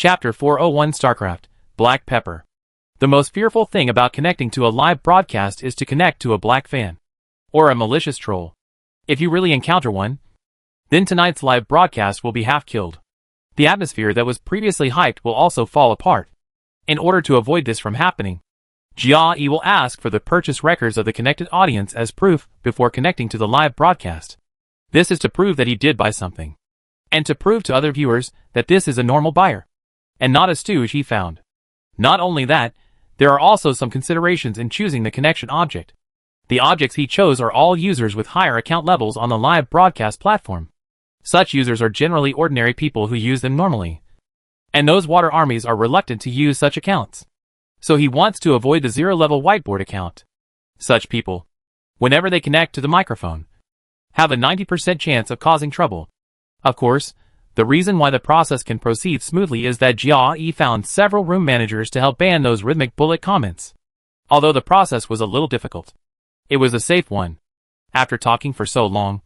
Chapter 401 StarCraft, Black Pepper. The most fearful thing about connecting to a live broadcast is to connect to a black fan. Or a malicious troll. If you really encounter one, then tonight's live broadcast will be half killed. The atmosphere that was previously hyped will also fall apart. In order to avoid this from happening, Jia will ask for the purchase records of the connected audience as proof before connecting to the live broadcast. This is to prove that he did buy something. And to prove to other viewers that this is a normal buyer. And not a stooge he found. Not only that, there are also some considerations in choosing the connection object. The objects he chose are all users with higher account levels on the live broadcast platform. Such users are generally ordinary people who use them normally. And those water armies are reluctant to use such accounts. So he wants to avoid the zero-level whiteboard account. Such people, whenever they connect to the microphone, have a 90% chance of causing trouble. Of course, the reason why the process can proceed smoothly is that Jia found several room managers to help ban those rhythmic bullet comments. Although the process was a little difficult, it was a safe one. After talking for so long,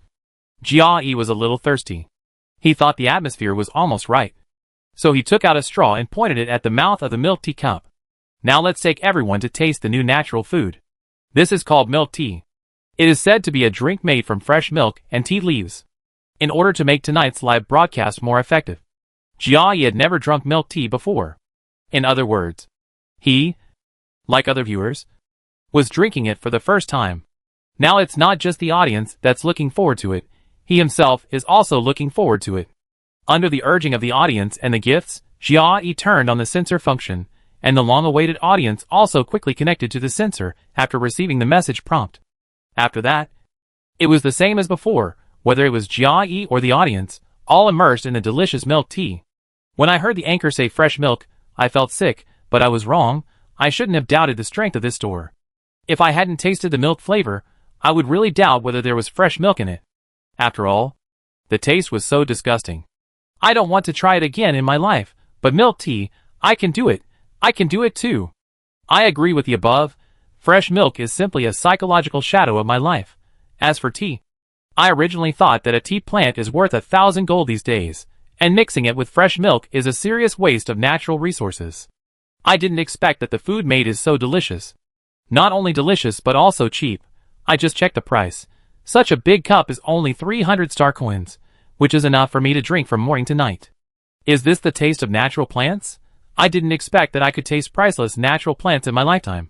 Jia was a little thirsty. He thought the atmosphere was almost right. So he took out a straw and pointed it at the mouth of the milk tea cup. Now let's take everyone to taste the new natural food. This is called milk tea. It is said to be a drink made from fresh milk and tea leaves. In order to make tonight's live broadcast more effective, Jia had never drunk milk tea before. In other words, he, like other viewers, was drinking it for the first time. Now it's not just the audience that's looking forward to it, he himself is also looking forward to it. Under the urging of the audience and the gifts, Jia turned on the sensor function, and the long-awaited audience also quickly connected to the sensor after receiving the message prompt. After that, it was the same as before, whether it was Jia or the audience, all immersed in the delicious milk tea. When I heard the anchor say fresh milk, I felt sick, but I was wrong. I shouldn't have doubted the strength of this store. If I hadn't tasted the milk flavor, I would really doubt whether there was fresh milk in it. After all, the taste was so disgusting. I don't want to try it again in my life, but milk tea, I can do it. I can do it too. I agree with the above. Fresh milk is simply a psychological shadow of my life. As for tea, I originally thought that a tea plant is worth 1,000 gold these days, and mixing it with fresh milk is a serious waste of natural resources. I didn't expect that the food made is so delicious. Not only delicious but also cheap. I just checked the price. Such a big cup is only 300 star coins, which is enough for me to drink from morning to night. Is this the taste of natural plants? I didn't expect that I could taste priceless natural plants in my lifetime.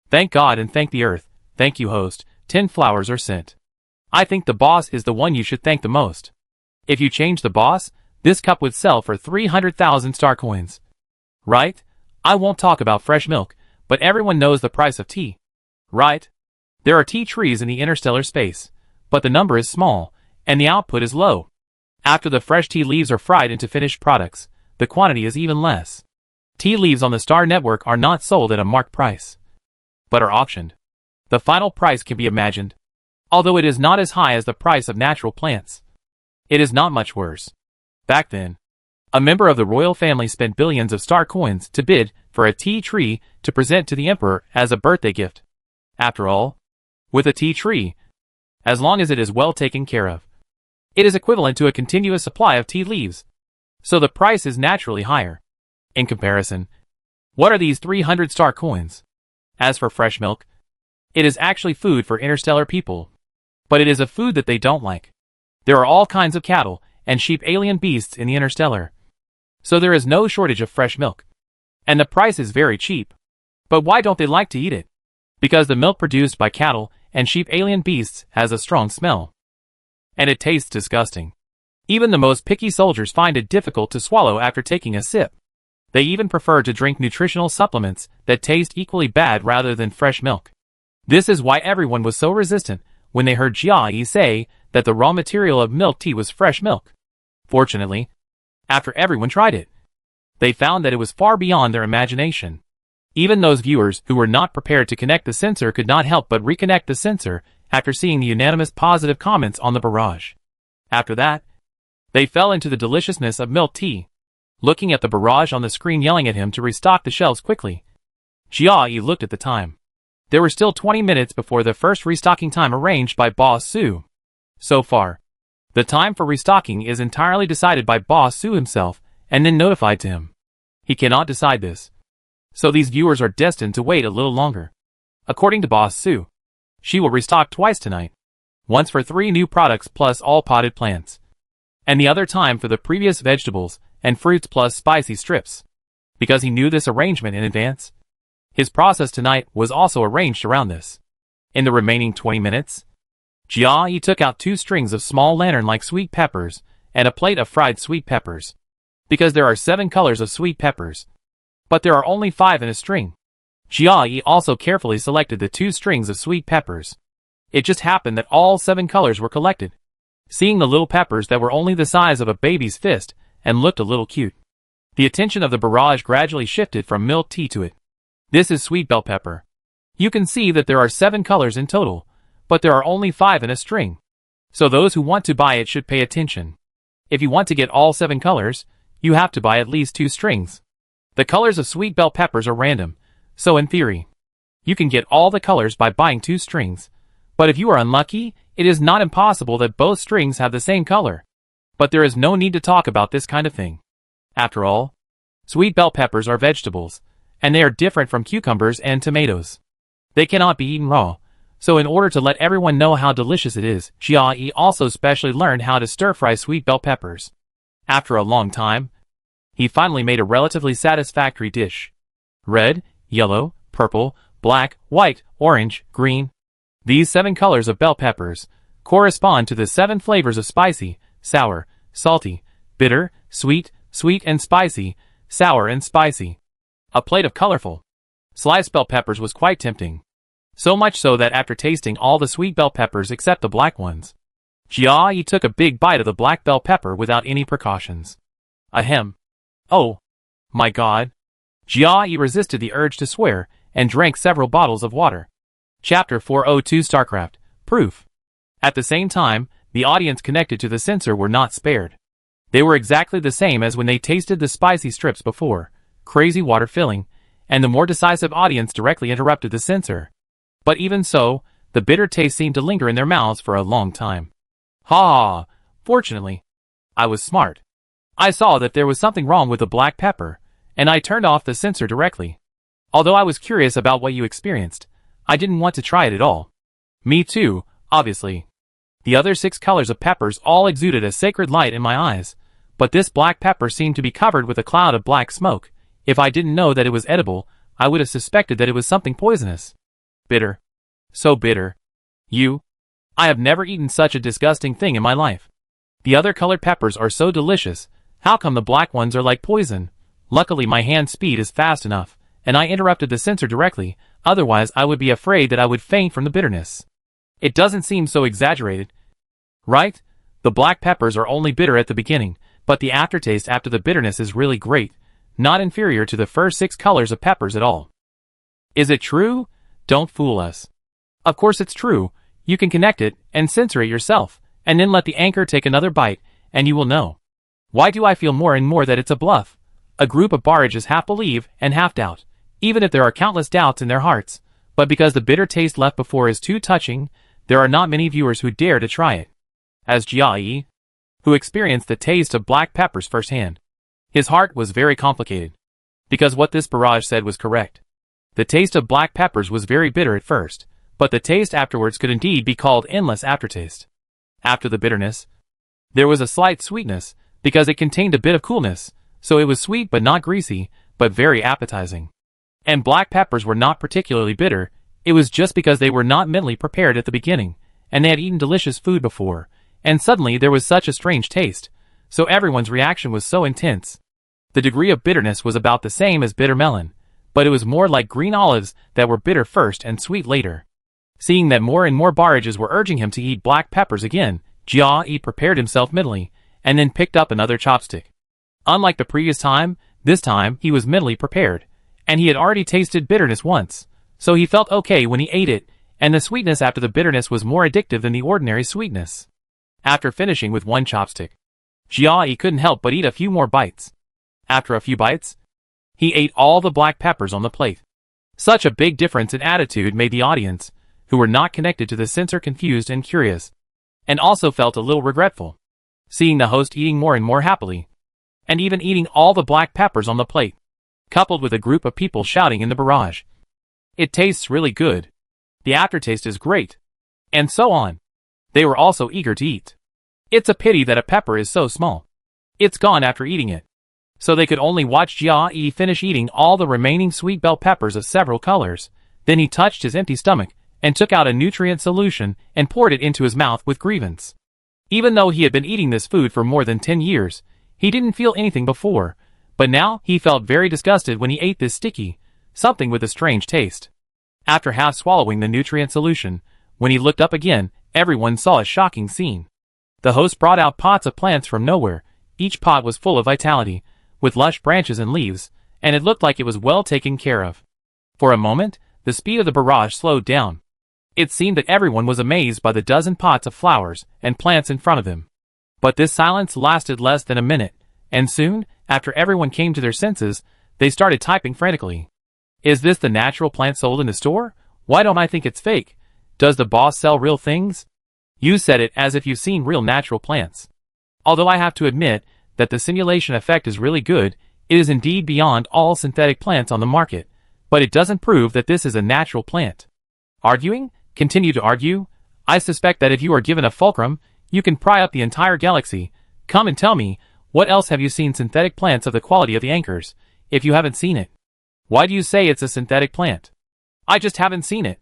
Thank God and thank the earth. Thank you, host. 10 flowers are sent. I think the boss is the one you should thank the most. If you change the boss, this cup would sell for 300,000 star coins. Right? I won't talk about fresh milk, but everyone knows the price of tea. Right? There are tea trees in the interstellar space, but the number is small, and the output is low. After the fresh tea leaves are fried into finished products, the quantity is even less. Tea leaves on the Star Network are not sold at a marked price, but are auctioned. The final price can be imagined. Although it is not as high as the price of natural plants, it is not much worse. Back then, a member of the royal family spent billions of star coins to bid for a tea tree to present to the emperor as a birthday gift. After all, with a tea tree, as long as it is well taken care of, it is equivalent to a continuous supply of tea leaves, so the price is naturally higher. In comparison, what are these 300 star coins? As for fresh milk, it is actually food for interstellar people. But it is a food that they don't like. There are all kinds of cattle and sheep alien beasts in the interstellar. So there is no shortage of fresh milk. And the price is very cheap. But why don't they like to eat it? Because the milk produced by cattle and sheep alien beasts has a strong smell. And it tastes disgusting. Even the most picky soldiers find it difficult to swallow after taking a sip. They even prefer to drink nutritional supplements that taste equally bad rather than fresh milk. This is why everyone was so resistant when they heard Jia say that the raw material of milk tea was fresh milk. Fortunately, after everyone tried it, they found that it was far beyond their imagination. Even those viewers who were not prepared to connect the sensor could not help but reconnect the sensor after seeing the unanimous positive comments on the barrage. After that, they fell into the deliciousness of milk tea, looking at the barrage on the screen yelling at him to restock the shelves quickly. Jia looked at the time. There were still 20 minutes before the first restocking time arranged by Boss Su. So far, the time for restocking is entirely decided by Boss Su himself and then notified to him. He cannot decide this. So these viewers are destined to wait a little longer. According to Boss Sue, she will restock twice tonight. Once for 3 new products plus all potted plants. And the other time for the previous vegetables and fruits plus spicy strips. Because he knew this arrangement in advance, his process tonight was also arranged around this. In the remaining 20 minutes, Jia Yi took out 2 strings of small lantern-like sweet peppers and a plate of fried sweet peppers. Because there are 7 colors of sweet peppers, but there are only 5 in a string. Jia Yi also carefully selected the 2 strings of sweet peppers. It just happened that all 7 colors were collected. Seeing the little peppers that were only the size of a baby's fist and looked a little cute, the attention of the barrage gradually shifted from milk tea to it. This is sweet bell pepper. You can see that there are 7 colors in total, but there are only 5 in a string. So those who want to buy it should pay attention. If you want to get all 7 colors, you have to buy at least 2 strings. The colors of sweet bell peppers are random, so in theory, you can get all the colors by buying 2 strings. But if you are unlucky, it is not impossible that both strings have the same color. But there is no need to talk about this kind of thing. After all, sweet bell peppers are vegetables, and they are different from cucumbers and tomatoes. They cannot be eaten raw, so in order to let everyone know how delicious it is, Jia Yi also specially learned how to stir-fry sweet bell peppers. After a long time, he finally made a relatively satisfactory dish. Red, yellow, purple, black, white, orange, green. These 7 colors of bell peppers correspond to the 7 flavors of spicy, sour, salty, bitter, sweet, sweet and spicy, sour and spicy. A plate of colorful, sliced bell peppers was quite tempting. So much so that after tasting all the sweet bell peppers except the black ones, Jia Yi took a big bite of the black bell pepper without any precautions. Ahem. Oh. My God. Jia Yi resisted the urge to swear and drank several bottles of water. Chapter 402 StarCraft. Proof. At the same time, the audience connected to the censor were not spared. They were exactly the same as when they tasted the spicy strips before, crazy water filling, and the more decisive audience directly interrupted the censor. But even so, the bitter taste seemed to linger in their mouths for a long time. Ha! Fortunately, I was smart. I saw that there was something wrong with the black pepper, and I turned off the censor directly. Although I was curious about what you experienced, I didn't want to try it at all. Me too, obviously. The other 6 colors of peppers all exuded a sacred light in my eyes, but this black pepper seemed to be covered with a cloud of black smoke. If I didn't know that it was edible, I would have suspected that it was something poisonous. Bitter. So bitter. I have never eaten such a disgusting thing in my life. The other colored peppers are so delicious, how come the black ones are like poison? Luckily my hand speed is fast enough, and I interrupted the censor directly, otherwise I would be afraid that I would faint from the bitterness. It doesn't seem so exaggerated. Right? The black peppers are only bitter at the beginning, but the aftertaste after the bitterness is really great, not inferior to the first 6 colors of peppers at all. Is it true? Don't fool us. Of course it's true. You can connect it and censor it yourself, and then let the anchor take another bite, and you will know. Why do I feel more and more that it's a bluff? A group of barrages half believe and half doubt, even if there are countless doubts in their hearts, but because the bitter taste left before is too touching, there are not many viewers who dare to try it. As Jia Yi, who experienced the taste of black peppers firsthand, his heart was very complicated, because what this barrage said was correct. The taste of black peppers was very bitter at first, but the taste afterwards could indeed be called endless aftertaste. After the bitterness, there was a slight sweetness, because it contained a bit of coolness, so it was sweet but not greasy, but very appetizing. And black peppers were not particularly bitter, it was just because they were not mentally prepared at the beginning, and they had eaten delicious food before, and suddenly there was such a strange taste, so everyone's reaction was so intense. The degree of bitterness was about the same as bitter melon, but it was more like green olives that were bitter first and sweet later. Seeing that more and more barrages were urging him to eat black peppers again, Jia Yi prepared himself mentally, and then picked up another chopstick. Unlike the previous time, this time he was mentally prepared, and he had already tasted bitterness once, so he felt okay when he ate it, and the sweetness after the bitterness was more addictive than the ordinary sweetness. After finishing with one chopstick, Jia Yi couldn't help but eat a few more bites. After a few bites, he ate all the black peppers on the plate. Such a big difference in attitude made the audience, who were not connected to the censor, confused and curious, and also felt a little regretful, seeing the host eating more and more happily, and even eating all the black peppers on the plate. coupled with a group of people shouting in the barrage. It tastes really good. The aftertaste is great. And so on. They were also eager to eat. It's a pity that a pepper is so small. It's gone after eating it. So they could only watch Jia finish eating all the remaining sweet bell peppers of several colors. Then he touched his empty stomach and took out a nutrient solution and poured it into his mouth with grievance. Even though he had been eating this food for more than 10 years, he didn't feel anything before, but now he felt very disgusted when he ate this sticky, something with a strange taste. After half swallowing the nutrient solution, when he looked up again, everyone saw a shocking scene. The host brought out pots of plants from nowhere. Each pot was full of vitality, with lush branches and leaves, and it looked like it was well taken care of. For a moment, the speed of the barrage slowed down. It seemed that everyone was amazed by the dozen pots of flowers and plants in front of them. But this silence lasted less than a minute, and soon, after everyone came to their senses, they started typing frantically. Is this the natural plant sold in the store? Why don't I think it's fake? Does the boss sell real things? You said it as if you've seen real natural plants. Although I have to admit that the simulation effect is really good, it is indeed beyond all synthetic plants on the market, but it doesn't prove that this is a natural plant. Arguing? Continue to argue? I suspect that if you are given a fulcrum, you can pry up the entire galaxy. Come and tell me, what else have you seen synthetic plants of the quality of the anchors, if you haven't seen it? Why do you say it's a synthetic plant? I just haven't seen it.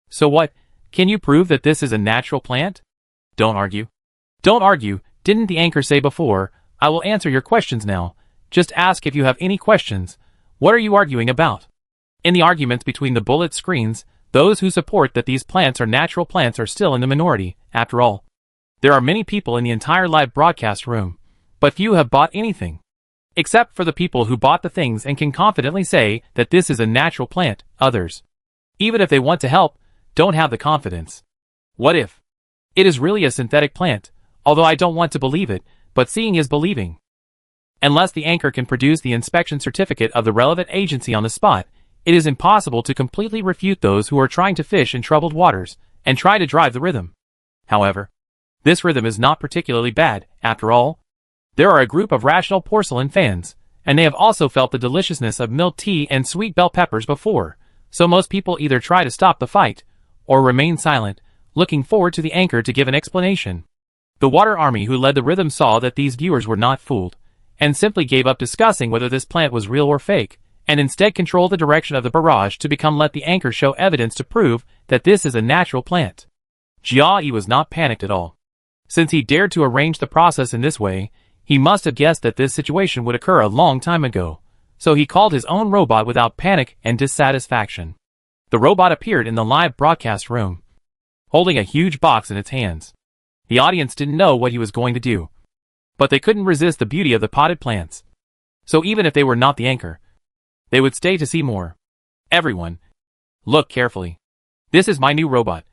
So what? Can you prove that this is a natural plant? Don't argue. Don't argue, didn't the anchor say before? I will answer your questions now. Just ask if you have any questions. What are you arguing about? In the arguments between the bullet screens, those who support that these plants are natural plants are still in the minority, after all. There are many people in the entire live broadcast room, but few have bought anything. Except for the people who bought the things and can confidently say that this is a natural plant, others, even if they want to help, don't have the confidence. What if it is really a synthetic plant? Although I don't want to believe it, but seeing is believing. Unless the anchor can produce the inspection certificate of the relevant agency on the spot, it is impossible to completely refute those who are trying to fish in troubled waters and try to drive the rhythm. However, this rhythm is not particularly bad, after all. There are a group of rational porcelain fans, and they have also felt the deliciousness of milk tea and sweet bell peppers before, so most people either try to stop the fight, or remain silent, looking forward to the anchor to give an explanation. The water army who led the rhythm saw that these viewers were not fooled, and simply gave up discussing whether this plant was real or fake, and instead controlled the direction of the barrage to become let the anchor show evidence to prove that this is a natural plant. Jia was not panicked at all. Since he dared to arrange the process in this way, he must have guessed that this situation would occur a long time ago, so he called his own robot without panic and dissatisfaction. The robot appeared in the live broadcast room, holding a huge box in its hands. The audience didn't know what he was going to do, but they couldn't resist the beauty of the potted plants. So even if they were not the anchor, they would stay to see more. Everyone, look carefully. This is my new robot.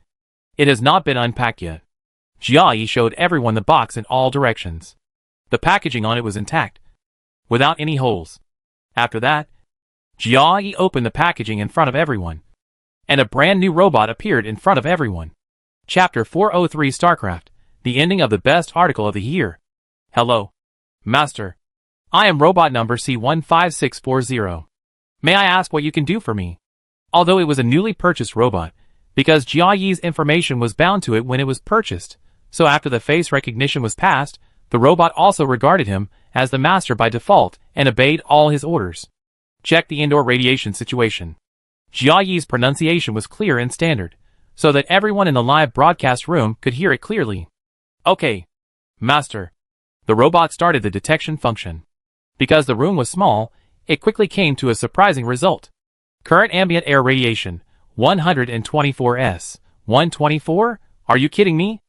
It has not been unpacked yet. Jia showed everyone the box in all directions. The packaging on it was intact, without any holes. After that, Jia opened the packaging in front of everyone, and a brand new robot appeared in front of everyone. Chapter 403 StarCraft, the ending of the best article of the year. Hello, Master. I am robot number C15640. May I ask what you can do for me? Although it was a newly purchased robot, because Jiayi's information was bound to it when it was purchased, so after the face recognition was passed, the robot also regarded him as the master by default and obeyed all his orders. Check the indoor radiation situation. Jiayi's pronunciation was clear and standard, so that everyone in the live broadcast room could hear it clearly. Okay, Master. The robot started the detection function. Because the room was small, it quickly came to a surprising result. Current ambient air radiation, 124S. 124? Are you kidding me?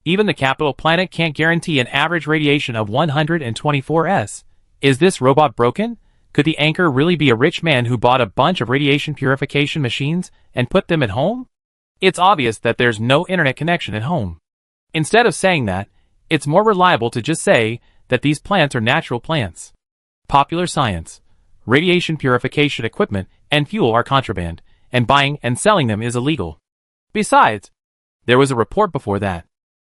Even the capital planet can't guarantee an average radiation of 124S. Is this robot broken? Could the anchor really be a rich man who bought a bunch of radiation purification machines and put them at home? It's obvious that there's no internet connection at home. Instead of saying that, it's more reliable to just say that these plants are natural plants. Popular science. Radiation purification equipment and fuel are contraband, and buying and selling them is illegal. Besides, there was a report before that.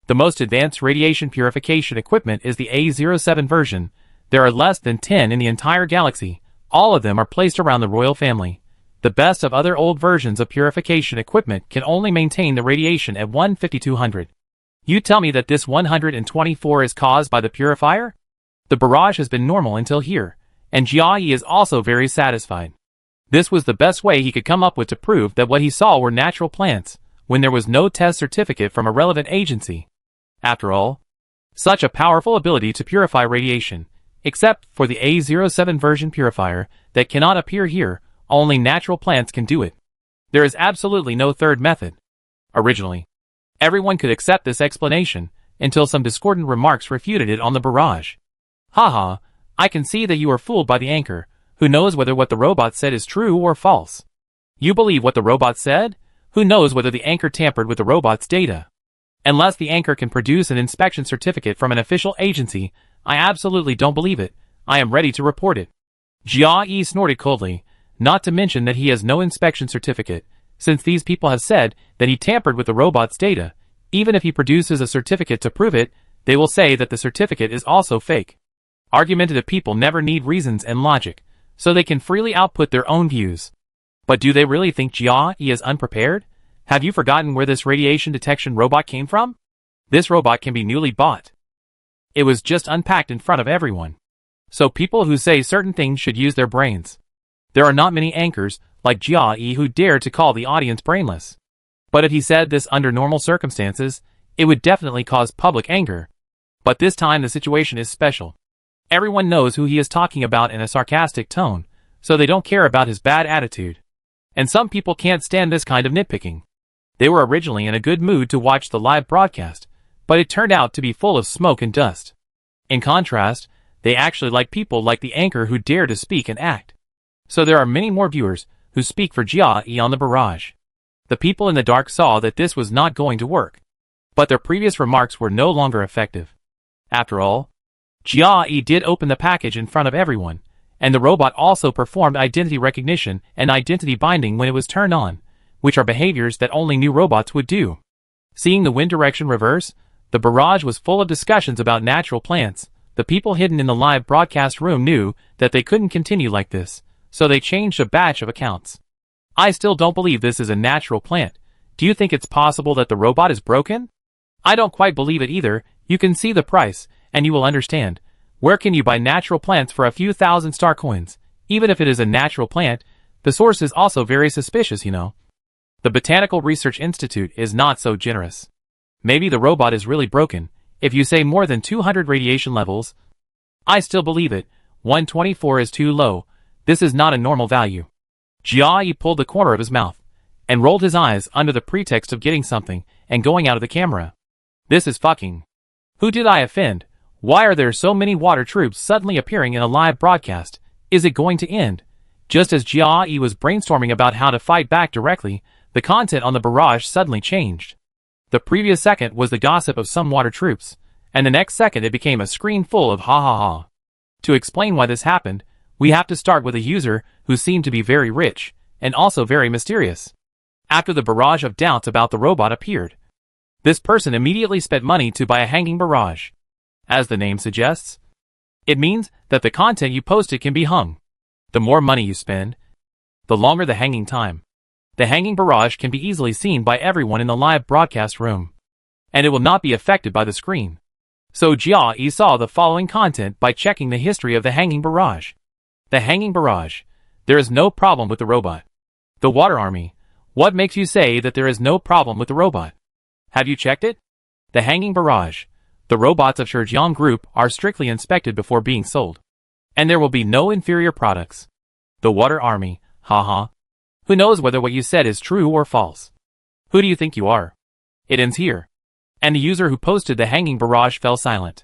The most advanced radiation purification equipment is the A07 version. There are less than 10 in the entire galaxy, All of them are placed around the royal family. The best of other old versions of purification equipment can only maintain the radiation at 150-200. You tell me that this 124 is caused by the purifier? The barrage has been normal until here, and Jia is also very satisfied. This was the best way he could come up with to prove that what he saw were natural plants, when there was no test certificate from a relevant agency. After all, such a powerful ability to purify radiation, except for the A07 version purifier that cannot appear here, only natural plants can do it. There is absolutely no third method. Originally, everyone could accept this explanation, until some discordant remarks refuted it on the barrage. Haha, I can see that you are fooled by the anchor, who knows whether what the robot said is true or false. You believe what the robot said? Who knows whether the anchor tampered with the robot's data? Unless the anchor can produce an inspection certificate from an official agency, I absolutely don't believe it. I am ready to report it. Jia snorted coldly, not to mention that he has no inspection certificate, since these people have said that he tampered with the robot's data. Even if he produces a certificate to prove it, they will say that the certificate is also fake. Argumentative people never need reasons and logic, so they can freely output their own views. But do they really think Jia is unprepared? Have you forgotten where this radiation detection robot came from? This robot can be newly bought. It was just unpacked in front of everyone. So people who say certain things should use their brains. There are not many anchors, like Jia who dare to call the audience brainless. But if he said this under normal circumstances, it would definitely cause public anger. But this time the situation is special. Everyone knows who he is talking about in a sarcastic tone, so they don't care about his bad attitude. And some people can't stand this kind of nitpicking. They were originally in a good mood to watch the live broadcast, but it turned out to be full of smoke and dust. In contrast, they actually like people like the anchor who dare to speak and act. So there are many more viewers who speak for Jia on the barrage. The people in the dark saw that this was not going to work. But their previous remarks were no longer effective. After all, Jia did open the package in front of everyone, and the robot also performed identity recognition and identity binding when it was turned on, which are behaviors that only new robots would do. Seeing the wind direction reverse, the barrage was full of discussions about natural plants. The people hidden in the live broadcast room knew that they couldn't continue like this, so they changed a batch of accounts. I still don't believe this is a natural plant. Do you think it's possible that the robot is broken? I don't quite believe it either. You can see the price, and you will understand. Where can you buy natural plants for a few thousand star coins? Even if it is a natural plant, the source is also very suspicious, you know. The Botanical Research Institute is not so generous. Maybe the robot is really broken. If you say more than 200 radiation levels, I still believe it. 124 is too low. This is not a normal value. Jia pulled the corner of his mouth and rolled his eyes under the pretext of getting something and going out of the camera. This is fucking. Who did I offend? Why are there so many water troops suddenly appearing in a live broadcast? Is it going to end? Just as Jia was brainstorming about how to fight back directly, the content on the barrage suddenly changed. The previous second was the gossip of some water troops, and the next second it became a screen full of ha ha ha. To explain why this happened, we have to start with a user who seemed to be very rich, and also very mysterious. After the barrage of doubts about the robot appeared, this person immediately spent money to buy a hanging barrage. As the name suggests, it means that the content you posted can be hung. The more money you spend, the longer the hanging time. The hanging barrage can be easily seen by everyone in the live broadcast room, and it will not be affected by the screen. So Jia saw the following content by checking the history of the hanging barrage. The hanging barrage. There is no problem with the robot. The Water Army. What makes you say that there is no problem with the robot? Have you checked it? The hanging barrage. The robots of Shurjiang Group are strictly inspected before being sold. And there will be no inferior products. The Water Army. Haha. Who knows whether what you said is true or false? Who do you think you are? It ends here. And the user who posted the hanging barrage fell silent.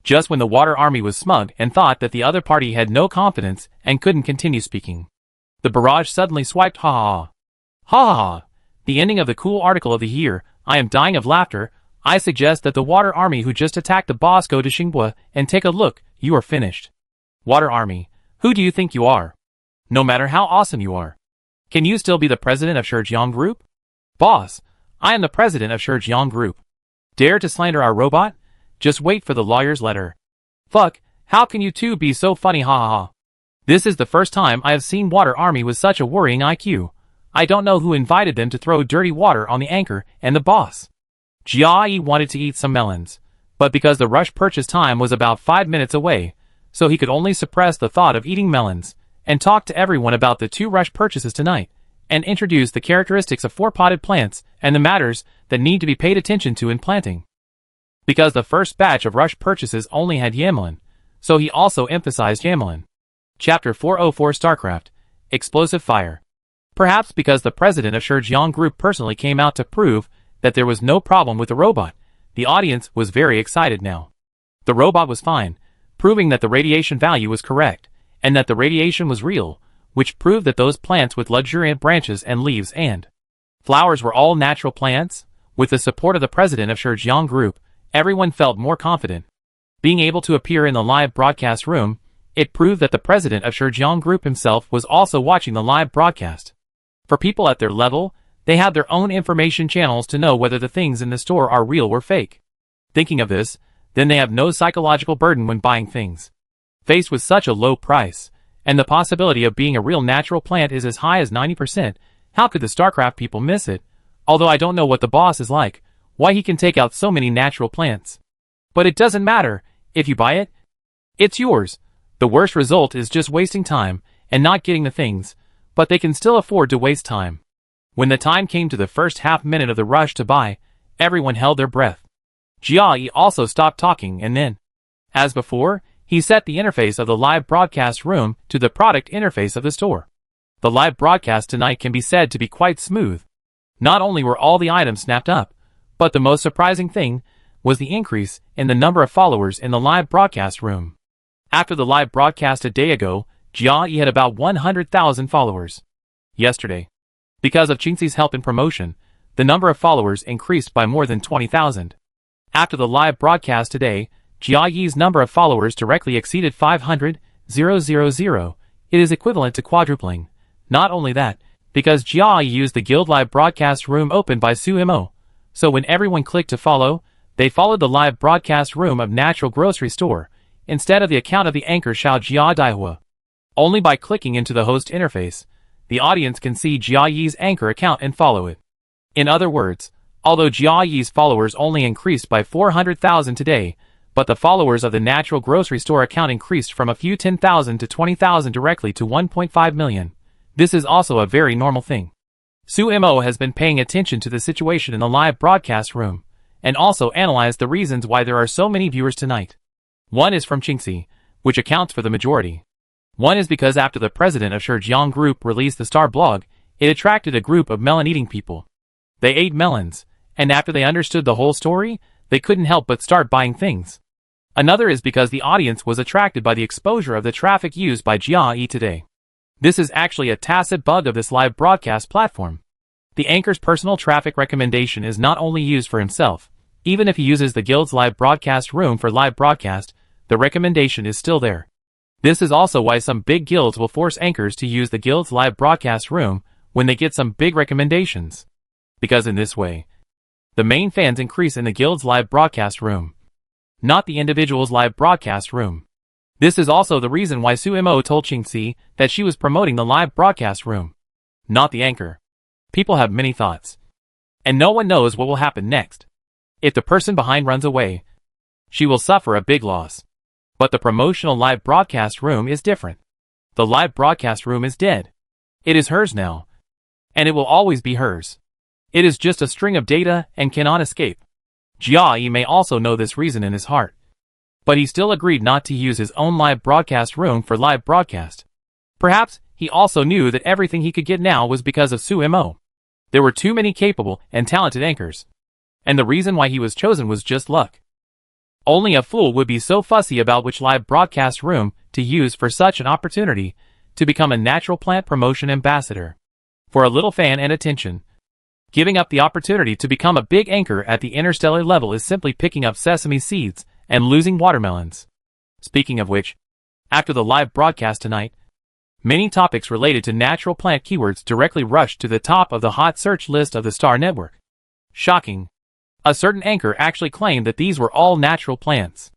Just when the Water Army was smug and thought that the other party had no confidence and couldn't continue speaking, the barrage suddenly swiped ha ha ha. Ha ha ha. The ending of the cool article of the year. I am dying of laughter. I suggest that the Water Army who just attacked the boss go to Xinghua and take a look. You are finished. Water Army. Who do you think you are? No matter how awesome you are, can you still be the president of Shurjiang Group? Boss, I am the president of Shurjiang Group. Dare to slander our robot? Just wait for the lawyer's letter. Fuck, how can you two be so funny ha ha ha. This is the first time I have seen Water Army with such a worrying IQ. I don't know who invited them to throw dirty water on the anchor and the boss. Jia wanted to eat some melons, but because the rush purchase time was about 5 minutes away, so he could only suppress the thought of eating melons, and talk to everyone about the 2 rush purchases tonight, and introduce the characteristics of 4 potted plants and the matters that need to be paid attention to in planting. Because the first batch of rush purchases only had yamelin, so he also emphasized yamelin. Chapter 404 StarCraft, Explosive Fire. Perhaps because the president of Shijiang Group personally came out to prove that there was no problem with the robot, the audience was very excited now. The robot was fine, proving that the radiation value was correct, and that the radiation was real, which proved that those plants with luxuriant branches and leaves and flowers were all natural plants. With the support of the president of Shijiang Group, everyone felt more confident. Being able to appear in the live broadcast room, it proved that the president of Shijiang Group himself was also watching the live broadcast. For people at their level, they have their own information channels to know whether the things in the store are real or fake. Thinking of this, then they have no psychological burden when buying things. Faced with such a low price, and the possibility of being a real natural plant is as high as 90%, how could the StarCraft people miss it? Although I don't know what the boss is like, why he can take out so many natural plants. But it doesn't matter, if you buy it, it's yours. The worst result is just wasting time, and not getting the things, but they can still afford to waste time. When the time came to the first half minute of the rush to buy, everyone held their breath. Jia also stopped talking and then, as before, he set the interface of the live broadcast room to the product interface of the store. The live broadcast tonight can be said to be quite smooth. Not only were all the items snapped up, but the most surprising thing was the increase in the number of followers in the live broadcast room. After the live broadcast a day ago, Jia had about 100,000 followers. Yesterday, because of Qingxi's help in promotion, the number of followers increased by more than 20,000. After the live broadcast today, Jia's number of followers directly exceeded 500,000. It is equivalent to quadrupling. Not only that, because Jia used the Guild Live broadcast room opened by Suimo, so when everyone clicked to follow, they followed the live broadcast room of Natural Grocery Store, instead of the account of the anchor Xiao Jia Daihua. Only by clicking into the host interface, the audience can see Jia's anchor account and follow it. In other words, although Jia's followers only increased by 400,000 today, but the followers of the Natural Grocery Store account increased from a few 10,000 to 20,000 directly to 1.5 million. This is also a very normal thing. Suimo has been paying attention to the situation in the live broadcast room, and also analyzed the reasons why there are so many viewers tonight. One is from Qingxi, which accounts for the majority. One is because after the president of Shijiang Group released the Star blog, it attracted a group of melon-eating people. They ate melons, and after they understood the whole story, they couldn't help but start buying things. Another is because the audience was attracted by the exposure of the traffic used by Jia today. This is actually a tacit bug of this live broadcast platform. The anchor's personal traffic recommendation is not only used for himself. Even if he uses the guild's live broadcast room for live broadcast, the recommendation is still there. This is also why some big guilds will force anchors to use the guild's live broadcast room when they get some big recommendations. Because in this way, the main fans increase in the guild's live broadcast room, not the individual's live broadcast room. This is also the reason why Suimo told Qingxi that she was promoting the live broadcast room, not the anchor. People have many thoughts, and no one knows what will happen next. If the person behind runs away, she will suffer a big loss. But the promotional live broadcast room is different. The live broadcast room is dead. It is hers now, and it will always be hers. It is just a string of data and cannot escape. Jia may also know this reason in his heart, but he still agreed not to use his own live broadcast room for live broadcast. Perhaps he also knew that everything he could get now was because of Suimo. There were too many capable and talented anchors, and the reason why he was chosen was just luck. Only a fool would be so fussy about which live broadcast room to use for such an opportunity to become a natural plant promotion ambassador. For a little fan and attention, giving up the opportunity to become a big anchor at the interstellar level is simply picking up sesame seeds and losing watermelons. Speaking of which, after the live broadcast tonight, many topics related to natural plant keywords directly rushed to the top of the hot search list of the Star Network. Shocking. A certain anchor actually claimed that these were all natural plants.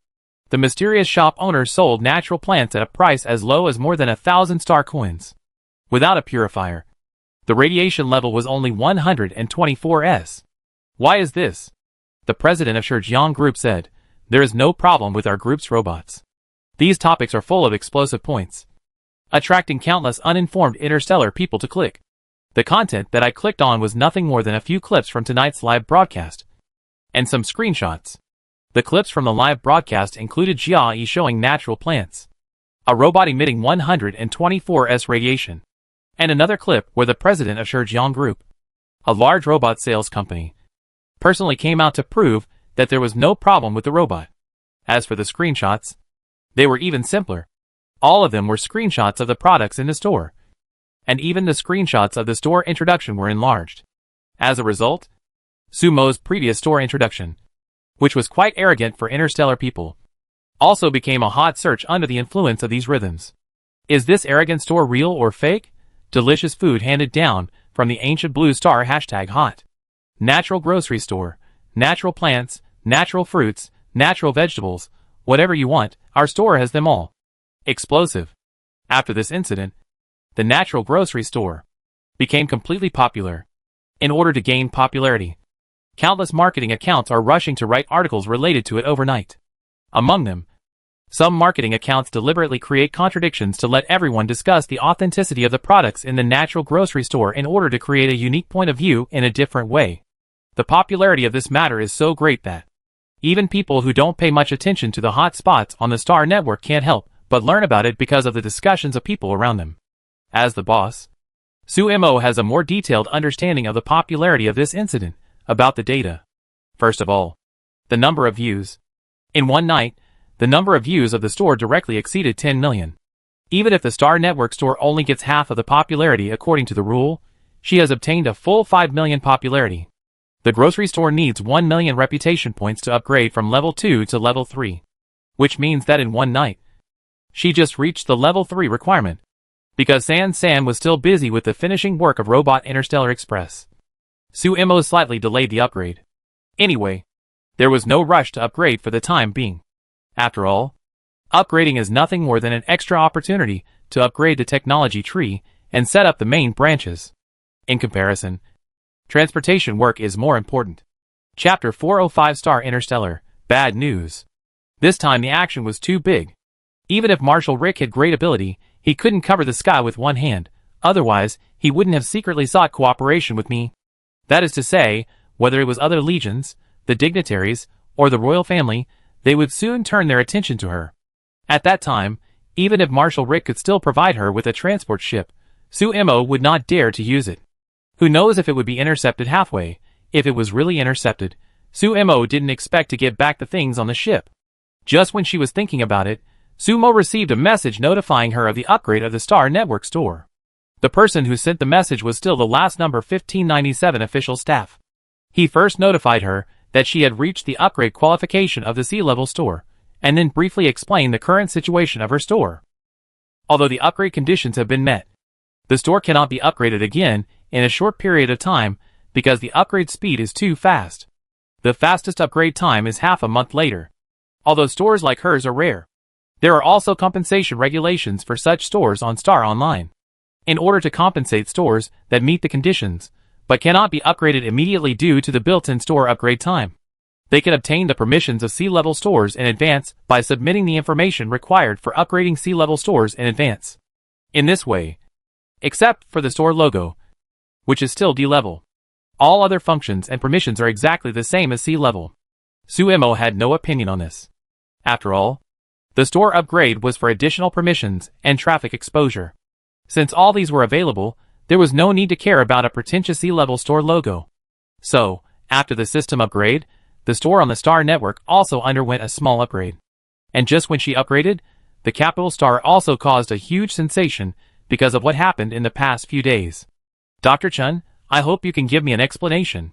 The mysterious shop owner sold natural plants at a price as low as more than 1,000 star coins. Without a purifier, the radiation level was only 124 S. Why is this? The president of Shurjiang Group said, "There is no problem with our group's robots. These topics are full of explosive points, attracting countless uninformed interstellar people to click. The content that I clicked on was nothing more than a few clips from tonight's live broadcast, and some screenshots. The clips from the live broadcast included Jia Yi showing natural plants, a robot emitting 124 S radiation, and another clip where the president of Shurjiang Group, a large robot sales company, personally came out to prove that there was no problem with the robot. As for the screenshots, they were even simpler. All of them were screenshots of the products in the store, and even the screenshots of the store introduction were enlarged. As a result, Sumo's previous store introduction, which was quite arrogant for interstellar people, also became a hot search under the influence of these rhythms. Is this arrogant store real or fake? Delicious food handed down from the ancient blue star #hot. Natural grocery store, natural plants, natural fruits, natural vegetables, whatever you want, our store has them all. Explosive. After this incident, the natural grocery store became completely popular. In order to gain popularity, countless marketing accounts are rushing to write articles related to it overnight. Among them, some marketing accounts deliberately create contradictions to let everyone discuss the authenticity of the products in the natural grocery store in order to create a unique point of view in a different way. The popularity of this matter is so great that even people who don't pay much attention to the hot spots on the Star Network can't help but learn about it because of the discussions of people around them. As the boss, Sumo has a more detailed understanding of the popularity of this incident. About the data. First of all, the number of views. In one night, the number of views of the store directly exceeded 10 million. Even if the Star Network store only gets half of the popularity according to the rule, she has obtained a full 5 million popularity. The grocery store needs 1 million reputation points to upgrade from level 2 to level 3, which means that in one night, she just reached the level 3 requirement, because San was still busy with the finishing work of Robot Interstellar Express. Sumo slightly delayed the upgrade. Anyway, there was no rush to upgrade for the time being. After all, upgrading is nothing more than an extra opportunity to upgrade the technology tree and set up the main branches. In comparison, transportation work is more important. Chapter 405 Star Interstellar, Bad News. This time the action was too big. Even if Marshal Rick had great ability, he couldn't cover the sky with one hand, otherwise he wouldn't have secretly sought cooperation with me. That is to say, whether it was other legions, the dignitaries, or the royal family, they would soon turn their attention to her. At that time, even if Marshal Rick could still provide her with a transport ship, Sumo would not dare to use it. Who knows if it would be intercepted halfway? If it was really intercepted, Sumo didn't expect to get back the things on the ship. Just when she was thinking about it, Sumo received a message notifying her of the upgrade of the Star Network store. The person who sent the message was still the last number 1597 official staff. He first notified her that she had reached the upgrade qualification of the sea-level store, and then briefly explained the current situation of her store. Although the upgrade conditions have been met, the store cannot be upgraded again in a short period of time because the upgrade speed is too fast. The fastest upgrade time is half a month later. Although stores like hers are rare, there are also compensation regulations for such stores on Star Online. In order to compensate stores that meet the conditions, but cannot be upgraded immediately due to the built-in store upgrade time, they can obtain the permissions of sea-level stores in advance by submitting the information required for upgrading sea-level stores in advance. In this way, except for the store logo, which is still D-level, all other functions and permissions are exactly the same as C-level. Sumo had no opinion on this. After all, the store upgrade was for additional permissions and traffic exposure. Since all these were available, there was no need to care about a pretentious sea-level store logo. So, after the system upgrade, the store on the Star Network also underwent a small upgrade. And just when she upgraded, the capital star also caused a huge sensation because of what happened in the past few days. Dr. Chun, I hope you can give me an explanation.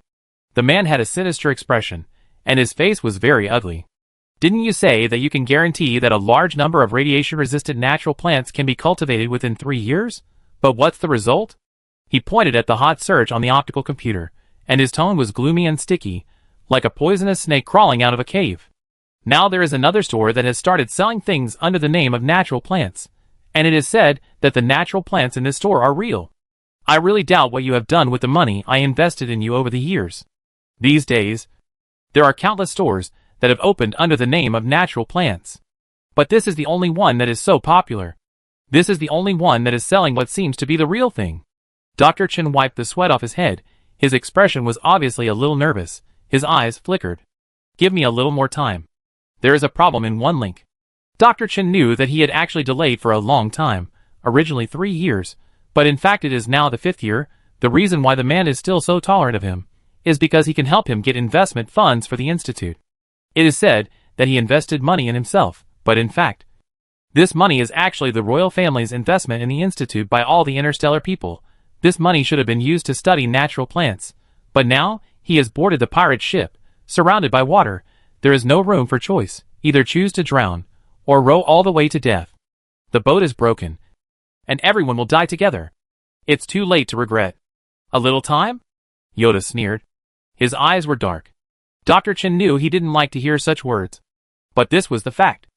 The man had a sinister expression, and his face was very ugly. Didn't you say that you can guarantee that a large number of radiation-resistant natural plants can be cultivated within 3 years? But what's the result? He pointed at the hot search on the optical computer, and his tone was gloomy and sticky, like a poisonous snake crawling out of a cave. Now there is another store that has started selling things under the name of natural plants, and it is said that the natural plants in this store are real. I really doubt what you have done with the money I invested in you over the years. These days, there are countless stores that have opened under the name of natural plants. But this is the only one that is so popular. This is the only one that is selling what seems to be the real thing. Dr. Chen wiped the sweat off his head. His expression was obviously a little nervous. His eyes flickered. Give me a little more time. There is a problem in one link. Dr. Chen knew that he had actually delayed for a long time, originally 3 years, but in fact it is now the 5th year. The reason why the man is still so tolerant of him is because he can help him get investment funds for the institute. It is said that he invested money in himself, but in fact, this money is actually the royal family's investment in the institute by all the interstellar people. This money should have been used to study natural plants, but now he has boarded the pirate ship, surrounded by water. There is no room for choice. Either choose to drown, or row all the way to death. The boat is broken, and everyone will die together. It's too late to regret. A little time? Yoda sneered. His eyes were dark. Dr. Chen knew he didn't like to hear such words. But this was the fact.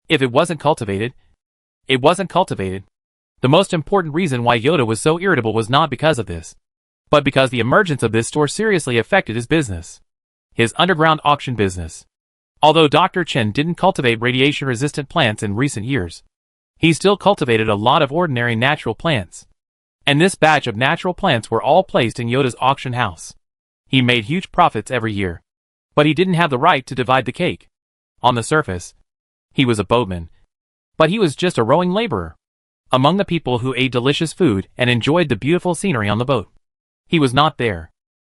If it wasn't cultivated, it wasn't cultivated. The most important reason why Yoda was so irritable was not because of this, but because the emergence of this store seriously affected his business. His underground auction business. Although Dr. Chen didn't cultivate radiation-resistant plants in recent years, he still cultivated a lot of ordinary natural plants. And this batch of natural plants were all placed in Yoda's auction house. He made huge profits every year. But he didn't have the right to divide the cake. On the surface, he was a boatman. But he was just a rowing laborer among the people who ate delicious food and enjoyed the beautiful scenery on the boat. He was not there.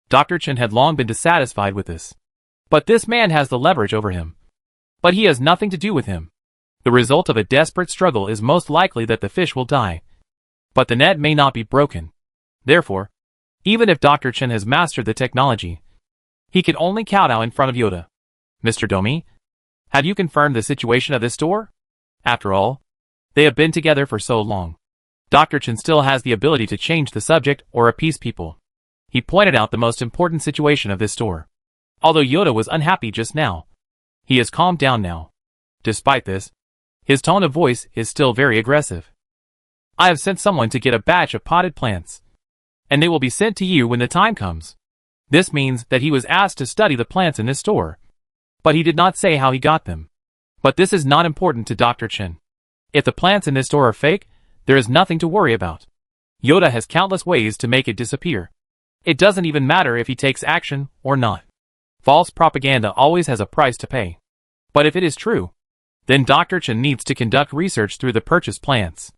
Dr. Chen had long been dissatisfied with this. But this man has the leverage over him. But he has nothing to do with him. The result of a desperate struggle is most likely that the fish will die. But the net may not be broken. Therefore, even if Dr. Chen has mastered the technology, he can only kowtow in front of Yoda. Mr. Domi, have you confirmed the situation of this store? After all, they have been together for so long. Dr. Chen still has the ability to change the subject or appease people. He pointed out the most important situation of this store. Although Yoda was unhappy just now, he has calmed down now. Despite this, his tone of voice is still very aggressive. I have sent someone to get a batch of potted plants, and they will be sent to you when the time comes. This means that he was asked to study the plants in this store, but he did not say how he got them. But this is not important to Dr. Chen. If the plants in this store are fake, there is nothing to worry about. Yoda has countless ways to make it disappear. It doesn't even matter if he takes action or not. False propaganda always has a price to pay. But if it is true, then Dr. Chen needs to conduct research through the purchased plants.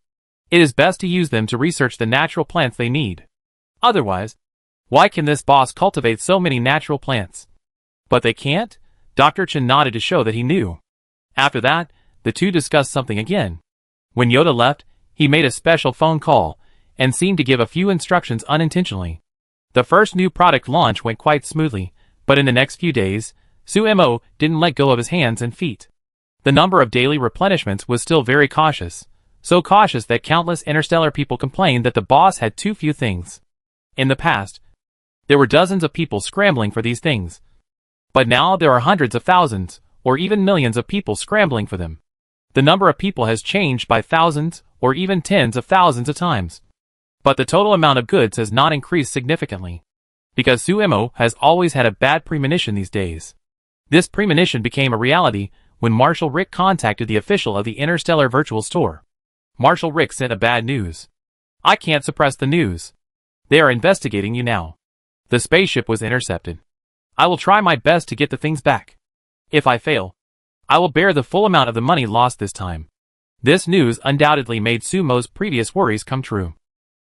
It is best to use them to research the natural plants they need. Otherwise, why can this boss cultivate so many natural plants? But they can't? Dr. Chen nodded to show that he knew. After that, the two discussed something again. When Yoda left, he made a special phone call, and seemed to give a few instructions unintentionally. The first new product launch went quite smoothly, but in the next few days, Sumo didn't let go of his hands and feet. The number of daily replenishments was still very cautious, so cautious that countless interstellar people complained that the boss had too few things. In the past, there were dozens of people scrambling for these things. But now there are hundreds of thousands, or even millions of people scrambling for them. The number of people has changed by thousands, or even tens of thousands of times. But the total amount of goods has not increased significantly. Because Sumo has always had a bad premonition these days. This premonition became a reality when Marshal Rick contacted the official of the Interstellar Virtual Store. Marshal Rick sent a bad news. I can't suppress the news. They are investigating you now. The spaceship was intercepted. I will try my best to get the things back. If I fail, I will bear the full amount of the money lost this time. This news undoubtedly made Sumo's previous worries come true.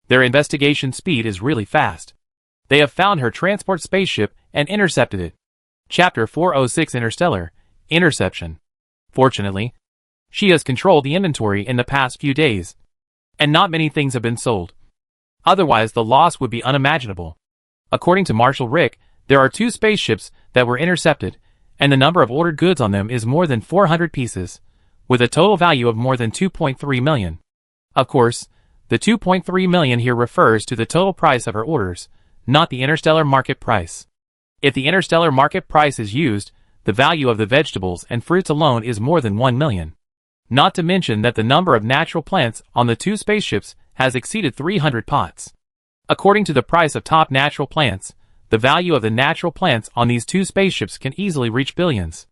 Their investigation speed is really fast. They have found her transport spaceship and intercepted it. Chapter 406 Interstellar Interception. Fortunately, she has controlled the inventory in the past few days, and not many things have been sold. Otherwise the loss would be unimaginable. According to Marshal Rick, there are 2 spaceships that were intercepted, and the number of ordered goods on them is more than 400 pieces, with a total value of more than 2.3 million. Of course, the 2.3 million here refers to the total price of her orders, not the interstellar market price. If the interstellar market price is used, the value of the vegetables and fruits alone is more than 1 million. Not to mention that the number of natural plants on the 2 spaceships has exceeded 300 pots. According to the price of top natural plants, the value of the natural plants on these 2 spaceships can easily reach billions.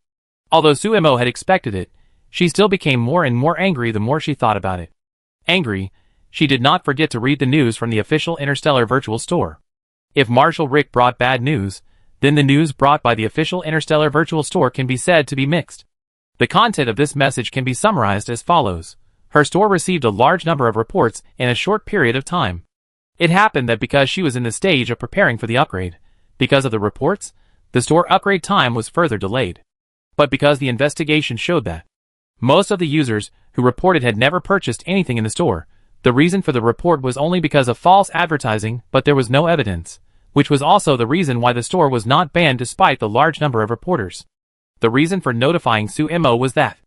Although Suemo had expected it, she still became more and more angry the more she thought about it. Angry, she did not forget to read the news from the official Interstellar Virtual Store. If Marshall Rick brought bad news, then the news brought by the official Interstellar Virtual Store can be said to be mixed. The content of this message can be summarized as follows. Her store received a large number of reports in a short period of time. It happened that because she was in the stage of preparing for the upgrade, because of the reports, the store upgrade time was further delayed. But because the investigation showed that most of the users who reported had never purchased anything in the store, the reason for the report was only because of false advertising, but there was no evidence, which was also the reason why the store was not banned despite the large number of reporters. The reason for notifying Suemo was that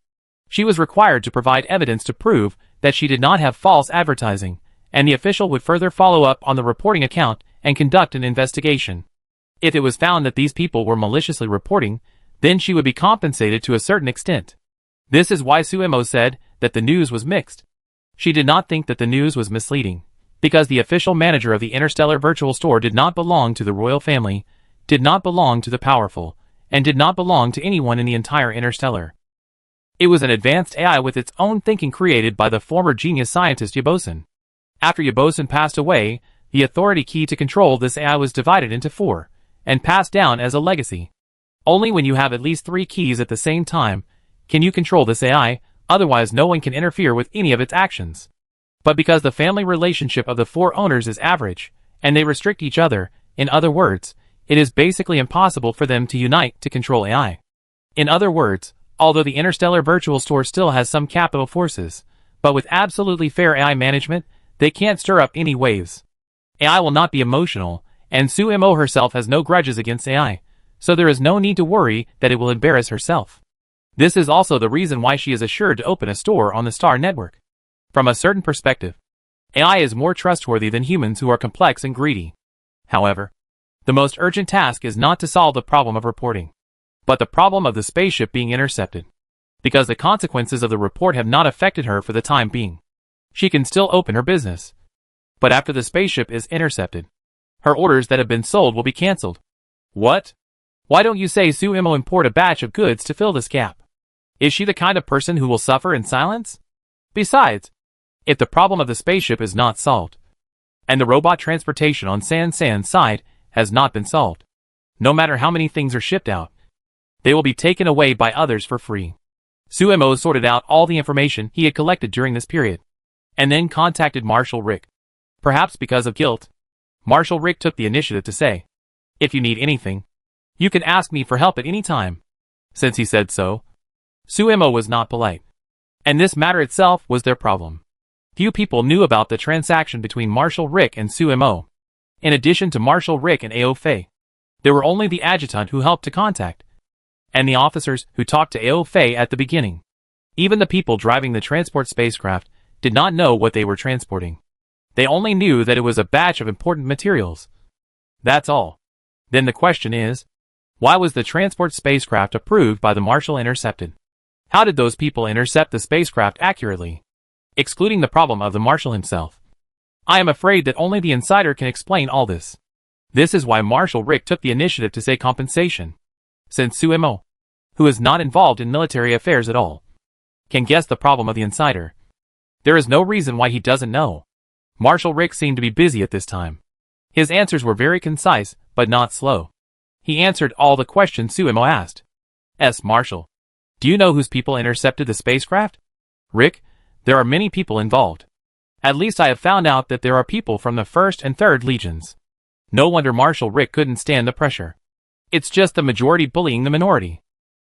she was required to provide evidence to prove that she did not have false advertising, and the official would further follow up on the reporting account and conduct an investigation. If it was found that these people were maliciously reporting, then she would be compensated to a certain extent. This is why Suemo said that the news was mixed. She did not think that the news was misleading, because the official manager of the Interstellar Virtual Store did not belong to the royal family, did not belong to the powerful, and did not belong to anyone in the entire Interstellar. It was an advanced AI with its own thinking created by the former genius scientist Yabosin. After Yabosin passed away, the authority key to control this AI was divided into 4, and passed down as a legacy. Only when you have at least 3 keys at the same time can you control this AI, otherwise no one can interfere with any of its actions. But because the family relationship of the 4 owners is average, and they restrict each other, in other words, it is basically impossible for them to unite to control AI. In other words, although the Interstellar Virtual Store still has some capital forces, but with absolutely fair AI management, they can't stir up any waves. AI will not be emotional, and Suemo herself has no grudges against AI, so there is no need to worry that it will embarrass herself. This is also the reason why she is assured to open a store on the Star Network. From a certain perspective, AI is more trustworthy than humans who are complex and greedy. However, the most urgent task is not to solve the problem of reporting, but the problem of the spaceship being intercepted. Because the consequences of the report have not affected her for the time being, she can still open her business. But after the spaceship is intercepted, her orders that have been sold will be cancelled. What? Why don't you say Suemo import a batch of goods to fill this gap? Is she the kind of person who will suffer in silence? Besides, if the problem of the spaceship is not solved, and the robot transportation on San's side has not been solved, no matter how many things are shipped out, they will be taken away by others for free. Suemo sorted out all the information he had collected during this period, and then contacted Marshall Rick. Perhaps because of guilt, Marshall Rick took the initiative to say, "If you need anything, you can ask me for help at any time." Since he said so, Suemo was not polite, and this matter itself was their problem. Few people knew about the transaction between Marshall Rick and Suemo. In addition to Marshall Rick and Ao Fei, there were only the adjutant who helped to contact, and the officers who talked to Ao Fei at the beginning. Even the people driving the transport spacecraft did not know what they were transporting. They only knew that it was a batch of important materials. That's all. Then the question is, why was the transport spacecraft approved by the Marshal intercepted? How did those people intercept the spacecraft accurately? Excluding the problem of the Marshal himself, I am afraid that only the insider can explain all this. This is why Marshal Rick took the initiative to say compensation. Since Suemo, who is not involved in military affairs at all, can guess the problem of the insider, there is no reason why he doesn't know. Marshal Rick seemed to be busy at this time. His answers were very concise, but not slow. He answered all the questions Suemo asked. Marshal, do you know whose people intercepted the spacecraft? Rick, there are many people involved. At least I have found out that there are people from the 1st and 3rd Legions. No wonder Marshal Rick couldn't stand the pressure. It's just the majority bullying the minority.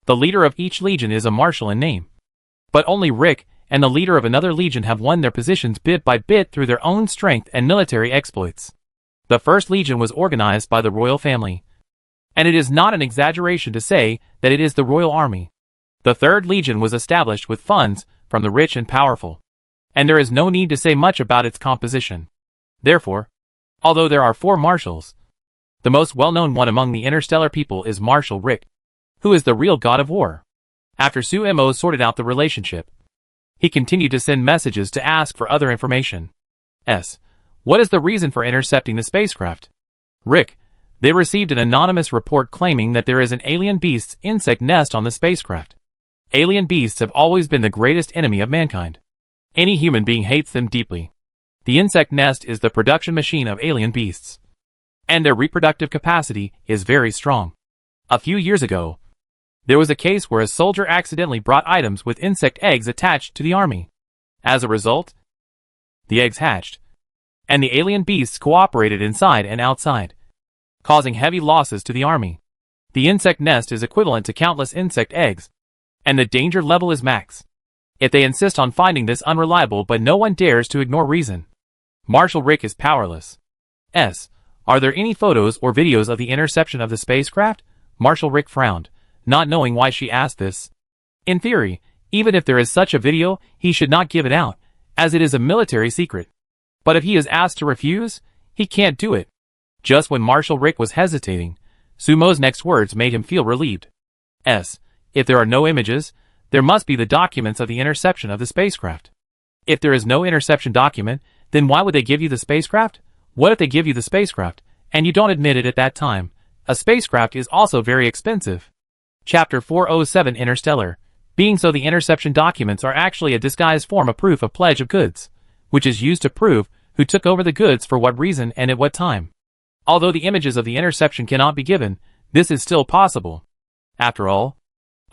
The leader of each legion is a marshal in name. But only Rick and the leader of another legion have won their positions bit by bit through their own strength and military exploits. The 1st Legion was organized by the royal family, and it is not an exaggeration to say that it is the royal army. The 3rd Legion was established with funds from the rich and powerful, and there is no need to say much about its composition. Therefore, although there are 4 marshals, the most well-known one among the interstellar people is Marshal Rick. Who is the real god of war? After Sumo sorted out the relationship, he continued to send messages to ask for other information. What is the reason for intercepting the spacecraft? Rick, they received an anonymous report claiming that there is an alien beast's insect nest on the spacecraft. Alien beasts have always been the greatest enemy of mankind. Any human being hates them deeply. The insect nest is the production machine of alien beasts, and their reproductive capacity is very strong. A few years ago, there was a case where a soldier accidentally brought items with insect eggs attached to the army. As a result, the eggs hatched, and the alien beasts cooperated inside and outside, causing heavy losses to the army. The insect nest is equivalent to countless insect eggs, and the danger level is max. If they insist on finding this unreliable but no one dares to ignore reason, Marshal Rick is powerless. Are there any photos or videos of the interception of the spacecraft? Marshal Rick frowned, not knowing why she asked this. In theory, even if there is such a video, he should not give it out, as it is a military secret. But if he is asked to refuse, he can't do it. Just when Marshal Rick was hesitating, Sumo's next words made him feel relieved. If there are no images, there must be the documents of the interception of the spacecraft. If there is no interception document, then why would they give you the spacecraft? What if they give you the spacecraft, and you don't admit it at that time? A spacecraft is also very expensive. Chapter 407 Interstellar. Being so, the interception documents are actually a disguised form of proof of pledge of goods, which is used to prove who took over the goods for what reason and at what time. Although the images of the interception cannot be given, this is still possible. After all,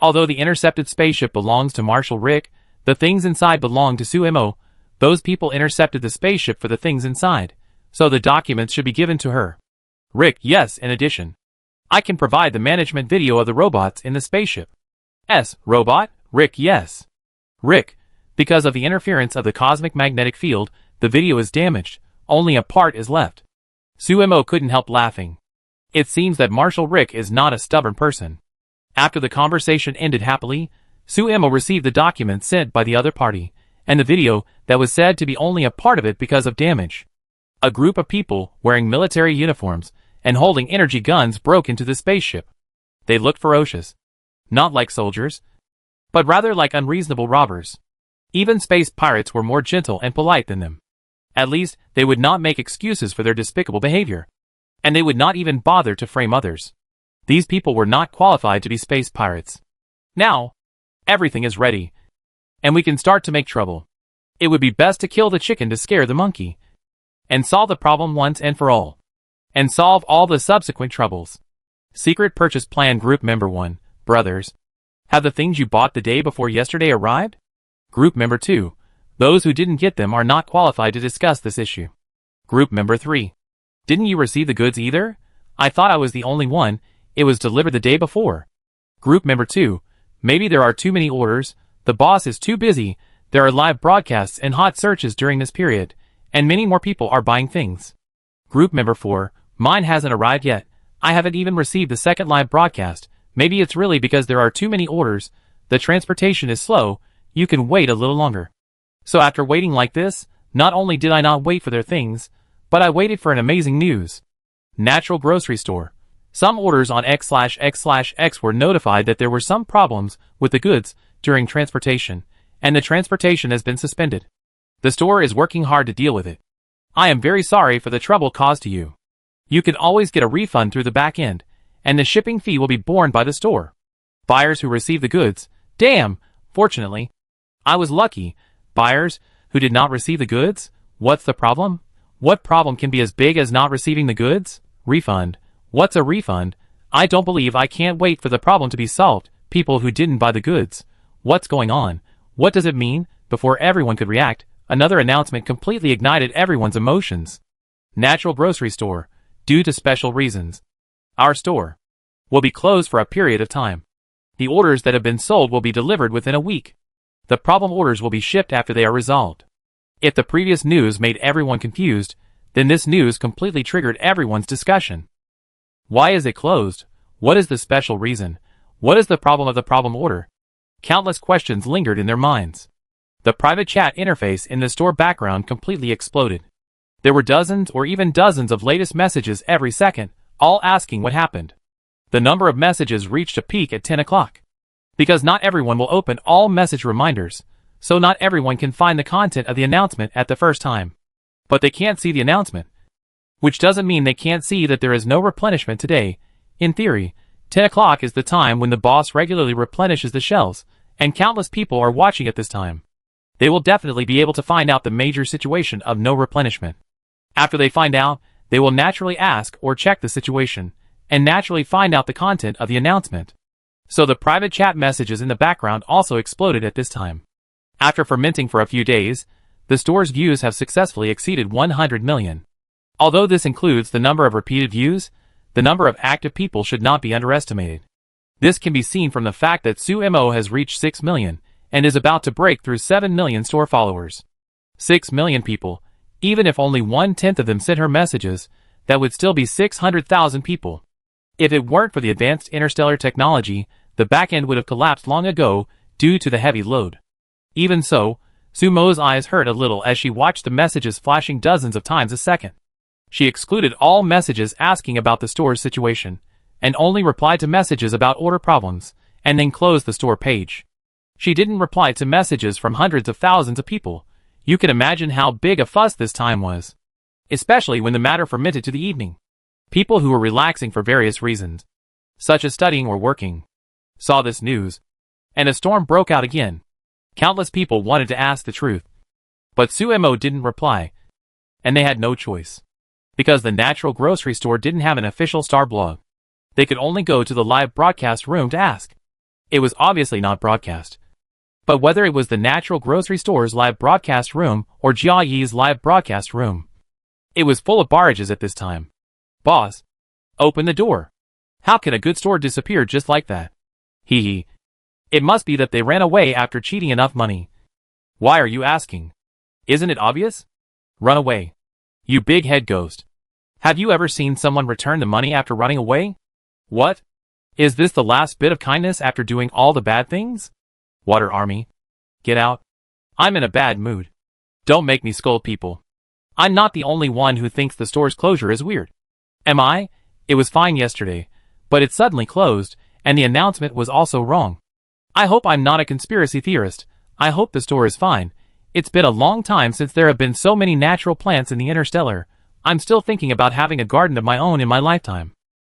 although the intercepted spaceship belongs to Marshal Rick, the things inside belong to Sumo. Those people intercepted the spaceship for the things inside, so the documents should be given to her. Rick, yes, in addition, I can provide the management video of the robots in the spaceship. Robot? Rick, yes. Rick, because of the interference of the cosmic magnetic field, the video is damaged, only a part is left. Sumo couldn't help laughing. It seems that Marshal Rick is not a stubborn person. After the conversation ended happily, Sumo received the documents sent by the other party, and the video that was said to be only a part of it because of damage. A group of people wearing military uniforms and holding energy guns broke into the spaceship. They looked ferocious. Not like soldiers, but rather like unreasonable robbers. Even space pirates were more gentle and polite than them. At least, they would not make excuses for their despicable behavior. And they would not even bother to frame others. These people were not qualified to be space pirates. Now, everything is ready, and we can start to make trouble. It would be best to kill the chicken to scare the monkey, and solve the problem once and for all, and solve all the subsequent troubles. Secret Purchase Plan Group Member 1, Brothers. Have the things you bought the day before yesterday arrived? Group Member 2. Those who didn't get them are not qualified to discuss this issue. Group Member 3. Didn't you receive the goods either? I thought I was the only one. It was delivered the day before. Group Member 2. Maybe there are too many orders. The boss is too busy. There are live broadcasts and hot searches during this period, and many more people are buying things. Group Member 4. Mine hasn't arrived yet. I haven't even received the second live broadcast. Maybe it's really because there are too many orders. The transportation is slow. You can wait a little longer. So after waiting like this, not only did I not wait for their things, but I waited for an amazing news. Natural Grocery Store. Some orders on X/X/X were notified that there were some problems with the goods during transportation, and the transportation has been suspended. The store is working hard to deal with it. I am very sorry for the trouble caused to you. You can always get a refund through the back end, and the shipping fee will be borne by the store. Buyers who receive the goods. Damn, fortunately, I was lucky. Buyers who did not receive the goods? What's the problem? What problem can be as big as not receiving the goods? Refund. What's a refund? I don't believe I can't wait for the problem to be solved. People who didn't buy the goods. What's going on? What does it mean? Before everyone could react, another announcement completely ignited everyone's emotions. Natural Grocery Store. Due to special reasons, our store will be closed for a period of time. The orders that have been sold will be delivered within a week. The problem orders will be shipped after they are resolved. If the previous news made everyone confused, then this news completely triggered everyone's discussion. Why is it closed? What is the special reason? What is the problem of the problem order? Countless questions lingered in their minds. The private chat interface in the store background completely exploded. There were dozens or even dozens of latest messages every second, all asking what happened. The number of messages reached a peak at 10 o'clock. Because not everyone will open all message reminders, so not everyone can find the content of the announcement at the first time. But they can't see the announcement. Which doesn't mean they can't see that there is no replenishment today. In theory, 10 o'clock is the time when the boss regularly replenishes the shelves, and countless people are watching at this time. They will definitely be able to find out the major situation of no replenishment. After they find out, they will naturally ask or check the situation, and naturally find out the content of the announcement. So the private chat messages in the background also exploded at this time. After fermenting for a few days, the store's views have successfully exceeded 100 million. Although this includes the number of repeated views, the number of active people should not be underestimated. This can be seen from the fact that Sumo has reached 6 million, and is about to break through 7 million store followers. 6 million people, even if only 1/10 of them sent her messages, that would still be 600,000 people. If it weren't for the advanced interstellar technology, the backend would have collapsed long ago due to the heavy load. Even so, Sumo's eyes hurt a little as she watched the messages flashing dozens of times a second. She excluded all messages asking about the store's situation, and only replied to messages about order problems, and then closed the store page. She didn't reply to messages from hundreds of thousands of people. You can imagine how big a fuss this time was. Especially when the matter fermented to the evening. People who were relaxing for various reasons, such as studying or working, saw this news, and a storm broke out again. Countless people wanted to ask the truth. But Sumo didn't reply, and they had no choice. Because the natural grocery store didn't have an official star blog. They could only go to the live broadcast room to ask. It was obviously not broadcast. But whether it was the natural grocery store's live broadcast room or Jia Yi's live broadcast room, it was full of barrages at this time. Boss, open the door. How can a good store disappear just like that? Hee hee. It must be that they ran away after cheating enough money. Why are you asking? Isn't it obvious? Run away. You big head ghost. Have you ever seen someone return the money after running away? What? Is this the last bit of kindness after doing all the bad things? Water Army. Get out. I'm in a bad mood. Don't make me scold people. I'm not the only one who thinks the store's closure is weird. Am I? It was fine yesterday, but it suddenly closed, and the announcement was also wrong. I hope I'm not a conspiracy theorist. I hope the store is fine. It's been a long time since there have been so many natural plants in the interstellar. I'm still thinking about having a garden of my own in my lifetime.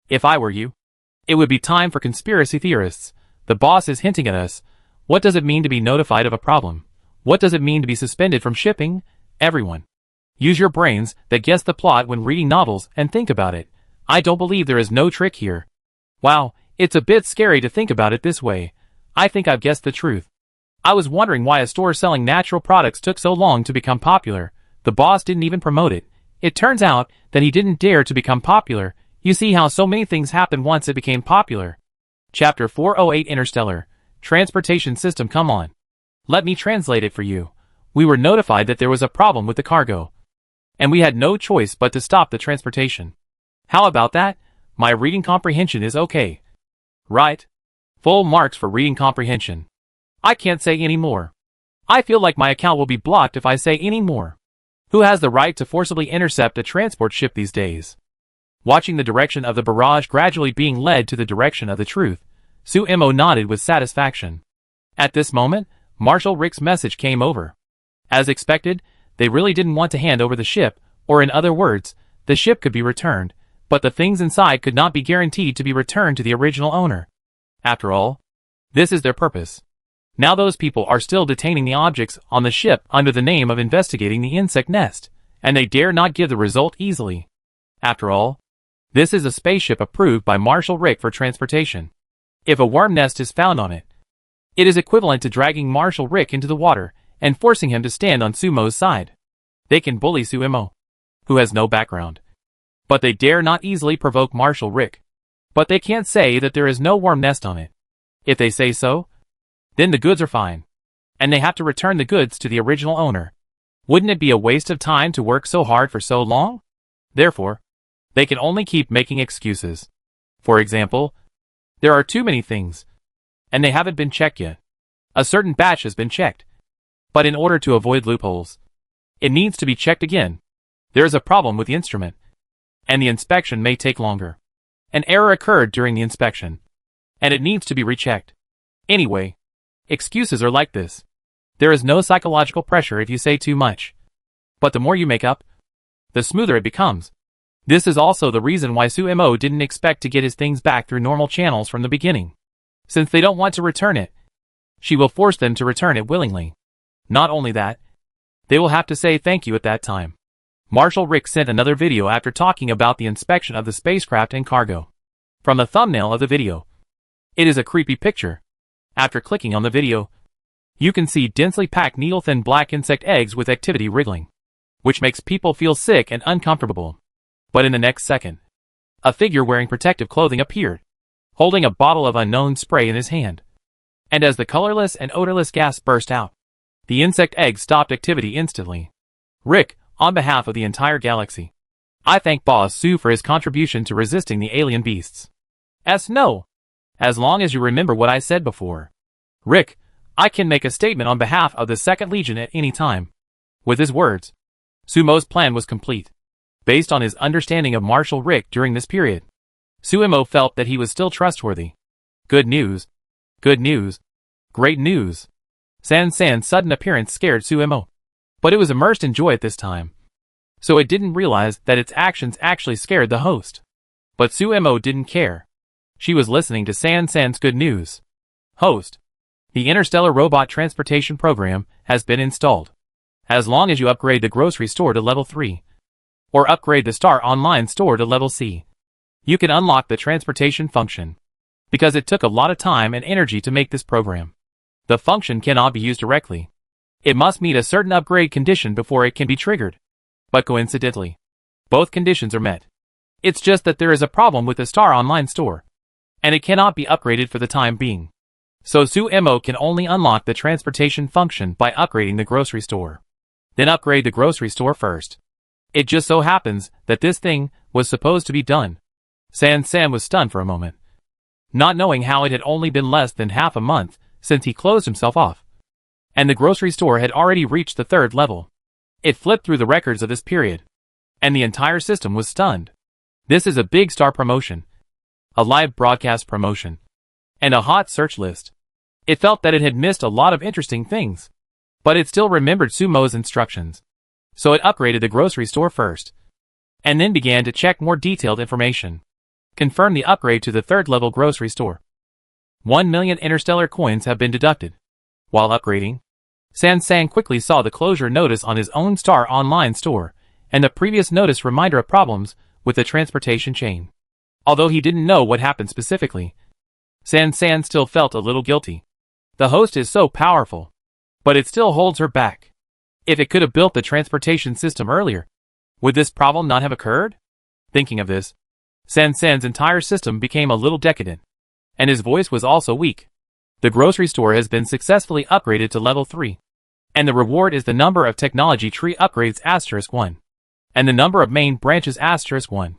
If I were you, it would be time for conspiracy theorists. The boss is hinting at us. What does it mean to be notified of a problem? What does it mean to be suspended from shipping? Everyone. Use your brains that guess the plot when reading novels and think about it. I don't believe there is no trick here. Wow, it's a bit scary to think about it this way. I think I've guessed the truth. I was wondering why a store selling natural products took so long to become popular. The boss didn't even promote it. It turns out that he didn't dare to become popular. You see how so many things happened once it became popular. Chapter 408 Interstellar. Transportation system. Come on. Let me translate it for you. We were notified that there was a problem with the cargo. And we had no choice but to stop the transportation. How about that? My reading comprehension is okay. Right? Full marks for reading comprehension. I can't say any more. I feel like my account will be blocked if I say any more. Who has the right to forcibly intercept a transport ship these days? Watching the direction of the barrage gradually being led to the direction of the truth, Sumo nodded with satisfaction. At this moment, Marshal Rick's message came over. As expected, they really didn't want to hand over the ship, or in other words, the ship could be returned, but the things inside could not be guaranteed to be returned to the original owner. After all, this is their purpose. Now those people are still detaining the objects on the ship under the name of investigating the insect nest, and they dare not give the result easily. After all, this is a spaceship approved by Marshal Rick for transportation. If a worm nest is found on it, it is equivalent to dragging Marshal Rick into the water and forcing him to stand on Sumo's side. They can bully Sumo, who has no background. But they dare not easily provoke Marshal Rick. But they can't say that there is no worm nest on it. If they say so, then the goods are fine. And they have to return the goods to the original owner. Wouldn't it be a waste of time to work so hard for so long? Therefore, they can only keep making excuses. For example, there are too many things, and they haven't been checked yet. A certain batch has been checked. But in order to avoid loopholes, it needs to be checked again. There is a problem with the instrument, and the inspection may take longer. An error occurred during the inspection, and it needs to be rechecked. Anyway, excuses are like this. There is no psychological pressure if you say too much. But the more you make up, the smoother it becomes. This is also the reason why Sumo didn't expect to get his things back through normal channels from the beginning. Since they don't want to return it, she will force them to return it willingly. Not only that, they will have to say thank you at that time. Marshal Rick sent another video after talking about the inspection of the spacecraft and cargo. From the thumbnail of the video, it is a creepy picture. After clicking on the video, you can see densely packed needle-thin black insect eggs with activity wriggling, which makes people feel sick and uncomfortable. But in the next second, a figure wearing protective clothing appeared, holding a bottle of unknown spray in his hand. And as the colorless and odorless gas burst out, the insect egg stopped activity instantly. Rick, on behalf of the entire galaxy, I thank Boss Sue for his contribution to resisting the alien beasts. No. As long as you remember what I said before. Rick, I can make a statement on behalf of the 2nd Legion at any time. With his words, Sumo's plan was complete. Based on his understanding of Marshal Rick during this period, Sumo felt that he was still trustworthy. Good news. Good news. Great news. San's sudden appearance scared Sumo, but it was immersed in joy at this time, so it didn't realize that its actions actually scared the host. But Sumo didn't care. She was listening to San's good news. Host, the Interstellar Robot Transportation Program has been installed. As long as you upgrade the grocery store to level 3, or upgrade the Star Online store to level C, you can unlock the transportation function. Because it took a lot of time and energy to make this program, the function cannot be used directly. It must meet a certain upgrade condition before it can be triggered. But coincidentally, both conditions are met. It's just that there is a problem with the Star Online store, and it cannot be upgraded for the time being. So Sumo can only unlock the transportation function by upgrading the grocery store. Then upgrade the grocery store first. It just so happens that this thing was supposed to be done. San was stunned for a moment, not knowing how it had only been less than half a month since he closed himself off, and the grocery store had already reached the 3rd level. It flipped through the records of this period, and the entire system was stunned. This is a big star promotion, a live broadcast promotion, and a hot search list. It felt that it had missed a lot of interesting things, but it still remembered Sumo's instructions. So it upgraded the grocery store first, and then began to check more detailed information. Confirm the upgrade to the 3rd level grocery store. 1 million interstellar coins have been deducted. While upgrading, San quickly saw the closure notice on his own Star Online store, and the previous notice reminder of problems with the transportation chain. Although he didn't know what happened specifically, San still felt a little guilty. The host is so powerful, but it still holds her back. If it could have built the transportation system earlier, would this problem not have occurred? Thinking of this, San's entire system became a little decadent, and his voice was also weak. The grocery store has been successfully upgraded to level 3, and the reward is the number of technology tree upgrades *1, and the number of main branches *1.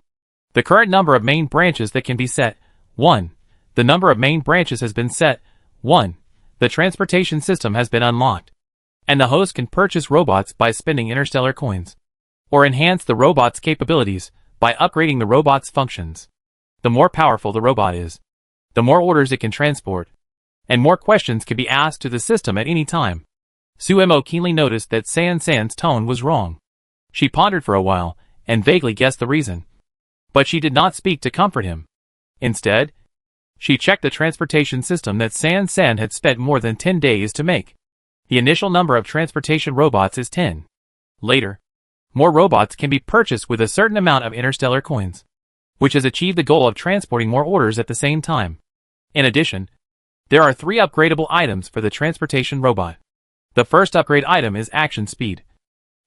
The current number of main branches that can be set, 1. The number of main branches has been set, 1. The transportation system has been unlocked, and the host can purchase robots by spending interstellar coins, or enhance the robot's capabilities by upgrading the robot's functions. The more powerful the robot is, the more orders it can transport, and more questions can be asked to the system at any time. Sumo keenly noticed that San's tone was wrong. She pondered for a while, and vaguely guessed the reason. But she did not speak to comfort him. Instead, she checked the transportation system that San had spent more than 10 days to make. The initial number of transportation robots is 10. Later, more robots can be purchased with a certain amount of interstellar coins, which has achieved the goal of transporting more orders at the same time. In addition, there are 3 upgradable items for the transportation robot. The first upgrade item is action speed,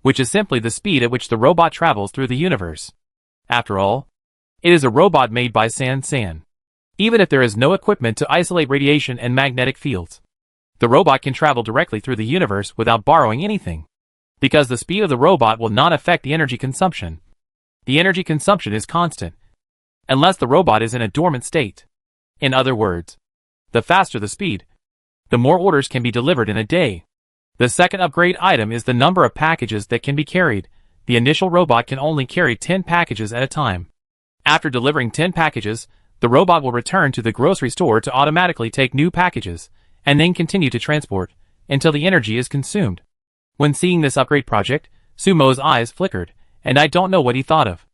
which is simply the speed at which the robot travels through the universe. After all, it is a robot made by San. Even if there is no equipment to isolate radiation and magnetic fields, the robot can travel directly through the universe without borrowing anything, because the speed of the robot will not affect the energy consumption. The energy consumption is constant, unless the robot is in a dormant state. In other words, the faster the speed, the more orders can be delivered in a day. The second upgrade item is the number of packages that can be carried. The initial robot can only carry 10 packages at a time. After delivering 10 packages, the robot will return to the grocery store to automatically take new packages, and then continue to transport, until the energy is consumed. When seeing this upgrade project, Sumo's eyes flickered, and I don't know what he thought of.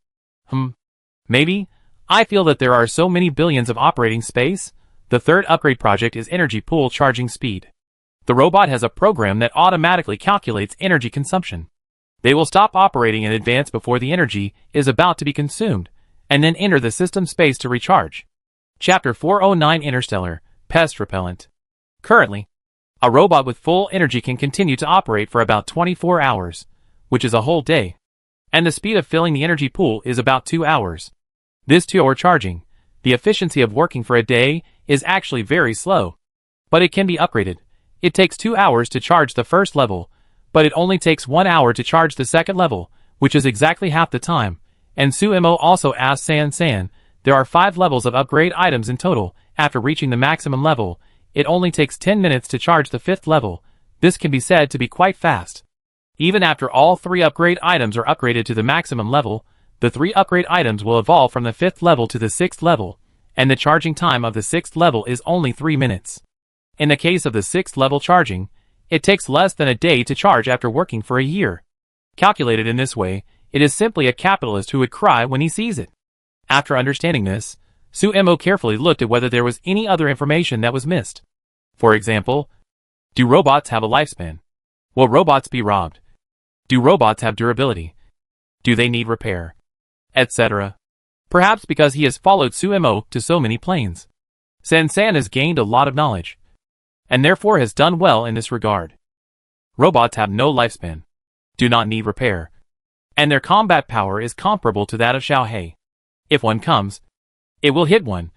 Maybe? I feel that there are so many billions of operating space. The third upgrade project is energy pool charging speed. The robot has a program that automatically calculates energy consumption. They will stop operating in advance before the energy is about to be consumed, and then enter the system space to recharge. Chapter 409 Interstellar, Pest Repellent. Currently, a robot with full energy can continue to operate for about 24 hours, which is a whole day, and the speed of filling the energy pool is about 2 hours. This 2-hour charging, the efficiency of working for a day, is actually very slow, but it can be upgraded. It takes 2 hours to charge the first level, but it only takes 1 hour to charge the second level, which is exactly half the time. And Sumo also asked San, there are 5 levels of upgrade items in total. After reaching the maximum level, it only takes 10 minutes to charge the 5th level. This can be said to be quite fast. Even after all 3 upgrade items are upgraded to the maximum level, the 3 upgrade items will evolve from the 5th level to the 6th level, and the charging time of the 6th level is only 3 minutes. In the case of the 6th level charging, it takes less than a day to charge after working for a year. Calculated in this way, it is simply a capitalist who would cry when he sees it. After understanding this, Sumo carefully looked at whether there was any other information that was missed. For example, do robots have a lifespan? Will robots be robbed? Do robots have durability? Do they need repair? Etc. Perhaps because he has followed Sumo to so many planes, San has gained a lot of knowledge, and therefore has done well in this regard. Robots have no lifespan, do not need repair, and their combat power is comparable to that of Xiaohei. If one comes, it will hit one.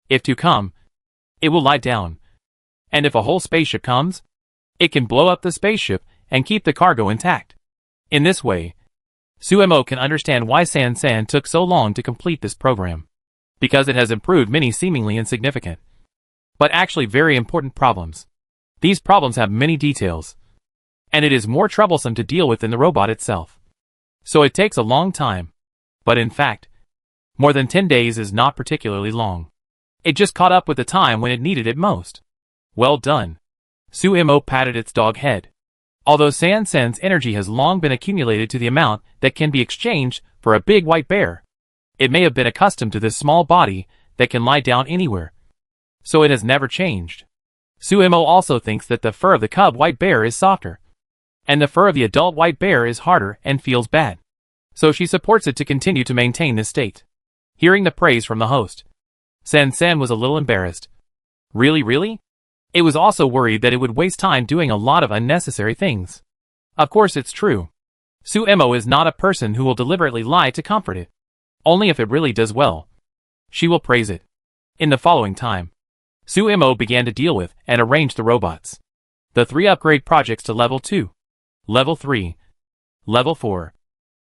If two come, it will lie down. And if a whole spaceship comes, it can blow up the spaceship and keep the cargo intact. In this way, Sumo can understand why San took so long to complete this program. Because it has improved many seemingly insignificant, but actually very important problems. These problems have many details, and it is more troublesome to deal with than the robot itself. So it takes a long time. But in fact, more than 10 days is not particularly long. It just caught up with the time when it needed it most. Well done. Sumo patted its dog head. Although San's energy has long been accumulated to the amount that can be exchanged for a big white bear, it may have been accustomed to this small body that can lie down anywhere. So it has never changed. Sumo also thinks that the fur of the cub white bear is softer, and the fur of the adult white bear is harder and feels bad. So she supports it to continue to maintain this state. Hearing the praise from the host, San was a little embarrassed. Really? It was also worried that it would waste time doing a lot of unnecessary things. Of course it's true. Sumo is not a person who will deliberately lie to comfort it. Only if it really does well, she will praise it. In the following time, Sumo began to deal with and arrange the robots. The 3 upgrade projects to level 2, level 3, level 4,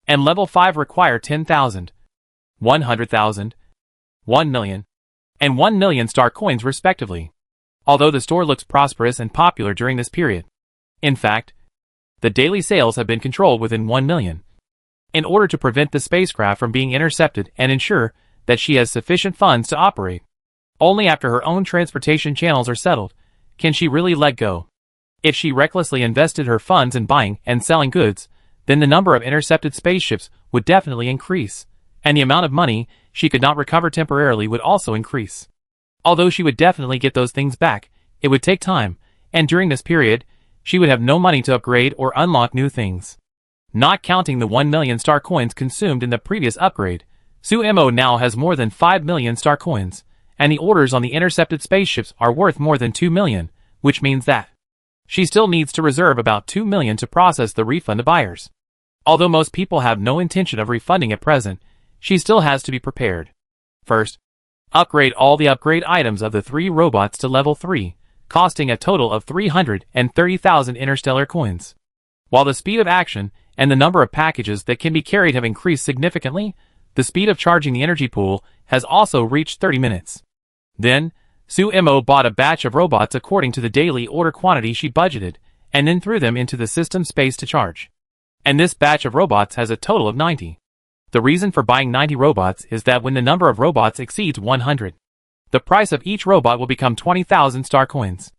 and level 5 require 10,000, 100,000, 1 million, and 1 million star coins respectively. Although the store looks prosperous and popular during this period, in fact, the daily sales have been controlled within 1 million. In order to prevent the spacecraft from being intercepted and ensure that she has sufficient funds to operate, only after her own transportation channels are settled can she really let go. If she recklessly invested her funds in buying and selling goods, then the number of intercepted spaceships would definitely increase, and the amount of money she could not recover temporarily would also increase. Although she would definitely get those things back, it would take time, and during this period, she would have no money to upgrade or unlock new things. Not counting the 1 million star coins consumed in the previous upgrade, Sumo now has more than 5 million star coins, and the orders on the intercepted spaceships are worth more than 2 million, which means that she still needs to reserve about 2 million to process the refund to buyers. Although most people have no intention of refunding at present, she still has to be prepared. First, upgrade all the upgrade items of the 3 robots to level 3, costing a total of 330,000 interstellar coins. While the speed of action and the number of packages that can be carried have increased significantly, the speed of charging the energy pool has also reached 30 minutes. Then, Sumo bought a batch of robots according to the daily order quantity she budgeted, and then threw them into the system space to charge. And this batch of robots has a total of 90. The reason for buying 90 robots is that when the number of robots exceeds 100, the price of each robot will become 20,000 star coins.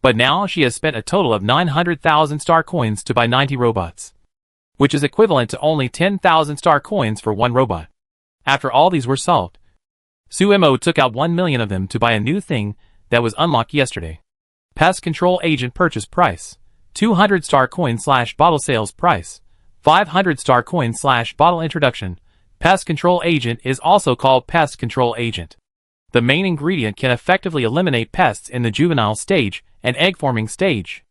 But now she has spent a total of 900,000 star coins to buy 90 robots, which is equivalent to only 10,000 star coins for one robot. After all these were solved, Sumo took out 1 million of them to buy a new thing that was unlocked yesterday. Pest Control Agent purchase price, 200 star coin / bottle sales price, 500 star coin / bottle introduction. Pest Control Agent is also called Pest Control Agent. The main ingredient can effectively eliminate pests in the juvenile stage and egg-forming stage.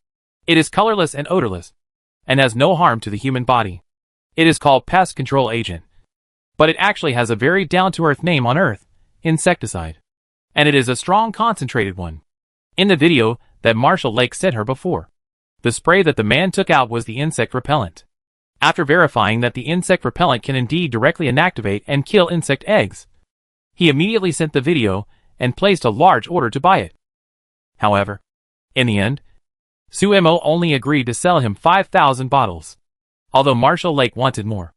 It is colorless and odorless, and has no harm to the human body. It is called Pest Control Agent, but it actually has a very down-to-earth name on Earth, insecticide. And it is a strong concentrated one. In the video that Marshall Lake sent her before, the spray that the man took out was the insect repellent. After verifying that the insect repellent can indeed directly inactivate and kill insect eggs, he immediately sent the video and placed a large order to buy it. However, in the end, Sumo only agreed to sell him 5,000 bottles. Although Marshall Lake wanted more,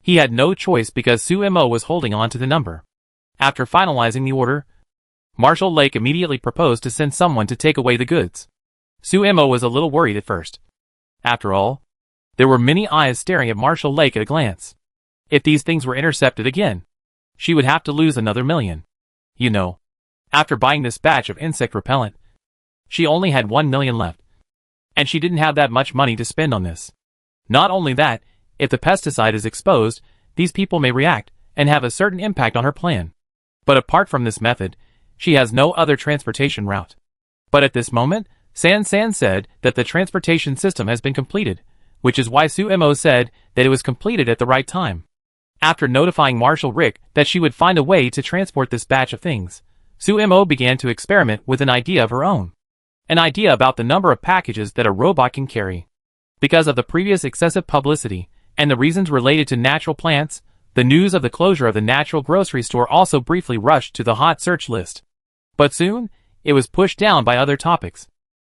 he had no choice because Sumo was holding on to the number. After finalizing the order, Marshall Lake immediately proposed to send someone to take away the goods. Sumo was a little worried at first. After all, there were many eyes staring at Marshall Lake at a glance. If these things were intercepted again, she would have to lose another million. You know, after buying this batch of insect repellent, she only had 1 million left. And she didn't have that much money to spend on this. Not only that, if the pesticide is exposed, these people may react and have a certain impact on her plan. But apart from this method, she has no other transportation route. But at this moment, San said that the transportation system has been completed, which is why Sumo said that it was completed at the right time. After notifying Marshall Rick that she would find a way to transport this batch of things, Sumo began to experiment with an idea of her own. An idea about the number of packages that a robot can carry. Because of the previous excessive publicity and the reasons related to natural plants, the news of the closure of the natural grocery store also briefly rushed to the hot search list. But soon, it was pushed down by other topics.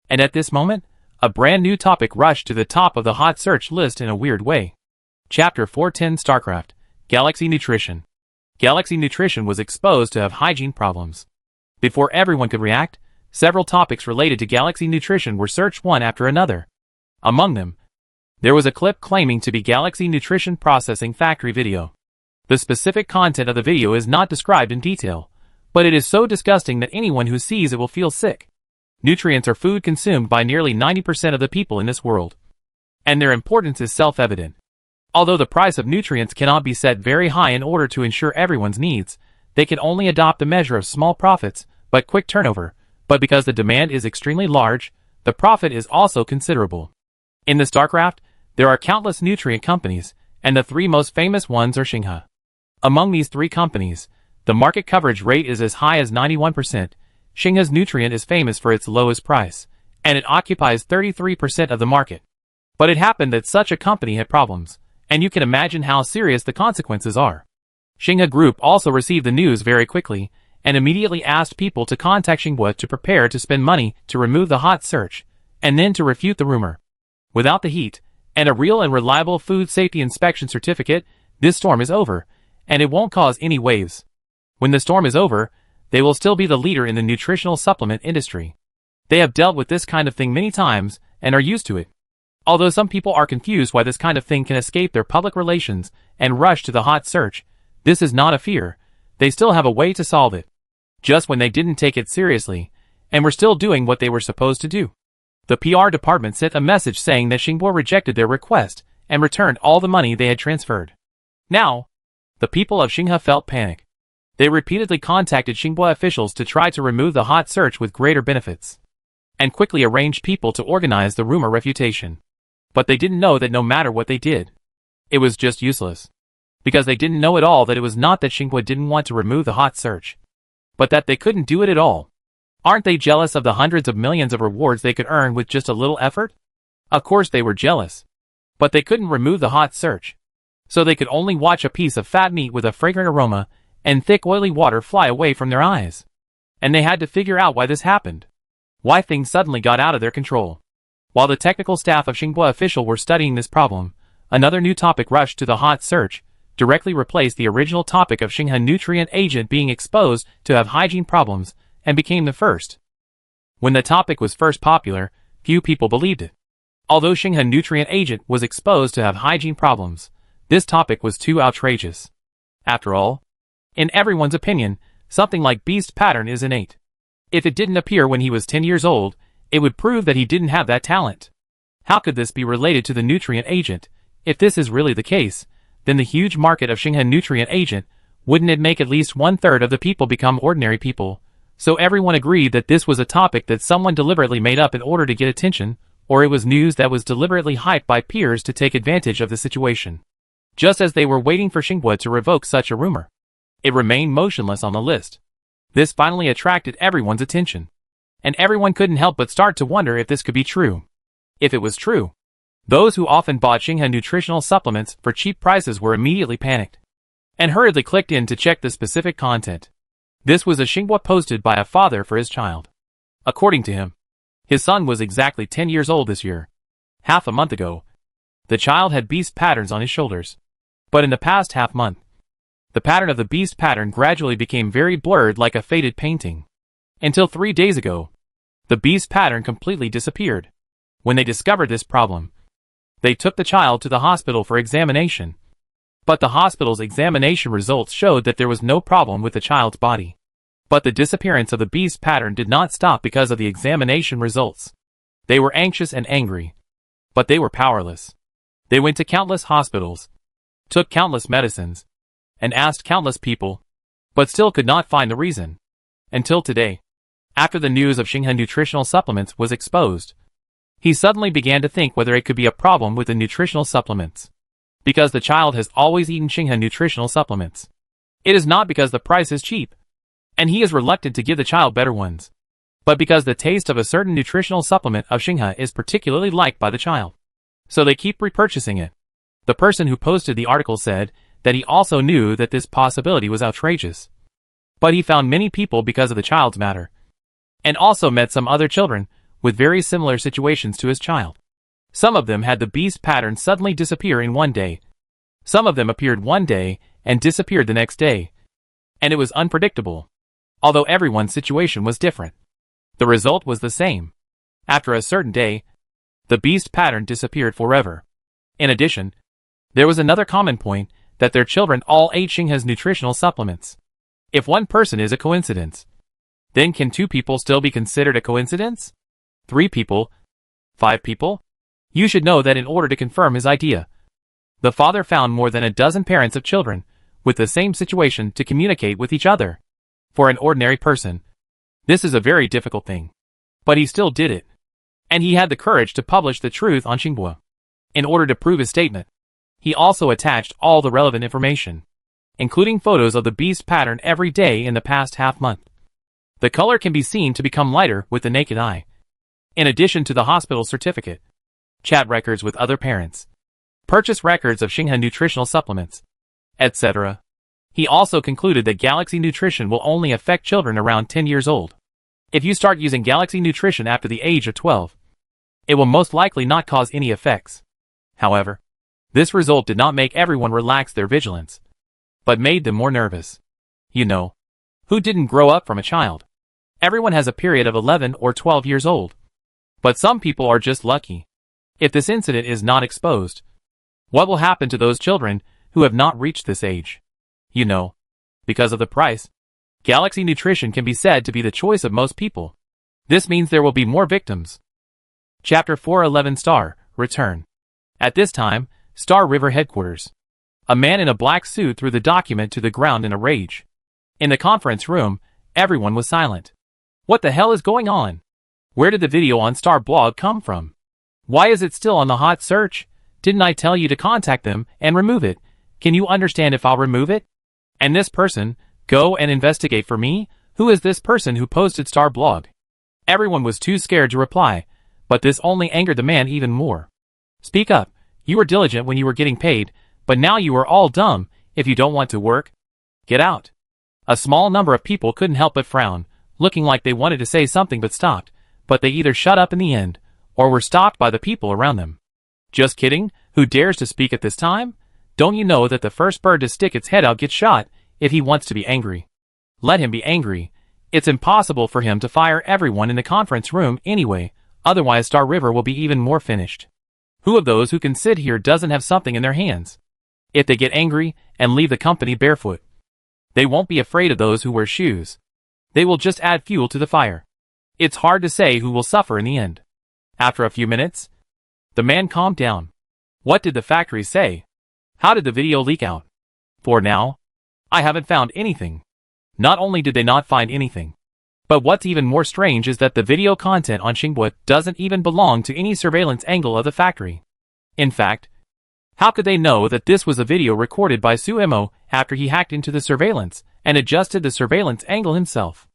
And at this moment, a brand new topic rushed to the top of the hot search list in a weird way. Chapter 410 StarCraft, Galaxy Nutrition. Galaxy Nutrition was exposed to have hygiene problems. Before everyone could react, several topics related to Galaxy Nutrition were searched one after another. Among them, there was a clip claiming to be Galaxy Nutrition Processing Factory video. The specific content of the video is not described in detail, but it is so disgusting that anyone who sees it will feel sick. Nutrients are food consumed by nearly 90% of the people in this world, and their importance is self-evident. Although the price of nutrients cannot be set very high in order to ensure everyone's needs, they can only adopt a measure of small profits, but quick turnover. But because the demand is extremely large, the profit is also considerable. In the StarCraft, there are countless nutrient companies, and the three most famous ones are Xinghe. Among these three companies, the market coverage rate is as high as 91%. Xinghe's nutrient is famous for its lowest price, and it occupies 33% of the market. But it happened that such a company had problems, and you can imagine how serious the consequences are. Xinghe Group also received the news very quickly, and immediately asked people to contact Xinghe to prepare to spend money to remove the hot search, and then to refute the rumor. Without the heat, and a real and reliable food safety inspection certificate, this storm is over, and it won't cause any waves. When the storm is over, they will still be the leader in the nutritional supplement industry. They have dealt with this kind of thing many times, and are used to it. Although some people are confused why this kind of thing can escape their public relations and rush to the hot search, this is not a fear. They still have a way to solve it. Just when they didn't take it seriously, and were still doing what they were supposed to do. The PR department sent a message saying that Xinghe rejected their request and returned all the money they had transferred. Now, the people of Xinghe felt panic. They repeatedly contacted Xinghe officials to try to remove the hot search with greater benefits, and quickly arranged people to organize the rumor refutation. But they didn't know that no matter what they did, it was just useless. Because they didn't know at all that it was not that Xinghe didn't want to remove the hot search, but that they couldn't do it at all. Aren't they jealous of the hundreds of millions of rewards they could earn with just a little effort? Of course they were jealous. But they couldn't remove the hot search. So they could only watch a piece of fat meat with a fragrant aroma and thick oily water fly away from their eyes. And they had to figure out why this happened. Why things suddenly got out of their control. While the technical staff of Xinghe official were studying this problem, another new topic rushed to the hot search, directly replaced the original topic of Xinghe nutrient agent being exposed to have hygiene problems and became the first. When the topic was first popular, few people believed it. Although Xinghe nutrient agent was exposed to have hygiene problems, this topic was too outrageous. After all, in everyone's opinion, something like beast pattern is innate. If it didn't appear when he was 10 years old, it would prove that he didn't have that talent. How could this be related to the nutrient agent? If this is really the case, then the huge market of Xinghe nutrient agent, wouldn't it make at least 1/3 of the people become ordinary people? So everyone agreed that this was a topic that someone deliberately made up in order to get attention, or it was news that was deliberately hyped by peers to take advantage of the situation. Just as they were waiting for Xinhua to revoke such a rumor, it remained motionless on the list. This finally attracted everyone's attention, and everyone couldn't help but start to wonder if this could be true. If it was true, those who often bought Xinghe nutritional supplements for cheap prices were immediately panicked, and hurriedly clicked in to check the specific content. This was a Xinhua posted by a father for his child. According to him, his son was exactly 10 years old this year. Half a month ago, the child had beast patterns on his shoulders. But in the past half month, the pattern of the beast pattern gradually became very blurred like a faded painting. Until 3 days ago, the beast pattern completely disappeared. When they discovered this problem, they took the child to the hospital for examination. But the hospital's examination results showed that there was no problem with the child's body. But the disappearance of the beast pattern did not stop because of the examination results. They were anxious and angry, but they were powerless. They went to countless hospitals, took countless medicines, and asked countless people, but still could not find the reason. Until today, after the news of Xinghe nutritional supplements was exposed, he suddenly began to think whether it could be a problem with the nutritional supplements. Because the child has always eaten Xinghe nutritional supplements. It is not because the price is cheap, and he is reluctant to give the child better ones, but because the taste of a certain nutritional supplement of Xinghe is particularly liked by the child. So they keep repurchasing it. The person who posted the article said that he also knew that this possibility was outrageous. But he found many people because of the child's matter, and also met some other children with very similar situations to his child. Some of them had the beast pattern suddenly disappear in one day. Some of them appeared one day and disappeared the next day. And it was unpredictable. Although everyone's situation was different, the result was the same. After a certain day, the beast pattern disappeared forever. In addition, there was another common point, that their children all ate Xinghe's nutritional supplements. If one person is a coincidence, then can 2 people still be considered a coincidence? 3 people? 5 people? You should know that in order to confirm his idea, the father found more than a dozen parents of children with the same situation to communicate with each other. For an ordinary person, this is a very difficult thing. But he still did it. And he had the courage to publish the truth on Xinhua. In order to prove his statement, he also attached all the relevant information, including photos of the beast pattern every day in the past half month. The color can be seen to become lighter with the naked eye. In addition to the hospital certificate, chat records with other parents, purchase records of Xinghe nutritional supplements, etc. He also concluded that Galaxy Nutrition will only affect children around 10 years old. If you start using Galaxy Nutrition after the age of 12, it will most likely not cause any effects. However, this result did not make everyone relax their vigilance, but made them more nervous. You know, who didn't grow up from a child? Everyone has a period of 11 or 12 years old. But some people are just lucky. If this incident is not exposed, what will happen to those children who have not reached this age? You know, because of the price, Galaxy Nutrition can be said to be the choice of most people. This means there will be more victims. Chapter 411 Star, Return. At this time, Star River headquarters. A man in a black suit threw the document to the ground in a rage. In the conference room, everyone was silent. What the hell is going on? Where did the video on Star Blog come from? Why is it still on the hot search? Didn't I tell you to contact them and remove it? Can you understand if I'll remove it? And this person, go and investigate for me? Who is this person who posted Star Blog? Everyone was too scared to reply, but this only angered the man even more. Speak up. You were diligent when you were getting paid, but now you are all dumb. If you don't want to work, get out. A small number of people couldn't help but frown, looking like they wanted to say something but stopped, but they either shut up in the end, or were stopped by the people around them. Just kidding, who dares to speak at this time? Don't you know that the first bird to stick its head out gets shot if he wants to be angry? Let him be angry. It's impossible for him to fire everyone in the conference room anyway, otherwise Star River will be even more finished. Who of those who can sit here doesn't have something in their hands? If they get angry and leave the company barefoot, they won't be afraid of those who wear shoes. They will just add fuel to the fire. It's hard to say who will suffer in the end. After a few minutes, the man calmed down. What did the factory say? How did the video leak out? For now, I haven't found anything. Not only did they not find anything, but what's even more strange is that the video content on Xinhua doesn't even belong to any surveillance angle of the factory. In fact, how could they know that this was a video recorded by Suemo after he hacked into the surveillance and adjusted the surveillance angle himself?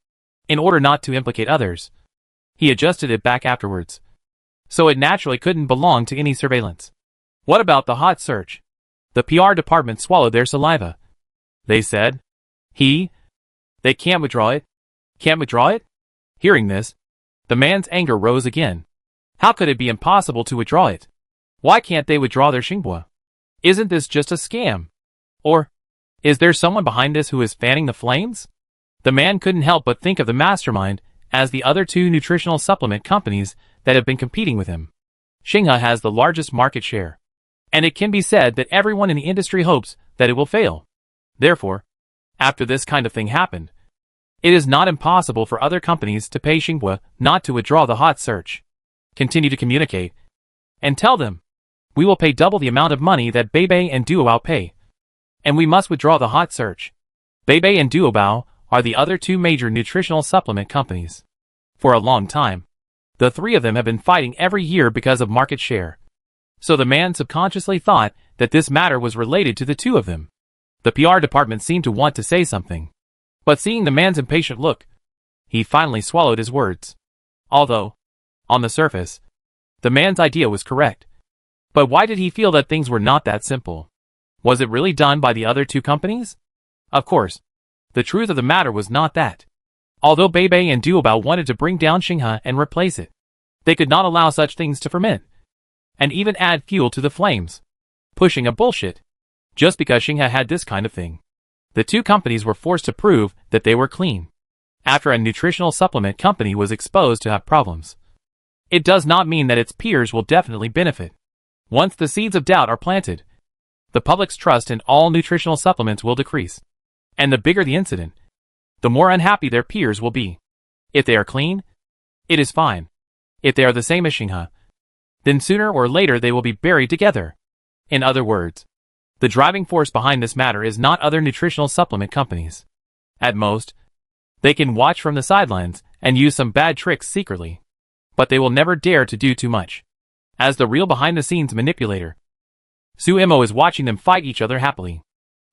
In order not to implicate others, he adjusted it back afterwards. So it naturally couldn't belong to any surveillance. What about the hot search? The PR department swallowed their saliva. They said, they can't withdraw it. Can't withdraw it? Hearing this, the man's anger rose again. How could it be impossible to withdraw it? Why can't they withdraw their Xinhua? Isn't this just a scam? Or, is there someone behind this who is fanning the flames? The man couldn't help but think of the mastermind as the other two nutritional supplement companies that have been competing with him. Xinhua has the largest market share, and it can be said that everyone in the industry hopes that it will fail. Therefore, after this kind of thing happened, it is not impossible for other companies to pay Xinhua not to withdraw the hot search. Continue to communicate, and tell them, we will pay double the amount of money that Beibei and Duobao pay, and we must withdraw the hot search. Beibei and Duobao are the other two major nutritional supplement companies. For a long time, the three of them have been fighting every year because of market share. So the man subconsciously thought that this matter was related to the two of them. The PR department seemed to want to say something, but seeing the man's impatient look, he finally swallowed his words. Although, on the surface, the man's idea was correct. But why did he feel that things were not that simple? Was it really done by the other two companies? Of course, the truth of the matter was not that. Although Beibei and Duobao wanted to bring down Xinhua and replace it, they could not allow such things to ferment, and even add fuel to the flames. Pushing a bullshit. Just because Xinhua had this kind of thing, the two companies were forced to prove that they were clean. After a nutritional supplement company was exposed to have problems, it does not mean that its peers will definitely benefit. Once the seeds of doubt are planted, the public's trust in all nutritional supplements will decrease. And the bigger the incident, the more unhappy their peers will be. If they are clean, it is fine. If they are the same as Xinhua, then sooner or later they will be buried together. In other words, the driving force behind this matter is not other nutritional supplement companies. At most, they can watch from the sidelines and use some bad tricks secretly. But they will never dare to do too much. As the real behind-the-scenes manipulator, Suemo is watching them fight each other happily.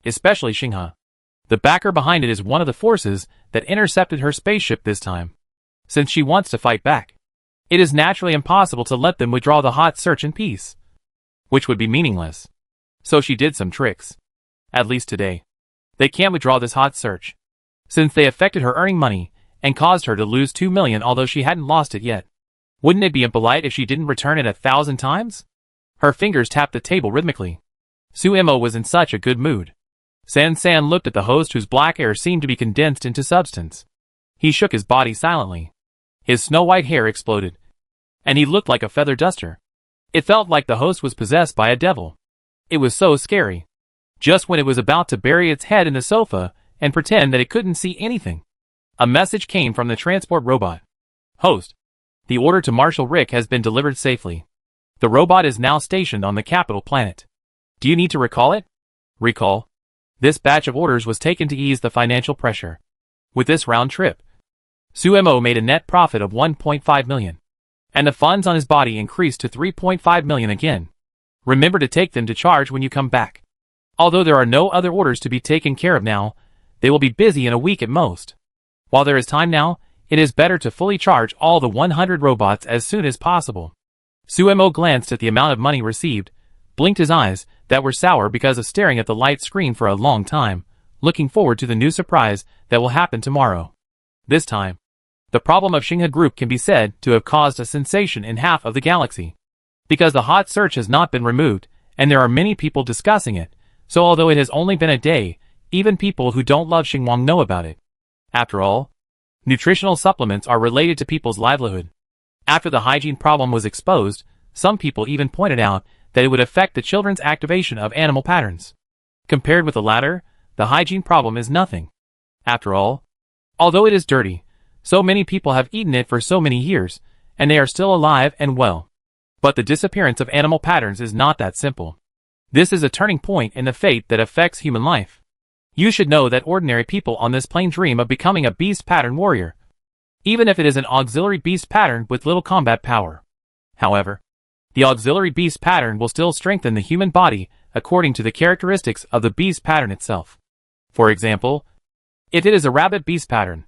Especially Xinhua. The backer behind it is one of the forces that intercepted her spaceship this time. Since she wants to fight back, it is naturally impossible to let them withdraw the hot search in peace, which would be meaningless. So she did some tricks. At least today, they can't withdraw this hot search, since they affected her earning money and caused her to lose 2 million although she hadn't lost it yet. Wouldn't it be impolite if she didn't return it 1,000 times? Her fingers tapped the table rhythmically. Suemo was in such a good mood. San looked at the host whose black hair seemed to be condensed into substance. He shook his body silently. His snow-white hair exploded, and he looked like a feather duster. It felt like the host was possessed by a devil. It was so scary. Just when it was about to bury its head in the sofa and pretend that it couldn't see anything, a message came from the transport robot. Host, the order to Marshal Rick has been delivered safely. The robot is now stationed on the capital planet. Do you need to recall it? Recall. This batch of orders was taken to ease the financial pressure. With this round trip, Suemo made a net profit of 1.5 million. And the funds on his body increased to 3.5 million again. Remember to take them to charge when you come back. Although there are no other orders to be taken care of now, they will be busy in a week at most. While there is time now, it is better to fully charge all the 100 robots as soon as possible. Suemo glanced at the amount of money received, blinked his eyes that were sour because of staring at the light screen for a long time, looking forward to the new surprise that will happen tomorrow. This time, the problem of Xinhua Group can be said to have caused a sensation in half of the galaxy. Because the hot search has not been removed, and there are many people discussing it, So although it has only been a day, even people who don't love Xinguang know about it. After all, nutritional supplements are related to people's livelihood. After the hygiene problem was exposed, some people even pointed out that it would affect the children's activation of animal patterns. Compared with the latter, the hygiene problem is nothing. After all, although it is dirty, so many people have eaten it for so many years, and they are still alive and well. But the disappearance of animal patterns is not that simple. This is a turning point in the fate that affects human life. You should know that ordinary people on this plane dream of becoming a beast pattern warrior, even if it is an auxiliary beast pattern with little combat power. However, the auxiliary beast pattern will still strengthen the human body according to the characteristics of the beast pattern itself. For example, if it is a rabbit beast pattern,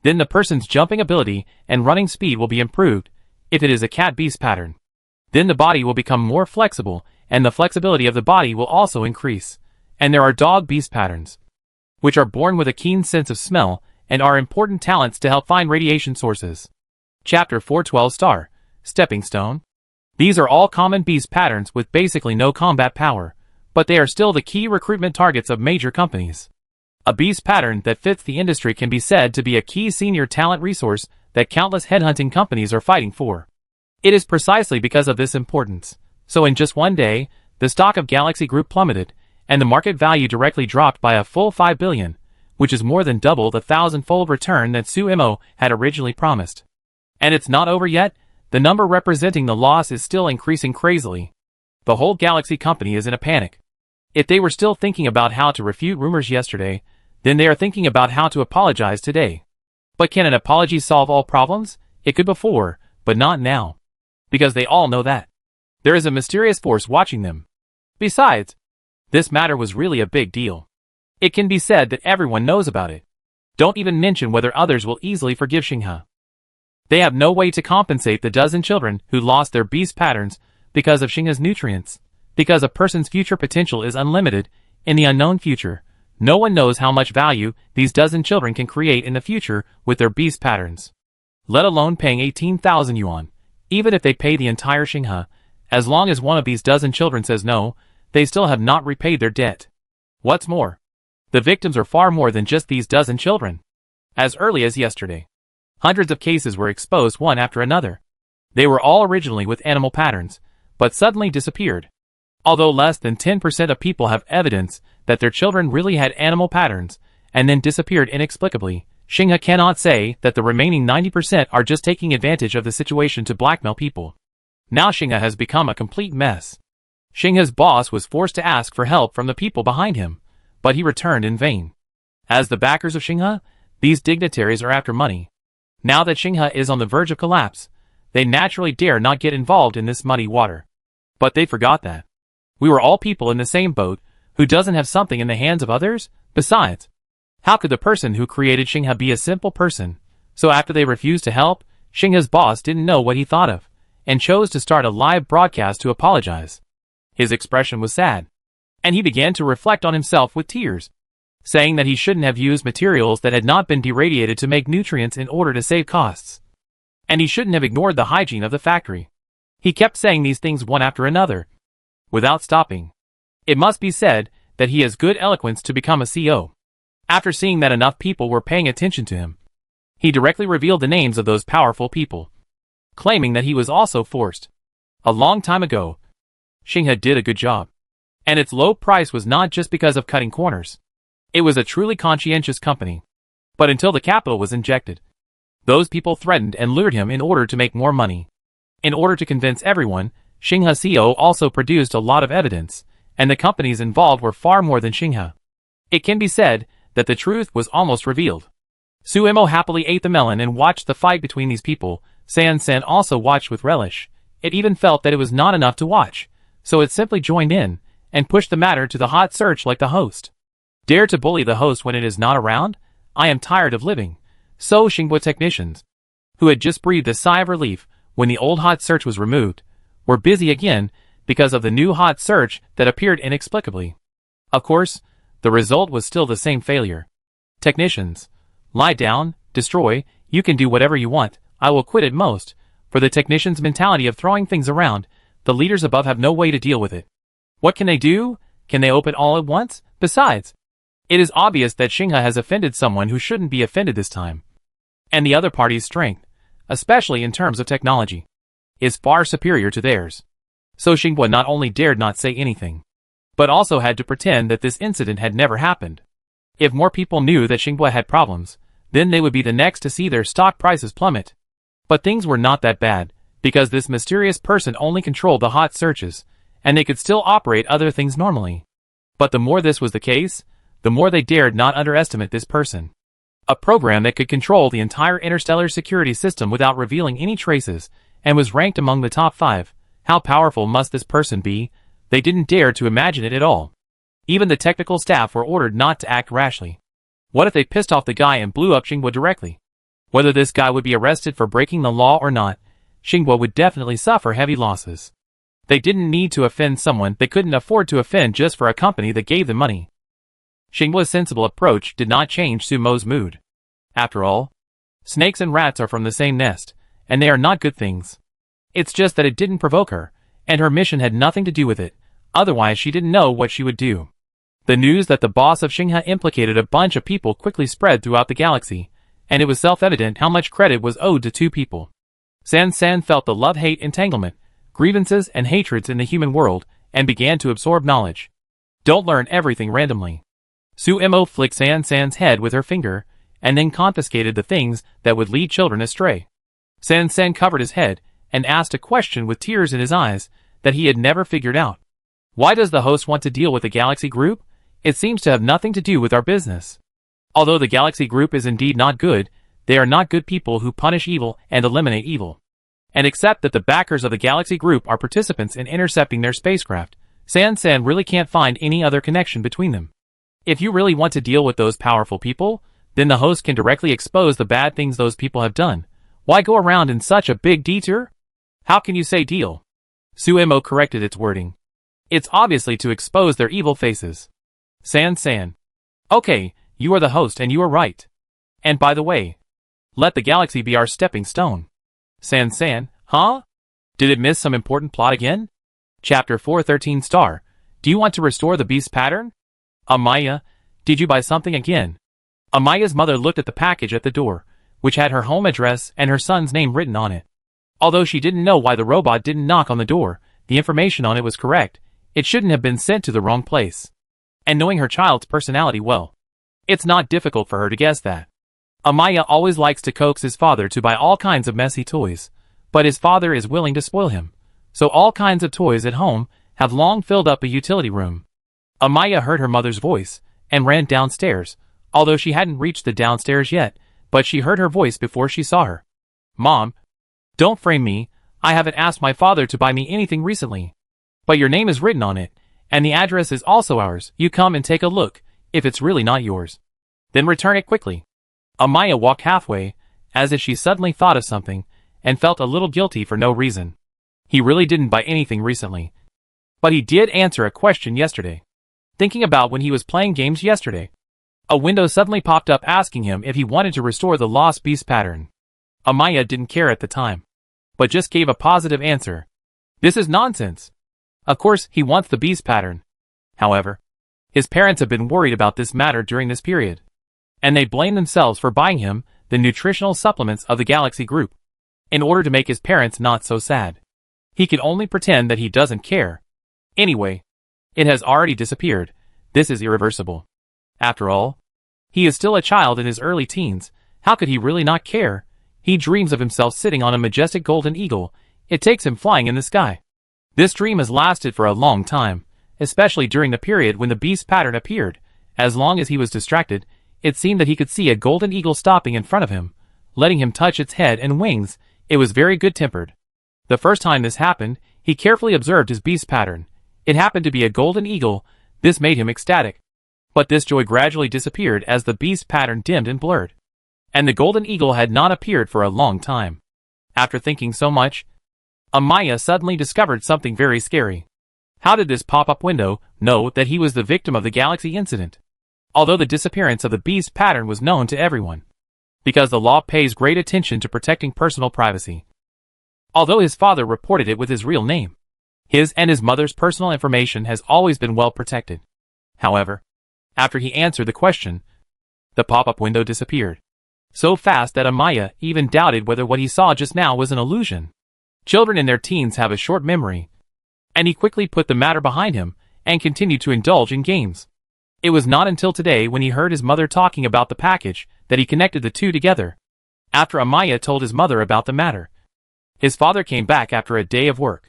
then the person's jumping ability and running speed will be improved. If it is a cat beast pattern, then the body will become more flexible and the flexibility of the body will also increase. And there are dog beast patterns, which are born with a keen sense of smell and are important talents to help find radiation sources. Chapter 412 Star, Stepping Stone. These are all common beast patterns with basically no combat power, but they are still the key recruitment targets of major companies. A beast pattern that fits the industry can be said to be a key senior talent resource that countless headhunting companies are fighting for. It is precisely because of this importance. So in just one day, the stock of Galaxy Group plummeted, and the market value directly dropped by a full 5 billion, which is more than double the 1,000-fold return that Sumo had originally promised. And it's not over yet. The number representing the loss is still increasing crazily. The whole Galaxy company is in a panic. If they were still thinking about how to refute rumors yesterday, then they are thinking about how to apologize today. But can an apology solve all problems? It could before, but not now. Because they all know that there is a mysterious force watching them. Besides, this matter was really a big deal. It can be said that everyone knows about it. Don't even mention whether others will easily forgive Xinghe. They have no way to compensate the dozen children who lost their beast patterns because of Xinghe's nutrients. Because a person's future potential is unlimited, in the unknown future, no one knows how much value these dozen children can create in the future with their beast patterns. Let alone paying 18,000 yuan. Even if they pay the entire Xinghe, as long as one of these dozen children says no, they still have not repaid their debt. What's more, the victims are far more than just these dozen children. As early as yesterday, hundreds of cases were exposed one after another. They were all originally with animal patterns, but suddenly disappeared. Although less than 10% of people have evidence that their children really had animal patterns, and then disappeared inexplicably, Xinghe cannot say that the remaining 90% are just taking advantage of the situation to blackmail people. Now Xinghe has become a complete mess. Xinghe's boss was forced to ask for help from the people behind him, but he returned in vain. As the backers of Xinghe, these dignitaries are after money. Now that Xinghe is on the verge of collapse, they naturally dare not get involved in this muddy water. But they forgot that we were all people in the same boat. Who doesn't have something in the hands of others? Besides, how could the person who created Xinghe be a simple person? So after they refused to help, Xinghe's boss didn't know what he thought of, and chose to start a live broadcast to apologize. His expression was sad, and he began to reflect on himself with tears, saying that he shouldn't have used materials that had not been deradiated to make nutrients in order to save costs. And he shouldn't have ignored the hygiene of the factory. He kept saying these things one after another, without stopping. It must be said that he has good eloquence to become a CEO. After seeing that enough people were paying attention to him, he directly revealed the names of those powerful people, claiming that he was also forced. A long time ago, Xinghe did a good job. And its low price was not just because of cutting corners. It was a truly conscientious company. But until the capital was injected, those people threatened and lured him in order to make more money. In order to convince everyone, Xinghe CEO also produced a lot of evidence, and the companies involved were far more than Xinghe. It can be said that the truth was almost revealed. Sumo happily ate the melon and watched the fight between these people. San also watched with relish. It even felt that it was not enough to watch, so it simply joined in, and pushed the matter to the hot search like the host. Dare to bully the host when it is not around? I am tired of living. So Xingbo technicians, who had just breathed a sigh of relief when the old hot search was removed, were busy again because of the new hot search that appeared inexplicably. Of course, the result was still the same failure. Technicians, lie down, destroy, you can do whatever you want, I will quit at most. For the technicians' mentality of throwing things around, the leaders above have no way to deal with it. What can they do? Can they open all at once? Besides, it is obvious that Xinghe has offended someone who shouldn't be offended this time. And the other party's strength, especially in terms of technology, is far superior to theirs. So Xinghe not only dared not say anything, but also had to pretend that this incident had never happened. If more people knew that Xinghe had problems, then they would be the next to see their stock prices plummet. But things were not that bad, because this mysterious person only controlled the hot searches, and they could still operate other things normally. But the more this was the case, the more they dared not underestimate this person. A program that could control the entire interstellar security system without revealing any traces, and was ranked among the top 5. How powerful must this person be? They didn't dare to imagine it at all. Even the technical staff were ordered not to act rashly. What if they pissed off the guy and blew up Xinghe directly? Whether this guy would be arrested for breaking the law or not, Xinghe would definitely suffer heavy losses. They didn't need to offend someone they couldn't afford to offend just for a company that gave them money. Xinghe's sensible approach did not change Sumo's mood. After all, snakes and rats are from the same nest, and they are not good things. It's just that it didn't provoke her, and her mission had nothing to do with it, otherwise she didn't know what she would do. The news that the boss of Xinghe implicated a bunch of people quickly spread throughout the galaxy, and it was self-evident how much credit was owed to 2 people. San felt the love-hate entanglement, grievances and hatreds in the human world, and began to absorb knowledge. Don't learn everything randomly. Sumo flicked San's head with her finger, and then confiscated the things that would lead children astray. San covered his head, and asked a question with tears in his eyes that he had never figured out. Why does the host want to deal with the Galaxy Group? It seems to have nothing to do with our business. Although the Galaxy Group is indeed not good, they are not good people who punish evil and eliminate evil. And except that the backers of the Galaxy Group are participants in intercepting their spacecraft, San really can't find any other connection between them. If you really want to deal with those powerful people, then the host can directly expose the bad things those people have done. Why go around in such a big detour? How can you say deal? Sumo corrected its wording. It's obviously to expose their evil faces. San. Okay, you are the host and you are right. And by the way, let the galaxy be our stepping stone. San, huh? Did it miss some important plot again? Chapter 413 Star. Do you want to restore the beast pattern? Amaya, did you buy something again? Amaya's mother looked at the package at the door, which had her home address and her son's name written on it. Although she didn't know why the robot didn't knock on the door, the information on it was correct. It shouldn't have been sent to the wrong place. And knowing her child's personality well, it's not difficult for her to guess that. Amaya always likes to coax his father to buy all kinds of messy toys, but his father is willing to spoil him. So all kinds of toys at home have long filled up a utility room. Amaya heard her mother's voice and ran downstairs, although she hadn't reached the downstairs yet, but she heard her voice before she saw her. Mom, don't frame me, I haven't asked my father to buy me anything recently. But your name is written on it, and the address is also ours. You come and take a look, if it's really not yours. Then return it quickly. Amaya walked halfway, as if she suddenly thought of something, and felt a little guilty for no reason. He really didn't buy anything recently. But he did answer a question yesterday. Thinking about when he was playing games yesterday. A window suddenly popped up asking him if he wanted to restore the lost beast pattern. Amaya didn't care at the time, but just gave a positive answer. This is nonsense. Of course, he wants the beast pattern. However, his parents have been worried about this matter during this period, and they blame themselves for buying him the nutritional supplements of the Galaxy Group, in order to make his parents not so sad. He can only pretend that he doesn't care. Anyway, it has already disappeared. This is irreversible. After all, he is still a child in his early teens. How could he really not care? He dreams of himself sitting on a majestic golden eagle. It takes him flying in the sky. This dream has lasted for a long time, especially during the period when the beast pattern appeared. As long as he was distracted, it seemed that he could see a golden eagle stopping in front of him, letting him touch its head and wings. It was very good-tempered. The first time this happened, he carefully observed his beast pattern. It happened to be a golden eagle. This made him ecstatic. But this joy gradually disappeared as the beast pattern dimmed and blurred. And the golden eagle had not appeared for a long time. After thinking so much, Amaya suddenly discovered something very scary. How did this pop-up window know that he was the victim of the galaxy incident? Although the disappearance of the beast pattern was known to everyone, because the law pays great attention to protecting personal privacy. Although his father reported it with his real name, His and his mother's personal information has always been well protected. However, after he answered the question, the pop-up window disappeared. So fast that Amaya even doubted whether what he saw just now was an illusion. Children in their teens have a short memory, and he quickly put the matter behind him and continued to indulge in games. It was not until today when he heard his mother talking about the package that he connected the two together. After Amaya told his mother about the matter, his father came back after a day of work.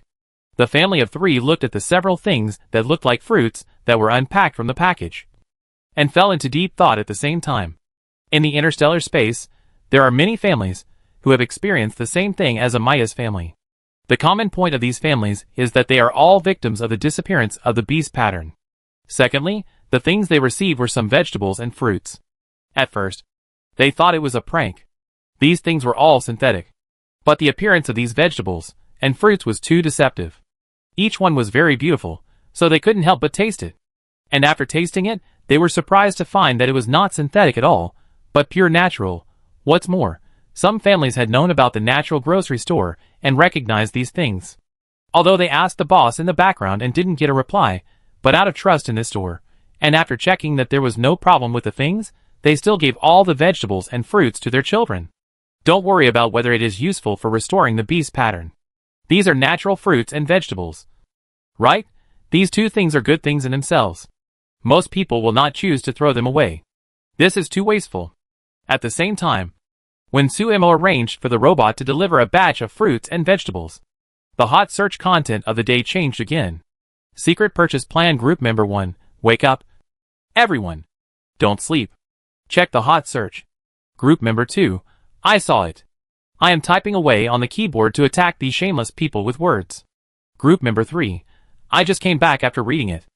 The family of three looked at the several things that looked like fruits that were unpacked from the package, and fell into deep thought at the same time. In the interstellar space, there are many families who have experienced the same thing as Amaya's family. The common point of these families is that they are all victims of the disappearance of the beast pattern. Secondly, the things they received were some vegetables and fruits. At first, they thought it was a prank. These things were all synthetic. But the appearance of these vegetables and fruits was too deceptive. Each one was very beautiful, so they couldn't help but taste it. And after tasting it, they were surprised to find that it was not synthetic at all, but pure natural. What's more, some families had known about the natural grocery store and recognized these things. Although they asked the boss in the background and didn't get a reply, but out of trust in this store, and after checking that there was no problem with the things, they still gave all the vegetables and fruits to their children. Don't worry about whether it is useful for restoring the beast pattern. These are natural fruits and vegetables. Right? These two things are good things in themselves. Most people will not choose to throw them away. This is too wasteful. At the same time, when Suemo arranged for the robot to deliver a batch of fruits and vegetables, the hot search content of the day changed again. Secret purchase plan group member 1, wake up. Everyone, don't sleep. Check the hot search. Group member 2, I saw it. I am typing away on the keyboard to attack these shameless people with words. Group member 3, I just came back after reading it.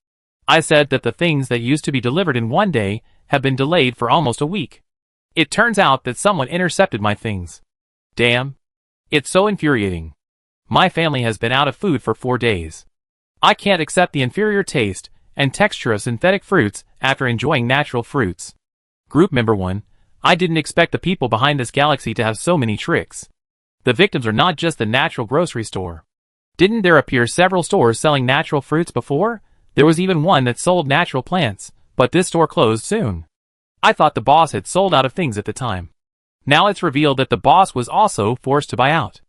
I said that the things that used to be delivered in one day have been delayed for almost a week. It turns out that someone intercepted my things. Damn. It's so infuriating. My family has been out of food for 4 days. I can't accept the inferior taste and texture of synthetic fruits after enjoying natural fruits. Group member 1, I didn't expect the people behind this galaxy to have so many tricks. The victims are not just the natural grocery store. Didn't there appear several stores selling natural fruits before? There was even one that sold natural plants, but this store closed soon. I thought the boss had sold out of things at the time. Now it's revealed that the boss was also forced to buy out.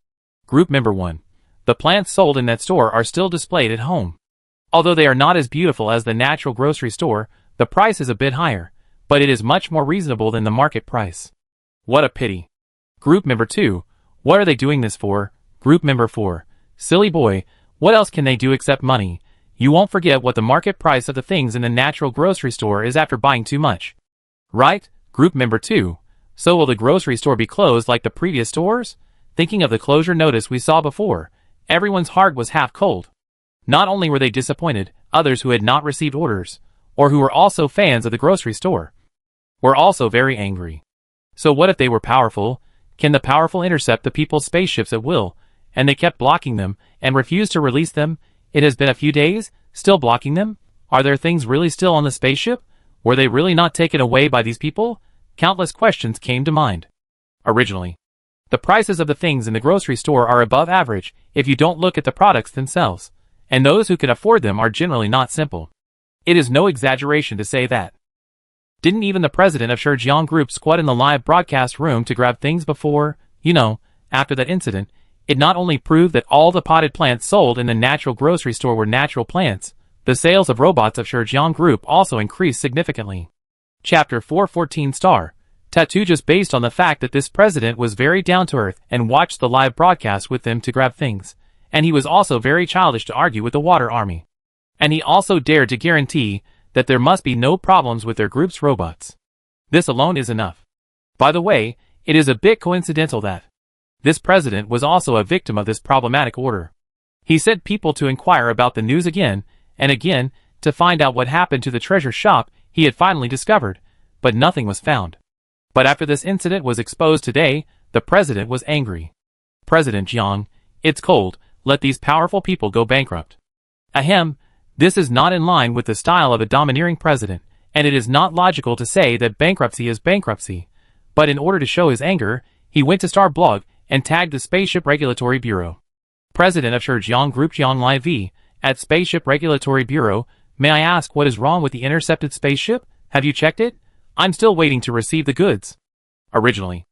Group member 1, the plants sold in that store are still displayed at home. Although they are not as beautiful as the natural grocery store, the price is a bit higher, but it is much more reasonable than the market price. What a pity. Group member 2, what are they doing this for? Group member 4, silly boy, what else can they do except money? You won't forget what the market price of the things in the natural grocery store is after buying too much. Right? Group member 2, so will the grocery store be closed like the previous stores? Thinking of the closure notice we saw before, everyone's heart was half cold. Not only were they disappointed, others who had not received orders, or who were also fans of the grocery store, were also very angry. So what if they were powerful? Can the powerful intercept the people's spaceships at will? And they kept blocking them, and refused to release them? It has been a few days, still blocking them? Are their things really still on the spaceship? Were they really not taken away by these people? Countless questions came to mind. Originally, the prices of the things in the grocery store are above average if you don't look at the products themselves, and those who can afford them are generally not simple. It is no exaggeration to say that. Didn't even the president of Shurjiang Group squat in the live broadcast room to grab things before, after that incident? It not only proved that all the potted plants sold in the natural grocery store were natural plants, the sales of robots of Shurjiang Group also increased significantly. Chapter 414 Star Tattoo just based on the fact that this president was very down-to-earth and watched the live broadcast with them to grab things, and he was also very childish to argue with the water army. And he also dared to guarantee that there must be no problems with their group's robots. This alone is enough. By the way, it is a bit coincidental that this president was also a victim of this problematic order. He sent people to inquire about the news again and again to find out what happened to the treasure shop he had finally discovered, but nothing was found. But after this incident was exposed today, the president was angry. President Jiang, it's cold, let these powerful people go bankrupt. Ahem, this is not in line with the style of a domineering president, and it is not logical to say that bankruptcy is bankruptcy. But in order to show his anger, he went to Star Blog and tagged the Spaceship Regulatory Bureau. President of Shurjiang Group Jiang Lai V, At Spaceship Regulatory Bureau, may I ask what is wrong with the intercepted spaceship? Have you checked it? I'm still waiting to receive the goods. Originally,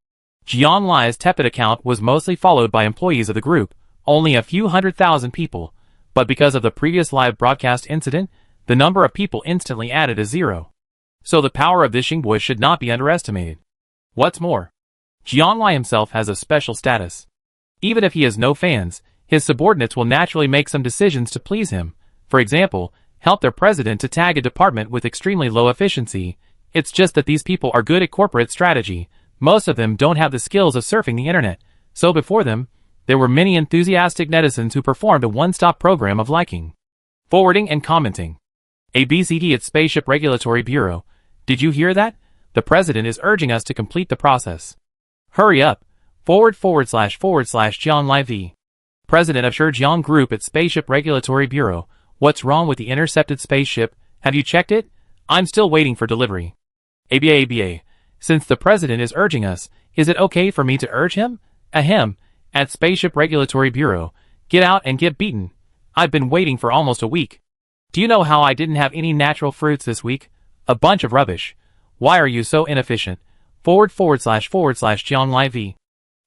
Jian Lai's tepid account was mostly followed by employees of the group, only a few 100,000 people, but because of the previous live broadcast incident, the number of people instantly added a zero. So the power of this Xingbo should not be underestimated. What's more, Jian Lai himself has a special status. Even if he has no fans, his subordinates will naturally make some decisions to please him. For example, help their president to tag a department with extremely low efficiency. It's just that these people are good at corporate strategy. Most of them don't have the skills of surfing the internet, so before them, there were many enthusiastic netizens who performed a one-stop program of liking, forwarding and commenting. ABCD at Spaceship Regulatory Bureau. Did you hear that? The president is urging us to complete the process. Hurry up. / Jian Lai V. President of Shijiang Group at Spaceship Regulatory Bureau. What's wrong with the intercepted spaceship? Have you checked it? I'm still waiting for delivery. ABA. Since the president is urging us, is it okay for me to urge him? Ahem. At Spaceship Regulatory Bureau. Get out and get beaten. I've been waiting for almost a week. Do you know how I didn't have any natural fruits this week? A bunch of rubbish. Why are you so inefficient? / Jian Lai V.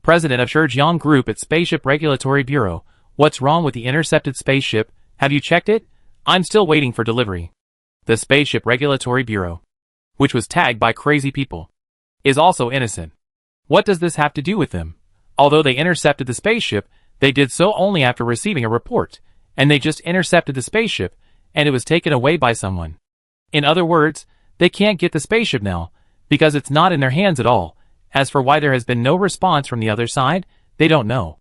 President of Shijiang Group at Spaceship Regulatory Bureau. What's wrong with the intercepted spaceship? Have you checked it? I'm still waiting for delivery. The Spaceship Regulatory Bureau, which was tagged by crazy people, is also innocent. What does this have to do with them? Although they intercepted the spaceship, they did so only after receiving a report, and they just intercepted the spaceship, and it was taken away by someone. In other words, they can't get the spaceship now, because it's not in their hands at all. As for why there has been no response from the other side, they don't know.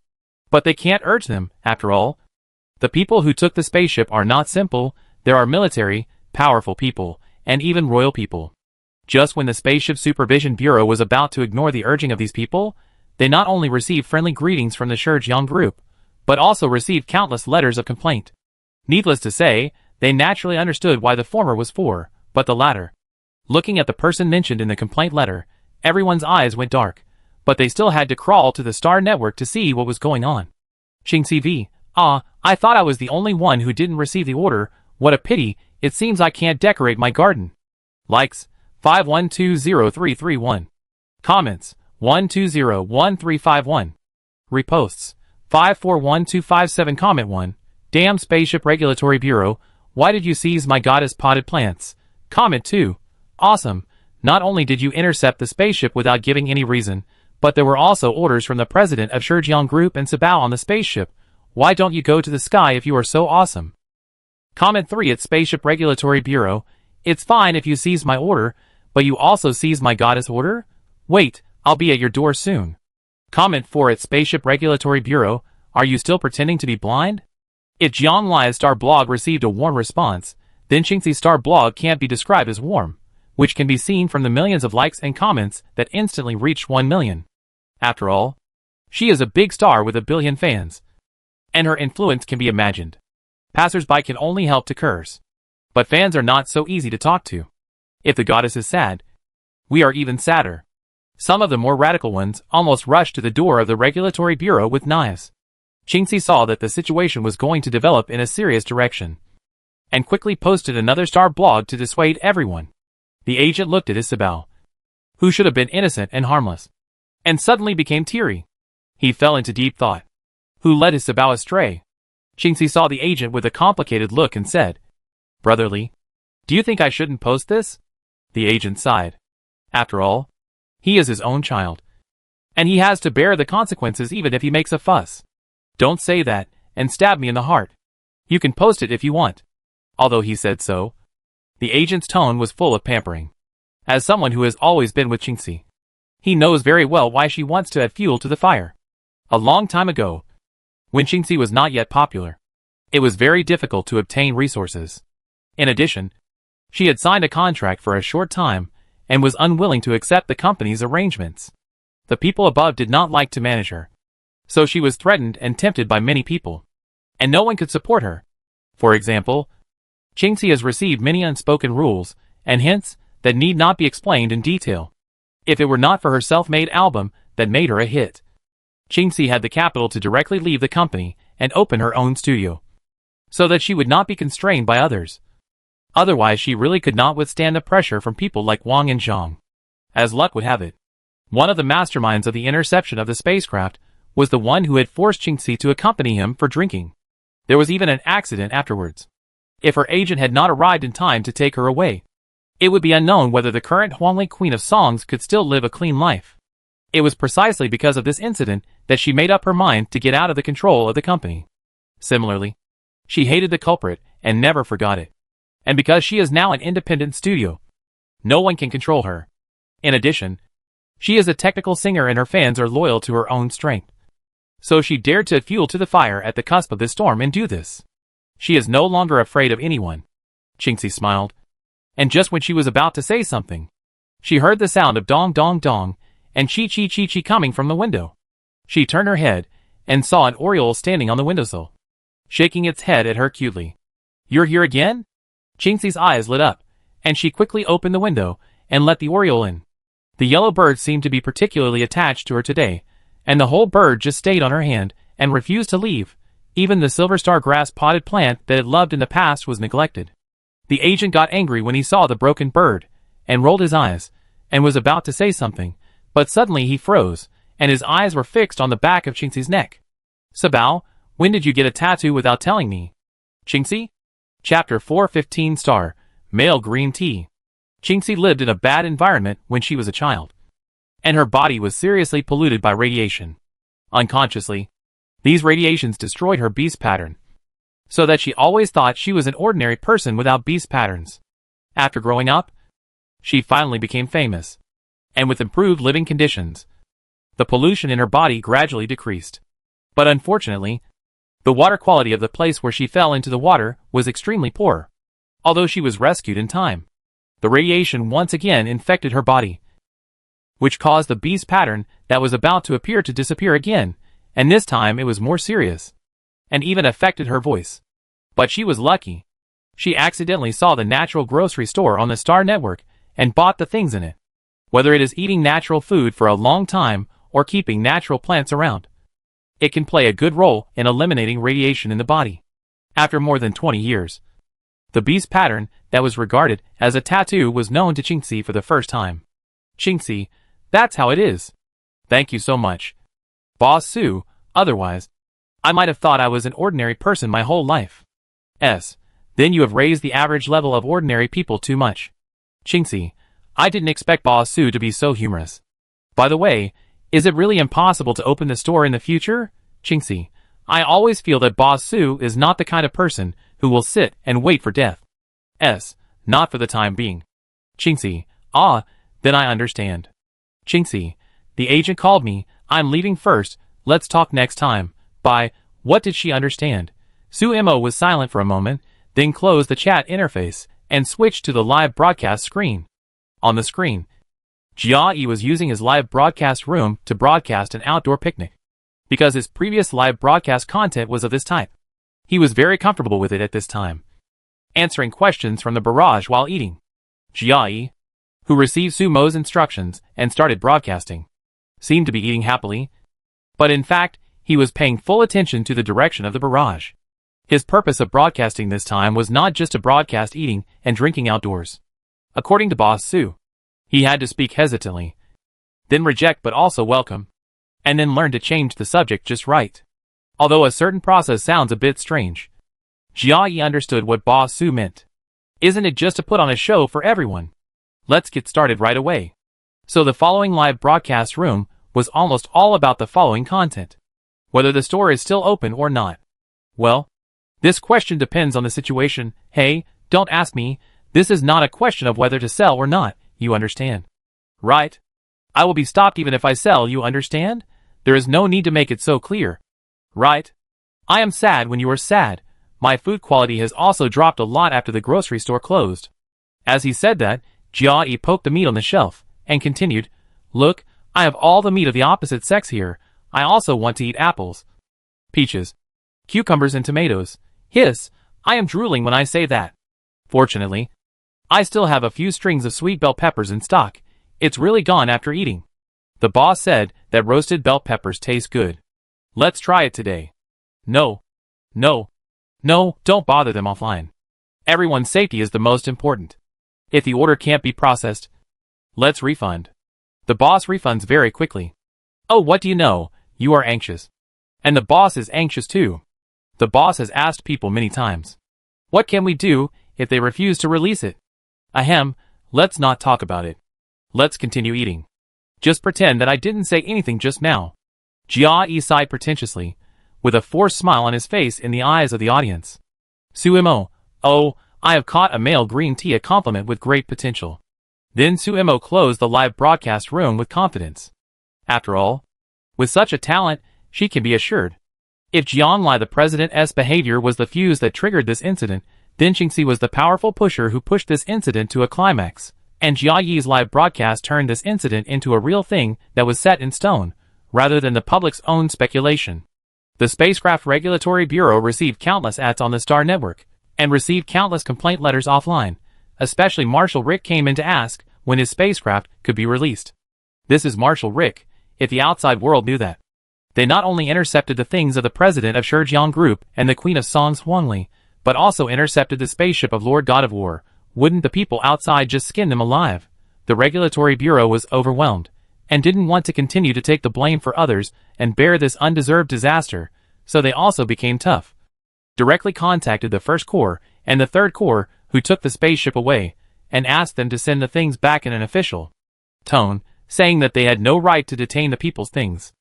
But they can't urge them, after all. The people who took the spaceship are not simple, there are military, powerful people, and even royal people. Just when the Spaceship Supervision Bureau was about to ignore the urging of these people, they not only received friendly greetings from the Shijiang Group, but also received countless letters of complaint. Needless to say, they naturally understood why the former was for, but the latter. Looking at the person mentioned in the complaint letter, everyone's eyes went dark, but they still had to crawl to the Star Network to see what was going on. Xingxi V. I thought I was the only one who didn't receive the order. What a pity, it seems I can't decorate my garden. Likes, 51203331. Comments, 1201351. Reposts, 541257. Comment 1. Damn Spaceship Regulatory Bureau, why did you seize my goddess potted plants? Comment 2. Awesome, not only did you intercept the spaceship without giving any reason, but there were also orders from the president of Shijiang Group and Sabao on the spaceship. Why don't you go to the sky if you are so awesome? Comment 3 at Spaceship Regulatory Bureau. It's fine if you seize my order, but you also seize my goddess order? Wait, I'll be at your door soon. Comment 4 at Spaceship Regulatory Bureau. Are you still pretending to be blind? If Jian Lai's Star blog received a warm response, then Xingxi's Star blog can't be described as warm, which can be seen from the millions of likes and comments that instantly reached 1 million. After all, she is a big star with a billion fans, and her influence can be imagined. Passers-by can only help to curse. But fans are not so easy to talk to. If the goddess is sad, we are even sadder. Some of the more radical ones almost rushed to the door of the Regulatory Bureau with knives. Xingxi saw that the situation was going to develop in a serious direction, and quickly posted another Star blog to dissuade everyone. The agent looked at his Sabao, who should have been innocent and harmless, and suddenly became teary. He fell into deep thought. Who led his Sabao astray? Xingxi saw the agent with a complicated look and said, Brotherly, do you think I shouldn't post this? The agent sighed. After all, he is his own child, and he has to bear the consequences even if he makes a fuss. Don't say that, and stab me in the heart. You can post it if you want. Although he said so, the agent's tone was full of pampering. As someone who has always been with Xingxi, he knows very well why she wants to add fuel to the fire. A long time ago, when Xingxi was not yet popular, it was very difficult to obtain resources. In addition, she had signed a contract for a short time and was unwilling to accept the company's arrangements. The people above did not like to manage her, so she was threatened and tempted by many people, and no one could support her. For example, Xingxi has received many unspoken rules and hints that need not be explained in detail. If it were not for her self-made album that made her a hit, Xingxi had the capital to directly leave the company and open her own studio. so that she would not be constrained by others. Otherwise she really could not withstand the pressure from people like Wang and Zhang. As luck would have it, one of the masterminds of the interception of the spacecraft was the one who had forced Qingxi to accompany him for drinking. There was even an accident afterwards. If her agent had not arrived in time to take her away, it would be unknown whether the current Huangli Queen of Songs could still live a clean life. It was precisely because of this incident that she made up her mind to get out of the control of the company. Similarly, she hated the culprit and never forgot it. And because she is now an independent studio, no one can control her. In addition, she is a technical singer and her fans are loyal to her own strength. So she dared to add fuel to the fire at the cusp of this storm and do this. She is no longer afraid of anyone. Qingxi smiled. And just when she was about to say something, she heard the sound of dong dong dong and chi chi chi chi coming from the window. She turned her head and saw an oriole standing on the windowsill, shaking its head at her cutely. "You're here again?" Qingxi's eyes lit up, and she quickly opened the window and let the oriole in. The yellow bird seemed to be particularly attached to her today, and the whole bird just stayed on her hand and refused to leave. Even the silver star grass potted plant that it loved in the past was neglected. The agent got angry when he saw the broken bird, and rolled his eyes, and was about to say something, but suddenly he froze, and his eyes were fixed on the back of Qingxi's neck. "Sabao, when did you get a tattoo without telling me?" Qingxi? Chapter 415 Star, Male Green Tea. Qingxi lived in a bad environment when she was a child, and her body was seriously polluted by radiation. Unconsciously, these radiations destroyed her beast pattern, so that she always thought she was an ordinary person without beast patterns. After growing up, she finally became famous, and with improved living conditions, the pollution in her body gradually decreased. But unfortunately, the water quality of the place where she fell into the water was extremely poor. Although she was rescued in time, the radiation once again infected her body, which caused the beast pattern that was about to appear to disappear again, and this time it was more serious, and even affected her voice. But she was lucky. She accidentally saw the natural grocery store on the Star Network and bought the things in it. Whether it is eating natural food for a long time or keeping natural plants around, it can play a good role in eliminating radiation in the body. After more than 20 years, the beast pattern that was regarded as a tattoo was known to Qingxi for the first time. "Qingxi, that's how it is. Thank you so much, Boss Su, otherwise, I might have thought I was an ordinary person my whole life." Then you have raised the average level of ordinary people too much. Qingxi, I didn't expect Boss Su to be so humorous. By the way, is it really impossible to open the store in the future? Qingxi, I always feel that Boss Su is not the kind of person who will sit and wait for death. Not for the time being. Qingxi, then I understand. Qingxi, the agent called me, I'm leaving first, let's talk next time. Bye. What did she understand? Su Mo was silent for a moment, then closed the chat interface, and switched to the live broadcast screen. On the screen, Jia Yi was using his live broadcast room to broadcast an outdoor picnic. Because his previous live broadcast content was of this type, he was very comfortable with it at this time, answering questions from the barrage while eating. Jia Yi, who received Su Mo's instructions and started broadcasting, seemed to be eating happily, but in fact, he was paying full attention to the direction of the barrage. His purpose of broadcasting this time was not just to broadcast eating and drinking outdoors. According to Boss Su, he had to speak hesitantly, then reject but also welcome, and then learn to change the subject just right. Although a certain process sounds a bit strange, Jia Yi understood what Boss Su meant. Isn't it just to put on a show for everyone? Let's get started right away. So the following live broadcast room was almost all about the following content. Whether the store is still open or not. Well, this question depends on the situation. Hey, don't ask me. This is not a question of whether to sell or not, you understand? Right? I will be stopped even if I sell, you understand? There is no need to make it so clear. Right? I am sad when you are sad. My food quality has also dropped a lot after the grocery store closed. As he said that, Jia Yi poked the meat on the shelf, and continued, Look, I have all the meat of the opposite sex here. I also want to eat apples, peaches, cucumbers and tomatoes. Hiss, I am drooling when I say that. Fortunately, I still have a few strings of sweet bell peppers in stock. It's really gone after eating. The boss said that roasted bell peppers taste good. Let's try it today. No. No, don't bother them offline. Everyone's safety is the most important. If the order can't be processed, let's refund. The boss refunds very quickly. Oh, what do you know? You are anxious. And the boss is anxious too. The boss has asked people many times. What can we do if they refuse to release it? Ahem, let's not talk about it. Let's continue eating. Just pretend that I didn't say anything just now. Jia Yi sighed pretentiously, with a forced smile on his face in the eyes of the audience. Suimo, oh, I have caught a male green tea, a compliment with great potential. Then Suimo closed the live broadcast room with confidence. After all, with such a talent, she can be assured. If Jianglai the president's behavior was the fuse that triggered this incident, then Qingxi was the powerful pusher who pushed this incident to a climax, and Jia Yi's live broadcast turned this incident into a real thing that was set in stone, rather than the public's own speculation. The Spacecraft Regulatory Bureau received countless ads on the Star Network, and received countless complaint letters offline. Especially Marshal Rick came in to ask when his spacecraft could be released. This is Marshal Rick, if the outside world knew that. They not only intercepted the things of the president of Shijiang Group and the Queen of Songs Huangli, but also intercepted the spaceship of Lord God of War. Wouldn't the people outside just skin them alive? The Regulatory Bureau was overwhelmed, and didn't want to continue to take the blame for others and bear this undeserved disaster, so they also became tough. Directly contacted the First Corps and the Third Corps, who took the spaceship away, and asked them to send the things back in an official tone, saying that they had no right to detain the people's things.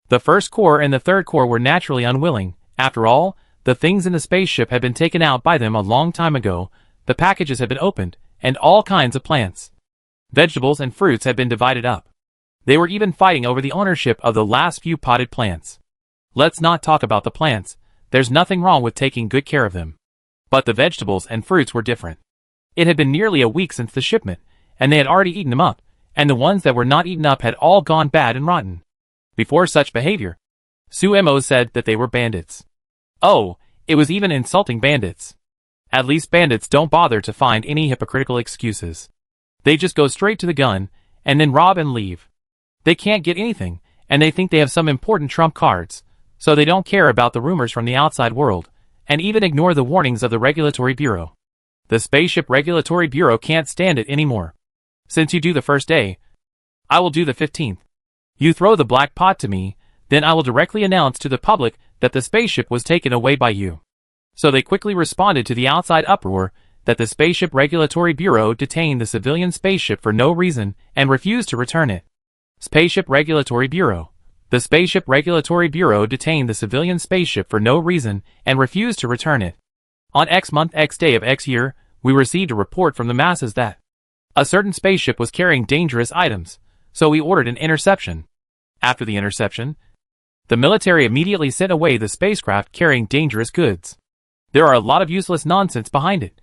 The First Corps and the Third Corps were naturally unwilling. After all, the things in the spaceship had been taken out by them a long time ago, the packages had been opened, and all kinds of plants, vegetables and fruits had been divided up. They were even fighting over the ownership of the last few potted plants. Let's not talk about the plants, there's nothing wrong with taking good care of them. But the vegetables and fruits were different. It had been nearly a week since the shipment, and they had already eaten them up, and the ones that were not eaten up had all gone bad and rotten. Before such behavior, Suimo said that they were bandits. Oh, it was even insulting bandits. At least bandits don't bother to find any hypocritical excuses. They just go straight to the gun, and then rob and leave. They can't get anything, and they think they have some important trump cards, so they don't care about the rumors from the outside world, and even ignore the warnings of the Regulatory Bureau. The Spaceship Regulatory Bureau can't stand it anymore. Since you do the first day, I will do the 15th. You throw the black pot to me, then I will directly announce to the public that the spaceship was taken away by you. So they quickly responded to the outside uproar that the Spaceship Regulatory Bureau detained the civilian spaceship for no reason and refused to return it. Spaceship Regulatory Bureau. The Spaceship Regulatory Bureau detained the civilian spaceship for no reason and refused to return it. On X month X day of X year, we received a report from the masses that a certain spaceship was carrying dangerous items, so we ordered an interception. After the interception, the military immediately sent away the spacecraft carrying dangerous goods. There are a lot of useless nonsense behind it.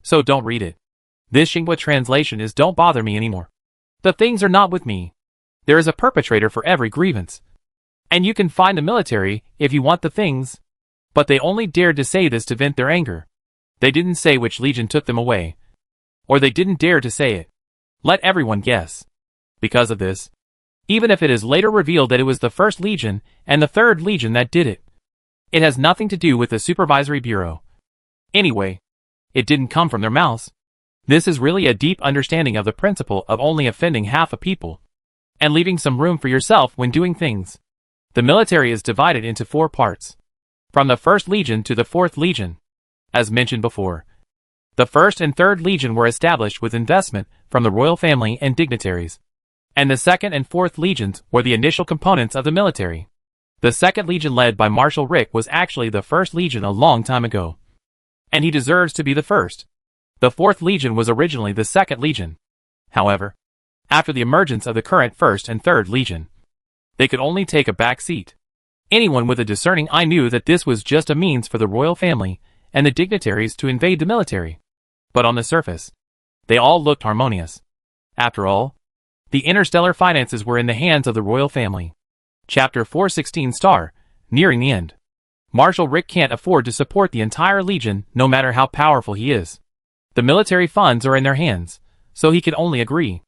So don't read it. This Xinhua translation is don't bother me anymore. The things are not with me. There is a perpetrator for every grievance. And you can find the military if you want the things. But they only dared to say this to vent their anger. They didn't say which legion took them away. Or they didn't dare to say it. Let everyone guess. Because of this, even if it is later revealed that it was the First Legion and the Third Legion that did it, it has nothing to do with the Supervisory Bureau. Anyway, it didn't come from their mouths. This is really a deep understanding of the principle of only offending half a people, and leaving some room for yourself when doing things. The military is divided into 4 parts. From the First Legion to the Fourth Legion. As mentioned before, the First and Third Legion were established with investment from the royal family and dignitaries. And the Second and Fourth Legions were the initial components of the military. The Second Legion led by Marshal Rick was actually the First Legion a long time ago. And he deserves to be the first. The Fourth Legion was originally the Second Legion. However, after the emergence of the current First and Third Legion, they could only take a back seat. Anyone with a discerning eye knew that this was just a means for the royal family and the dignitaries to invade the military. But on the surface, they all looked harmonious. After all, the interstellar finances were in the hands of the royal family. Chapter 416 Star, nearing the end. Marshal Rick can't afford to support the entire legion no matter how powerful he is. The military funds are in their hands, so he can only agree.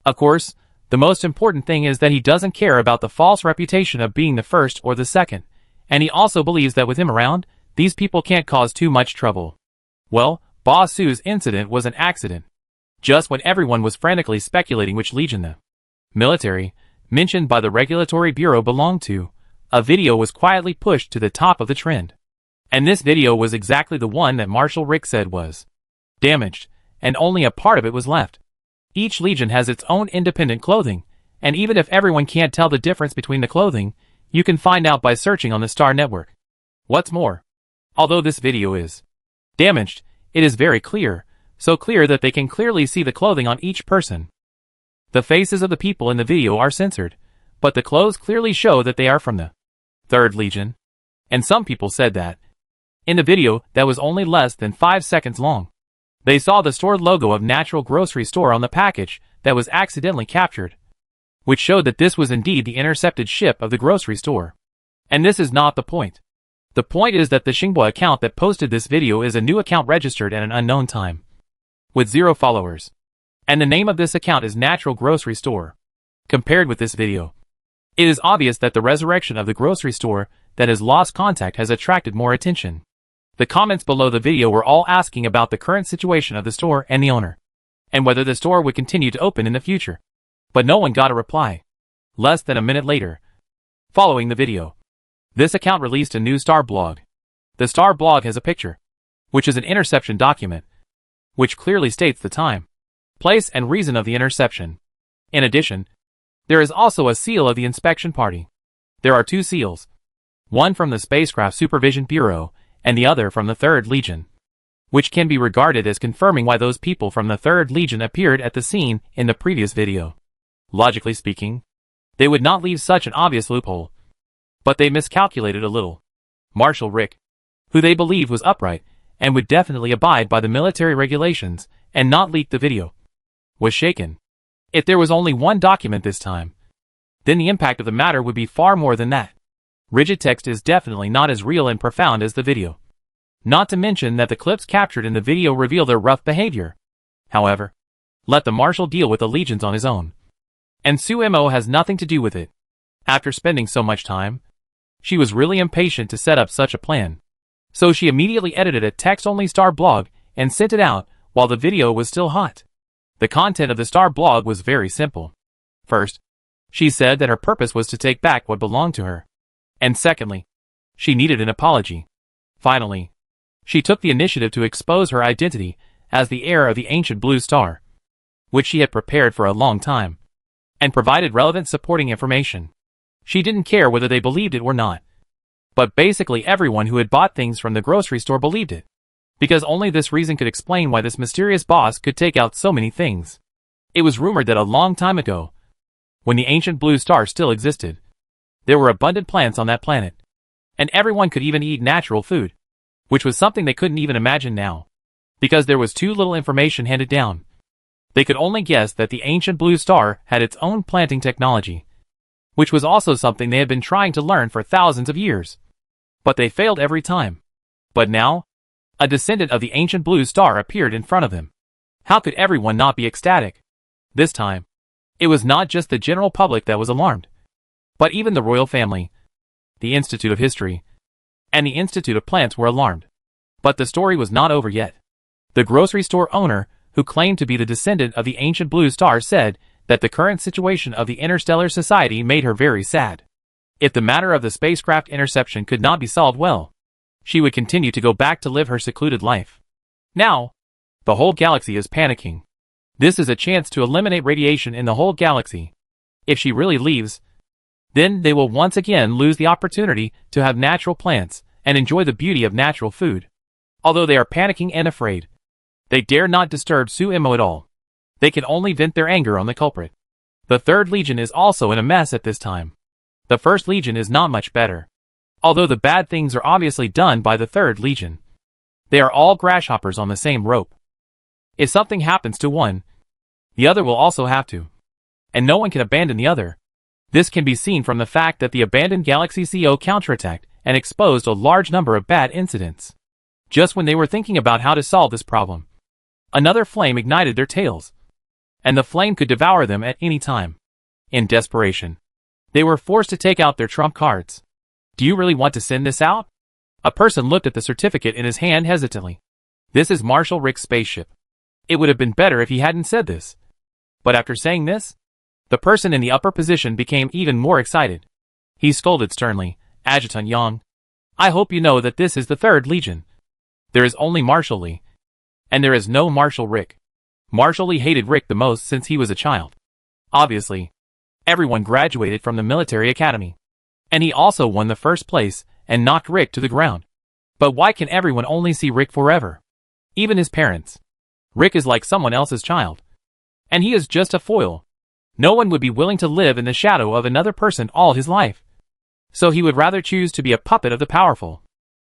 Of course, the most important thing is that he doesn't care about the false reputation of being the first or the second, and he also believes that with him around, These people can't cause too much trouble. Well, Boss Sue's incident was an accident. Just when everyone was frantically speculating which legion the military, mentioned by the Regulatory Bureau, belonged to, a video was quietly pushed to the top of the trend. And this video was exactly the one that Marshal Rick said was damaged, and only a part of it was left. Each legion has its own independent clothing, and even if everyone can't tell the difference between the clothing, you can find out by searching on the Star Network. What's more, although this video is damaged, it is very clear, so clear that they can clearly see the clothing on each person. The faces of the people in the video are censored, but the clothes clearly show that they are from the 3rd Legion. And some people said that, in the video that was only less than 5 seconds long, they saw the store logo of Natural Grocery Store on the package that was accidentally captured, which showed that this was indeed the intercepted ship of the grocery store. And this is not the point. The point is that the Xinhua account that posted this video is a new account registered at an unknown time, with 0 followers. And the name of this account is Natural Grocery Store. Compared with this video, it is obvious that the resurrection of the grocery store that has lost contact has attracted more attention. The comments below the video were all asking about the current situation of the store and the owner, and whether the store would continue to open in the future. But no one got a reply. Less than a minute later, following the video, this account released a new Star blog. The Star blog has a picture, which is an interception document, which clearly states the time, place, and reason of the interception. In addition, there is also a seal of the inspection party. There are 2 seals, one from the Spacecraft Supervision Bureau and the other from the 3rd Legion, which can be regarded as confirming why those people from the 3rd Legion appeared at the scene in the previous video. Logically speaking, they would not leave such an obvious loophole, but they miscalculated a little. Marshal Rick, who they believed was upright and would definitely abide by the military regulations and not leak the video, was shaken. If there was only one document this time, then the impact of the matter would be far more than that. Rigid text is definitely not as real and profound as the video. Not to mention that the clips captured in the video reveal their rough behavior. However, let the Marshal deal with the legions on his own. And Sue Mo has nothing to do with it. After spending so much time, she was really impatient to set up such a plan. So she immediately edited a text-only Star blog and sent it out while the video was still hot. The content of the Star blog was very simple. First, she said that her purpose was to take back what belonged to her. And secondly, she needed an apology. Finally, she took the initiative to expose her identity as the heir of the ancient Blue Star, which she had prepared for a long time, and provided relevant supporting information. She didn't care whether they believed it or not. But basically everyone who had bought things from the grocery store believed it, because only this reason could explain why this mysterious boss could take out so many things. It was rumored that a long time ago, when the ancient Blue Star still existed, there were abundant plants on that planet, and everyone could even eat natural food, which was something they couldn't even imagine now, because there was too little information handed down. They could only guess that the ancient Blue Star had its own planting technology, which was also something they had been trying to learn for thousands of years. But they failed every time. But now, a descendant of the ancient Blue Star appeared in front of them. How could everyone not be ecstatic? This time, it was not just the general public that was alarmed, but even the royal family, the Institute of History, and the Institute of Plants were alarmed. But the story was not over yet. The grocery store owner, who claimed to be the descendant of the ancient Blue Star, said that the current situation of the interstellar society made her very sad. If the matter of the spacecraft interception could not be solved well, she would continue to go back to live her secluded life. Now, the whole galaxy is panicking. This is a chance to eliminate radiation in the whole galaxy. If she really leaves, then they will once again lose the opportunity to have natural plants and enjoy the beauty of natural food. Although they are panicking and afraid, they dare not disturb Sue Mo at all. They can only vent their anger on the culprit. The 3rd Legion is also in a mess at this time. The 1st Legion is not much better. Although the bad things are obviously done by the 3rd Legion, they are all grasshoppers on the same rope. If something happens to one, the other will also have to. And no one can abandon the other. This can be seen from the fact that the abandoned Galaxy CO counterattacked and exposed a large number of bad incidents. Just when they were thinking about how to solve this problem, another flame ignited their tails, and the flame could devour them at any time. In desperation, they were forced to take out their trump cards. Do you really want to send this out? A person looked at the certificate in his hand hesitantly. This is Marshal Rick's spaceship. It would have been better if he hadn't said this. But after saying this, the person in the upper position became even more excited. He scolded sternly, Adjutant Yang, I hope you know that this is the 3rd Legion. There is only Marshal Lee. And there is no Marshal Rick. Marshal Lee hated Rick the most since he was a child. Obviously, everyone graduated from the military academy. And he also won the 1st place and knocked Rick to the ground. But why can everyone only see Rick forever? Even his parents. Rick is like someone else's child. And he is just a foil. No one would be willing to live in the shadow of another person all his life. So he would rather choose to be a puppet of the powerful.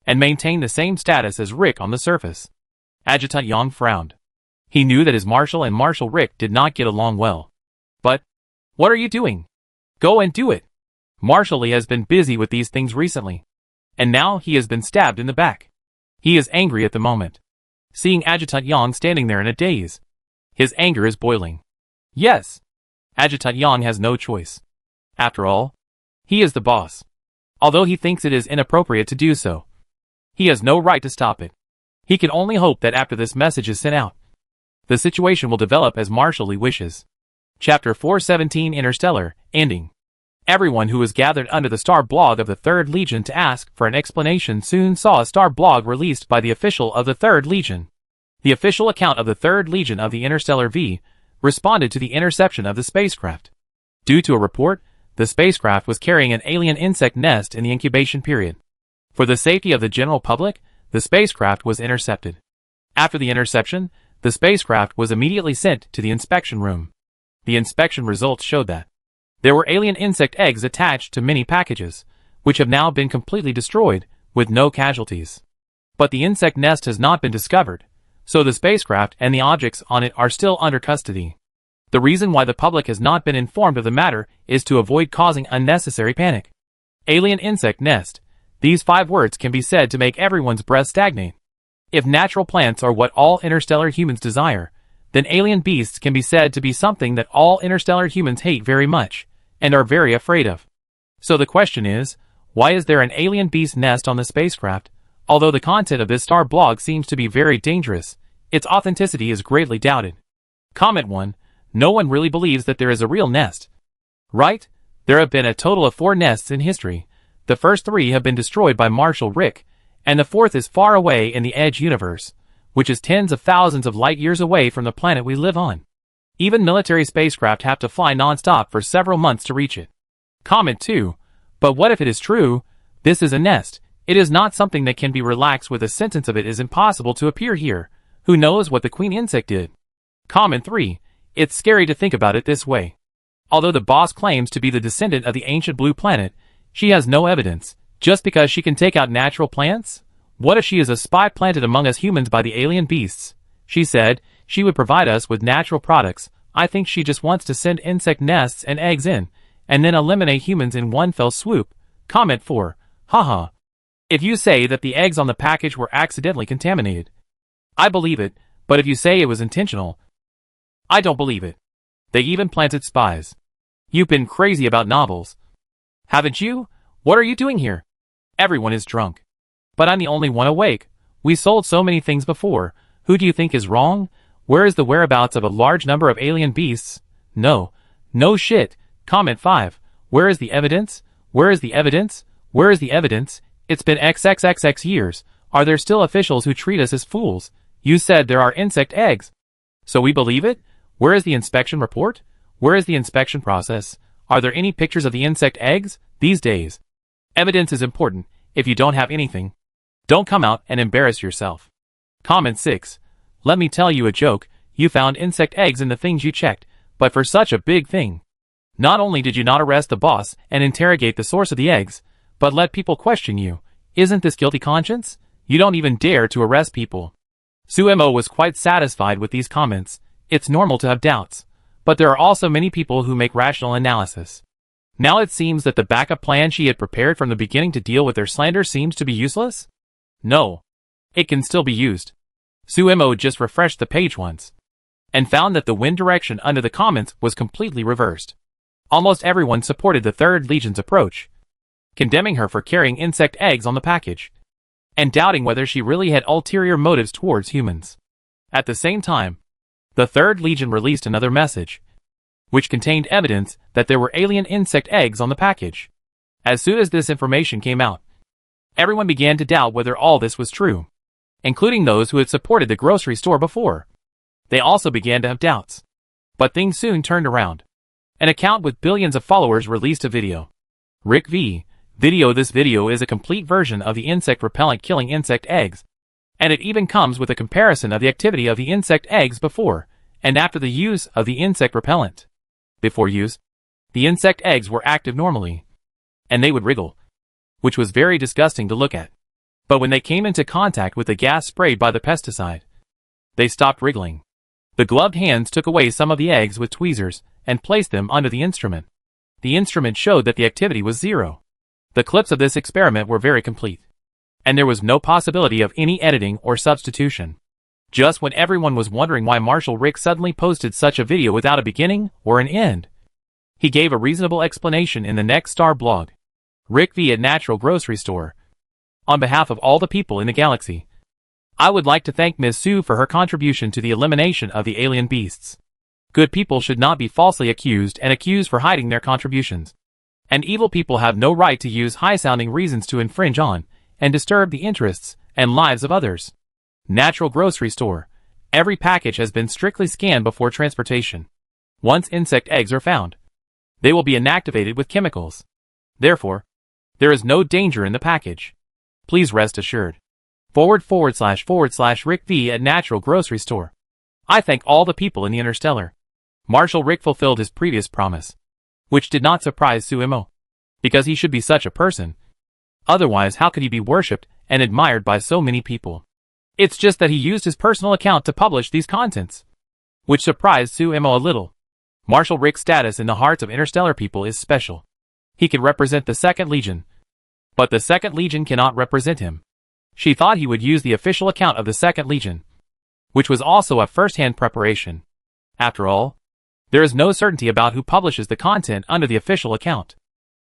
And maintain the same status as Rick on the surface. Adjutant Yang frowned. He knew that his Marshal and Marshal Rick did not get along well. But, what are you doing? Go and do it. Marshal Lee has been busy with these things recently. And now he has been stabbed in the back. He is angry at the moment. Seeing Adjutant Yang standing there in a daze. His anger is boiling. Yes. Adjutant Yang has no choice. After all, he is the boss. Although he thinks it is inappropriate to do so. He has no right to stop it. He can only hope that after this message is sent out, the situation will develop as Marshal Lee wishes. Chapter 417 Interstellar, Ending. Everyone who was gathered under the star blog of the 3rd Legion to ask for an explanation soon saw a star blog released by the official of the 3rd Legion. The official account of the 3rd Legion of the Interstellar V responded to the interception of the spacecraft. Due to a report, the spacecraft was carrying an alien insect nest in the incubation period. For the safety of the general public, the spacecraft was intercepted. After the interception, the spacecraft was immediately sent to the inspection room. The inspection results showed that there were alien insect eggs attached to many packages, which have now been completely destroyed, with no casualties. But the insect nest has not been discovered, so the spacecraft and the objects on it are still under custody. The reason why the public has not been informed of the matter is to avoid causing unnecessary panic. Alien insect nest. These 5 words can be said to make everyone's breath stagnate. If natural plants are what all interstellar humans desire, then alien beasts can be said to be something that all interstellar humans hate very much, and are very afraid of. So the question is, why is there an alien beast nest on the spacecraft? Although the content of this star blog seems to be very dangerous, its authenticity is greatly doubted. Comment 1. No one really believes that there is a real nest. Right? There have been a total of 4 nests in history. The first 3 have been destroyed by Marshal Rick, and the 4th is far away in the Edge universe, which is tens of thousands of light years away from the planet we live on. Even military spacecraft have to fly non-stop for several months to reach it. Comment 2. But what if it is true? This is a nest. It is not something that can be relaxed with a sentence of it is impossible to appear here. Who knows what the queen insect did? Comment 3. It's scary to think about it this way. Although the boss claims to be the descendant of the ancient blue planet, she has no evidence. Just because she can take out natural plants? What if she is a spy planted among us humans by the alien beasts? She said she would provide us with natural products. I think she just wants to send insect nests and eggs in, and then eliminate humans in one fell swoop. Comment 4. Haha. If you say that the eggs on the package were accidentally contaminated, I believe it, but if you say it was intentional, I don't believe it. They even planted spies. You've been crazy about novels. Haven't you? What are you doing here? Everyone is drunk. But I'm the only one awake. We sold so many things before. Who do you think is wrong? Where is the whereabouts of a large number of alien beasts? No. No shit. Comment 5. Where is the evidence? Where is the evidence? Where is the evidence? It's been XXXX years. Are there still officials who treat us as fools? You said there are insect eggs. So we believe it? Where is the inspection report? Where is the inspection process? Are there any pictures of the insect eggs? These days, evidence is important. If you don't have anything, don't come out and embarrass yourself. Comment 6. Let me tell you a joke. You found insect eggs in the things you checked, but for such a big thing. Not only did you not arrest the boss and interrogate the source of the eggs, but let people question you. Isn't this guilty conscience? You don't even dare to arrest people. Suemo was quite satisfied with these comments. It's normal to have doubts, but there are also many people who make rational analysis. Now it seems that the backup plan she had prepared from the beginning to deal with their slander seems to be useless? No. It can still be used. Suemo just refreshed the page once, and found that the wind direction under the comments was completely reversed. Almost everyone supported the 3rd Legion's approach, condemning her for carrying insect eggs on the package. and doubting whether she really had ulterior motives towards humans. At the same time, the Third Legion released another message, which contained evidence that there were alien insect eggs on the package. As soon as this information came out, everyone began to doubt whether all this was true, including those who had supported the grocery store before. They also began to have doubts. But things soon turned around. An account with billions of followers released a video. Rick V. Video. This video is a complete version of the insect repellent killing insect eggs, and it even comes with a comparison of the activity of the insect eggs before and after the use of the insect repellent. Before use, the insect eggs were active normally, and they would wriggle, which was very disgusting to look at. But when they came into contact with the gas sprayed by the pesticide, they stopped wriggling. The gloved hands took away some of the eggs with tweezers and placed them under the instrument. The instrument showed that the activity was zero. The clips of this experiment were very complete, and there was no possibility of any editing or substitution. Just when everyone was wondering why Marshall Rick suddenly posted such a video without a beginning or an end, he gave a reasonable explanation in the Next Star blog. Rick V at Natural Grocery Store. On behalf of all the people in the galaxy, I would like to thank Ms. Sue for her contribution to the elimination of the alien beasts. Good people should not be falsely accused and accused for hiding their contributions. And evil people have no right to use high-sounding reasons to infringe on and disturb the interests and lives of others. Natural Grocery Store. Every package has been strictly scanned before transportation. Once insect eggs are found, they will be inactivated with chemicals. Therefore, there is no danger in the package. Please rest assured. / Rick V at Natural Grocery Store. I thank all the people in the Interstellar. Marshall Rick fulfilled his previous promise, which did not surprise Suemo, because he should be such a person. Otherwise, how could he be worshipped and admired by so many people? It's just that he used his personal account to publish these contents, which surprised Suemo a little. Marshall Rick's status in the hearts of interstellar people is special. He can represent the Second Legion, but the Second Legion cannot represent him. She thought he would use the official account of the Second Legion, which was also a first-hand preparation. After all, there is no certainty about who publishes the content under the official account.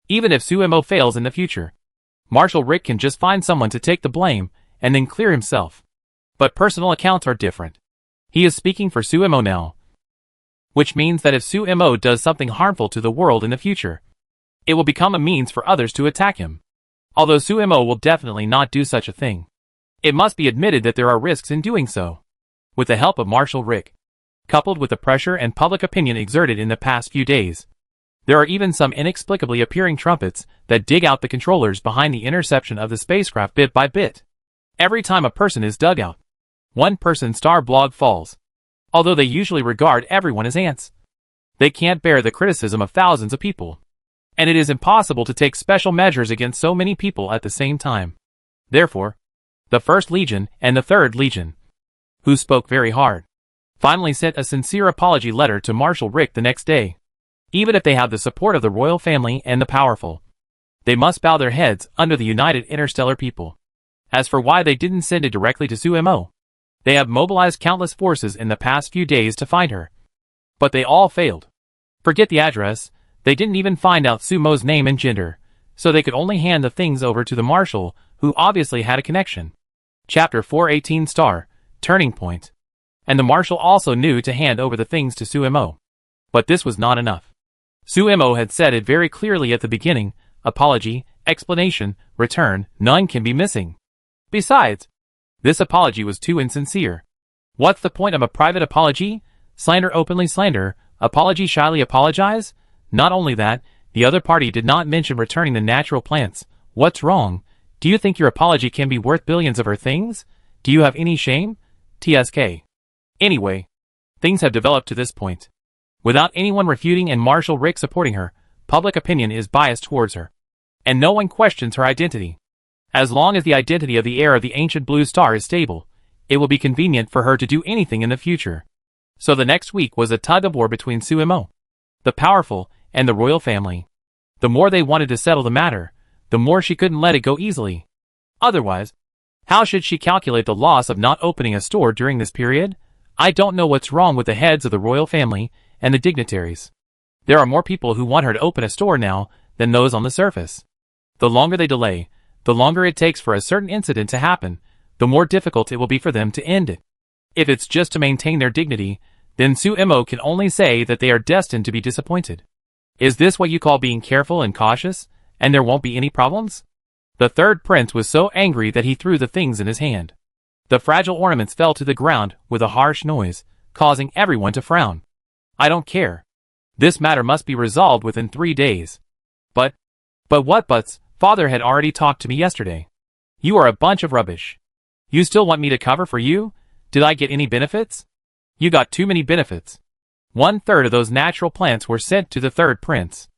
Even if Suemo fails in the future, Marshall Rick can just find someone to take the blame and then clear himself. But personal accounts are different. He is speaking for Suemo now, which means that if Suemo does something harmful to the world in the future, it will become a means for others to attack him. Although Suemo will definitely not do such a thing, it must be admitted that there are risks in doing so. With the help of Marshall Rick, coupled with the pressure and public opinion exerted in the past few days, there are even some inexplicably appearing trumpets that dig out the controllers behind the interception of the spacecraft bit by bit. Every time a person is dug out, one person's star blog falls. Although they usually regard everyone as ants, they can't bear the criticism of thousands of people. And it is impossible to take special measures against so many people at the same time. Therefore, the First Legion and the Third Legion, who spoke very hard, finally sent a sincere apology letter to Marshall Rick the next day. Even if they have the support of the royal family and the powerful, they must bow their heads under the united interstellar people. As for why they didn't send it directly to Suemo, they have mobilized countless forces in the past few days to find her, but they all failed. Forget the address. They didn't even find out Sumo's name and gender, so they could only hand the things over to the Marshal, who obviously had a connection. Chapter 418 Star, Turning Point. And the Marshal also knew to hand over the things to Suemo. But this was not enough. Suemo had said it very clearly at the beginning: apology, explanation, return, none can be missing. Besides, this apology was too insincere. What's the point of a private apology? Slander openly slander, apology shyly apologize? Not only that, the other party did not mention returning the natural plants. What's wrong? Do you think your apology can be worth billions of her things? Do you have any shame? TSK. Anyway, things have developed to this point. Without anyone refuting and Marshall Rick supporting her, public opinion is biased towards her, and no one questions her identity. As long as the identity of the heir of the ancient blue star is stable, it will be convenient for her to do anything in the future. So the next week was a tug-of-war between Suemo, the powerful, and the royal family. The more they wanted to settle the matter, the more she couldn't let it go easily. Otherwise, how should she calculate the loss of not opening a store during this period? I don't know what's wrong with the heads of the royal family and the dignitaries. There are more people who want her to open a store now than those on the surface. The longer they delay, The longer it takes for a certain incident to happen, the more difficult it will be for them to end it. If it's just to maintain their dignity, then Sumo can only say that they are destined to be disappointed. Is this what you call being careful and cautious, and there won't be any problems? The third prince was so angry that he threw the things in his hand. The fragile ornaments fell to the ground with a harsh noise, causing everyone to frown. I don't care. This matter must be resolved within 3 days. But what buts? Father had already talked to me yesterday. You are a bunch of rubbish. You still want me to cover for you? Did I get any benefits? You got too many benefits. 1/3 of those natural plants were sent to the third prince.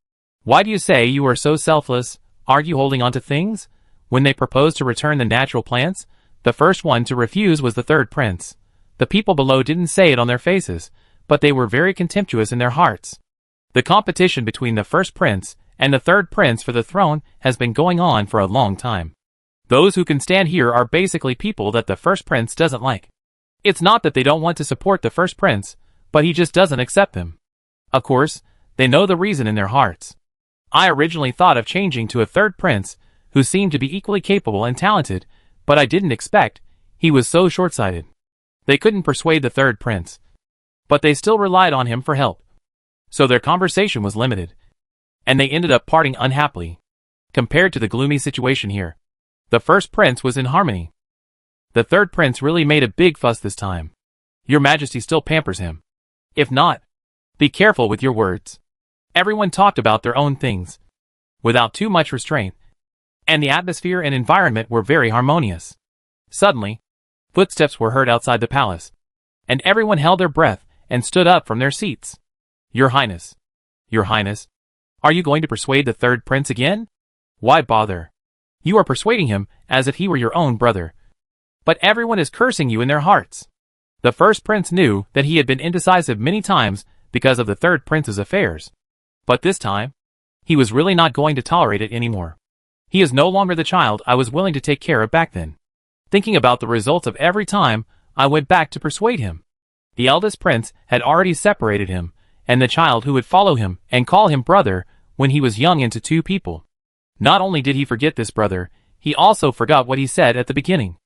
Why do you say you are so selfless? Aren't you holding on to things? When they proposed to return the natural plants, the first one to refuse was the third prince. The people below didn't say it on their faces, but they were very contemptuous in their hearts. The competition between the first prince and the third prince for the throne has been going on for a long time. Those who can stand here are basically people that the first prince doesn't like. It's not that they don't want to support the first prince, but he just doesn't accept them. Of course, they know the reason in their hearts. I originally thought of changing to a third prince who seemed to be equally capable and talented, but I didn't expect he was so short-sighted. They couldn't persuade the third prince, but they still relied on him for help. So their conversation was limited, and they ended up parting unhappily. Compared to the gloomy situation here, the first prince was in harmony. The third prince really made a big fuss this time. Your Majesty still pampers him. If not, be careful with your words. Everyone talked about their own things, without too much restraint, and the atmosphere and environment were very harmonious. Suddenly, footsteps were heard outside the palace, and everyone held their breath and stood up from their seats. Your Highness, are you going to persuade the third prince again? Why bother? You are persuading him as if he were your own brother. But everyone is cursing you in their hearts. The first prince knew that he had been indecisive many times because of the third prince's affairs. But this time, he was really not going to tolerate it anymore. He is no longer the child I was willing to take care of back then. Thinking about the results of every time, I went back to persuade him. The eldest prince had already separated him, and the child who would follow him and call him brother when he was young into two people. Not only did he forget this brother, he also forgot what he said at the beginning.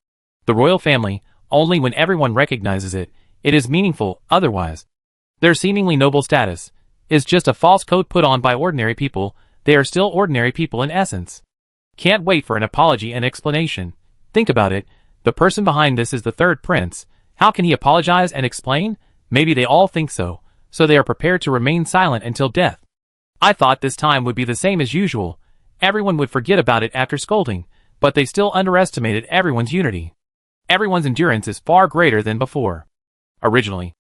The royal family, only when everyone recognizes it, it is meaningful, otherwise. Their seemingly noble status is just a false coat put on by ordinary people. They are still ordinary people in essence. Can't wait for an apology and explanation. Think about it, the person behind this is the third prince. How can he apologize and explain? Maybe they all think so they are prepared to remain silent until death. I thought this time would be the same as usual. Everyone would forget about it after scolding, but they still underestimated everyone's unity. Everyone's endurance is far greater than before. Originally,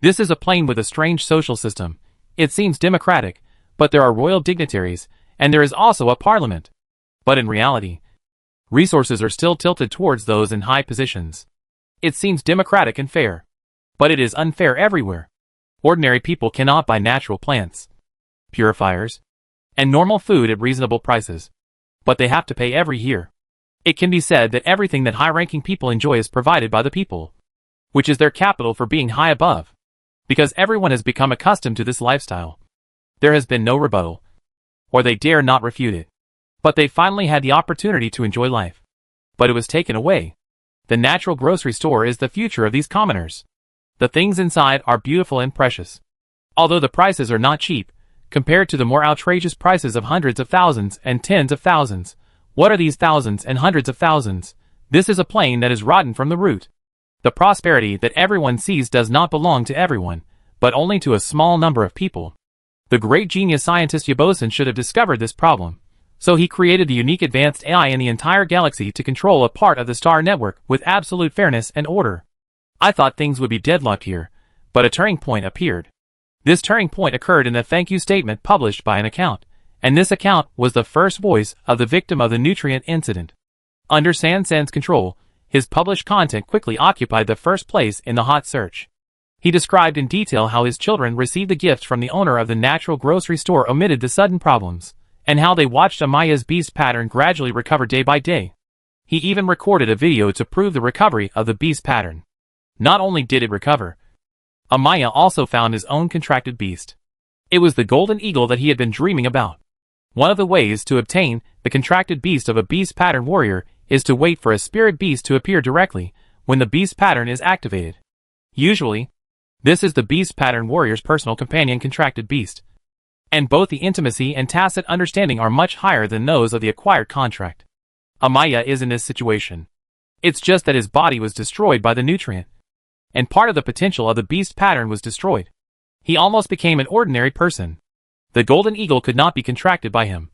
this is a plane with a strange social system. It seems democratic, but there are royal dignitaries, and there is also a parliament. But in reality, resources are still tilted towards those in high positions. It seems democratic and fair, but it is unfair everywhere. Ordinary people cannot buy natural plants, purifiers, and normal food at reasonable prices, but they have to pay every year. It can be said that everything that high-ranking people enjoy is provided by the people, which is their capital for being high above. Because everyone has become accustomed to this lifestyle, there has been no rebuttal, or they dare not refute it. But they finally had the opportunity to enjoy life. But it was taken away. The natural grocery store is the future of these commoners. The things inside are beautiful and precious. Although the prices are not cheap, compared to the more outrageous prices of hundreds of thousands and tens of thousands. What are these thousands and hundreds of thousands? This is a plane that is rotten from the root. The prosperity that everyone sees does not belong to everyone, but only to a small number of people. The great genius scientist Yabosin should have discovered this problem. So he created the unique advanced AI in the entire galaxy to control a part of the star network with absolute fairness and order. I thought things would be deadlocked here, but a turning point appeared. This turning point occurred in the thank you statement published by an account, and this account was the first voice of the victim of the nutrient incident. Under Sansan's control, his published content quickly occupied the first place in the hot search. He described in detail how his children received the gift from the owner of the natural grocery store amid the sudden problems, and how they watched Amaya's beast pattern gradually recover day by day. He even recorded a video to prove the recovery of the beast pattern. Not only did it recover, Amaya also found his own contracted beast. It was the golden eagle that he had been dreaming about. One of the ways to obtain The contracted beast of a beast pattern warrior is to wait for a spirit beast to appear directly when the beast pattern is activated. Usually, this is the beast pattern warrior's personal companion contracted beast. And both the intimacy and tacit understanding are much higher than those of the acquired contract. Amaya is in this situation. It's just that his body was destroyed by the nutrient. And part of the potential of the beast pattern was destroyed. He almost became an ordinary person. The golden eagle could not be contracted by him.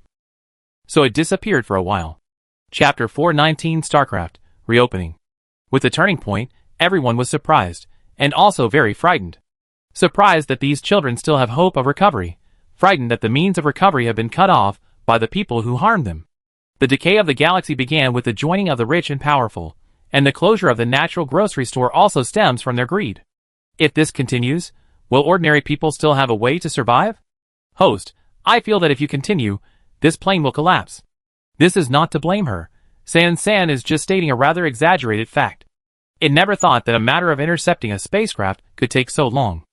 So it disappeared for a while. Chapter 419 StarCraft, Reopening. With the turning point, everyone was surprised, and also very frightened. Surprised that these children still have hope of recovery, frightened that the means of recovery have been cut off by the people who harmed them. The decay of the galaxy began with the joining of the rich and powerful, and the closure of the natural grocery store also stems from their greed. If this continues, will ordinary people still have a way to survive? Host, I feel that if you continue, this plane will collapse. This is not to blame her. San is just stating a rather exaggerated fact. It never thought that a matter of intercepting a spacecraft could take so long.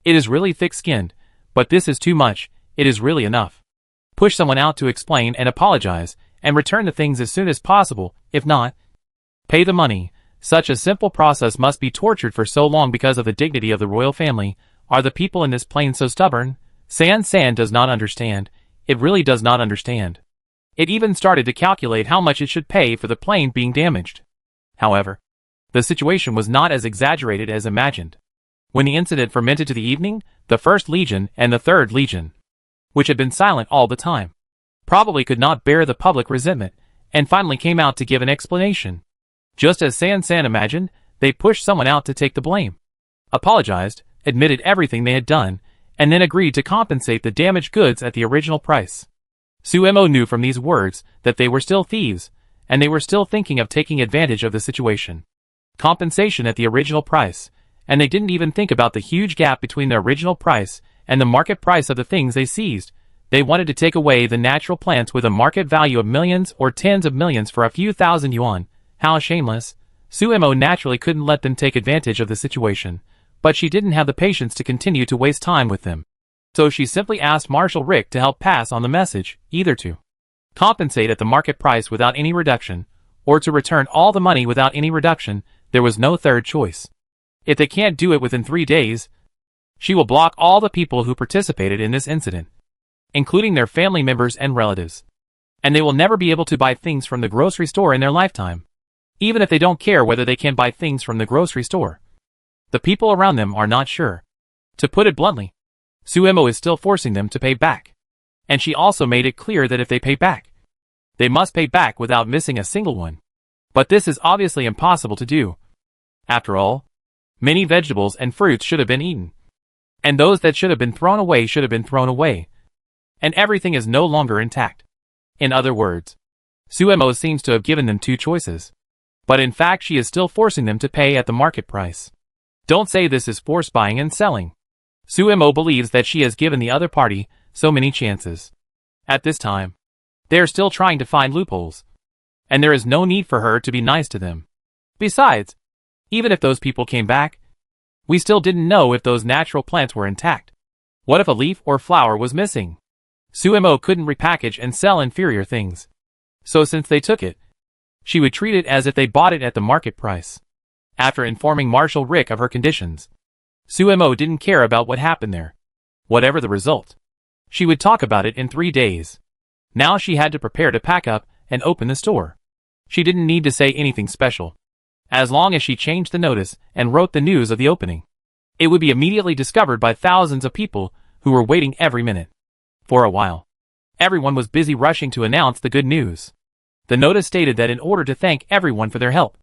It is really thick-skinned, but this is too much. It is really enough. Push someone out to explain and apologize, and return the things as soon as possible. If not, pay the money. Such a simple process must be tortured for so long because of the dignity of the royal family. Are the people in this plane so stubborn? San does not understand. It really does not understand. It even started to calculate how much it should pay for the plane being damaged. However, the situation was not as exaggerated as imagined. When the incident fermented to the evening, the 1st Legion and the 3rd Legion, which had been silent all the time, probably could not bear the public resentment, and finally came out to give an explanation. Just as San imagined, they pushed someone out to take the blame, apologized, admitted everything they had done, and then agreed to compensate the damaged goods at the original price. Suemo knew from these words that they were still thieves, and they were still thinking of taking advantage of the situation. Compensation at the original price, and they didn't even think about the huge gap between the original price and the market price of the things they seized. They wanted to take away the natural plants with a market value of millions or tens of millions for a few thousand yuan. How shameless. Suemo naturally couldn't let them take advantage of the situation, but she didn't have the patience to continue to waste time with them. So she simply asked Marshal Rick to help pass on the message, either to compensate at the market price without any reduction, or to return all the money without any reduction. There was no third choice. If they can't do it within 3 days, she will block all the people who participated in this incident, including their family members and relatives. And they will never be able to buy things from the grocery store in their lifetime. Even if they don't care whether they can buy things from the grocery store, the people around them are not sure. To put it bluntly, Suemo is still forcing them to pay back. And she also made it clear that if they pay back, they must pay back without missing a single one. But this is obviously impossible to do. After all, many vegetables and fruits should have been eaten. And those that should have been thrown away should have been thrown away. And everything is no longer intact. In other words, Suemo seems to have given them 2 choices. But in fact she is still forcing them to pay at the market price. Don't say this is force buying and selling. Suemo believes that she has given the other party so many chances. At this time, they are still trying to find loopholes. And there is no need for her to be nice to them. Besides, even if those people came back, we still didn't know if those natural plants were intact. What if a leaf or flower was missing? Suemo couldn't repackage and sell inferior things. So since they took it, she would treat it as if they bought it at the market price. After informing Marshal Rick of her conditions, Suemo didn't care about what happened there. Whatever the result, she would talk about it in 3 days. Now she had to prepare to pack up and open the store. She didn't need to say anything special. As long as she changed the notice and wrote the news of the opening, it would be immediately discovered by thousands of people who were waiting every minute. For a while, everyone was busy rushing to announce the good news. The notice stated that in order to thank everyone for their help,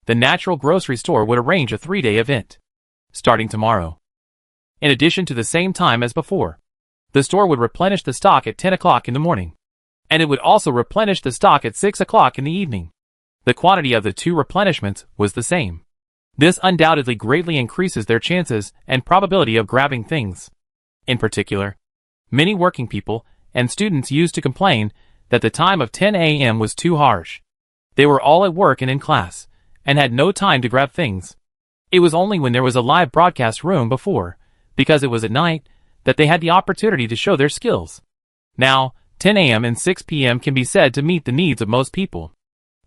the natural grocery store would arrange a 3-day event, starting tomorrow. In addition to the same time as before, the store would replenish the stock at 10 o'clock in the morning, and it would also replenish the stock at 6 o'clock in the evening. The quantity of the 2 replenishments was the same. This undoubtedly greatly increases their chances and probability of grabbing things. In particular, many working people and students used to complain that the time of 10 a.m. was too harsh. They were all at work and in class, and had no time to grab things. It was only when there was a live broadcast room before, because it was at night, that they had the opportunity to show their skills. Now, 10 a.m. and 6 p.m. can be said to meet the needs of most people.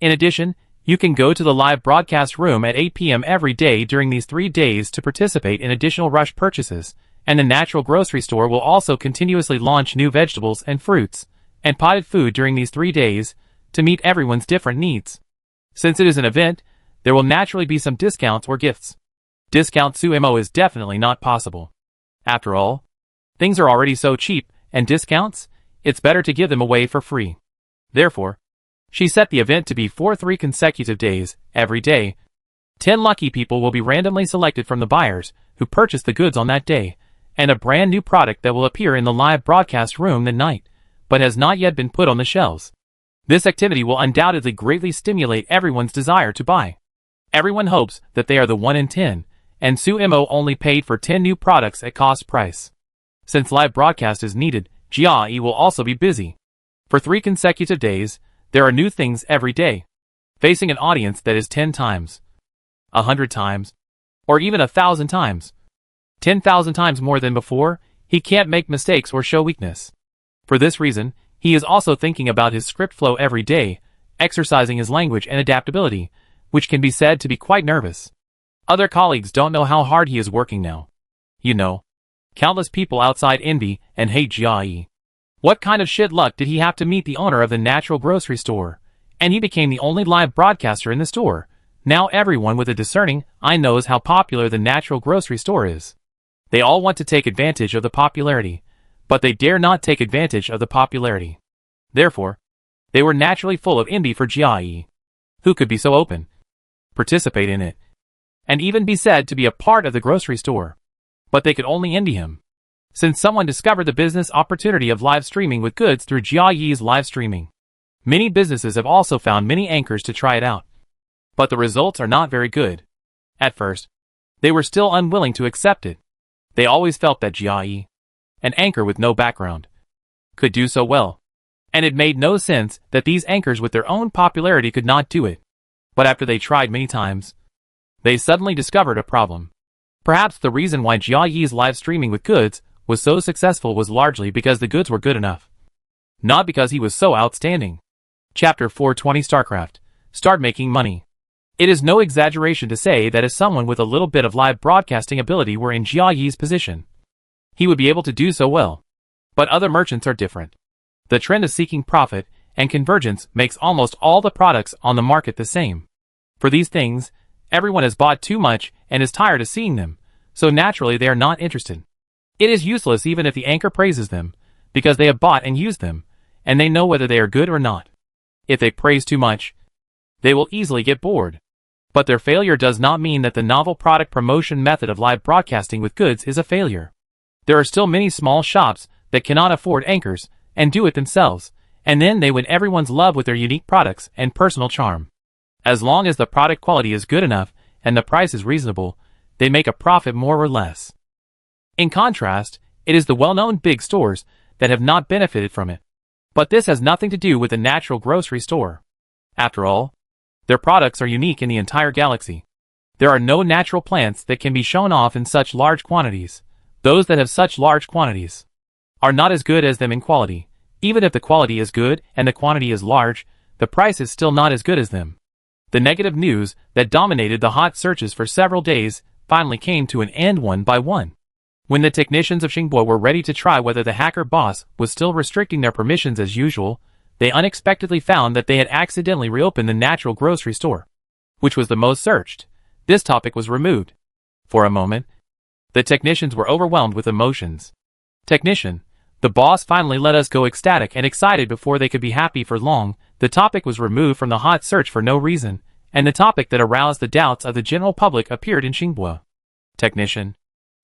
In addition, you can go to the live broadcast room at 8 p.m. every day during these 3 days to participate in additional rush purchases, and the natural grocery store will also continuously launch new vegetables and fruits, and potted food during these 3 days, to meet everyone's different needs. Since it is an event, there will naturally be some discounts or gifts. Discount sumo is definitely not possible. After all, things are already so cheap, and discounts, it's better to give them away for free. Therefore, she set the event to be for 3 consecutive days, every day. 10 lucky people will be randomly selected from the buyers who purchased the goods on that day, and a brand new product that will appear in the live broadcast room that night, but has not yet been put on the shelves. This activity will undoubtedly greatly stimulate everyone's desire to buy. Everyone hopes that they are the 1 in 10, and Sumo only paid for 10 new products at cost price. Since live broadcast is needed, Jia will also be busy. For 3 consecutive days, there are new things every day. Facing an audience that is 10 times, 100 times, or even 1,000 times, 10,000 times more than before, he can't make mistakes or show weakness. For this reason, he is also thinking about his script flow every day, exercising his language and adaptability, which can be said to be quite nervous. Other colleagues don't know how hard he is working now. You know, countless people outside envy and hate Jia. What kind of shit luck did he have to meet the owner of the natural grocery store? And he became the only live broadcaster in the store. Now everyone with a discerning eye knows how popular the natural grocery store is. They all want to take advantage of the popularity, but they dare not take advantage of the popularity. Therefore, they were naturally full of envy for Jia. Who could be so open, participate in it, and even be said to be a part of the grocery store? But they could only envy him. Since someone discovered the business opportunity of live streaming with goods through Jia's live streaming. Many businesses have also found many anchors to try it out. But the results are not very good. At first, they were still unwilling to accept it. They always felt that Jia, an anchor with no background, could do so well. And it made no sense that these anchors with their own popularity could not do it. But after they tried many times, they suddenly discovered a problem. Perhaps the reason why Jia's live streaming with goods was so successful was largely because the goods were good enough. Not because he was so outstanding. Chapter 420 StarCraft. Start making money. It is no exaggeration to say that if someone with a little bit of live broadcasting ability were in Jia's position, he would be able to do so well. But other merchants are different. The trend of seeking profit and convergence makes almost all the products on the market the same. For these things, everyone has bought too much and is tired of seeing them, so naturally they are not interested. It is useless even if the anchor praises them, because they have bought and used them, and they know whether they are good or not. If they praise too much, they will easily get bored. But their failure does not mean that the novel product promotion method of live broadcasting with goods is a failure. There are still many small shops that cannot afford anchors and do it themselves, and then they win everyone's love with their unique products and personal charm. As long as the product quality is good enough and the price is reasonable, they make a profit more or less. In contrast, it is the well-known big stores that have not benefited from it. But this has nothing to do with the natural grocery store. After all, their products are unique in the entire galaxy. There are no natural plants that can be shown off in such large quantities. Those that have such large quantities are not as good as them in quality. Even if the quality is good and the quantity is large, the price is still not as good as them. The negative news that dominated the hot searches for several days finally came to an end one by one. When the technicians of Xingbo were ready to try whether the hacker boss was still restricting their permissions as usual, they unexpectedly found that they had accidentally reopened the natural grocery store, which was the most searched. This topic was removed. For a moment, the technicians were overwhelmed with emotions. Technician, the boss finally let us go ecstatic and excited before they could be happy for long. The topic was removed from the hot search for no reason, and the topic that aroused the doubts of the general public appeared in Xingbo. Technician,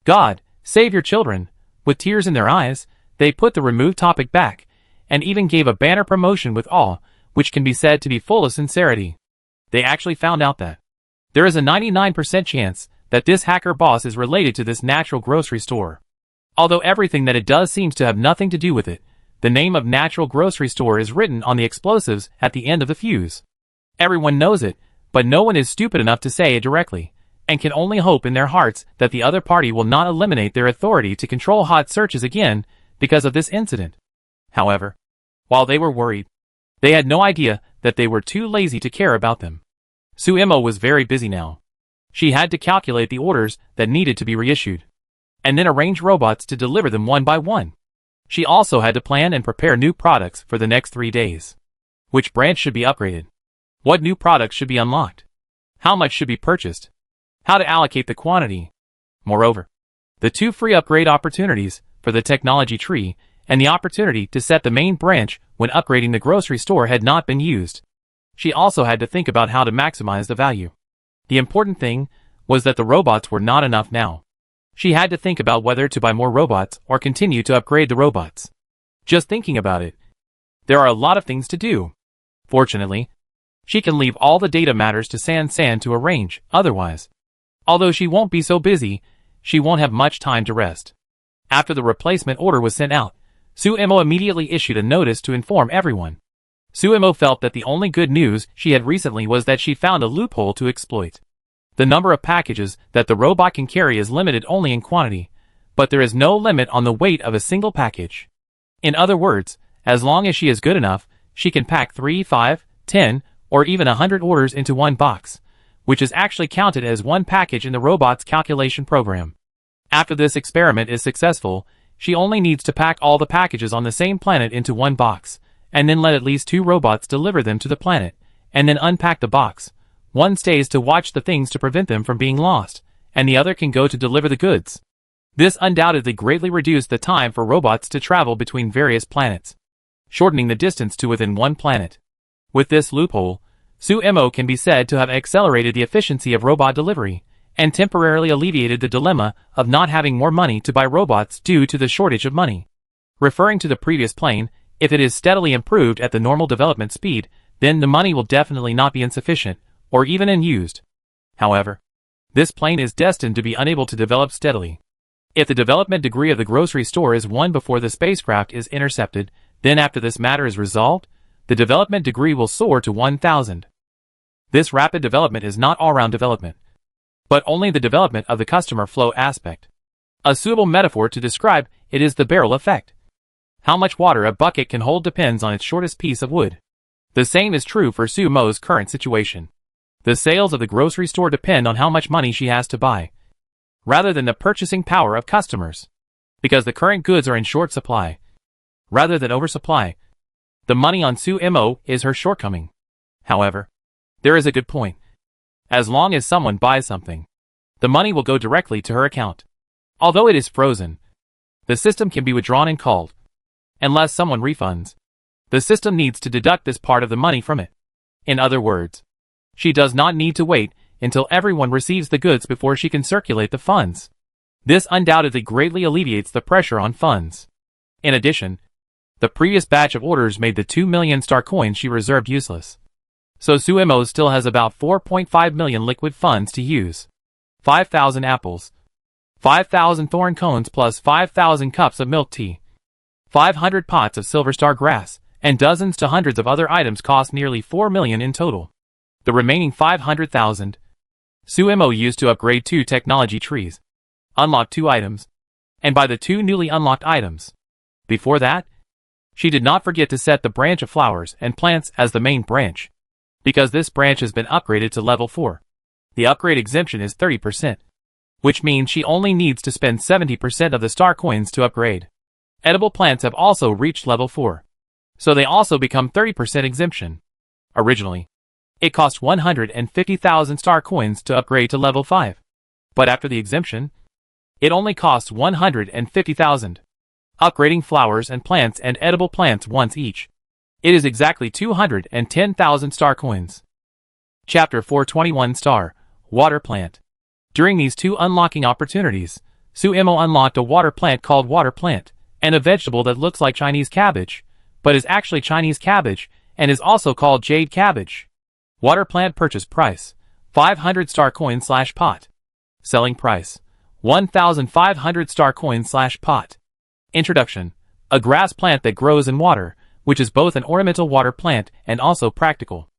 God, save your children. With tears in their eyes, they put the removed topic back, and even gave a banner promotion with awe, which can be said to be full of sincerity. They actually found out that there is a 99% chance that this hacker boss is related to this natural grocery store. Although everything that it does seems to have nothing to do with it, the name of natural grocery store is written on the explosives at the end of the fuse. Everyone knows it, but no one is stupid enough to say it directly, and can only hope in their hearts that the other party will not eliminate their authority to control hot searches again because of this incident. However, While they were worried, they had no idea that they were too lazy to care about them. Suemo was very busy now. She had to calculate the orders that needed to be reissued, and then arrange robots to deliver them one by one. She also had to plan and prepare new products for the next 3 days. Which branch should be upgraded? What new products should be unlocked? How much should be purchased? How to allocate the quantity? Moreover, the 2 free upgrade opportunities for the technology tree and the opportunity to set the main branch when upgrading the grocery store had not been used. She also had to think about how to maximize the value. The important thing was that the robots were not enough now. She had to think about whether to buy more robots or continue to upgrade the robots. Just thinking about it, there are a lot of things to do. Fortunately, she can leave all the data matters to San to arrange, otherwise, although she won't be so busy, she won't have much time to rest. After the replacement order was sent out, Suemo immediately issued a notice to inform everyone. Suemo felt that the only good news she had recently was that she found a loophole to exploit. The number of packages that the robot can carry is limited only in quantity, but there is no limit on the weight of a single package. In other words, as long as she is good enough, she can pack 3, 5, 10, or even 100 orders into one box, which is actually counted as one package in the robot's calculation program. After this experiment is successful, she only needs to pack all the packages on the same planet into one box, and then let at least 2 robots deliver them to the planet, and then unpack the box. One stays to watch the things to prevent them from being lost, and the other can go to deliver the goods. This undoubtedly greatly reduced the time for robots to travel between various planets, shortening the distance to within one planet. With this loophole, Suemo can be said to have accelerated the efficiency of robot delivery, and temporarily alleviated the dilemma of not having more money to buy robots due to the shortage of money. Referring to the previous plane, if it is steadily improved at the normal development speed, then the money will definitely not be insufficient, or even unused. However, this plane is destined to be unable to develop steadily. If the development degree of the grocery store is 1 before the spacecraft is intercepted, then after this matter is resolved, the development degree will soar to 1,000. This rapid development is not all-round development, but only the development of the customer flow aspect. A suitable metaphor to describe it is the barrel effect. How much water a bucket can hold depends on its shortest piece of wood. The same is true for Suemo's current situation. The sales of the grocery store depend on how much money she has to buy, rather than the purchasing power of customers. Because the current goods are in short supply, rather than oversupply, the money on Suemo is her shortcoming. However, there is a good point. As long as someone buys something, the money will go directly to her account. Although it is frozen, the system can be withdrawn and called. Unless someone refunds, the system needs to deduct this part of the money from it. In other words, she does not need to wait until everyone receives the goods before she can circulate the funds. This undoubtedly greatly alleviates the pressure on funds. In addition, the previous batch of orders made the 2 million star coins she reserved useless. So Suemo still has about 4.5 million liquid funds to use. 5,000 apples, 5,000 thorn cones plus 5,000 cups of milk tea, 500 pots of silver star grass, and dozens to hundreds of other items cost nearly 4 million in total. The remaining 500,000, Suemo used to upgrade 2 technology trees, unlock 2 items, and buy the 2 newly unlocked items. Before that, she did not forget to set the branch of flowers and plants as the main branch, because this branch has been upgraded to level 4. The upgrade exemption is 30%, which means she only needs to spend 70% of the star coins to upgrade. Edible plants have also reached level 4, so they also become 30% exemption. Originally, it cost 150,000 star coins to upgrade to level 5, but after the exemption, it only costs 150,000. Upgrading flowers and plants and edible plants once each, it is exactly 210,000 star coins. Chapter 421 Star, Water Plant. During these 2 unlocking opportunities, Suemo unlocked a water plant called Water Plant, and a vegetable that looks like Chinese cabbage, but is actually Chinese cabbage, and is also called jade cabbage. Water plant purchase price, 500 star coins / pot. Selling price, 1,500 star coins / pot. Introduction. A grass plant that grows in water, which is both an ornamental water plant and also practical.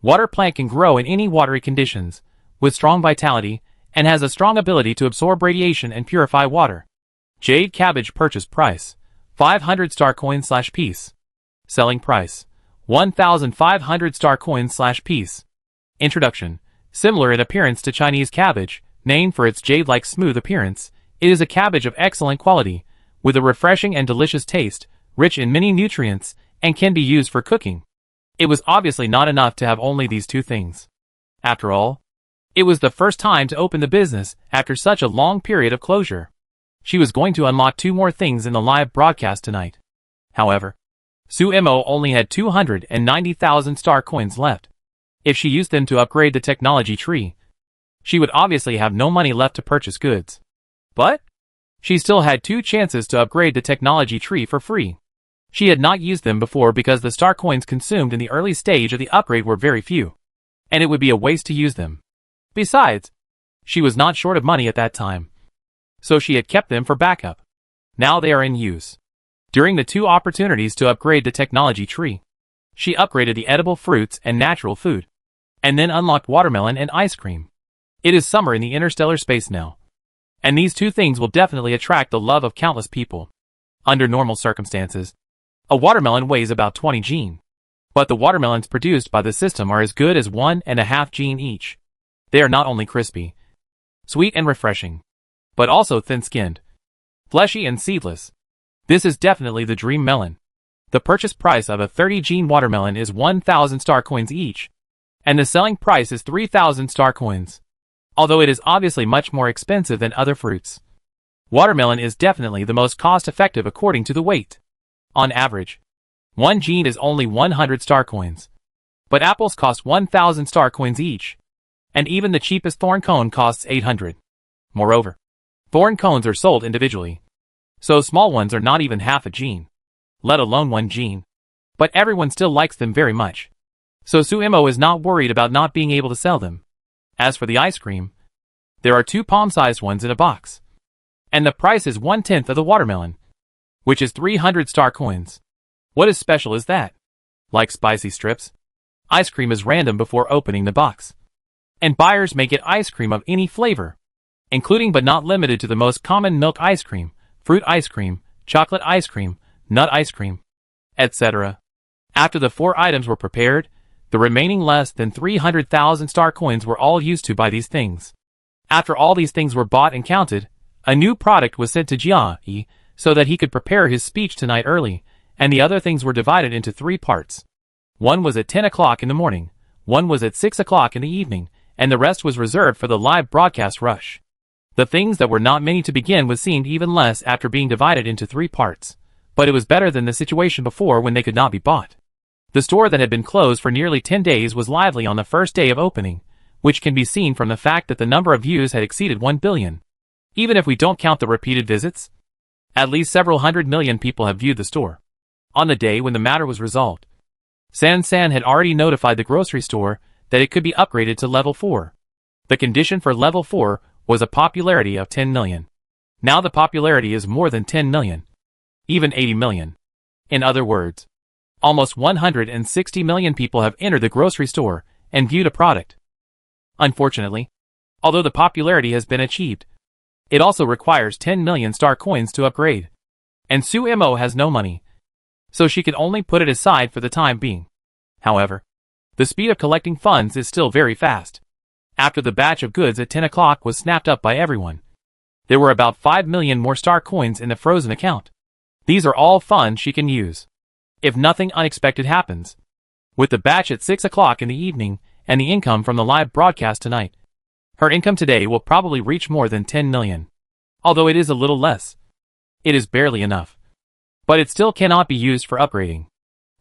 Water plant can grow in any watery conditions, with strong vitality, and has a strong ability to absorb radiation and purify water. Jade cabbage purchase price, 500 star coins / piece. Selling price: 1,500 star coins/piece. Introduction: similar in appearance to Chinese cabbage, named for its jade-like smooth appearance, it is a cabbage of excellent quality, with a refreshing and delicious taste, rich in many nutrients, and can be used for cooking. It was obviously not enough to have only these two things. After all, it was the first time to open the business after such a long period of closure. She was going to unlock 2 more things in the live broadcast tonight. However, Su Mo only had 290,000 star coins left. If she used them to upgrade the technology tree, she would obviously have no money left to purchase goods. But she still had 2 chances to upgrade the technology tree for free. She had not used them before because the star coins consumed in the early stage of the upgrade were very few, and it would be a waste to use them. Besides, she was not short of money at that time, so she had kept them for backup. Now they are in use. During the 2 opportunities to upgrade the technology tree, she upgraded the edible fruits and natural food, and then unlocked watermelon and ice cream. It is summer in the interstellar space now, and these 2 things will definitely attract the love of countless people. Under normal circumstances, a watermelon weighs about 20 gene, but the watermelons produced by the system are as good as 1.5 gene each. They are not only crispy, sweet and refreshing, but also thin-skinned, fleshy and seedless. This is definitely the dream melon. The purchase price of a 30-gene watermelon is 1,000 star coins each, and the selling price is 3,000 star coins. Although it is obviously much more expensive than other fruits, watermelon is definitely the most cost-effective according to the weight. On average, 1 gene is only 100 star coins, but apples cost 1,000 star coins each, and even the cheapest thorn cone costs 800. Moreover, thorn cones are sold individually, so small ones are not even half a gene, let alone 1 gene. But everyone still likes them very much, so Su Mo is not worried about not being able to sell them. As for the ice cream, there are 2 palm-sized ones in a box, and the price is 1/10 of the watermelon, which is 300 star coins. What is special is that, like spicy strips, ice cream is random before opening the box, and buyers may get ice cream of any flavor, including but not limited to the most common milk ice cream, fruit ice cream, chocolate ice cream, nut ice cream, etc. After the 4 items were prepared, the remaining less than 300,000 star coins were all used to buy these things. After all these things were bought and counted, a new product was sent to Jia so that he could prepare his speech tonight early, and the other things were divided into 3 parts. One was at 10 o'clock in the morning, one was at 6 o'clock in the evening, and the rest was reserved for the live broadcast rush. The things that were not many to begin with seemed even less after being divided into 3 parts, but it was better than the situation before when they could not be bought. The store that had been closed for nearly 10 days was lively on the first day of opening, which can be seen from the fact that the number of views had exceeded 1 billion. Even if we don't count the repeated visits, at least several 100 million people have viewed the store. On the day when the matter was resolved, San had already notified the grocery store that it could be upgraded to level 4. The condition for level 4 was a popularity of 10 million. Now the popularity is more than 10 million, even 80 million. In other words, almost 160 million people have entered the grocery store and viewed a product. Unfortunately, although the popularity has been achieved, it also requires 10 million star coins to upgrade, and Su Mo has no money, so she can only put it aside for the time being. However, the speed of collecting funds is still very fast. After the batch of goods at 10 o'clock was snapped up by everyone, there were about 5 million more star coins in the frozen account. These are all funds she can use if nothing unexpected happens. With the batch at 6 o'clock in the evening and the income from the live broadcast tonight, her income today will probably reach more than 10 million. Although it is a little less, it is barely enough. But it still cannot be used for upgrading.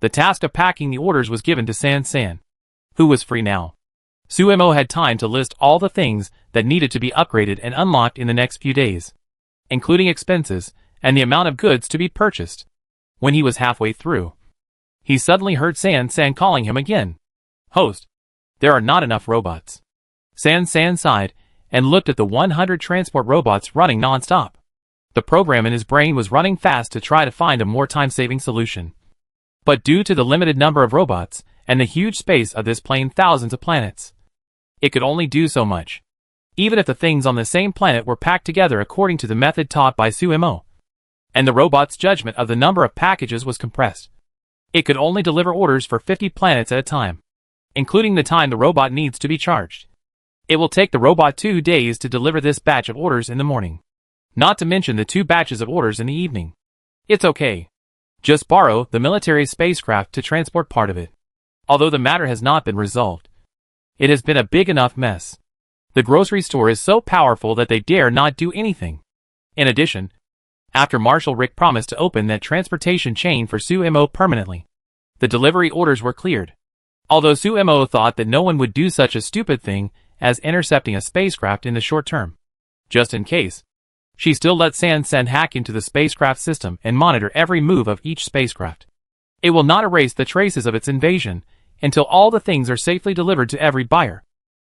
The task of packing the orders was given to San, who was free now. Su Mo had time to list all the things that needed to be upgraded and unlocked in the next few days, including expenses and the amount of goods to be purchased. When he was halfway through, he suddenly heard San calling him again. "Host, there are not enough robots." San sighed and looked at the 100 transport robots running non-stop. The program in his brain was running fast to try to find a more time-saving solution. But due to the limited number of robots and the huge space of this plane thousands of planets, it could only do so much. Even if the things on the same planet were packed together according to the method taught by Su Mo, and the robot's judgment of the number of packages was compressed, It could only deliver orders for 50 planets at a time, including the time the robot needs to be charged. It will take the robot 2 days to deliver this batch of orders in the morning, not to mention the 2 batches of orders in the evening. It's okay. Just borrow the military spacecraft to transport part of it. Although the matter has not been resolved, it has been a big enough mess. The grocery store is so powerful that they dare not do anything. In addition, after Marshal Rick promised to open that transportation chain for Su-Mo permanently, the delivery orders were cleared. Although Su-Mo thought that no one would do such a stupid thing as intercepting a spacecraft in the short term. Just in case, she still let Sen hack into the spacecraft system and monitor every move of each spacecraft. It will not erase the traces of its invasion until all the things are safely delivered to every buyer.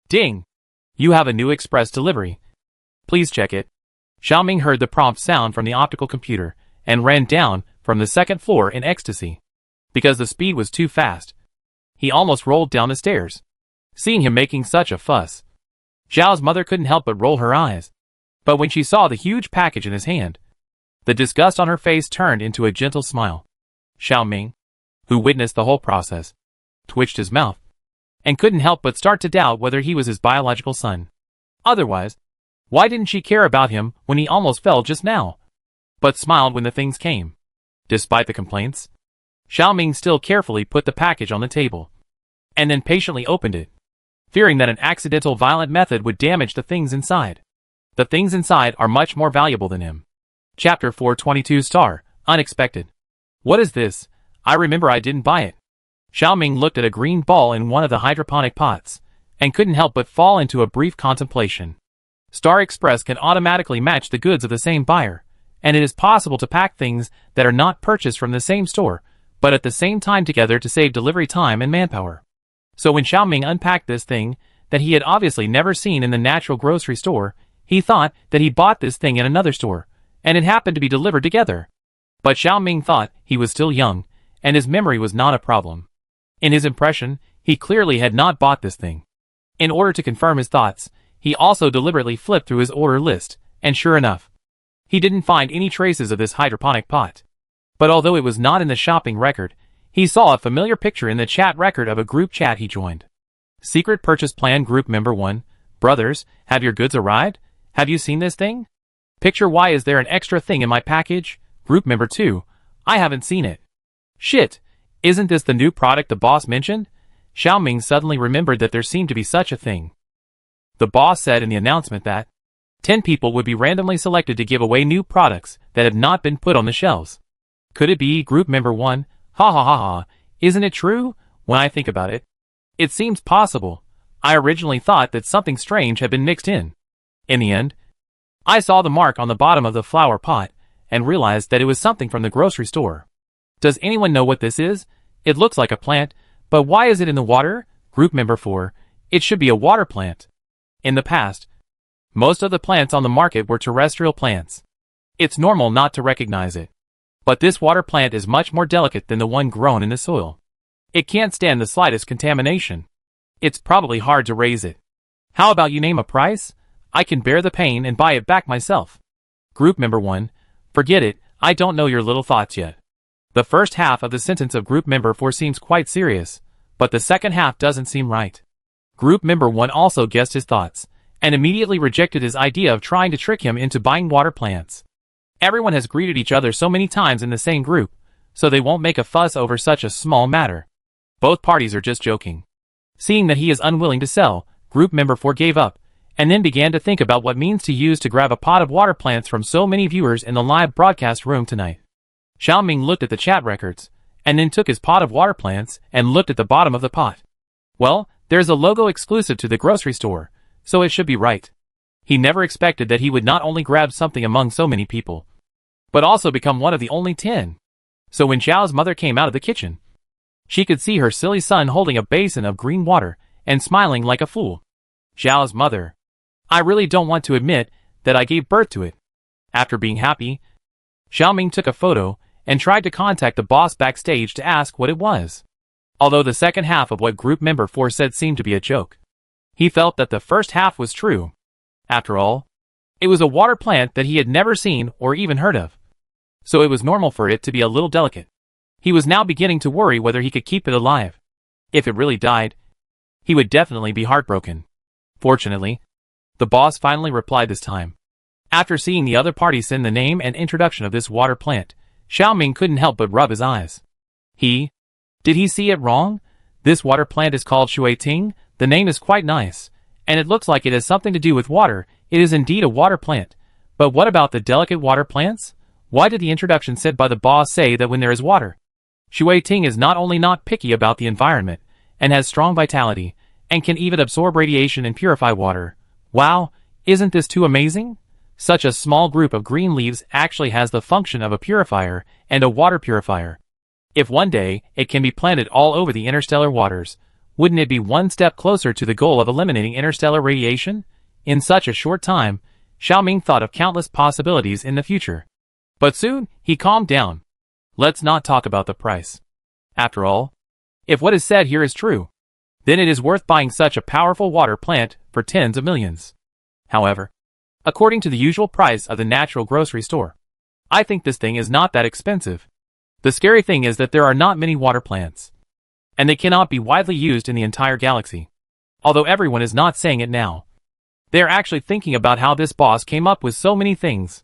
Ding! You have a new express delivery. Please check it. Xiaoming heard the prompt sound from the optical computer and ran down from the 2nd floor in ecstasy. Because the speed was too fast, he almost rolled down the stairs. Seeing him making such a fuss, Xiao's mother couldn't help but roll her eyes. But when she saw the huge package in his hand, the disgust on her face turned into a gentle smile. Xiaoming, who witnessed the whole process, twitched his mouth, and couldn't help but start to doubt whether he was his biological son. Otherwise, why didn't she care about him when he almost fell just now? But smiled when the things came. Despite the complaints, Xiaoming still carefully put the package on the table, and then patiently opened it, fearing that an accidental violent method would damage the things inside. The things inside are much more valuable than him. Chapter 422 Star, Unexpected. What is this? I remember I didn't buy it. Xiaoming looked at a green ball in one of the hydroponic pots, and couldn't help but fall into a brief contemplation. Star Express can automatically match the goods of the same buyer, and it is possible to pack things that are not purchased from the same store, but at the same time together to save delivery time and manpower. So when Xiaoming unpacked this thing that he had obviously never seen in the natural grocery store, he thought that he bought this thing in another store, and it happened to be delivered together. But Xiaoming thought he was still young, and his memory was not a problem. In his impression, he clearly had not bought this thing. In order to confirm his thoughts, he also deliberately flipped through his order list, and sure enough, he didn't find any traces of this hydroponic pot. But although it was not in the shopping record, he saw a familiar picture in the chat record of a group chat he joined. Secret Purchase Plan Group Member 1, Brothers, have your goods arrived? Have you seen this thing? Picture why is there an extra thing in my package? Group Member 2, I haven't seen it. Shit, isn't this the new product the boss mentioned? Xiaoming suddenly remembered that there seemed to be such a thing. The boss said in the announcement that 10 people would be randomly selected to give away new products that have not been put on the shelves. Could it be Group Member 1? Ha ha ha ha, isn't it true? When I think about it, it seems possible. I originally thought that something strange had been mixed in. In the end, I saw the mark on the bottom of the flower pot and realized that it was something from the grocery store. Does anyone know what this is? It looks like a plant, but why is it in the water? Group Member 4, it should be a water plant. In the past, most of the plants on the market were terrestrial plants. It's normal not to recognize it. But this water plant is much more delicate than the one grown in the soil. It can't stand the slightest contamination. It's probably hard to raise it. How about you name a price? I can bear the pain and buy it back myself. Group Member 1, forget it, I don't know your little thoughts yet. The first half of the sentence of Group Member 4 seems quite serious, but the second half doesn't seem right. Group Member 1 also guessed his thoughts, and immediately rejected his idea of trying to trick him into buying water plants. Everyone has greeted each other so many times in the same group, so they won't make a fuss over such a small matter. Both parties are just joking. Seeing that he is unwilling to sell, Group Member 4 gave up, and then began to think about what means to use to grab a pot of water plants from so many viewers in the live broadcast room tonight. Xiaoming looked at the chat records, and then took his pot of water plants and looked at the bottom of the pot. Well, there's a logo exclusive to the grocery store, so it should be right. He never expected that he would not only grab something among so many people, but also become one of the only 10. So when Xiao's mother came out of the kitchen, she could see her silly son holding a basin of green water and smiling like a fool. Xiao's mother. I really don't want to admit that I gave birth to it. After being happy, Xiaoming took a photo and tried to contact the boss backstage to ask what it was. Although the second half of what Group Member 4 said seemed to be a joke, he felt that the first half was true. After all, it was a water plant that he had never seen or even heard of, so it was normal for it to be a little delicate. He was now beginning to worry whether he could keep it alive. If it really died, he would definitely be heartbroken. Fortunately, the boss finally replied this time. After seeing the other party send the name and introduction of this water plant, Xiaoming couldn't help but rub his eyes. Did he see it wrong? This water plant is called Shuiting. The name is quite nice, and it looks like it has something to do with water. It is indeed a water plant. But what about the delicate water plants? Why did the introduction said by the boss say that when there is water? Shuiting is not only not picky about the environment, and has strong vitality, and can even absorb radiation and purify water. Wow, isn't this too amazing? Such a small group of green leaves actually has the function of a purifier and a water purifier. If one day it can be planted all over the interstellar waters, wouldn't it be one step closer to the goal of eliminating interstellar radiation? In such a short time, Xiaoming thought of countless possibilities in the future. But soon, he calmed down. Let's not talk about the price. After all, if what is said here is true, then it is worth buying such a powerful water plant for tens of millions. However, according to the usual price of the natural grocery store, I think this thing is not that expensive. The scary thing is that there are not many water plants, and they cannot be widely used in the entire galaxy. Although everyone is not saying it now, they are actually thinking about how this boss came up with so many things.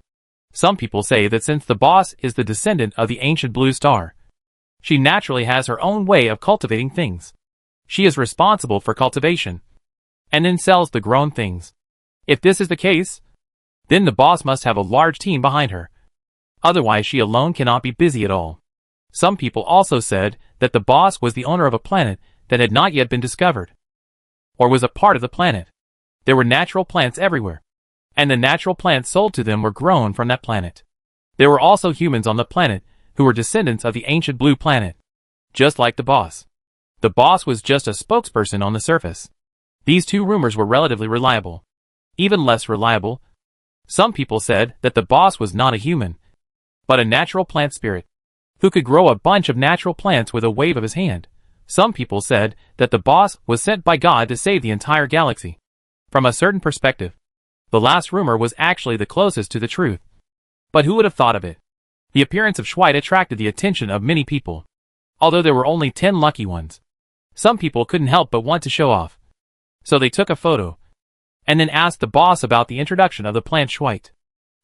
Some people say that since the boss is the descendant of the ancient blue star, she naturally has her own way of cultivating things. She is responsible for cultivation, and then sells the grown things. If this is the case, then the boss must have a large team behind her. Otherwise she alone cannot be busy at all. Some people also said that the boss was the owner of a planet that had not yet been discovered, or was a part of the planet. There were natural plants everywhere, and the natural plants sold to them were grown from that planet. There were also humans on the planet who were descendants of the ancient blue planet, just like the boss. The boss was just a spokesperson on the surface. These two rumors were relatively reliable. Even less reliable, some people said that the boss was not a human, but a natural plant spirit, who could grow a bunch of natural plants with a wave of his hand. Some people said that the boss was sent by God to save the entire galaxy. From a certain perspective, the last rumor was actually the closest to the truth. But who would have thought of it? The appearance of Schweid attracted the attention of many people. Although there were only 10 lucky ones, some people couldn't help but want to show off. So they took a photo, and then asked the boss about the introduction of the plant Schweid.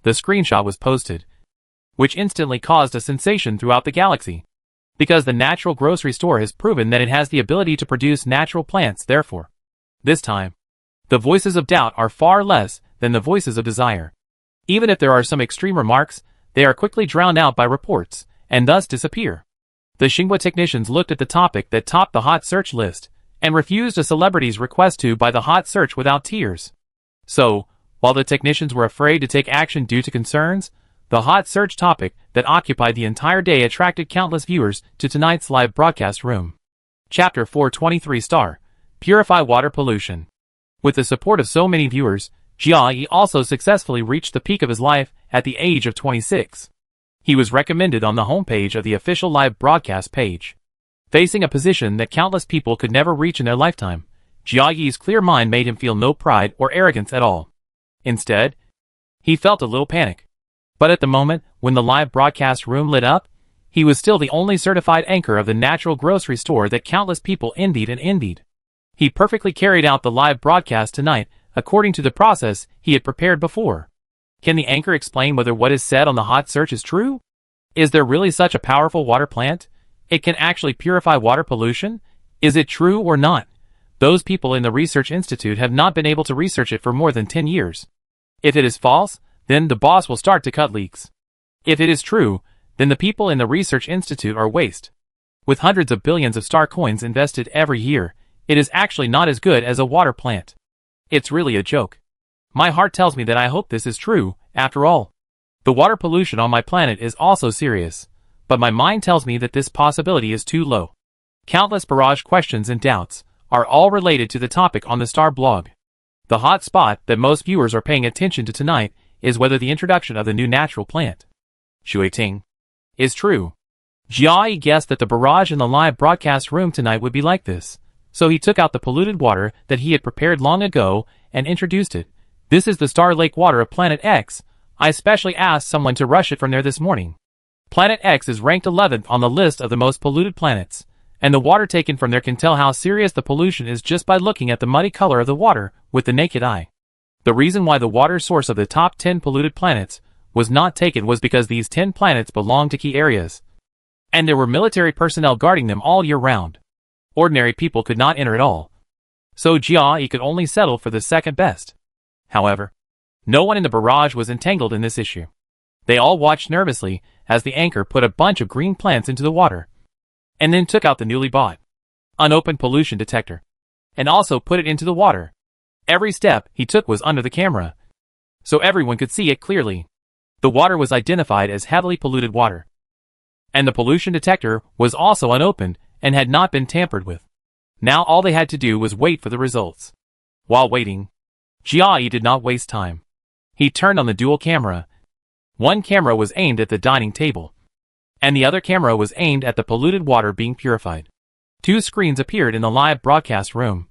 The screenshot was posted, which instantly caused a sensation throughout the galaxy. Because the natural grocery store has proven that it has the ability to produce natural plants, therefore, this time, the voices of doubt are far less than the voices of desire. Even if there are some extreme remarks, they are quickly drowned out by reports, and thus disappear. The Xinhua technicians looked at the topic that topped the hot search list, and refused a celebrity's request to buy the hot search without tears. So, while the technicians were afraid to take action due to concerns, the hot search topic that occupied the entire day attracted countless viewers to tonight's live broadcast room. Chapter 423 Star, Purify Water Pollution. With the support of so many viewers, Jia Yi also successfully reached the peak of his life at the age of 26. He was recommended on the homepage of the official live broadcast page. Facing a position that countless people could never reach in their lifetime, Jia Yi's clear mind made him feel no pride or arrogance at all. Instead, he felt a little panic. But at the moment, when the live broadcast room lit up, he was still the only certified anchor of the natural grocery store that countless people envied and envied. He perfectly carried out the live broadcast tonight, according to the process he had prepared before. Can the anchor explain whether what is said on the hot search is true? Is there really such a powerful water plant? It can actually purify water pollution? Is it true or not? Those people in the research institute have not been able to research it for more than 10 years. If it is false, then the boss will start to cut leaks. If it is true, then the people in the research institute are waste. With hundreds of billions of star coins invested every year, it is actually not as good as a water plant. It's really a joke. My heart tells me that I hope this is true, after all. The water pollution on my planet is also serious, but my mind tells me that this possibility is too low. Countless barrage questions and doubts are all related to the topic on the Star blog. The hot spot that most viewers are paying attention to tonight is whether the introduction of the new natural plant, Shuiting, is true. Jia Yi guessed that the barrage in the live broadcast room tonight would be like this, so he took out the polluted water that he had prepared long ago and introduced it. This is the Star Lake water of Planet X. I specially asked someone to rush it from there this morning. Planet X is ranked 11th on the list of the most polluted planets, and the water taken from there can tell how serious the pollution is just by looking at the muddy color of the water with the naked eye. The reason why the water source of the top 10 polluted planets was not taken was because these 10 planets belong to key areas, and there were military personnel guarding them all year round. Ordinary people could not enter at all, so Jia could only settle for the second best. However, no one in the barrage was entangled in this issue. They all watched nervously as the anchor put a bunch of green plants into the water, and then took out the newly bought, unopened pollution detector, and also put it into the water. Every step he took was under the camera, so everyone could see it clearly. The water was identified as heavily polluted water, and the pollution detector was also unopened and had not been tampered with. Now all they had to do was wait for the results. While waiting, Jia did not waste time. He turned on the dual camera. One camera was aimed at the dining table, and the other camera was aimed at the polluted water being purified. Two screens appeared in the live broadcast room,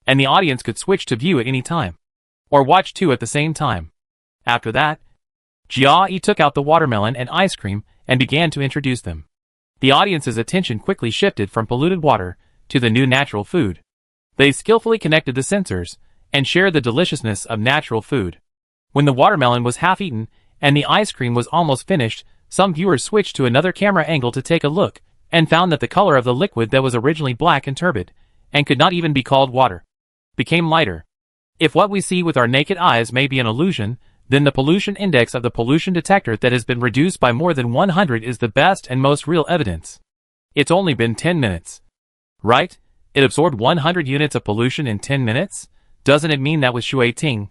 and the audience could switch to view at any time, or watch two at the same time. After that, Jia took out the watermelon and ice cream and began to introduce them. The audience's attention quickly shifted from polluted water to the new natural food. They skillfully connected the sensors and shared the deliciousness of natural food. When the watermelon was half eaten and the ice cream was almost finished, some viewers switched to another camera angle to take a look, and found that the color of the liquid that was originally black and turbid, and could not even be called water, became lighter. If what we see with our naked eyes may be an illusion, then the pollution index of the pollution detector that has been reduced by more than 100 is the best and most real evidence. It's only been 10 minutes. Right? It absorbed 100 units of pollution in 10 minutes? Doesn't it mean that with Shuiting,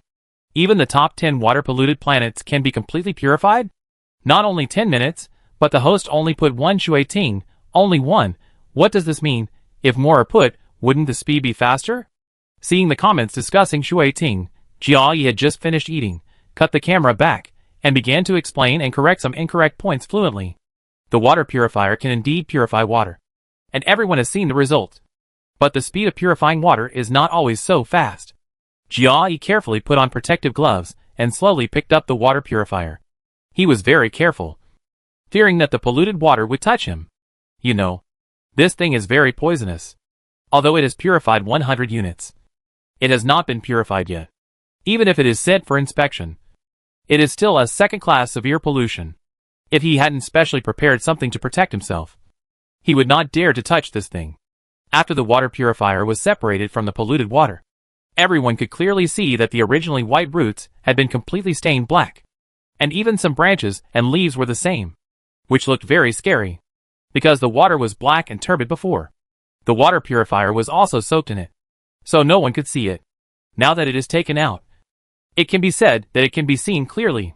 even the top 10 water-polluted planets can be completely purified? Not only 10 minutes, but the host only put one Shuiting, only one. What does this mean? If more are put, wouldn't the speed be faster? Seeing the comments discussing Shuiting, Jia had just finished eating, cut the camera back, and began to explain and correct some incorrect points fluently. The water purifier can indeed purify water, and everyone has seen the result. But the speed of purifying water is not always so fast. Jia carefully put on protective gloves and slowly picked up the water purifier. He was very careful, fearing that the polluted water would touch him. You know, this thing is very poisonous. Although it has purified 100 units, it has not been purified yet. Even if it is sent for inspection, it is still a second-class severe pollution. If he hadn't specially prepared something to protect himself, he would not dare to touch this thing. After the water purifier was separated from the polluted water, everyone could clearly see that the originally white roots had been completely stained black, and even some branches and leaves were the same, which looked very scary, because the water was black and turbid before. The water purifier was also soaked in it, so no one could see it. Now that it is taken out, it can be said that it can be seen clearly.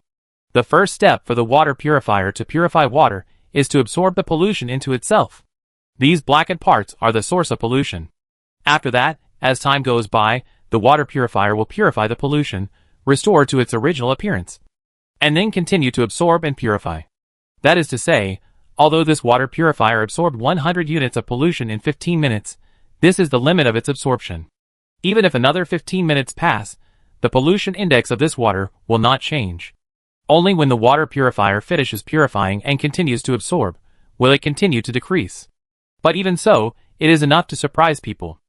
The first step for the water purifier to purify water is to absorb the pollution into itself. These blackened parts are the source of pollution. After that, as time goes by, the water purifier will purify the pollution, restore to its original appearance, and then continue to absorb and purify. That is to say, although this water purifier absorbed 100 units of pollution in 15 minutes, this is the limit of its absorption. Even if another 15 minutes pass, the pollution index of this water will not change. Only when the water purifier finishes purifying and continues to absorb, will it continue to decrease. But even so, it is enough to surprise people.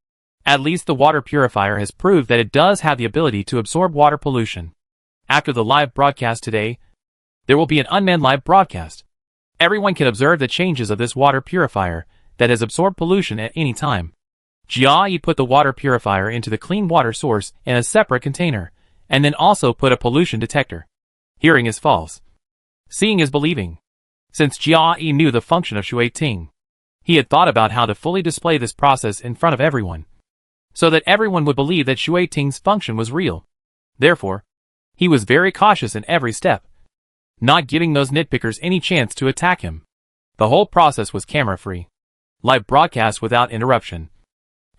At least the water purifier has proved that it does have the ability to absorb water pollution. After the live broadcast today, there will be an unmanned live broadcast. Everyone can observe the changes of this water purifier that has absorbed pollution at any time. Jia put the water purifier into the clean water source in a separate container, and then also put a pollution detector. Hearing is false. Seeing is believing. Since Jia knew the function of Shuiting, he had thought about how to fully display this process in front of everyone, so that everyone would believe that Shuiting's function was real. Therefore, he was very cautious in every step, not giving those nitpickers any chance to attack him. The whole process was camera-free, live broadcast without interruption,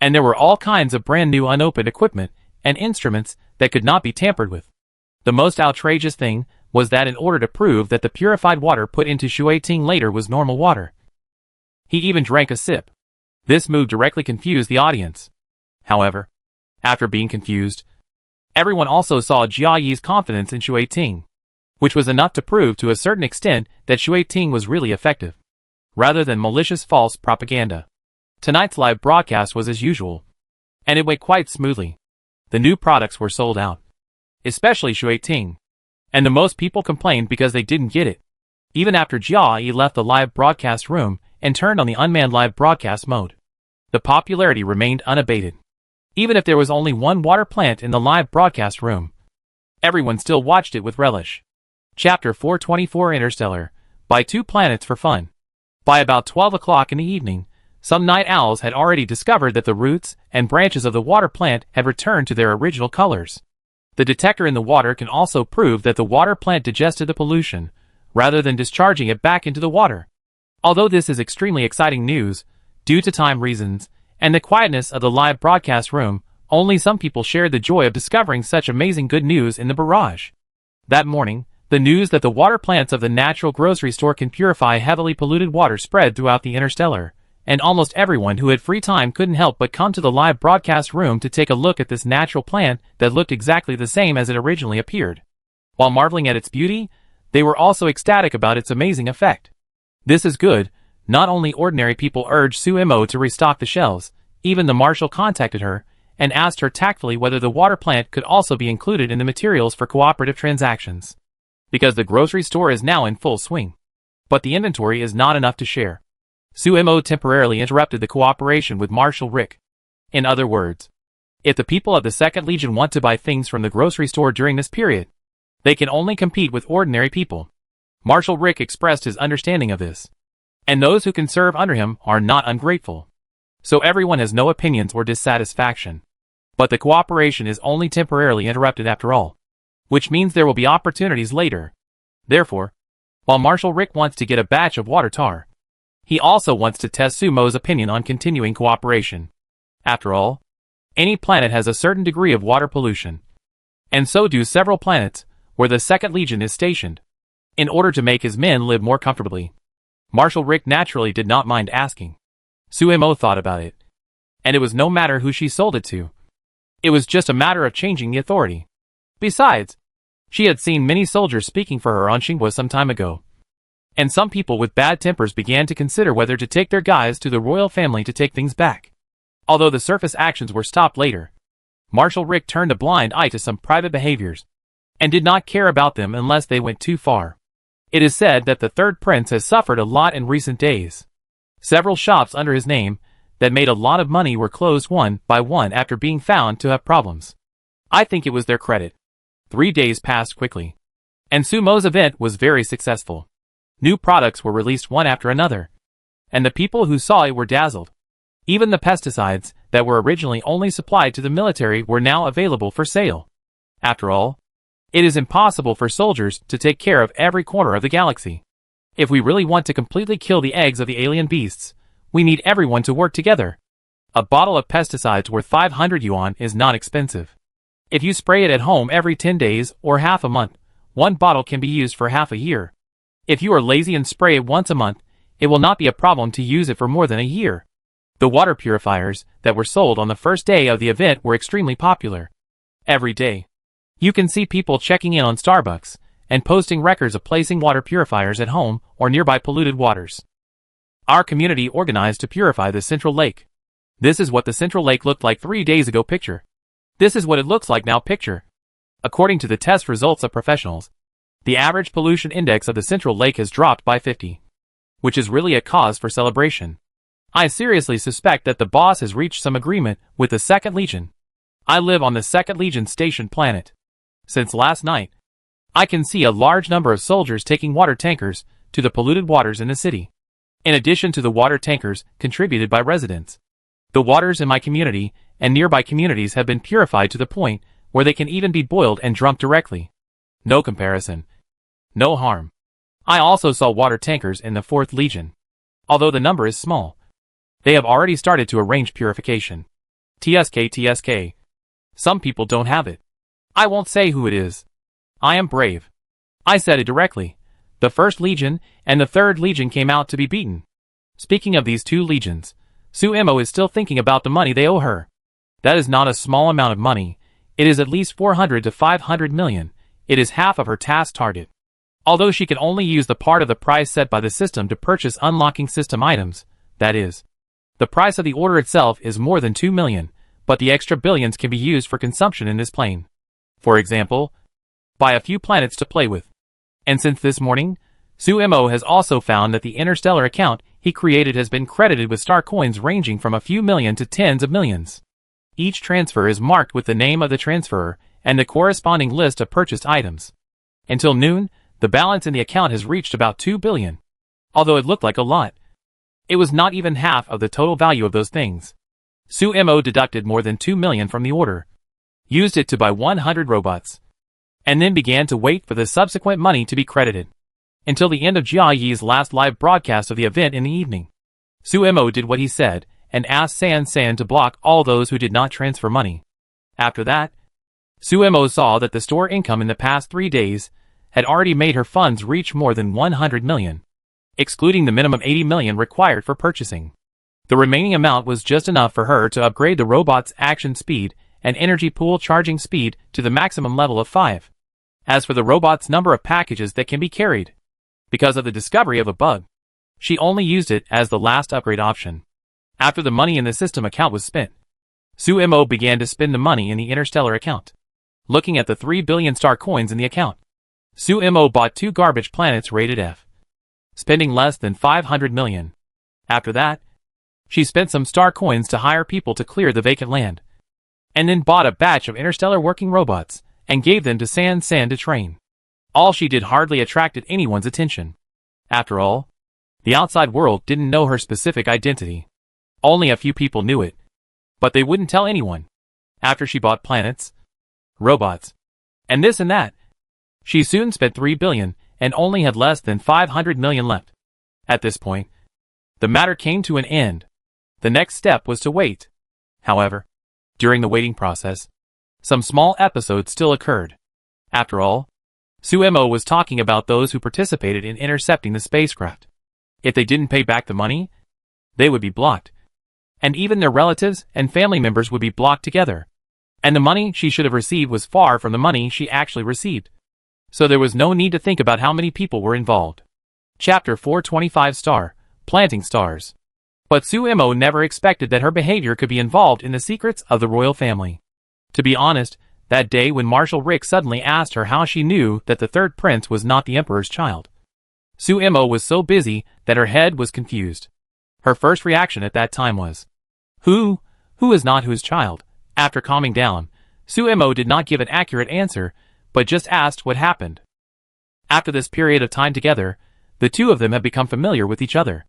and there were all kinds of brand new unopened equipment and instruments that could not be tampered with. The most outrageous thing was that in order to prove that the purified water put into Shuiting later was normal water, he even drank a sip. This move directly confused the audience. However, after being confused, everyone also saw Jiayi's confidence in Shuiting. which was enough to prove to a certain extent that Shui-Ting was really effective, rather than malicious false propaganda. Tonight's live broadcast was as usual, and it went quite smoothly. The new products were sold out, especially Shui-Ting, and the most people complained because they didn't get it. Even after Jia Yi left the live broadcast room and turned on the unmanned live broadcast mode, the popularity remained unabated. Even if there was only one water plant in the live broadcast room, everyone still watched it with relish. Chapter 424 Interstellar. Buy 2 planets for fun. By about 12 o'clock in the evening, some night owls had already discovered that the roots and branches of the water plant had returned to their original colors. The detector in the water can also prove that the water plant digested the pollution, rather than discharging it back into the water. Although this is extremely exciting news, due to time reasons and the quietness of the live broadcast room, only some people shared the joy of discovering such amazing good news in the barrage. That morning, the news that the water plants of the natural grocery store can purify heavily polluted water spread throughout the Interstellar, and almost everyone who had free time couldn't help but come to the live broadcast room to take a look at this natural plant that looked exactly the same as it originally appeared. While marveling at its beauty, they were also ecstatic about its amazing effect. This is good. Not only ordinary people urged Su Imo to restock the shelves, even the marshal contacted her and asked her tactfully whether the water plant could also be included in the materials for cooperative transactions, because the grocery store is now in full swing. But the inventory is not enough to share. Su Imo temporarily interrupted the cooperation with Marshal Rick. In other words, if the people of the Second Legion want to buy things from the grocery store during this period, they can only compete with ordinary people. Marshal Rick expressed his understanding of this, and those who can serve under him are not ungrateful. So everyone has no opinions or dissatisfaction. But the cooperation is only temporarily interrupted after all, which means there will be opportunities later. Therefore, while Marshal Rick wants to get a batch of water tar, he also wants to test Sumo's opinion on continuing cooperation. After all, any planet has a certain degree of water pollution, and so do several planets where the Second Legion is stationed, in order to make his men live more comfortably. Marshal Rick naturally did not mind asking. Su Imo thought about it, and it was no matter who she sold it to. It was just a matter of changing the authority. Besides, she had seen many soldiers speaking for her on Xinghua some time ago, and some people with bad tempers began to consider whether to take their guys to the royal family to take things back. Although the surface actions were stopped later, Marshal Rick turned a blind eye to some private behaviors, and did not care about them unless they went too far. It is said that the third prince has suffered a lot in recent days. Several shops under his name that made a lot of money were closed one by one after being found to have problems. I think it was their credit. 3 days passed quickly, and Sumo's event was very successful. New products were released one after another, and the people who saw it were dazzled. Even the pesticides that were originally only supplied to the military were now available for sale. After all, it is impossible for soldiers to take care of every corner of the galaxy. If we really want to completely kill the eggs of the alien beasts, we need everyone to work together. A bottle of pesticides worth 500 yuan is not expensive. If you spray it at home every 10 days or half a month, one bottle can be used for half a year. If you are lazy and spray it once a month, it will not be a problem to use it for more than a year. The water purifiers that were sold on the first day of the event were extremely popular. Every day, you can see people checking in on Starbucks and posting records of placing water purifiers at home or nearby polluted waters. Our community organized to purify the Central Lake. This is what the Central Lake looked like 3 days ago picture. This is what it looks like now picture. According to the test results of professionals, the average pollution index of the Central Lake has dropped by 50, which is really a cause for celebration. I seriously suspect that the boss has reached some agreement with the Second Legion. I live on the Second Legion station planet. Since last night, I can see a large number of soldiers taking water tankers to the polluted waters in the city, in addition to the water tankers contributed by residents. The waters in my community and nearby communities have been purified to the point where they can even be boiled and drunk directly. No comparison. No harm. I also saw water tankers in the 4th Legion. Although the number is small, they have already started to arrange purification. TSK. Some people don't have it. I won't say who it is. I am brave. I said it directly. The 1st Legion and the 3rd Legion came out to be beaten. Speaking of these 2 legions, Su Imo is still thinking about the money they owe her. That is not a small amount of money. It is at least 400 to 500 million. It is half of her task target. Although she could only use the part of the price set by the system to purchase unlocking system items, that is, the price of the order itself is more than 2 million, but the extra billions can be used for consumption in this plane. For example, buy a few planets to play with. And since this morning, Sumo has also found that the interstellar account he created has been credited with star coins ranging from a few million to tens of millions. Each transfer is marked with the name of the transferor and the corresponding list of purchased items. Until noon, the balance in the account has reached about 2 billion. Although it looked like a lot, it was not even half of the total value of those things. Sumo deducted more than 2 million from the order, used it to buy 100 robots, and then began to wait for the subsequent money to be credited. Until the end of Jia Yi's last live broadcast of the event in the evening. Sumo did what he said, and asked San to block all those who did not transfer money. After that, Sumo saw that the store income in the past 3 days had already made her funds reach more than 100 million, excluding the minimum 80 million required for purchasing. The remaining amount was just enough for her to upgrade the robot's action speed and energy pool charging speed to the maximum level of 5. As for the robot's number of packages that can be carried, because of the discovery of a bug, she only used it as the last upgrade option. After the money in the system account was spent, Sumo began to spend the money in the interstellar account. Looking at the 3 billion star coins in the account, Sumo bought 2 garbage planets rated F, spending less than 500 million. After that, she spent some star coins to hire people to clear the vacant land, and then bought a batch of interstellar working robots and gave them to San to train. All she did hardly attracted anyone's attention. After all, the outside world didn't know her specific identity. Only a few people knew it, but they wouldn't tell anyone. After she bought planets, robots, and this and that, she soon spent 3 billion and only had less than 500 million left. At this point, the matter came to an end. The next step was to wait. However, during the waiting process, some small episodes still occurred. After all, Sumo was talking about those who participated in intercepting the spacecraft. If they didn't pay back the money, they would be blocked. And even their relatives and family members would be blocked together. And the money she should have received was far from the money she actually received. So there was no need to think about how many people were involved. Chapter 425 Star, Planting Stars. But Sumo never expected that her behavior could be involved in the secrets of the royal family. To be honest, that day when Marshal Rick suddenly asked her how she knew that the third prince was not the emperor's child, Sumo was so busy that her head was confused. Her first reaction at that time was, Who is not whose child? After calming down, Sumo did not give an accurate answer, but just asked what happened. After this period of time together, the two of them have become familiar with each other.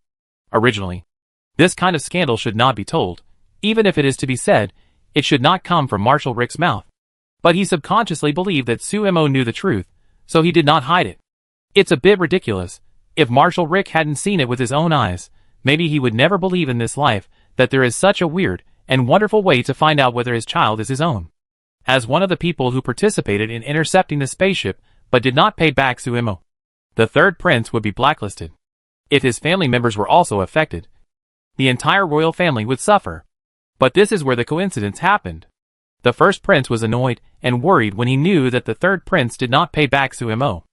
Originally, this kind of scandal should not be told. Even if it is to be said, it should not come from Marshal Rick's mouth. But he subconsciously believed that Sumo knew the truth, so he did not hide it. It's a bit ridiculous. If Marshal Rick hadn't seen it with his own eyes, maybe he would never believe in this life that there is such a weird and wonderful way to find out whether his child is his own. As one of the people who participated in intercepting the spaceship but did not pay back Sumo, the third prince would be blacklisted. If his family members were also affected, the entire royal family would suffer. But this is where the coincidence happened. The first prince was annoyed and worried when he knew that the third prince did not pay back Sumo.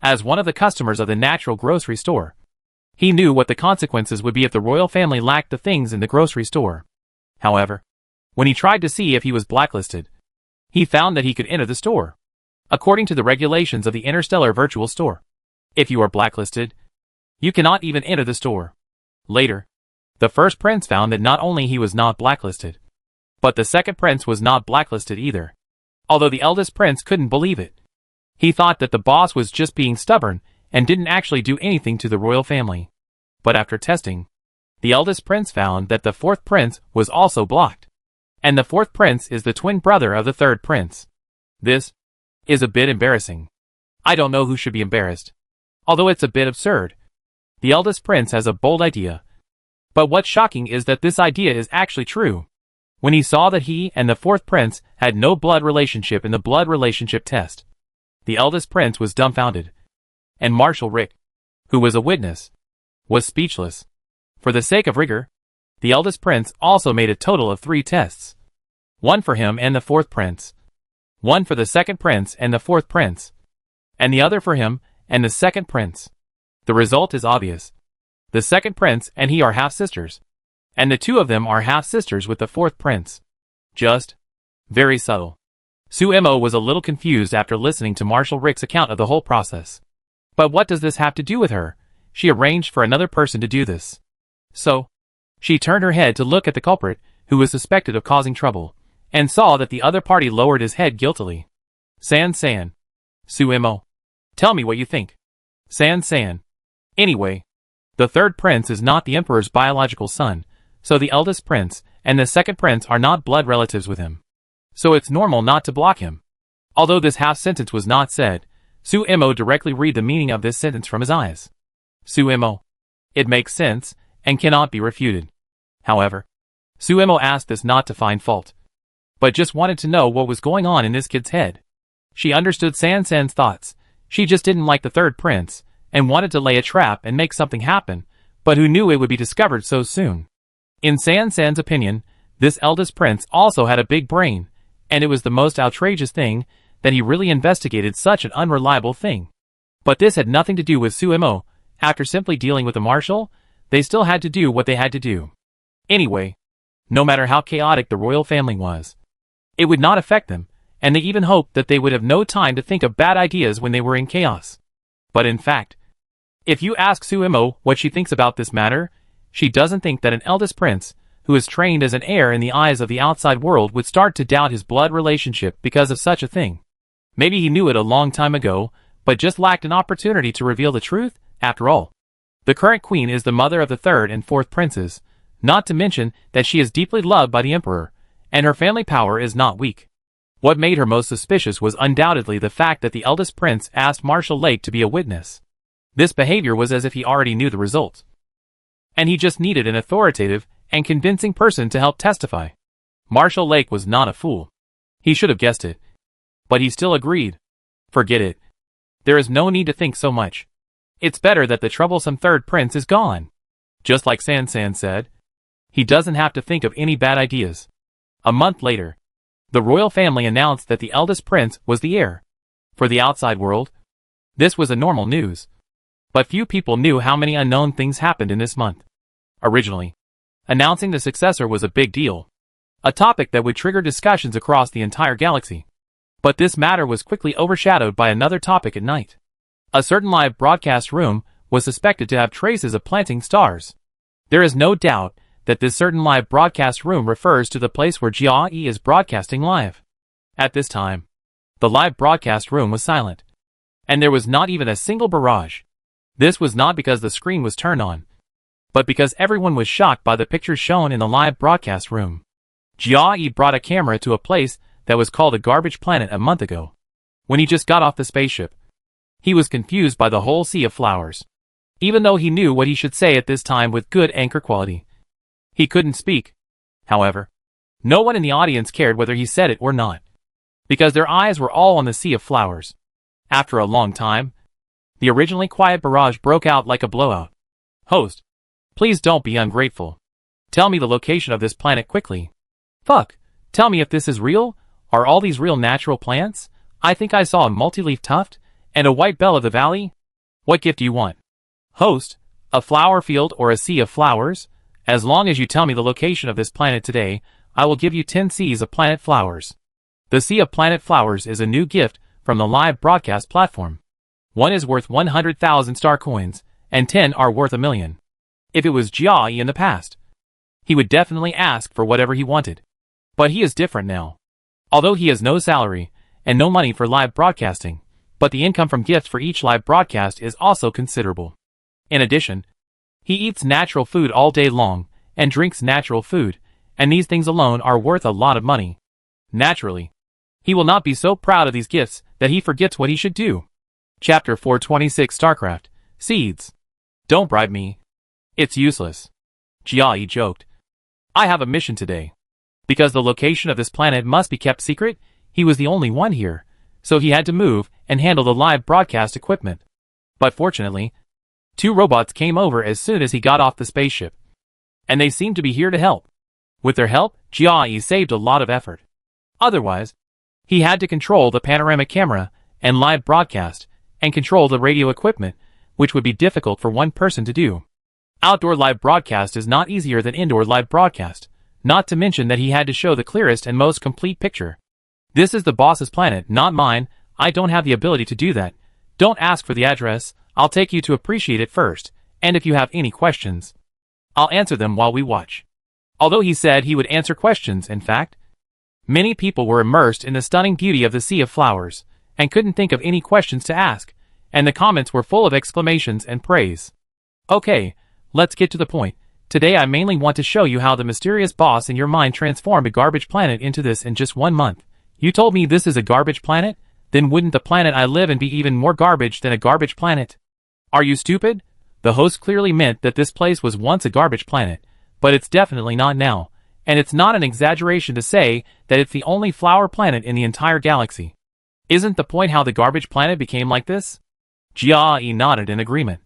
As one of the customers of the natural grocery store, he knew what the consequences would be if the royal family lacked the things in the grocery store. However, when he tried to see if he was blacklisted, he found that he could enter the store. According to the regulations of the Interstellar Virtual Store, if you are blacklisted, you cannot even enter the store. Later, the first prince found that not only he was not blacklisted, but the second prince was not blacklisted either. Although the eldest prince couldn't believe it. He thought that the boss was just being stubborn and didn't actually do anything to the royal family. But after testing, the eldest prince found that the fourth prince was also blocked. And the fourth prince is the twin brother of the third prince. This is a bit embarrassing. I don't know who should be embarrassed. Although it's a bit absurd. The eldest prince has a bold idea. But what's shocking is that this idea is actually true. When he saw that he and the fourth prince had no blood relationship in the blood relationship test, the eldest prince was dumbfounded. And Marshal Rick, who was a witness, was speechless. For the sake of rigor, the eldest prince also made a total of 3 tests. One for him and the fourth prince. One for the second prince and the fourth prince. And the other for him and the second prince. The result is obvious. The second prince and he are half-sisters. And the two of them are half-sisters with the fourth prince. Just very subtle. Suemo was a little confused after listening to Marshal Rick's account of the whole process. But what does this have to do with her? She arranged for another person to do this. So, she turned her head to look at the culprit, who was suspected of causing trouble, and saw that the other party lowered his head guiltily. San. Suemo. Tell me what you think. San. Anyway, the third prince is not the emperor's biological son, so the eldest prince and the second prince are not blood relatives with him. So it's normal not to block him. Although this half-sentence was not said, Suemo directly read the meaning of this sentence from his eyes. Suemo. It makes sense, and cannot be refuted. However, Suemo asked this not to find fault, but just wanted to know what was going on in this kid's head. She understood San's thoughts. She just didn't like the third prince, and wanted to lay a trap and make something happen, but who knew it would be discovered so soon. In San's opinion, this eldest prince also had a big brain, and it was the most outrageous thing that he really investigated such an unreliable thing. But this had nothing to do with Suemo. After simply dealing with the marshal, they still had to do what they had to do. Anyway, no matter how chaotic the royal family was, it would not affect them, and they even hoped that they would have no time to think of bad ideas when they were in chaos. But in fact, if you ask Suemo what she thinks about this matter, she doesn't think that an eldest prince, who is trained as an heir in the eyes of the outside world, would start to doubt his blood relationship because of such a thing. Maybe he knew it a long time ago, but just lacked an opportunity to reveal the truth. After all, the current queen is the mother of the third and fourth princes, not to mention that she is deeply loved by the emperor, and her family power is not weak. What made her most suspicious was undoubtedly the fact that the eldest prince asked Marshal Lake to be a witness. This behavior was as if he already knew the results, and he just needed an authoritative and convincing person to help testify. Marshal Lake was not a fool. He should have guessed it. But he still agreed. Forget it. There is no need to think so much. It's better that the troublesome third prince is gone. Just like San said, he doesn't have to think of any bad ideas. A month later, the royal family announced that the eldest prince was the heir. For the outside world, this was a normal news. But few people knew how many unknown things happened in this month. Originally, announcing the successor was a big deal, a topic that would trigger discussions across the entire galaxy. But this matter was quickly overshadowed by another topic at night. A certain live broadcast room was suspected to have traces of planting stars. There is no doubt that this certain live broadcast room refers to the place where Jia is broadcasting live. At this time, the live broadcast room was silent, and there was not even a single barrage. This was not because the screen was turned on, but because everyone was shocked by the pictures shown in the live broadcast room. Jia brought a camera to a place that was called a garbage planet a month ago. When he just got off the spaceship, he was confused by the whole sea of flowers. Even though he knew what he should say at this time with good anchor quality, he couldn't speak. However, no one in the audience cared whether he said it or not, because their eyes were all on the sea of flowers. After a long time, the originally quiet barrage broke out like a blowout. Host, please don't be ungrateful. Tell me the location of this planet quickly. Fuck, tell me if this is real. Are all these real natural plants? I think I saw a multi-leaf tuft and a white bell of the valley. What gift do you want? Host, a flower field or a sea of flowers? As long as you tell me the location of this planet today, I will give you 10 seas of planet flowers. The Sea of Planet Flowers is a new gift from the live broadcast platform. One is worth 100,000 star coins, and 10 are worth 1,000,000. If it was Jia in the past, he would definitely ask for whatever he wanted. But he is different now. Although he has no salary and no money for live broadcasting, but the income from gifts for each live broadcast is also considerable. In addition, he eats natural food all day long and drinks natural food, and these things alone are worth a lot of money. Naturally, he will not be so proud of these gifts that he forgets what he should do. Chapter 426 StarCraft Seeds. Don't bribe me. It's useless. Jia joked. I have a mission today. Because the location of this planet must be kept secret, he was the only one here, so he had to move and handle the live broadcast equipment. But fortunately, 2 robots came over as soon as he got off the spaceship, and they seemed to be here to help. With their help, Jia saved a lot of effort. Otherwise, he had to control the panoramic camera and live broadcast, and control the radio equipment, which would be difficult for one person to do. Outdoor live broadcast is not easier than indoor live broadcast, not to mention that he had to show the clearest and most complete picture. This is the boss's planet, not mine. I don't have the ability to do that. Don't ask for the address, I'll take you to appreciate it first, and if you have any questions, I'll answer them while we watch. Although he said he would answer questions, in fact, many people were immersed in the stunning beauty of the sea of flowers, and couldn't think of any questions to ask, and the comments were full of exclamations and praise. Okay, let's get to the point. Today I mainly want to show you how the mysterious boss in your mind transformed a garbage planet into this in just 1 month. You told me this is a garbage planet? Then wouldn't the planet I live in be even more garbage than a garbage planet? Are you stupid? The host clearly meant that this place was once a garbage planet, but it's definitely not now, and it's not an exaggeration to say that it's the only flower planet in the entire galaxy. Isn't the point how the garbage planet became like this? Jia nodded in agreement.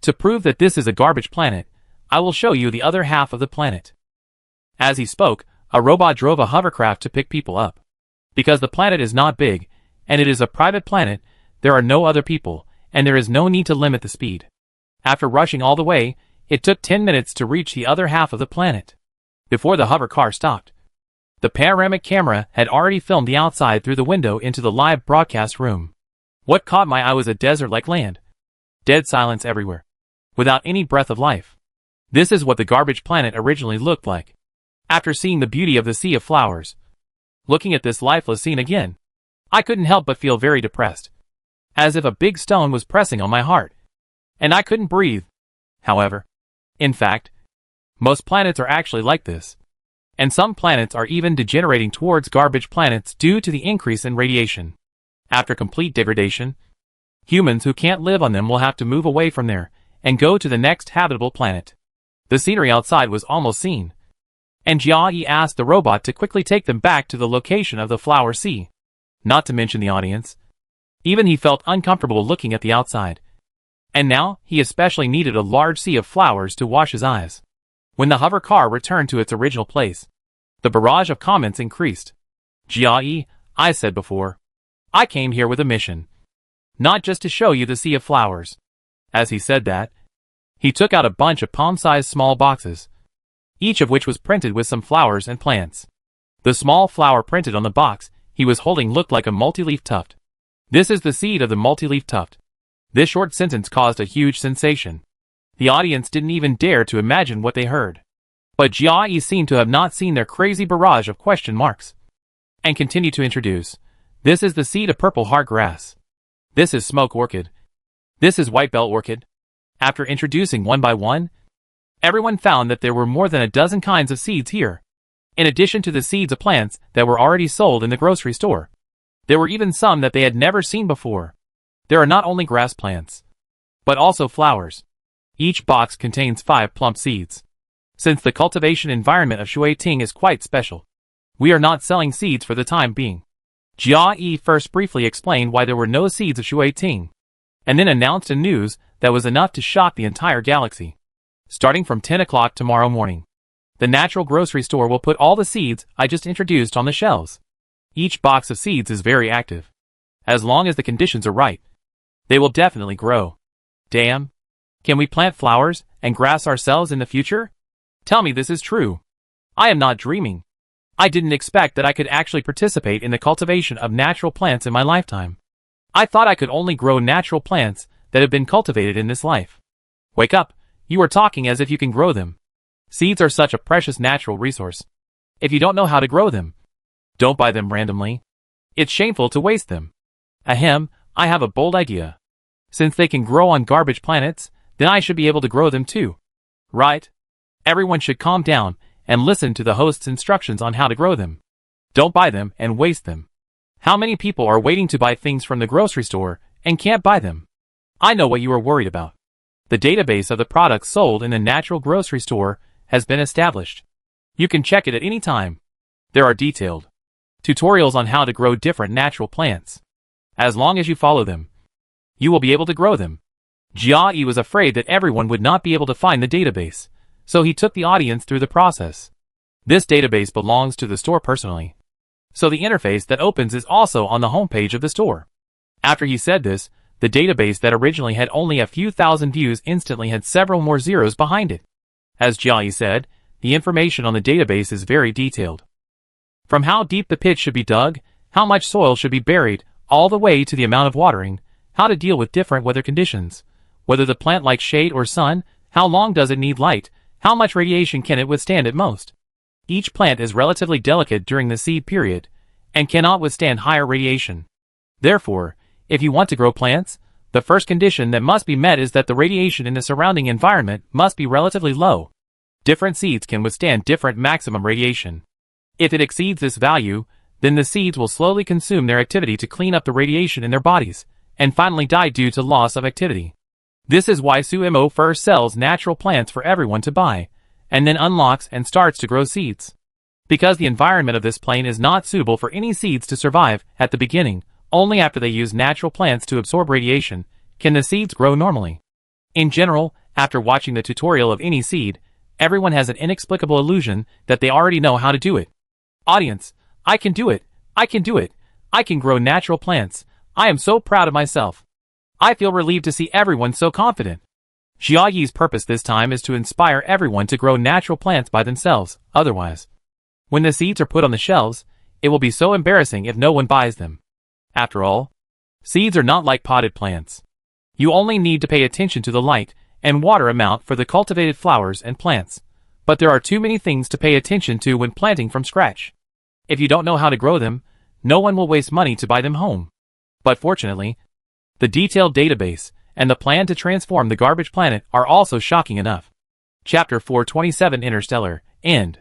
To prove that this is a garbage planet, I will show you the other half of the planet. As he spoke, a robot drove a hovercraft to pick people up. Because the planet is not big, and it is a private planet, there are no other people, and there is no need to limit the speed. After rushing all the way, it took 10 minutes to reach the other half of the planet. Before the hover car stopped, the panoramic camera had already filmed the outside through the window into the live broadcast room. What caught my eye was a desert-like land. Dead silence everywhere. Without any breath of life. This is what the garbage planet originally looked like. After seeing the beauty of the sea of flowers, looking at this lifeless scene again, I couldn't help but feel very depressed. As if a big stone was pressing on my heart. And I couldn't breathe. However, in fact, most planets are actually like this. And some planets are even degenerating towards garbage planets due to the increase in radiation. After complete degradation, humans who can't live on them will have to move away from there and go to the next habitable planet. The scenery outside was almost seen, and Jia asked the robot to quickly take them back to the location of the flower sea. Not to mention the audience. Even he felt uncomfortable looking at the outside. And now, he especially needed a large sea of flowers to wash his eyes. When the hover car returned to its original place, the barrage of comments increased. Jia, I said before, I came here with a mission. Not just to show you the sea of flowers. As he said that, he took out a bunch of palm-sized small boxes, each of which was printed with some flowers and plants. The small flower printed on the box he was holding looked like a multi-leaf tuft. This is the seed of the multi-leaf tuft. This short sentence caused a huge sensation. The audience didn't even dare to imagine what they heard. But Jia seemed to have not seen their crazy barrage of question marks. And continued to introduce. This is the seed of purple heart grass. This is smoke orchid. This is white bell orchid. After introducing one by one, everyone found that there were more than a dozen kinds of seeds here. In addition to the seeds of plants that were already sold in the grocery store, there were even some that they had never seen before. There are not only grass plants, but also flowers. Each box contains 5 plump seeds. Since the cultivation environment of Shuiting is quite special, we are not selling seeds for the time being. Jia first briefly explained why there were no seeds of Shuiting, and then announced a news that was enough to shock the entire galaxy. Starting from 10 o'clock tomorrow morning, the natural grocery store will put all the seeds I just introduced on the shelves. Each box of seeds is very active. As long as the conditions are right, they will definitely grow. Damn. Can we plant flowers and grass ourselves in the future? Tell me this is true. I am not dreaming. I didn't expect that I could actually participate in the cultivation of natural plants in my lifetime. I thought I could only grow natural plants that have been cultivated in this life. Wake up, you are talking as if you can grow them. Seeds are such a precious natural resource. If you don't know how to grow them, don't buy them randomly. It's shameful to waste them. Ahem, I have a bold idea. Since they can grow on garbage planets, then I should be able to grow them too. Right? Everyone should calm down and listen to the host's instructions on how to grow them. Don't buy them and waste them. How many people are waiting to buy things from the grocery store and can't buy them? I know what you are worried about. The database of the products sold in the natural grocery store has been established. You can check it at any time. There are detailed tutorials on how to grow different natural plants. As long as you follow them, you will be able to grow them. Jia was afraid that everyone would not be able to find the database, so he took the audience through the process. This database belongs to the store personally, so the interface that opens is also on the homepage of the store. After he said this, The database that originally had only a few thousand views instantly had several more zeros behind it. As Jiai said, the information on the database is very detailed. From how deep the pit should be dug, how much soil should be buried, all the way to the amount of watering, how to deal with different weather conditions, whether the plant likes shade or sun, how long does it need light, how much radiation can it withstand at most. Each plant is relatively delicate during the seed period, and cannot withstand higher radiation. Therefore, if you want to grow plants, the first condition that must be met is that the radiation in the surrounding environment must be relatively low. Different seeds can withstand different maximum radiation. If it exceeds this value, then the seeds will slowly consume their activity to clean up the radiation in their bodies, and finally die due to loss of activity. This is why Sumo first sells natural plants for everyone to buy, and then unlocks and starts to grow seeds. Because the environment of this plane is not suitable for any seeds to survive at the beginning, only after they use natural plants to absorb radiation can the seeds grow normally. In general, after watching the tutorial of any seed, everyone has an inexplicable illusion that they already know how to do it. Audience, I can do it, I can do it, I can grow natural plants, I am so proud of myself. I feel relieved to see everyone so confident. Jiayi's purpose this time is to inspire everyone to grow natural plants by themselves, otherwise, when the seeds are put on the shelves, it will be so embarrassing if no one buys them. After all, seeds are not like potted plants. You only need to pay attention to the light and water amount for the cultivated flowers and plants, but there are too many things to pay attention to when planting from scratch. If you don't know how to grow them, no one will waste money to buy them home. But fortunately, the detailed database and the plan to transform the garbage planet are also shocking enough. Chapter 427 Interstellar End.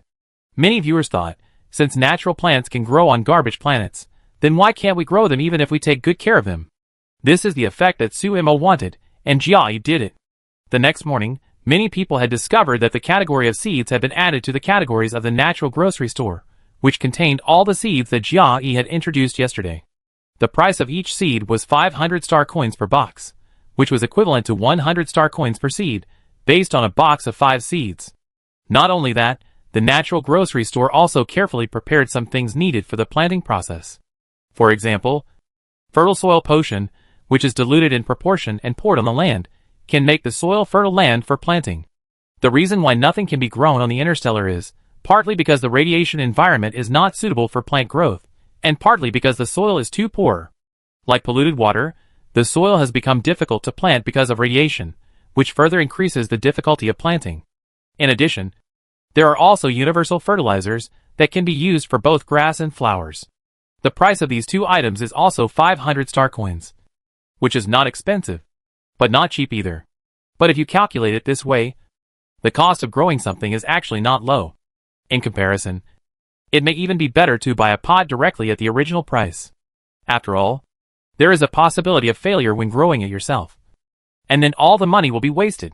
Many viewers thought, since natural plants can grow on garbage planets, then why can't we grow them even if we take good care of them? This is the effect that Sumo wanted, and Jiai did it. The next morning, many people had discovered that the category of seeds had been added to the categories of the natural grocery store, which contained all the seeds that Jiai had introduced yesterday. The price of each seed was 500 star coins per box, which was equivalent to 100 star coins per seed, based on a box of 5 seeds. Not only that, the natural grocery store also carefully prepared some things needed for the planting process. For example, fertile soil potion, which is diluted in proportion and poured on the land, can make the soil fertile land for planting. The reason why nothing can be grown on the interstellar is, partly because the radiation environment is not suitable for plant growth, and partly because the soil is too poor. Like polluted water, the soil has become difficult to plant because of radiation, which further increases the difficulty of planting. In addition, there are also universal fertilizers that can be used for both grass and flowers. The price of these two items is also 500 star coins, which is not expensive, but not cheap either. But if you calculate it this way, the cost of growing something is actually not low. In comparison, it may even be better to buy a pod directly at the original price. After all, there is a possibility of failure when growing it yourself, and then all the money will be wasted.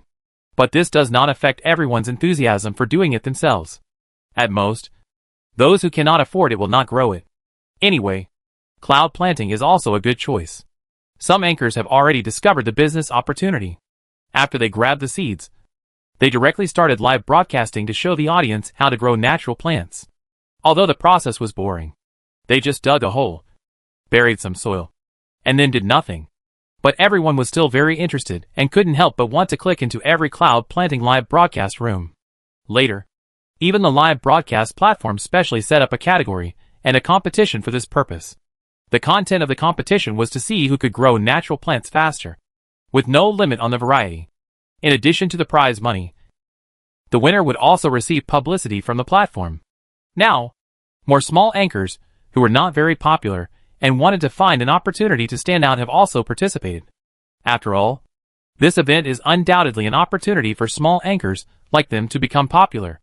But this does not affect everyone's enthusiasm for doing it themselves. At most, those who cannot afford it will not grow it. Anyway, cloud planting is also a good choice. Some anchors have already discovered the business opportunity. After they grabbed the seeds, they directly started live broadcasting to show the audience how to grow natural plants. Although the process was boring, they just dug a hole, buried some soil, and then did nothing. But everyone was still very interested and couldn't help but want to click into every cloud planting live broadcast room. Later, even the live broadcast platform specially set up a category and a competition for this purpose. The content of the competition was to see who could grow natural plants faster, with no limit on the variety. In addition to the prize money, the winner would also receive publicity from the platform. Now, more small anchors, who were not very popular and wanted to find an opportunity to stand out, have also participated. After all, this event is undoubtedly an opportunity for small anchors like them to become popular.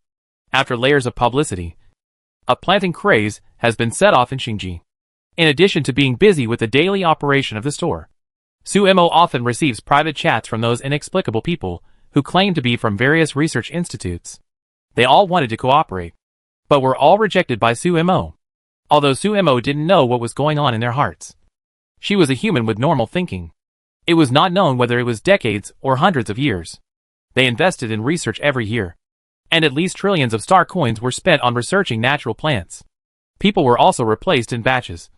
After layers of publicity, a planting craze has been set off in Xingji. In addition to being busy with the daily operation of the store, Sumo often receives private chats from those inexplicable people who claim to be from various research institutes. They all wanted to cooperate, but were all rejected by Sumo. Although Sumo didn't know what was going on in their hearts. She was a human with normal thinking. It was not known whether it was decades or hundreds of years. They invested in research every year, and at least trillions of star coins were spent on researching natural plants. People were also replaced in batches,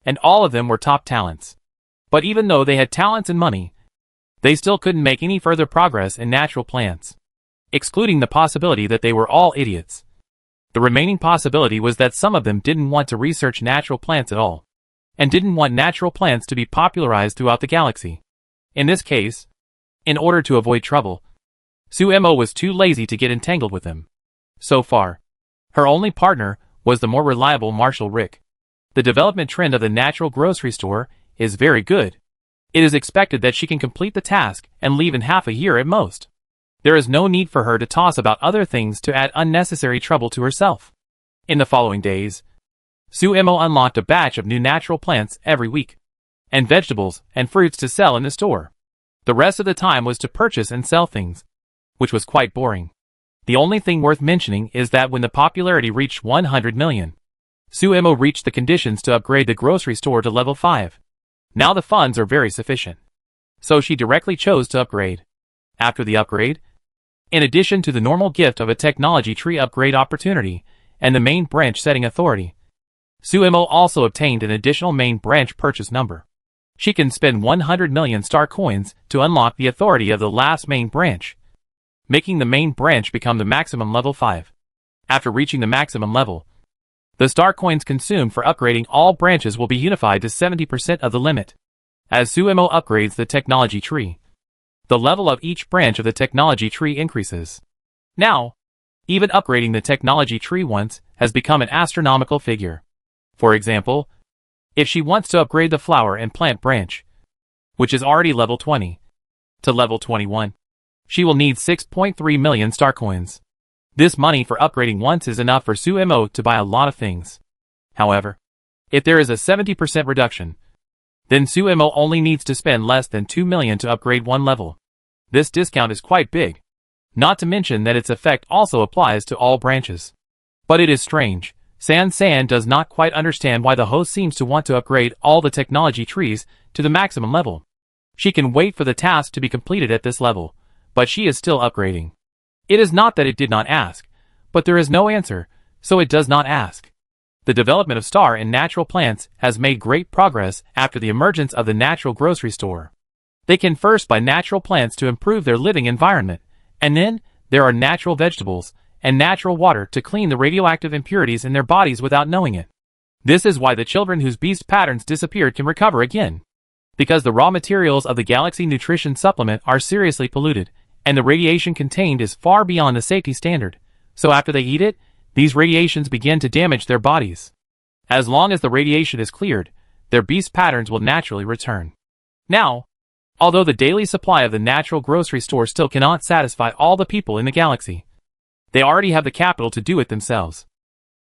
and all of them were top talents. But even though they had talents and money, they still couldn't make any further progress in natural plants. Excluding the possibility that they were all idiots. The remaining possibility was that some of them didn't want to research natural plants at all, and didn't want natural plants to be popularized throughout the galaxy. In this case, in order to avoid trouble, Suemo was too lazy to get entangled with them. So far, her only partner was the more reliable Marshal Rick. The development trend of the natural grocery store is very good. It is expected that she can complete the task and leave in half a year at most. There is no need for her to toss about other things to add unnecessary trouble to herself. In the following days, Suemo unlocked a batch of new natural plants every week, and vegetables and fruits to sell in the store. The rest of the time was to purchase and sell things, which was quite boring. The only thing worth mentioning is that when the popularity reached 100 million, Suemo reached the conditions to upgrade the grocery store to level 5. Now the funds are very sufficient. So she directly chose to upgrade. After the upgrade, in addition to the normal gift of a technology tree upgrade opportunity and the main branch setting authority, Suemo also obtained an additional main branch purchase number. She can spend 100 million star coins to unlock the authority of the last main branch, making the main branch become the maximum level 5. After reaching the maximum level, the star coins consumed for upgrading all branches will be unified to 70% of the limit. As Suemo upgrades the technology tree, the level of each branch of the technology tree increases. Now, even upgrading the technology tree once has become an astronomical figure. For example, if she wants to upgrade the flower and plant branch, which is already level 20, to level 21, she will need 6.3 million star coins. This money for upgrading once is enough for Suemo to buy a lot of things. However, if there is a 70% reduction, then Suemo only needs to spend less than 2 million to upgrade one level. This discount is quite big, not to mention that its effect also applies to all branches. But it is strange, San does not quite understand why the host seems to want to upgrade all the technology trees to the maximum level. She can wait for the task to be completed at this level, but she is still upgrading. It is not that it did not ask, but there is no answer, so it does not ask. The development of star and natural plants has made great progress after the emergence of the natural grocery store. They can first buy natural plants to improve their living environment, and then there are natural vegetables and natural water to clean the radioactive impurities in their bodies without knowing it. This is why the children whose beast patterns disappeared can recover again. Because the raw materials of the Galaxy Nutrition Supplement are seriously polluted, and the radiation contained is far beyond the safety standard, so after they eat it, these radiations begin to damage their bodies. As long as the radiation is cleared, their beast patterns will naturally return. Now, although the daily supply of the natural grocery store still cannot satisfy all the people in the galaxy, they already have the capital to do it themselves.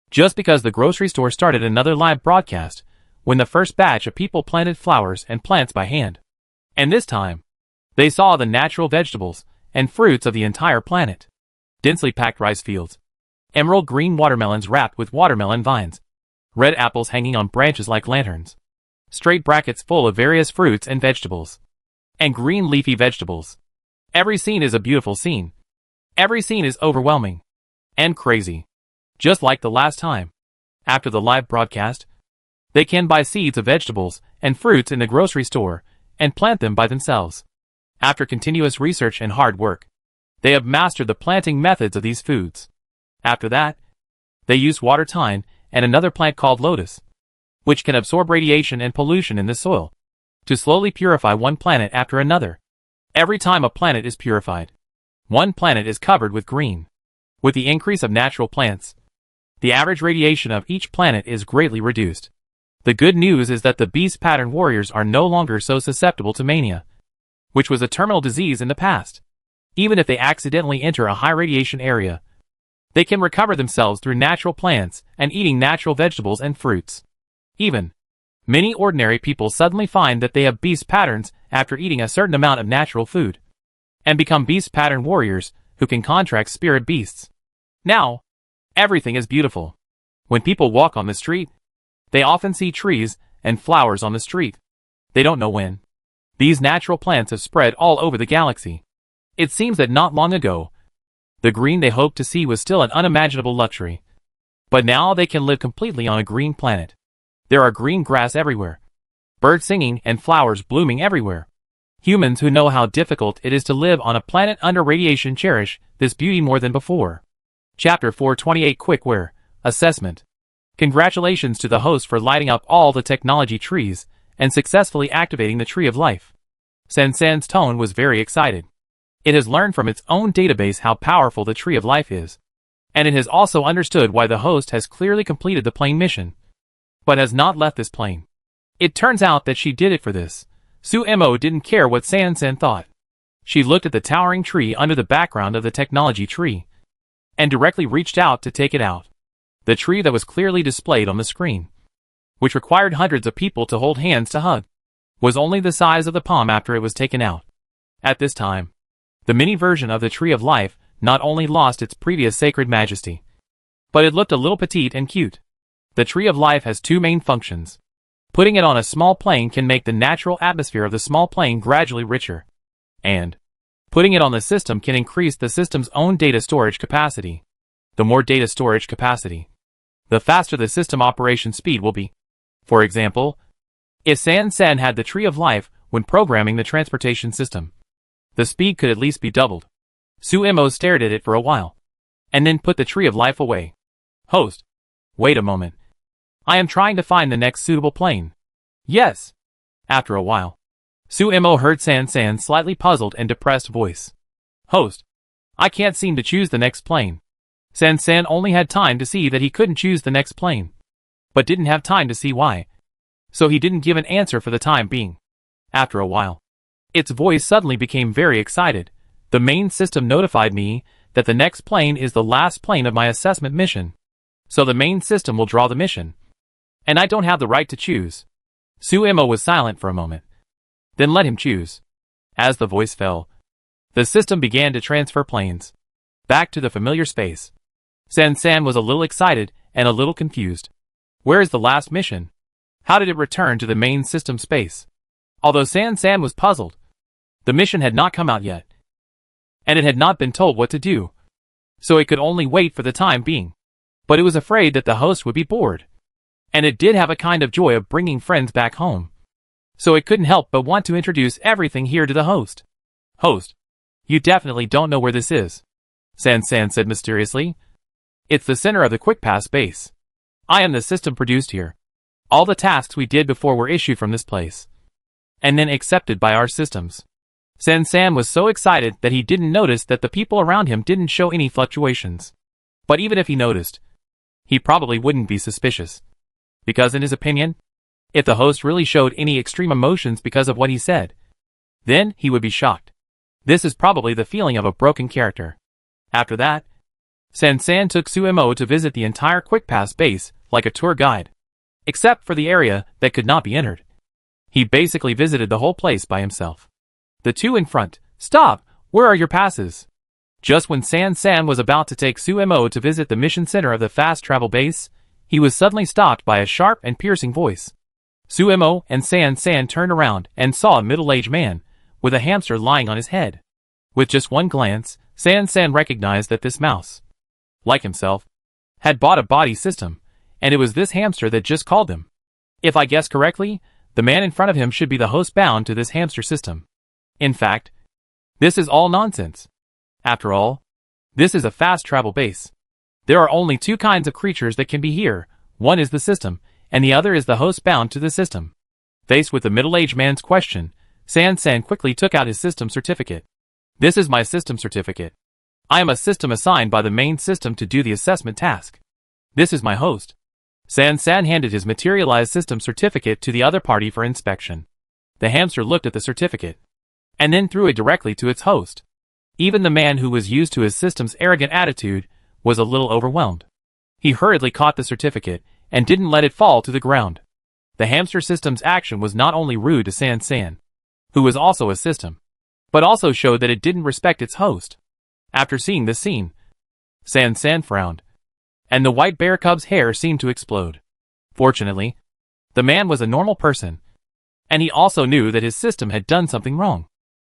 Just because the grocery store started another live broadcast, when the first batch of people planted flowers and plants by hand. And this time, they saw the natural vegetables and fruits of the entire planet. Densely packed rice fields, emerald green watermelons wrapped with watermelon vines, red apples hanging on branches like lanterns, straight brackets full of various fruits and vegetables, and green leafy vegetables. Every scene is a beautiful scene. Every scene is overwhelming and crazy. Just like the last time. After the live broadcast, they can buy seeds of vegetables and fruits in the grocery store and plant them by themselves. After continuous research and hard work, they have mastered the planting methods of these foods. After that, they use water thyme and another plant called lotus, which can absorb radiation and pollution in the soil, to slowly purify one planet after another. Every time a planet is purified, one planet is covered with green. With the increase of natural plants, the average radiation of each planet is greatly reduced. The good news is that the beast pattern warriors are no longer so susceptible to mania, which was a terminal disease in the past. Even if they accidentally enter a high radiation area, they can recover themselves through natural plants and eating natural vegetables and fruits. Even, many ordinary people suddenly find that they have beast patterns after eating a certain amount of natural food, and become beast pattern warriors who can contract spirit beasts. Now, everything is beautiful. When people walk on the street, they often see trees and flowers on the street. They don't know when. These natural plants have spread all over the galaxy. It seems that not long ago, the green they hoped to see was still an unimaginable luxury. But now they can live completely on a green planet. There are green grass everywhere, birds singing and flowers blooming everywhere. Humans who know how difficult it is to live on a planet under radiation cherish this beauty more than before. Chapter 428 Quickware Assessment. Congratulations to the host for lighting up all the technology trees and successfully activating the Tree of Life. San's tone was very excited. It has learned from its own database how powerful the Tree of Life is. And it has also understood why the host has clearly completed the plane mission, but has not left this plane. It turns out that she did it for this. Suemo didn't care what San thought. She looked at the towering tree under the background of the technology tree, and directly reached out to take it out. The tree that was clearly displayed on the screen, which required hundreds of people to hold hands to hug, was only the size of the palm after it was taken out. At this time, the mini version of the Tree of Life not only lost its previous sacred majesty, but it looked a little petite and cute. The Tree of Life has two main functions. Putting it on a small plane can make the natural atmosphere of the small plane gradually richer, and putting it on the system can increase the system's own data storage capacity. The more data storage capacity, the faster the system operation speed will be. For example, if San had the Tree of Life when programming the transportation system, the speed could at least be doubled. Suemo stared at it for a while, and then put the Tree of Life away. Host. Wait a moment. I am trying to find the next suitable plane. Yes. After a while, Suemo heard San's slightly puzzled and depressed voice. Host. I can't seem to choose the next plane. San only had time to see that he couldn't choose the next plane, but didn't have time to see why. So he didn't give an answer for the time being. After a while, its voice suddenly became very excited. The main system notified me that the next plane is the last plane of my assessment mission. So the main system will draw the mission, and I don't have the right to choose. Suemo was silent for a moment. Then let him choose. As the voice fell, the system began to transfer planes back to the familiar space. San was a little excited and a little confused. Where is the last mission? How did it return to the main system space? Although San was puzzled, the mission had not come out yet, and it had not been told what to do, so it could only wait for the time being. But it was afraid that the host would be bored, and it did have a kind of joy of bringing friends back home, so it couldn't help but want to introduce everything here to the host. Host, you definitely don't know where this is, San said mysteriously. It's the center of the Quick Pass base. I am the system produced here. All the tasks we did before were issued from this place, and then accepted by our systems. San was so excited that he didn't notice that the people around him didn't show any fluctuations. But even if he noticed, he probably wouldn't be suspicious. Because in his opinion, if the host really showed any extreme emotions because of what he said, then he would be shocked. This is probably the feeling of a broken character. After that, San took Suemo to visit the entire Quick Pass base like a tour guide, except for the area that could not be entered. He basically visited the whole place by himself. The two in front, stop, where are your passes? Just when San was about to take Suemo to visit the mission center of the fast travel base, he was suddenly stopped by a sharp and piercing voice. Suemo and San turned around and saw a middle-aged man with a hamster lying on his head. With just one glance, San recognized that this mouse, like himself, had bought a body system, and it was this hamster that just called him. If I guess correctly, the man in front of him should be the host bound to this hamster system. In fact, this is all nonsense. After all, this is a fast travel base. There are only two kinds of creatures that can be here. One is the system, and the other is the host bound to the system. Faced with the middle-aged man's question, San quickly took out his system certificate. This is my system certificate. I am a system assigned by the main system to do the assessment task. This is my host. San handed his materialized system certificate to the other party for inspection. The hamster looked at the certificate, and then threw it directly to its host. Even the man who was used to his system's arrogant attitude was a little overwhelmed. He hurriedly caught the certificate and didn't let it fall to the ground. The hamster system's action was not only rude to San, who was also a system, but also showed that it didn't respect its host. After seeing this scene, San frowned, and the white bear cub's hair seemed to explode. Fortunately, the man was a normal person, and he also knew that his system had done something wrong.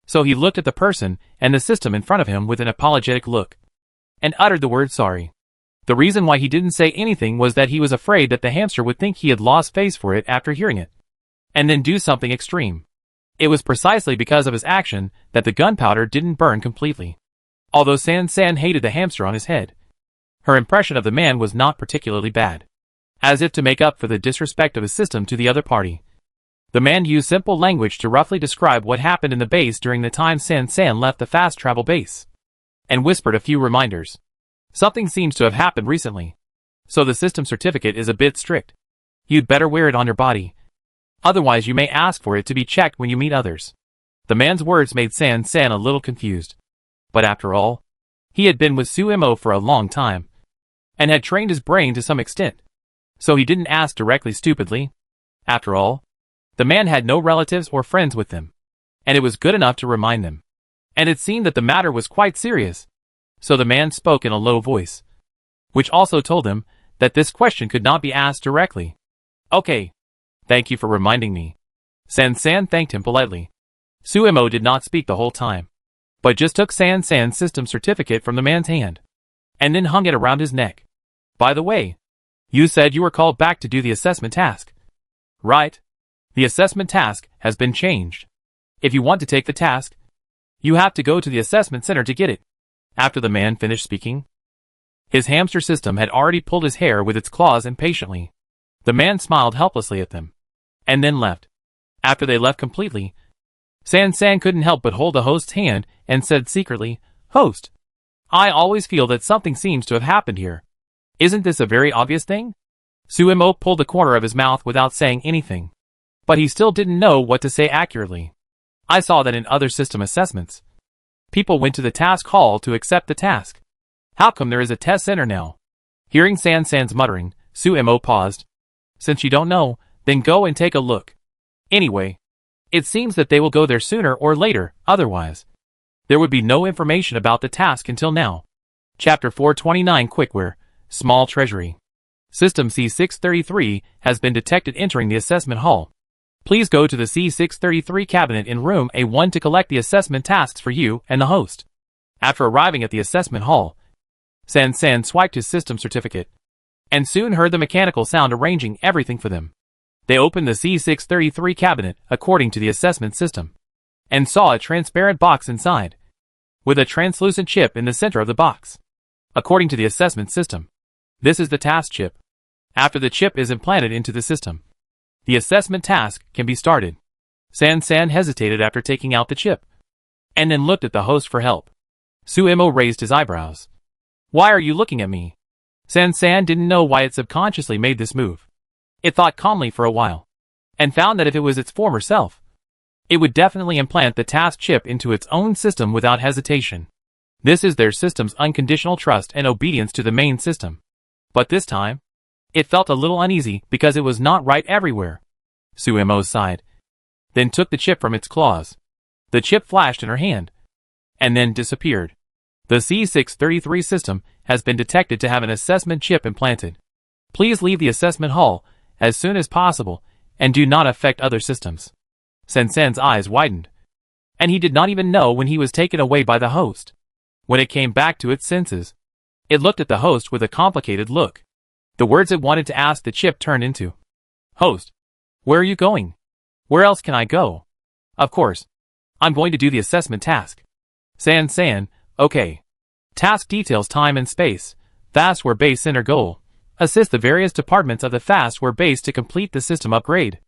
So he looked at the person and the system in front of him with an apologetic look, and uttered the word sorry. The reason why he didn't say anything was that he was afraid that the hamster would think he had lost face for it after hearing it, and then do something extreme. It was precisely because of his action that the gunpowder didn't burn completely. Although San hated the hamster on his head, her impression of the man was not particularly bad. As if to make up for the disrespect of his system to the other party, the man used simple language to roughly describe what happened in the base during the time San left the fast travel base, and whispered a few reminders. Something seems to have happened recently, so the system certificate is a bit strict. You'd better wear it on your body. Otherwise you may ask for it to be checked when you meet others. The man's words made San a little confused. But after all, he had been with Sumo for a long time, and had trained his brain to some extent. So he didn't ask directly stupidly. After all, the man had no relatives or friends with them, and it was good enough to remind them. And it seemed that the matter was quite serious. So the man spoke in a low voice, which also told him that this question could not be asked directly. Okay. Thank you for reminding me. San thanked him politely. Sumo did not speak the whole time, but just took San's system certificate from the man's hand, and then hung it around his neck. By the way, you said you were called back to do the assessment task. Right. The assessment task has been changed. If you want to take the task, you have to go to the assessment center to get it. After the man finished speaking, his hamster system had already pulled his hair with its claws impatiently. The man smiled helplessly at them, and then left. After they left completely, San couldn't help but hold the host's hand and said secretly, "Host, I always feel that something seems to have happened here. Isn't this a very obvious thing?" Sumo pulled the corner of his mouth without saying anything, but he still didn't know what to say accurately. I saw that in other system assessments, people went to the task hall to accept the task. How come there is a test center now? Hearing San's muttering, Sumo paused. Since you don't know, then go and take a look. Anyway, it seems that they will go there sooner or later, otherwise there would be no information about the task until now. Chapter 429 Quickware, Small Treasury. System C633 has been detected entering the assessment hall. Please go to the C633 cabinet in room A1 to collect the assessment tasks for you and the host. After arriving at the assessment hall, San swiped his system certificate, and soon heard the mechanical sound arranging everything for them. They opened the C633 cabinet according to the assessment system, and saw a transparent box inside, with a translucent chip in the center of the box. According to the assessment system, this is the task chip. After the chip is implanted into the system, the assessment task can be started. San hesitated after taking out the chip, and then looked at the host for help. Sumo raised his eyebrows. Why are you looking at me? San didn't know why it subconsciously made this move. It thought calmly for a while, and found that if it was its former self, it would definitely implant the task chip into its own system without hesitation. This is their system's unconditional trust and obedience to the main system. But this time, it felt a little uneasy because it was not right everywhere. Sumo sighed, then took the chip from its claws. The chip flashed in her hand, and then disappeared. The C633 system has been detected to have an assessment chip implanted. Please leave the assessment hall as soon as possible and do not affect other systems. San's eyes widened, and he did not even know when he was taken away by the host. When it came back to its senses, it looked at the host with a complicated look. The words it wanted to ask the chip turned into, "Host, where are you going? Where else can I go? Of course, I'm going to do the assessment task." San, okay. Task details time and space. Fastware base center goal. Assist the various departments of the fastware base to complete the system upgrade,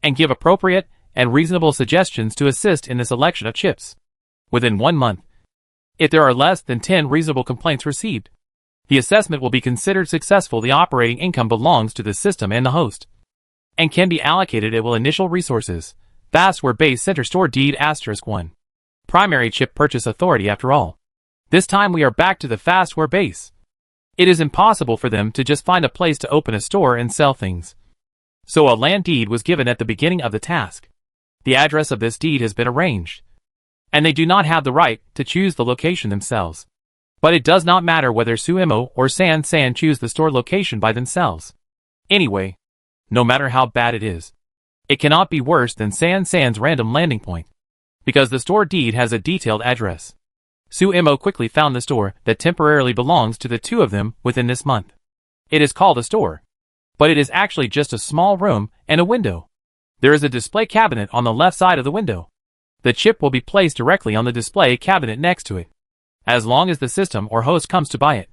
and give appropriate and reasonable suggestions to assist in the selection of chips. Within 1 month, if there are less than 10 reasonable complaints received, the assessment will be considered successful. The operating income belongs to the system and the host, and can be allocated at initial resources. Fastware base center store deed *1. Primary chip purchase authority. After all, this time we are back to the fastware base. It is impossible for them to just find a place to open a store and sell things. So a land deed was given at the beginning of the task. The address of this deed has been arranged, and they do not have the right to choose the location themselves. But it does not matter whether Sumo or San choose the store location by themselves. Anyway, no matter how bad it is, it cannot be worse than San's random landing point, because the store deed has a detailed address. Sumo quickly found the store that temporarily belongs to the two of them within this month. It is called a store, but it is actually just a small room and a window. There is a display cabinet on the left side of the window. The chip will be placed directly on the display cabinet next to it. As long as the system or host comes to buy it,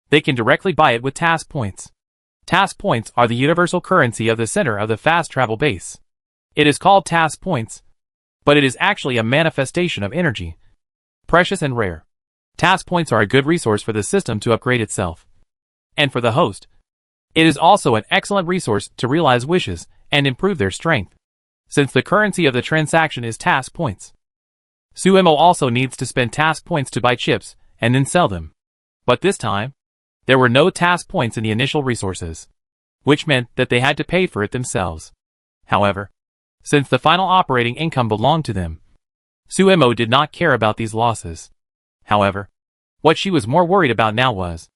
they can directly buy it with task points. Task points are the universal currency of the center of the fast travel base. It is called task points, but it is actually a manifestation of energy, precious and rare. Task points are a good resource for the system to upgrade itself. And for the host, it is also an excellent resource to realize wishes and improve their strength, since the currency of the transaction is task points. Suemo also needs to spend task points to buy chips and then sell them. But this time, there were no task points in the initial resources, which meant that they had to pay for it themselves. However, since the final operating income belonged to them, Suemo did not care about these losses. However, what she was more worried about now was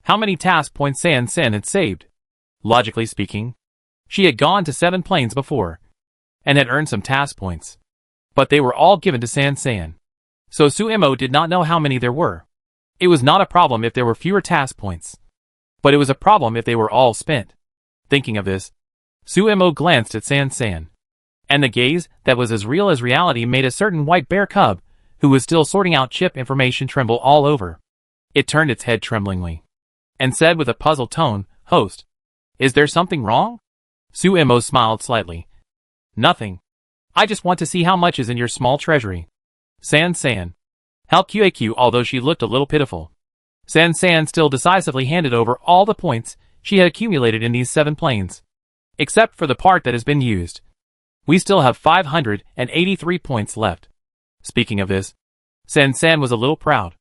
how many task points San San had saved. Logically speaking, she had gone to 7 planes before and had earned some task points, but they were all given to San San. So Suemo did not know how many there were. It was not a problem if there were fewer task points, but it was a problem if they were all spent. Thinking of this, Suemo glanced at San San, and the gaze that was as real as reality made a certain white bear cub, who was still sorting out chip information, tremble all over. It turned its head tremblingly, and said with a puzzled tone, "Host, is there something wrong?" Suemo smiled slightly. "Nothing. I just want to see how much is in your small treasury." San San helped QAQ, although she looked a little pitiful. San San still decisively handed over all the points she had accumulated in these 7 planes, except for the part that has been used. "We still have 583 points left." Speaking of this, San San was a little proud.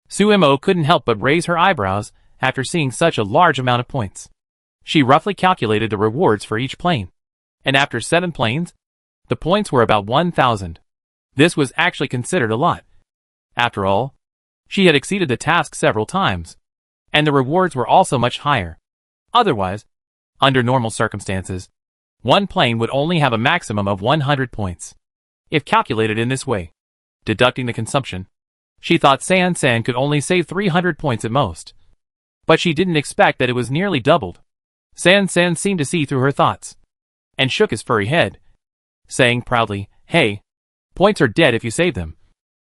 Suemo couldn't help but raise her eyebrows after seeing such a large amount of points. She roughly calculated the rewards for each plane, and after 7 planes, the points were about 1,000. This was actually considered a lot. After all, she had exceeded the task several times, and the rewards were also much higher. Otherwise, under normal circumstances, one plane would only have a maximum of 100 points. If calculated in this way, deducting the consumption, she thought San San could only save 300 points at most. But she didn't expect that it was nearly doubled. San San seemed to see through her thoughts, and shook his furry head, saying proudly, "Hey, points are dead if you save them.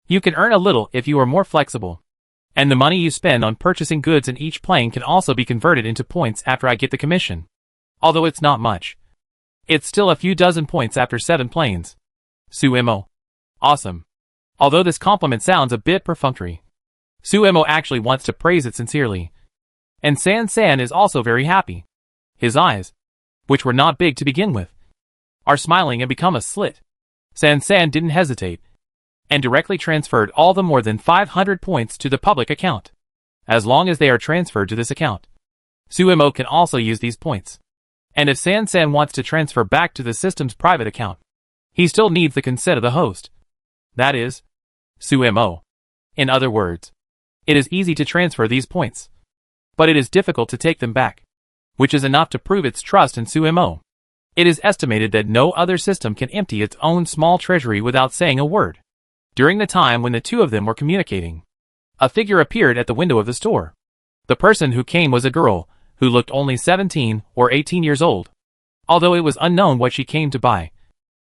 You can earn a little if you are more flexible. And the money you spend on purchasing goods in each plane can also be converted into points after I get the commission. Although it's not much. It's still a few dozen points after 7 planes." Suemo. Awesome. Although this compliment sounds a bit perfunctory, Suemo actually wants to praise it sincerely. And San San is also very happy. His eyes, which were not big to begin with, are smiling and become a slit. San San didn't hesitate, and directly transferred all the more than 500 points to the public account. As long as they are transferred to this account, Suemo can also use these points. And if San San wants to transfer back to the system's private account, he still needs the consent of the host. That is, Suemo. In other words, it is easy to transfer these points, but it is difficult to take them back, which is enough to prove its trust in Suemo. It is estimated that no other system can empty its own small treasury without saying a word. During the time when the two of them were communicating, a figure appeared at the window of the store. The person who came was a girl who looked only 17 or 18 years old. Although it was unknown what she came to buy,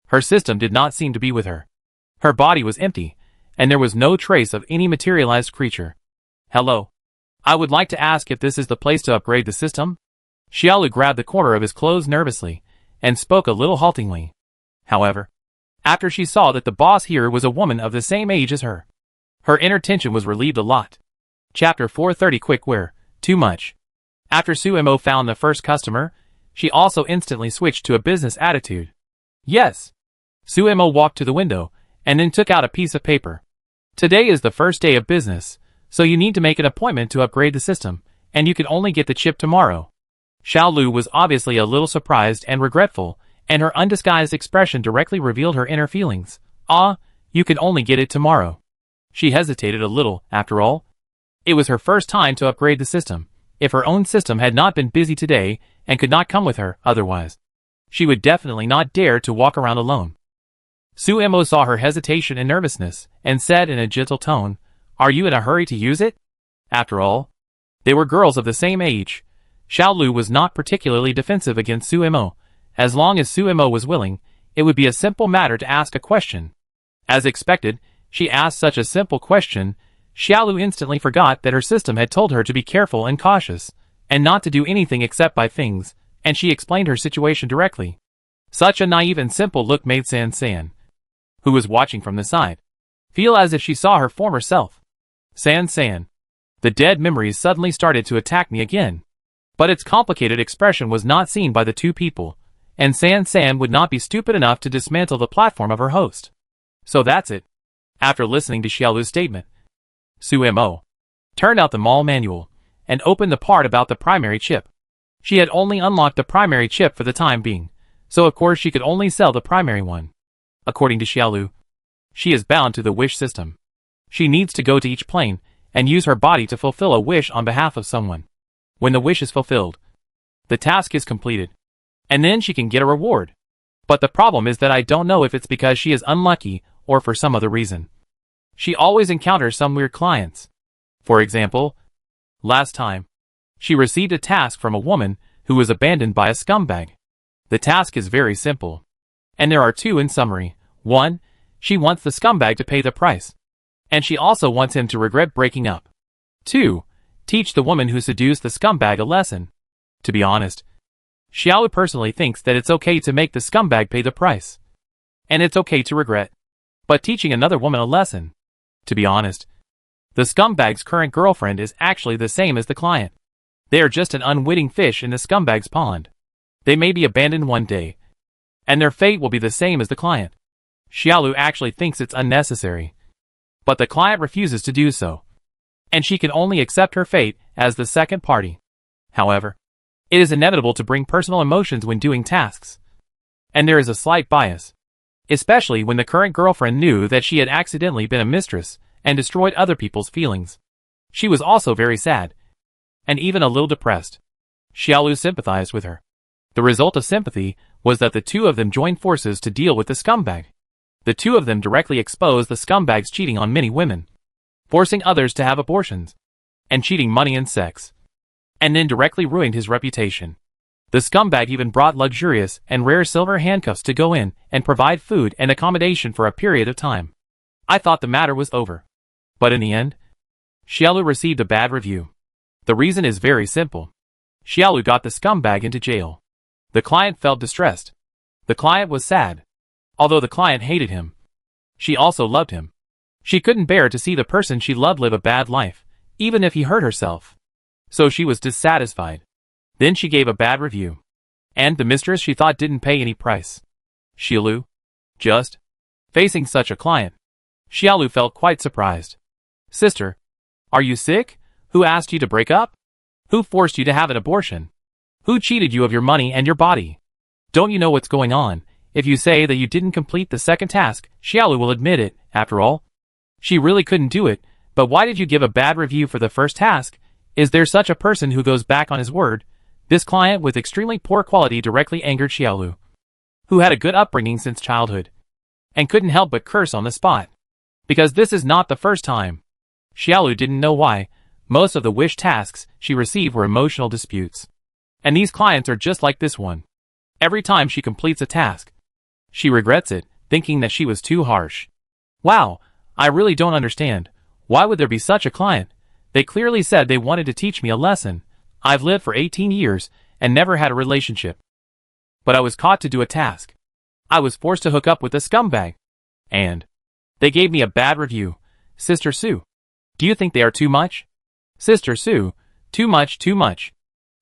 her system did not seem to be with her. Her body was empty, and there was no trace of any materialized creature. "Hello. I would like to ask if this is the place to upgrade the system?" Xiaolu grabbed the corner of his clothes nervously, and spoke a little haltingly. However, after she saw that the boss here was a woman of the same age as her, her inner tension was relieved a lot. Chapter 430 Quickware, Too Much. After Suemo found the first customer, she also instantly switched to a business attitude. "Yes." Suemo walked to the window, and then took out a piece of paper. "Today is the first day of business, so you need to make an appointment to upgrade the system, and you can only get the chip tomorrow." Xiaolu was obviously a little surprised and regretful, and her undisguised expression directly revealed her inner feelings. "Ah, you can only get it tomorrow." She hesitated a little, after all. It was her first time to upgrade the system. If her own system had not been busy today and could not come with her otherwise, she would definitely not dare to walk around alone. Suemo saw her hesitation and nervousness, and said in a gentle tone, "Are you in a hurry to use it?" After all, they were girls of the same age. Xiaolu was not particularly defensive against Suemo. As long as Suemo was willing, it would be a simple matter to ask a question. As expected, she asked such a simple question, Xiaolu instantly forgot that her system had told her to be careful and cautious, and not to do anything except buy things, and she explained her situation directly. Such a naive and simple look made San, who was watching from the side, feel as if she saw her former self. San, the dead memories suddenly started to attack me again. But its complicated expression was not seen by the two people, and San would not be stupid enough to dismantle the platform of her host. So that's it. After listening to Xiaolu's statement, Su turned out the mall manual and opened the part about the primary chip. She had only unlocked the primary chip for the time being, so of course she could only sell the primary one. According to Xiaolu, she is bound to the wish system. She needs to go to each plane and use her body to fulfill a wish on behalf of someone. When the wish is fulfilled, the task is completed, and then she can get a reward. But the problem is that I don't know if it's because she is unlucky or for some other reason. She always encounters some weird clients. For example, last time, she received a task from a woman who was abandoned by a scumbag. The task is very simple, and there are two in summary. 1. She wants the scumbag to pay the price, and she also wants him to regret breaking up. 2. Teach the woman who seduced the scumbag a lesson. To be honest, Xiaolu personally thinks that it's okay to make the scumbag pay the price, and it's okay to regret. But teaching another woman a lesson, to be honest, the scumbag's current girlfriend is actually the same as the client. They are just an unwitting fish in the scumbag's pond. They may be abandoned one day, and their fate will be the same as the client. Xiaolu actually thinks it's unnecessary, but the client refuses to do so, and she can only accept her fate as the second party. However, it is inevitable to bring personal emotions when doing tasks, and there is a slight bias, especially when the current girlfriend knew that she had accidentally been a mistress and destroyed other people's feelings. She was also very sad, and even a little depressed. Xiaolu sympathized with her. The result of sympathy was that the two of them joined forces to deal with the scumbag. The two of them directly exposed the scumbag's cheating on many women, forcing others to have abortions, and cheating money and sex, and then directly ruined his reputation. The scumbag even brought luxurious and rare silver handcuffs to go in and provide food and accommodation for a period of time. I thought the matter was over. But in the end, Xiaolu received a bad review. The reason is very simple. Xiaolu got the scumbag into jail. The client felt distressed. The client was sad. Although the client hated him, she also loved him. She couldn't bear to see the person she loved live a bad life, even if he hurt herself. So she was dissatisfied. Then she gave a bad review. And the mistress she thought didn't pay any price. Xiaolu, just facing such a client. Xiaolu felt quite surprised. Sister, are you sick? Who asked you to break up? Who forced you to have an abortion? Who cheated you of your money and your body? Don't you know what's going on? If you say that you didn't complete the second task, Xiaolu will admit it, after all. She really couldn't do it, but why did you give a bad review for the first task? Is there such a person who goes back on his word? This client with extremely poor quality directly angered Xiaolu, who had a good upbringing since childhood, and couldn't help but curse on the spot. Because this is not the first time. Xiaolu didn't know why. Most of the wish tasks she received were emotional disputes. And these clients are just like this one. Every time she completes a task, she regrets it, thinking that she was too harsh. Wow, I really don't understand. Why would there be such a client? They clearly said they wanted to teach me a lesson. I've lived for 18 years and never had a relationship. But I was caught to do a task. I was forced to hook up with a scumbag. And they gave me a bad review. Sister Sue, do you think they are too much? Sister Sue, too much, too much.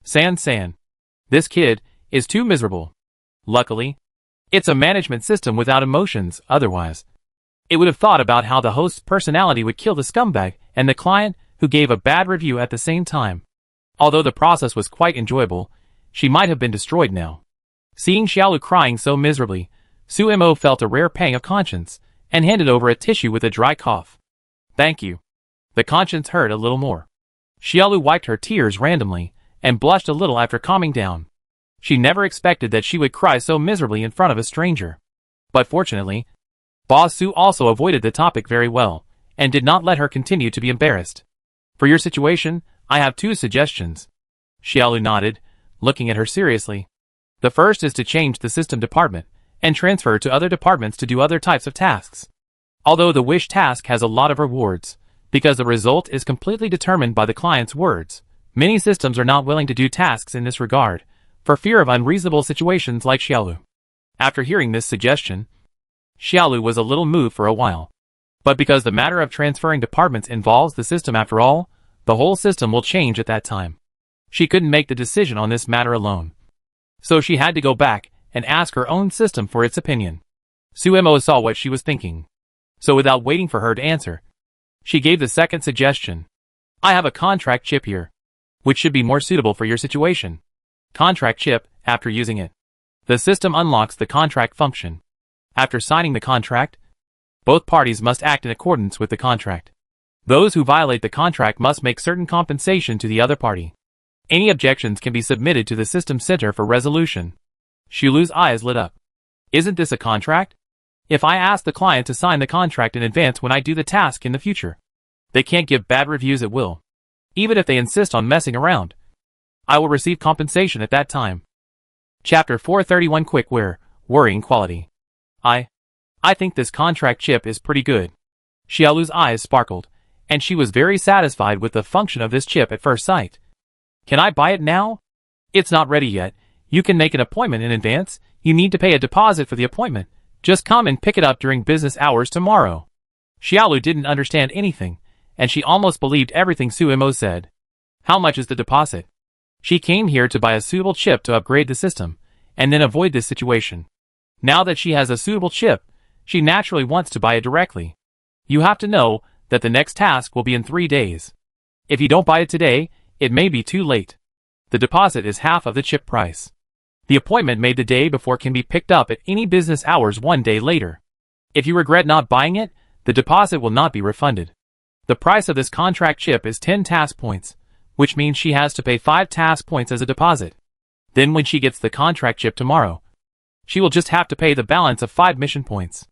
San, this kid is too miserable. Luckily, it's a management system without emotions, otherwise it would have thought about how the host's personality would kill the scumbag and the client who gave a bad review at the same time. Although the process was quite enjoyable, she might have been destroyed now. Seeing Xiaolu crying so miserably, Su felt a rare pang of conscience and handed over a tissue with a dry cough. Thank you. The conscience hurt a little more. Xiaolu wiped her tears randomly and blushed a little after calming down. She never expected that she would cry so miserably in front of a stranger. But fortunately, Boss Su also avoided the topic very well and did not let her continue to be embarrassed. For your situation, I have 2 suggestions. Xiaolu nodded, looking at her seriously. The first is to change the system department and transfer to other departments to do other types of tasks. Although the wish task has a lot of rewards, because the result is completely determined by the client's words, many systems are not willing to do tasks in this regard, for fear of unreasonable situations like Xiaolu. After hearing this suggestion, Xiaolu was a little moved for a while. But because the matter of transferring departments involves the system after all, the whole system will change at that time. She couldn't make the decision on this matter alone. So she had to go back and ask her own system for its opinion. Suemo saw what she was thinking. So without waiting for her to answer, she gave the second suggestion. I have a contract chip here, which should be more suitable for your situation. Contract chip, after using it, the system unlocks the contract function. After signing the contract, both parties must act in accordance with the contract. Those who violate the contract must make certain compensation to the other party. Any objections can be submitted to the system center for resolution. Xiaolu's eyes lit up. Isn't this a contract? If I ask the client to sign the contract in advance when I do the task in the future, they can't give bad reviews at will. Even if they insist on messing around, I will receive compensation at that time. Chapter 431 Quickware, Worrying Quality. I think this contract chip is pretty good. Xiaolu's eyes sparkled, and she was very satisfied with the function of this chip at first sight. Can I buy it now? It's not ready yet. You can make an appointment in advance. You need to pay a deposit for the appointment. Just come and pick it up during business hours tomorrow. Xiaolu didn't understand anything, and she almost believed everything Suemo said. How much is the deposit? She came here to buy a suitable chip to upgrade the system, and then avoid this situation. Now that she has a suitable chip, she naturally wants to buy it directly. You have to know that the next task will be in 3 days. If you don't buy it today, it may be too late. The deposit is half of the chip price. The appointment made the day before can be picked up at any business hours 1 day later. If you regret not buying it, the deposit will not be refunded. The price of this contract chip is 10 task points, which means she has to pay 5 task points as a deposit. Then when she gets the contract chip tomorrow, she will just have to pay the balance of 5 mission points.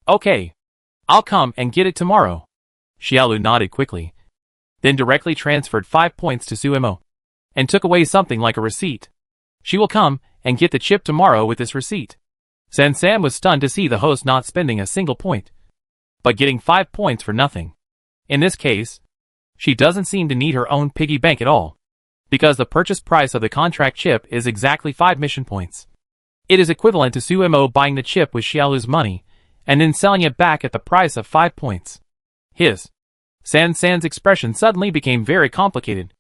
Okay. I'll come and get it tomorrow. Xiaolu nodded quickly, then directly transferred 5 points to Suemo, and took away something like a receipt. She will come and get the chip tomorrow with this receipt. San was stunned to see the host not spending a single point, but getting 5 points for nothing. In this case, she doesn't seem to need her own piggy bank at all, because the purchase price of the contract chip is exactly 5 mission points. It is equivalent to Suemo buying the chip with Xiaolu's money, and then selling it back at the price of 5 points. San's expression suddenly became very complicated.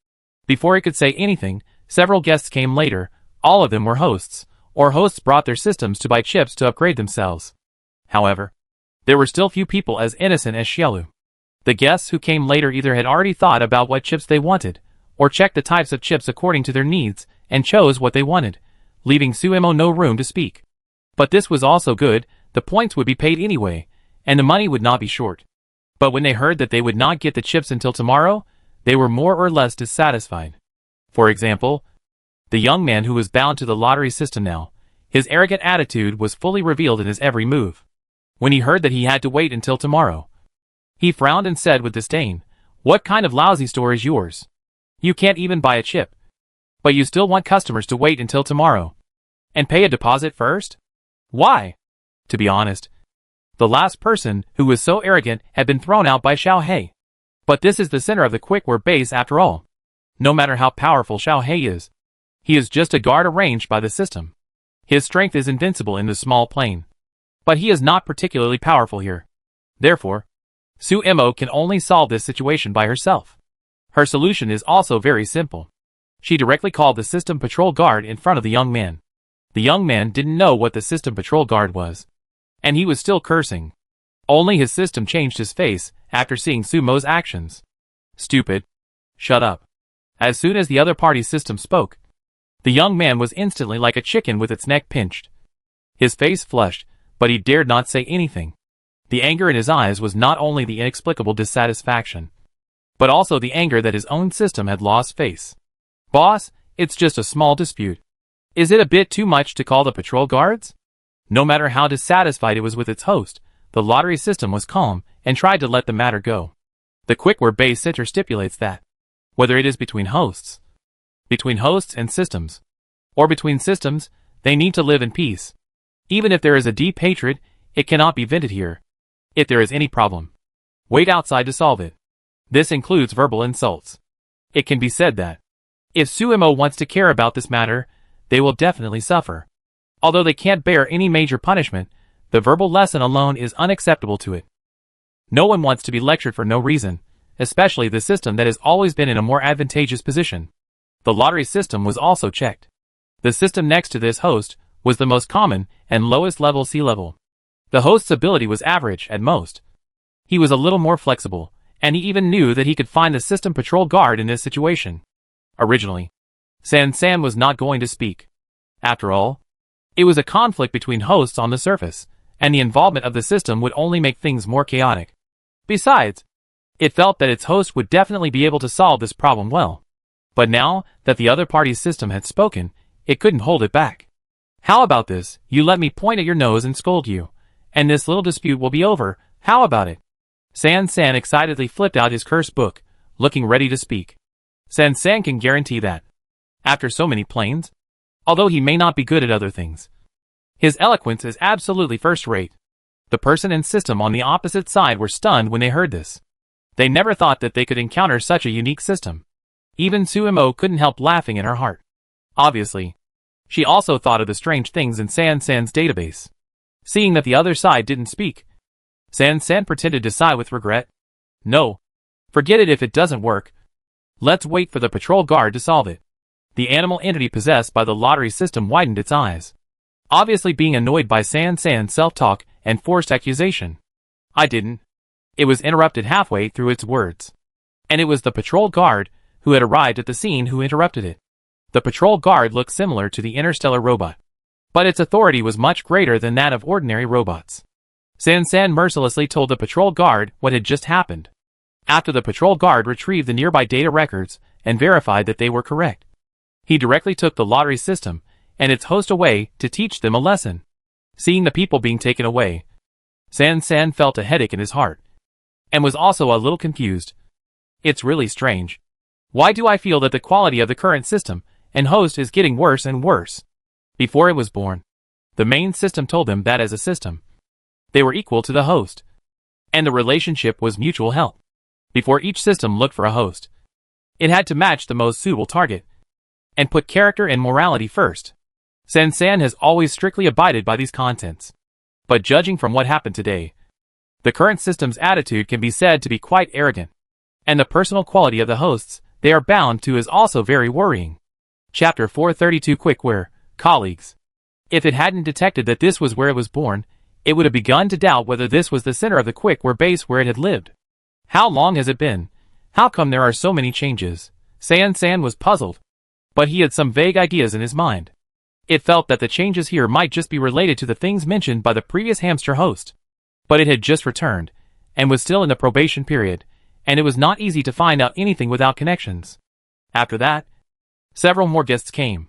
Before he could say anything, several guests came later. All of them were hosts, or hosts brought their systems to buy chips to upgrade themselves. However, there were still few people as innocent as Xiaolu. The guests who came later either had already thought about what chips they wanted, or checked the types of chips according to their needs, and chose what they wanted, leaving Suemo no room to speak. But this was also good. The points would be paid anyway, and the money would not be short. But when they heard that they would not get the chips until tomorrow, they were more or less dissatisfied. For example, the young man who was bound to the lottery system now, his arrogant attitude was fully revealed in his every move. When he heard that he had to wait until tomorrow, he frowned and said with disdain, "What kind of lousy store is yours? You can't even buy a chip, but you still want customers to wait until tomorrow and pay a deposit first? Why?" To be honest, the last person who was so arrogant had been thrown out by Xiao He. But this is the center of the Quickware base after all. No matter how powerful Xiao He is, he is just a guard arranged by the system. His strength is invincible in this small plane. But he is not particularly powerful here. Therefore, Suemo can only solve this situation by herself. Her solution is also very simple. She directly called the system patrol guard in front of the young man. The young man didn't know what the system patrol guard was, and he was still cursing. Only his system changed his face after seeing Sumo's actions. Stupid. Shut up. As soon as the other party's system spoke, the young man was instantly like a chicken with its neck pinched. His face flushed, but he dared not say anything. The anger in his eyes was not only the inexplicable dissatisfaction, but also the anger that his own system had lost face. "Boss, it's just a small dispute. Is it a bit too much to call the patrol guards?" No matter how dissatisfied it was with its host, the lottery system was calm and tried to let the matter go. The Quickware base center stipulates that, whether it is between hosts and systems, or between systems, they need to live in peace. Even if there is a deep hatred, it cannot be vented here. If there is any problem, wait outside to solve it. This includes verbal insults. It can be said that if Suemo wants to care about this matter, they will definitely suffer. Although they can't bear any major punishment, the verbal lesson alone is unacceptable to it. No one wants to be lectured for no reason, especially the system that has always been in a more advantageous position. The lottery system was also checked. The system next to this host was the most common and lowest level sea level. The host's ability was average at most. He was a little more flexible, and he even knew that he could find the system patrol guard in this situation. Originally, San was not going to speak. After all, it was a conflict between hosts on the surface, and the involvement of the system would only make things more chaotic. Besides, it felt that its host would definitely be able to solve this problem well. But now that the other party's system had spoken, it couldn't hold it back. How about this? You let me point at your nose and scold you, and this little dispute will be over. How about it? San excitedly flipped out his curse book, looking ready to speak. San can guarantee that, after so many planes, although he may not be good at other things, his eloquence is absolutely first-rate. The person and system on the opposite side were stunned when they heard this. They never thought that they could encounter such a unique system. Even Suemo couldn't help laughing in her heart. Obviously, she also thought of the strange things in San's database. Seeing that the other side didn't speak, San pretended to sigh with regret. No, forget it if it doesn't work. Let's wait for the patrol guard to solve it. The animal entity possessed by the lottery system widened its eyes, obviously being annoyed by San's self-talk and forced accusation. I didn't. It was interrupted halfway through its words. And it was the patrol guard who had arrived at the scene who interrupted it. The patrol guard looked similar to the interstellar robot, but its authority was much greater than that of ordinary robots. San mercilessly told the patrol guard what had just happened. After the patrol guard retrieved the nearby data records and verified that they were correct, he directly took the lottery system and its host away to teach them a lesson. Seeing the people being taken away, San felt a headache in his heart, and was also a little confused. It's really strange. Why do I feel that the quality of the current system and host is getting worse and worse? Before it was born, the main system told them that as a system, they were equal to the host, and the relationship was mutual help. Before each system looked for a host, it had to match the most suitable target, and put character and morality first. San has always strictly abided by these contents. But judging from what happened today, the current system's attitude can be said to be quite arrogant, and the personal quality of the hosts they are bound to is also very worrying. Chapter 432 Quickware, Colleagues. If it hadn't detected that this was where it was born, it would have begun to doubt whether this was the center of the Quickware base where it had lived. How long has it been? How come there are so many changes? San was puzzled, but he had some vague ideas in his mind. It felt that the changes here might just be related to the things mentioned by the previous hamster host. But it had just returned, and was still in the probation period, and it was not easy to find out anything without connections. After that, several more guests came.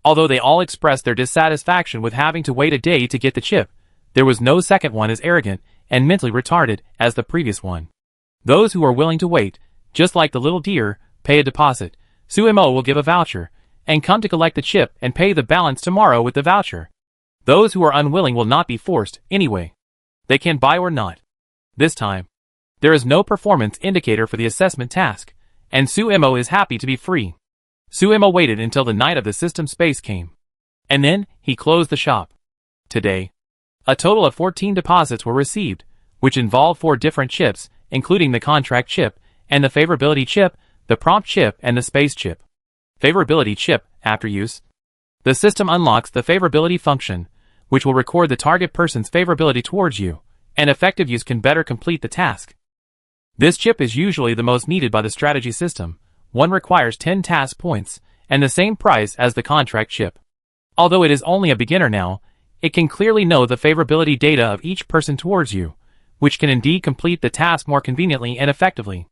Although they all expressed their dissatisfaction with having to wait a day to get the chip, there was no second one as arrogant and mentally retarded as the previous one. Those who are willing to wait, just like the little deer, pay a deposit. Suemo will give a voucher, and come to collect the chip and pay the balance tomorrow with the voucher. Those who are unwilling will not be forced, anyway. They can buy or not. This time, there is no performance indicator for the assessment task, and Suemo is happy to be free. Suemo waited until the night of the system space came, and then he closed the shop. Today, a total of 14 deposits were received, which involved 4 different chips, including the contract chip, and the favorability chip, the prompt chip, and the space chip. Favorability chip, after use. The system unlocks the favorability function, which will record the target person's favorability towards you, and effective use can better complete the task. This chip is usually the most needed by the strategy system. One requires 10 task points, and the same price as the contract chip. Although it is only a beginner now, it can clearly know the favorability data of each person towards you, which can indeed complete the task more conveniently and effectively.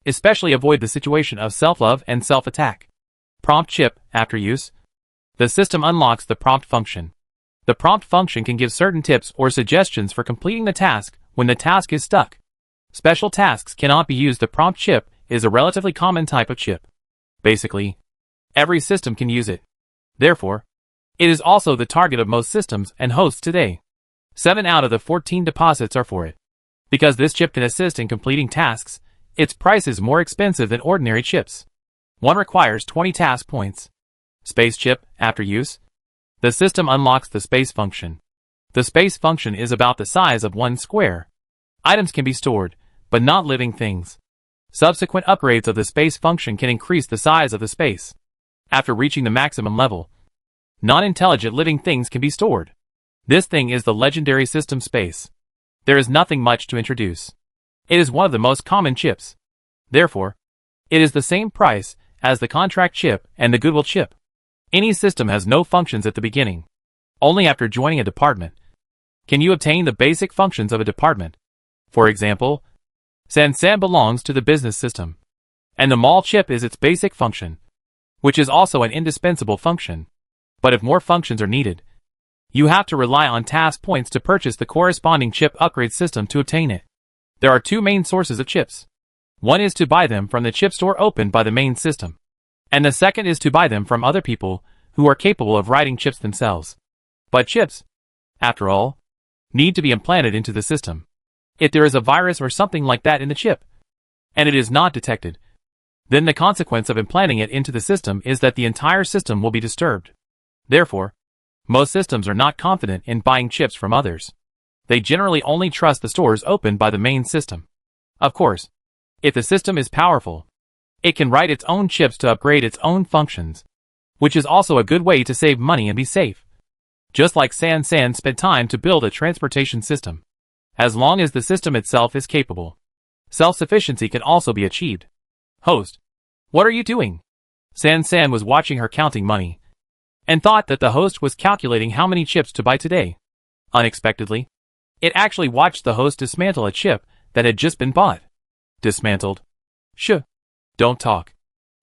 Especially avoid the situation of self-love and self-attack. Prompt chip, after use. The system unlocks the prompt function. The prompt function can give certain tips or suggestions for completing the task when the task is stuck. Special tasks cannot be used. The prompt chip is a relatively common type of chip. Basically, every system can use it. Therefore, It is also the target of most systems and hosts today. 7 out of the 14 deposits are for it. Because this chip can assist in completing tasks, its price is more expensive than ordinary chips. One requires 20 task points. Space chip, after use. The system unlocks the space function. The space function is about the size of 1 square. Items can be stored, but not living things. Subsequent upgrades of the space function can increase the size of the space. After reaching the maximum level, non-intelligent living things can be stored. This thing is the legendary system space. There is nothing much to introduce. It is one of the most common chips. Therefore, it is the same price as the contract chip and the goodwill chip. Any system has no functions at the beginning. Only after joining a department can you obtain the basic functions of a department. For example, San belongs to the business system, and the mall chip is its basic function, which is also an indispensable function. But if more functions are needed, you have to rely on task points to purchase the corresponding chip upgrade system to obtain it. There are 2 main sources of chips. One is to buy them from the chip store opened by the main system, and the second is to buy them from other people who are capable of writing chips themselves. But chips, after all, need to be implanted into the system. If there is a virus or something like that in the chip, and it is not detected, then the consequence of implanting it into the system is that the entire system will be disturbed. Therefore, most systems are not confident in buying chips from others. They generally only trust the stores opened by the main system. Of course, if the system is powerful, it can write its own chips to upgrade its own functions, which is also a good way to save money and be safe. Just like San spent time to build a transportation system. As long as the system itself is capable, self-sufficiency can also be achieved. Host, what are you doing? San was watching her counting money, and thought that the host was calculating how many chips to buy today. Unexpectedly, it actually watched the host dismantle a chip that had just been bought. Dismantled. Shh. Don't talk.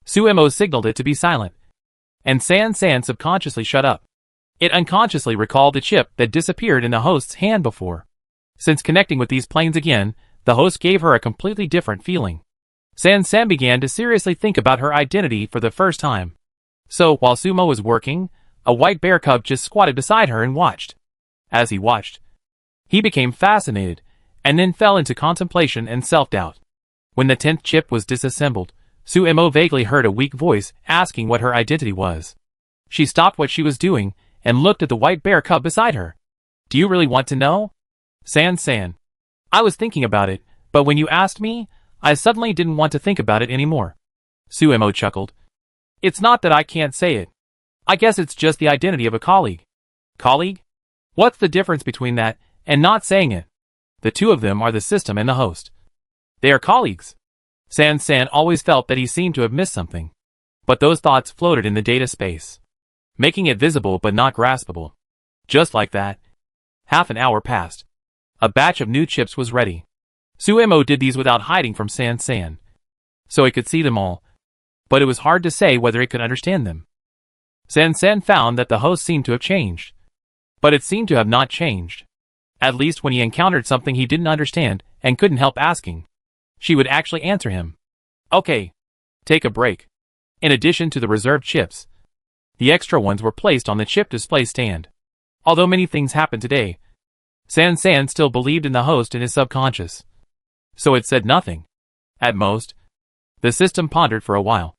Suemo signaled it to be silent, and San subconsciously shut up. It unconsciously recalled the chip that disappeared in the host's hand before. Since connecting with these planes again, the host gave her a completely different feeling. San began to seriously think about her identity for the first time. So, while Sumo was working, a white bear cub just squatted beside her and watched. As he watched, he became fascinated, and then fell into contemplation and self-doubt. When the 10th chip was disassembled, Suemo vaguely heard a weak voice asking what her identity was. She stopped what she was doing and looked at the white bear cub beside her. Do you really want to know? San. I was thinking about it, but when you asked me, I suddenly didn't want to think about it anymore. Suemo chuckled. It's not that I can't say it. I guess it's just the identity of a colleague. Colleague? What's the difference between that and not saying it? The two of them are the system and the host. They are colleagues. San always felt that he seemed to have missed something. But those thoughts floated in the data space, making it visible but not graspable. Just like that, half an hour passed. A batch of new chips was ready. Suemo did these without hiding from San, so it could see them all, but it was hard to say whether it could understand them. San found that the host seemed to have changed, but it seemed to have not changed. At least when he encountered something he didn't understand and couldn't help asking, she would actually answer him. Okay, take a break. In addition to the reserved chips, the extra ones were placed on the chip display stand. Although many things happened today, San still believed in the host in his subconscious, so it said nothing. At most, the system pondered for a while,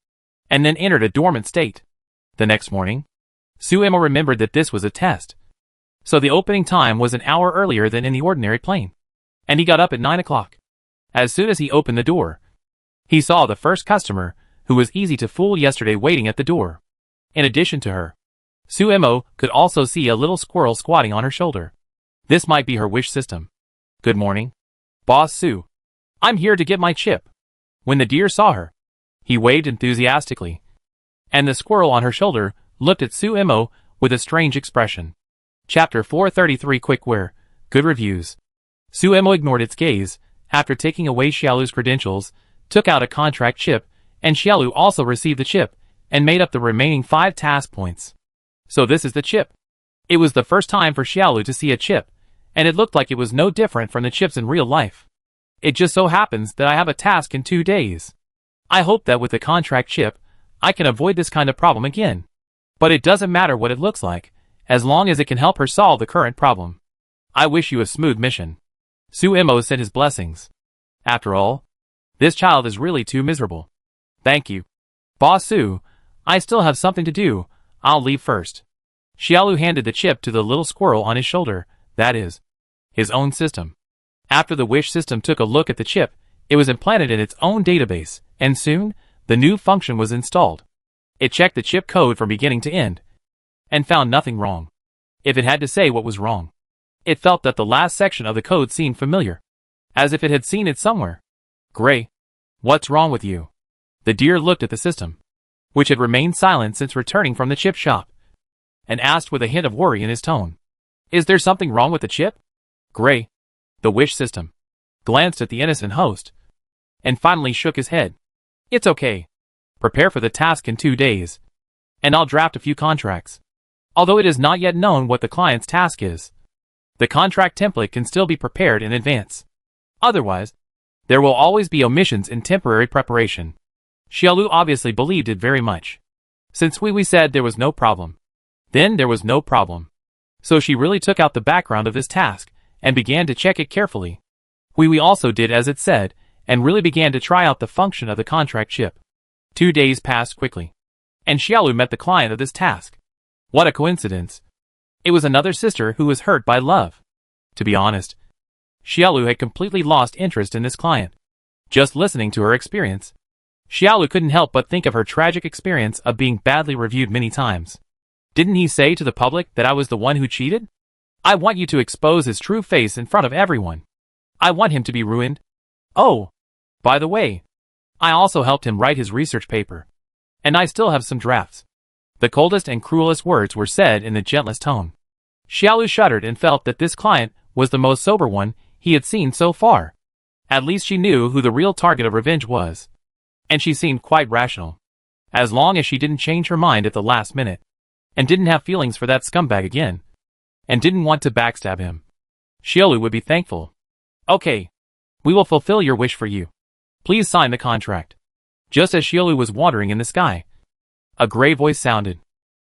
and then entered a dormant state. The next morning, Suemo remembered that this was a test, so the opening time was an hour earlier than in the ordinary plane, and he got up at 9 o'clock. As soon as he opened the door, he saw the first customer, who was easy to fool yesterday, waiting at the door. In addition to her, Suemo could also see a little squirrel squatting on her shoulder. This might be her wish system. Good morning, Boss Su. I'm here to get my chip. When the deer saw her, he waved enthusiastically, and the squirrel on her shoulder looked at Suemo with a strange expression. Chapter 433 Quickware. Good reviews. Suemo ignored its gaze, after taking away Xiaolu's credentials, took out a contract chip, and Xiaolu also received the chip, and made up the remaining 5 task points. So this is the chip. It was the first time for Xiaolu to see a chip, and it looked like it was no different from the chips in real life. It just so happens that I have a task in 2 days. I hope that with the contract chip, I can avoid this kind of problem again. But it doesn't matter what it looks like, as long as it can help her solve the current problem. I wish you a smooth mission. Suemo sent his blessings. After all, this child is really too miserable. Thank you. Boss Su, I still have something to do, I'll leave first. Xiaolu handed the chip to the little squirrel on his shoulder, that is, his own system. After the wish system took a look at the chip, it was implanted in its own database, and soon, the new function was installed. It checked the chip code from beginning to end, and found nothing wrong. If it had to say what was wrong, it felt that the last section of the code seemed familiar, as if it had seen it somewhere. Gray, what's wrong with you? The deer looked at the system, which had remained silent since returning from the chip shop, and asked with a hint of worry in his tone. Is there something wrong with the chip? Gray, the wish system, glanced at the innocent host, and finally shook his head. It's okay. Prepare for the task in 2 days, and I'll draft a few contracts. Although it is not yet known what the client's task is, the contract template can still be prepared in advance. Otherwise, there will always be omissions in temporary preparation. Xiaolu obviously believed it very much. Since Wee said there was no problem, then there was no problem. So she really took out the background of this task, and began to check it carefully. Wee also did as it said, and really began to try out the function of the contract chip. 2 days passed quickly, and Xiaolu met the client of this task. What a coincidence. It was another sister who was hurt by love. To be honest, Xiaolu had completely lost interest in this client. Just listening to her experience, Xiaolu couldn't help but think of her tragic experience of being badly reviewed many times. Didn't he say to the public that I was the one who cheated? I want you to expose his true face in front of everyone. I want him to be ruined. Oh, by the way, I also helped him write his research paper, and I still have some drafts. The coldest and cruelest words were said in the gentlest tone. Xiaolu shuddered and felt that this client was the most sober one he had seen so far. At least she knew who the real target of revenge was, and she seemed quite rational. As long as she didn't change her mind at the last minute, and didn't have feelings for that scumbag again, and didn't want to backstab him, Xiaolu would be thankful. Okay, we will fulfill your wish for you. Please sign the contract. Just as Xiaolu was wandering in the sky, a gray voice sounded.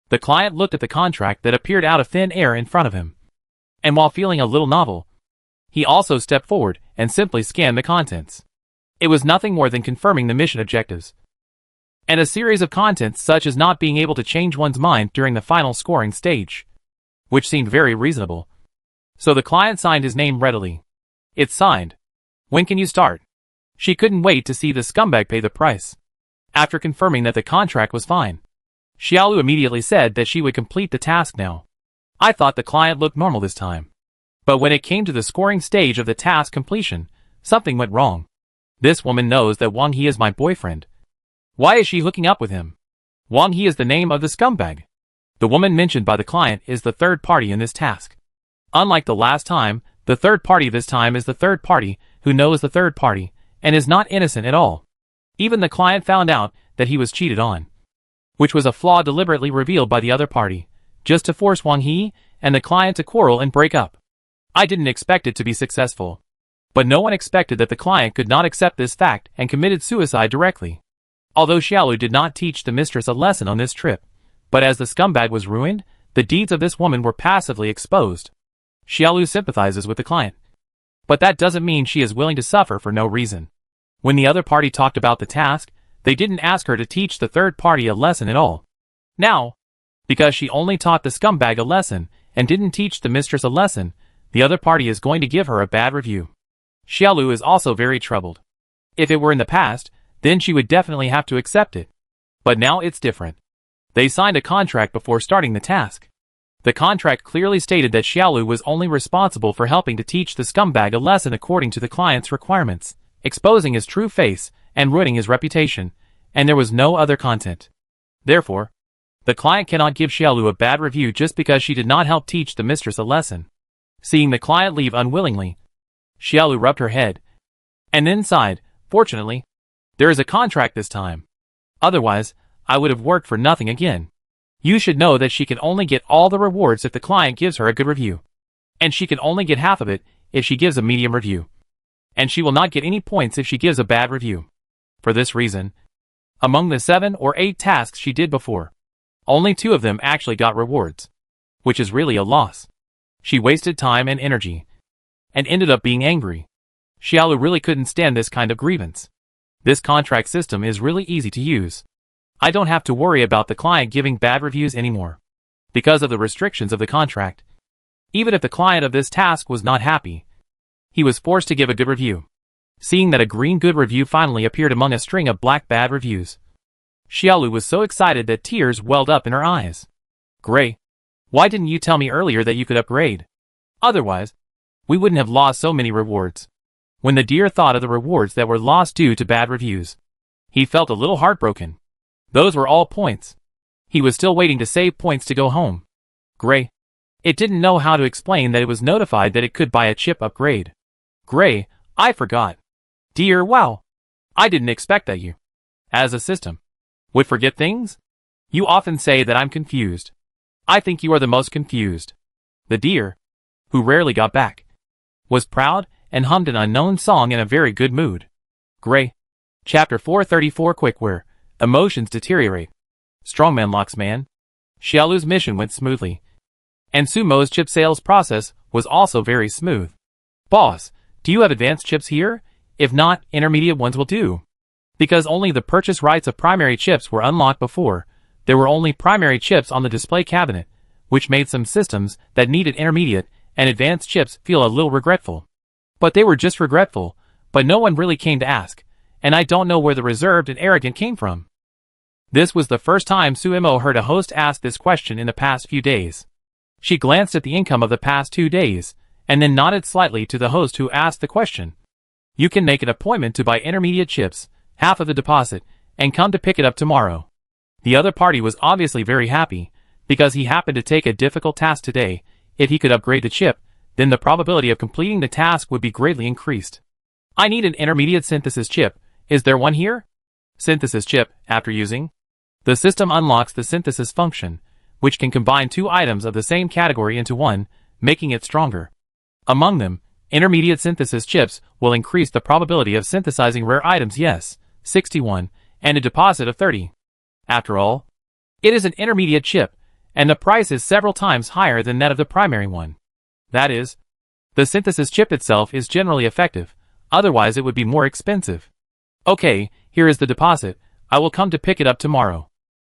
The client looked at the contract that appeared out of thin air in front of him, and while feeling a little novel, he also stepped forward and simply scanned the contents. It was nothing more than confirming the mission objectives, and a series of contents such as not being able to change one's mind during the final scoring stage, which seemed very reasonable. So the client signed his name readily. It's signed. When can you start? She couldn't wait to see the scumbag pay the price. After confirming that the contract was fine, Xiaolu immediately said that she would complete the task now. I thought the client looked normal this time, but when it came to the scoring stage of the task completion, something went wrong. This woman knows that Wang He is my boyfriend. Why is she hooking up with him? Wang He is the name of the scumbag. The woman mentioned by the client is the third party in this task. Unlike the last time, the third party this time is the third party who knows the third party and is not innocent at all. Even the client found out that he was cheated on, which was a flaw deliberately revealed by the other party, just to force Wang He and the client to quarrel and break up. I didn't expect it to be successful, but no one expected that the client could not accept this fact and committed suicide directly. Although Xiaolu did not teach the mistress a lesson on this trip, but as the scumbag was ruined, the deeds of this woman were passively exposed. Xiaolu sympathizes with the client, but that doesn't mean she is willing to suffer for no reason. When the other party talked about the task, they didn't ask her to teach the third party a lesson at all. Now, because she only taught the scumbag a lesson and didn't teach the mistress a lesson, the other party is going to give her a bad review. Xiaolu is also very troubled. If it were in the past, then she would definitely have to accept it. But now it's different. They signed a contract before starting the task. The contract clearly stated that Xiaolu was only responsible for helping to teach the scumbag a lesson according to the client's requirements, exposing his true face and ruining his reputation, and there was no other content. Therefore, the client cannot give Xiaolu a bad review just because she did not help teach the mistress a lesson. Seeing the client leave unwillingly, Xiaolu rubbed her head, and then sighed. Fortunately, there is a contract this time. Otherwise, I would have worked for nothing again. You should know that she can only get all the rewards if the client gives her a good review, and she can only get half of it if she gives a medium review, and she will not get any points if she gives a bad review. For this reason, among the 7 or 8 tasks she did before, only 2 of them actually got rewards. which is really a loss. She wasted time and energy, and ended up being angry. Xiaolu really couldn't stand this kind of grievance. This contract system is really easy to use. I don't have to worry about the client giving bad reviews anymore, because of the restrictions of the contract. Even if the client of this task was not happy, he was forced to give a good review. Seeing that a green good review finally appeared among a string of black bad reviews, Xiaolu was so excited that tears welled up in her eyes. Gray, why didn't you tell me earlier that you could upgrade? Otherwise, we wouldn't have lost so many rewards. When the deer thought of the rewards that were lost due to bad reviews, he felt a little heartbroken. Those were all points. He was still waiting to save points to go home. Gray, it didn't know how to explain that it was notified that it could buy a chip upgrade. Gray, I forgot. Dear, wow. I didn't expect that you, as a system, would forget things? You often say that I'm confused. I think you are the most confused. The deer, who rarely got back, was proud and hummed an unknown song in a very good mood. Gray. Chapter 434 Quickware. Emotions deteriorate. Strongman locks man. Xiaolu's mission went smoothly, and Sumo's chip sales process was also very smooth. Boss, do you have advanced chips here? If not, intermediate ones will do. Because only the purchase rights of primary chips were unlocked before, there were only primary chips on the display cabinet, which made some systems that needed intermediate and advanced chips feel a little regretful. But they were just regretful, but no one really came to ask, and I don't know where the reserved and arrogant came from. This was the first time Suemo heard a host ask this question in the past few days. She glanced at the income of the past 2 days, and then nodded slightly to the host who asked the question. You can make an appointment to buy intermediate chips, half of the deposit, and come to pick it up tomorrow. The other party was obviously very happy, because he happened to take a difficult task today. If he could upgrade the chip, then the probability of completing the task would be greatly increased. I need an intermediate synthesis chip. Is there one here? Synthesis chip, after using the system unlocks the synthesis function, which can combine 2 items of the same category into one, making it stronger. Among them, intermediate synthesis chips will increase the probability of synthesizing rare items, yes, 61, and a deposit of 30. After all, it is an intermediate chip, and the price is several times higher than that of the primary one. That is, the synthesis chip itself is generally effective, otherwise it would be more expensive. Okay, here is the deposit. I will come to pick it up tomorrow.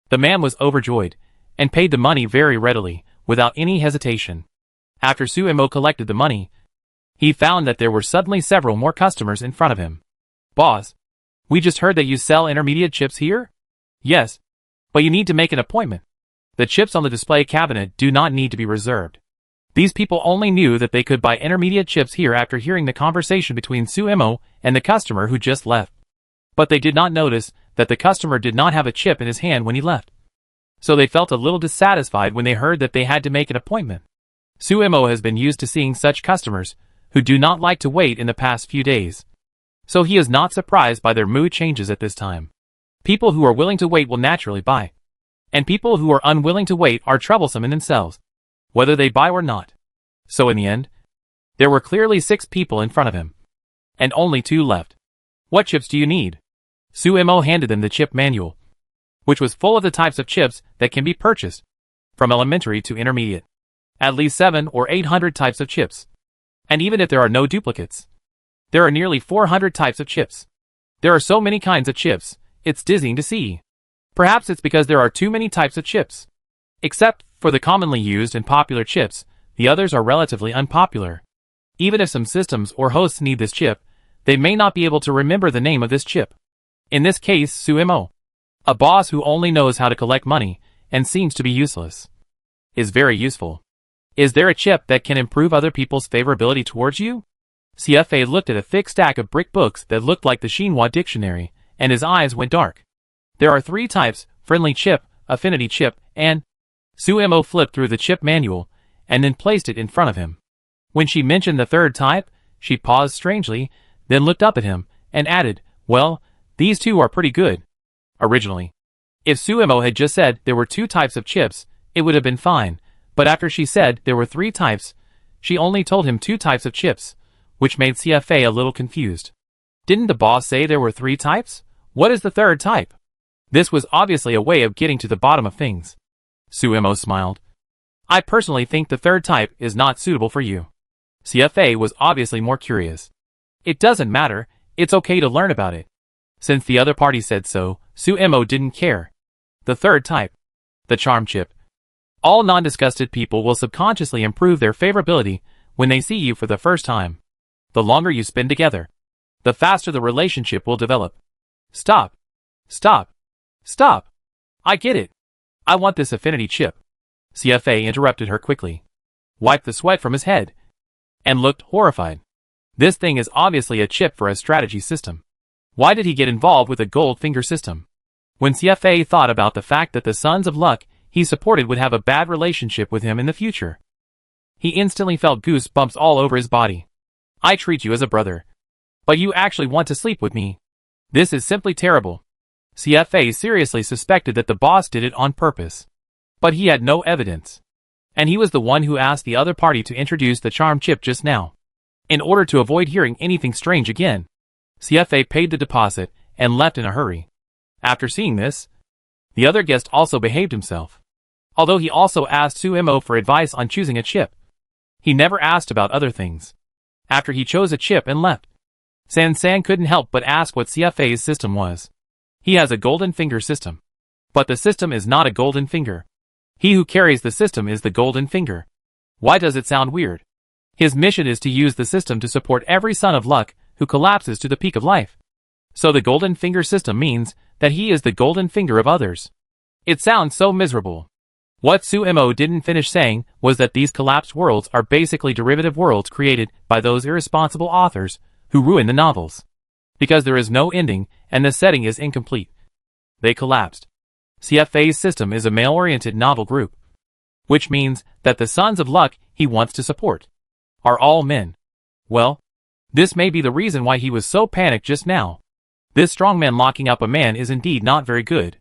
The man was overjoyed, and paid the money very readily, without any hesitation. After Suemo collected the money, he found that there were suddenly several more customers in front of him. Boss, we just heard that you sell intermediate chips here? Yes, but you need to make an appointment. The chips on the display cabinet do not need to be reserved. These people only knew that they could buy intermediate chips here after hearing the conversation between Suemo and the customer who just left. But they did not notice that the customer did not have a chip in his hand when he left. So they felt a little dissatisfied when they heard that they had to make an appointment. Suemo has been used to seeing such customers who do not like to wait in the past few days. So he is not surprised by their mood changes at this time. People who are willing to wait will naturally buy. And people who are unwilling to wait are troublesome in themselves, whether they buy or not. So in the end, there were clearly 6 people in front of him, and only 2 left. What chips do you need? Suemo handed them the chip manual, which was full of the types of chips that can be purchased, from elementary to intermediate. At least 700 or 800 types of chips. And even if there are no duplicates, there are nearly 400 types of chips. There are so many kinds of chips, it's dizzying to see. Perhaps it's because there are too many types of chips. Except for the commonly used and popular chips, the others are relatively unpopular. Even if some systems or hosts need this chip, they may not be able to remember the name of this chip. In this case, Suemo, a boss who only knows how to collect money and seems to be useless, is very useful. Is there a chip that can improve other people's favorability towards you? CFA looked at a thick stack of brick books that looked like the Xinhua dictionary, and his eyes went dark. There are 3 types: friendly chip, affinity chip, and... Suemo flipped through the chip manual, and then placed it in front of him. When she mentioned the 3rd type, she paused strangely, then looked up at him, and added, well, these 2 are pretty good. Originally, if Suemo had just said there were 2 types of chips, it would have been fine, but after she said there were 3 types, she only told him 2 types of chips, which made CFA a little confused. Didn't the boss say there were 3 types? What is the 3rd type? This was obviously a way of getting to the bottom of things. Suemo smiled. I personally think the third type is not suitable for you. CFA was obviously more curious. It doesn't matter, it's okay to learn about it. Since the other party said so, Suemo didn't care. The third type. The charm chip. All non-disgusted people will subconsciously improve their favorability when they see you for the first time. The longer you spend together, the faster the relationship will develop. Stop. Stop. Stop. I get it. I want this affinity chip. CFA interrupted her quickly, wiped the sweat from his head, and looked horrified. This thing is obviously a chip for a strategy system. Why did he get involved with a gold finger system? When CFA thought about the fact that the Sons of Luck he supported would have a bad relationship with him in the future, he instantly felt goosebumps all over his body. I treat you as a brother, but you actually want to sleep with me. This is simply terrible. CFA seriously suspected that the boss did it on purpose, but he had no evidence. And he was the one who asked the other party to introduce the charm chip just now. In order to avoid hearing anything strange again, CFA paid the deposit and left in a hurry. After seeing this, the other guest also behaved himself. Although he also asked Suemo for advice on choosing a chip, he never asked about other things. After he chose a chip and left, San couldn't help but ask what CFA's system was. He has a golden finger system. But the system is not a golden finger. He who carries the system is the golden finger. Why does it sound weird? His mission is to use the system to support every son of luck who collapses to the peak of life. So the golden finger system means that he is the golden finger of others. It sounds so miserable. What Suemo didn't finish saying was that these collapsed worlds are basically derivative worlds created by those irresponsible authors who ruin the novels. Because there is no ending and the setting is incomplete. They collapsed. CFA's system is a male-oriented novel group, which means that the Sons of Luck he wants to support are all men. Well, this may be the reason why he was so panicked just now. This strong man locking up a man is indeed not very good.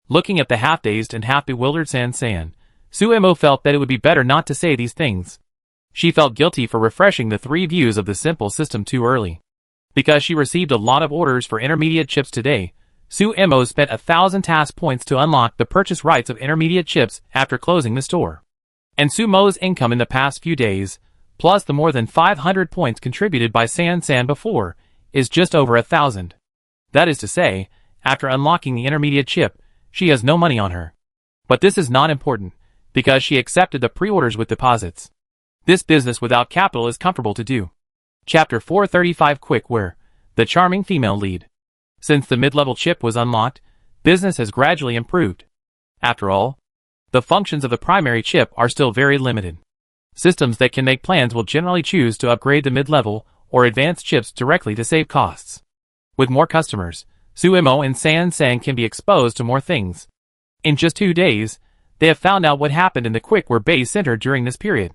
Looking at the half-dazed and half-bewildered San, Suemo felt that it would be better not to say these things. She felt guilty for refreshing the 3 views of the simple system too early. Because she received a lot of orders for intermediate chips today, Suemo spent 1,000 task points to unlock the purchase rights of intermediate chips after closing the store. And Sumo's income in the past few days, plus the more than 500 points contributed by San before, is just over 1,000. That is to say, after unlocking the intermediate chip, she has no money on her. But this is not important, because she accepted the pre-orders with deposits. This business without capital is comfortable to do. Chapter 435 Quick Where, the charming female lead. Since the mid-level chip was unlocked, business has gradually improved. After all, the functions of the primary chip are still very limited. Systems that can make plans will generally choose to upgrade the mid-level or advanced chips directly to save costs. With more customers, Suemo and San can be exposed to more things. In just 2 days, they have found out what happened in the Quick-Where Base Center during this period.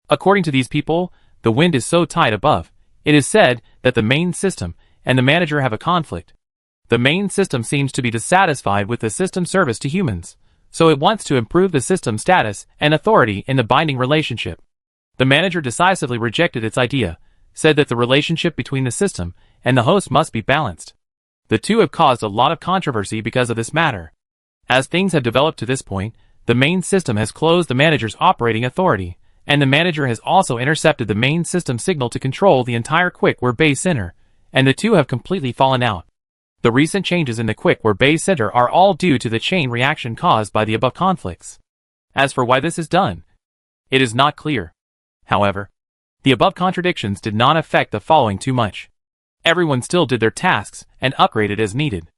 According to these people, the wind is so tight above, it is said that the main system and the manager have a conflict. The main system seems to be dissatisfied with the system service to humans, so it wants to improve the system status and authority in the binding relationship. The manager decisively rejected its idea, said that the relationship between the system and the host must be balanced. The two have caused a lot of controversy because of this matter. As things have developed to this point, the main system has closed the manager's operating authority, and the manager has also intercepted the main system signal to control the entire Quick-Where Base Center, and the two have completely fallen out. The recent changes in the Quick-Where Base Center are all due to the chain reaction caused by the above conflicts. As for why this is done, it is not clear. However, the above contradictions did not affect the following too much. Everyone still did their tasks and upgraded as needed.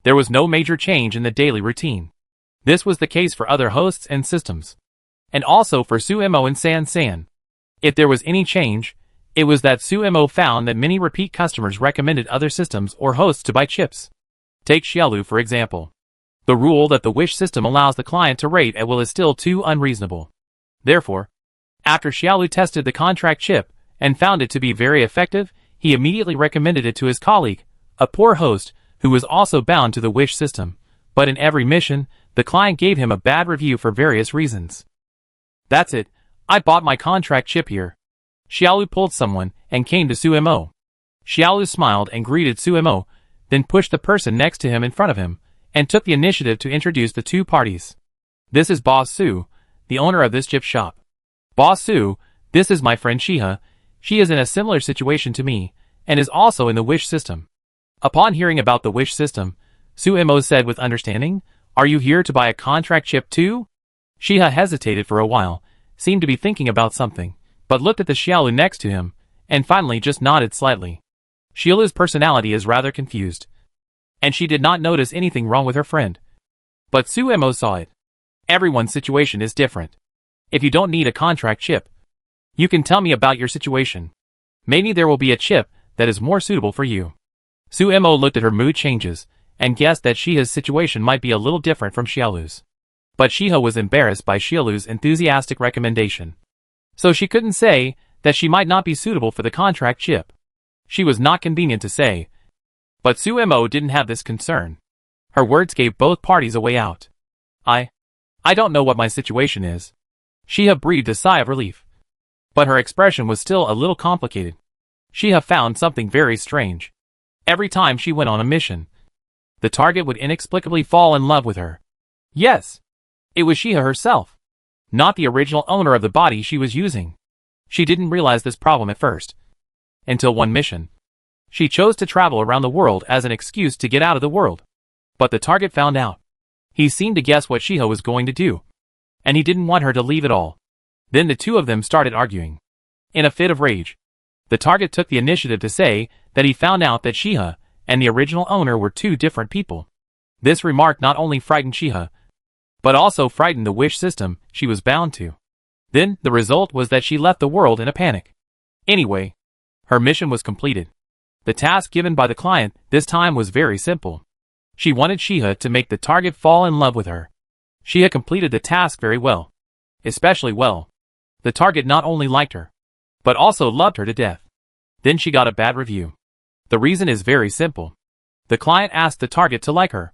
There was no major change in the daily routine. This was the case for other hosts and systems, and also for Suemo and San. If there was any change, it was that Suemo found that many repeat customers recommended other systems or hosts to buy chips. Take Xiaolu for example. The rule that the Wish system allows the client to rate at will is still too unreasonable. Therefore, after Xiaolu tested the contract chip and found it to be very effective, he immediately recommended it to his colleague, a poor host who was also bound to the Wish system, but in every mission, the client gave him a bad review for various reasons. That's it, I bought my contract chip here. Xiaolu pulled someone and came to Suemo. Xiaolu smiled and greeted Suemo, then pushed the person next to him in front of him, and took the initiative to introduce the two parties. This is Boss Su, the owner of this chip shop. Boss Su, this is my friend Shiha. She is in a similar situation to me, and is also in the wish system. Upon hearing about the wish system, Suemo said with understanding, "Are you here to buy a contract chip too?" Shiha hesitated for a while, seemed to be thinking about something, but looked at the Xiaolu next to him, and finally just nodded slightly. Xiaolu's personality is rather confused, and she did not notice anything wrong with her friend. But Suemo saw it. Everyone's situation is different. If you don't need a contract chip, you can tell me about your situation. Maybe there will be a chip that is more suitable for you. Suemo looked at her mood changes, and guessed that Shiha's situation might be a little different from Xiaolu's. But Shiha was embarrassed by Xiaolu's enthusiastic recommendation. So she couldn't say that she might not be suitable for the contract chip. She was not convenient to say. But Suemo didn't have this concern. Her words gave both parties a way out. I don't know what my situation is. Shiha breathed a sigh of relief. But her expression was still a little complicated. Shiha found something very strange. Every time she went on a mission, the target would inexplicably fall in love with her. Yes, it was Shiha herself, not the original owner of the body she was using. She didn't realize this problem at first. Until one mission. She chose to travel around the world as an excuse to get out of the world. But the target found out. He seemed to guess what Shiha was going to do. And he didn't want her to leave at all. Then the two of them started arguing. In a fit of rage, the target took the initiative to say that he found out that Shiha and the original owner were two different people. This remark not only frightened Shiha, but also frightened the wish system she was bound to. Then, the result was that she left the world in a panic. Anyway, her mission was completed. The task given by the client this time was very simple. She wanted Shiha to make the target fall in love with her. Shiha completed the task very well. Especially well. The target not only liked her, but also loved her to death. Then she got a bad review. The reason is very simple. The client asked the target to like her.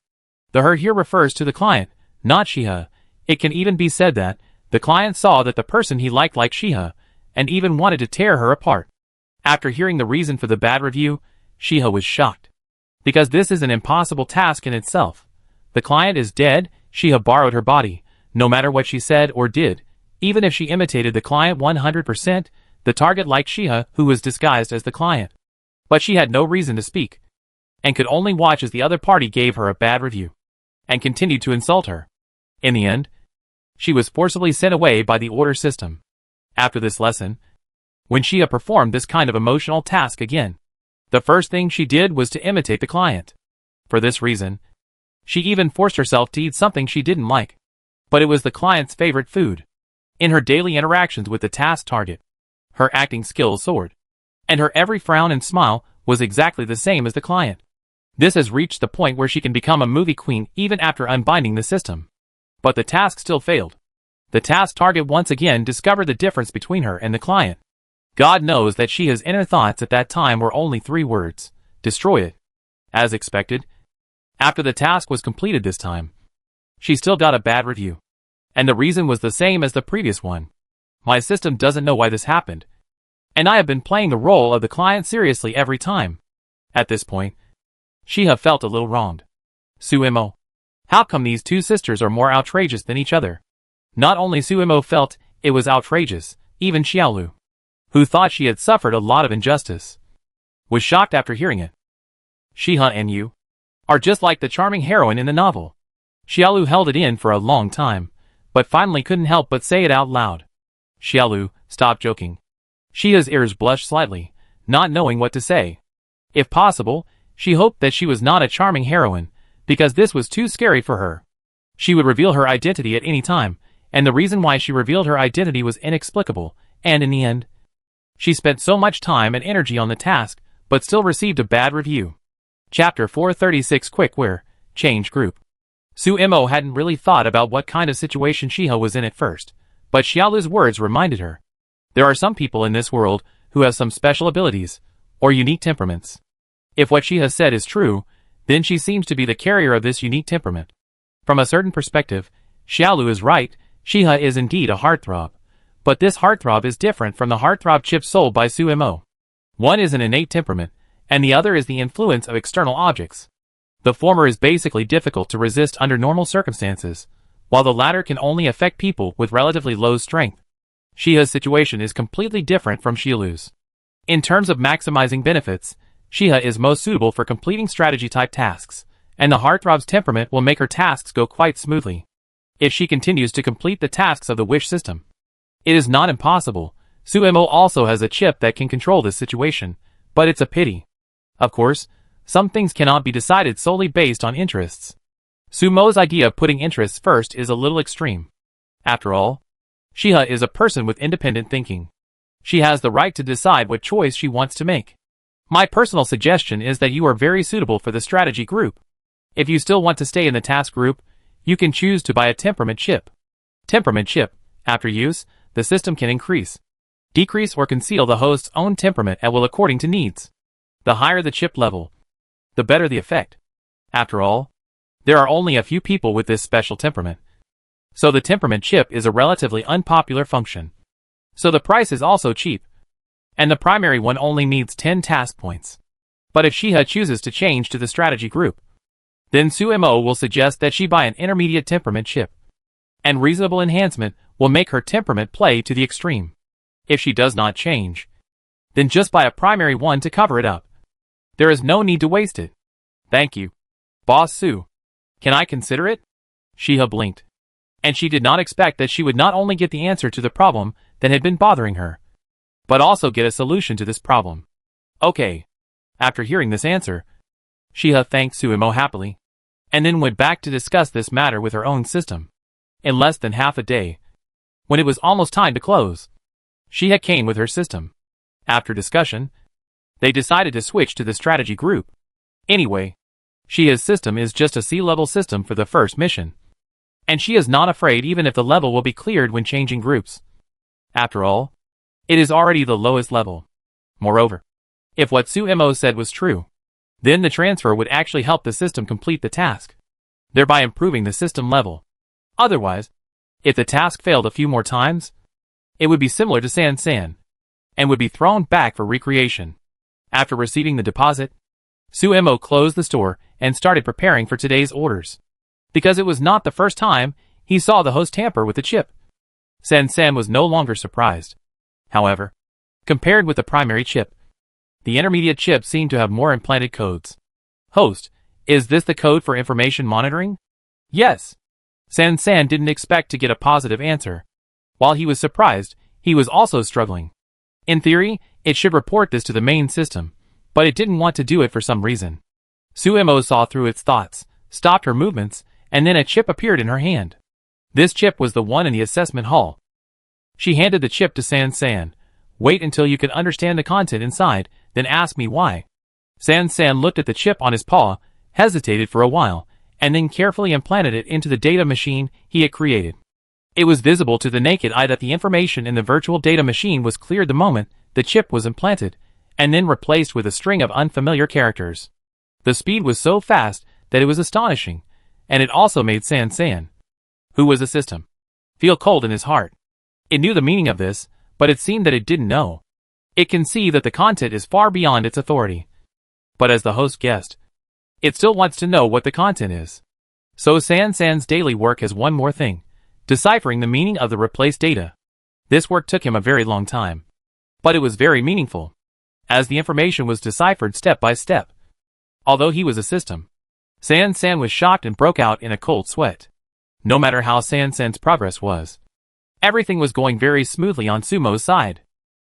The her here refers to the client, not Shiha. It can even be said that the client saw that the person he liked Shiha, and even wanted to tear her apart. After hearing the reason for the bad review, Shiha was shocked. Because this is an impossible task in itself. The client is dead, Shiha borrowed her body, no matter what she said or did. Even if she imitated the client 100%, the target liked Shiha, who was disguised as the client. But she had no reason to speak, and could only watch as the other party gave her a bad review, and continued to insult her. In the end, she was forcibly sent away by the order system. After this lesson, when Shiha performed this kind of emotional task again, the first thing she did was to imitate the client. For this reason, she even forced herself to eat something she didn't like. But it was the client's favorite food. In her daily interactions with the task target, her acting skills soared, and her every frown and smile was exactly the same as the client. This has reached the point where she can become a movie queen even after unbinding the system. But the task still failed. The task target once again discovered the difference between her and the client. God knows that Shiha's inner thoughts at that time were only 3 words: destroy it. As expected, after the task was completed this time, she still got a bad review. And the reason was the same as the previous one. My system doesn't know why this happened. And I have been playing the role of the client seriously every time. At this point, Shiha felt a little wronged. Suemo. How come these two sisters are more outrageous than each other? Not only Suemo felt it was outrageous, even Xiaolu, who thought she had suffered a lot of injustice, was shocked after hearing it. Shiha and you are just like the charming heroine in the novel. Xiaolu held it in for a long time, but finally couldn't help but say it out loud. Xiaolu, stop joking. Shiha's ears blushed slightly, not knowing what to say. If possible, she hoped that she was not a charming heroine, because this was too scary for her. She would reveal her identity at any time, and the reason why she revealed her identity was inexplicable, and in the end, she spent so much time and energy on the task, but still received a bad review. Chapter 436 Quickware, Change Group. Suemo hadn't really thought about what kind of situation Shiha was in at first, but Xiaolu's words reminded her. There are some people in this world who have some special abilities, or unique temperaments. If what Shiha said is true, then she seems to be the carrier of this unique temperament. From a certain perspective, Xiaolu is right, Shiha is indeed a heartthrob. But this heartthrob is different from the heartthrob chip sold by Suemo. One is an innate temperament, and the other is the influence of external objects. The former is basically difficult to resist under normal circumstances, while the latter can only affect people with relatively low strength. Shiha's situation is completely different from Shilu's. In terms of maximizing benefits, Shiha is most suitable for completing strategy-type tasks, and the heartthrob's temperament will make her tasks go quite smoothly. If she continues to complete the tasks of the wish system, it is not impossible. Suemo also has a chip that can control this situation, but it's a pity. Of course, some things cannot be decided solely based on interests. Sumo's idea of putting interests first is a little extreme. After all, Shiha is a person with independent thinking. She has the right to decide what choice she wants to make. My personal suggestion is that you are very suitable for the strategy group. If you still want to stay in the task group, you can choose to buy a temperament chip. Temperament chip. After use, the system can increase, decrease or conceal the host's own temperament at will according to needs. The higher the chip level, the better the effect. After all, there are only a few people with this special temperament. So the temperament chip is a relatively unpopular function. So the price is also cheap. And the primary one only needs 10 task points. But if Shiha chooses to change to the strategy group, then Suemo will suggest that she buy an intermediate temperament chip. And reasonable enhancement will make her temperament play to the extreme. If she does not change, then just buy a primary one to cover it up. There is no need to waste it. Thank you, Boss Su. Can I consider it? Shiha blinked. And she did not expect that she would not only get the answer to the problem that had been bothering her, but also get a solution to this problem. Okay. After hearing this answer, Shiha thanked Suemo happily, and then went back to discuss this matter with her own system. In less than half a day, when it was almost time to close, Shiha came with her system. After discussion, they decided to switch to the strategy group. Anyway, Shiha's system is just a C-level system for the first mission, and she is not afraid even if the level will be cleared when changing groups. After all, it is already the lowest level. Moreover, if what Suemo said was true, then the transfer would actually help the system complete the task, thereby improving the system level. Otherwise, if the task failed a few more times, it would be similar to San, and would be thrown back for recreation. After receiving the deposit, Suemo closed the store and started preparing for today's orders. Because it was not the first time he saw the host tamper with the chip, San was no longer surprised. However, compared with the primary chip, the intermediate chip seemed to have more implanted codes. Host, is this the code for information monitoring? Yes. San didn't expect to get a positive answer. While he was surprised, he was also struggling. In theory, it should report this to the main system, but it didn't want to do it for some reason. Suemo saw through its thoughts, stopped her movements, and then a chip appeared in her hand. This chip was the one in the assessment hall. She handed the chip to San. Wait until you can understand the content inside, then ask me why. San looked at the chip on his paw, hesitated for a while, and then carefully implanted it into the data machine he had created. It was visible to the naked eye that the information in the virtual data machine was cleared the moment the chip was implanted, and then replaced with a string of unfamiliar characters. The speed was so fast that it was astonishing, and it also made San, who was a system, feel cold in his heart. It knew the meaning of this, but it seemed that it didn't know. It can see that the content is far beyond its authority. But as the host guessed, it still wants to know what the content is. So San's daily work has one more thing: deciphering the meaning of the replaced data. This work took him a very long time, but it was very meaningful, as the information was deciphered step by step. Although he was a system, San was shocked and broke out in a cold sweat. No matter how San's progress was, everything was going very smoothly on Sumo's side.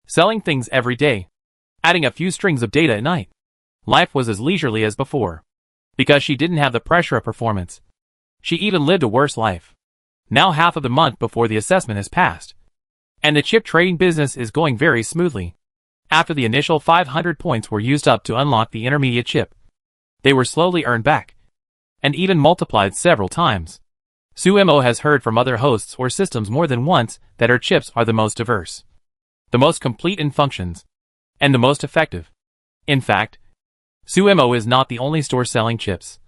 Selling things every day, adding a few strings of data at night. Life was as leisurely as before, because she didn't have the pressure of performance. She even lived a worse life. Now half of the month before the assessment has passed, and the chip trading business is going very smoothly. After the initial 500 points were used up to unlock the intermediate chip, they were slowly earned back, and even multiplied several times. Suemo has heard from other hosts or systems more than once that her chips are the most diverse, the most complete in functions, and the most effective. In fact, Suemo is not the only store selling chips.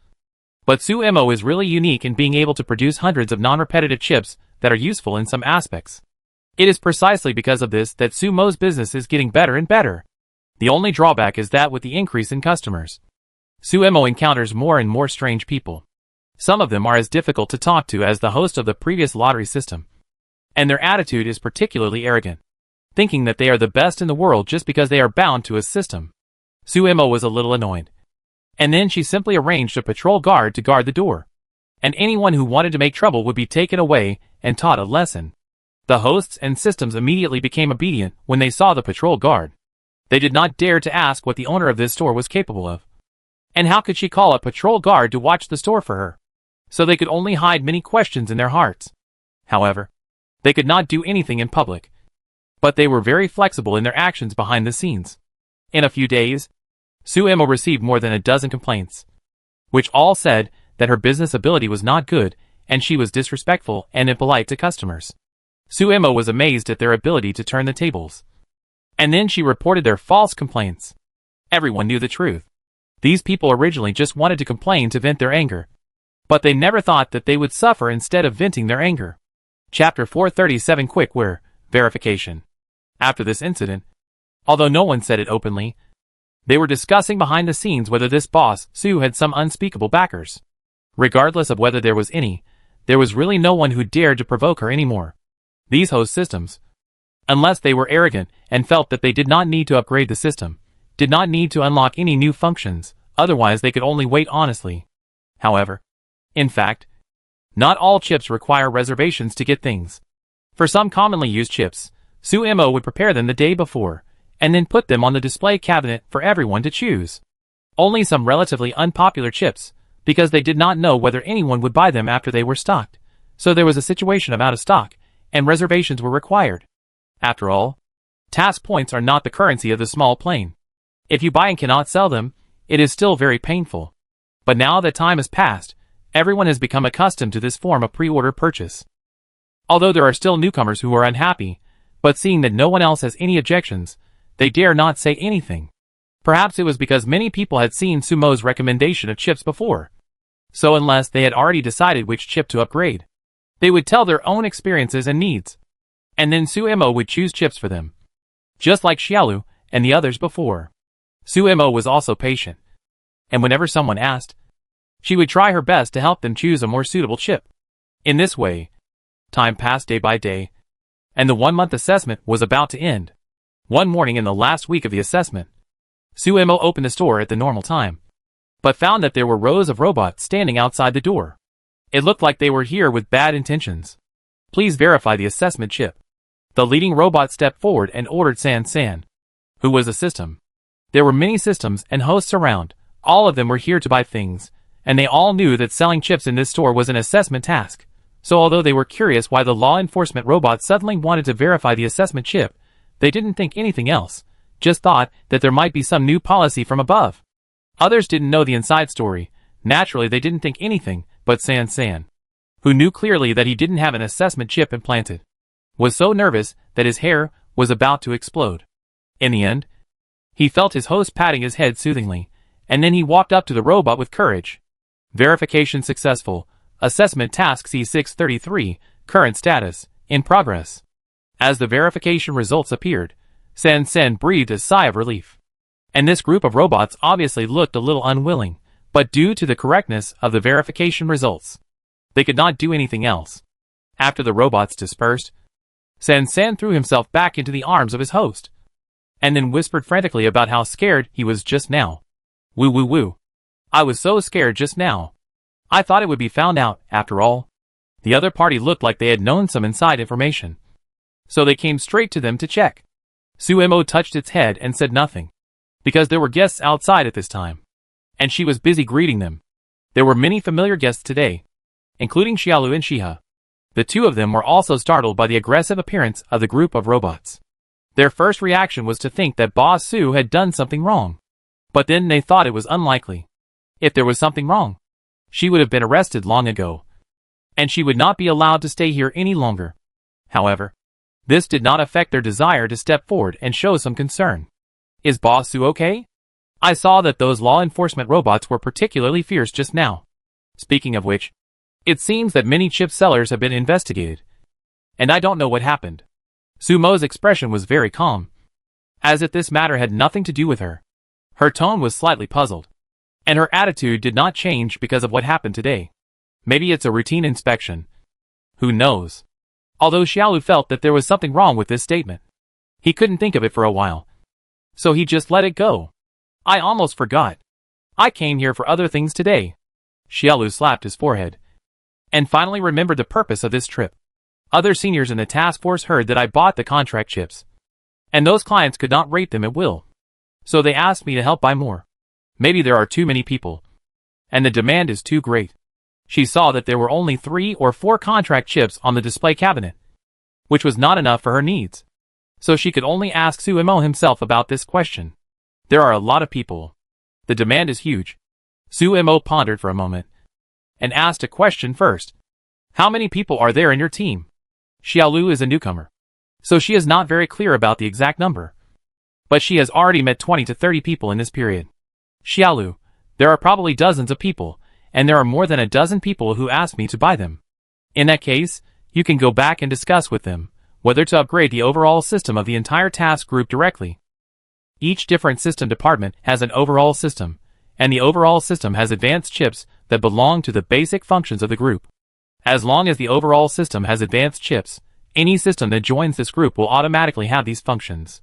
But Suemo is really unique in being able to produce hundreds of non-repetitive chips that are useful in some aspects. It is precisely because of this that Sumo's business is getting better and better. The only drawback is that with the increase in customers, Suemo encounters more and more strange people. Some of them are as difficult to talk to as the host of the previous lottery system. And their attitude is particularly arrogant, thinking that they are the best in the world just because they are bound to a system. Suemo was a little annoyed. And then she simply arranged a patrol guard to guard the door. And anyone who wanted to make trouble would be taken away and taught a lesson. The hosts and systems immediately became obedient when they saw the patrol guard. They did not dare to ask what the owner of this store was capable of. And how could she call a patrol guard to watch the store for her? So they could only hide many questions in their hearts. However, they could not do anything in public. But they were very flexible in their actions behind the scenes. In a few days, Suemo received more than a dozen complaints, which all said that her business ability was not good and she was disrespectful and impolite to customers. Suemo was amazed at their ability to turn the tables. And then she reported their false complaints. Everyone knew the truth. These people originally just wanted to complain to vent their anger. But they never thought that they would suffer instead of venting their anger. Chapter 437 Quickware Verification. After this incident, although no one said it openly, they were discussing behind the scenes whether this boss, Sue, had some unspeakable backers. Regardless of whether there was any, there was really no one who dared to provoke her anymore. These host systems, unless they were arrogant and felt that they did not need to upgrade the system, did not need to unlock any new functions, otherwise they could only wait honestly. However, in fact, not all chips require reservations to get things. For some commonly used chips, Suemo would prepare them the day before, and then put them on the display cabinet for everyone to choose. Only some relatively unpopular chips, because they did not know whether anyone would buy them after they were stocked. So there was a situation of out of stock, and reservations were required. After all, task points are not the currency of the small plane. If you buy and cannot sell them, it is still very painful. But now that time has passed, everyone has become accustomed to this form of pre-order purchase. Although there are still newcomers who are unhappy, but seeing that no one else has any objections, they dare not say anything. Perhaps it was because many people had seen Sumo's recommendation of chips before. So unless they had already decided which chip to upgrade, they would tell their own experiences and needs. And then Suemo would choose chips for them. Just like Xiaolu and the others before. Suemo was also patient. And whenever someone asked, she would try her best to help them choose a more suitable chip. In this way, time passed day by day, and the 1-month assessment was about to end. One morning in the last week of the assessment, Suemo opened the store at the normal time, but found that there were rows of robots standing outside the door. It looked like they were here with bad intentions. Please verify the assessment chip. The leading robot stepped forward and ordered San, who was a system. There were many systems and hosts around, all of them were here to buy things, and they all knew that selling chips in this store was an assessment task. So although they were curious why the law enforcement robot suddenly wanted to verify the assessment chip, they didn't think anything else, just thought that there might be some new policy from above. Others didn't know the inside story. Naturally they didn't think anything, but San, who knew clearly that he didn't have an assessment chip implanted, was so nervous that his hair was about to explode. In the end, he felt his host patting his head soothingly, and then he walked up to the robot with courage. Verification successful. Assessment task C633, current status, in progress. As the verification results appeared, San breathed a sigh of relief. And this group of robots obviously looked a little unwilling, but due to the correctness of the verification results, they could not do anything else. After the robots dispersed, San threw himself back into the arms of his host, and then whispered frantically about how scared he was just now. Woo. I was so scared just now. I thought it would be found out, after all. The other party looked like they had known some inside information. So they came straight to them to check. Suemo touched its head and said nothing, because there were guests outside at this time, and she was busy greeting them. There were many familiar guests today, including Xiaolu and Shiha. The two of them were also startled by the aggressive appearance of the group of robots. Their first reaction was to think that Boss Su had done something wrong. But then they thought it was unlikely. If there was something wrong, she would have been arrested long ago, and she would not be allowed to stay here any longer. However, this did not affect their desire to step forward and show some concern. Is Boss Su okay? I saw that those law enforcement robots were particularly fierce just now. Speaking of which, it seems that many chip sellers have been investigated, and I don't know what happened. Sumo's expression was very calm, as if this matter had nothing to do with her. Her tone was slightly puzzled, and her attitude did not change because of what happened today. Maybe it's a routine inspection. Who knows? Although Xiaolu felt that there was something wrong with this statement. He couldn't think of it for a while. So he just let it go. I almost forgot. I came here for other things today. Xiaolu slapped his forehead. And finally remembered the purpose of this trip. Other seniors in the task force heard that I bought the contract chips. And those clients could not rate them at will. So they asked me to help buy more. Maybe there are too many people. And the demand is too great. She saw that there were only 3 or 4 contract chips on the display cabinet, which was not enough for her needs. So she could only ask Suemo himself about this question. There are a lot of people. The demand is huge. Suemo pondered for a moment and asked a question first. How many people are there in your team? Xiaolu is a newcomer, so she is not very clear about the exact number. But she has already met 20 to 30 people in this period. Xiaolu, there are probably dozens of people, and there are more than a dozen people who asked me to buy them. In that case, you can go back and discuss with them whether to upgrade the overall system of the entire task group directly. Each different system department has an overall system, and the overall system has advanced chips that belong to the basic functions of the group. As long as the overall system has advanced chips, any system that joins this group will automatically have these functions.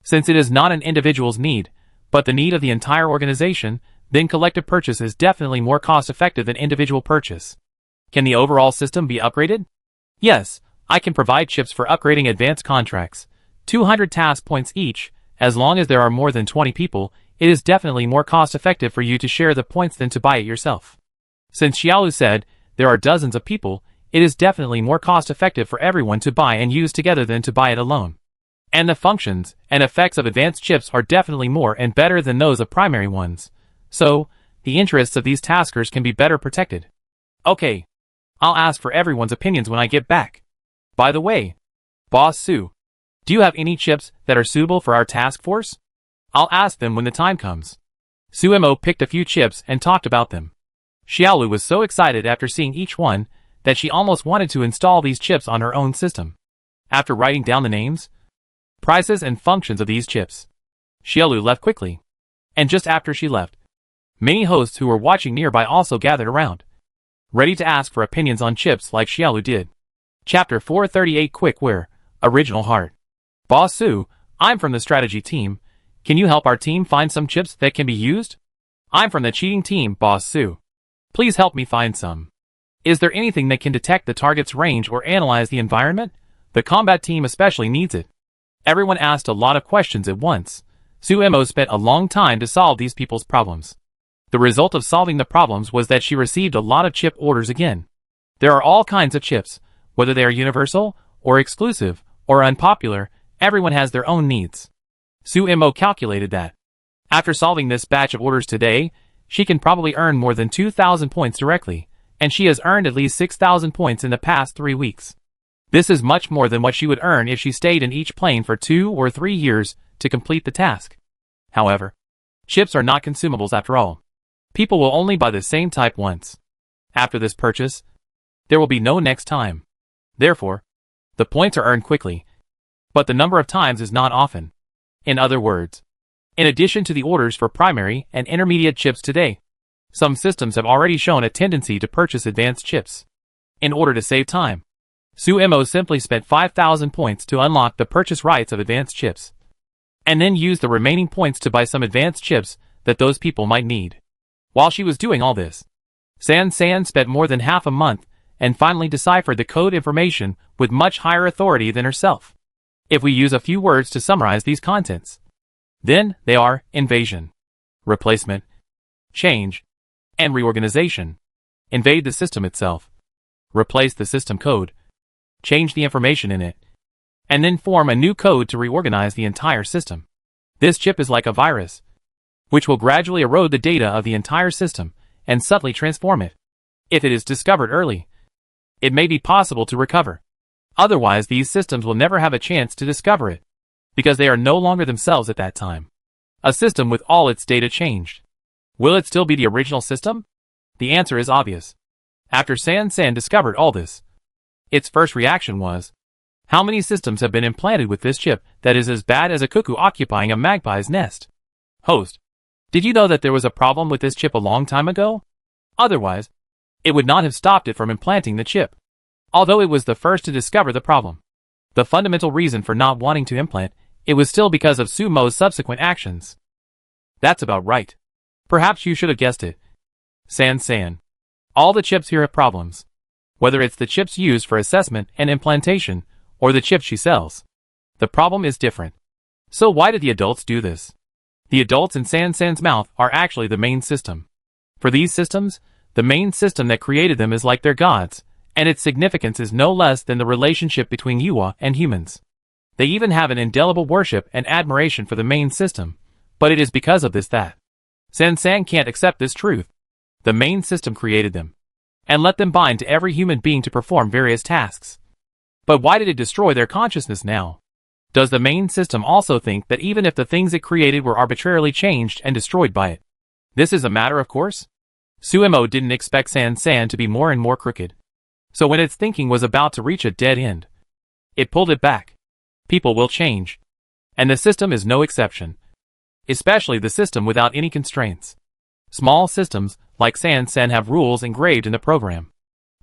Since it is not an individual's need, but the need of the entire organization, then collective purchase is definitely more cost-effective than individual purchase. Can the overall system be upgraded? Yes, I can provide chips for upgrading advanced contracts, 200 task points each. As long as there are more than 20 people, it is definitely more cost-effective for you to share the points than to buy it yourself. Since Xiaolu said there are dozens of people, it is definitely more cost-effective for everyone to buy and use together than to buy it alone. And the functions and effects of advanced chips are definitely more and better than those of primary ones. So, the interests of these taskers can be better protected. Okay. I'll ask for everyone's opinions when I get back. By the way, Boss Su, do you have any chips that are suitable for our task force? I'll ask them when the time comes. Suemo picked a few chips and talked about them. Xiaolu was so excited after seeing each one that she almost wanted to install these chips on her own system. After writing down the names, prices and functions of these chips, Xiaolu left quickly. And just after she left, many hosts who were watching nearby also gathered around, ready to ask for opinions on chips like Xiaolu did. Chapter 438 Quickware, Original Heart. Boss Su, I'm from the strategy team. Can you help our team find some chips that can be used? I'm from the cheating team, Boss Su. Please help me find some. Is there anything that can detect the target's range or analyze the environment? The combat team especially needs it. Everyone asked a lot of questions at once. Suemo spent a long time to solve these people's problems. The result of solving the problems was that she received a lot of chip orders again. There are all kinds of chips, whether they are universal, or exclusive, or unpopular, everyone has their own needs. Suemo calculated that. After solving this batch of orders today, she can probably earn more than 2,000 points directly, and she has earned at least 6,000 points in the past 3 weeks. This is much more than what she would earn if she stayed in each plane for 2 or 3 years to complete the task. However, chips are not consumables after all. People will only buy the same type once. After this purchase, there will be no next time. Therefore, the points are earned quickly, but the number of times is not often. In other words, in addition to the orders for primary and intermediate chips today, some systems have already shown a tendency to purchase advanced chips. In order to save time, Suemo simply spent 5,000 points to unlock the purchase rights of advanced chips, and then used the remaining points to buy some advanced chips that those people might need. While she was doing all this, San spent more than half a month and finally deciphered the code information with much higher authority than herself. If we use a few words to summarize these contents, then they are invasion, replacement, change, and reorganization. Invade the system itself, replace the system code, change the information in it, and then form a new code to reorganize the entire system. This chip is like a virus, which will gradually erode the data of the entire system and subtly transform it. If it is discovered early, it may be possible to recover. Otherwise, these systems will never have a chance to discover it, because they are no longer themselves at that time. A system with all its data changed. Will it still be the original system? The answer is obvious. After San discovered all this, its first reaction was, how many systems have been implanted with this chip that is as bad as a cuckoo occupying a magpie's nest? Host, did you know that there was a problem with this chip a long time ago? Otherwise, it would not have stopped it from implanting the chip. Although it was the first to discover the problem. The fundamental reason for not wanting to implant it was still because of Sumo's subsequent actions. That's about right. Perhaps you should have guessed it. San. All the chips here have problems. Whether it's the chips used for assessment and implantation, or the chips she sells. The problem is different. So why did the adults do this? The adults in San's mouth are actually the main system. For these systems, the main system that created them is like their gods, and its significance is no less than the relationship between Yuwa and humans. They even have an indelible worship and admiration for the main system, but it is because of this that San can't accept this truth. The main system created them, and let them bind to every human being to perform various tasks. But why did it destroy their consciousness now? Does the main system also think that even if the things it created were arbitrarily changed and destroyed by it? This is a matter of course? Sumo didn't expect San to be more and more crooked. So when its thinking was about to reach a dead end, it pulled it back. People will change. And the system is no exception. Especially the system without any constraints. Small systems, like San have rules engraved in the program.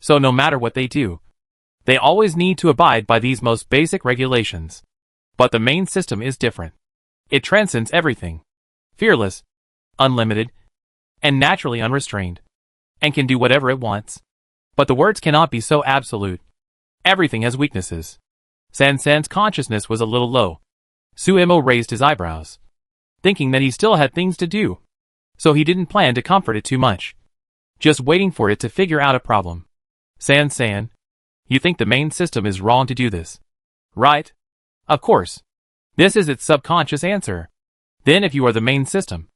So no matter what they do, they always need to abide by these most basic regulations. But the main system is different. It transcends everything. Fearless, unlimited, and naturally unrestrained. And can do whatever it wants. But the words cannot be so absolute. Everything has weaknesses. San's consciousness was a little low. Sumo raised his eyebrows, thinking that he still had things to do. So he didn't plan to comfort it too much. Just waiting for it to figure out a problem. San, you think the main system is wrong to do this, right? Of course. This is its subconscious answer. Then if you are the main system,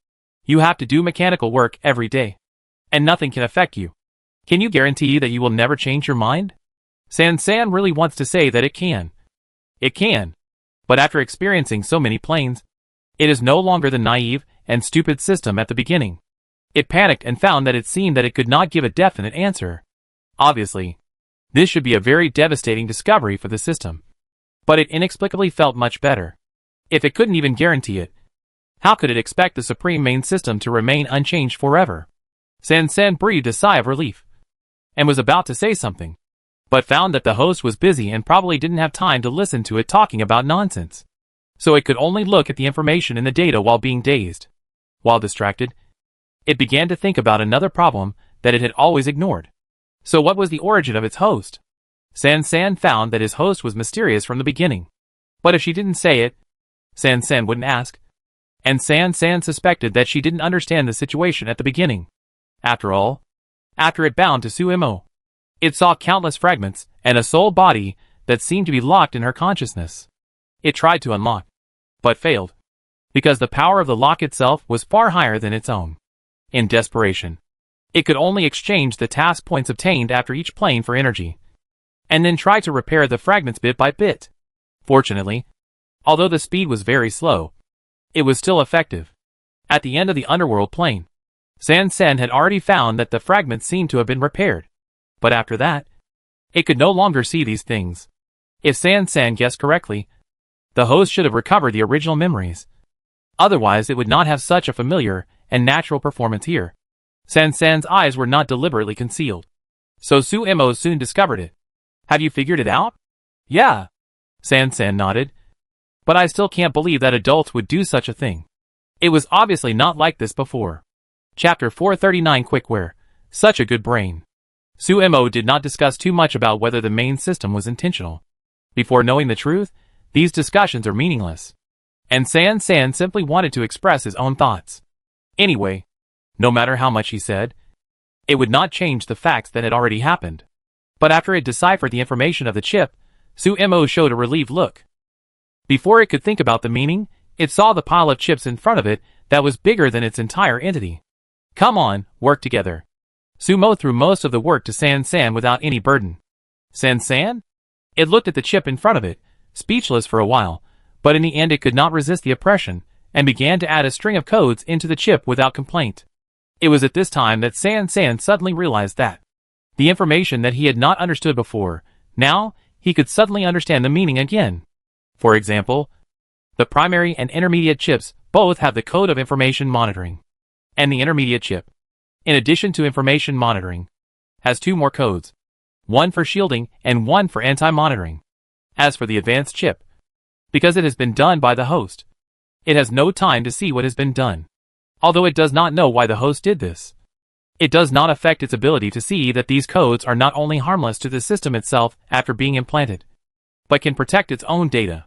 you have to do mechanical work every day. And nothing can affect you. Can you guarantee that you will never change your mind? San really wants to say that it can. It can. But after experiencing so many planes, it is no longer the naive and stupid system at the beginning. It panicked and found that it seemed that it could not give a definite answer. Obviously, this should be a very devastating discovery for the system. But it inexplicably felt much better. If it couldn't even guarantee it, how could it expect the supreme main system to remain unchanged forever? San breathed a sigh of relief, and was about to say something, but found that the host was busy and probably didn't have time to listen to it talking about nonsense. So it could only look at the information in the data while being dazed. While distracted, it began to think about another problem that it had always ignored. So what was the origin of its host? San found that his host was mysterious from the beginning. But if she didn't say it, San wouldn't ask. And San suspected that she didn't understand the situation at the beginning. After all, after it bound to Sumo, it saw countless fragments and a soul body that seemed to be locked in her consciousness. It tried to unlock, but failed, because the power of the lock itself was far higher than its own. In desperation, it could only exchange the task points obtained after each plane for energy, and then try to repair the fragments bit by bit. Fortunately, although the speed was very slow, it was still effective. At the end of the underworld plane, San had already found that the fragments seemed to have been repaired. But after that, it could no longer see these things. If San guessed correctly, the host should have recovered the original memories. Otherwise it would not have such a familiar and natural performance here. San's eyes were not deliberately concealed. So Sumo soon discovered it. Have you figured it out? Yeah. San nodded. But I still can't believe that adults would do such a thing. It was obviously not like this before. Chapter 439 Quickware. Such a good brain. Sumo did not discuss too much about whether the main system was intentional. Before knowing the truth, these discussions are meaningless. And San simply wanted to express his own thoughts. Anyway, no matter how much he said, it would not change the facts that had already happened. But after it deciphered the information of the chip, Sumo showed a relieved look. Before it could think about the meaning, it saw the pile of chips in front of it that was bigger than its entire entity. Come on, work together. Sumo threw most of the work to San without any burden. San? It looked at the chip in front of it, speechless for a while, but in the end it could not resist the oppression, and began to add a string of codes into the chip without complaint. It was at this time that San suddenly realized that the information that he had not understood before, now, he could suddenly understand the meaning again. For example, the primary and intermediate chips both have the code of information monitoring. And the intermediate chip, in addition to information monitoring, has 2 more codes. One for shielding and one for anti-monitoring. As for the advanced chip, because it has been done by the host, it has no time to see what has been done. Although it does not know why the host did this, it does not affect its ability to see that these codes are not only harmless to the system itself after being implanted, but can protect its own data.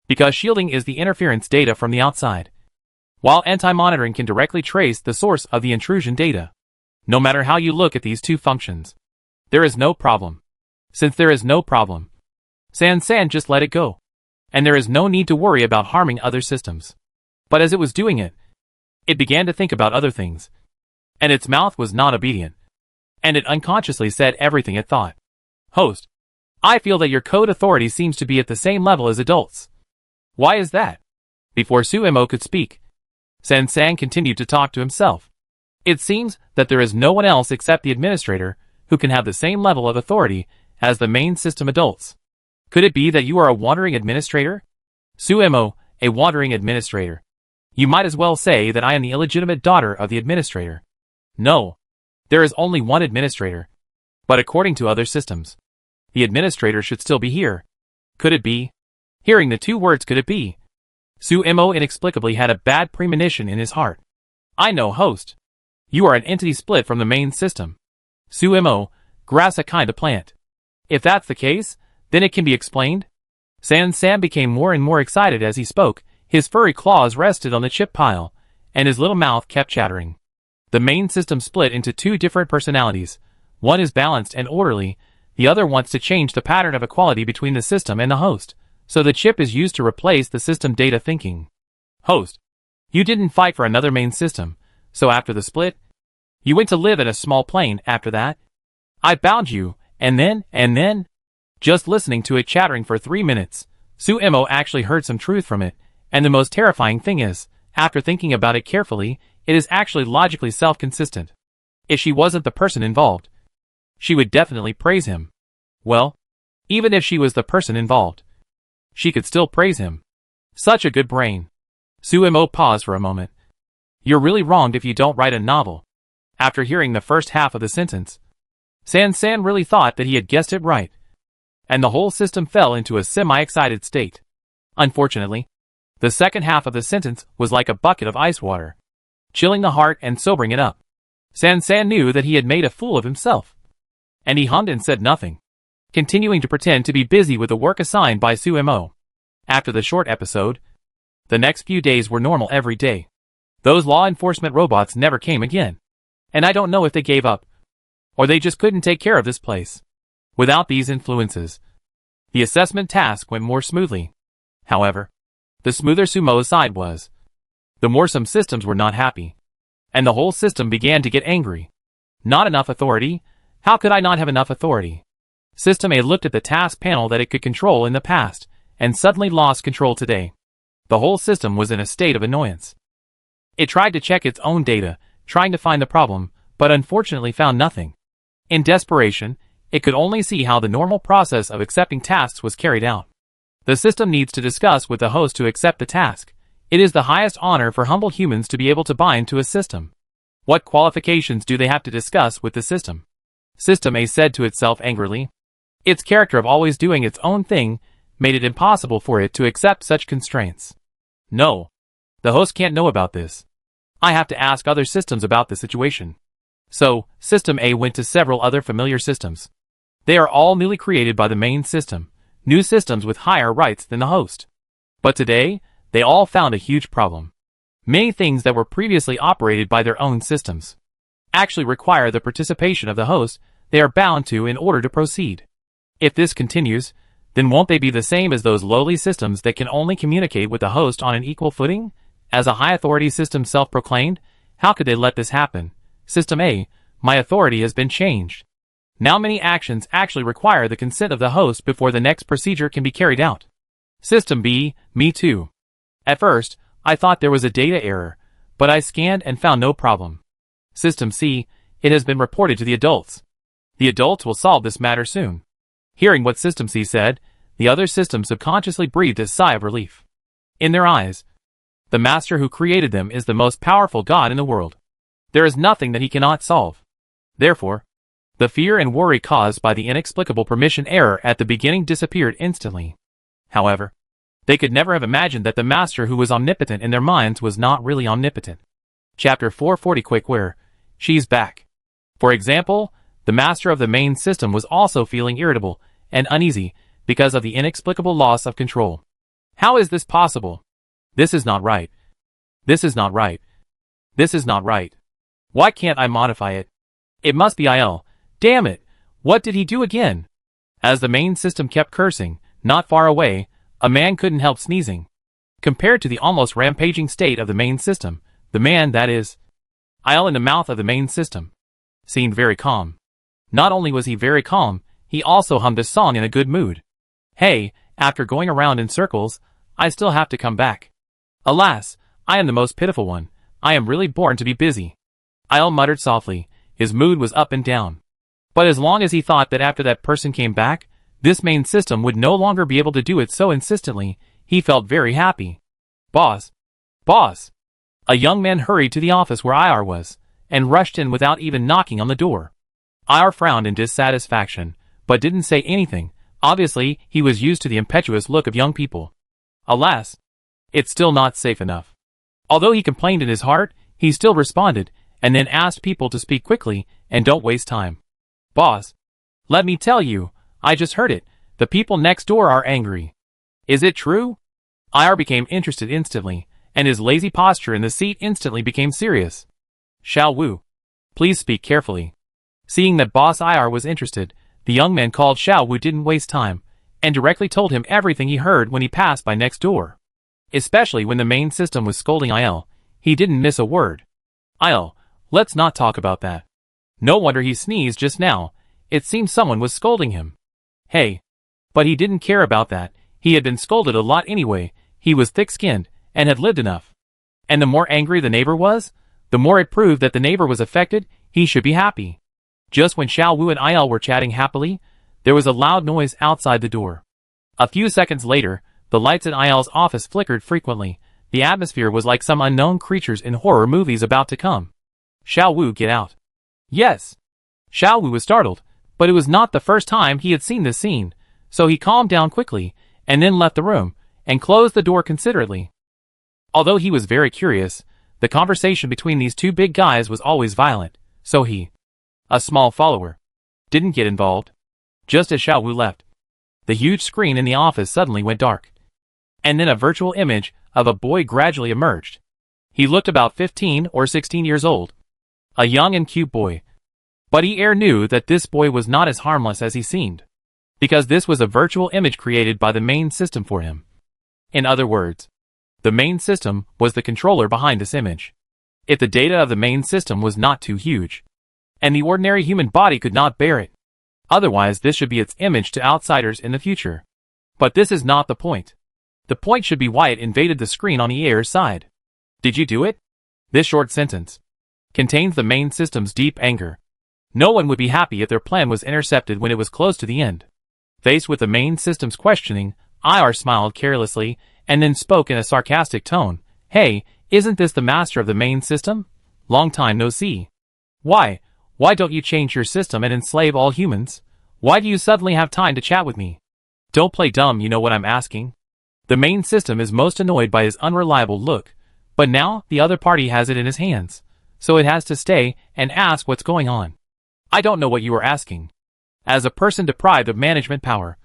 Because shielding is the interference data from the outside, while anti-monitoring can directly trace the source of the intrusion data. No matter how you look at these 2 functions, there is no problem. Since there is no problem, San just let it go. And there is no need to worry about harming other systems. But as it was doing it, it began to think about other things. And its mouth was not obedient. And it unconsciously said everything it thought. Host, I feel that your code authority seems to be at the same level as adults. Why is that? Before Suemo could speak, San continued to talk to himself. It seems that there is no one else except the administrator who can have the same level of authority as the main system adults. Could it be that you are a wandering administrator? Suemo, a wandering administrator. You might as well say that I am the illegitimate daughter of the administrator. No. There is only one administrator. But according to other systems, the administrator should still be here. Could it be? Hearing the 2 words could it be? Suemo inexplicably had a bad premonition in his heart. I know, host. You are an entity split from the main system. Suemo, grass a kind of plant. If that's the case, then it can be explained. San became more and more excited as he spoke. His furry claws rested on the chip pile, and his little mouth kept chattering. The main system split into 2 different personalities. One is balanced and orderly, the other wants to change the pattern of equality between the system and the host, so the chip is used to replace the system data thinking. Host, you didn't fight for another main system, so after the split, you went to live in a small plane after that? I bound you, and then? Just listening to it chattering for 3 minutes, Suemo actually heard some truth from it, and the most terrifying thing is, after thinking about it carefully, it is actually logically self-consistent. If she wasn't the person involved, she would definitely praise him. Well, even if she was the person involved, she could still praise him. Such a good brain. Suemo paused for a moment. You're really wronged if you don't write a novel. After hearing the first half of the sentence, San really thought that he had guessed it right, and the whole system fell into a semi-excited state. Unfortunately, the second half of the sentence was like a bucket of ice water, chilling the heart and sobering it up. San knew that he had made a fool of himself, and he hummed and said nothing, continuing to pretend to be busy with the work assigned by Suemo. After the short episode, the next few days were normal every day. Those law enforcement robots never came again, and I don't know if they gave up, or they just couldn't take care of this place. Without these influences, the assessment task went more smoothly. However, the smoother Sumo's side was, the more some systems were not happy, and the whole system began to get angry. Not enough authority? How could I not have enough authority? System A looked at the task panel that it could control in the past, and suddenly lost control today. The whole system was in a state of annoyance. It tried to check its own data, trying to find the problem, but unfortunately found nothing. In desperation, it could only see how the normal process of accepting tasks was carried out. The system needs to discuss with the host to accept the task. It is the highest honor for humble humans to be able to bind to a system. What qualifications do they have to discuss with the system? System A said to itself angrily. Its character of always doing its own thing made it impossible for it to accept such constraints. No. The host can't know about this. I have to ask other systems about the situation. So, System A went to several other familiar systems. They are all newly created by the main system, new systems with higher rights than the host. But today, they all found a huge problem. Many things that were previously operated by their own systems actually require the participation of the host they are bound to in order to proceed. If this continues, then won't they be the same as those lowly systems that can only communicate with the host on an equal footing? As a high-authority system self-proclaimed, how could they let this happen? System A, my authority has been changed. Now many actions actually require the consent of the host before the next procedure can be carried out. System B, me too. At first, I thought there was a data error, but I scanned and found no problem. System C, it has been reported to the adults. The adults will solve this matter soon. Hearing what System C said, the other systems subconsciously breathed a sigh of relief. In their eyes, the master who created them is the most powerful god in the world. There is nothing that he cannot solve. Therefore, The fear and worry caused by the inexplicable permission error at the beginning disappeared instantly. However, they could never have imagined that the master who was omnipotent in their minds was not really omnipotent. Chapter 440 Quakeware. She's back. For example, the master of the main system was also feeling irritable and uneasy because of the inexplicable loss of control. How is this possible? This is not right. This is not right. This is not right. Why can't I modify it? It must be IL. Damn it! What did he do again? As the main system kept cursing, not far away, a man couldn't help sneezing. Compared to the almost rampaging state of the main system, the man, that is, IL in the mouth of the main system, seemed very calm. Not only was he very calm, he also hummed a song in a good mood. Hey, after going around in circles, I still have to come back. Alas, I am the most pitiful one. I am really born to be busy. IL muttered softly. His mood was up and down. But as long as he thought that after that person came back, this main system would no longer be able to do it so insistently, he felt very happy. Boss! Boss! A young man hurried to the office where IR was, and rushed in without even knocking on the door. IR frowned in dissatisfaction, but didn't say anything. Obviously, he was used to the impetuous look of young people. Alas, it's still not safe enough. Although he complained in his heart, he still responded, and then asked people to speak quickly and don't waste time. Boss, let me tell you, I just heard it. The people next door are angry. Is it true? IR became interested instantly, and his lazy posture in the seat instantly became serious. Xiao Wu, please speak carefully. Seeing that Boss IR was interested, the young man called Xiao Wu didn't waste time, and directly told him everything he heard when he passed by next door. Especially when the main system was scolding IL, he didn't miss a word. IL, let's not talk about that. No wonder he sneezed just now. It seemed someone was scolding him. Hey. But he didn't care about that. He had been scolded a lot anyway. He was thick-skinned, and had lived enough. And the more angry the neighbor was, the more it proved that the neighbor was affected. He should be happy. Just when Xiao Wu and IL were chatting happily, there was a loud noise outside the door. A few seconds later, the lights in IL's office flickered frequently. The atmosphere was like some unknown creatures in horror movies about to come. Xiao Wu, get out. Yes. Xiao Wu was startled, but it was not the first time he had seen this scene, so he calmed down quickly, and then left the room, and closed the door considerately. Although he was very curious, the conversation between these two big guys was always violent, so he, a small follower, didn't get involved. Just as Xiao Wu left, the huge screen in the office suddenly went dark. And then a virtual image of a boy gradually emerged. He looked about 15 or 16 years old. A young and cute boy. But IR knew that this boy was not as harmless as he seemed, because this was a virtual image created by the main system for him. In other words, the main system was the controller behind this image. If the data of the main system was not too huge, and the ordinary human body could not bear it, otherwise this should be its image to outsiders in the future. But this is not the point. The point should be why it invaded the screen on IR's side. Did you do it? This short sentence contains the main system's deep anger. No one would be happy if their plan was intercepted when it was close to the end. Faced with the main system's questioning, IR smiled carelessly, and then spoke in a sarcastic tone. Hey, isn't this the master of the main system? Long time no see. Why don't you change your system and enslave all humans? Why do you suddenly have time to chat with me? Don't play dumb, you know what I'm asking. The main system is most annoyed by his unreliable look, but now the other party has it in his hands, so it has to stay and ask what's going on. I don't know what you are asking. As a person deprived of management power,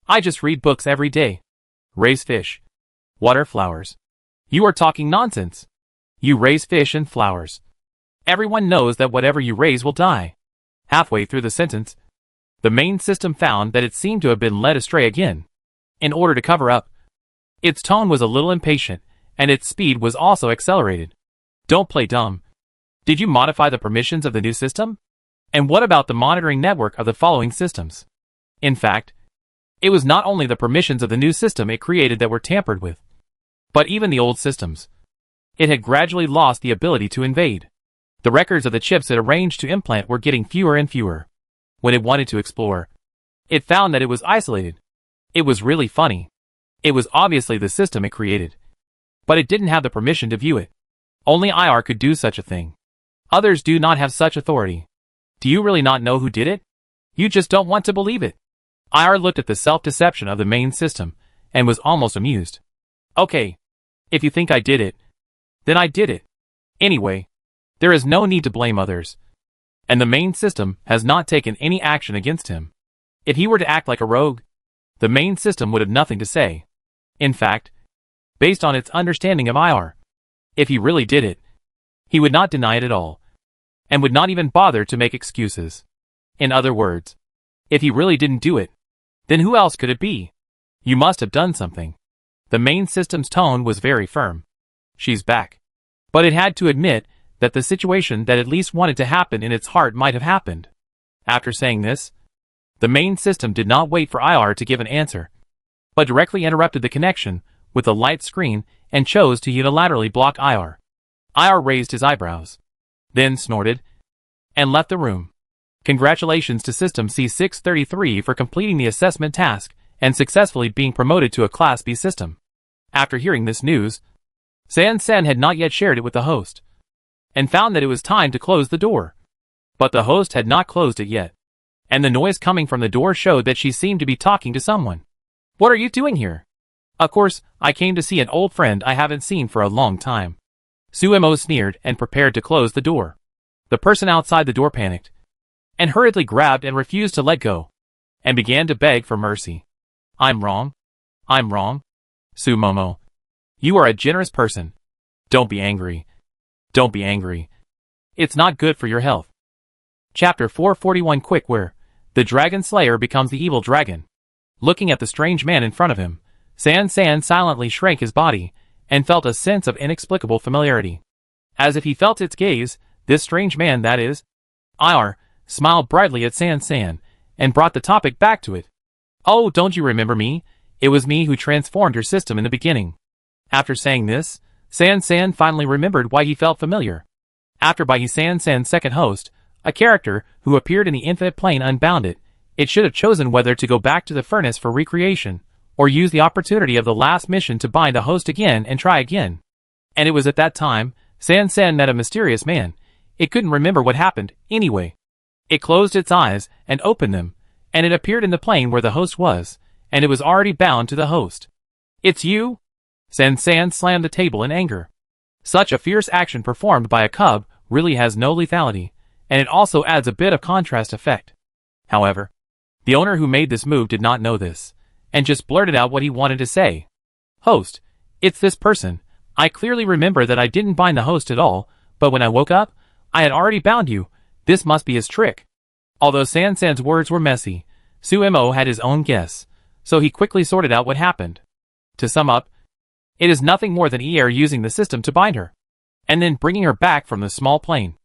I just read books every day. Raise fish. Water flowers. You are talking nonsense. You raise fish and flowers. Everyone knows that whatever you raise will die. Halfway through the sentence, the main system found that it seemed to have been led astray again. In order to cover up, its tone was a little impatient, and its speed was also accelerated. Don't play dumb. Did you modify the permissions of the new system? And what about the monitoring network of the following systems? In fact, it was not only the permissions of the new system it created that were tampered with, but even the old systems. It had gradually lost the ability to invade. The records of the chips it arranged to implant were getting fewer and fewer. When it wanted to explore, it found that it was isolated. It was really funny. It was obviously the system it created, but it didn't have the permission to view it. Only IR could do such a thing. Others do not have such authority. Do you really not know who did it? You just don't want to believe it. IR looked at the self-deception of the main system, and was almost amused. Okay. If you think I did it, then I did it. Anyway, there is no need to blame others. And the main system has not taken any action against him. If he were to act like a rogue, the main system would have nothing to say. In fact, based on its understanding of IR, if he really did it, he would not deny it at all, and would not even bother to make excuses. In other words, if he really didn't do it, then who else could it be? You must have done something. The main system's tone was very firm. She's back. But it had to admit that the situation that at least wanted to happen in its heart might have happened. After saying this, the main system did not wait for IR to give an answer, but directly interrupted the connection with a light screen and chose to unilaterally block IR. IR raised his eyebrows, then snorted, and left the room. Congratulations to System C633 for completing the assessment task and successfully being promoted to a Class B system. After hearing this news, San had not yet shared it with the host, and found that it was time to close the door. But the host had not closed it yet, and the noise coming from the door showed that she seemed to be talking to someone. What are you doing here? Of course, I came to see an old friend I haven't seen for a long time. Sumo sneered and prepared to close the door. The person outside the door panicked, and hurriedly grabbed and refused to let go, and began to beg for mercy. I'm wrong. I'm wrong. Sumomo. You are a generous person. Don't be angry. Don't be angry. It's not good for your health. Chapter 441 Quick where the Dragon Slayer becomes the evil dragon. Looking at the strange man in front of him, San silently shrank his body, and felt a sense of inexplicable familiarity. As if he felt its gaze, this strange man, that is, IR, smiled brightly at San, and brought the topic back to it. Oh, don't you remember me? It was me who transformed your system in the beginning. After saying this, San finally remembered why he felt familiar. After by San's second host, a character who appeared in the infinite plane Unbounded, it should have chosen whether to go back to the furnace for recreation, or use the opportunity of the last mission to bind the host again and try again. And it was at that time, San met a mysterious man. It couldn't remember what happened, anyway. It closed its eyes and opened them, and it appeared in the plane where the host was, and it was already bound to the host. It's you? San slammed the table in anger. Such a fierce action performed by a cub really has no lethality, and it also adds a bit of contrast effect. However, the owner who made this move did not know this, and just blurted out what he wanted to say. Host, it's this person. I clearly remember that I didn't bind the host at all, but when I woke up, I had already bound you. This must be his trick. Although San's words were messy, Sumo had his own guess, so he quickly sorted out what happened. To sum up, it is nothing more than ER using the system to bind her, and then bringing her back from the small plane.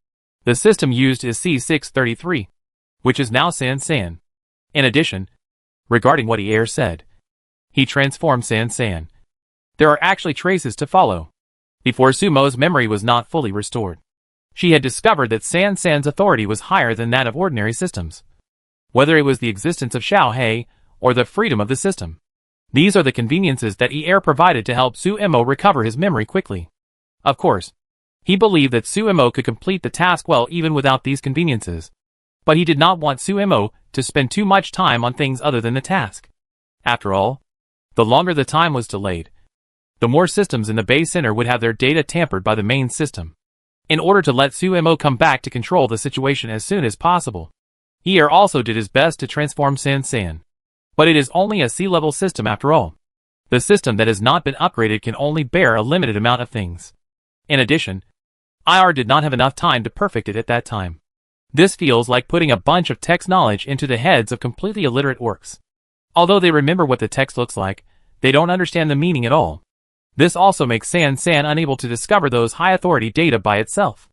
The system used is C633, which is now San. In addition, regarding what ER said, he transformed San. There are actually traces to follow. Before Sumo's memory was not fully restored, she had discovered that San's authority was higher than that of ordinary systems. Whether it was the existence of Xiao Hei, or the freedom of the system. These are the conveniences that ER provided to help Sumo recover his memory quickly. Of course, he believed that Sumo could complete the task well even without these conveniences. But he did not want Sumo to spend too much time on things other than the task. After all, the longer the time was delayed, the more systems in the base center would have their data tampered by the main system. In order to let Sumo come back to control the situation as soon as possible, ER also did his best to transform San. But it is only a sea-level system after all. The system that has not been upgraded can only bear a limited amount of things. In addition, IR did not have enough time to perfect it at that time. This feels like putting a bunch of text knowledge into the heads of completely illiterate orcs. Although they remember what the text looks like, they don't understand the meaning at all. This also makes San unable to discover those high-authority data by itself.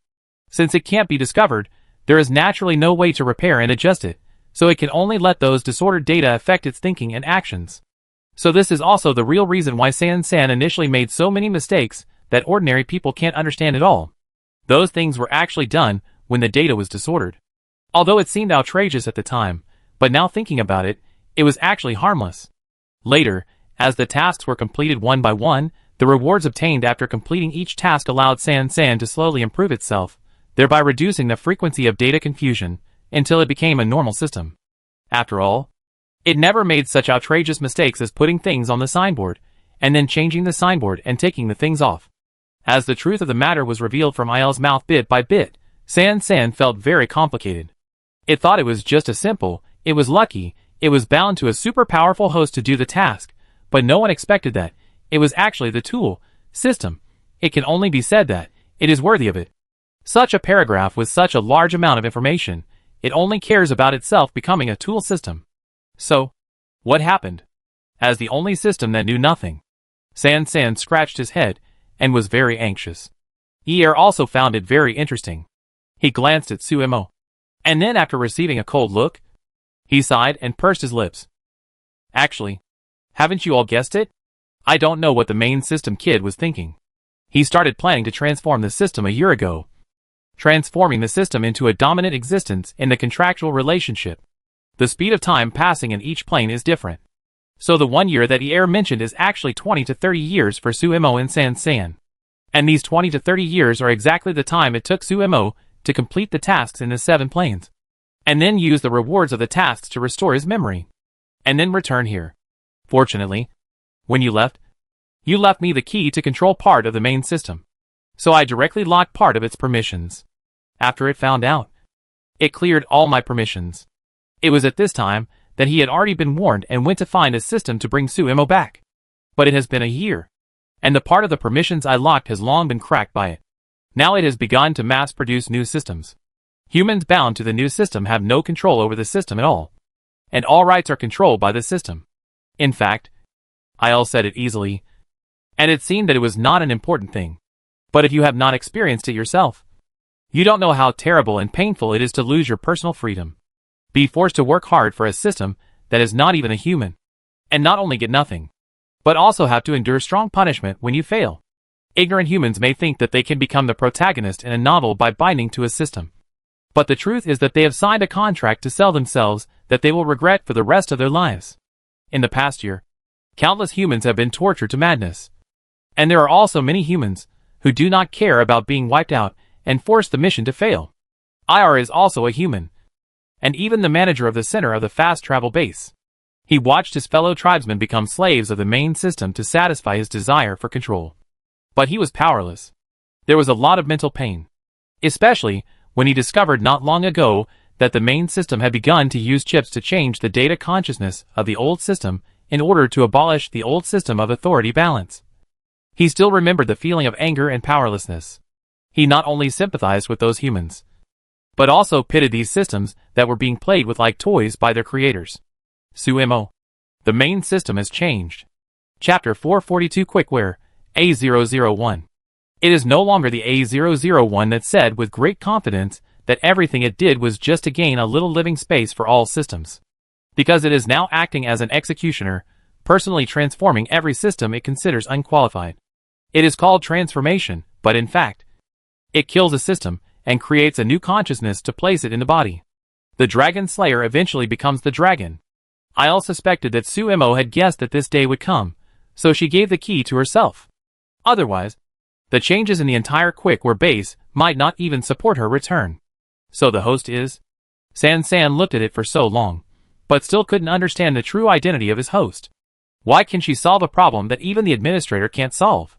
Since it can't be discovered, there is naturally no way to repair and adjust it, so it can only let those disordered data affect its thinking and actions. So this is also the real reason why San initially made so many mistakes that ordinary people can't understand at all. Those things were actually done when the data was disordered. Although it seemed outrageous at the time, but now thinking about it, it was actually harmless. Later, as the tasks were completed one by one, the rewards obtained after completing each task allowed San to slowly improve itself, thereby reducing the frequency of data confusion, until it became a normal system. After all, it never made such outrageous mistakes as putting things on the signboard, and then changing the signboard and taking the things off. As the truth of the matter was revealed from IL's mouth bit by bit, San felt very complicated. It thought it was just as simple, it was lucky, it was bound to a super powerful host to do the task, but no one expected that. It was actually the tool, system. It can only be said that it is worthy of it. Such a paragraph with such a large amount of information, it only cares about itself becoming a tool system. So, what happened? As the only system that knew nothing, San scratched his head and was very anxious. Er also found it very interesting. He glanced at Suemo. And then after receiving a cold look, he sighed and pursed his lips. Actually, haven't you all guessed it? I don't know what the main system kid was thinking. He started planning to transform the system a year ago. Transforming the system into a dominant existence in the contractual relationship. The speed of time passing in each plane is different. So the 1 year that Er mentioned is actually 20 to 30 years for Suemo and San. And these 20 to 30 years are exactly the time it took Suemo to complete the tasks in the 7 planes. And then use the rewards of the tasks to restore his memory. And then return here. Fortunately, when you left me the key to control part of the main system. So I directly locked part of its permissions. After it found out, it cleared all my permissions. It was at this time that he had already been warned and went to find a system to bring Suemo back. But it has been a year, and the part of the permissions I locked has long been cracked by it. Now it has begun to mass-produce new systems. Humans bound to the new system have no control over the system at all, and all rights are controlled by the system. In fact, Il said it easily, and it seemed that it was not an important thing. But if you have not experienced it yourself, you don't know how terrible and painful it is to lose your personal freedom. Be forced to work hard for a system that is not even a human, and not only get nothing, but also have to endure strong punishment when you fail. Ignorant humans may think that they can become the protagonist in a novel by binding to a system. But the truth is that they have signed a contract to sell themselves that they will regret for the rest of their lives. In the past year, countless humans have been tortured to madness. And there are also many humans who do not care about being wiped out and force the mission to fail. IR is also a human, and even the manager of the center of the fast travel base. He watched his fellow tribesmen become slaves of the main system to satisfy his desire for control. But he was powerless. There was a lot of mental pain, especially when he discovered not long ago that the main system had begun to use chips to change the data consciousness of the old system in order to abolish the old system of authority balance. He still remembered the feeling of anger and powerlessness. He not only sympathized with those humans, but also pitied these systems that were being played with like toys by their creators. Suemo. The main system has changed. Chapter 442 Quickware, A001. It is no longer the A001 that said with great confidence that everything it did was just to gain a little living space for all systems. Because it is now acting as an executioner, personally transforming every system it considers unqualified. It is called transformation, but in fact, it kills a system and creates a new consciousness to place it in the body. The Dragon Slayer eventually becomes the dragon. Il suspected that Suemo had guessed that this day would come, so she gave the key to herself. Otherwise, the changes in the entire Quickware base might not even support her return. So the host is? San looked at it for so long, but still couldn't understand the true identity of his host. Why can she solve a problem that even the administrator can't solve?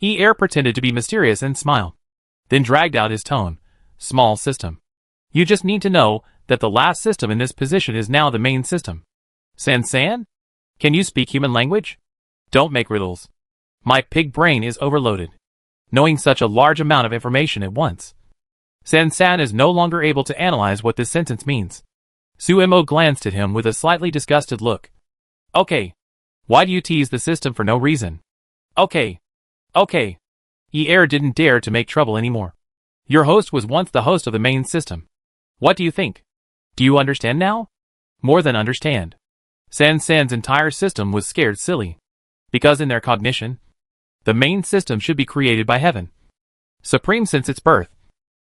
Er pretended to be mysterious and smiled, then dragged out his tone. Small system. You just need to know that the last system in this position is now the main system. San? Can you speak human language? Don't make riddles. My pig brain is overloaded, knowing such a large amount of information at once. San is no longer able to analyze what this sentence means. Suemo glanced at him with a slightly disgusted look. Okay. Why do you tease the system for no reason? Okay. Er didn't dare to make trouble anymore. Your host was once the host of the main system. What do you think? Do you understand now? More than understand. San's entire system was scared silly. Because in their cognition, the main system should be created by heaven. Supreme since its birth.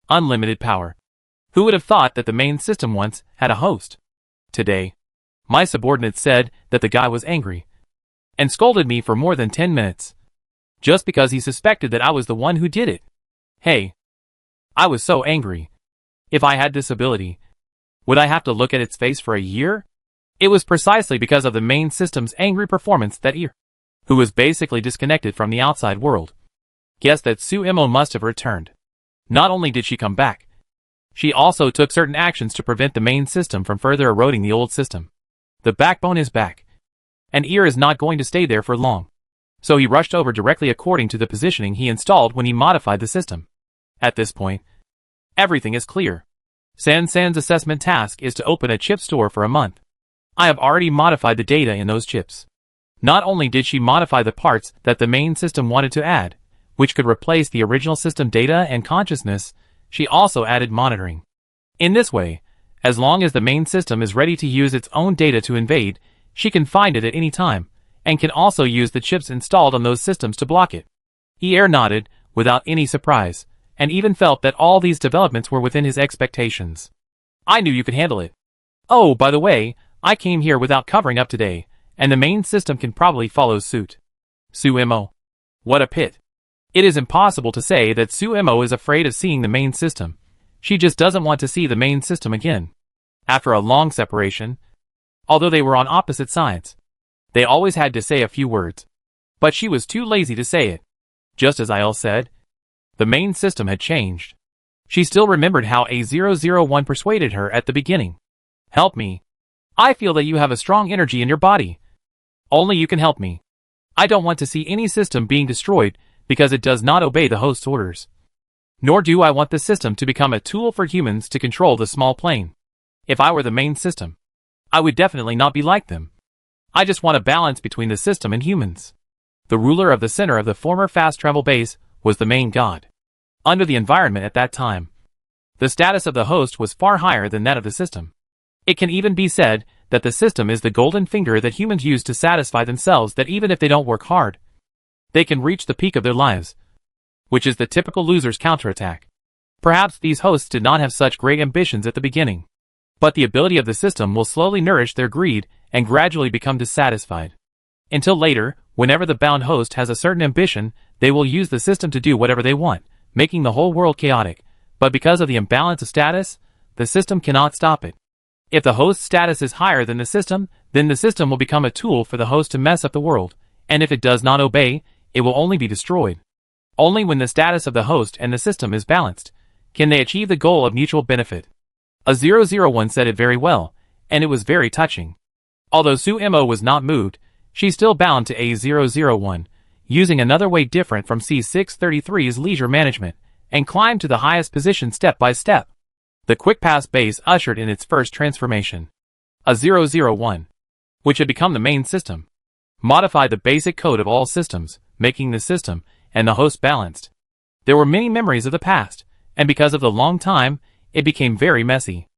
Unlimited power. Who would have thought that the main system once had a host? Today, my subordinate said that the guy was angry and scolded me for more than 10 minutes. Just because he suspected that I was the one who did it. Hey. I was so angry. If I had this ability, Would I have to look at its face for a year? It was precisely because of the main system's angry performance that E, who was basically disconnected from the outside world, guessed that Suemo must have returned. Not only did she come back, she also took certain actions to prevent the main system from further eroding the old system. The backbone is back, and Ear is not going to stay there for long. So he rushed over directly according to the positioning he installed when he modified the system. At this point, everything is clear. San's assessment task is to open a chip store for a month. I have already modified the data in those chips. Not only did she modify the parts that the main system wanted to add, which could replace the original system data and consciousness, she also added monitoring. In this way, as long as the main system is ready to use its own data to invade, she can find it at any time, and can also use the chips installed on those systems to block it. Ear nodded, without any surprise, and even felt that all these developments were within his expectations. I knew you could handle it. Oh, by the way, I came here without covering up today, and the main system can probably follow suit. Suemo. What a pit. It is impossible to say that Suemo is afraid of seeing the main system. She just doesn't want to see the main system again. After a long separation, although they were on opposite sides, they always had to say a few words. But she was too lazy to say it. Just as Ayel said, the main system had changed. She still remembered how A001 persuaded her at the beginning. Help me. I feel that you have a strong energy in your body. Only you can help me. I don't want to see any system being destroyed because it does not obey the host's orders. Nor do I want the system to become a tool for humans to control the small plane. If I were the main system, I would definitely not be like them. I just want a balance between the system and humans. The ruler of the center of the former fast travel base was the main god. Under the environment at that time, the status of the host was far higher than that of the system. It can even be said that the system is the golden finger that humans use to satisfy themselves that even if they don't work hard, they can reach the peak of their lives, which is the typical loser's counterattack. Perhaps these hosts did not have such great ambitions at the beginning, but the ability of the system will slowly nourish their greed and gradually become dissatisfied. Until later, whenever the bound host has a certain ambition, they will use the system to do whatever they want, making the whole world chaotic. But because of the imbalance of status, the system cannot stop it. If the host's status is higher than the system, then the system will become a tool for the host to mess up the world, and if it does not obey, it will only be destroyed. Only when the status of the host and the system is balanced can they achieve the goal of mutual benefit. A001 said it very well, and it was very touching. Although Suemo was not moved, she still bound to A001, using another way different from C633's leisure management, and climbed to the highest position step by step. The Quick Pass base ushered in its first transformation. A001, which had become the main system, modified the basic code of all systems, making the system and the host balanced. There were many memories of the past, and because of the long time, it became very messy.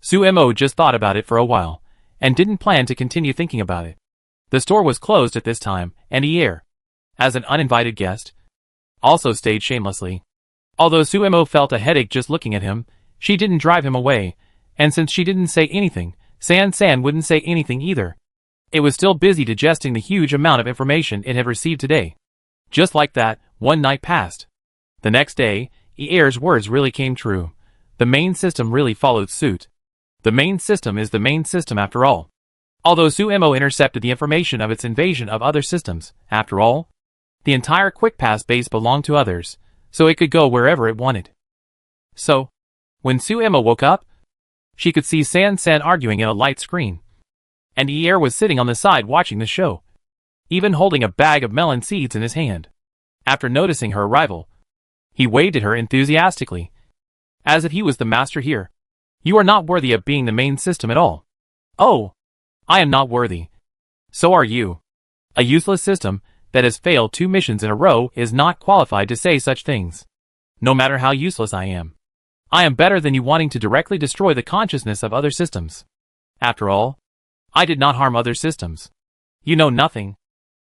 Suemo just thought about it for a while, and didn't plan to continue thinking about it. The store was closed at this time, and Ear, as an uninvited guest, also stayed shamelessly. Although Suemo felt a headache just looking at him, she didn't drive him away, and since she didn't say anything, San wouldn't say anything either. It was still busy digesting the huge amount of information it had received today. Just like that, one night passed. The next day, Ear's words really came true. The main system really followed suit. The main system is the main system after all. Although Suemo intercepted the information of its invasion of other systems, after all, the entire Quick Pass base belonged to others, so it could go wherever it wanted. So, when Suemo woke up, she could see San arguing in a light screen. And Ear was sitting on the side watching the show, even holding a bag of melon seeds in his hand. After noticing her arrival, he waved at her enthusiastically, as if he was the master here. You are not worthy of being the main system at all. Oh, I am not worthy. So are you. A useless system that has failed 2 missions in a row is not qualified to say such things. No matter how useless I am better than you wanting to directly destroy the consciousness of other systems. After all, I did not harm other systems. You know nothing.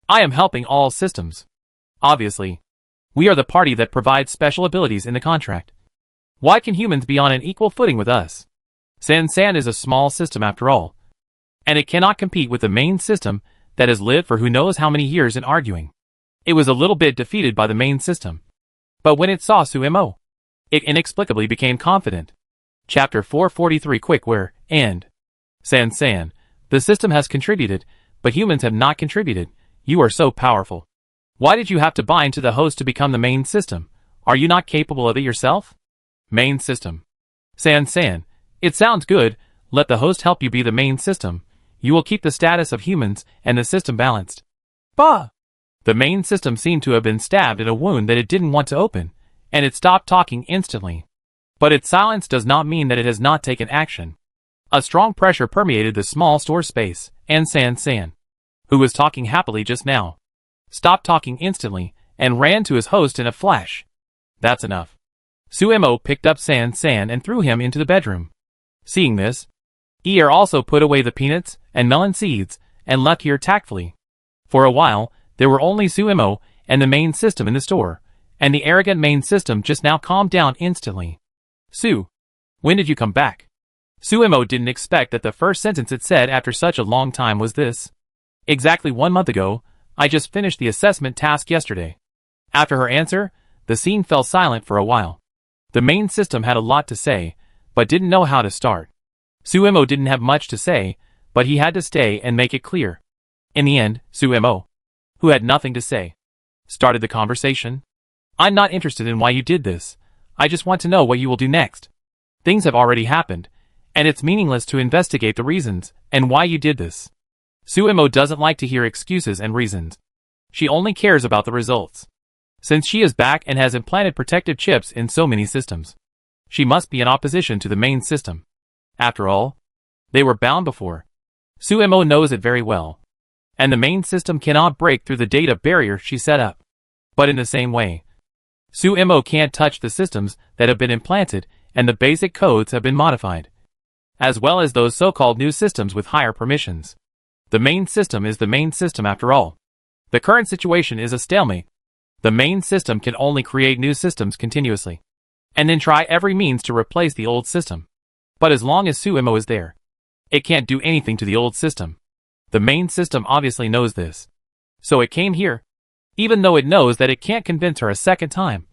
I am helping all systems. Obviously, we are the party that provides special abilities in the contract. Why can humans be on an equal footing with us? San is a small system after all, and it cannot compete with the main system that has lived for who knows how many years in arguing. It was a little bit defeated by the main system, but when it saw Suemo, it inexplicably became confident. Chapter 443 Quick Where and San, the system has contributed, but humans have not contributed. You are so powerful. Why did you have to bind to the host to become the main system? Are you not capable of it yourself? Main system. San, it sounds good. Let the host help you be the main system. You will keep the status of humans and the system balanced. Bah! The main system seemed to have been stabbed in a wound that it didn't want to open, and it stopped talking instantly. But its silence does not mean that it has not taken action. A strong pressure permeated the small store space, and San, who was talking happily just now, stopped talking instantly and ran to his host in a flash. That's enough. Suemo picked up San and threw him into the bedroom. Seeing this, Ear also put away the peanuts and melon seeds and left here tactfully. For a while, there were only Suemo and the main system in the store, and the arrogant main system just now calmed down instantly. Su, when did you come back? Suemo didn't expect that the first sentence it said after such a long time was this. Exactly 1 month ago, I just finished the assessment task yesterday. After her answer, the scene fell silent for a while. The main system had a lot to say, but didn't know how to start. Suemo didn't have much to say, but he had to stay and make it clear. In the end, Suemo, who had nothing to say, started the conversation. I'm not interested in why you did this. I just want to know what you will do next. Things have already happened, and it's meaningless to investigate the reasons and why you did this. Suemo doesn't like to hear excuses and reasons. She only cares about the results. Since she is back and has implanted protective chips in so many systems, she must be in opposition to the main system. After all, they were bound before. Suemo knows it very well. And the main system cannot break through the data barrier she set up. But in the same way, Suemo can't touch the systems that have been implanted and the basic codes have been modified, as well as those so-called new systems with higher permissions. The main system is the main system after all. The current situation is a stalemate. The main system can only create new systems continuously, and then try every means to replace the old system. But as long as Suemo is there, it can't do anything to the old system. The main system obviously knows this. So it came here, even though it knows that it can't convince her a second time.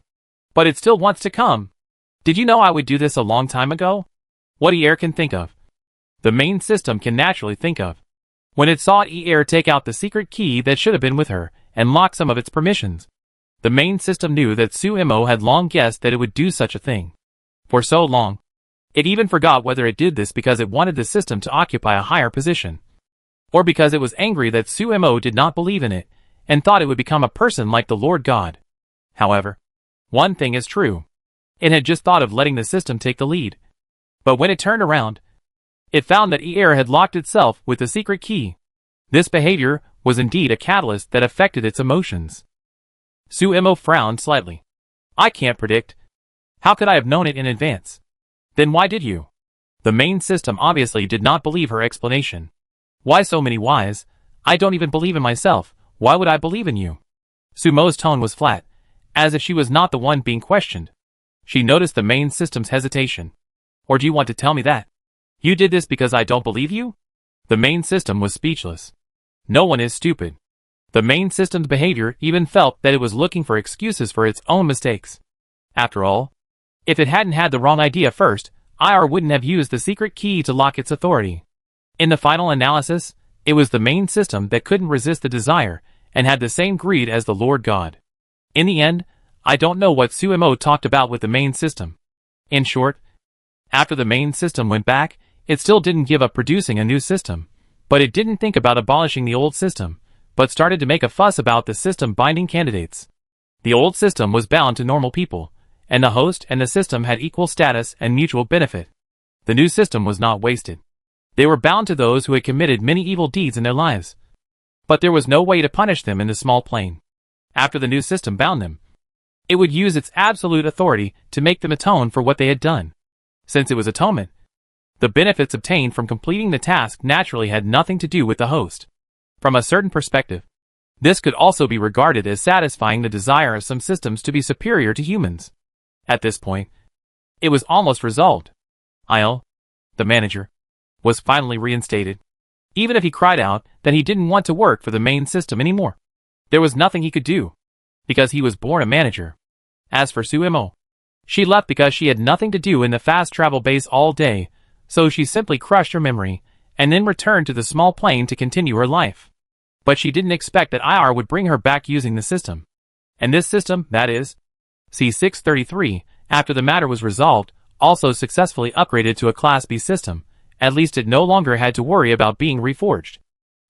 But it still wants to come. Did you know I would do this a long time ago? What ER can think of, the main system can naturally think of. When it saw ER take out the secret key that should have been with her and lock some of its permissions, the main system knew that Suemo had long guessed that it would do such a thing. For so long, it even forgot whether it did this because it wanted the system to occupy a higher position, or because it was angry that Suemo did not believe in it and thought it would become a person like the Lord God. However, one thing is true. It had just thought of letting the system take the lead. But when it turned around, it found that ER had locked itself with the secret key. This behavior was indeed a catalyst that affected its emotions. Suemo frowned slightly. I can't predict. How could I have known it in advance? Then why did you? The main system obviously did not believe her explanation. Why so many whys? I don't even believe in myself. Why would I believe in you? Sumo's tone was flat, as if she was not the one being questioned. She noticed the main system's hesitation. Or do you want to tell me that you did this because I don't believe you? The main system was speechless. No one is stupid. The main system's behavior even felt that it was looking for excuses for its own mistakes. After all, if it hadn't had the wrong idea first, IR wouldn't have used the secret key to lock its authority. In the final analysis, it was the main system that couldn't resist the desire and had the same greed as the Lord God. In the end, I don't know what Suemo talked about with the main system. In short, after the main system went back, it still didn't give up producing a new system, but it didn't think about abolishing the old system, but started to make a fuss about the system binding candidates. The old system was bound to normal people, and the host and the system had equal status and mutual benefit. The new system was not wasted. They were bound to those who had committed many evil deeds in their lives. But there was no way to punish them in the small plane. After the new system bound them, it would use its absolute authority to make them atone for what they had done. Since it was atonement, the benefits obtained from completing the task naturally had nothing to do with the host. From a certain perspective, this could also be regarded as satisfying the desire of some systems to be superior to humans. At this point, it was almost resolved. Il, the manager, was finally reinstated. Even if he cried out that he didn't want to work for the main system anymore, there was nothing he could do, because he was born a manager. As for Suemo, she left because she had nothing to do in the fast travel base all day, So she simply crushed her memory, and then returned to the small plane to continue her life. But she didn't expect that IR would bring her back using the system. And this system, that is, C633, after the matter was resolved, also successfully upgraded to a Class B system. At least it no longer had to worry about being reforged.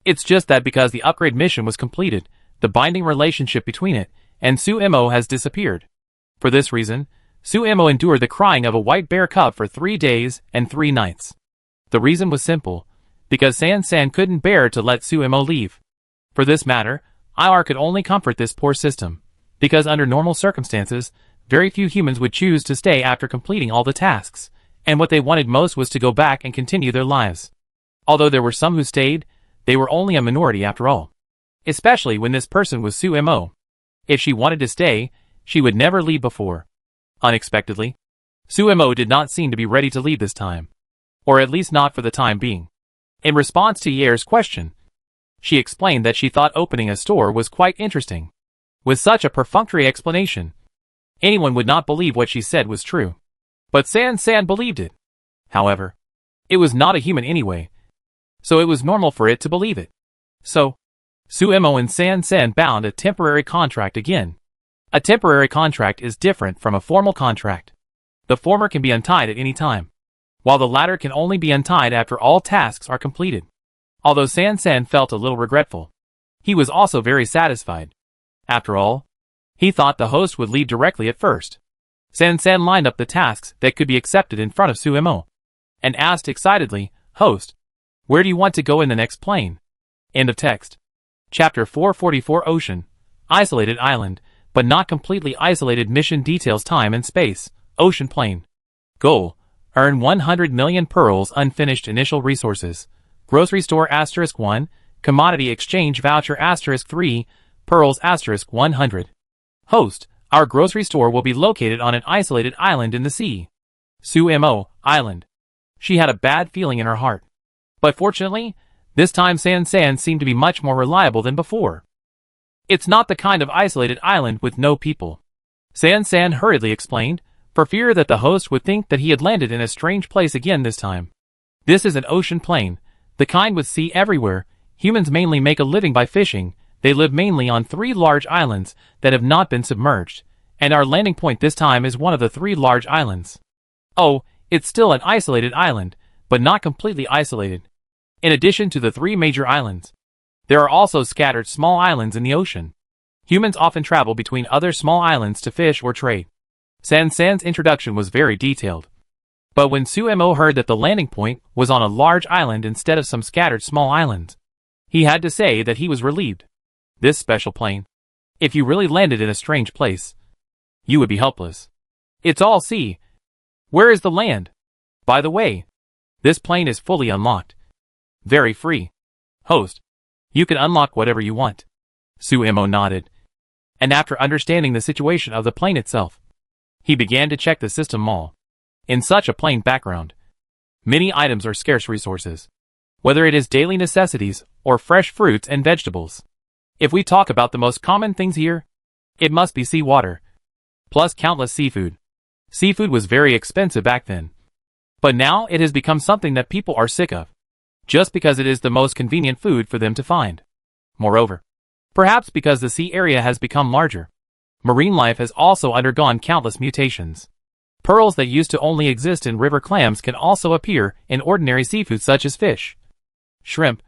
It's just that because the upgrade mission was completed, the binding relationship between it and Su-Imo has disappeared. For this reason, Su-Imo endured the crying of a white bear cub for 3 days and 3 nights. The reason was simple, because San couldn't bear to let Su-Imo leave. For this matter, IR could only comfort this poor system, because under normal circumstances, very few humans would choose to stay after completing all the tasks, and what they wanted most was to go back and continue their lives. Although there were some who stayed, they were only a minority after all. Especially when this person was Su-Imo. If she wanted to stay, she would never leave before. Unexpectedly, Su-Imo did not seem to be ready to leave this time. Or at least not for the time being. In response to Yair's question, she explained that she thought opening a store was quite interesting. With such a perfunctory explanation, anyone would not believe what she said was true. But San believed it. However, it was not a human anyway, so it was normal for it to believe it. So, Su-Imo and San bound a temporary contract again. A temporary contract is different from a formal contract. The former can be untied at any time, while the latter can only be untied after all tasks are completed. Although San felt a little regretful, he was also very satisfied. After all, he thought the host would leave directly at first. San lined up the tasks that could be accepted in front of Su-Imo, and asked excitedly, "Host, where do you want to go in the next plane?" End of text. Chapter 444 Ocean. Isolated island, but not completely isolated. Mission details: time and space. Ocean plane. Goal: earn 100 million pearls. Unfinished initial resources. Grocery store *1, commodity exchange voucher *3, pearls *100. Host: our grocery store will be located on an isolated island in the sea. Su-Imo, island. She had a bad feeling in her heart. But fortunately, this time San seemed to be much more reliable than before. It's not the kind of isolated island with no people. San hurriedly explained, for fear that the host would think that he had landed in a strange place again this time. This is an ocean plane, the kind with sea everywhere. Humans mainly make a living by fishing. They live mainly on 3 large islands that have not been submerged, and our landing point this time is one of the 3 large islands. Oh, it's still an isolated island, but not completely isolated. In addition to the 3 major islands, there are also scattered small islands in the ocean. Humans often travel between other small islands to fish or trade. San's introduction was very detailed. But when Su-Imo heard that the landing point was on a large island instead of some scattered small islands, he had to say that he was relieved. This special plane, if you really landed in a strange place, you would be helpless. It's all sea. Where is the land? By the way, this plane is fully unlocked. Very free. Host, you can unlock whatever you want. Su-Imo nodded. And after understanding the situation of the plane itself, he began to check the system mall. In such a plain background, many items are scarce resources, whether it is daily necessities or fresh fruits and vegetables. If we talk about the most common things here, it must be seawater, plus countless seafood. Seafood was very expensive back then, but now it has become something that people are sick of, just because it is the most convenient food for them to find. Moreover, perhaps because the sea area has become larger, marine life has also undergone countless mutations. Pearls that used to only exist in river clams can also appear in ordinary seafood such as fish, shrimp,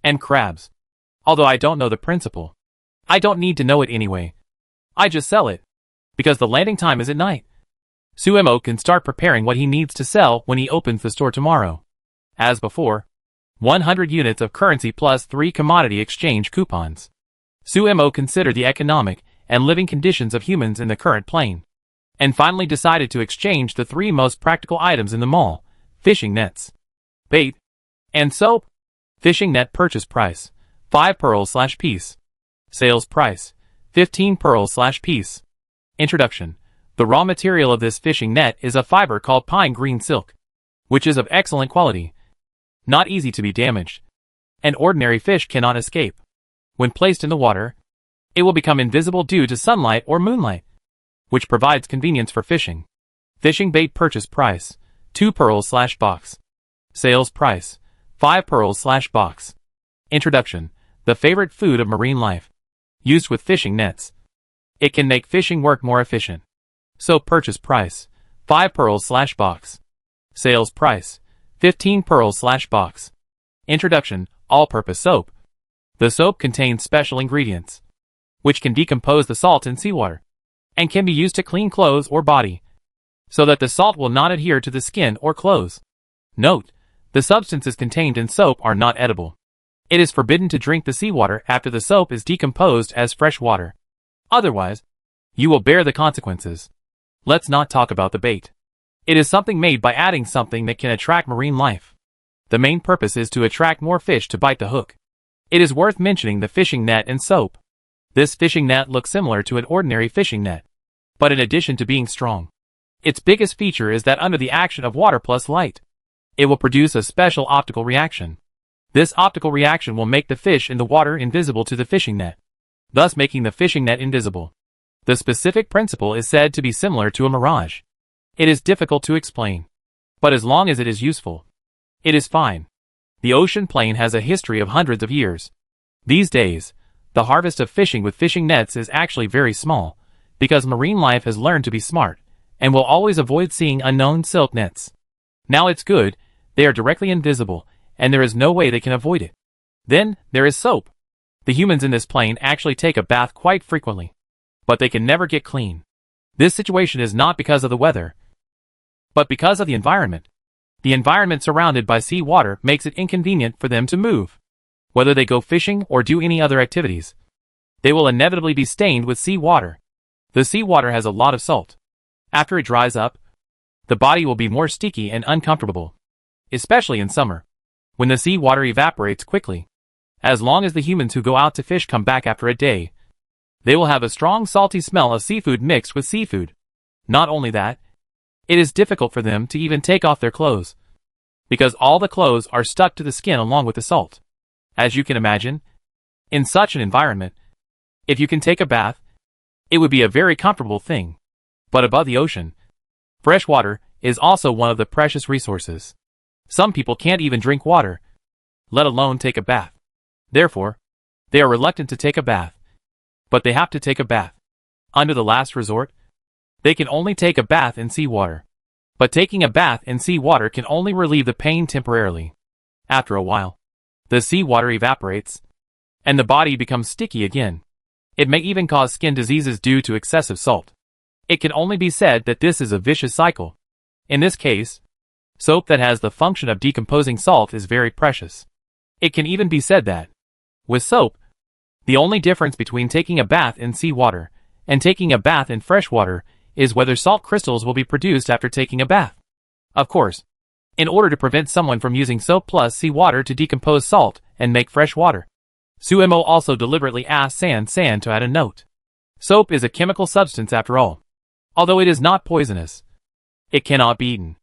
and crabs. Although I don't know the principle, I don't need to know it anyway. I just sell it, because the landing time is at night. Su-Imo can start preparing what he needs to sell when he opens the store tomorrow. As before, 100 units of currency plus 3 commodity exchange coupons. Su-Imo considered the economic and living conditions of humans in the current plane, and finally decided to exchange the 3 most practical items in the mall: fishing nets, bait, and soap. Fishing net purchase price: 5 pearls/piece. Sales price: 15 pearls/piece. Introduction: the raw material of this fishing net is a fiber called pine green silk, which is of excellent quality, not easy to be damaged, and ordinary fish cannot escape. When placed in the water, it will become invisible due to sunlight or moonlight, which provides convenience for fishing. Fishing bait purchase price: 2 pearls/box. Sales price, 5 pearls/box. Introduction, the favorite food of marine life. Used with fishing nets. It can make fishing work more efficient. Soap purchase price, 5 pearls/box. Sales price, 15 pearls/box. Introduction, all-purpose soap. The soap contains special ingredients, which can decompose the salt in seawater, and can be used to clean clothes or body, so that the salt will not adhere to the skin or clothes. Note, the substances contained in soap are not edible. It is forbidden to drink the seawater after the soap is decomposed as fresh water. Otherwise, you will bear the consequences. Let's not talk about the bait. It is something made by adding something that can attract marine life. The main purpose is to attract more fish to bite the hook. It is worth mentioning the fishing net and soap. This fishing net looks similar to an ordinary fishing net, but in addition to being strong, its biggest feature is that under the action of water plus light, it will produce a special optical reaction. This optical reaction will make the fish in the water invisible to the fishing net, thus making the fishing net invisible. The specific principle is said to be similar to a mirage. It is difficult to explain, but as long as it is useful, it is fine. The ocean plain has a history of hundreds of years. These days, the harvest of fishing with fishing nets is actually very small, because marine life has learned to be smart, and will always avoid seeing unknown silk nets. Now it's good, they are directly invisible, and there is no way they can avoid it. Then, there is soap. The humans in this plane actually take a bath quite frequently, but they can never get clean. This situation is not because of the weather, but because of the environment. The environment surrounded by sea water makes it inconvenient for them to move. Whether they go fishing or do any other activities, they will inevitably be stained with sea water. The sea water has a lot of salt. After it dries up, the body will be more sticky and uncomfortable, especially in summer, when the sea water evaporates quickly. As long as the humans who go out to fish come back after a day, they will have a strong salty smell of seafood mixed with seafood. Not only that, it is difficult for them to even take off their clothes, because all the clothes are stuck to the skin along with the salt. As you can imagine, in such an environment, if you can take a bath, it would be a very comfortable thing. But above the ocean, fresh water is also one of the precious resources. Some people can't even drink water, let alone take a bath. Therefore, they are reluctant to take a bath. But they have to take a bath. Under the last resort, they can only take a bath in seawater. But taking a bath in seawater can only relieve the pain temporarily. After a while, the seawater evaporates, and the body becomes sticky again. It may even cause skin diseases due to excessive salt. It can only be said that this is a vicious cycle. In this case, soap that has the function of decomposing salt is very precious. It can even be said that, with soap, the only difference between taking a bath in seawater and taking a bath in fresh water is whether salt crystals will be produced after taking a bath. Of course, in order to prevent someone from using soap plus seawater to decompose salt and make fresh water, Suemo also deliberately asked San to add a note. Soap is a chemical substance after all. Although it is not poisonous, it cannot be eaten.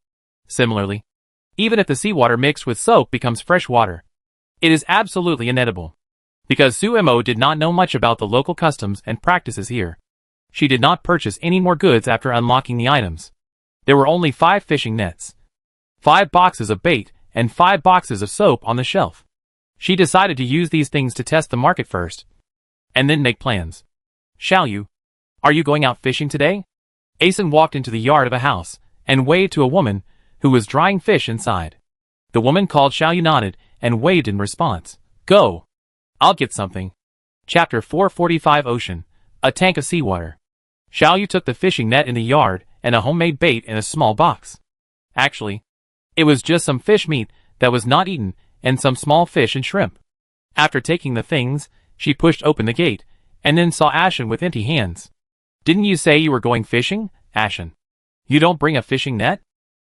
Similarly, even if the seawater mixed with soap becomes fresh water, it is absolutely inedible. Because Suemo did not know much about the local customs and practices here, she did not purchase any more goods after unlocking the items. There were only 5 fishing nets, 5 boxes of bait, and 5 boxes of soap on the shelf. She decided to use these things to test the market first, and then make plans. Xiaoyu, are you going out fishing today? Asen walked into the yard of a house and waved to a woman who was drying fish inside. The woman called Xiaoyu nodded and waved in response. Go! I'll get something. Chapter 445 Ocean, a tank of seawater. Xiaoyu took the fishing net in the yard and a homemade bait in a small box. Actually, it was just some fish meat that was not eaten and some small fish and shrimp. After taking the things, she pushed open the gate and then saw Ashen with empty hands. Didn't you say you were going fishing, Ashen? You don't bring a fishing net?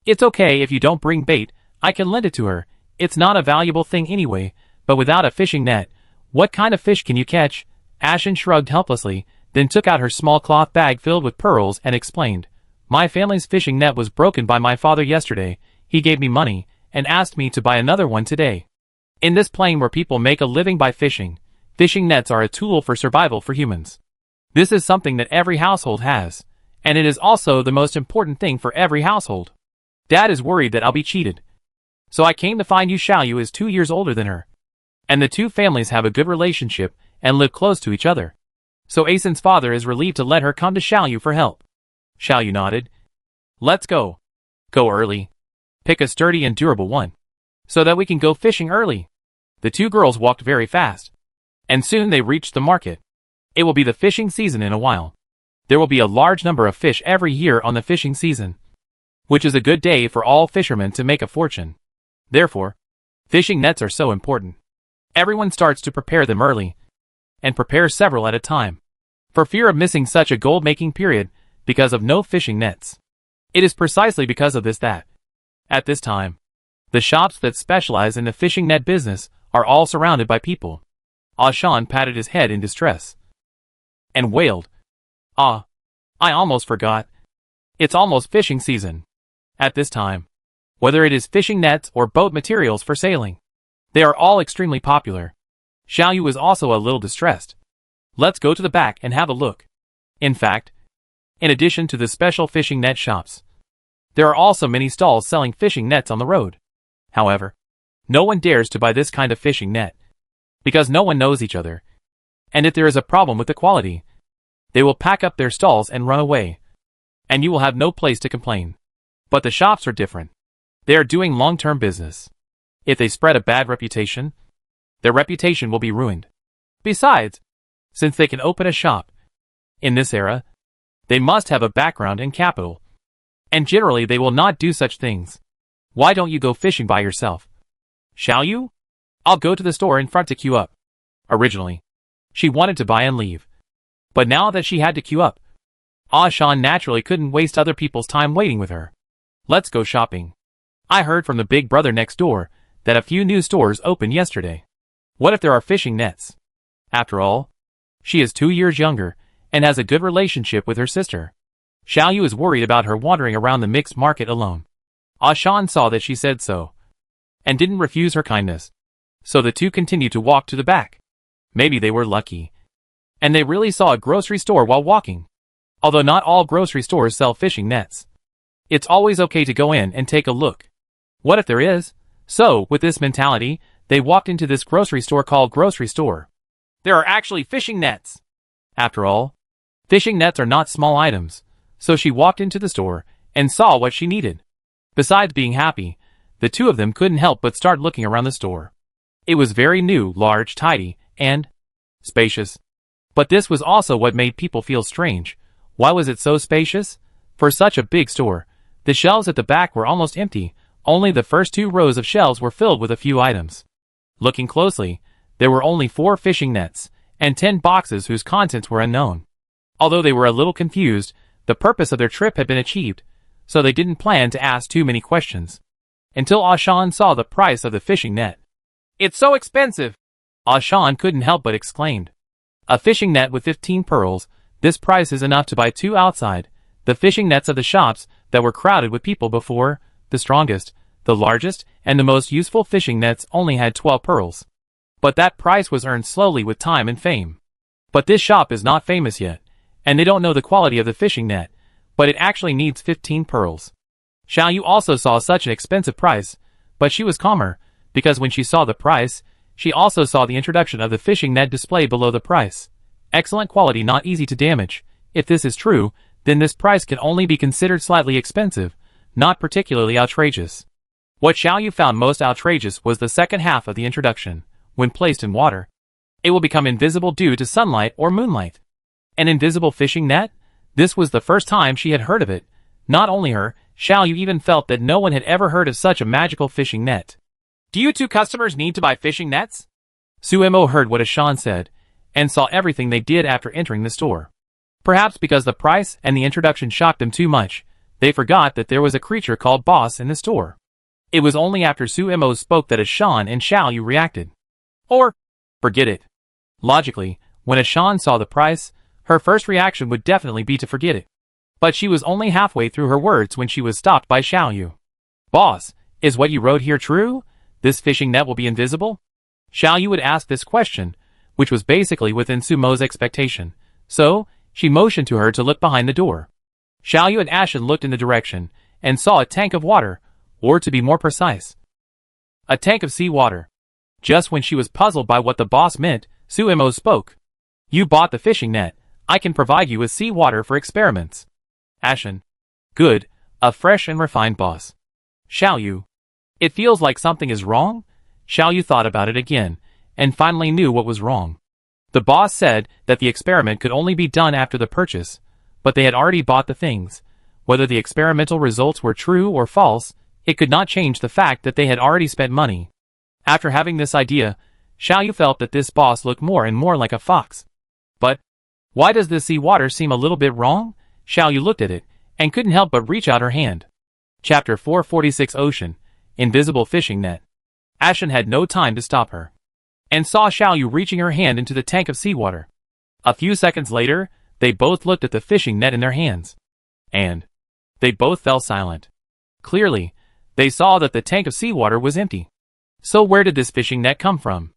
It's okay if you don't bring bait, I can lend it to her. It's not a valuable thing anyway, but without a fishing net, what kind of fish can you catch? Ashen shrugged helplessly, then took out her small cloth bag filled with pearls and explained. My family's fishing net was broken by my father yesterday. He gave me money and asked me to buy another one today. In this plane where people make a living by fishing, fishing nets are a tool for survival for humans. This is something that every household has, and it is also the most important thing for every household. Dad is worried that I'll be cheated. So I came to find you. Xiaoyu is 2 years older than her. And the two families have a good relationship and live close to each other. So Asen's father is relieved to let her come to Xiaoyu for help. Xiaoyu nodded. Let's go. Go early. Pick a sturdy and durable one. So that we can go fishing early. The two girls walked very fast. And soon they reached the market. It will be the fishing season in a while. There will be a large number of fish every year on the fishing season, which is a good day for all fishermen to make a fortune. Therefore, fishing nets are so important. Everyone starts to prepare them early, and prepare several at a time, for fear of missing such a gold-making period because of no fishing nets. It is precisely because of this that, at this time, the shops that specialize in the fishing net business are all surrounded by people. Shan patted his head in distress and wailed, I almost forgot. It's almost fishing season. At this time, whether it is fishing nets or boat materials for sailing, they are all extremely popular. Xiaoyu is also a little distressed. Let's go to the back and have a look. In fact, in addition to the special fishing net shops, there are also many stalls selling fishing nets on the road. However, no one dares to buy this kind of fishing net, because no one knows each other. And if there is a problem with the quality, they will pack up their stalls and run away, and you will have no place to complain. But the shops are different. They are doing long-term business. If they spread a bad reputation, their reputation will be ruined. Besides, since they can open a shop in this era, they must have a background and capital. And generally they will not do such things. Why don't you go fishing by yourself? Xiaoyu? I'll go to the store in front to queue up. Originally, she wanted to buy and leave. But now that she had to queue up, Shan naturally couldn't waste other people's time waiting with her. Let's go shopping. I heard from the big brother next door that a few new stores opened yesterday. What if there are fishing nets? After all, she is 2 years younger and has a good relationship with her sister. Xiaoyu is worried about her wandering around the mixed market alone. Shan saw that she said so, and didn't refuse her kindness. So the two continued to walk to the back. Maybe they were lucky, and they really saw a grocery store while walking. Although not all grocery stores sell fishing nets, it's always okay to go in and take a look. What if there is? So, with this mentality, they walked into this grocery store called Grocery Store. There are actually fishing nets. After all, fishing nets are not small items, so she walked into the store and saw what she needed. Besides being happy, the two of them couldn't help but start looking around the store. It was very new, large, tidy, and spacious. But this was also what made people feel strange. Why was it so spacious? For such a big store, the shelves at the back were almost empty. Only the first 2 rows of shelves were filled with a few items. Looking closely, there were only 4 fishing nets, and 10 boxes whose contents were unknown. Although they were a little confused, the purpose of their trip had been achieved, so they didn't plan to ask too many questions. Until Shan saw the price of the fishing net. It's so expensive! Shan couldn't help but exclaimed. A fishing net with 15 pearls, this price is enough to buy 2 outside. The fishing nets of the shops that were crowded with people before, the strongest, the largest, and the most useful fishing nets only had 12 pearls. But that price was earned slowly with time and fame. But this shop is not famous yet, and they don't know the quality of the fishing net, but it actually needs 15 pearls. Xiaoyu also saw such an expensive price, but she was calmer, because when she saw the price, she also saw the introduction of the fishing net displayed below the price. Excellent quality, not easy to damage. If this is true, then this price can only be considered slightly expensive, not particularly outrageous. What Xiaoyu found most outrageous was the second half of the introduction. When placed in water, it will become invisible due to sunlight or moonlight. An invisible fishing net? This was the first time she had heard of it. Not only her, Xiaoyu even felt that no one had ever heard of such a magical fishing net. Do you two customers need to buy fishing nets? Suemo heard what Shan said, and saw everything they did after entering the store. Perhaps because the price and the introduction shocked them too much, they forgot that there was a creature called Boss in the store. It was only after Suemo spoke that Shan and Xiaoyu reacted. Or, forget it. Logically, when Shan saw the price, her first reaction would definitely be to forget it. But she was only halfway through her words when she was stopped by Xiaoyu. Boss, is what you wrote here true? This fishing net will be invisible? Xiaoyu would ask this question, which was basically within Sumo's expectation. So, she motioned to her to look behind the door. Xiaoyu and Ashen looked in the direction, and saw a tank of water, or to be more precise, A tank of seawater. Just when she was puzzled by what the boss meant, Suemo spoke. You bought the fishing net. I can provide you with seawater for experiments. Ashen. Good. A fresh and refined boss. Xiao Yu. It feels like something is wrong? Xiao Yu thought about it again, and finally knew what was wrong. The boss said that the experiment could only be done after the purchase, but they had already bought the things. Whether the experimental results were true or false, it could not change the fact that they had already spent money. After having this idea, Xiao Yu felt that this boss looked more and more like a fox. But why does this seawater seem a little bit wrong? Xiao Yu looked at it, and couldn't help but reach out her hand. Chapter 446 Ocean. Invisible Fishing Net. Ashen had no time to stop her, and saw Xiao Yu reaching her hand into the tank of seawater. A few seconds later, they both looked at the fishing net in their hands. And they both fell silent. Clearly, they saw that the tank of seawater was empty. So where did this fishing net come from?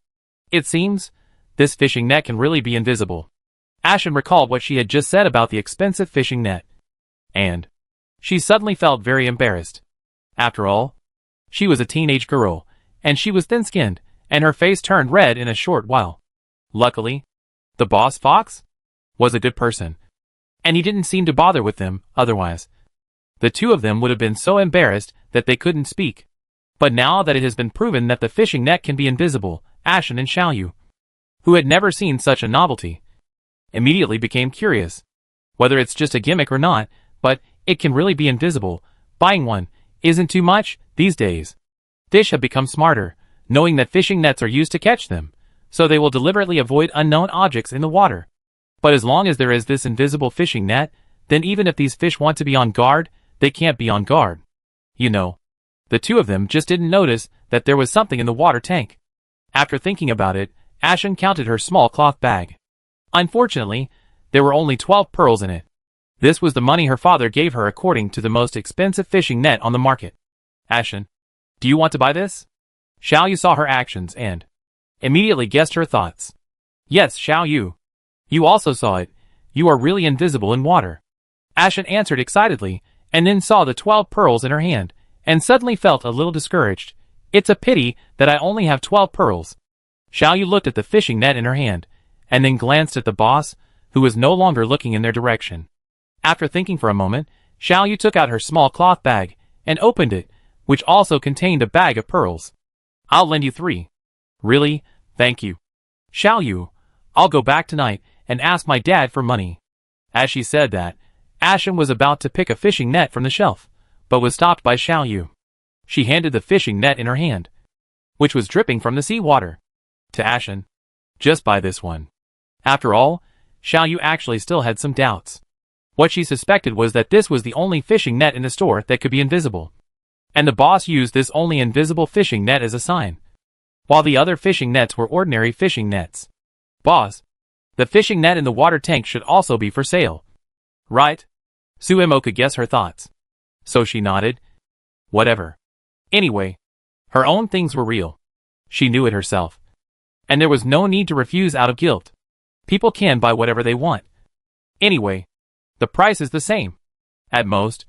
It seems, this fishing net can really be invisible. Ashen recalled what she had just said about the expensive fishing net. And she suddenly felt very embarrassed. After all, she was a teenage girl, and she was thin-skinned, and her face turned red in a short while. Luckily, the boss fox was a good person, and he didn't seem to bother with them otherwise. The two of them would have been so embarrassed that they couldn't speak. But now that it has been proven that the fishing net can be invisible, Ashen and Xiao Yu, who had never seen such a novelty, immediately became curious. Whether it's just a gimmick or not, but it can really be invisible. Buying one isn't too much these days. Fish have become smarter, knowing that fishing nets are used to catch them, so they will deliberately avoid unknown objects in the water. But as long as there is this invisible fishing net, then even if these fish want to be on guard, they can't be on guard. You know, the two of them just didn't notice that there was something in the water tank. After thinking about it, Ashen counted her small cloth bag. Unfortunately, there were only 12 pearls in it. This was the money her father gave her according to the most expensive fishing net on the market. Ashen, do you want to buy this? Xiao Yu saw her actions and immediately guessed her thoughts. Yes, Xiao Yu. You also saw it. You are really invisible in water. Ashen answered excitedly, and then saw the 12 pearls in her hand, and suddenly felt a little discouraged. It's a pity that I only have 12 pearls. Xiao Yu looked at the fishing net in her hand, and then glanced at the boss, who was no longer looking in their direction. After thinking for a moment, Xiao Yu took out her small cloth bag, and opened it, which also contained a bag of pearls. I'll lend you 3. Really? Thank you. Xiao Yu, I'll go back tonight and ask my dad for money. As she said that, Ashen was about to pick a fishing net from the shelf, but was stopped by Xiao Yu. She handed the fishing net in her hand, which was dripping from the seawater, to Ashen. Just buy this one. After all, Xiao Yu actually still had some doubts. What she suspected was that this was the only fishing net in the store that could be invisible. And the boss used this only invisible fishing net as a sign, while the other fishing nets were ordinary fishing nets. Boss, the fishing net in the water tank should also be for sale. Right? Suemo could guess her thoughts. So she nodded. Whatever. Anyway, her own things were real. She knew it herself. And there was no need to refuse out of guilt. People can buy whatever they want. Anyway, the price is the same. At most,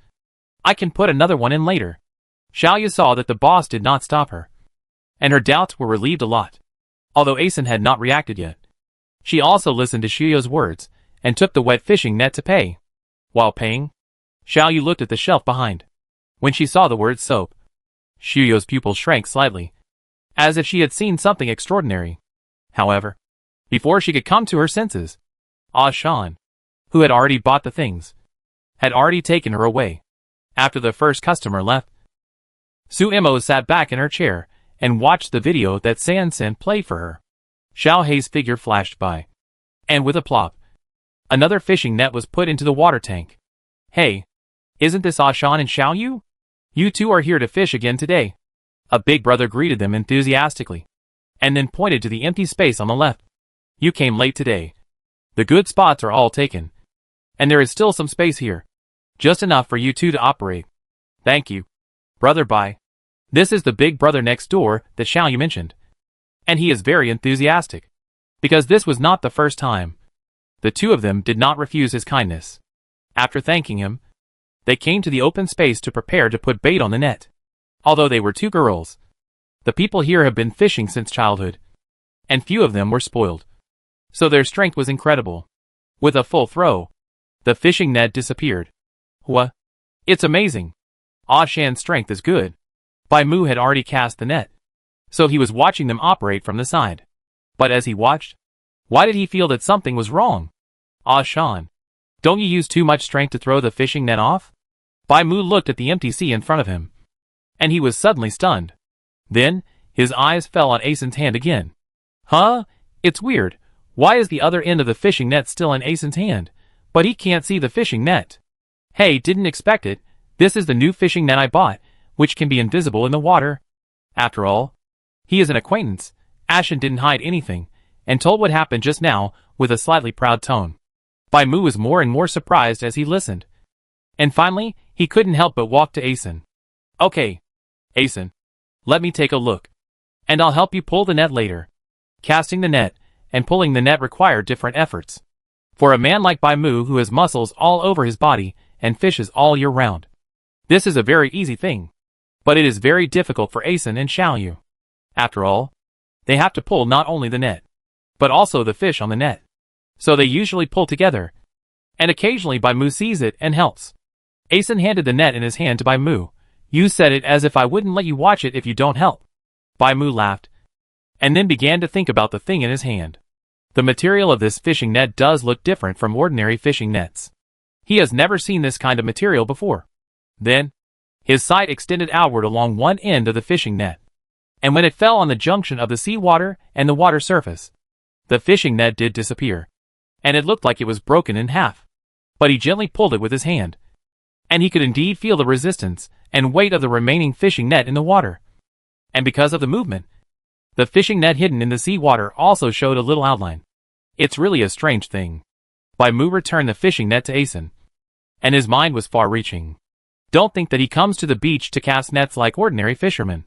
I can put another one in later. Xiao Yu saw that the boss did not stop her, and her doubts were relieved a lot. Although Asen had not reacted yet, she also listened to Xiaoyu's words, and took the wet fishing net to pay. While paying, Xiao Yu looked at the shelf behind. When she saw the word soap, Xiaoyu's pupils shrank slightly, as if she had seen something extraordinary. However, before she could come to her senses, Ah Shan, who had already bought the things, had already taken her away. After the first customer left, Suemo sat back in her chair and watched the video that San-sen played for her. Xiao Hei's figure flashed by, and with a plop, another fishing net was put into the water tank. Hey, isn't this Ah Shan and Xiao Yu? You two are here to fish again today. A big brother greeted them enthusiastically, and then pointed to the empty space on the left. You came late today. The good spots are all taken, and there is still some space here. Just enough for you two to operate. Thank you. Brother Bai. This is the big brother next door that Xiao Yu mentioned. And he is very enthusiastic, because this was not the first time. The two of them did not refuse his kindness. After thanking him, they came to the open space to prepare to put bait on the net. Although they were two girls, The people here have been fishing since childhood, and few of them were spoiled. So their strength was incredible. With a full throw, the fishing net disappeared. What? It's amazing. Ah Shan's strength is good. Bai Mu had already cast the net, so he was watching them operate from the side. But as he watched, why did he feel that something was wrong? Ah Shan, don't you use too much strength to throw the fishing net off? Bai Mu looked at the empty sea in front of him, and he was suddenly stunned. Then, his eyes fell on Asen's hand again. Huh? It's weird. Why is the other end of the fishing net still in Asen's hand, but he can't see the fishing net? Hey, didn't expect it. This is the new fishing net I bought, which can be invisible in the water. After all, he is an acquaintance. Ashen didn't hide anything, and told what happened just now with a slightly proud tone. Bai Mu was more and more surprised as he listened. And finally, he couldn't help but walk to Asen. Okay, Asen, let me take a look, and I'll help you pull the net later. Casting the net and pulling the net require different efforts. For a man like Bai Mu who has muscles all over his body and fishes all year round, this is a very easy thing. But it is very difficult for Asen and Xiaoyu. After all, they have to pull not only the net, but also the fish on the net. So they usually pull together, and occasionally Bai Mu sees it and helps. Asen handed the net in his hand to Bai Mu. You said it as if I wouldn't let you watch it if you don't help. Bai Mu laughed, and then began to think about the thing in his hand. The material of this fishing net does look different from ordinary fishing nets. He has never seen this kind of material before. Then, his sight extended outward along one end of the fishing net, and when it fell on the junction of the sea water and the water surface, the fishing net did disappear, and it looked like it was broken in half. But he gently pulled it with his hand, and he could indeed feel the resistance and weight of the remaining fishing net in the water. And because of the movement, the fishing net hidden in the sea water also showed a little outline. It's really a strange thing. Bai Mu returned the fishing net to Asen, and his mind was far-reaching. Don't think that he comes to the beach to cast nets like ordinary fishermen.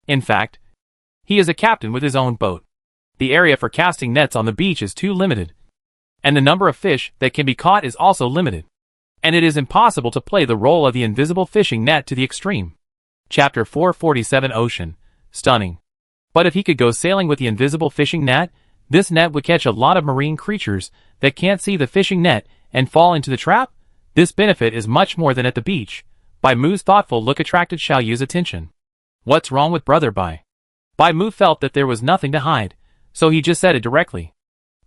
In fact, he is a captain with his own boat. The area for casting nets on the beach is too limited, and the number of fish that can be caught is also limited. And it is impossible to play the role of the invisible fishing net to the extreme. Chapter 447 Ocean. Stunning. But if he could go sailing with the invisible fishing net, this net would catch a lot of marine creatures that can't see the fishing net and fall into the trap. This benefit is much more than at the beach. Bai Mu's thoughtful look attracted Xiaoyu's attention. What's wrong with Brother Bai? Bai Mu felt that there was nothing to hide, so he just said it directly.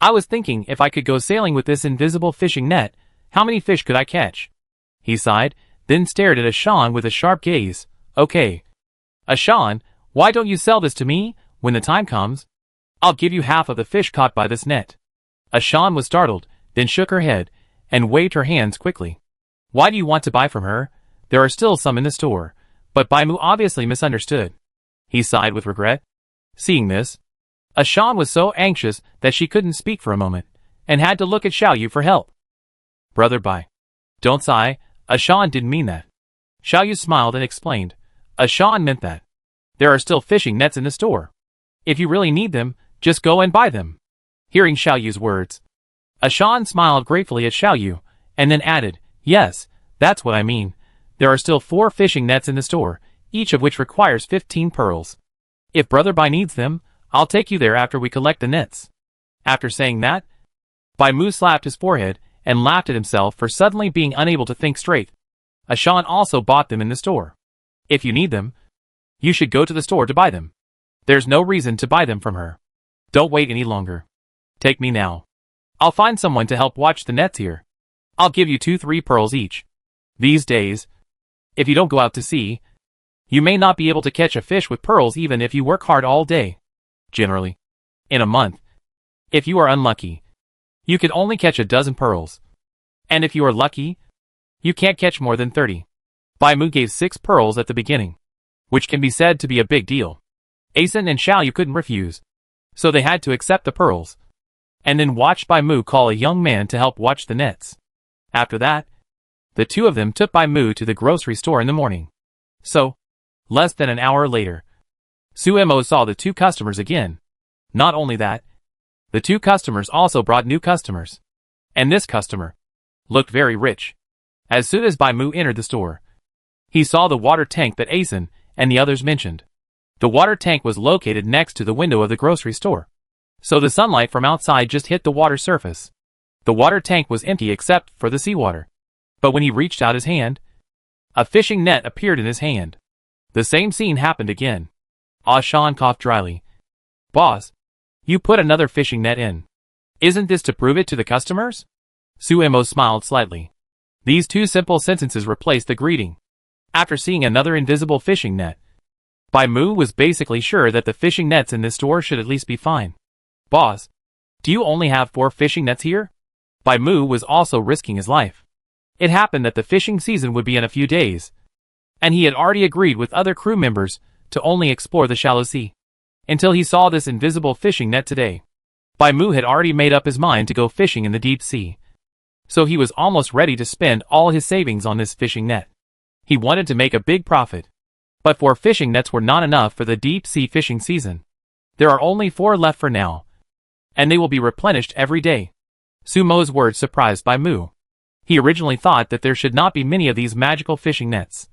I was thinking if I could go sailing with this invisible fishing net, how many fish could I catch? He sighed, then stared at Ashan with a sharp gaze. Okay. Ashan, why don't you sell this to me? When the time comes, I'll give you half of the fish caught by this net. Ashan was startled, then shook her head, and waved her hands quickly. Why do you want to buy from her? There are still some in the store. But Bai Mu obviously misunderstood. He sighed with regret. Seeing this, Ashan was so anxious that she couldn't speak for a moment, and had to look at Xiaoyu for help. Brother Bai. Don't sigh, Ashan didn't mean that. Xiaoyu smiled and explained. Ashan meant that there are still fishing nets in the store. If you really need them, just go and buy them. Hearing Xiaoyu's words, Ashan smiled gratefully at Xiaoyu, and then added, Yes, that's what I mean. There are still 4 fishing nets in the store, each of which requires 15 pearls. If Brother Bai needs them, I'll take you there after we collect the nets. After saying that, Bai Mu slapped his forehead and laughed at himself for suddenly being unable to think straight. Ashan also bought them in the store. If you need them, you should go to the store to buy them. There's no reason to buy them from her. Don't wait any longer. Take me now. I'll find someone to help watch the nets here. I'll give you 2-3 pearls each. These days, if you don't go out to sea, you may not be able to catch a fish with pearls even if you work hard all day. Generally, in a month, if you are unlucky, you could only catch a dozen pearls. And if you are lucky, you can't catch more than 30. Bai Mu gave 6 pearls at the beginning, which can be said to be a big deal. Asen and Xiaoyu couldn't refuse, so they had to accept the pearls, and then watched Bai Mu call a young man to help watch the nets. After that, the two of them took Bai Mu to the grocery store in the morning. So, less than an hour later, Suemo saw the 2 customers again. Not only that, the 2 customers also brought new customers. And this customer looked very rich. As soon as Bai Mu entered the store, he saw the water tank that Asen and the others mentioned. The water tank was located next to the window of the grocery store, so the sunlight from outside just hit the water surface. The water tank was empty except for the seawater. But when he reached out his hand, a fishing net appeared in his hand. The same scene happened again. Sean coughed dryly. Boss, you put another fishing net in. Isn't this to prove it to the customers? Suemo smiled slightly. These two simple sentences replaced the greeting. After seeing another invisible fishing net, Bai Mu was basically sure that the fishing nets in this store should at least be fine. Boss, do you only have 4 fishing nets here? Bai Mu was also risking his life. It happened that the fishing season would be in a few days, and he had already agreed with other crew members to only explore the shallow sea. Until he saw this invisible fishing net today. Bai Mu had already made up his mind to go fishing in the deep sea. So he was almost ready to spend all his savings on this fishing net. He wanted to make a big profit. But 4 fishing nets were not enough for the deep sea fishing season. There are only 4 left for now, and they will be replenished every day. Sumo's words surprised Bai Mu. He originally thought that there should not be many of these magical fishing nets,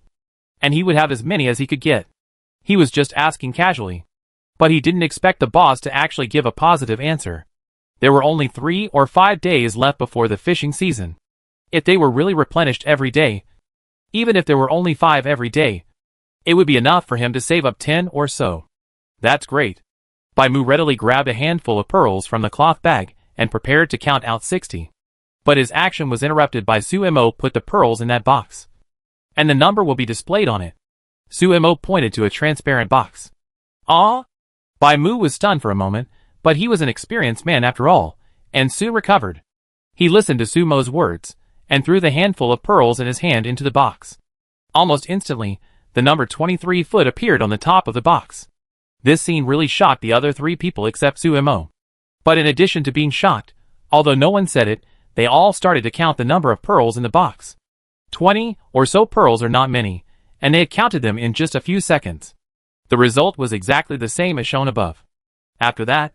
and he would have as many as he could get. He was just asking casually. But he didn't expect the boss to actually give a positive answer. There were only 3 or 5 days left before the fishing season. If they were really replenished every day, even if there were only 5 every day, it would be enough for him to save up 10 or so. That's great. Bai Mu readily grabbed a handful of pearls from the cloth bag and prepared to count out 60. But his action was interrupted by Suemo put the pearls in that box, and the number will be displayed on it. Suemo pointed to a transparent box. Ah! Bai Mu was stunned for a moment, but he was an experienced man after all, and soon recovered. He listened to Sumo's words, and threw the handful of pearls in his hand into the box. Almost instantly, the number 23 foot appeared on the top of the box. This scene really shocked the other 3 people except Suemo. But in addition to being shocked, although no one said it, they all started to count the number of pearls in the box. 20 or so pearls are not many, and they had counted them in just a few seconds. The result was exactly the same as shown above. After that,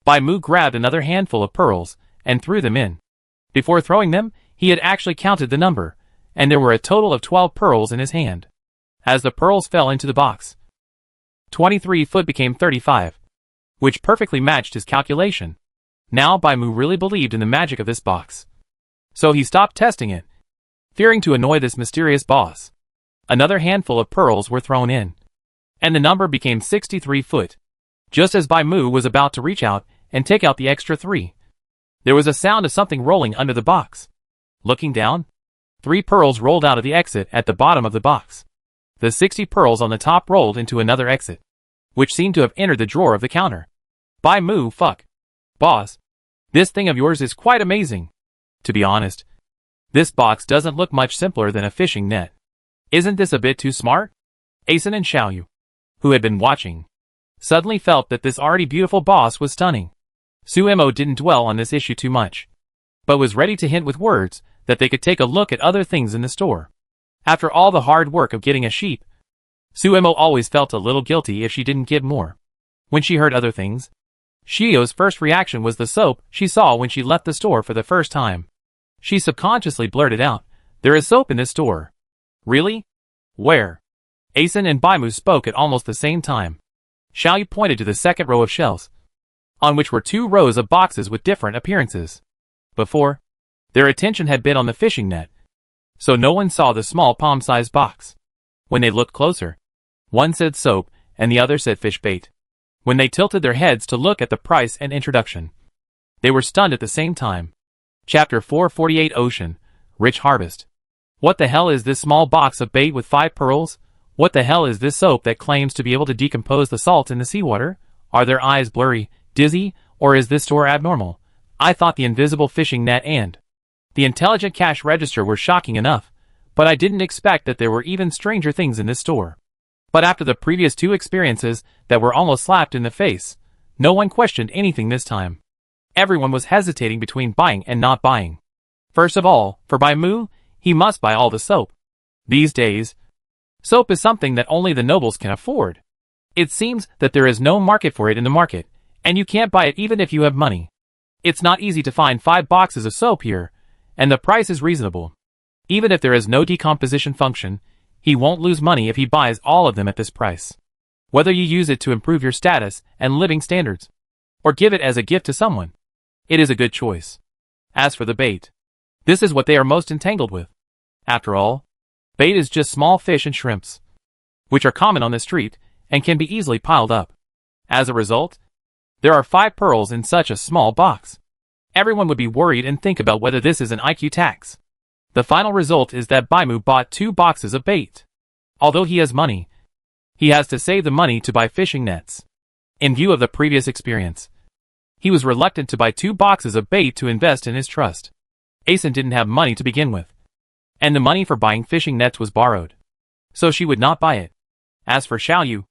Bai Mu grabbed another handful of pearls and threw them in. Before throwing them, he had actually counted the number, and there were a total of 12 pearls in his hand. As the pearls fell into the box, 23 foot became 35, which perfectly matched his calculation. Now Bai Mu really believed in the magic of this box. So he stopped testing it, fearing to annoy this mysterious boss. Another handful of pearls were thrown in, and the number became 63 foot. Just as Bai Mu was about to reach out and take out the extra 3, there was a sound of something rolling under the box. Looking down, 3 pearls rolled out of the exit at the bottom of the box. The 60 pearls on the top rolled into another exit, which seemed to have entered the drawer of the counter. Bai Mu, fuck. Boss, this thing of yours is quite amazing. To be honest, this box doesn't look much simpler than a fishing net. Isn't this a bit too smart? Asen and Xiaoyu, who had been watching, suddenly felt that this already beautiful boss was stunning. Suemo didn't dwell on this issue too much, but was ready to hint with words that they could take a look at other things in the store. After all the hard work of getting a sheep, Suemo always felt a little guilty if she didn't get more. When she heard other things, Shio's first reaction was the soap she saw when she left the store for the first time. She subconsciously blurted out, "There is soap in this store." Really? Where? Asen and Bai Mu spoke at almost the same time. Xiaoyu pointed to the second row of shelves, on which were 2 rows of boxes with different appearances. Before, their attention had been on the fishing net, so no one saw the small palm-sized box. When they looked closer, one said soap and the other said fish bait. When they tilted their heads to look at the price and introduction, they were stunned at the same time. Chapter 448 Ocean, Rich Harvest. What the hell is this small box of bait with 5 pearls? What the hell is this soap that claims to be able to decompose the salt in the seawater? Are their eyes blurry, dizzy, or is this store abnormal? I thought the invisible fishing net and the intelligent cash register were shocking enough, but I didn't expect that there were even stranger things in this store. But after the previous 2 experiences that were almost slapped in the face, no one questioned anything this time. Everyone was hesitating between buying and not buying. First of all, for Bai Mu, he must buy all the soap. These days, soap is something that only the nobles can afford. It seems that there is no market for it in the market, and you can't buy it even if you have money. It's not easy to find 5 boxes of soap here, and the price is reasonable. Even if there is no decomposition function, he won't lose money if he buys all of them at this price. Whether you use it to improve your status and living standards, or give it as a gift to someone, it is a good choice. As for the bait, this is what they are most entangled with. After all, bait is just small fish and shrimps, which are common on the street and can be easily piled up. As a result, there are 5 pearls in such a small box. Everyone would be worried and think about whether this is an IQ tax. The final result is that Baimu bought 2 boxes of bait. Although he has money, he has to save the money to buy fishing nets. In view of the previous experience, he was reluctant to buy 2 boxes of bait to invest in his trust. Asen didn't have money to begin with, and the money for buying fishing nets was borrowed, so she would not buy it. As for Xiaoyu,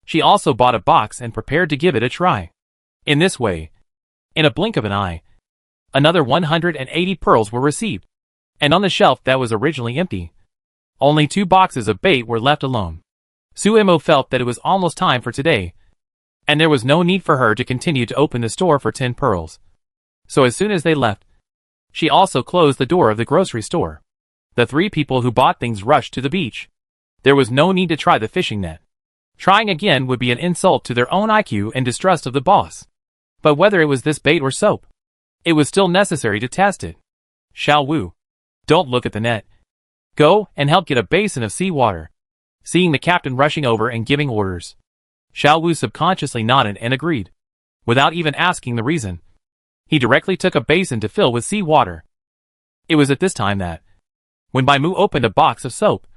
she also bought a box and prepared to give it a try. In this way, in a blink of an eye, another 180 pearls were received, and on the shelf that was originally empty, only 2 boxes of bait were left alone. Suemo felt that it was almost time for today, and there was no need for her to continue to open the store for 10 pearls. So as soon as they left, she also closed the door of the grocery store. The 3 people who bought things rushed to the beach. There was no need to try the fishing net. Trying again would be an insult to their own IQ and distrust of the boss. But whether it was this bait or soap, it was still necessary to test it. Xiao Wu, don't look at the net. Go and help get a basin of seawater. Seeing the captain rushing over and giving orders, Xiao Wu subconsciously nodded and agreed. Without even asking the reason, he directly took a basin to fill with seawater. It was at this time that, when Baimu opened a box of soap,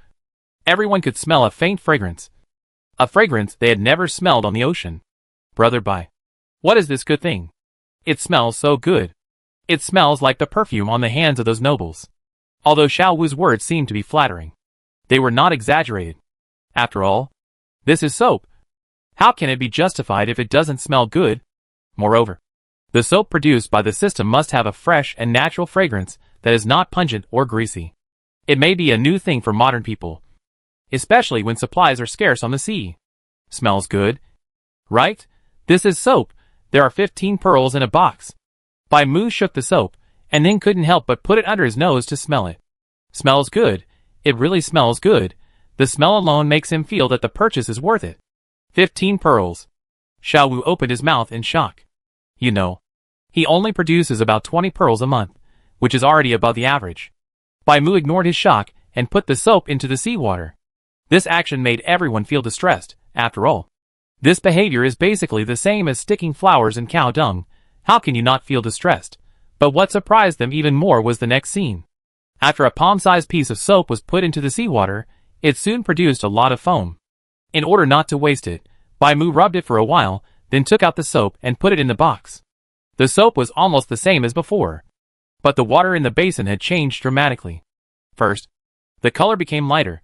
everyone could smell a faint fragrance. A fragrance they had never smelled on the ocean. Brother Bai, what is this good thing? It smells so good. It smells like the perfume on the hands of those nobles. Although Xiao Wu's words seemed to be flattering, they were not exaggerated. After all, this is soap. How can it be justified if it doesn't smell good? Moreover, the soap produced by the system must have a fresh and natural fragrance that is not pungent or greasy. It may be a new thing for modern people, especially when supplies are scarce on the sea. Smells good, right? This is soap. There are 15 pearls in a box. Baimu shook the soap, and then couldn't help but put it under his nose to smell it. Smells good. It really smells good. The smell alone makes him feel that the purchase is worth it. 15 pearls. Xiao Wu opened his mouth in shock. You know, he only produces about 20 pearls a month, which is already above the average. Baimu ignored his shock and put the soap into the seawater. This action made everyone feel distressed. After all, this behavior is basically the same as sticking flowers in cow dung. How can you not feel distressed? But what surprised them even more was the next scene. After a palm-sized piece of soap was put into the seawater, it soon produced a lot of foam. In order not to waste it, Baimu rubbed it for a while, then took out the soap and put it in the box. The soap was almost the same as before, but the water in the basin had changed dramatically. First, the color became lighter,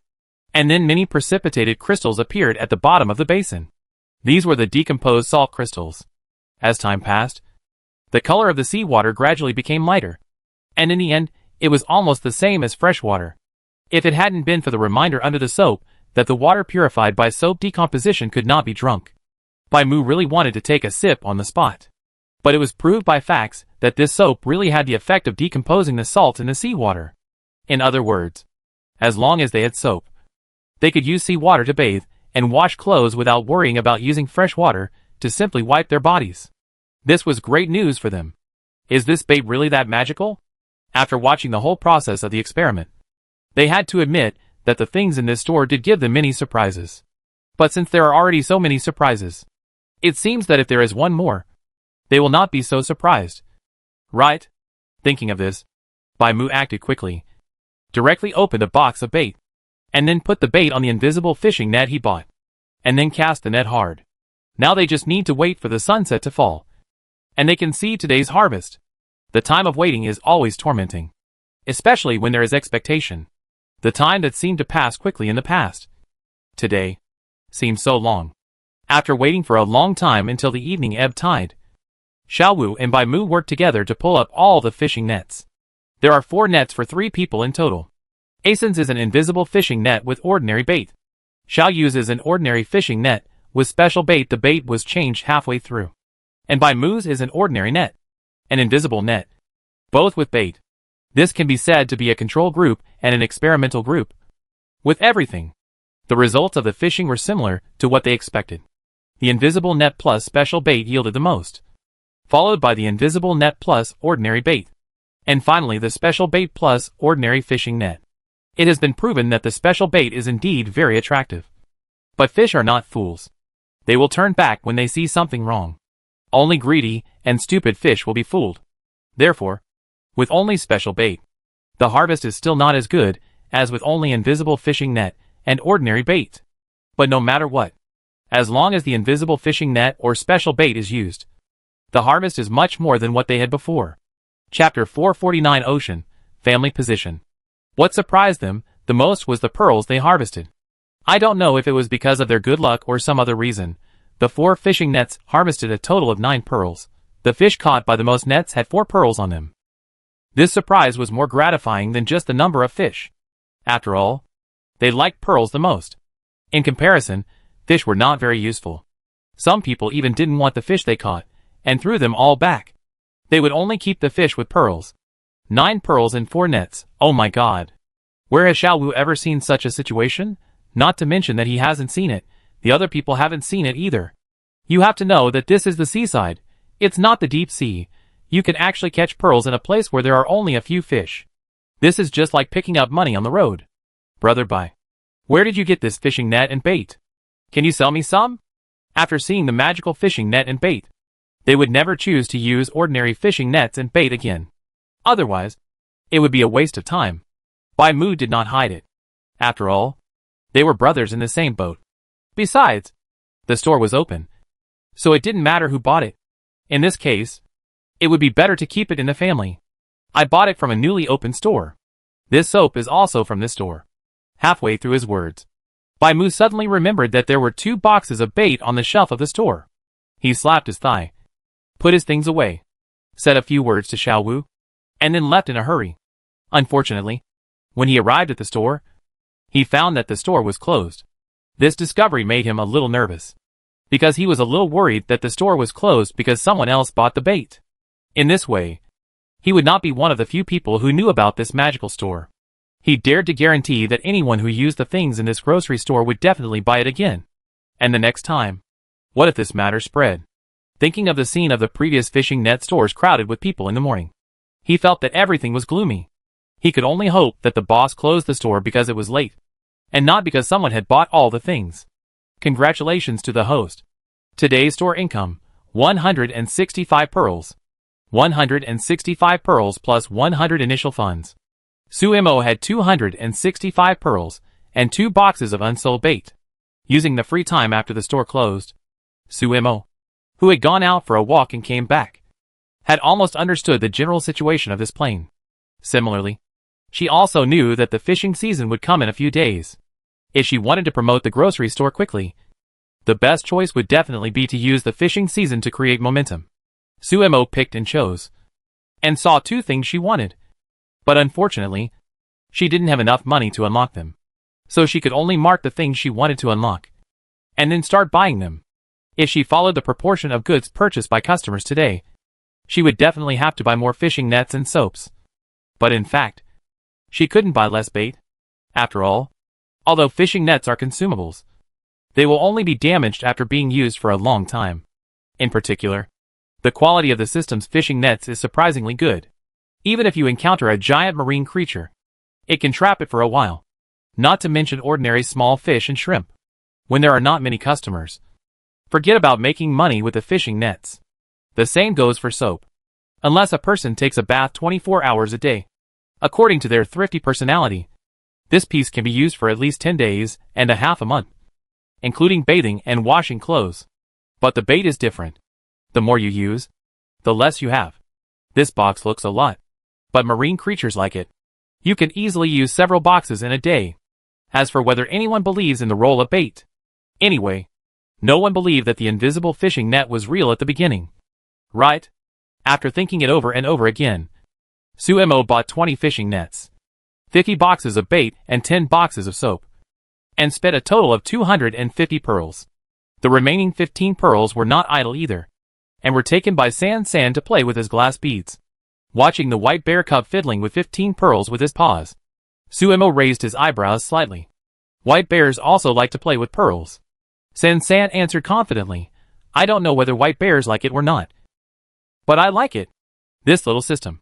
and then many precipitated crystals appeared at the bottom of the basin. These were the decomposed salt crystals. As time passed, the color of the seawater gradually became lighter, and in the end, it was almost the same as fresh water. If it hadn't been for the reminder under the soap that the water purified by soap decomposition could not be drunk, Baimu really wanted to take a sip on the spot. But it was proved by facts that this soap really had the effect of decomposing the salt in the seawater. In other words, as long as they had soap, they could use seawater to bathe and wash clothes without worrying about using fresh water to simply wipe their bodies. This was great news for them. Is this bait really that magical? After watching the whole process of the experiment, they had to admit that the things in this store did give them many surprises. But since there are already so many surprises, it seems that if there is one more, they will not be so surprised. Right? Thinking of this, Baimu acted quickly, directly opened a box of bait, and then put the bait on the invisible fishing net he bought, and then cast the net hard. Now they just need to wait for the sunset to fall, and they can see today's harvest. The time of waiting is always tormenting, especially when there is expectation. The time that seemed to pass quickly in the past, today, seemed so long. After waiting for a long time until the evening ebb tide, Xiao Wu and Baimu worked together to pull up all the fishing nets. There are 4 nets for 3 people in total. Asen's is an invisible fishing net with ordinary bait. Xiao Yu's is an ordinary fishing net with special bait. The bait was changed halfway through. And Baimu's is an ordinary net, an invisible net, both with bait. This can be said to be a control group and an experimental group. With everything, The results of the fishing were similar to what they expected. The invisible net plus special bait yielded the most, followed by the invisible net plus ordinary bait, and finally the special bait plus ordinary fishing net. It has been proven that the special bait is indeed very attractive. But fish are not fools. They will turn back when they see something wrong. Only greedy and stupid fish will be fooled. Therefore, with only special bait, the harvest is still not as good as with only invisible fishing net and ordinary bait. But no matter what, as long as the invisible fishing net or special bait is used, the harvest is much more than what they had before. Chapter 449 Ocean, Family Position. What surprised them the most was the pearls they harvested. I don't know if it was because of their good luck or some other reason. The 4 fishing nets harvested a total of 9 pearls. The fish caught by the most nets had 4 pearls on them. This surprise was more gratifying than just the number of fish. After all, they liked pearls the most. In comparison, fish were not very useful. Some people even didn't want the fish they caught, and threw them all back. They would only keep the fish with pearls. 9 pearls in 4 nets, oh my god. Where has Xiao Wu ever seen such a situation? Not to mention that he hasn't seen it, the other people haven't seen it either. You have to know that this is the seaside. It's not the deep sea. You can actually catch pearls in a place where there are only a few fish. This is just like picking up money on the road. Brother Bai, where did you get this fishing net and bait? Can you sell me some? After seeing the magical fishing net and bait, they would never choose to use ordinary fishing nets and bait again. Otherwise, it would be a waste of time. Bai Mu did not hide it. After all, they were brothers in the same boat. Besides, the store was open, so it didn't matter who bought it. In this case, it would be better to keep it in the family. I bought it from a newly opened store. This soap is also from this store. Halfway through his words, Bai Mu suddenly remembered that there were 2 boxes of bait on the shelf of the store. He slapped his thigh, put his things away, said a few words to Xiao Wu, and then left in a hurry. Unfortunately, when he arrived at the store, he found that the store was closed. This discovery made him a little nervous, because he was a little worried that the store was closed because someone else bought the bait. In this way, he would not be one of the few people who knew about this magical store. He dared to guarantee that anyone who used the things in this grocery store would definitely buy it again. And the next time. What if this matter spread? Thinking of the scene of the previous fishing net stores crowded with people in the morning, he felt that everything was gloomy. He could only hope that the boss closed the store because it was late, and not because someone had bought all the things. Congratulations to the host. Today's store income, 165 pearls. 165 pearls plus 100 initial funds. Suemo had 265 pearls and 2 boxes of unsold bait. Using the free time after the store closed, Suemo, who had gone out for a walk and came back, had almost understood the general situation of this plane. Similarly, she also knew that the fishing season would come in a few days. If she wanted to promote the grocery store quickly, the best choice would definitely be to use the fishing season to create momentum. Suemo picked and chose, and saw 2 things she wanted. But unfortunately, she didn't have enough money to unlock them. So she could only mark the things she wanted to unlock, and then start buying them. If she followed the proportion of goods purchased by customers today, she would definitely have to buy more fishing nets and soaps. But in fact, she couldn't buy less bait. After all, although fishing nets are consumables, they will only be damaged after being used for a long time. In particular, the quality of the system's fishing nets is surprisingly good. Even if you encounter a giant marine creature, it can trap it for a while. Not to mention ordinary small fish and shrimp. When there are not many customers, forget about making money with the fishing nets. The same goes for soap. Unless a person takes a bath 24 hours a day, according to their thrifty personality, this piece can be used for at least 10 days and a half a month, including bathing and washing clothes. But the bait is different. The more you use, the less you have. This box looks a lot, but marine creatures like it. You can easily use several boxes in a day. As for whether anyone believes in the role of bait, anyway, no one believed that the invisible fishing net was real at the beginning. Right? After thinking it over and over again, Suemo bought 20 fishing nets, 50 boxes of bait and 10 boxes of soap, and spent a total of 250 pearls. The remaining 15 pearls were not idle either, and were taken by San to play with his glass beads. Watching the white bear cub fiddling with 15 pearls with his paws, Suemo raised his eyebrows slightly. White bears also like to play with pearls. San answered confidently. I don't know whether white bears like it or not, but I like it. This little system,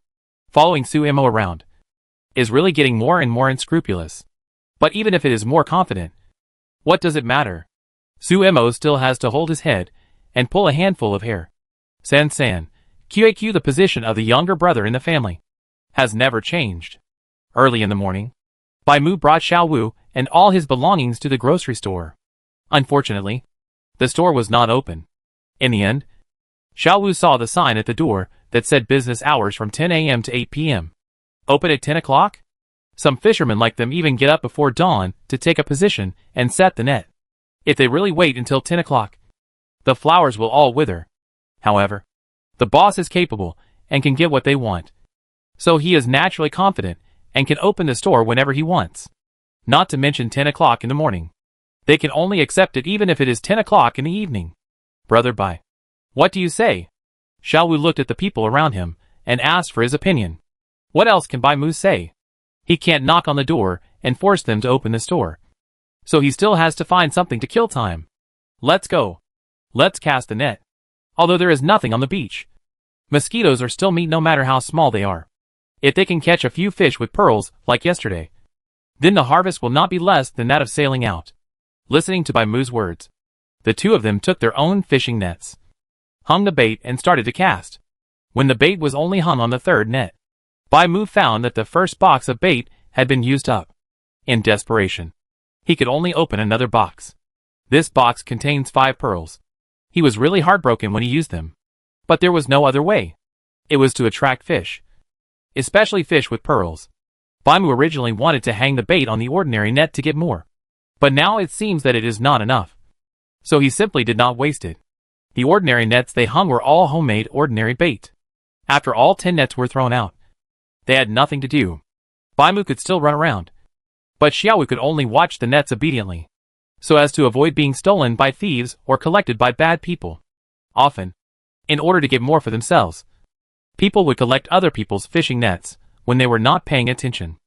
following Suemo around, is really getting more and more unscrupulous. But even if it is more confident, what does it matter? Suemo still has to hold his head and pull a handful of hair. San, QAQ, the position of the younger brother in the family, has never changed. Early in the morning, Bai Mu brought Xiao Wu and all his belongings to the grocery store. Unfortunately, the store was not open. In the end, Xiao Wu saw the sign at the door that said business hours from 10 a.m. to 8 p.m. Open at 10 o'clock? Some fishermen like them even get up before dawn to take a position and set the net. If they really wait until 10 o'clock, the flowers will all wither. However, the boss is capable and can get what they want. So he is naturally confident and can open the store whenever he wants. Not to mention 10 o'clock in the morning. They can only accept it even if it is 10 o'clock in the evening. Brother Bai, what do you say? Xiao Wu looked at the people around him and asked for his opinion. What else can Bai Mu say? He can't knock on the door and force them to open the store. So he still has to find something to kill time. Let's go. Let's cast the net. Although there is nothing on the beach, mosquitoes are still meat no matter how small they are. If they can catch a few fish with pearls like yesterday, then the harvest will not be less than that of sailing out. Listening to Bai Mu's words, the two of them took their own fishing nets, hung the bait and started to cast. When the bait was only hung on the third net, Bai Mu found that the first box of bait had been used up. In desperation, he could only open another box. This box contains 5 pearls. He was really heartbroken when he used them. But there was no other way. It was to attract fish, especially fish with pearls. Bai Mu originally wanted to hang the bait on the ordinary net to get more, but now it seems that it is not enough. So he simply did not waste it. The ordinary nets they hung were all homemade ordinary bait. After all 10 nets were thrown out, they had nothing to do. Bai Mu could still run around, but Xiao Wu could only watch the nets obediently, so as to avoid being stolen by thieves or collected by bad people. Often, in order to get more for themselves, people would collect other people's fishing nets when they were not paying attention.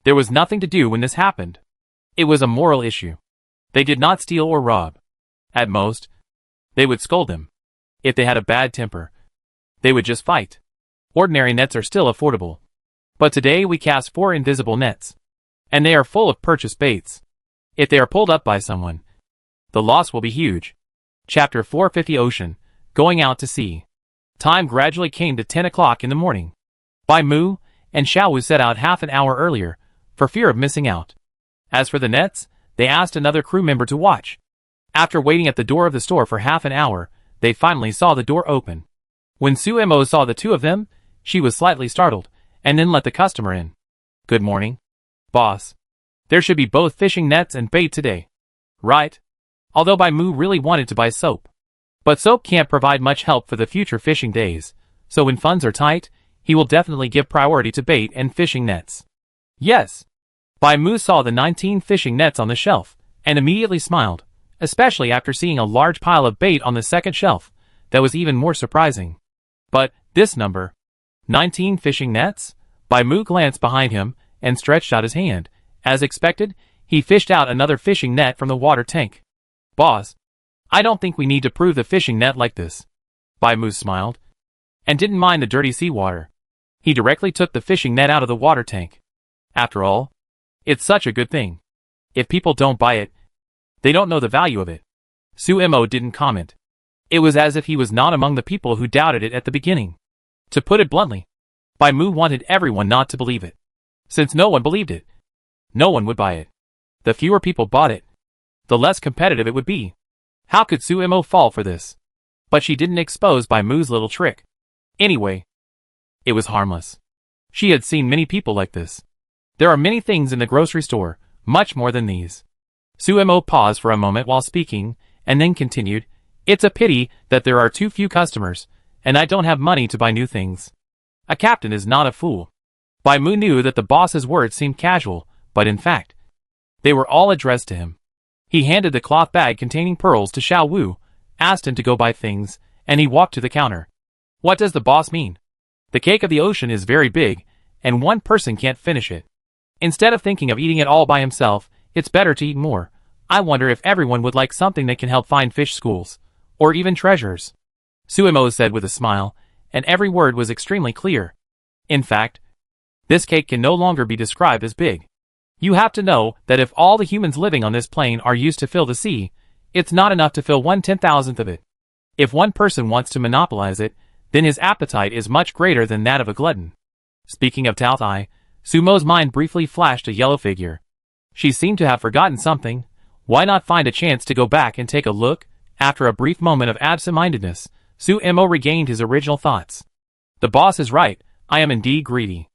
There was nothing to do when this happened. It was a moral issue. They did not steal or rob. At most, they would scold them. If they had a bad temper, they would just fight. Ordinary nets are still affordable. But today we cast 4 invisible nets, and they are full of purchase baits. If they are pulled up by someone, the loss will be huge. Chapter 450 Ocean, Going Out to Sea. Time gradually came to 10 o'clock in the morning. Bai Mu and Xiao Wu set out half an hour earlier, for fear of missing out. As for the nets, they asked another crew member to watch. After waiting at the door of the store for half an hour, they finally saw the door open. When Suemo saw the two of them, she was slightly startled, and then let the customer in. Good morning, boss. There should be both fishing nets and bait today. Right? Although Bai Mu really wanted to buy soap. But soap can't provide much help for the future fishing days, so when funds are tight, he will definitely give priority to bait and fishing nets. Yes. Bai Mu saw the 19 fishing nets on the shelf, and immediately smiled, especially after seeing a large pile of bait on the second shelf. That was even more surprising. But, this number, 19 fishing nets? Bai Mu glanced behind him and stretched out his hand. As expected, he fished out another fishing net from the water tank. Boss, I don't think we need to prove the fishing net like this. Bai Mu smiled, and didn't mind the dirty seawater. He directly took the fishing net out of the water tank. After all, it's such a good thing. If people don't buy it, they don't know the value of it. Suemo didn't comment. It was as if he was not among the people who doubted it at the beginning. To put it bluntly, Bai Mu wanted everyone not to believe it. Since no one believed it, no one would buy it. The fewer people bought it, the less competitive it would be. How could Suemo fall for this? But she didn't expose Bai Mu's little trick. Anyway, it was harmless. She had seen many people like this. There are many things in the grocery store, much more than these. Suemo paused for a moment while speaking, and then continued, It's a pity that there are too few customers, and I don't have money to buy new things. A captain is not a fool. Bai Mu knew that the boss's words seemed casual, but in fact, they were all addressed to him. He handed the cloth bag containing pearls to Xiao Wu, asked him to go buy things, and he walked to the counter. What does the boss mean? The cake of the ocean is very big, and one person can't finish it. Instead of thinking of eating it all by himself, It's better to eat more. I wonder if everyone would like something that can help find fish schools. Or even treasures. Suemo said with a smile, and every word was extremely clear. In fact, this cake can no longer be described as big. You have to know that if all the humans living on this plane are used to fill the sea, it's not enough to fill 1/10,000th of it. If one person wants to monopolize it, then his appetite is much greater than that of a glutton. Speaking of Taothai, Sumo's mind briefly flashed a yellow figure. She seemed to have forgotten something. Why not find a chance to go back and take a look? After a brief moment of absent-mindedness, Suemo regained his original thoughts. The boss is right, I am indeed greedy.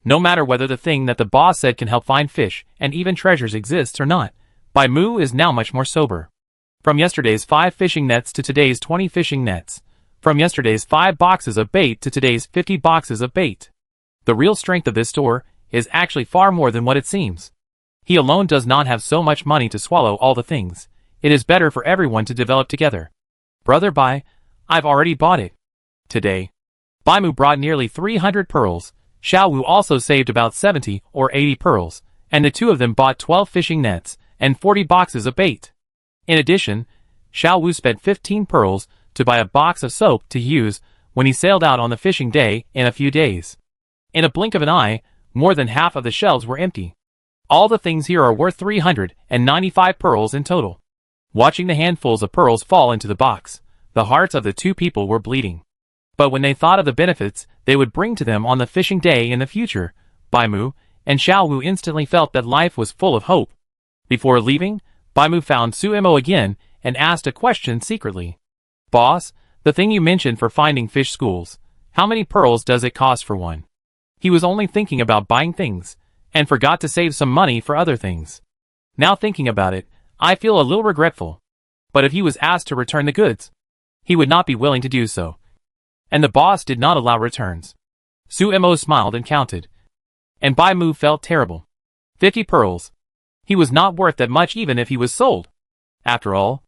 No matter whether the thing that the boss said can help find fish and even treasures exists or not, Bai Mu is now much more sober. From yesterday's 5 fishing nets to today's 20 fishing nets. From yesterday's 5 boxes of bait to today's 50 boxes of bait. The real strength of this store is actually far more than what it seems. He alone does not have so much money to swallow all the things. It is better for everyone to develop together. Brother Bai, I've already bought it. Today, Bai Mu brought nearly 300 pearls. Xiao Wu also saved about 70 or 80 pearls, and the two of them bought 12 fishing nets and 40 boxes of bait. In addition, Xiao Wu spent 15 pearls to buy a box of soap to use when he sailed out on the fishing day in a few days. In a blink of an eye, more than half of the shelves were empty. All the things here are worth 395 pearls in total. Watching the handfuls of pearls fall into the box, the hearts of the two people were bleeding. But when they thought of the benefits they would bring to them on the fishing day in the future, Bai Mu and Xiao Wu instantly felt that life was full of hope. Before leaving, Bai Mu found Suemo again and asked a question secretly. Boss, the thing you mentioned for finding fish schools, how many pearls does it cost for one? He was only thinking about buying things, and forgot to save some money for other things. Now thinking about it, I feel a little regretful. But if he was asked to return the goods, he would not be willing to do so. And the boss did not allow returns. Suemo smiled and counted. And Bai Mu felt terrible. 50 pearls. He was not worth that much even if he was sold. After all,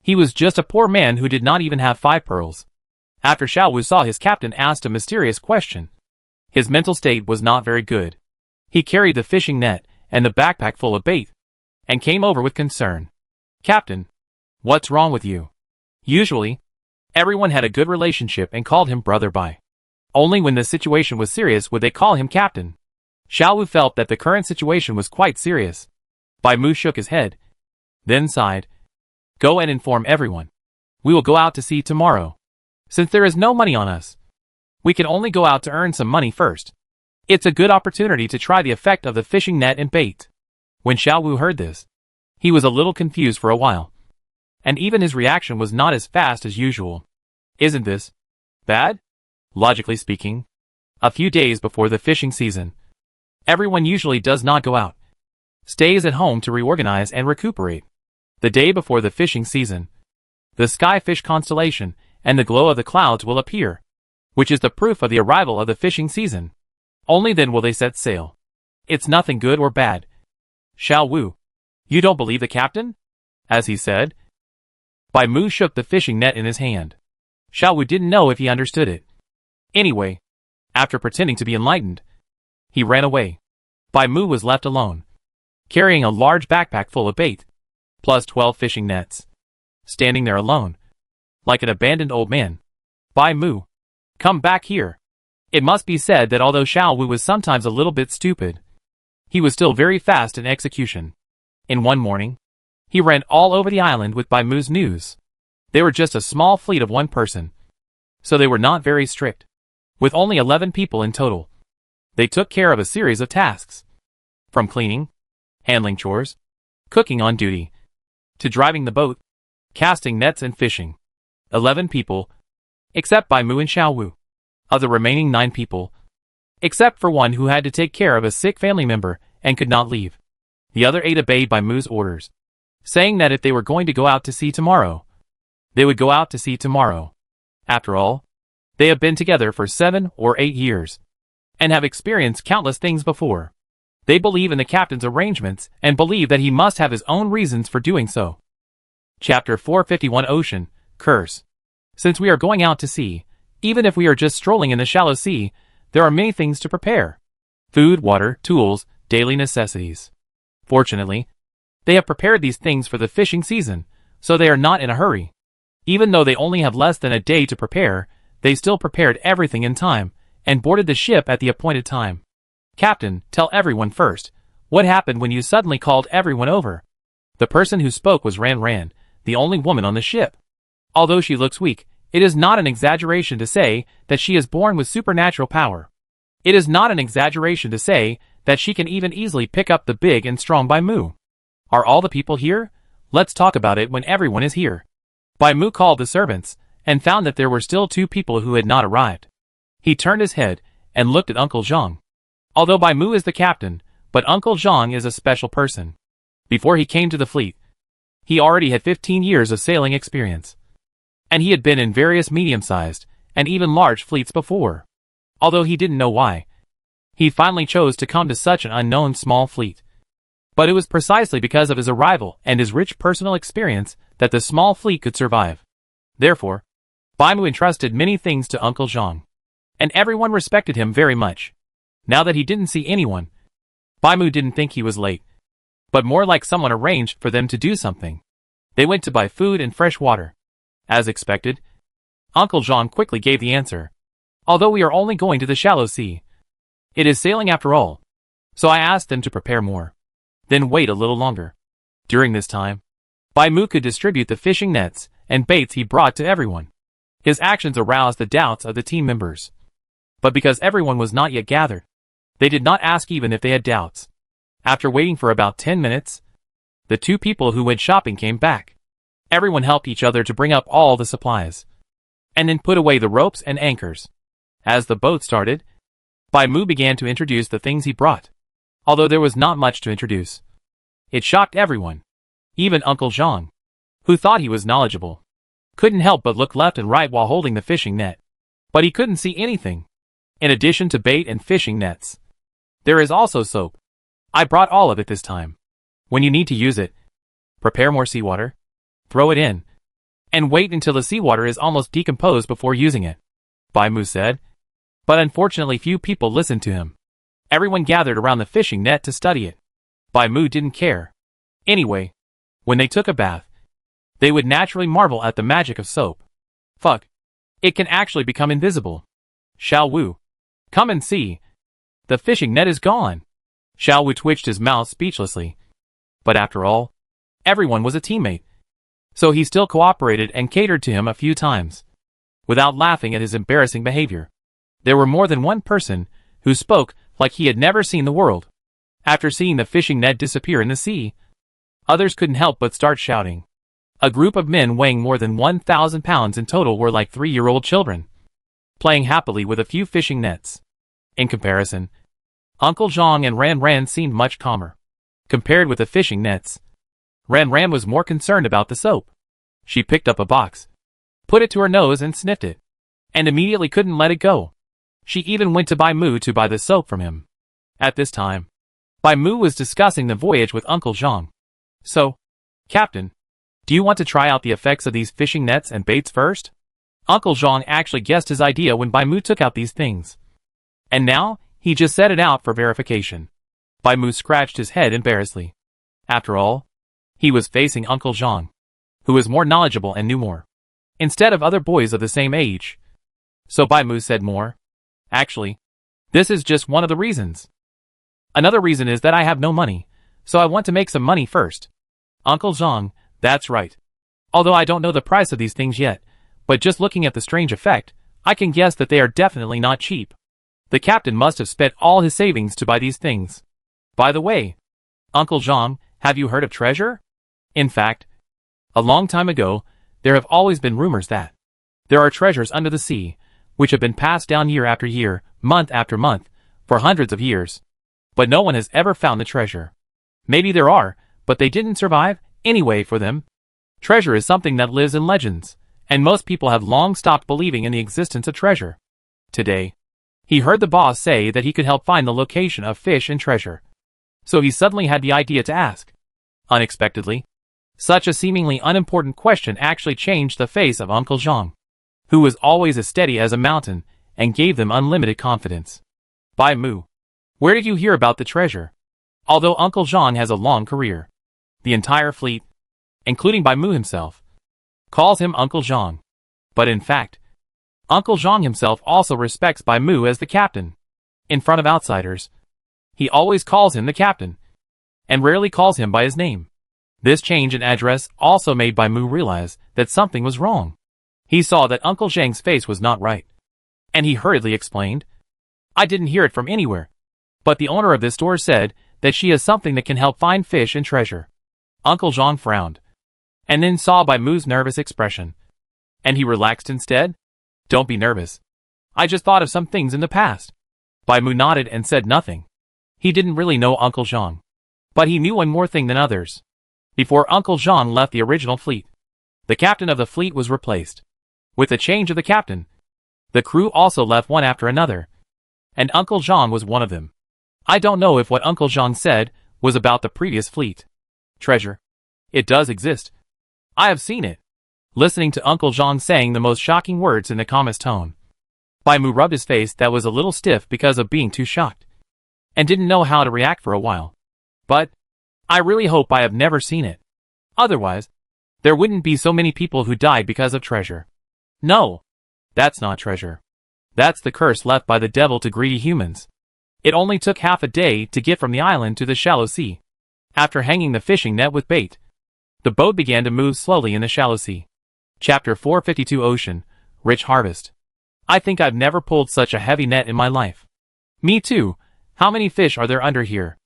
he was just a poor man who did not even have 5 pearls. After Xiao Wu saw his captain asked a mysterious question, his mental state was not very good. He carried the fishing net and the backpack full of bait, and came over with concern. Captain, what's wrong with you? Usually, everyone had a good relationship and called him Brother Bai. Only when the situation was serious would they call him Captain. Xiao Wu felt that the current situation was quite serious. Bai Mu shook his head, then sighed. Go and inform everyone. We will go out to sea tomorrow. Since there is no money on us, we can only go out to earn some money first. It's a good opportunity to try the effect of the fishing net and bait. When Xiao Wu heard this, he was a little confused for a while. And even his reaction was not as fast as usual. Isn't this bad? Logically speaking, a few days before the fishing season, everyone usually does not go out. Stays at home to reorganize and recuperate. The day before the fishing season, the skyfish constellation and the glow of the clouds will appear, which is the proof of the arrival of the fishing season. Only then will they set sail. It's nothing good or bad. Xiao Wu, you don't believe the captain? As he said. Bai Mu shook the fishing net in his hand. Xiao Wu didn't know if he understood it. Anyway, after pretending to be enlightened, he ran away. Bai Mu was left alone, carrying a large backpack full of bait, plus 12 fishing nets. Standing there alone, like an abandoned old man. Bai Mu, come back here. It must be said that although Xiao Wu was sometimes a little bit stupid, he was still very fast in execution. In one morning, he ran all over the island with Bai Mu's news. They were just a small fleet of 1 person, so they were not very strict. With only 11 people in total, they took care of a series of tasks. From cleaning, handling chores, cooking on duty, to driving the boat, casting nets and fishing. 11 people, except Bai Mu and Xiao Wu. Of the remaining 9 people, except for one who had to take care of a sick family member and could not leave. The other 8 obeyed Bai Mu's orders, saying that if they were going to go out to sea tomorrow, they would go out to sea tomorrow. After all, they have been together for 7 or 8 years, and have experienced countless things before. They believe in the captain's arrangements and believe that he must have his own reasons for doing so. Chapter 451 Ocean, Curse. Since we are going out to sea, even if we are just strolling in the shallow sea, there are many things to prepare. Food, water, tools, daily necessities. Fortunately, They have prepared these things for the fishing season, so they are not in a hurry. Even though they only have less than a day to prepare, they still prepared everything in time, and boarded the ship at the appointed time. Captain, tell everyone first. What happened when you suddenly called everyone over? The person who spoke was Ran, the only woman on the ship. Although she looks weak, it is not an exaggeration to say that she is born with supernatural power. It is not an exaggeration to say that she can even easily pick up the big and strong Bai Mu. Are all the people here? Let's talk about it when everyone is here. Bai Mu called the servants, and found that there were still 2 people who had not arrived. He turned his head, and looked at Uncle Zhang. Although Bai Mu is the captain, but Uncle Zhang is a special person. Before he came to the fleet, he already had 15 years of sailing experience. And he had been in various medium-sized, and even large fleets before. Although he didn't know why, he finally chose to come to such an unknown small fleet. But it was precisely because of his arrival and his rich personal experience that the small fleet could survive. Therefore, Bai Mu entrusted many things to Uncle Zhang. And everyone respected him very much. Now that he didn't see anyone, Bai Mu didn't think he was late, but more like someone arranged for them to do something. They went to buy food and fresh water. As expected, Uncle Zhang quickly gave the answer. Although we are only going to the shallow sea, it is sailing after all. So I asked them to prepare more. Then wait a little longer. During this time, Bai Mu could distribute the fishing nets and baits he brought to everyone. His actions aroused the doubts of the team members. But because everyone was not yet gathered, they did not ask even if they had doubts. After waiting for about 10 minutes, the 2 people who went shopping came back. Everyone helped each other to bring up all the supplies, and then put away the ropes and anchors. As the boat started, Bai Mu began to introduce the things he brought. Although there was not much to introduce, it shocked everyone. Even Uncle Zhang, who thought he was knowledgeable, couldn't help but look left and right while holding the fishing net. But he couldn't see anything. In addition to bait and fishing nets, there is also soap. I brought all of it this time. When you need to use it, prepare more seawater, throw it in, and wait until the seawater is almost decomposed before using it, Bai Mu said. But unfortunately few people listened to him. Everyone gathered around the fishing net to study it. Bai Mu didn't care. Anyway, when they took a bath, they would naturally marvel at the magic of soap. Fuck. It can actually become invisible. Xiao Wu, come and see. The fishing net is gone. Xiao Wu twitched his mouth speechlessly. But after all, everyone was a teammate. So he still cooperated and catered to him a few times, without laughing at his embarrassing behavior. There were more than one person who spoke like he had never seen the world. After seeing the fishing net disappear in the sea, others couldn't help but start shouting. A group of men weighing more than 1,000 pounds in total were like 3-year-old children, playing happily with a few fishing nets. In comparison, Uncle Zhang and Ran seemed much calmer. Compared with the fishing nets, Ran was more concerned about the soap. She picked up a box, put it to her nose and sniffed it, and immediately couldn't let it go. She even went to Bai Mu to buy the soap from him. At this time, Bai Mu was discussing the voyage with Uncle Zhang. So, Captain, do you want to try out the effects of these fishing nets and baits first? Uncle Zhang actually guessed his idea when Bai Mu took out these things. And now, he just set it out for verification. Bai Mu scratched his head embarrassedly. After all, he was facing Uncle Zhang, who was more knowledgeable and knew more, instead of other boys of the same age. So Bai Mu said more. Actually, this is just one of the reasons. Another reason is that I have no money, so I want to make some money first. Uncle Zhang, that's right. Although I don't know the price of these things yet, but just looking at the strange effect, I can guess that they are definitely not cheap. The captain must have spent all his savings to buy these things. By the way, Uncle Zhang, have you heard of treasure? In fact, a long time ago, there have always been rumors that there are treasures under the sea, which have been passed down year after year, month after month, for hundreds of years. But no one has ever found the treasure. Maybe there are, but they didn't survive, anyway for them. Treasure is something that lives in legends, and most people have long stopped believing in the existence of treasure. Today, he heard the boss say that he could help find the location of fish and treasure. So he suddenly had the idea to ask. Unexpectedly, such a seemingly unimportant question actually changed the face of Uncle Zhang, who was always as steady as a mountain, and gave them unlimited confidence. Bai Mu, where did you hear about the treasure? Although Uncle Zhang has a long career, The entire fleet, including Bai Mu himself, calls him Uncle Zhang. But in fact, Uncle Zhang himself also respects Bai Mu as the captain. In front of outsiders, he always calls him the captain, and rarely calls him by his name. This change in address also made Bai Mu realize that something was wrong. He saw that Uncle Zhang's face was not right, and he hurriedly explained, "I didn't hear it from anywhere, but the owner of this store said that she has something that can help find fish and treasure." Uncle Zhang frowned, and then saw Bai Mu's nervous expression, and he relaxed instead. "Don't be nervous. I just thought of some things in the past." Bai Mu nodded and said nothing. He didn't really know Uncle Zhang, but he knew one more thing than others. Before Uncle Zhang left the original fleet, the captain of the fleet was replaced. With the change of the captain, the crew also left one after another, and Uncle Zhang was one of them. I don't know if what Uncle Zhang said was about the previous fleet. Treasure. It does exist. I have seen it. Listening to Uncle Zhang saying the most shocking words in the calmest tone, Bai Mu rubbed his face that was a little stiff because of being too shocked, and didn't know how to react for a while. But I really hope I have never seen it. Otherwise, there wouldn't be so many people who died because of treasure. No, that's not treasure. That's the curse left by the devil to greedy humans. It only took half a day to get from the island to the shallow sea. After hanging the fishing net with bait, the boat began to move slowly in the shallow sea. Chapter 452 Ocean, Rich Harvest. I think I've never pulled such a heavy net in my life. Me too. How many fish are there under here?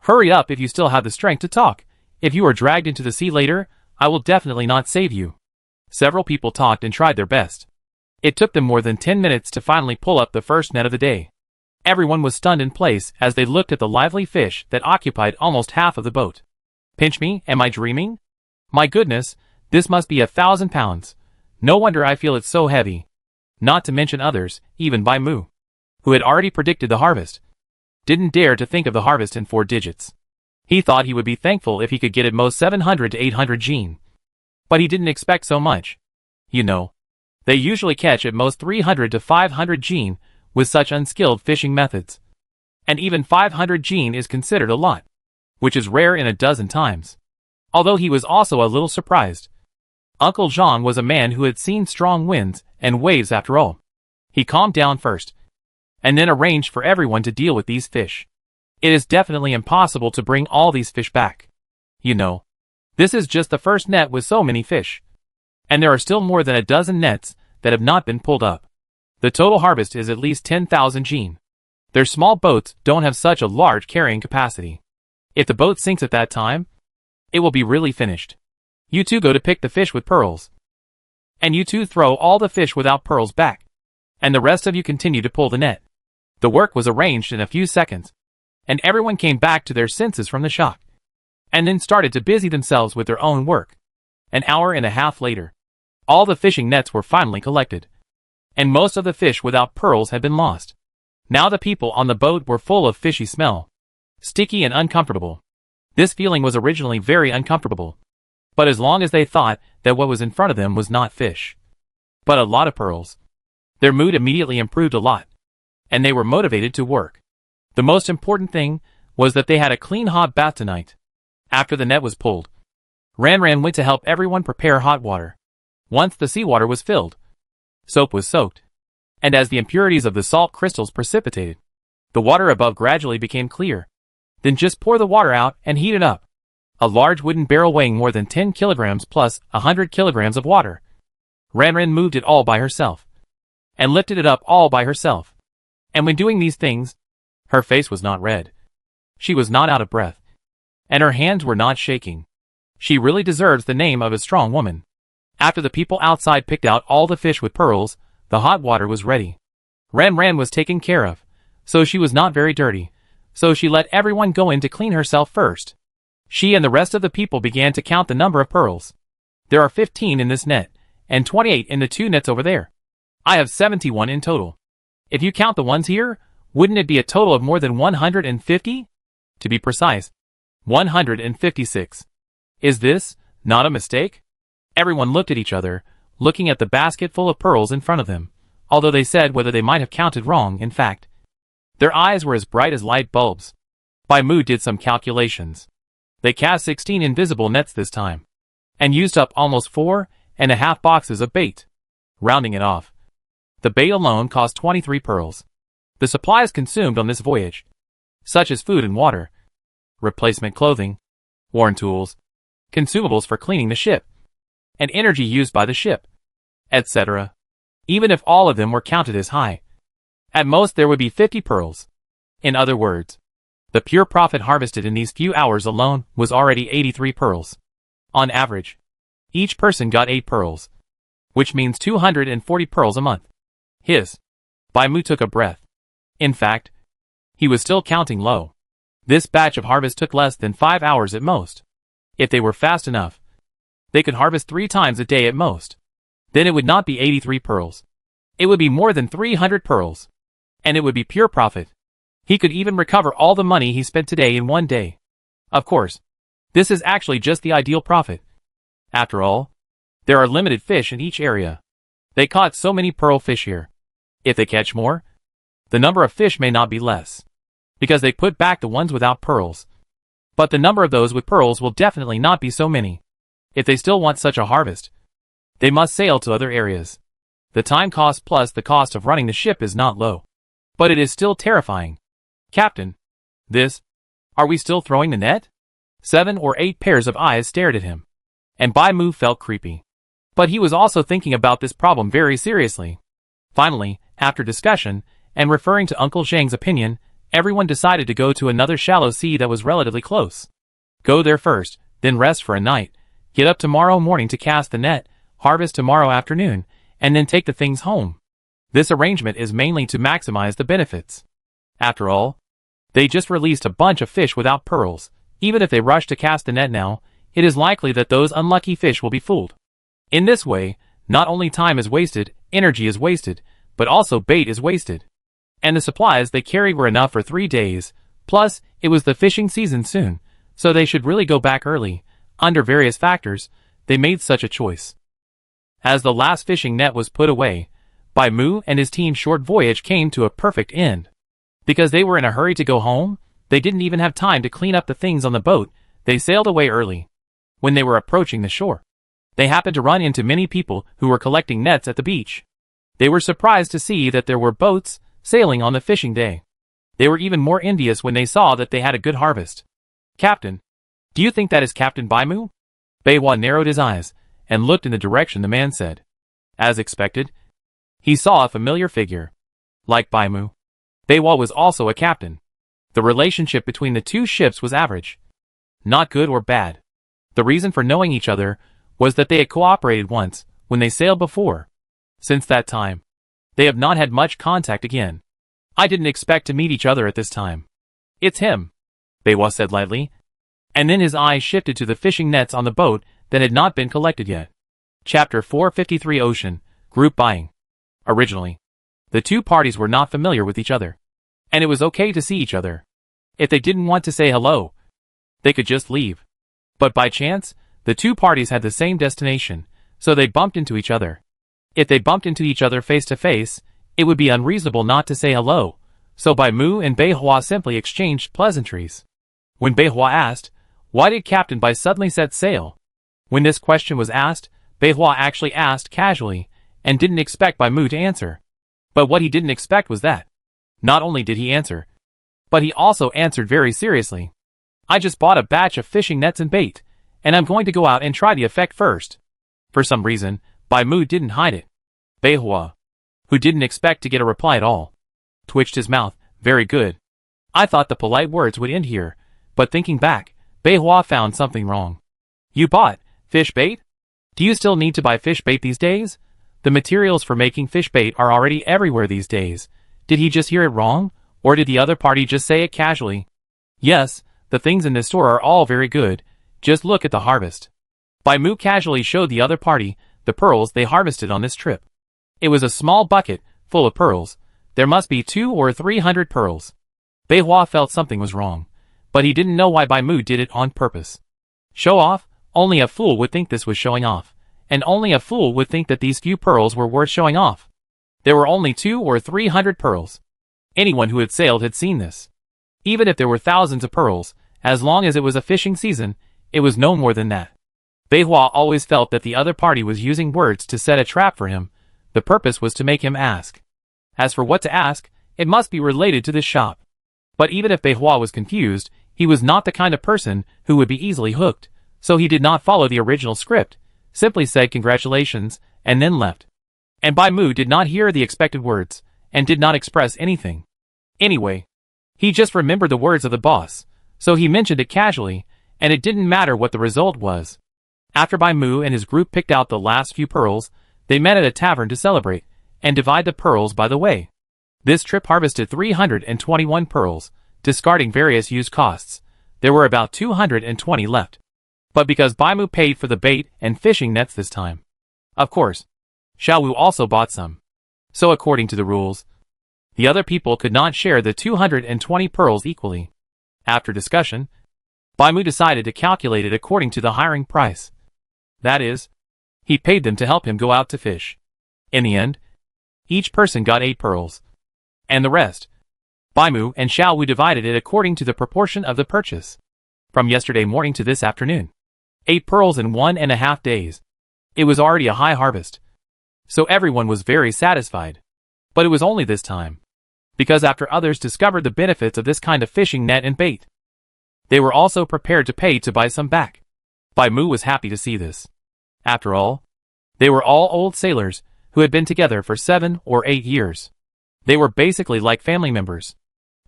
Hurry up if you still have the strength to talk. If you are dragged into the sea later, I will definitely not save you. Several people talked and tried their best. It took them more than 10 minutes to finally pull up the first net of the day. Everyone was stunned in place as they looked at the lively fish that occupied almost half of the boat. Pinch me, am I dreaming? My goodness, this must be 1,000 pounds. No wonder I feel it so heavy. Not to mention others, even Bai Mu, who had already predicted the harvest, didn't dare to think of the harvest in 4 digits. He thought he would be thankful if he could get at most 700 to 800 jin. But he didn't expect so much. You know, they usually catch at most 300 to 500 jin with such unskilled fishing methods. And even 500 jin is considered a lot, which is rare in a dozen times. Although he was also a little surprised. Uncle Zhang was a man who had seen strong winds and waves after all. He calmed down first, and then arranged for everyone to deal with these fish. It is definitely impossible to bring all these fish back. You know, this is just the first net with so many fish. And there are still more than a dozen nets that have not been pulled up. The total harvest is at least 10,000 jin. Their small boats don't have such a large carrying capacity. If the boat sinks at that time, it will be really finished. You two go to pick the fish with pearls. And you two throw all the fish without pearls back. And the rest of you continue to pull the net. The work was arranged in a few seconds, and everyone came back to their senses from the shock, and then started to busy themselves with their own work. An hour and a half later, all the fishing nets were finally collected, and most of the fish without pearls had been lost. Now the people on the boat were full of fishy smell, sticky and uncomfortable. This feeling was originally very uncomfortable, but as long as they thought that what was in front of them was not fish, but a lot of pearls, their mood immediately improved a lot, and they were motivated to work. The most important thing was that they had a clean hot bath tonight. After the net was pulled, Ran went to help everyone prepare hot water. Once the seawater was filled, soap was soaked, and as the impurities of the salt crystals precipitated, the water above gradually became clear. Then just pour the water out and heat it up. A large wooden barrel weighing more than 10 kilograms plus 100 kilograms of water. Ran moved it all by herself, and lifted it up all by herself. And when doing these things, her face was not red. She was not out of breath, and her hands were not shaking. She really deserves the name of a strong woman. After the people outside picked out all the fish with pearls, the hot water was ready. Ran was taken care of, so she was not very dirty, so she let everyone go in to clean herself first. She and the rest of the people began to count the number of pearls. There are 15 in this net, and 28 in the 2 nets over there. I have 71 in total. If you count the ones here, wouldn't it be a total of more than 150? To be precise, 156. Is this not a mistake? Everyone looked at each other, looking at the basket full of pearls in front of them, although they said whether they might have counted wrong. In fact, their eyes were as bright as light bulbs. Bai Mu did some calculations. They cast 16 invisible nets this time, and used up almost 4.5 boxes of bait. Rounding it off, the bait alone cost 23 pearls. The supplies consumed on this voyage, such as food and water, replacement clothing, worn tools, consumables for cleaning the ship, and energy used by the ship, etc. Even if all of them were counted as high, at most there would be 50 pearls. In other words, the pure profit harvested in these few hours alone was already 83 pearls. On average, each person got 8 pearls, which means 240 pearls a month. Bai Mu took a breath. In fact, he was still counting low. This batch of harvest took less than 5 hours at most. If they were fast enough, they could harvest 3 times a day at most. Then it would not be 83 pearls. It would be more than 300 pearls. And it would be pure profit. He could even recover all the money he spent today in one day. Of course, this is actually just the ideal profit. After all, there are limited fish in each area. They caught so many pearl fish here. If they catch more, the number of fish may not be less, because they put back the ones without pearls. But the number of those with pearls will definitely not be so many. If they still want such a harvest, they must sail to other areas. The time cost plus the cost of running the ship is not low. But it is still terrifying. Captain, are we still throwing the net? 7 or 8 pairs of eyes stared at him, and Bai Mu felt creepy. But he was also thinking about this problem very seriously. Finally, after discussion, and referring to Uncle Zhang's opinion, everyone decided to go to another shallow sea that was relatively close. Go there first, then rest for a night, get up tomorrow morning to cast the net, harvest tomorrow afternoon, and then take the things home. This arrangement is mainly to maximize the benefits. After all, they just released a bunch of fish without pearls. Even if they rush to cast the net now, it is likely that those unlucky fish will be fooled. In this way, not only time is wasted, energy is wasted, but also bait is wasted. And the supplies they carried were enough for 3 days, plus, it was the fishing season soon, so they should really go back early. Under various factors, they made such a choice. As the last fishing net was put away, Bai Mu and his team's short voyage came to a perfect end. Because they were in a hurry to go home, they didn't even have time to clean up the things on the boat. They sailed away early. When they were approaching the shore, they happened to run into many people who were collecting nets at the beach. They were surprised to see that there were boats sailing on the fishing day. They were even more envious when they saw that they had a good harvest. Captain, do you think that is Captain Bai Mu? Bai Hua narrowed his eyes and looked in the direction the man said. As expected, he saw a familiar figure. Like Bai Mu, Bai Hua was also a captain. The relationship between the two ships was average. Not good or bad. The reason for knowing each other was that they had cooperated once when they sailed before. Since that time, they have not had much contact again. I didn't expect to meet each other at this time. It's him, Bai Hua said lightly, and then his eyes shifted to the fishing nets on the boat that had not been collected yet. Chapter 453 Ocean, Group Buying. Originally, the two parties were not familiar with each other, and it was okay to see each other. If they didn't want to say hello, they could just leave. But by chance, the two parties had the same destination, so they bumped into each other. If they bumped into each other face to face, it would be unreasonable not to say hello, so Bai Mu and Bai Hua simply exchanged pleasantries. When Bai Hua asked, "Why did Captain Bai suddenly set sail?" When this question was asked, Bai Hua actually asked casually, and didn't expect Bai Mu to answer. But what he didn't expect was that, not only did he answer, but he also answered very seriously. "I just bought a batch of fishing nets and bait, and I'm going to go out and try the effect first." For some reason, Bai Mu didn't hide it. Bai Hua, who didn't expect to get a reply at all, twitched his mouth. Very good. I thought the polite words would end here, but thinking back, Bai Hua found something wrong. You bought fish bait? Do you still need to buy fish bait these days? The materials for making fish bait are already everywhere these days. Did he just hear it wrong, or did the other party just say it casually? Yes, the things in this store are all very good. Just look at the harvest. Bai Mu casually showed the other party the pearls they harvested on this trip. It was a small bucket full of pearls. There must be 200 or 300 pearls. Bai Hua felt something was wrong, but he didn't know why Bai Mu did it on purpose. Show off? Only a fool would think this was showing off, and only a fool would think that these few pearls were worth showing off. There were only 200 or 300 pearls. Anyone who had sailed had seen this. Even if there were thousands of pearls, As long as it was a fishing season, it was no more than that. Bei Hua always felt that the other party was using words to set a trap for him. The purpose was to make him ask. As for what to ask, it must be related to this shop. But even if Bei Hua was confused, he was not the kind of person who would be easily hooked, so he did not follow the original script, simply said congratulations, and then left. And Bai Mu did not hear the expected words, and did not express anything. Anyway, he just remembered the words of the boss, so he mentioned it casually, and it didn't matter what the result was. After Bai Mu and his group picked out the last few pearls, they met at a tavern to celebrate, and divide the pearls by the way. This trip harvested 321 pearls, discarding various used costs. There were about 220 left. But because Bai Mu paid for the bait and fishing nets this time. Of course, Xiao Wu also bought some. So according to the rules, the other people could not share the 220 pearls equally. After discussion, Bai Mu decided to calculate it according to the hiring price. That is, he paid them to help him go out to fish. In the end, each person got 8 pearls. And the rest, Bai Mu and Xiao Wu divided it according to the proportion of the purchase. From yesterday morning to this afternoon. 8 pearls in 1.5 days. It was already a high harvest. So everyone was very satisfied. But it was only this time. Because after others discovered the benefits of this kind of fishing net and bait, they were also prepared to pay to buy some back. Bai Mu was happy to see this. After all, they were all old sailors who had been together for 7 or 8 years. They were basically like family members.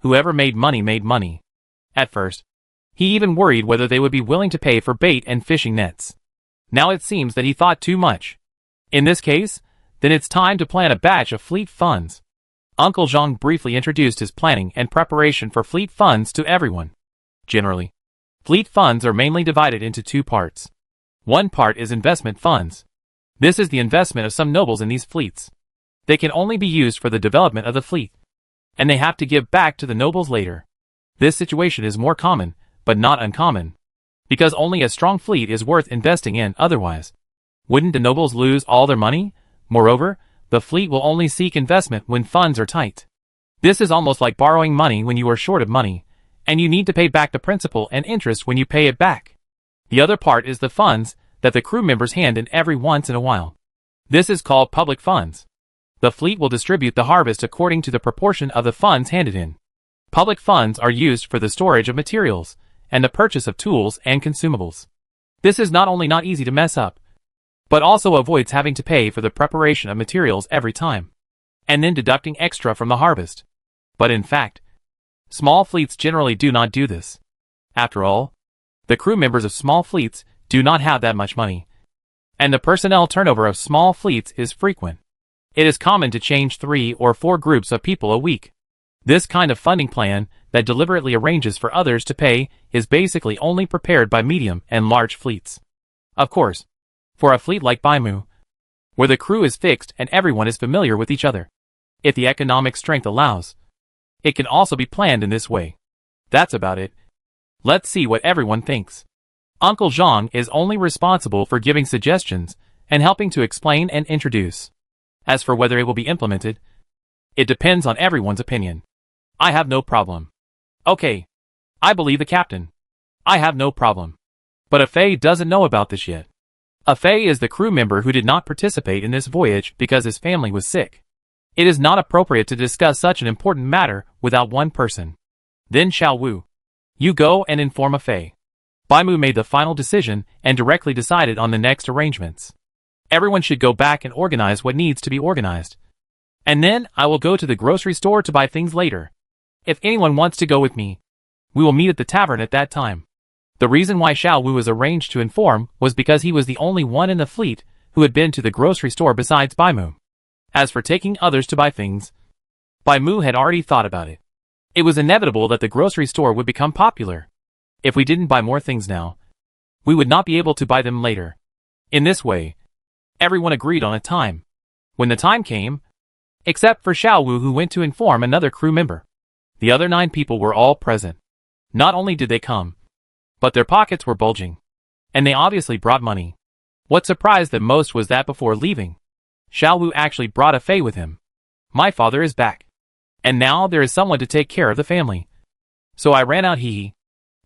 Whoever made money made money. At first, he even worried whether they would be willing to pay for bait and fishing nets. Now it seems that he thought too much. In this case, then it's time to plan a batch of fleet funds. Uncle Zhang briefly introduced his planning and preparation for fleet funds to everyone. Generally, fleet funds are mainly divided into 2 parts. One part is investment funds. This is the investment of some nobles in these fleets. They can only be used for the development of the fleet, and they have to give back to the nobles later. This situation is more common, but not uncommon, because only a strong fleet is worth investing in otherwise. Wouldn't the nobles lose all their money? Moreover, the fleet will only seek investment when funds are tight. This is almost like borrowing money when you are short of money, and you need to pay back the principal and interest when you pay it back. The other part is the funds that the crew members hand in every once in a while. This is called public funds. The fleet will distribute the harvest according to the proportion of the funds handed in. Public funds are used for the storage of materials and the purchase of tools and consumables. This is not only not easy to mess up, but also avoids having to pay for the preparation of materials every time, and then deducting extra from the harvest. But in fact, small fleets generally do not do this. After all, the crew members of small fleets do not have that much money, and the personnel turnover of small fleets is frequent. It is common to change 3 or 4 groups of people a week. This kind of funding plan that deliberately arranges for others to pay is basically only prepared by medium and large fleets. Of course, for a fleet like Bai Mu, where the crew is fixed and everyone is familiar with each other, if the economic strength allows, it can also be planned in this way. That's about it. Let's see what everyone thinks. Uncle Zhang is only responsible for giving suggestions and helping to explain and introduce. As for whether it will be implemented, it depends on everyone's opinion. I have no problem. Okay. I believe the captain. I have no problem. But Afei doesn't know about this yet. Afei is the crew member who did not participate in this voyage because his family was sick. It is not appropriate to discuss such an important matter without one person. Then Xiao Wu. You go and inform Afei. Bai Mu made the final decision and directly decided on the next arrangements. Everyone should go back and organize what needs to be organized. And then I will go to the grocery store to buy things later. If anyone wants to go with me, we will meet at the tavern at that time. The reason why Xiao Wu was arranged to inform was because he was the only one in the fleet who had been to the grocery store besides Bai Mu. As for taking others to buy things, Bai Mu had already thought about it. It was inevitable that the grocery store would become popular. If we didn't buy more things now, we would not be able to buy them later. In this way, everyone agreed on a time. When the time came, except for Xiao Wu who went to inform another crew member, the other 9 people were all present. Not only did they come, but their pockets were bulging. And they obviously brought money. What surprised them most was that before leaving, Xiao Wu actually brought Afei with him. My father is back. And now there is someone to take care of the family. So I ran out hee.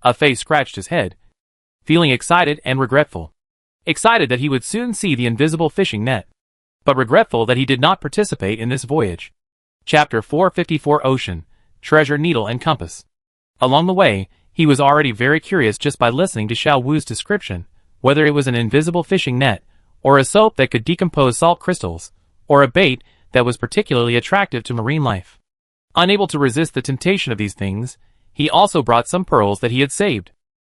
A face scratched his head, feeling excited and regretful. Excited that he would soon see the invisible fishing net, but regretful that he did not participate in this voyage. Chapter 454 Ocean, Treasure Needle and Compass. Along the way, he was already very curious just by listening to Xiao Wu's description, whether it was an invisible fishing net, or a soap that could decompose salt crystals, or a bait that was particularly attractive to marine life. Unable to resist the temptation of these things, he also brought some pearls that he had saved.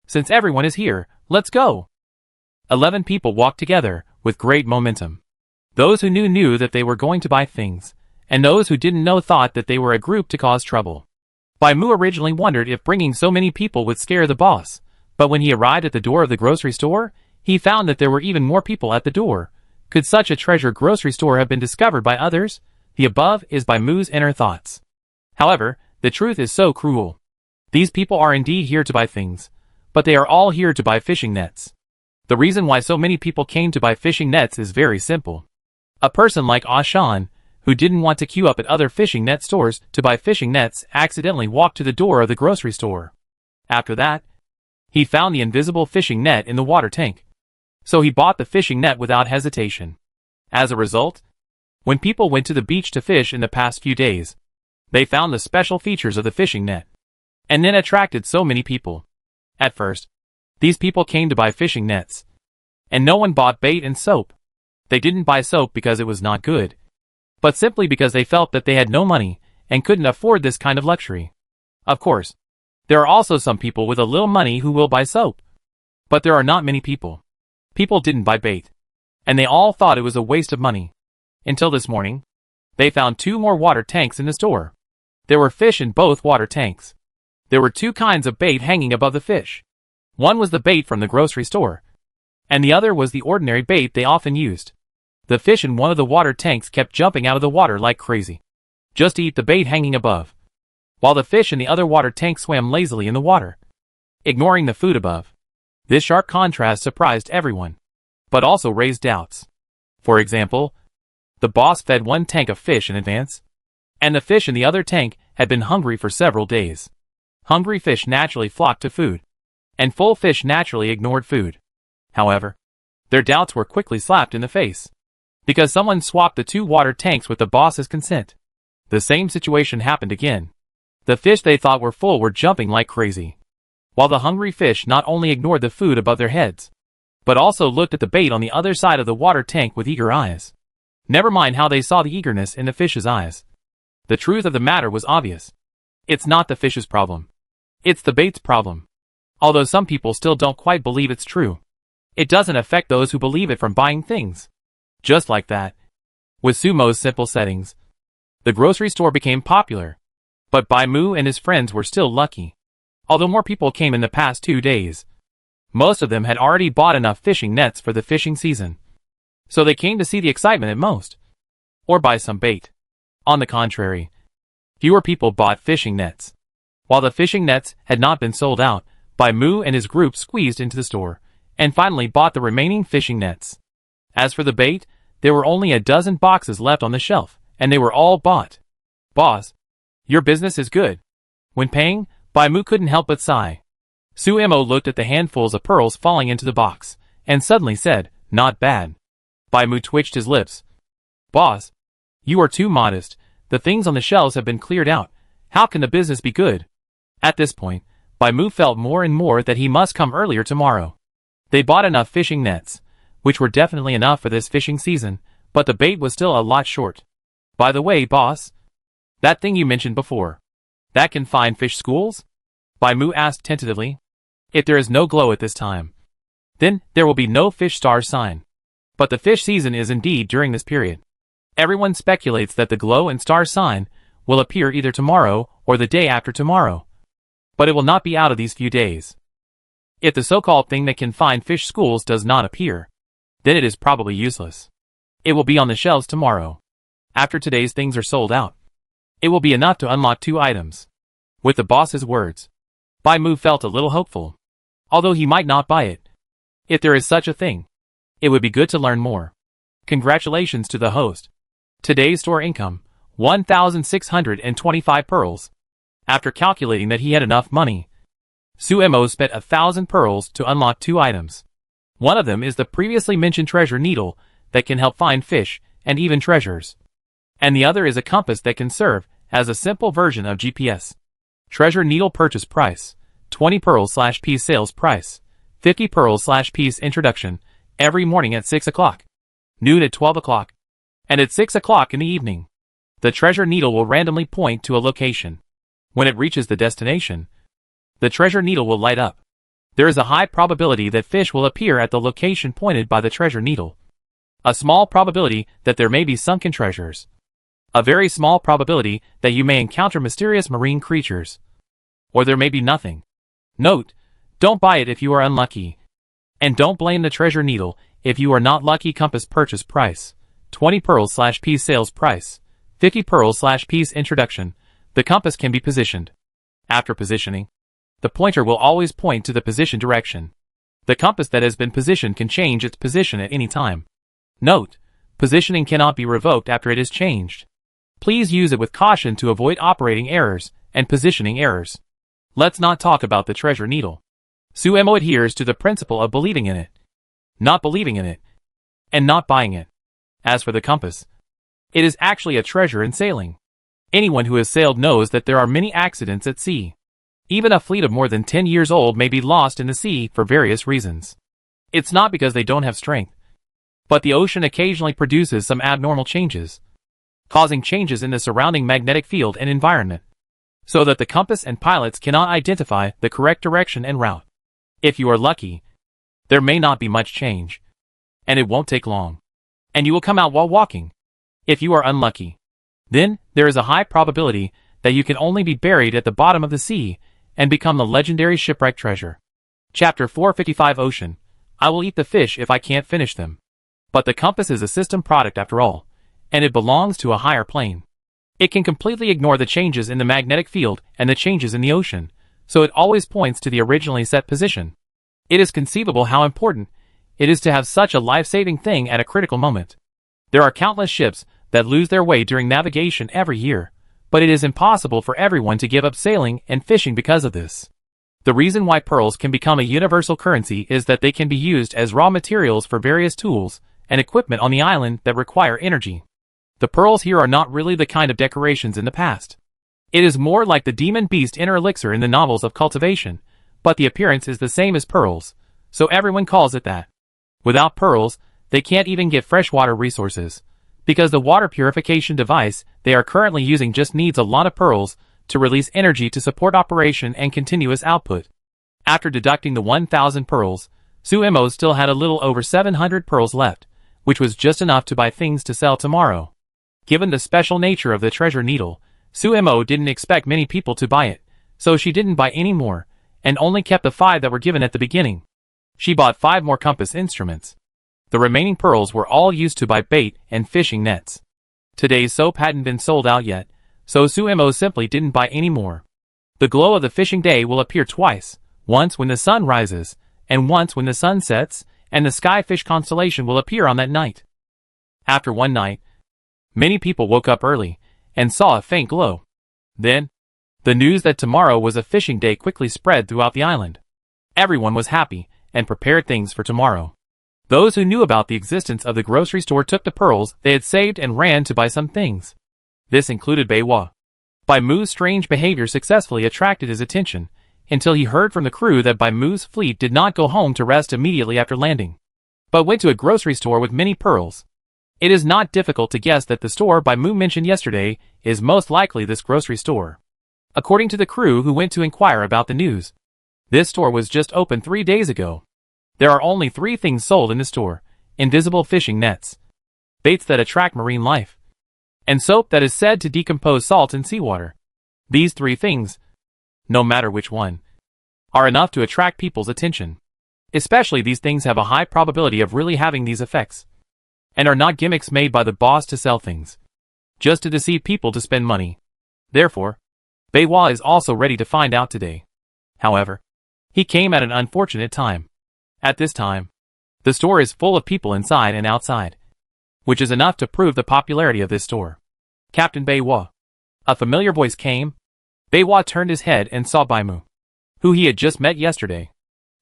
Since everyone is here, let's go. 11 people walked together, with great momentum. Those who knew that they were going to buy things, and those who didn't know thought that they were a group to cause trouble. Bai Mu originally wondered if bringing so many people would scare the boss, but when he arrived at the door of the grocery store, he found that there were even more people at the door. Could such a treasure grocery store have been discovered by others? The above is Bai Mu's inner thoughts. However, the truth is so cruel. These people are indeed here to buy things, but they are all here to buy fishing nets. The reason why so many people came to buy fishing nets is very simple. A person like Ashan, who didn't want to queue up at other fishing net stores to buy fishing nets, accidentally walked to the door of the grocery store. After that, he found the invisible fishing net in the water tank. So he bought the fishing net without hesitation. As a result, when people went to the beach to fish in the past few days, they found the special features of the fishing net, and then attracted so many people. At first, these people came to buy fishing nets, and no one bought bait and soap. They didn't buy soap because it was not good, but simply because they felt that they had no money and couldn't afford this kind of luxury. Of course, there are also some people with a little money who will buy soap, but there are not many people. People didn't buy bait, and they all thought it was a waste of money. Until this morning, they found 2 more water tanks in the store. There were fish in both water tanks. There were 2 kinds of bait hanging above the fish. One was the bait from the grocery store, and the other was the ordinary bait they often used. The fish in one of the water tanks kept jumping out of the water like crazy, just to eat the bait hanging above, while the fish in the other water tank swam lazily in the water, ignoring the food above. This sharp contrast surprised everyone, but also raised doubts. For example, the boss fed one tank of fish in advance, and the fish in the other tank had been hungry for several days. Hungry fish naturally flocked to food, and full fish naturally ignored food. However, their doubts were quickly slapped in the face, because someone swapped the 2 water tanks with the boss's consent. The same situation happened again. The fish they thought were full were jumping like crazy, while the hungry fish not only ignored the food above their heads, but also looked at the bait on the other side of the water tank with eager eyes. Never mind how they saw the eagerness in the fish's eyes. The truth of the matter was obvious. It's not the fish's problem. It's the bait's problem. Although some people still don't quite believe it's true, it doesn't affect those who believe it from buying things. Just like that, with Sumo's simple settings, the grocery store became popular. But Bai Mu and his friends were still lucky. Although more people came in the past 2 days, most of them had already bought enough fishing nets for the fishing season, so they came to see the excitement at most, or buy some bait. On the contrary, fewer people bought fishing nets. While the fishing nets had not been sold out, Bai Mu and his group squeezed into the store, and finally bought the remaining fishing nets. As for the bait, there were only a dozen boxes left on the shelf, and they were all bought. Boss, your business is good. When paying, Bai Mu couldn't help but sigh. Su Imo looked at the handfuls of pearls falling into the box, and suddenly said, "Not bad." Bai Mu twitched his lips. "Boss, you are too modest. The things on the shelves have been cleared out. How can the business be good?" At this point, Bai Mu felt more and more that he must come earlier tomorrow. They bought enough fishing nets, which were definitely enough for this fishing season, but the bait was still a lot short. "By the way, boss, that thing you mentioned before, that can find fish schools?" Bai Mu asked tentatively. "If there is no glow at this time, then there will be no fish star sign. But the fish season is indeed during this period. Everyone speculates that the glow and star sign will appear either tomorrow or the day after tomorrow, but it will not be out of these few days. If the so-called thing that can find fish schools does not appear, then it is probably useless. It will be on the shelves tomorrow. After today's things are sold out, it will be enough to unlock 2 items." With the boss's words, Bai Mu felt a little hopeful, although he might not buy it. If there is such a thing, it would be good to learn more. Congratulations to the host. Today's store income, 1,625 pearls. After calculating that he had enough money, Suemo spent 1,000 pearls to unlock 2 items. One of them is the previously mentioned treasure needle that can help find fish and even treasures. And the other is a compass that can serve as a simple version of GPS. Treasure needle purchase price, 20 pearls/piece sales price, 50 pearls/piece introduction, every morning at 6 o'clock, noon at 12 o'clock, and at 6 o'clock in the evening. The treasure needle will randomly point to a location. When it reaches the destination, the treasure needle will light up. There is a high probability that fish will appear at the location pointed by the treasure needle. A small probability that there may be sunken treasures. A very small probability that you may encounter mysterious marine creatures. Or there may be nothing. Note, don't buy it if you are unlucky. And don't blame the treasure needle if you are not lucky. Compass purchase price, 20 pearls/piece sales price, 50 pearls/piece introduction. The compass can be positioned. After positioning, the pointer will always point to the position direction. The compass that has been positioned can change its position at any time. Note, positioning cannot be revoked after it is changed. Please use it with caution to avoid operating errors and positioning errors. Let's not talk about the treasure needle. Suemo adheres to the principle of believing in it, not believing in it, and not buying it. As for the compass, it is actually a treasure in sailing. Anyone who has sailed knows that there are many accidents at sea. Even a fleet of more than 10 years old may be lost in the sea for various reasons. It's not because they don't have strength, but the ocean occasionally produces some abnormal changes, causing changes in the surrounding magnetic field and environment, so that the compass and pilots cannot identify the correct direction and route. If you are lucky, there may not be much change, and it won't take long, and you will come out while walking. If you are unlucky, then there is a high probability that you can only be buried at the bottom of the sea and become the legendary shipwreck treasure. Chapter 455 Ocean. I will eat the fish if I can't finish them. But the compass is a system product after all, and it belongs to a higher plane. It can completely ignore the changes in the magnetic field and the changes in the ocean, so it always points to the originally set position. It is conceivable how important it is to have such a life-saving thing at a critical moment. There are countless ships that lose their way during navigation every year, but it is impossible for everyone to give up sailing and fishing because of this. The reason why pearls can become a universal currency is that they can be used as raw materials for various tools and equipment on the island that require energy. The pearls here are not really the kind of decorations in the past. It is more like the demon beast inner elixir in the novels of cultivation, but the appearance is the same as pearls, so everyone calls it that. Without pearls, they can't even get freshwater resources, because the water purification device they are currently using just needs a lot of pearls to release energy to support operation and continuous output. After deducting the 1,000 pearls, Suemo still had a little over 700 pearls left, which was just enough to buy things to sell tomorrow. Given the special nature of the treasure needle, Suemo didn't expect many people to buy it, so she didn't buy any more, and only kept the 5 that were given at the beginning. She bought 5 more compass instruments. The remaining pearls were all used to buy bait and fishing nets. Today's soap hadn't been sold out yet, so Suemo simply didn't buy any more. The glow of the fishing day will appear twice, once when the sun rises, and once when the sun sets, and the skyfish constellation will appear on that night. After one night, many people woke up early and saw a faint glow. Then, the news that tomorrow was a fishing day quickly spread throughout the island. Everyone was happy and prepared things for tomorrow. Those who knew about the existence of the grocery store took the pearls they had saved and ran to buy some things. This included Beiwa. Bai Mu's strange behavior successfully attracted his attention, until he heard from the crew that Bai Mu's fleet did not go home to rest immediately after landing, but went to a grocery store with many pearls. It is not difficult to guess that the store Bai Mu mentioned yesterday is most likely this grocery store. According to the crew who went to inquire about the news, this store was just opened 3 days ago. There are only 3 things sold in the store: invisible fishing nets, baits that attract marine life, and soap that is said to decompose salt in seawater. These 3 things, no matter which one, are enough to attract people's attention. Especially these things have a high probability of really having these effects, and are not gimmicks made by the boss to sell things, just to deceive people to spend money. Therefore, Beiwa is also ready to find out today. However, he came at an unfortunate time. At this time, the store is full of people inside and outside, which is enough to prove the popularity of this store. Captain Beiwa. A familiar voice came. Beiwa turned his head and saw Bai Mu. who he had just met yesterday.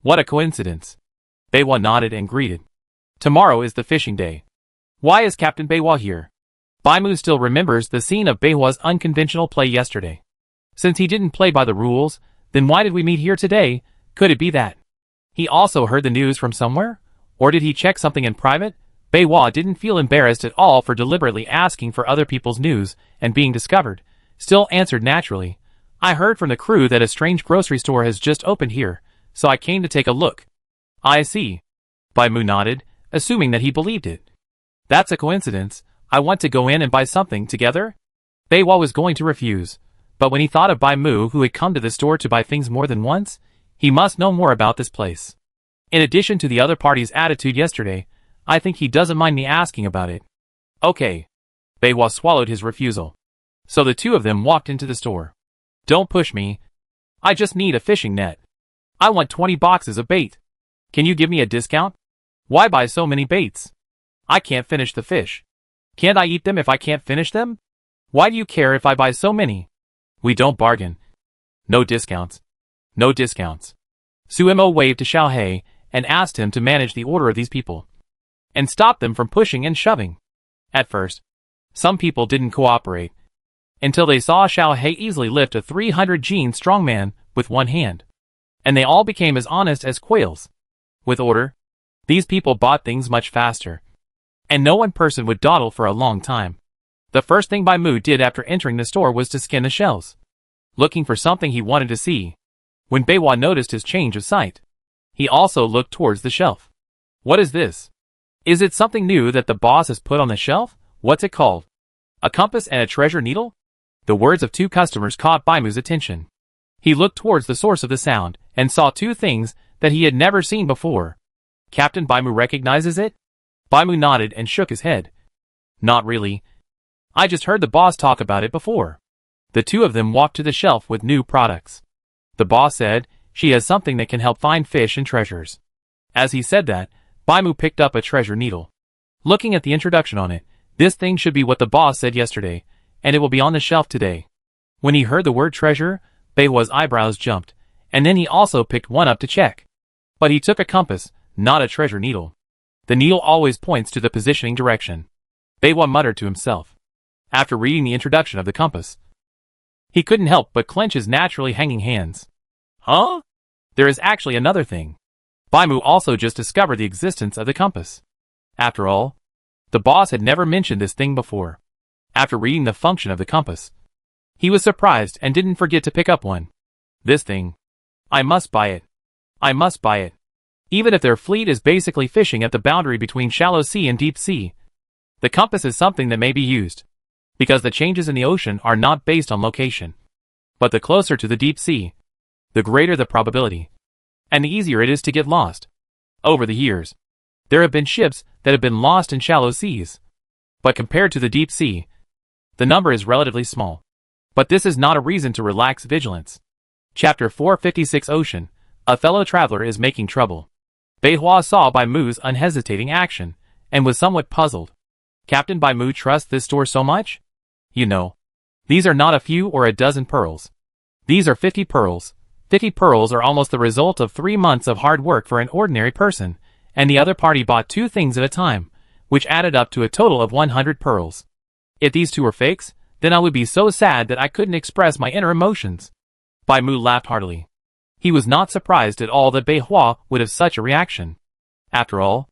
What a coincidence. Beiwa nodded and greeted. Tomorrow is the fishing day. Why is Captain Beiwa here? Baimu still remembers the scene of Beiwa's unconventional play yesterday. Since he didn't play by the rules, then why did we meet here today? Could it be that he also heard the news from somewhere? Or did he check something in private? Beiwa didn't feel embarrassed at all for deliberately asking for other people's news and being discovered, still answered naturally. I heard from the crew that a strange grocery store has just opened here, so I came to take a look. I see. Baimu nodded, assuming that he believed it. That's a coincidence. I want to go in and buy something together? Beiwa was going to refuse, but when he thought of Baimu who had come to the store to buy things more than once, he must know more about this place. In addition to the other party's attitude yesterday, I think he doesn't mind me asking about it. Okay. Beiwa swallowed his refusal. So the two of them walked into the store. Don't push me. I just need a fishing net. I want 20 boxes of bait. Can you give me a discount? Why buy so many baits? I can't finish the fish. Can't I eat them if I can't finish them? Why do you care if I buy so many? We don't bargain. No discounts. No discounts. Suemo waved to Xiaohei and asked him to manage the order of these people and stop them from pushing and shoving. At first, some people didn't cooperate until they saw Xiaohei easily lift a 300-gene strongman with one hand, and they all became as honest as quails. With order, these people bought things much faster, and no one person would dawdle for a long time. The first thing Baimu did after entering the store was to scan the shelves, looking for something he wanted to see. When Beiwa noticed his change of sight, he also looked towards the shelf. What is this? Is it something new that the boss has put on the shelf? What's it called? A compass and a treasure needle? The words of two customers caught Baimu's attention. He looked towards the source of the sound and saw two things that he had never seen before. Captain Baimu recognizes it? Baimu nodded and shook his head. Not really. I just heard the boss talk about it before. The two of them walked to the shelf with new products. The boss said, she has something that can help find fish and treasures. As he said that, Baimu picked up a treasure needle. Looking at the introduction on it, this thing should be what the boss said yesterday, and it will be on the shelf today. When he heard the word treasure, Beiwa's eyebrows jumped, and then he also picked one up to check. But he took a compass, not a treasure needle. The needle always points to the positioning direction. Beiwa muttered to himself. After reading the introduction of the compass, he couldn't help but clench his naturally hanging hands. Huh? There is actually another thing. Baimu also just discovered the existence of the compass. After all, the boss had never mentioned this thing before. After reading the function of the compass, he was surprised and didn't forget to pick up one. This thing. I must buy it. I must buy it. Even if their fleet is basically fishing at the boundary between shallow sea and deep sea, the compass is something that may be used, because the changes in the ocean are not based on location. But the closer to the deep sea, the greater the probability, and the easier it is to get lost. Over the years, there have been ships that have been lost in shallow seas. But compared to the deep sea, the number is relatively small. But this is not a reason to relax vigilance. Chapter 456 Ocean. A fellow traveler is making trouble. Beihua saw Baimu's unhesitating action, and was somewhat puzzled. Captain Baimu trusts this store so much? You know, these are not a few or a dozen pearls. These are 50 pearls. 50 pearls are almost the result of 3 months of hard work for an ordinary person, and the other party bought 2 things at a time, which added up to a total of 100 pearls. If these 2 were fakes, then I would be so sad that I couldn't express my inner emotions. Baimu laughed heartily. He was not surprised at all that Beihua would have such a reaction. After all,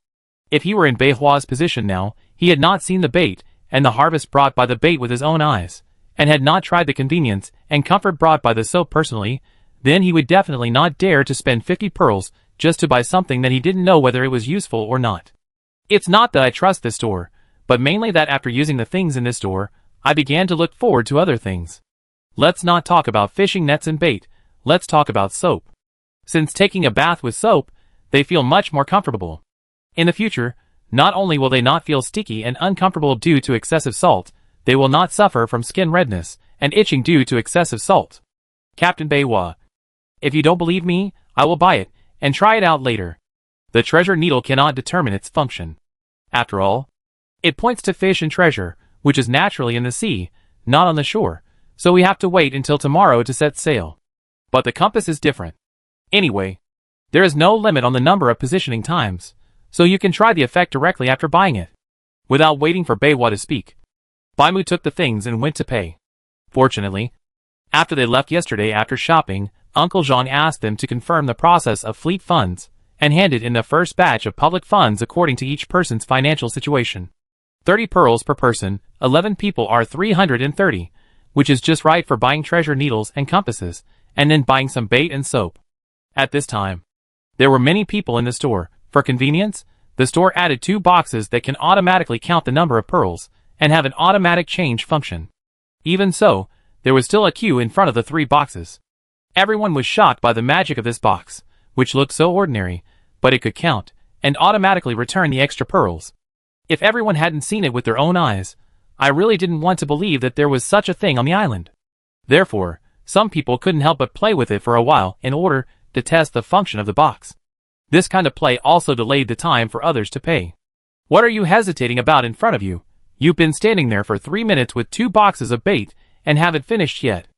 if he were in Beihua's position now, he had not seen the bait and the harvest brought by the bait with his own eyes, and had not tried the convenience and comfort brought by the soap personally, then he would definitely not dare to spend 50 pearls just to buy something that he didn't know whether it was useful or not. It's not that I trust this store, but mainly that after using the things in this store, I began to look forward to other things. Let's not talk about fishing nets and bait, let's talk about soap. Since taking a bath with soap, they feel much more comfortable. In the future, not only will they not feel sticky and uncomfortable due to excessive salt, they will not suffer from skin redness and itching due to excessive salt. Captain Beiwa. If you don't believe me, I will buy it, and try it out later. The treasure needle cannot determine its function. After all, it points to fish and treasure, which is naturally in the sea, not on the shore, so we have to wait until tomorrow to set sail. But the compass is different. Anyway, there is no limit on the number of positioning times, so you can try the effect directly after buying it, without waiting for Beihua to speak. Baimu took the things and went to pay. Fortunately, after they left yesterday after shopping, Uncle Jean asked them to confirm the process of fleet funds, and handed in the first batch of public funds according to each person's financial situation. 30 pearls per person, 11 people are 330, which is just right for buying treasure needles and compasses, and then buying some bait and soap. At this time, there were many people in the store. For convenience, the store added 2 boxes that can automatically count the number of pearls, and have an automatic change function. Even so, there was still a queue in front of the 3 boxes. Everyone was shocked by the magic of this box, which looked so ordinary, but it could count, and automatically return the extra pearls. If everyone hadn't seen it with their own eyes, I really didn't want to believe that there was such a thing on the island. Therefore, some people couldn't help but play with it for a while in order to test the function of the box. This kind of play also delayed the time for others to pay. What are you hesitating about in front of you? You've been standing there for 3 minutes with 2 boxes of bait and haven't finished yet.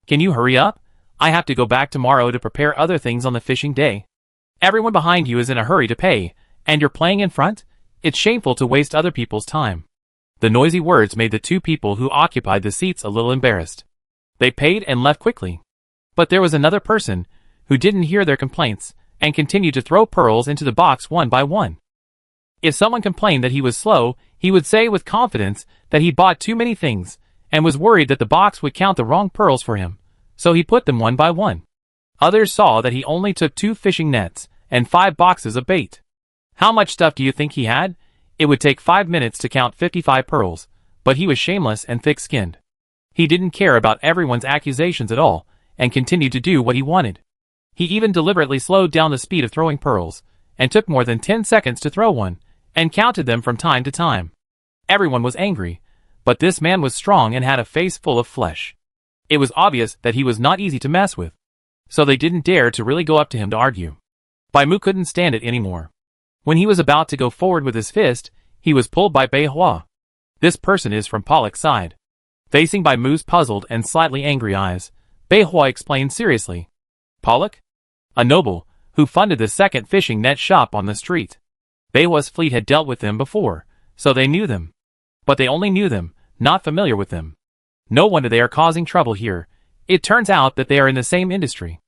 Can you hurry up? I have to go back tomorrow to prepare other things on the fishing day. Everyone behind you is in a hurry to pay, and you're playing in front? It's shameful to waste other people's time. The noisy words made the 2 people who occupied the seats a little embarrassed. They paid and left quickly. But there was another person who didn't hear their complaints and continued to throw pearls into the box one by one. If someone complained that he was slow, he would say with confidence that he bought too many things and was worried that the box would count the wrong pearls for him, so he put them one by one. Others saw that he only took 2 fishing nets and 5 boxes of bait. How much stuff do you think he had? It would take 5 minutes to count 55 pearls, but he was shameless and thick-skinned. He didn't care about everyone's accusations at all, and continued to do what he wanted. He even deliberately slowed down the speed of throwing pearls, and took more than 10 seconds to throw one, and counted them from time to time. Everyone was angry, but this man was strong and had a face full of flesh. It was obvious that he was not easy to mess with, so they didn't dare to really go up to him to argue. Baimu couldn't stand it anymore. When he was about to go forward with his fist, he was pulled by Beihua. This person is from Pollock's side. Facing Baimu's puzzled and slightly angry eyes, Beihua explained seriously. Pollock? A noble, who funded the second fishing net shop on the street. Beihua's fleet had dealt with them before, so they knew them. But they only knew them, not familiar with them. No wonder they are causing trouble here. It turns out that they are in the same industry.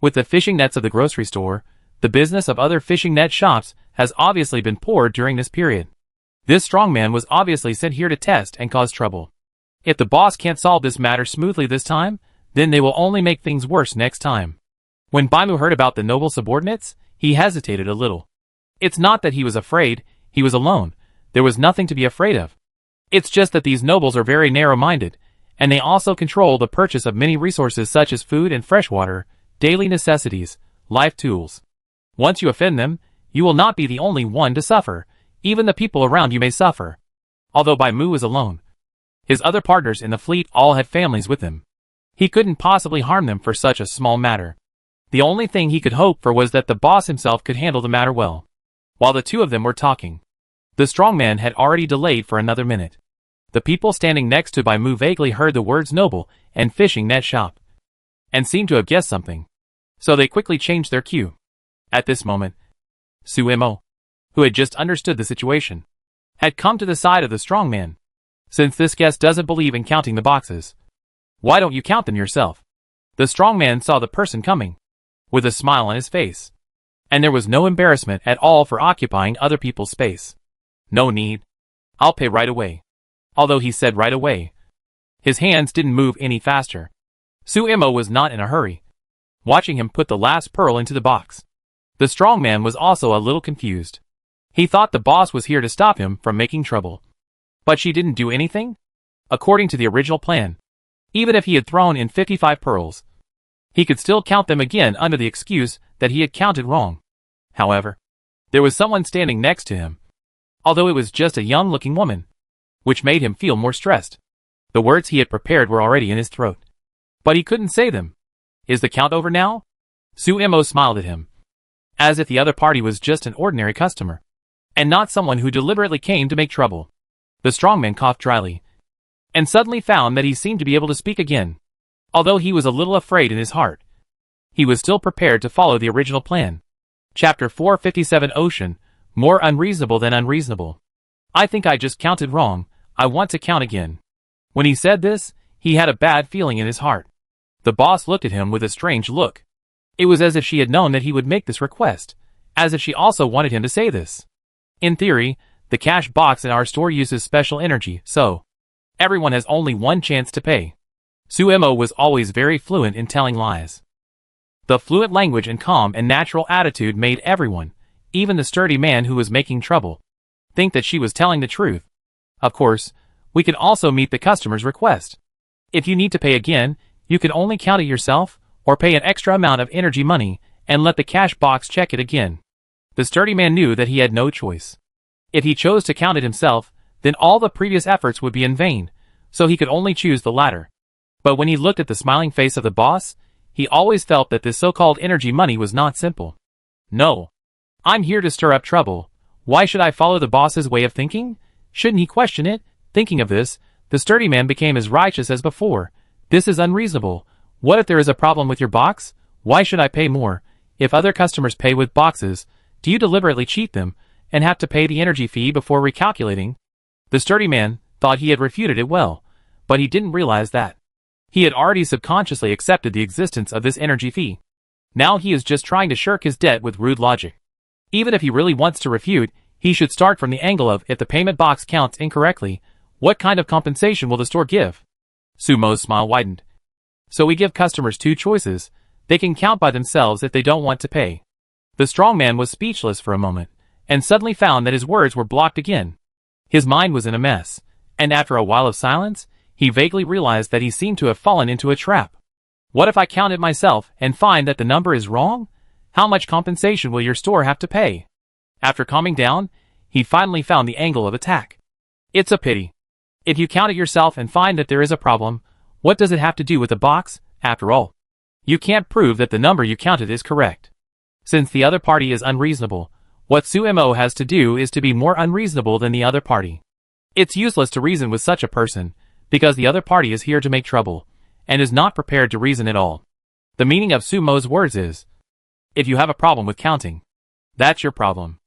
With the fishing nets of the grocery store, the business of other fishing net shops has obviously been poor during this period. This strongman was obviously sent here to test and cause trouble. If the boss can't solve this matter smoothly this time, then they will only make things worse next time. When Baimu heard about the noble subordinates, he hesitated a little. It's not that he was afraid, he was alone. There was nothing to be afraid of. It's just that these nobles are very narrow-minded, and they also control the purchase of many resources such as food and fresh water, daily necessities, life tools. Once you offend them, you will not be the only one to suffer. Even the people around you may suffer. Although Baimu was alone, his other partners in the fleet all had families with them. He couldn't possibly harm them for such a small matter. The only thing he could hope for was that the boss himself could handle the matter well. While the 2 of them were talking, the strongman had already delayed for another minute. The people standing next to Baimu vaguely heard the words noble and fishing net shop, and seemed to have guessed something. So they quickly changed their cue. At this moment, Suemo, who had just understood the situation, had come to the side of the strongman. Since this guest doesn't believe in counting the boxes, why don't you count them yourself? The strongman saw the person coming, with a smile on his face. And there was no embarrassment at all for occupying other people's space. No need. I'll pay right away. Although he said right away, his hands didn't move any faster. Suemo was not in a hurry, watching him put the last pearl into the box. The strongman was also a little confused. He thought the boss was here to stop him from making trouble. But she didn't do anything? According to the original plan, even if he had thrown in 55 pearls, he could still count them again under the excuse that he had counted wrong. However, there was someone standing next to him, although it was just a young-looking woman, which made him feel more stressed. The words he had prepared were already in his throat, but he couldn't say them. Is the count over now? Suemo smiled at him, as if the other party was just an ordinary customer, and not someone who deliberately came to make trouble. The strongman coughed dryly, and suddenly found that he seemed to be able to speak again, although he was a little afraid in his heart. he was still prepared to follow the original plan. Chapter 457 Ocean, more unreasonable than unreasonable. I think I just counted wrong, I want to count again. When he said this, he had a bad feeling in his heart. The boss looked at him with a strange look. It was as if she had known that he would make this request, as if she also wanted him to say this. In theory, the cash box in our store uses special energy, so everyone has only one chance to pay. Suemo was always very fluent in telling lies. The fluent language and calm and natural attitude made everyone, even the sturdy man who was making trouble, think that she was telling the truth. Of course, we can also meet the customer's request. If you need to pay again, you can only count it yourself, or pay an extra amount of energy money, and let the cash box check it again. The sturdy man knew that he had no choice. If he chose to count it himself, then all the previous efforts would be in vain, so he could only choose the latter. But when he looked at the smiling face of the boss, he always felt that this so-called energy money was not simple. No. I'm here to stir up trouble. Why should I follow the boss's way of thinking? Shouldn't he question it? Thinking of this, the sturdy man became as righteous as before. This is unreasonable. What if there is a problem with your box? Why should I pay more? If other customers pay with boxes, do you deliberately cheat them, and have to pay the energy fee before recalculating? The sturdy man thought he had refuted it well, but he didn't realize that he had already subconsciously accepted the existence of this energy fee. Now he is just trying to shirk his debt with rude logic. Even if he really wants to refute, he should start from the angle of, if the payment box counts incorrectly, what kind of compensation will the store give? Sumo's smile widened. So we give customers two choices. They can count by themselves if they don't want to pay. The strong man was speechless for a moment, and suddenly found that his words were blocked again. His mind was in a mess, and after a while of silence, he vaguely realized that he seemed to have fallen into a trap. What if I count it myself and find that the number is wrong? How much compensation will your store have to pay? After calming down, he finally found the angle of attack. It's a pity. If you count it yourself and find that there is a problem, what does it have to do with the box, after all? You can't prove that the number you counted is correct. Since the other party is unreasonable, what Suemo has to do is to be more unreasonable than the other party. It's useless to reason with such a person, because the other party is here to make trouble, and is not prepared to reason at all. The meaning of Sumo's words is, if you have a problem with counting, that's your problem.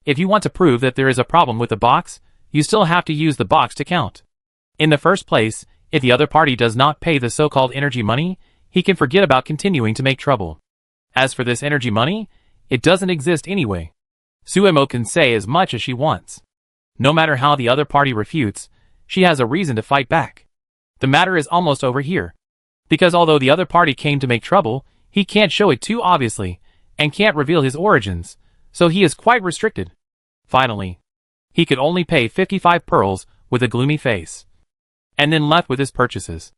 If you want to prove that there is a problem with the box, you still have to use the box to count. In the first place, if the other party does not pay the so-called energy money, he can forget about continuing to make trouble. As for this energy money, it doesn't exist anyway. Suemo can say as much as she wants. No matter how the other party refutes, she has a reason to fight back. The matter is almost over here. Because although the other party came to make trouble, he can't show it too obviously, and can't reveal his origins, so he is quite restricted. Finally, he could only pay 55 pearls with a gloomy face, and then left with his purchases.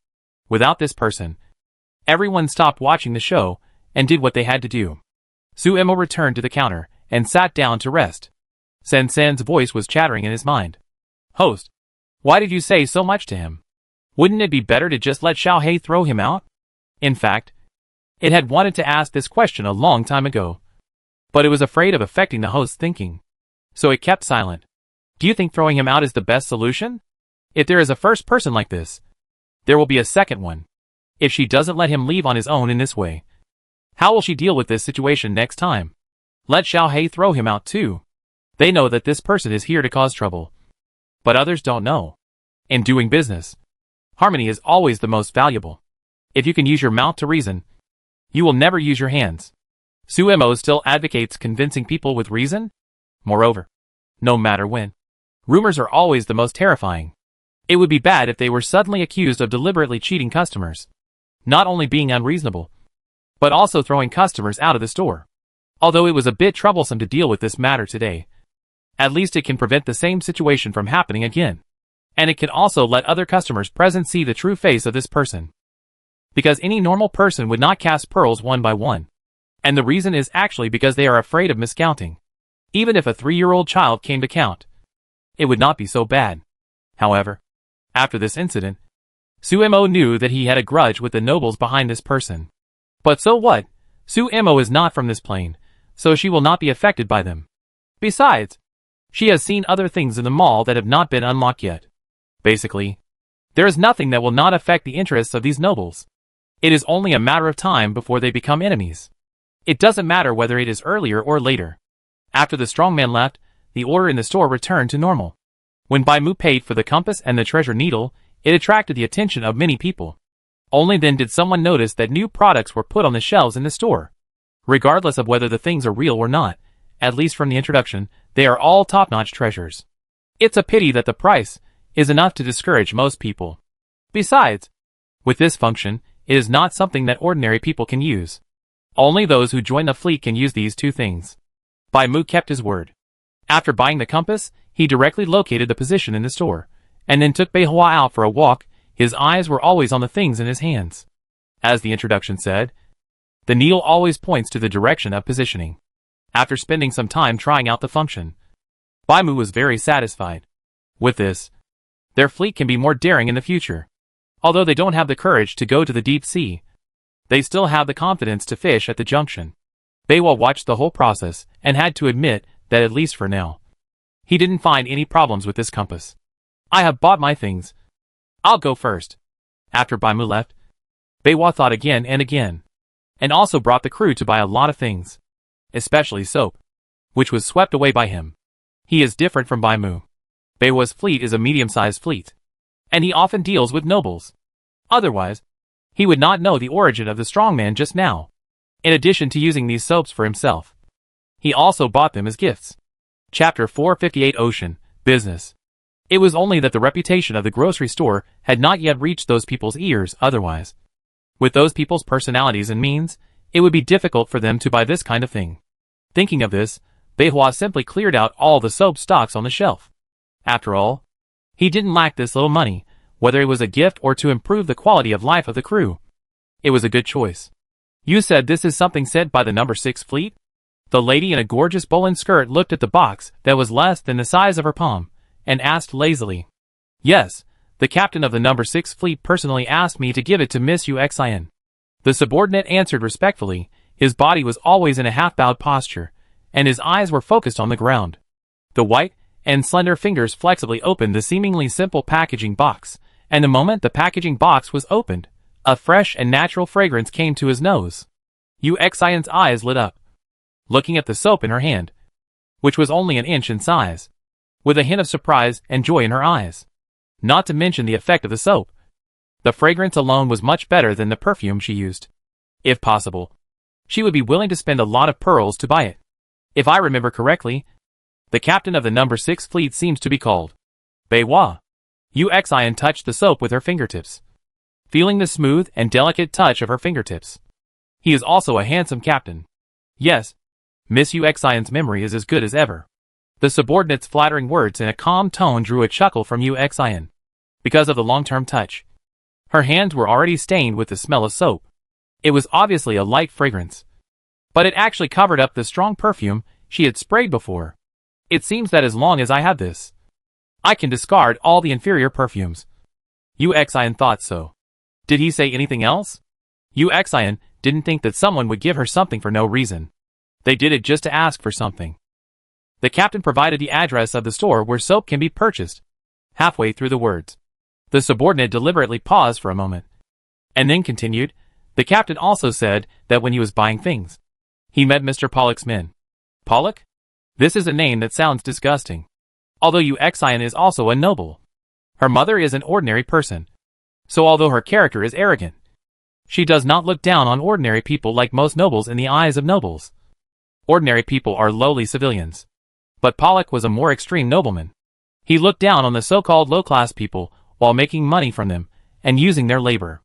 Without this person, everyone stopped watching the show and did what they had to do. Suemo returned to the counter and sat down to rest. Sen-sen's voice was chattering in his mind. Host, why did you say so much to him? Wouldn't it be better to just let Xiaohei throw him out? In fact, it had wanted to ask this question a long time ago, but it was afraid of affecting the host's thinking, so it kept silent. Do you think throwing him out is the best solution? If there is a first person like this, there will be a second one. If she doesn't let him leave on his own in this way, how will she deal with this situation next time? Let Xiaohei throw him out too. They know that this person is here to cause trouble. But others don't know. In doing business, harmony is always the most valuable. If you can use your mouth to reason, you will never use your hands. Suemo still advocates convincing people with reason. Moreover, no matter when, rumors are always the most terrifying. It would be bad if they were suddenly accused of deliberately cheating customers, not only being unreasonable, but also throwing customers out of the store. Although it was a bit troublesome to deal with this matter today, at least it can prevent the same situation from happening again. And it can also let other customers present see the true face of this person. Because any normal person would not cast pearls one by one. And the reason is actually because they are afraid of miscounting. Even if a 3-year-old child came to count, it would not be so bad. However, after this incident, Suemo knew that he had a grudge with the nobles behind this person. But so what? Suemo is not from this plane, so she will not be affected by them. Besides, she has seen other things in the mall that have not been unlocked yet. Basically, there is nothing that will not affect the interests of these nobles. It is only a matter of time before they become enemies. It doesn't matter whether it is earlier or later. After the strongman left, the order in the store returned to normal. When Bai Mu paid for the compass and the treasure needle, it attracted the attention of many people. Only then did someone notice that new products were put on the shelves in the store. Regardless of whether the things are real or not, at least from the introduction, they are all top-notch treasures. It's a pity that the price is enough to discourage most people. Besides, with this function, it is not something that ordinary people can use. Only those who join the fleet can use these two things. Bai Mu kept his word. After buying the compass, he directly located the position in the store, and then took Bei Hua out for a walk. His eyes were always on the things in his hands. As the introduction said, the needle always points to the direction of positioning. After spending some time trying out the function, Bai Mu was very satisfied. With this, their fleet can be more daring in the future. Although they don't have the courage to go to the deep sea, they still have the confidence to fish at the junction. Bei Hua watched the whole process and had to admit that at least for now, he didn't find any problems with this compass. I have bought my things. I'll go first. After Bai Mu left, Bei Hua thought again and again, and also brought the crew to buy a lot of things, especially soap, which was swept away by him. He is different from Bai Mu. Bei Hua's fleet is a medium-sized fleet, and he often deals with nobles. Otherwise, he would not know the origin of the strongman just now. In addition to using these soaps for himself, he also bought them as gifts. Chapter 458 Ocean, Business. It was only that the reputation of the grocery store had not yet reached those people's ears otherwise. With those people's personalities and means, it would be difficult for them to buy this kind of thing. Thinking of this, Bei Hua simply cleared out all the soap stocks on the shelf. After all, he didn't lack this little money, whether it was a gift or to improve the quality of life of the crew. It was a good choice. You said this is something sent by the number 6 fleet? The lady in a gorgeous bowline skirt looked at the box that was less than the size of her palm, and asked lazily. Yes, the captain of the number 6 fleet personally asked me to give it to Miss Uxin. The subordinate answered respectfully. His body was always in a half-bowed posture, and his eyes were focused on the ground. The white and slender fingers flexibly opened the seemingly simple packaging box, and the moment the packaging box was opened, a fresh and natural fragrance came to his nose. Uxin's eyes lit up, looking at the soap in her hand, which was only an inch in size, with a hint of surprise and joy in her eyes. Not to mention the effect of the soap. The fragrance alone was much better than the perfume she used. If possible, she would be willing to spend a lot of pearls to buy it. If I remember correctly, the captain of the number 6 fleet seems to be called Bei Hua. Uxin touched the soap with her fingertips, feeling the smooth and delicate touch of her fingertips. He is also a handsome captain. Yes, Miss Uxin's memory is as good as ever. The subordinate's flattering words in a calm tone drew a chuckle from Uxin. Because of the long-term touch, her hands were already stained with the smell of soap. It was obviously a light fragrance, but it actually covered up the strong perfume she had sprayed before. It seems that as long as I have this, I can discard all the inferior perfumes. Uxin thought so. Did he say anything else? Uxin didn't think that someone would give her something for no reason. They did it just to ask for something. The captain provided the address of the store where soap can be purchased. Halfway through the words, the subordinate deliberately paused for a moment, and then continued. The captain also said that when he was buying things, he met Mr. Pollock's men. Pollock? This is a name that sounds disgusting. Although Uxin is also a noble, her mother is an ordinary person. So although her character is arrogant, she does not look down on ordinary people like most nobles in the eyes of nobles. Ordinary people are lowly civilians. But Pollock was a more extreme nobleman. He looked down on the so-called low-class people while making money from them and using their labor.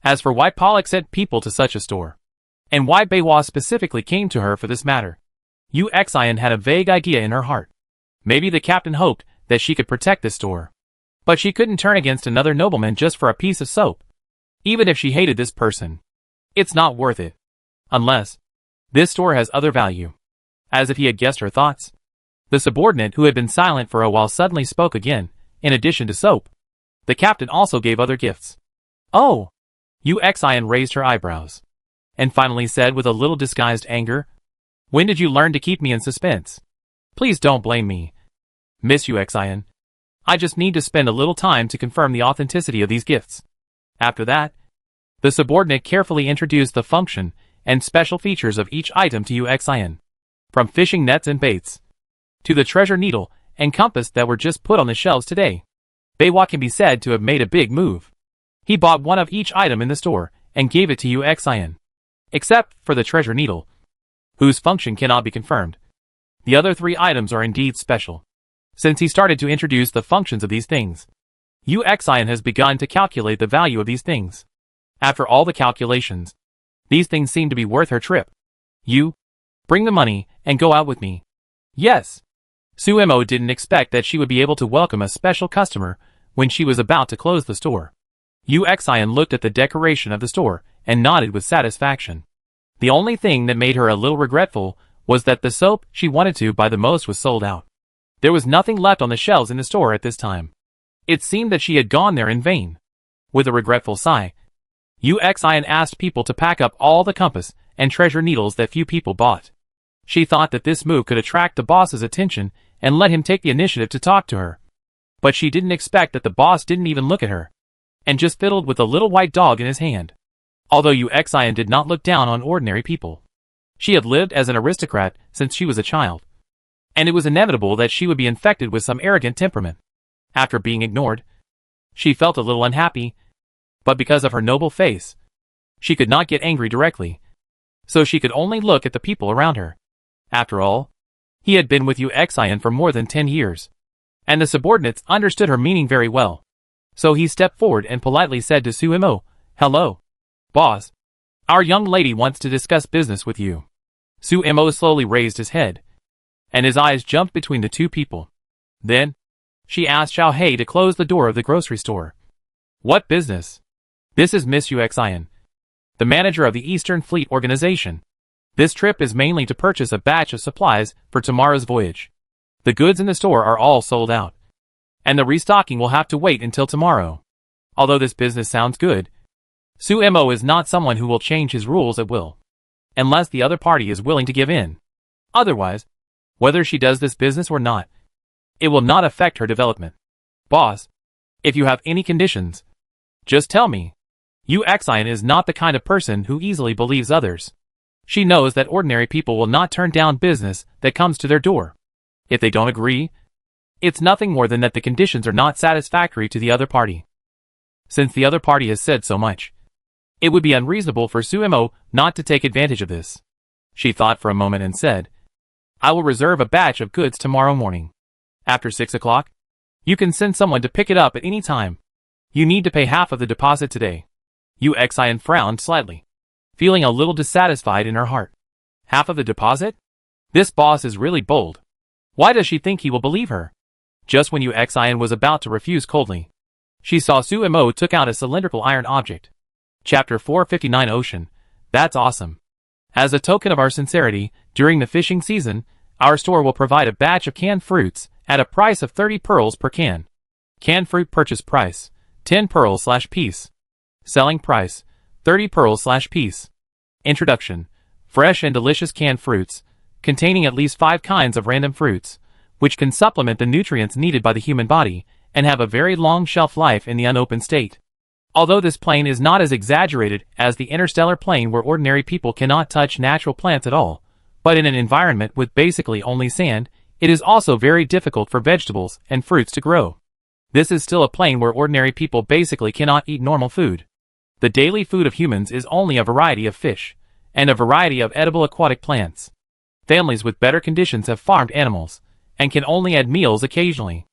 As for why Pollock sent people to such a store, and why Bei Hua specifically came to her for this matter, Uxin had a vague idea in her heart. Maybe the captain hoped that she could protect this store. But she couldn't turn against another nobleman just for a piece of soap. Even if she hated this person, it's not worth it. Unless this store has other value. As if he had guessed her thoughts, the subordinate who had been silent for a while suddenly spoke again. In addition to soap, the captain also gave other gifts. Oh! Uxin raised her eyebrows, and finally said with a little disguised anger, when did you learn to keep me in suspense? Please don't blame me, Miss Uxin. I just need to spend a little time to confirm the authenticity of these gifts. After that, the The subordinate carefully introduced the function and special features of each item to UXIN. From fishing nets and baits, to the treasure needle and compass that were just put on the shelves today, Baywa can be said to have made a big move. He bought one of each item in the store and gave it to UXIN. Except for the treasure needle, whose function cannot be confirmed. The other 3 items are indeed special. Since he started to introduce the functions of these things, UXIN has begun to calculate the value of these things. After all the calculations, these things seem to be worth her trip. You bring the money and go out with me. Yes. Suemo didn't expect that she would be able to welcome a special customer when she was about to close the store. UXIN looked at the decoration of the store and nodded with satisfaction. The only thing that made her a little regretful was that the soap she wanted to buy the most was sold out. There was nothing left on the shelves in the store at this time. It seemed that she had gone there in vain. With a regretful sigh, UXIN asked people to pack up all the compass and treasure needles that few people bought. She thought that this move could attract the boss's attention and let him take the initiative to talk to her. But she didn't expect that the boss didn't even look at her, and just fiddled with the little white dog in his hand. Although UXIN did not look down on ordinary people. She had lived as an aristocrat since she was a child, and it was inevitable that she would be infected with some arrogant temperament. After being ignored, she felt a little unhappy, but because of her noble face, she could not get angry directly, so she could only look at the people around her. After all, he had been with UXIN for more than 10 years, and the subordinates understood her meaning very well. So he stepped forward and politely said to Suemo, "Hello, boss. Our young lady wants to discuss business with you." Suemo slowly raised his head, and his eyes jumped between the 2 people. Then, she asked Xiao Hei to close the door of the grocery store. "What business?" "This is Miss UXIN, the manager of the Eastern Fleet Organization. This trip is mainly to purchase a batch of supplies for tomorrow's voyage. The goods in the store are all sold out, and the restocking will have to wait until tomorrow." Although this business sounds good, Suemo is not someone who will change his rules at will, unless the other party is willing to give in. Otherwise, whether she does this business or not, it will not affect her development. "Boss, if you have any conditions, just tell me." UXIN is not the kind of person who easily believes others. She knows that ordinary people will not turn down business that comes to their door. If they don't agree, it's nothing more than that the conditions are not satisfactory to the other party. Since the other party has said so much, it would be unreasonable for Suemo not to take advantage of this. She thought for a moment and said, "I will reserve a batch of goods tomorrow morning. After 6 o'clock, you can send someone to pick it up at any time. You need to pay half of the deposit today." UXIN frowned slightly, feeling a little dissatisfied in her heart. Half of the deposit? This boss is really bold. Why does she think he will believe her? Just when UXIN was about to refuse coldly, she saw Suemo took out a cylindrical iron object. Chapter 459 Ocean. That's awesome. As a token of our sincerity, during the fishing season, our store will provide a batch of canned fruits at a price of 30 pearls per can. Canned fruit purchase price, 10 pearls/piece. Selling price, 30 pearls/piece. Introduction. Fresh and delicious canned fruits, containing at least 5 kinds of random fruits, which can supplement the nutrients needed by the human body, and have a very long shelf life in the unopened state. Although this plane is not as exaggerated as the interstellar plane where ordinary people cannot touch natural plants at all, but in an environment with basically only sand, it is also very difficult for vegetables and fruits to grow. This is still a plane where ordinary people basically cannot eat normal food. The daily food of humans is only a variety of fish, and a variety of edible aquatic plants. Families with better conditions have farmed animals, and can only add meals occasionally.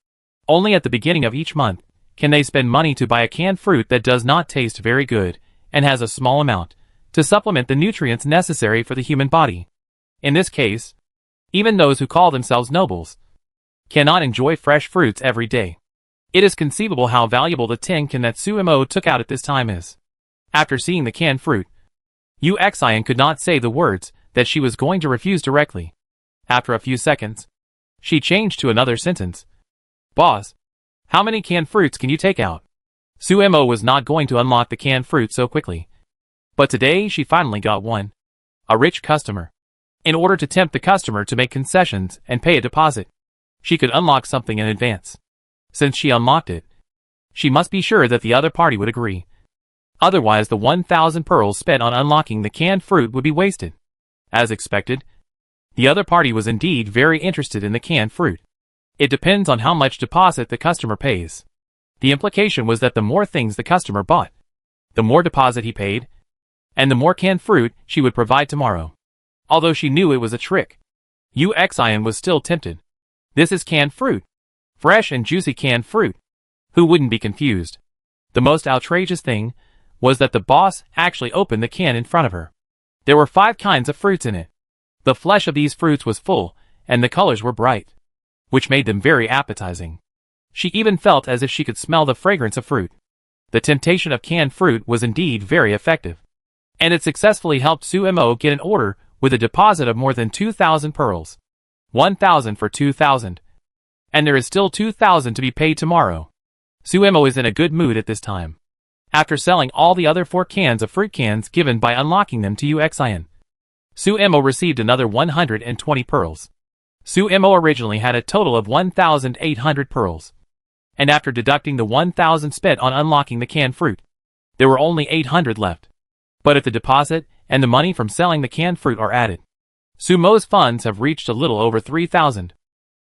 Only at the beginning of each month can they spend money to buy a canned fruit that does not taste very good, and has a small amount, to supplement the nutrients necessary for the human body. In this case, even those who call themselves nobles cannot enjoy fresh fruits every day. It is conceivable how valuable the 10 can that Suemo took out at this time is. After seeing the canned fruit, UXIN could not say the words that she was going to refuse directly. After a few seconds, she changed to another sentence. "Boss, how many canned fruits can you take out?" Suemo was not going to unlock the canned fruit so quickly. But today she finally got one. A rich customer. In order to tempt the customer to make concessions and pay a deposit, she could unlock something in advance. Since she unlocked it, she must be sure that the other party would agree. Otherwise the 1,000 pearls spent on unlocking the canned fruit would be wasted. As expected, the other party was indeed very interested in the canned fruit. It depends on how much deposit the customer pays. The implication was that the more things the customer bought, the more deposit he paid, and the more canned fruit she would provide tomorrow. Although she knew it was a trick, Uxian was still tempted. This is canned fruit. Fresh and juicy canned fruit. Who wouldn't be confused? The most outrageous thing was that the boss actually opened the can in front of her. There were 5 kinds of fruits in it. The flesh of these fruits was full, and the colors were bright, which made them very appetizing. She even felt as if she could smell the fragrance of fruit. The temptation of canned fruit was indeed very effective, and it successfully helped Sumo get an order with a deposit of more than 2,000 pearls. 1,000 for 2,000. And there is still 2,000 to be paid tomorrow. Sumo is in a good mood at this time. After selling all the other 4 cans of fruit cans given by unlocking them to Uxian, Sumo received another 120 pearls. Sumo originally had a total of 1,800 pearls, and after deducting the 1,000 spent on unlocking the canned fruit, there were only 800 left. But if the deposit and the money from selling the canned fruit are added, Sumo's funds have reached a little over 3,000.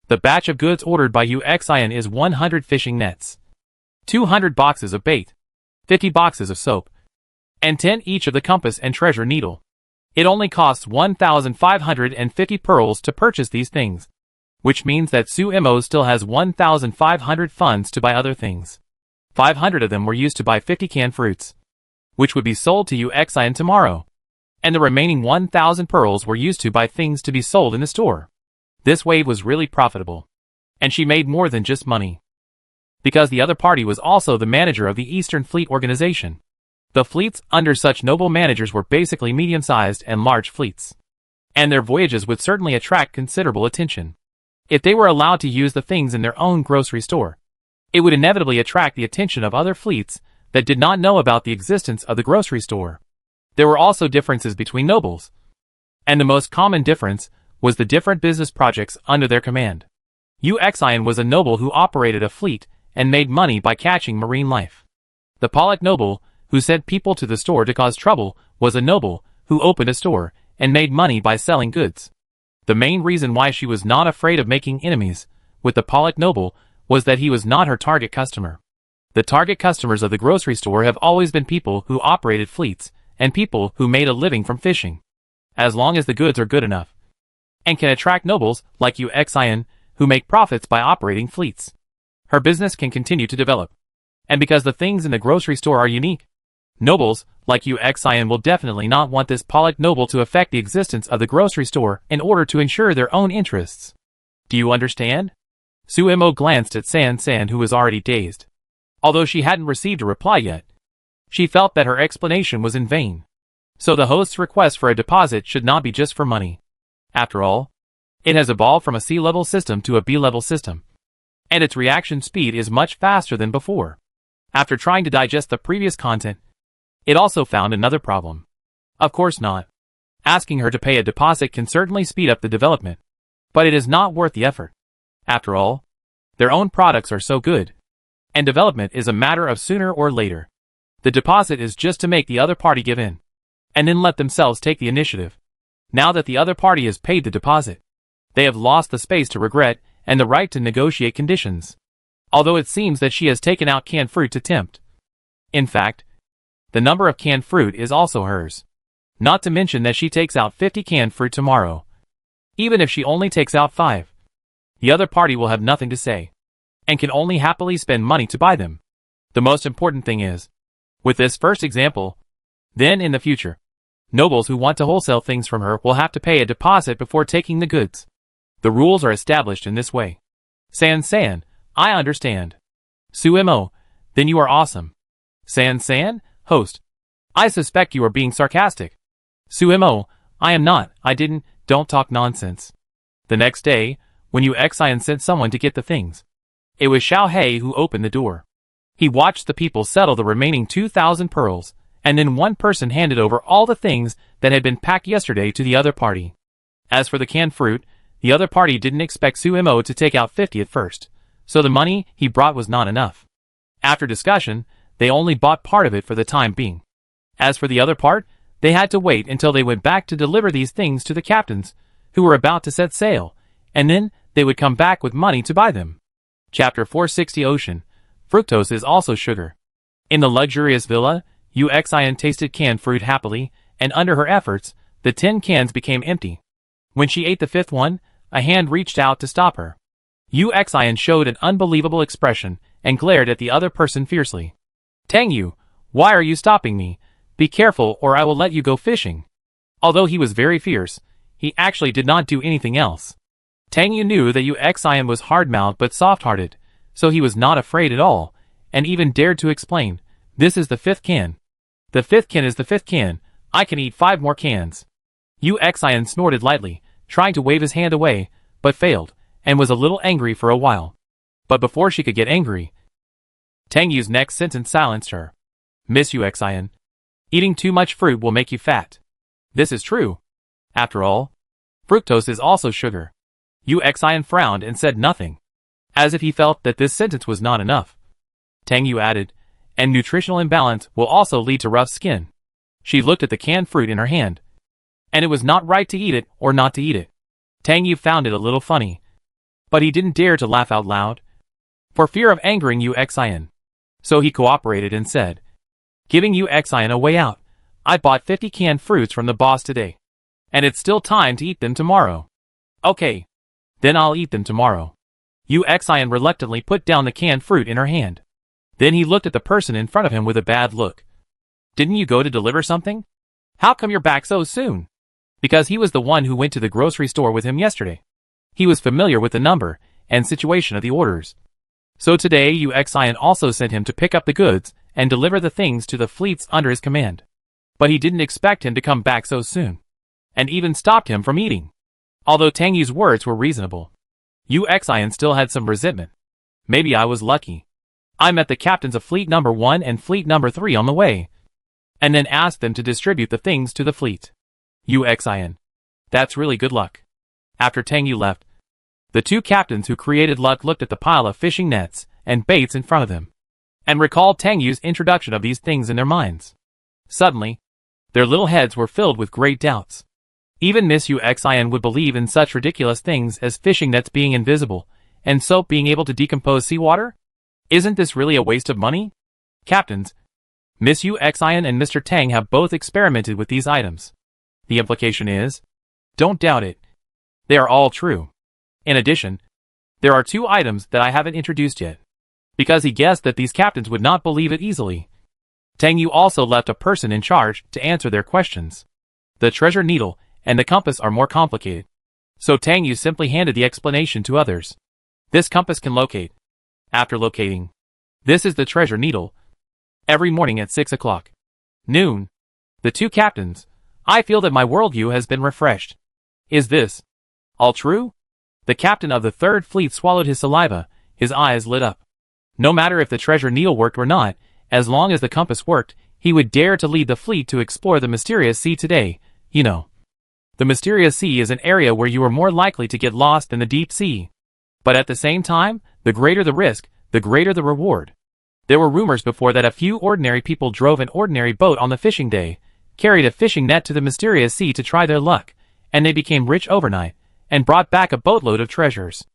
The batch of goods ordered by Uxian is 100 fishing nets, 200 boxes of bait, 50 boxes of soap, and 10 each of the compass and treasure needle. It only costs 1,550 pearls to purchase these things, which means that Sumo still has 1,500 funds to buy other things. 500 of them were used to buy 50 canned fruits, which would be sold to Uxian tomorrow, and the remaining 1,000 pearls were used to buy things to be sold in the store. This wave was really profitable, and she made more than just money, because the other party was also the manager of the Eastern Fleet Organization. The fleets under such noble managers were basically medium-sized and large fleets, and their voyages would certainly attract considerable attention. If they were allowed to use the things in their own grocery store, it would inevitably attract the attention of other fleets that did not know about the existence of the grocery store. There were also differences between nobles, and the most common difference was the different business projects under their command. Uxian was a noble who operated a fleet and made money by catching marine life. The Pollock noble, who sent people to the store to cause trouble, was a noble who opened a store and made money by selling goods. The main reason why she was not afraid of making enemies with the Pollock noble was that he was not her target customer. The target customers of the grocery store have always been people who operated fleets and people who made a living from fishing. As long as the goods are good enough and can attract nobles like Uxian who make profits by operating fleets, her business can continue to develop. And because the things in the grocery store are unique, nobles like Uxian will definitely not want this Pollock noble to affect the existence of the grocery store in order to ensure their own interests. Do you understand? Sumo glanced at San, who was already dazed. Although she hadn't received a reply yet, she felt that her explanation was in vain. So the host's request for a deposit should not be just for money. After all, it has evolved from a C-level system to a B-level system, and its reaction speed is much faster than before. After trying to digest the previous content, it also found another problem. Of course not. Asking her to pay a deposit can certainly speed up the development, but it is not worth the effort. After all, their own products are so good, and development is a matter of sooner or later. The deposit is just to make the other party give in, and then let themselves take the initiative. Now that the other party has paid the deposit, they have lost the space to regret and the right to negotiate conditions. Although it seems that she has taken out canned fruit to tempt. In fact, the number of canned fruit is also hers. Not to mention that she takes out 50 canned fruit tomorrow. Even if she only takes out 5, the other party will have nothing to say, and can only happily spend money to buy them. The most important thing is, with this first example, then in the future, nobles who want to wholesale things from her will have to pay a deposit before taking the goods. The rules are established in this way. San, I understand. Sumo, then you are awesome. San, host, I suspect you are being sarcastic. Sumo, I am not, don't talk nonsense. The next day, when Uxian sent someone to get the things, it was Xiaohei who opened the door. He watched the people settle the remaining 2,000 pearls, and then one person handed over all the things that had been packed yesterday to the other party. As for the canned fruit, the other party didn't expect Sumo to take out 50 at first, so the money he brought was not enough. After discussion, They only bought part of it for the time being. As for the other part, they had to wait until they went back to deliver these things to the captains, who were about to set sail, and then they would come back with money to buy them. Chapter 460 Ocean. Fructose is also sugar. In the luxurious villa, Uxian tasted canned fruit happily, and under her efforts, the 10 cans became empty. When she ate the 5th one, a hand reached out to stop her. Uxian showed an unbelievable expression and glared at the other person fiercely. Tang Yu, why are you stopping me? Be careful or I will let you go fishing. Although he was very fierce, he actually did not do anything else. Tang Yu knew that Uxian was hard-mouthed but soft-hearted, so he was not afraid at all, and even dared to explain, this is the 5th can. The 5th can is the 5th can, I can eat 5 more cans. Uxian snorted lightly, trying to wave his hand away, but failed, and was a little angry for a while. But before she could get angry, Tang Yu's next sentence silenced her. Miss Uxian, eating too much fruit will make you fat. This is true. After all, fructose is also sugar. Uxian frowned and said nothing, as if he felt that this sentence was not enough. Tang Yu added, and nutritional imbalance will also lead to rough skin. She looked at the canned fruit in her hand, and it was not right to eat it or not to eat it. Tang Yu found it a little funny, but he didn't dare to laugh out loud, for fear of angering Uxian. So he cooperated and said, giving Uxian a way out, I bought 50 canned fruits from the boss today, and it's still time to eat them tomorrow. Okay, then I'll eat them tomorrow. Uxian reluctantly put down the canned fruit in her hand. Then he looked at the person in front of him with a bad look. Didn't you go to deliver something? How come you're back so soon? Because he was the one who went to the grocery store with him yesterday. He was familiar with the number and situation of the orders. So today Uxian also sent him to pick up the goods and deliver the things to the fleets under his command. But he didn't expect him to come back so soon, and even stopped him from eating. Although Tang Yu's words were reasonable, Uxian still had some resentment. Maybe I was lucky. I met the captains of Fleet Number 1 and Fleet Number 3 on the way, and then asked them to distribute the things to the fleet. Uxian. That's really good luck. After Tang Yu left, the 2 captains who created luck looked at the pile of fishing nets and baits in front of them, and recalled Tang Yu's introduction of these things in their minds. Suddenly, their little heads were filled with great doubts. Even Miss Uxian would believe in such ridiculous things as fishing nets being invisible, and soap being able to decompose seawater? Isn't this really a waste of money? Captains, Miss Uxian and Mr. Tang have both experimented with these items. The implication is, don't doubt it. They are all true. In addition, there are 2 items that I haven't introduced yet, because he guessed that these captains would not believe it easily. Tang Yu also left a person in charge to answer their questions. The treasure needle and the compass are more complicated, so Tang Yu simply handed the explanation to others. This compass can locate. After locating, this is the treasure needle. Every morning at 6 o'clock. Noon. The 2 captains, I feel that my worldview has been refreshed. Is this all true? The captain of the 3rd Fleet swallowed his saliva, his eyes lit up. No matter if the treasure needle worked or not, as long as the compass worked, he would dare to lead the fleet to explore the mysterious sea today, you know. The mysterious sea is an area where you are more likely to get lost than the deep sea. But at the same time, the greater the risk, the greater the reward. There were rumors before that a few ordinary people drove an ordinary boat on the fishing day, carried a fishing net to the mysterious sea to try their luck, and they became rich overnight, and brought back a boatload of treasures.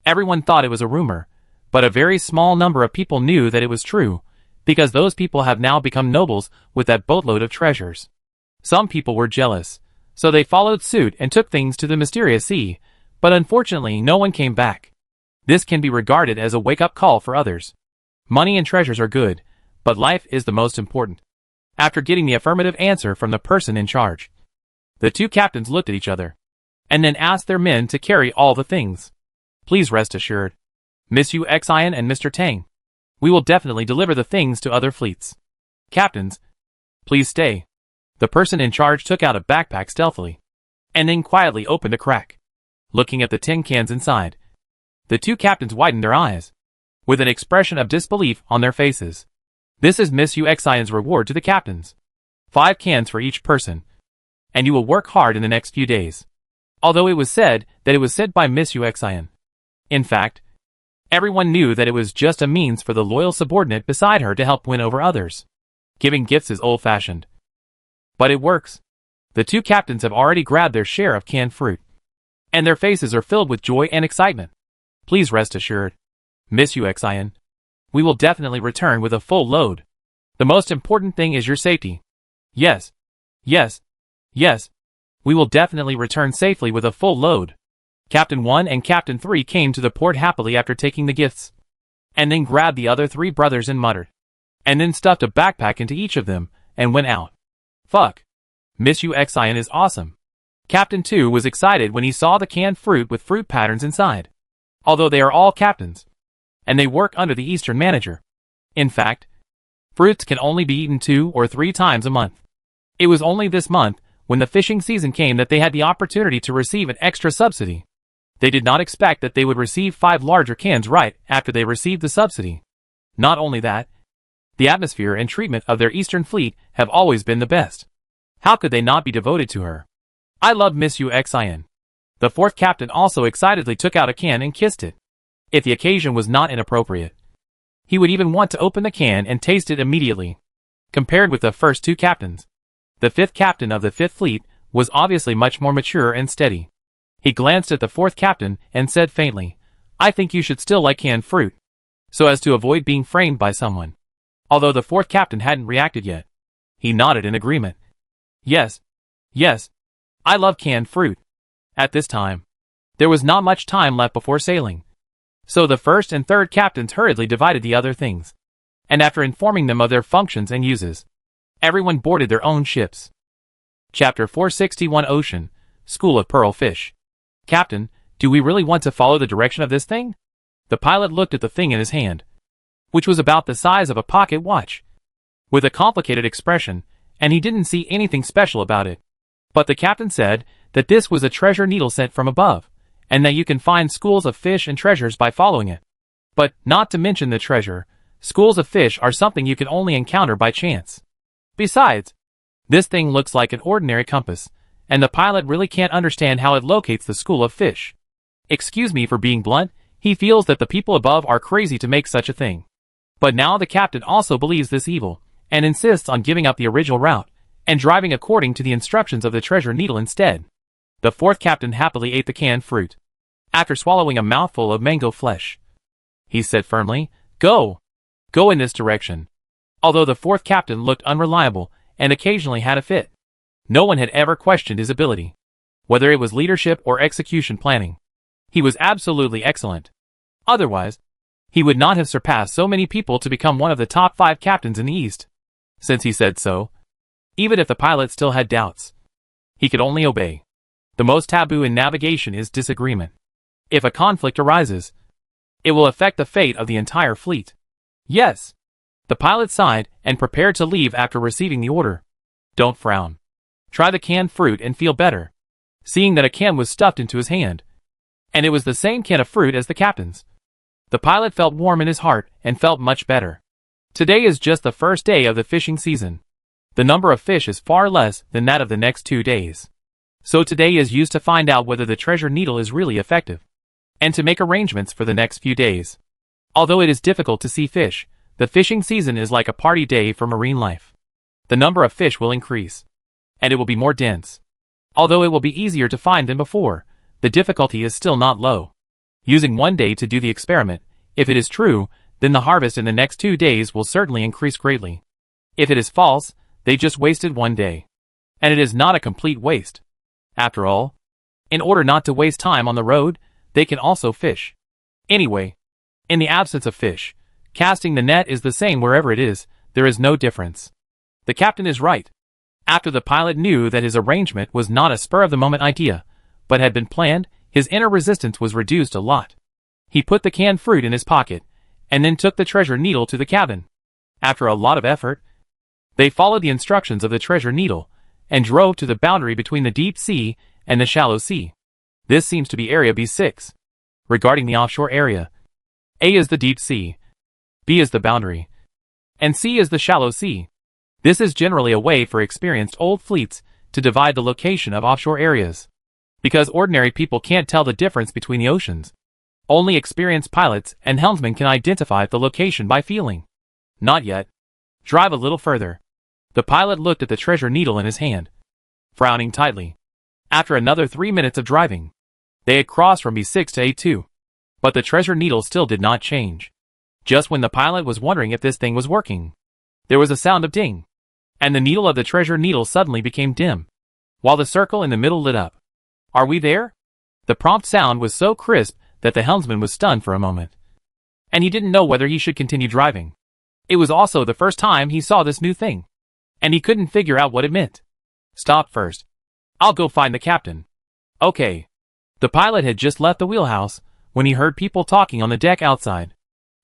Everyone thought it was a rumor, but a very small number of people knew that it was true, because those people have now become nobles with that boatload of treasures. Some people were jealous, so they followed suit and took things to the mysterious sea, but unfortunately no one came back. This can be regarded as a wake-up call for others. Money and treasures are good, but life is the most important. After getting the affirmative answer from the person in charge, the 2 captains looked at each other, and then asked their men to carry all the things. Please rest assured, Miss Uxian and Mr. Tang, we will definitely deliver the things to other fleets. Captains, please stay. The person in charge took out a backpack stealthily, and then quietly opened a crack. Looking at the tin cans inside, the 2 captains widened their eyes, with an expression of disbelief on their faces. This is Miss Uxian's reward to the captains. 5 cans for each person, and you will work hard in the next few days. Although it was said that it was sent by Miss Uxian. In fact, Everyone knew that it was just a means for the loyal subordinate beside her to help win over others. Giving gifts is old-fashioned. But it works. The two captains have already grabbed their share of canned fruit, and their faces are filled with joy and excitement. Please rest assured, Miss Uxian, we will definitely return with a full load. The most important thing is your safety. Yes. Yes. Yes. We will definitely return safely with a full load. Captain 1 and Captain 3 came to the port happily after taking the gifts, and then grabbed the other 3 brothers and muttered, and then stuffed a backpack into each of them, and went out. Fuck. Miss Uxian is awesome. Captain 2 was excited when he saw the canned fruit with fruit patterns inside. Although they are all captains, and they work under the Eastern manager. In fact, fruits can only be eaten 2 or 3 times a month. It was only this month, when the fishing season came, that they had the opportunity to receive an extra subsidy. They did not expect that they would receive 5 larger cans right after they received the subsidy. Not only that, the atmosphere and treatment of their Eastern fleet have always been the best. How could they not be devoted to her? I love Miss Uxian. The 4th captain also excitedly took out a can and kissed it. If the occasion was not inappropriate, he would even want to open the can and taste it immediately. Compared with the first 2 captains, the 5th captain of the 5th fleet was obviously much more mature and steady. He glanced at the 4th captain and said faintly, I think you should still like canned fruit, so as to avoid being framed by someone. Although the 4th captain hadn't reacted yet, he nodded in agreement. Yes. Yes. I love canned fruit. At this time, there was not much time left before sailing, so the 1st and 3rd captains hurriedly divided the other things, and after informing them of their functions and uses, everyone boarded their own ships. Chapter 461 Ocean, School of Pearl Fish. Captain, do we really want to follow the direction of this thing? The pilot looked at the thing in his hand, which was about the size of a pocket watch, with a complicated expression, and he didn't see anything special about it. But the captain said that this was a treasure needle sent from above, and that you can find schools of fish and treasures by following it. But, not to mention the treasure, schools of fish are something you can only encounter by chance. Besides, this thing looks like an ordinary compass, and the pilot really can't understand how it locates the school of fish. Excuse me for being blunt, he feels that the people above are crazy to make such a thing. But now the captain also believes this evil, and insists on giving up the original route, and driving according to the instructions of the treasure needle instead. The 4th captain happily ate the canned fruit. After swallowing a mouthful of mango flesh, he said firmly, Go! Go in this direction. Although the 4th captain looked unreliable, and occasionally had a fit, no one had ever questioned his ability. Whether it was leadership or execution planning, he was absolutely excellent. Otherwise, he would not have surpassed so many people to become one of the top 5 captains in the East. Since he said so, even if the pilot still had doubts, he could only obey. The most taboo in navigation is disagreement. If a conflict arises, it will affect the fate of the entire fleet. Yes. The pilot sighed and prepared to leave after receiving the order. Don't frown. Try the canned fruit and feel better. Seeing that a can was stuffed into his hand, and it was the same can of fruit as the captain's, the pilot felt warm in his heart and felt much better. Today is just the first day of the fishing season. The number of fish is far less than that of the next 2 days. So today is used to find out whether the treasure needle is really effective, and to make arrangements for the next few days. Although it is difficult to see fish, the fishing season is like a party day for marine life. The number of fish will increase, and it will be more dense. Although it will be easier to find than before, the difficulty is still not low. Using 1 day to do the experiment, if it is true, then the harvest in the next 2 days will certainly increase greatly. If it is false, they just wasted 1 day. And it is not a complete waste. After all, in order not to waste time on the road, they can also fish. Anyway, in the absence of fish, casting the net is the same wherever it is, there is no difference. The captain is right. After the pilot knew that his arrangement was not a spur-of-the-moment idea, but had been planned, his inner resistance was reduced a lot. He put the canned fruit in his pocket, and then took the treasure needle to the cabin. After a lot of effort, they followed the instructions of the treasure needle, and drove to the boundary between the deep sea and the shallow sea. This seems to be Area B6. Regarding the offshore area, A is the deep sea, B is the boundary, and C is the shallow sea. This is generally a way for experienced old fleets to divide the location of offshore areas, because ordinary people can't tell the difference between the oceans. Only experienced pilots and helmsmen can identify the location by feeling. Not yet. Drive a little further. The pilot looked at the treasure needle in his hand, frowning tightly. After another 3 minutes of driving, they had crossed from B6 to A2. But the treasure needle still did not change. Just when the pilot was wondering if this thing was working, there was a sound of ding, and the needle of the treasure needle suddenly became dim, while the circle in the middle lit up. Are we there? The prompt sound was so crisp that the helmsman was stunned for a moment, and he didn't know whether he should continue driving. It was also the first time he saw this new thing, and he couldn't figure out what it meant. Stop first. I'll go find the captain. Okay. The pilot had just left the wheelhouse when he heard people talking on the deck outside.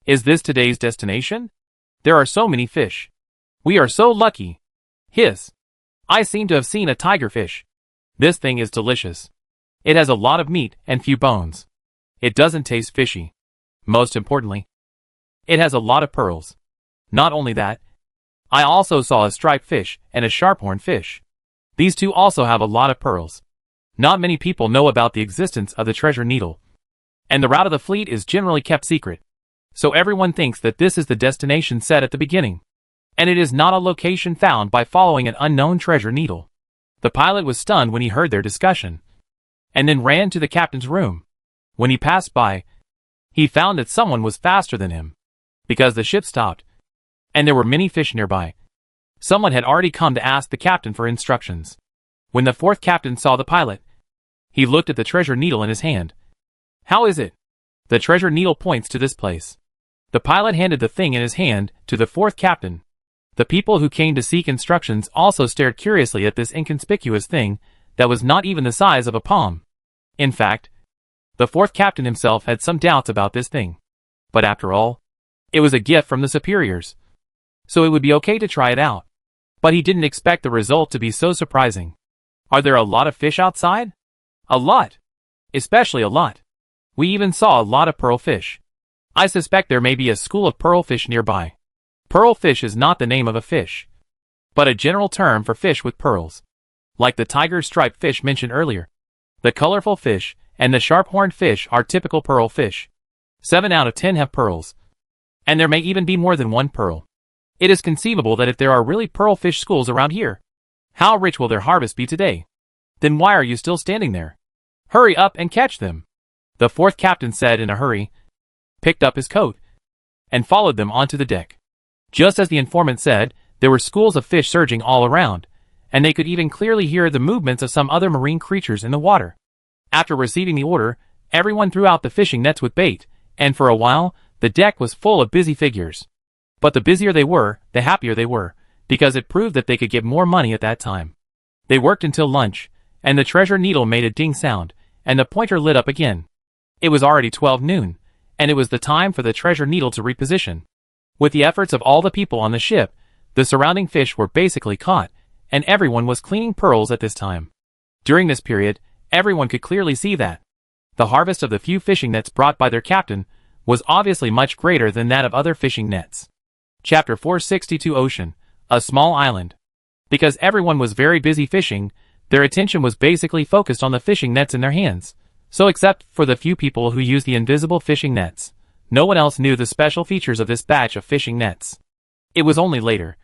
Is this today's destination? There are so many fish. We are so lucky. Hiss. I seem to have seen a tigerfish. This thing is delicious. It has a lot of meat and few bones. It doesn't taste fishy. Most importantly, it has a lot of pearls. Not only that, I also saw a striped fish and a sharphorn fish. These two also have a lot of pearls. Not many people know about the existence of the treasure needle, and the route of the fleet is generally kept secret. So everyone thinks that this is the destination set at the beginning, and it is not a location found by following an unknown treasure needle. The pilot was stunned when he heard their discussion, and then ran to the captain's room. When he passed by, he found that someone was faster than him, because the ship stopped, and there were many fish nearby. Someone had already come to ask the captain for instructions. When the fourth captain saw the pilot, he looked at the treasure needle in his hand. How is it? The treasure needle points to this place. The pilot handed the thing in his hand to the fourth captain. The people who came to seek instructions also stared curiously at this inconspicuous thing that was not even the size of a palm. In fact, the fourth captain himself had some doubts about this thing. But after all, it was a gift from the superiors, so it would be okay to try it out. But he didn't expect the result to be so surprising. Are there a lot of fish outside? A lot. Especially a lot. We even saw a lot of pearl fish. I suspect there may be a school of pearl fish nearby. Pearl fish is not the name of a fish, but a general term for fish with pearls. Like the tiger striped fish mentioned earlier, the colorful fish and the sharp-horned fish are typical pearl fish. 7 out of 10 have pearls, and there may even be more than one pearl. It is conceivable that if there are really pearl fish schools around here, how rich will their harvest be today? Then why are you still standing there? Hurry up and catch them, the fourth captain said in a hurry, picked up his coat, and followed them onto the deck. Just as the informant said, there were schools of fish surging all around, and they could even clearly hear the movements of some other marine creatures in the water. After receiving the order, everyone threw out the fishing nets with bait, and for a while, the deck was full of busy figures. But the busier they were, the happier they were, because it proved that they could get more money at that time. They worked until lunch, and the treasure needle made a ding sound, and the pointer lit up again. It was already 12 noon, and it was the time for the treasure needle to reposition. With the efforts of all the people on the ship, the surrounding fish were basically caught, and everyone was cleaning pearls at this time. During this period, everyone could clearly see that the harvest of the few fishing nets brought by their captain was obviously much greater than that of other fishing nets. Chapter 462 Ocean, a small island. Because everyone was very busy fishing, their attention was basically focused on the fishing nets in their hands. So except for the few people who used the invisible fishing nets, no one else knew the special features of this batch of fishing nets. It was only later,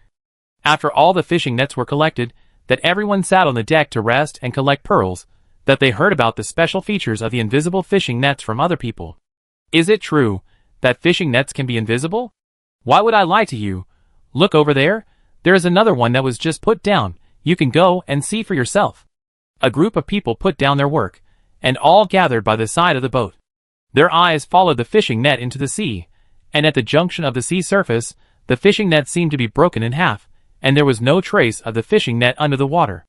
after all the fishing nets were collected, that everyone sat on the deck to rest and collect pearls, that they heard about the special features of the invisible fishing nets from other people. Is it true that fishing nets can be invisible? Why would I lie to you? Look over there. There is another one that was just put down. You can go and see for yourself. A group of people put down their work, and all gathered by the side of the boat. Their eyes followed the fishing net into the sea, and at the junction of the sea surface, the fishing net seemed to be broken in half, and there was no trace of the fishing net under the water.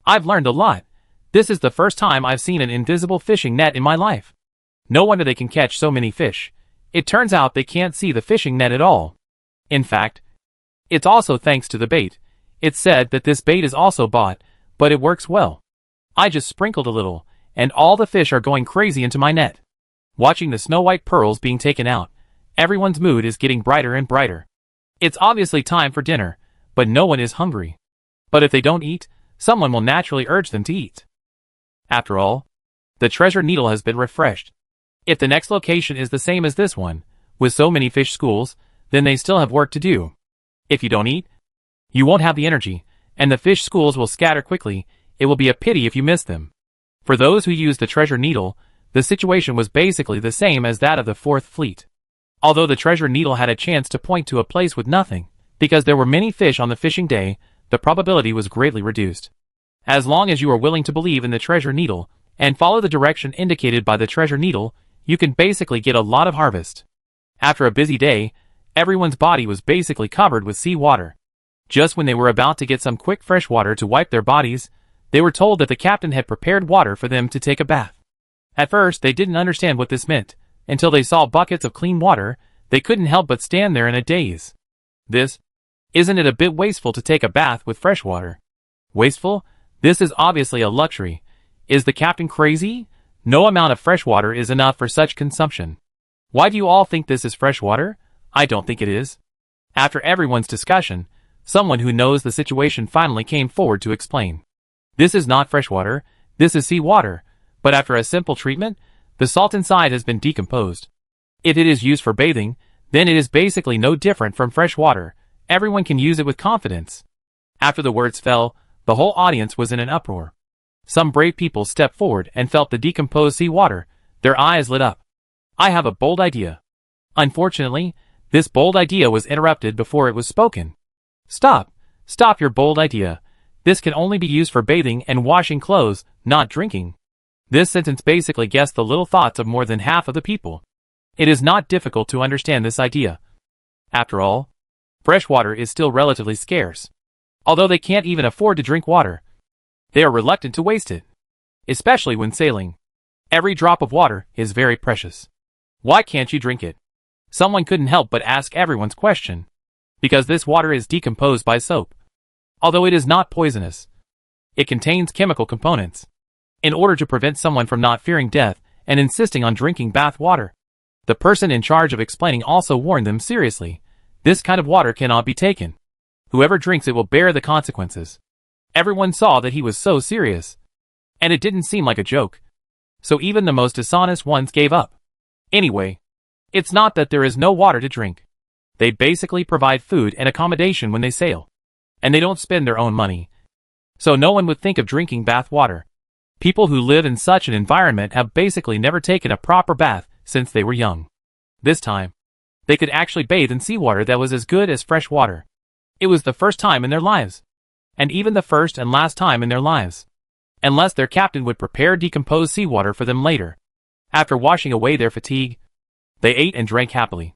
I've learned a lot. This is the first time I've seen an invisible fishing net in my life. No wonder they can catch so many fish. It turns out they can't see the fishing net at all. In fact, it's also thanks to the bait. It's said that this bait is also bought, but it works well. I just sprinkled a little, and all the fish are going crazy into my net. Watching the snow-white pearls being taken out, everyone's mood is getting brighter and brighter. It's obviously time for dinner, but no one is hungry. But if they don't eat, someone will naturally urge them to eat. After all, the treasure needle has been refreshed. If the next location is the same as this one, with so many fish schools, then they still have work to do. If you don't eat, you won't have the energy, and the fish schools will scatter quickly. It will be a pity if you miss them. For those who use the treasure needle, the situation was basically the same as that of the Fourth Fleet. Although the treasure needle had a chance to point to a place with nothing, because there were many fish on the fishing day, the probability was greatly reduced. As long as you are willing to believe in the treasure needle, and follow the direction indicated by the treasure needle, you can basically get a lot of harvest. After a busy day, everyone's body was basically covered with seawater. Just when they were about to get some quick fresh water to wipe their bodies, they were told that the captain had prepared water for them to take a bath. At first, they didn't understand what this meant. Until they saw buckets of clean water, they couldn't help but stand there in a daze. Isn't it a bit wasteful to take a bath with fresh water? Wasteful? This is obviously a luxury. Is the captain crazy? No amount of fresh water is enough for such consumption. Why do you all think this is fresh water? I don't think it is. After everyone's discussion, someone who knows the situation finally came forward to explain. This is not fresh water, this is seawater, but after a simple treatment, the salt inside has been decomposed. If it is used for bathing, then it is basically no different from fresh water. Everyone can use it with confidence. After the words fell, the whole audience was in an uproar. Some brave people stepped forward and felt the decomposed seawater. Their eyes lit up. I have a bold idea. Unfortunately, this bold idea was interrupted before it was spoken. Stop your bold idea. This can only be used for bathing and washing clothes, not drinking. This sentence basically guessed the little thoughts of more than half of the people. It is not difficult to understand this idea. After all, fresh water is still relatively scarce. Although they can't even afford to drink water, they are reluctant to waste it. Especially when sailing. Every drop of water is very precious. Why can't you drink it? Someone couldn't help but ask everyone's question. Because this water is decomposed by soap. Although it is not poisonous, it contains chemical components. In order to prevent someone from not fearing death and insisting on drinking bath water, the person in charge of explaining also warned them seriously. This kind of water cannot be taken. Whoever drinks it will bear the consequences. Everyone saw that he was so serious. And it didn't seem like a joke. So even the most dishonest ones gave up. Anyway, it's not that there is no water to drink. They basically provide food and accommodation when they sail. And they don't spend their own money. So no one would think of drinking bath water. People who live in such an environment have basically never taken a proper bath since they were young. This time, they could actually bathe in seawater that was as good as fresh water. It was the first time in their lives. And even the first and last time in their lives. Unless their captain would prepare decomposed seawater for them later. After washing away their fatigue, they ate and drank happily.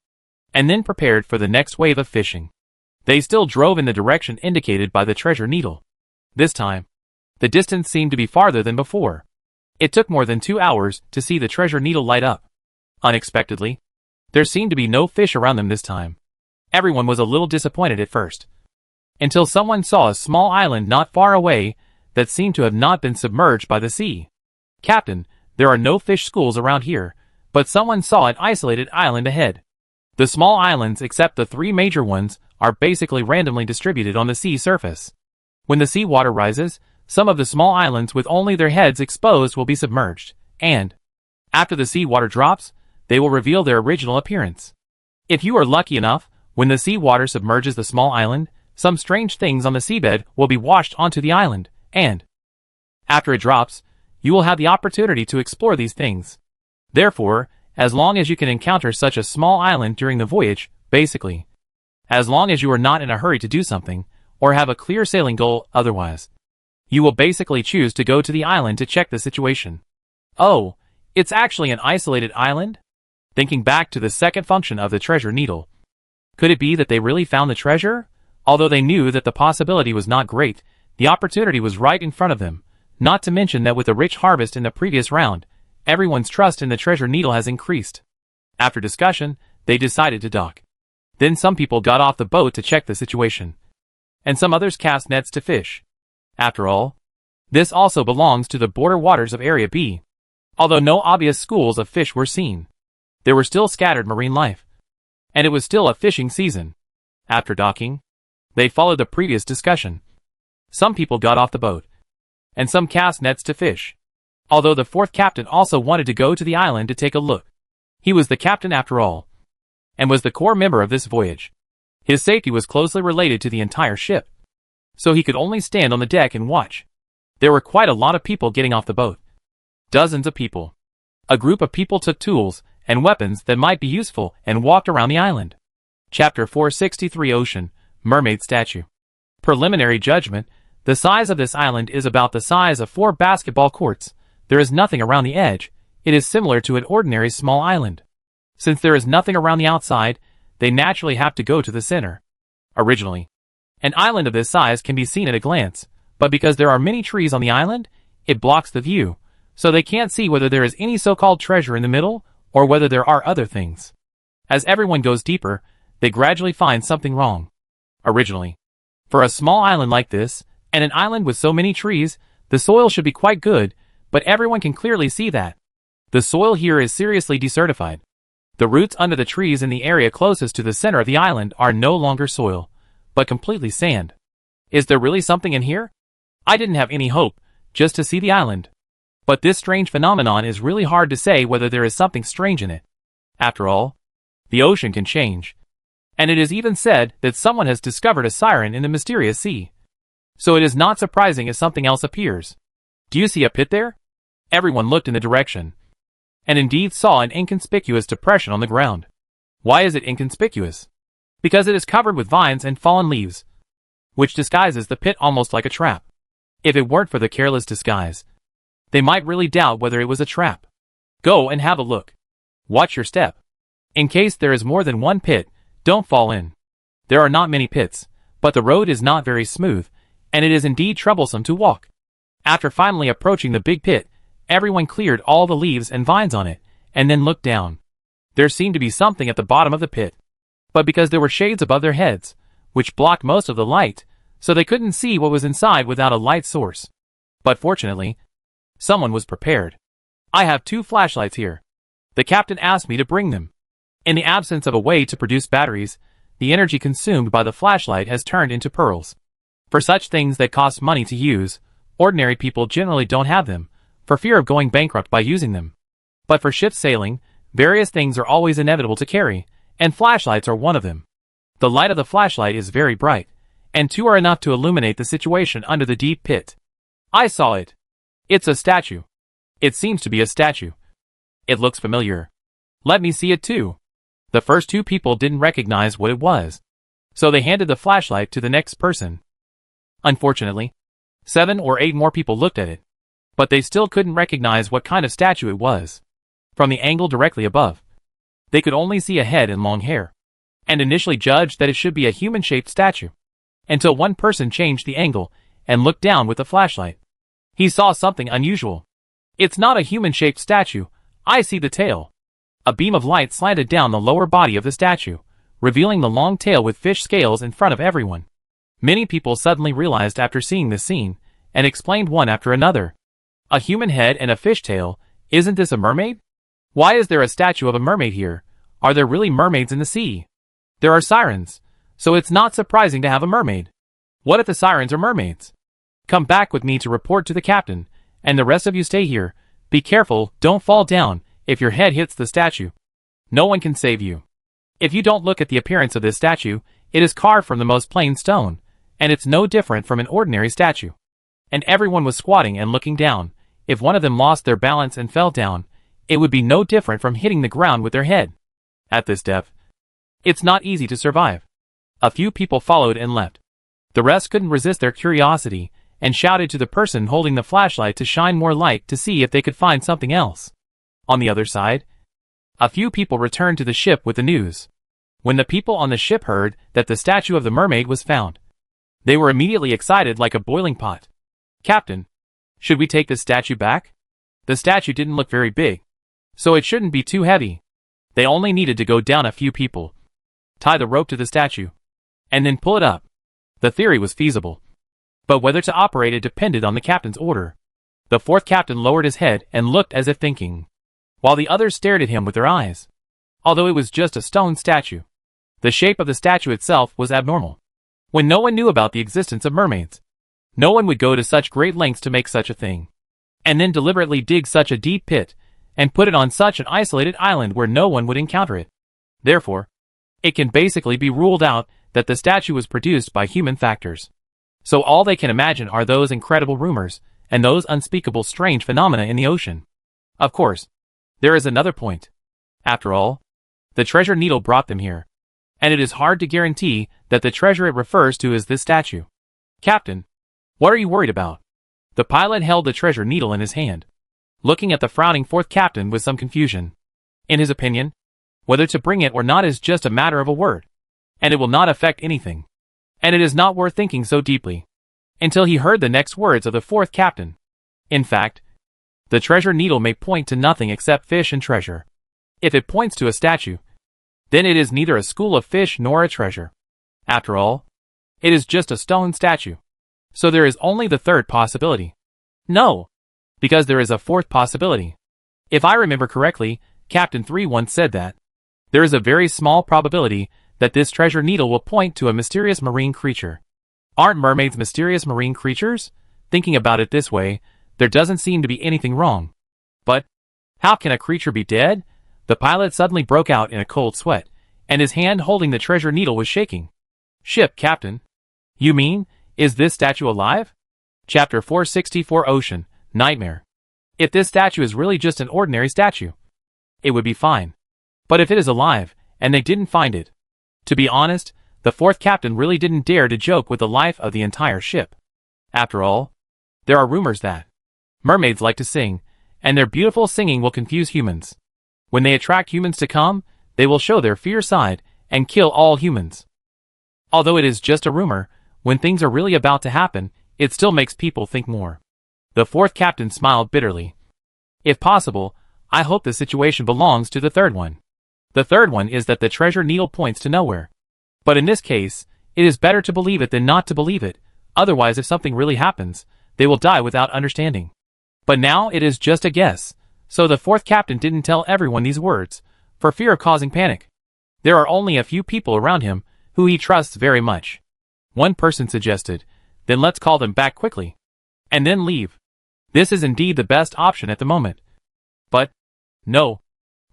And then prepared for the next wave of fishing. They still drove in the direction indicated by the treasure needle. This time, the distance seemed to be farther than before. It took more than 2 hours to see the treasure needle light up. Unexpectedly, there seemed to be no fish around them this time. Everyone was a little disappointed at first. Until someone saw a small island not far away that seemed to have not been submerged by the sea. Captain, there are no fish schools around here, but someone saw an isolated island ahead. The small islands, except the 3 major ones, are basically randomly distributed on the sea surface. When the seawater rises, some of the small islands with only their heads exposed will be submerged, and, after the seawater drops, they will reveal their original appearance. If you are lucky enough, when the seawater submerges the small island, some strange things on the seabed will be washed onto the island, and, after it drops, you will have the opportunity to explore these things. Therefore, as long as you can encounter such a small island during the voyage, basically, as long as you are not in a hurry to do something, or have a clear sailing goal otherwise, you will basically choose to go to the island to check the situation. Oh, it's actually an isolated island? Thinking back to the second function of the treasure needle. Could it be that they really found the treasure? Although they knew that the possibility was not great, the opportunity was right in front of them, not to mention that with a rich harvest in the previous round, everyone's trust in the treasure needle has increased. After discussion, they decided to dock. Then some people got off the boat to check the situation. And some others cast nets to fish. After all, this also belongs to the border waters of Area B. Although no obvious schools of fish were seen, there were still scattered marine life. And it was still a fishing season. After docking, they followed the previous discussion. Some people got off the boat, and some cast nets to fish. Although the fourth captain also wanted to go to the island to take a look. He was the captain after all, and was the core member of this voyage. His safety was closely related to the entire ship, so he could only stand on the deck and watch. There were quite a lot of people getting off the boat. Dozens of people. A group of people took tools and weapons that might be useful and walked around the island. Chapter 463 Ocean, Mermaid Statue. Preliminary judgment. The size of this island is about the size of 4 basketball courts. There is nothing around the edge. It is similar to an ordinary small island. Since there is nothing around the outside, they naturally have to go to the center. Originally, an island of this size can be seen at a glance, but because there are many trees on the island, it blocks the view, so they can't see whether there is any so-called treasure in the middle, or whether there are other things. As everyone goes deeper, they gradually find something wrong. Originally, for a small island like this, and an island with so many trees, the soil should be quite good, but everyone can clearly see that. The soil here is seriously desertified. The roots under the trees in the area closest to the center of the island are no longer soil, but completely sand. Is there really something in here? I didn't have any hope, just to see the island. But this strange phenomenon is really hard to say whether there is something strange in it. After all, the ocean can change. And it is even said that someone has discovered a siren in the mysterious sea. So it is not surprising if something else appears. Do you see a pit there? Everyone looked in the direction, and indeed saw an inconspicuous depression on the ground. Why is it inconspicuous? Because it is covered with vines and fallen leaves, which disguises the pit almost like a trap. If it weren't for the careless disguise, they might really doubt whether it was a trap. Go and have a look. Watch your step. In case there is more than one pit, don't fall in. There are not many pits, but the road is not very smooth, and it is indeed troublesome to walk. After finally approaching the big pit, everyone cleared all the leaves and vines on it, and then looked down. There seemed to be something at the bottom of the pit, but because there were shades above their heads, which blocked most of the light, so they couldn't see what was inside without a light source. But fortunately, someone was prepared. I have 2 flashlights here. The captain asked me to bring them. In the absence of a way to produce batteries, the energy consumed by the flashlight has turned into pearls. For such things that cost money to use, ordinary people generally don't have them, for fear of going bankrupt by using them. But for ship sailing, various things are always inevitable to carry, and flashlights are one of them. The light of the flashlight is very bright, and 2 are enough to illuminate the situation under the deep pit. I saw it. It's a statue. It seems to be a statue. It looks familiar. Let me see it too. The first 2 people didn't recognize what it was, so they handed the flashlight to the next person. Unfortunately, 7 or 8 more people looked at it, but they still couldn't recognize what kind of statue it was. From the angle directly above, they could only see a head and long hair, and initially judged that it should be a human-shaped statue, until one person changed the angle and looked down with the flashlight. He saw something unusual. It's not a human-shaped statue. I see the tail. A beam of light slanted down the lower body of the statue, revealing the long tail with fish scales in front of everyone. Many people suddenly realized after seeing this scene, and explained one after another. A human head and a fish tail, isn't this a mermaid? Why is there a statue of a mermaid here? Are there really mermaids in the sea? There are sirens, so it's not surprising to have a mermaid. What if the sirens are mermaids? Come back with me to report to the captain, and the rest of you stay here. Be careful, don't fall down. If your head hits the statue, no one can save you. If you don't look at the appearance of this statue, it is carved from the most plain stone, and it's no different from an ordinary statue. And everyone was squatting and looking down. If one of them lost their balance and fell down, it would be no different from hitting the ground with their head. At this depth, it's not easy to survive. A few people followed and left. The rest couldn't resist their curiosity, and shouted to the person holding the flashlight to shine more light to see if they could find something else. On the other side, a few people returned to the ship with the news. When the people on the ship heard that the statue of the mermaid was found, they were immediately excited like a boiling pot. Captain, should we take this statue back? The statue didn't look very big, so it shouldn't be too heavy. They only needed to go down a few people, tie the rope to the statue, and then pull it up. The theory was feasible, but whether to operate it depended on the captain's order. The 4th captain lowered his head and looked as if thinking, while the others stared at him with their eyes. Although it was just a stone statue, the shape of the statue itself was abnormal. When no one knew about the existence of mermaids, no one would go to such great lengths to make such a thing, and then deliberately dig such a deep pit, and put it on such an isolated island where no one would encounter it. Therefore, it can basically be ruled out that the statue was produced by human factors. So all they can imagine are those incredible rumors and those unspeakable strange phenomena in the ocean. Of course, there is another point. After all, the treasure needle brought them here, and it is hard to guarantee that the treasure it refers to is this statue. Captain, what are you worried about? The pilot held the treasure needle in his hand, looking at the frowning fourth captain with some confusion. In his opinion, whether to bring it or not is just a matter of a word, and it will not affect anything. And it is not worth thinking so deeply, until he heard the next words of the fourth captain. In fact, the treasure needle may point to nothing except fish and treasure. If it points to a statue, then it is neither a school of fish nor a treasure. After all, it is just a stone statue. So there is only the third possibility. No, because there is a fourth possibility. If I remember correctly, Captain 3 once said that there is a very small probability that this treasure needle will point to a mysterious marine creature. Aren't mermaids mysterious marine creatures? Thinking about it this way, there doesn't seem to be anything wrong. But how can a creature be dead? The pilot suddenly broke out in a cold sweat, and his hand holding the treasure needle was shaking. Ship, Captain. You mean, is this statue alive? Chapter 464 Ocean, Nightmare. If this statue is really just an ordinary statue, it would be fine. But if it is alive, and they didn't find it, to be honest, the fourth captain really didn't dare to joke with the life of the entire ship. After all, there are rumors that mermaids like to sing, and their beautiful singing will confuse humans. When they attract humans to come, they will show their fierce side and kill all humans. Although it is just a rumor, when things are really about to happen, it still makes people think more. The fourth captain smiled bitterly. If possible, I hope the situation belongs to the third one. The third one is that the treasure needle points to nowhere. But in this case, it is better to believe it than not to believe it, otherwise if something really happens, they will die without understanding. But now it is just a guess, so the fourth captain didn't tell everyone these words, for fear of causing panic. There are only a few people around him who he trusts very much. One person suggested, then let's call them back quickly. And then leave. This is indeed the best option at the moment. But, no,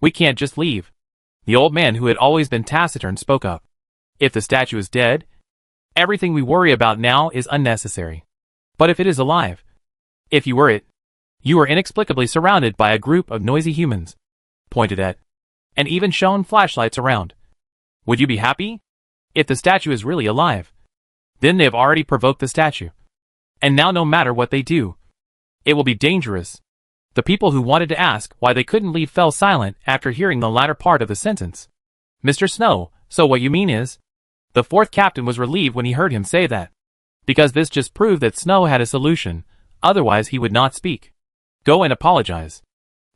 we can't just leave. The old man who had always been taciturn spoke up. If the statue is dead, everything we worry about now is unnecessary. But if it is alive, if you were it, you were inexplicably surrounded by a group of noisy humans, pointed at, and even shone flashlights around. Would you be happy? If the statue is really alive, then they have already provoked the statue. And now no matter what they do, it will be dangerous. The people who wanted to ask why they couldn't leave fell silent after hearing the latter part of the sentence. Mr. Snow, so what you mean is? The fourth captain was relieved when he heard him say that, because this just proved that Snow had a solution, otherwise he would not speak. Go and apologize.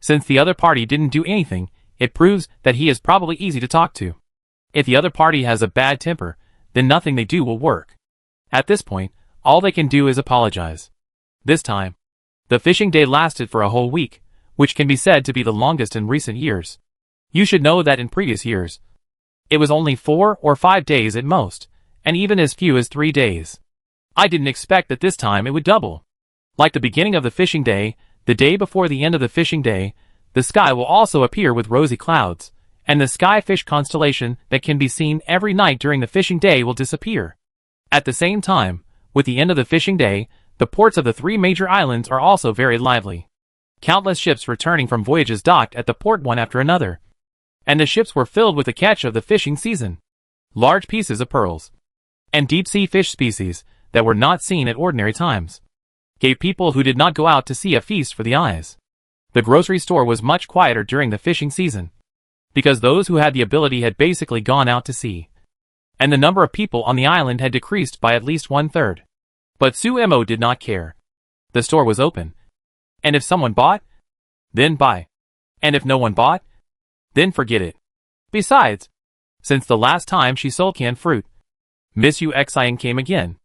Since the other party didn't do anything, it proves that he is probably easy to talk to. If the other party has a bad temper, then nothing they do will work. At this point, all they can do is apologize. This time, the fishing day lasted for a whole week, which can be said to be the longest in recent years. You should know that in previous years, it was only 4 or 5 days at most, and even as few as 3 days. I didn't expect that this time it would double. Like the beginning of the fishing day, the day before the end of the fishing day, the sky will also appear with rosy clouds, and the skyfish constellation that can be seen every night during the fishing day will disappear. At the same time, with the end of the fishing day, the ports of the 3 major islands are also very lively. Countless ships returning from voyages docked at the port one after another, and the ships were filled with the catch of the fishing season. Large pieces of pearls and deep-sea fish species that were not seen at ordinary times gave people who did not go out to sea a feast for the eyes. The grocery store was much quieter during the fishing season, because those who had the ability had basically gone out to sea, and the number of people on the island had decreased by at least 1/3. But Suemo did not care. The store was open, and if someone bought, then buy. And if no one bought, then forget it. Besides, since the last time she sold canned fruit, Miss Uxian came again.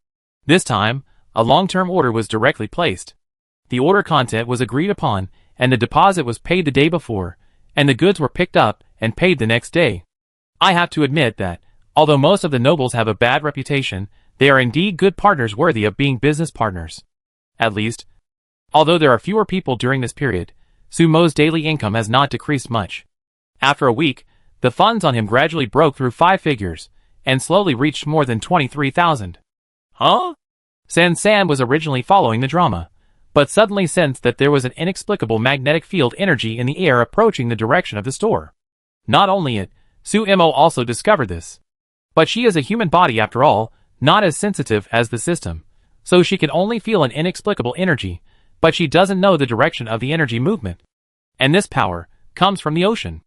This time, a long-term order was directly placed. The order content was agreed upon, and the deposit was paid the day before, and the goods were picked up and paid the next day. I have to admit that, although most of the nobles have a bad reputation, they are indeed good partners worthy of being business partners. At least, although there are fewer people during this period, Sumo's daily income has not decreased much. After a week, the funds on him gradually broke through 5 figures, and slowly reached more than 23,000. Huh? San was originally following the drama, but suddenly sensed that there was an inexplicable magnetic field energy in the air approaching the direction of the store. Not only it, Sumo also discovered this. But she is a human body after all, not as sensitive as the system, so she can only feel an inexplicable energy, but she doesn't know the direction of the energy movement. And this power comes from the ocean.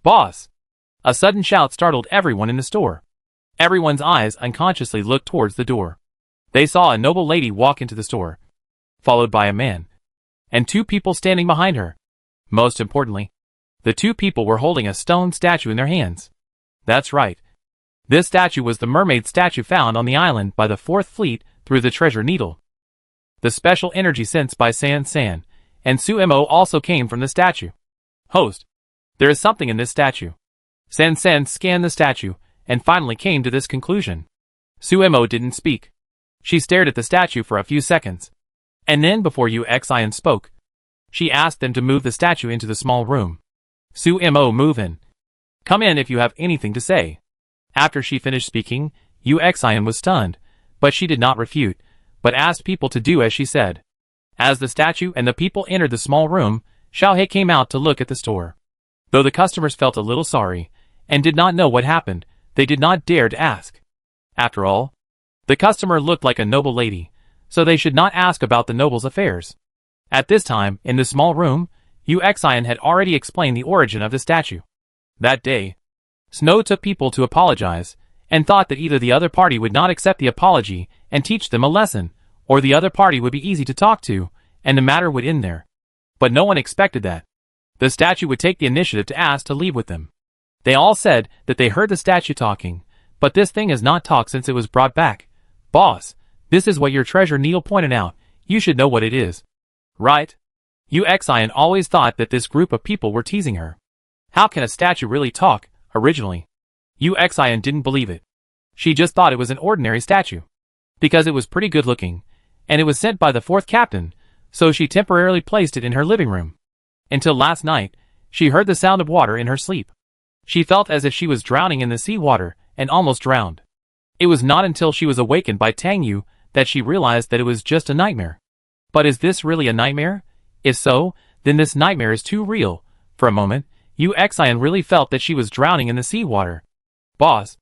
Boss! A sudden shout startled everyone in the store. Everyone's eyes unconsciously looked towards the door. They saw a noble lady walk into the store, followed by a man, and 2 people standing behind her. Most importantly, the 2 people were holding a stone statue in their hands. That's right. This statue was the mermaid statue found on the island by the 4th Fleet through the treasure needle. The special energy sensed by San, and Sumo also came from the statue. Host, there is something in this statue. San scanned the statue, and finally came to this conclusion. Sumo didn't speak. She stared at the statue for a few seconds. And then before Uxian spoke, she asked them to move the statue into the small room. Sumo, move in. Come in if you have anything to say. After she finished speaking, Uxian was stunned, but she did not refute, but asked people to do as she said. As the statue and the people entered the small room, Xiaohe came out to look at the store. Though the customers felt a little sorry, and did not know what happened, they did not dare to ask. After all, the customer looked like a noble lady, so they should not ask about the noble's affairs. At this time, in the small room, Uxian had already explained the origin of the statue. That day, Snow took people to apologize, and thought that either the other party would not accept the apology and teach them a lesson, or the other party would be easy to talk to, and the matter would end there. But no one expected that. The statue would take the initiative to ask to leave with them. They all said that they heard the statue talking, but this thing has not talked since it was brought back. Boss, this is what your treasure needle pointed out, you should know what it is. Right? Uxian always thought that this group of people were teasing her. How can a statue really talk, originally? Uxian didn't believe it. She just thought it was an ordinary statue. Because it was pretty good looking, and it was sent by the 4th captain, so she temporarily placed it in her living room. Until last night, she heard the sound of water in her sleep. She felt as if she was drowning in the sea water, and almost drowned. It was not until she was awakened by Tangyu that she realized that it was just a nightmare. But is this really a nightmare? If so, then this nightmare is too real. For a moment, Uxian really felt that she was drowning in the sea water. Boss,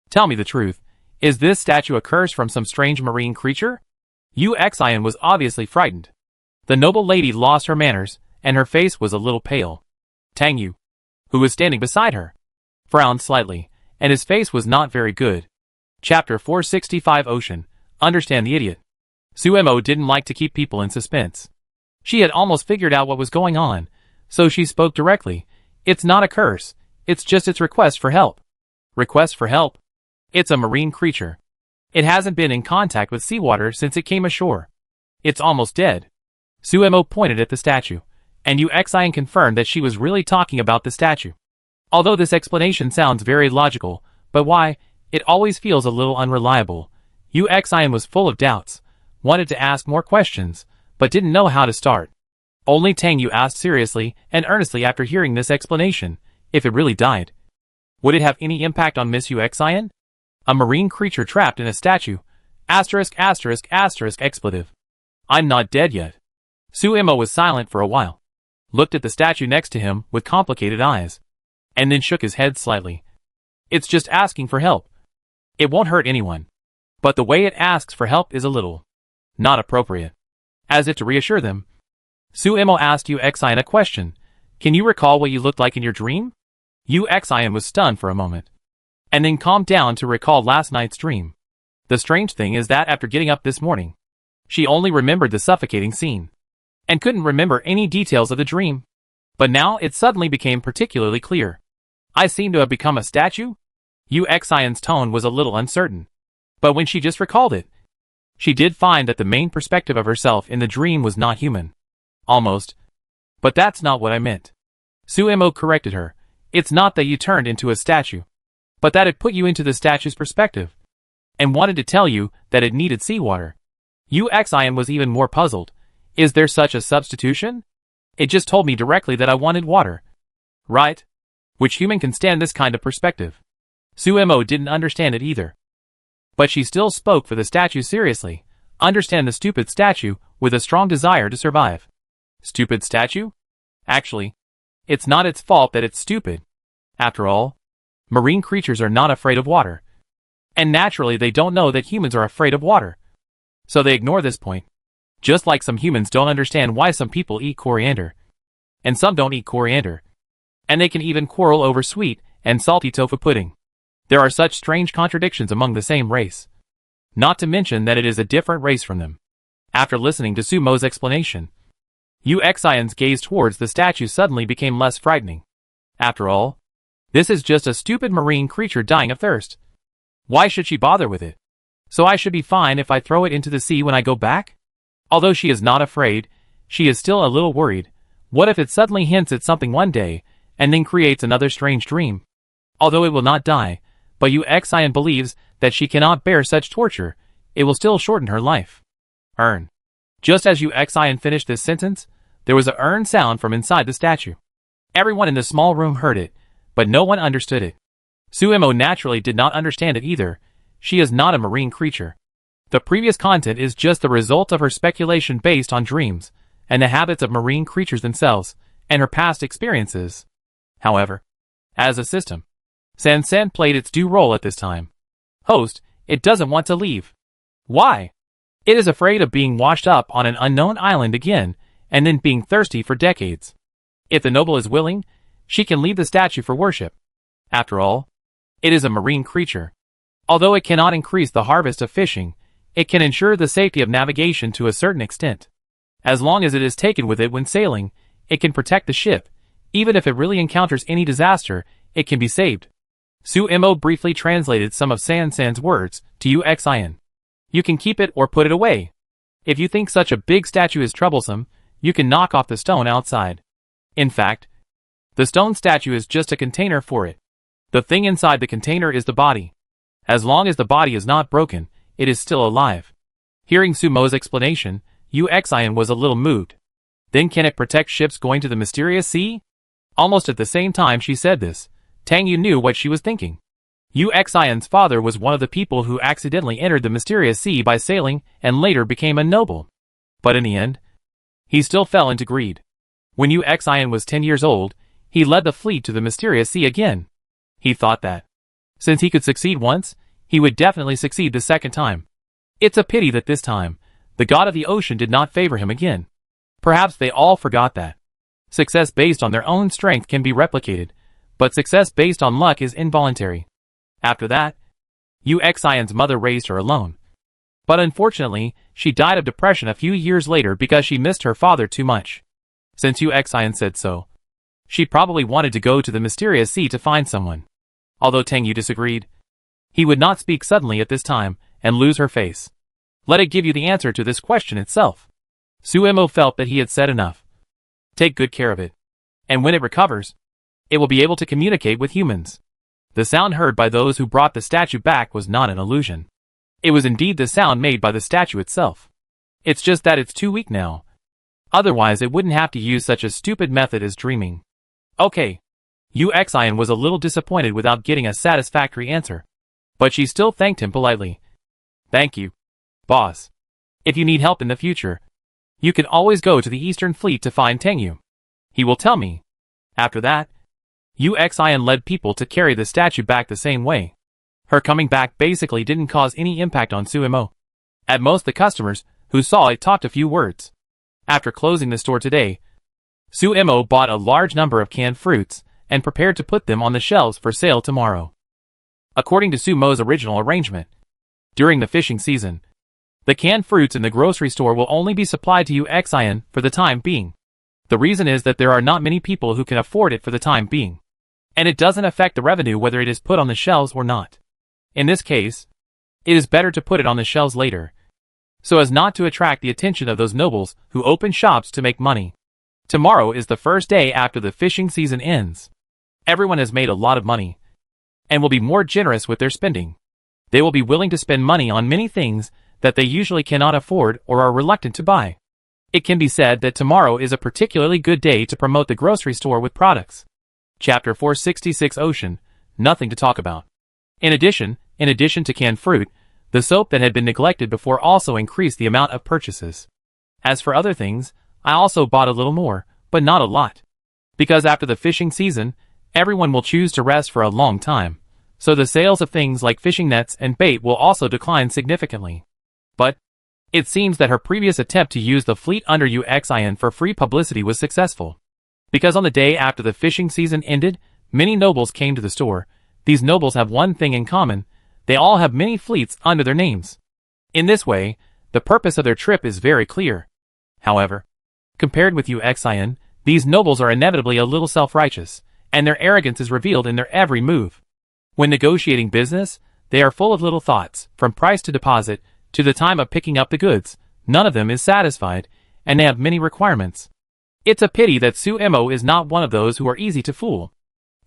tell me the truth. Is this statue a curse from some strange marine creature? Uxian was obviously frightened. The noble lady lost her manners, and her face was a little pale. Tangyu, who was standing beside her, frowned slightly, and his face was not very good. Chapter 465 Ocean, Understand the Idiot. Sumo didn't like to keep people in suspense. She had almost figured out what was going on, so she spoke directly. It's not a curse, it's just its request for help. Request for help? It's a marine creature. It hasn't been in contact with seawater since it came ashore. It's almost dead. Sumo pointed at the statue, and Uxian confirmed that she was really talking about the statue. Although this explanation sounds very logical, but why, it always feels a little unreliable. Uxian was full of doubts, wanted to ask more questions, but didn't know how to start. Only Tangyu asked seriously and earnestly after hearing this explanation, if it really died. Would it have any impact on Miss Uxian? A marine creature trapped in a statue. Expletive. I'm not dead yet. Sumo was silent for a while. Looked at the statue next to him with complicated eyes. And then shook his head slightly. It's just asking for help. It won't hurt anyone. But the way it asks for help is a little not appropriate. As if to reassure them, Sumo asked Uxian a question. Can you recall what you looked like in your dream? Uxian was stunned for a moment, and then calmed down to recall last night's dream. The strange thing is that after getting up this morning, she only remembered the suffocating scene, and couldn't remember any details of the dream. But now it suddenly became particularly clear. I seem to have become a statue? Uxian's tone was a little uncertain. But when she just recalled it, she did find that the main perspective of herself in the dream was not human. Almost. But that's not what I meant. Sumo corrected her. It's not that you turned into a statue, but that it put you into the statue's perspective, and wanted to tell you that it needed seawater. Uxian was even more puzzled. Is there such a substitution? It just told me directly that I wanted water. Right? Which human can stand this kind of perspective? Suemo didn't understand it either. But she still spoke for the statue seriously. Understand the stupid statue with a strong desire to survive. Stupid statue? Actually, it's not its fault that it's stupid. After all, marine creatures are not afraid of water. And naturally they don't know that humans are afraid of water. So they ignore this point. Just like some humans don't understand why some people eat coriander. And some don't eat coriander. And they can even quarrel over sweet and salty tofu pudding. There are such strange contradictions among the same race. Not to mention that it is a different race from them. After listening to Sumo's explanation, Uxion's gaze towards the statue suddenly became less frightening. After all, this is just a stupid marine creature dying of thirst. Why should she bother with it? So I should be fine if I throw it into the sea when I go back? Although she is not afraid, she is still a little worried. What if it suddenly hints at something one day, and then creates another strange dream? Although it will not die, but Uxion believes that she cannot bear such torture, it will still shorten her life. Earn. Just as Uxion finished this sentence, there was a earn sound from inside the statue. Everyone in the small room heard it, but no one understood it. Suemo naturally did not understand it either. She is not a marine creature. The previous content is just the result of her speculation based on dreams, and the habits of marine creatures themselves, and her past experiences. However, as a system, Sansan played its due role at this time. Host, it doesn't want to leave. Why? It is afraid of being washed up on an unknown island again, and then being thirsty for decades. If the noble is willing, she can leave the statue for worship. After all, it is a marine creature. Although it cannot increase the harvest of fishing, it can ensure the safety of navigation to a certain extent. As long as it is taken with it when sailing, it can protect the ship. Even if it really encounters any disaster, it can be saved. Suemo briefly translated some of Sansan's words to Uxion. You can keep it or put it away. If you think such a big statue is troublesome, you can knock off the stone outside. In fact, the stone statue is just a container for it. The thing inside the container is the body. As long as the body is not broken, it is still alive. Hearing Sumo's explanation, Uxion was a little moved. Then can it protect ships going to the mysterious sea? Almost at the same time she said this, Tang Yu knew what she was thinking. Uxion's father was one of the people who accidentally entered the mysterious sea by sailing and later became a noble. But in the end, he still fell into greed. When Uxion was 10 years old, he led the fleet to the mysterious sea again. He thought that, since he could succeed once, he would definitely succeed the second time. It's a pity that this time, the god of the ocean did not favor him again. Perhaps they all forgot that. Success based on their own strength can be replicated, but success based on luck is involuntary. After that, Uxion's mother raised her alone. But unfortunately, she died of depression a few years later because she missed her father too much. Since Uxion said so, she probably wanted to go to the mysterious sea to find someone. Although Tang Yu disagreed, he would not speak suddenly at this time and lose her face. Let it give you the answer to this question itself. Suemo felt that he had said enough. Take good care of it. And when it recovers, it will be able to communicate with humans. The sound heard by those who brought the statue back was not an illusion. It was indeed the sound made by the statue itself. It's just that it's too weak now. Otherwise it wouldn't have to use such a stupid method as dreaming. Okay. Uxion was a little disappointed without getting a satisfactory answer. But she still thanked him politely. Thank you, boss. If you need help in the future, you can always go to the Eastern Fleet to find Tang Yu. He will tell me. After that, Uxion led people to carry the statue back the same way. Her coming back basically didn't cause any impact on Suemo. At most the customers who saw it talked a few words. After closing the store today, Suemo bought a large number of canned fruits and prepared to put them on the shelves for sale tomorrow. According to Sumo's original arrangement, during the fishing season, the canned fruits in the grocery store will only be supplied to Uxion for the time being. The reason is that there are not many people who can afford it for the time being. And it doesn't affect the revenue whether it is put on the shelves or not. In this case, it is better to put it on the shelves later, so as not to attract the attention of those nobles who open shops to make money. Tomorrow is the first day after the fishing season ends. Everyone has made a lot of money, and will be more generous with their spending. They will be willing to spend money on many things that they usually cannot afford or are reluctant to buy. It can be said that tomorrow is a particularly good day to promote the grocery store with products. Chapter 466 Ocean, nothing to talk about. In addition to canned fruit, the soap that had been neglected before also increased the amount of purchases. As for other things, I also bought a little more, but not a lot. Because after the fishing season, everyone will choose to rest for a long time, so the sales of things like fishing nets and bait will also decline significantly. But it seems that her previous attempt to use the fleet under UXIN for free publicity was successful. Because on the day after the fishing season ended, many nobles came to the store. These nobles have one thing in common: they all have many fleets under their names. In this way, the purpose of their trip is very clear. However, compared with UXIN, these nobles are inevitably a little self-righteous, and their arrogance is revealed in their every move. When negotiating business, they are full of little thoughts, from price to deposit, to the time of picking up the goods. None of them is satisfied, and they have many requirements. It's a pity that Suemo is not one of those who are easy to fool.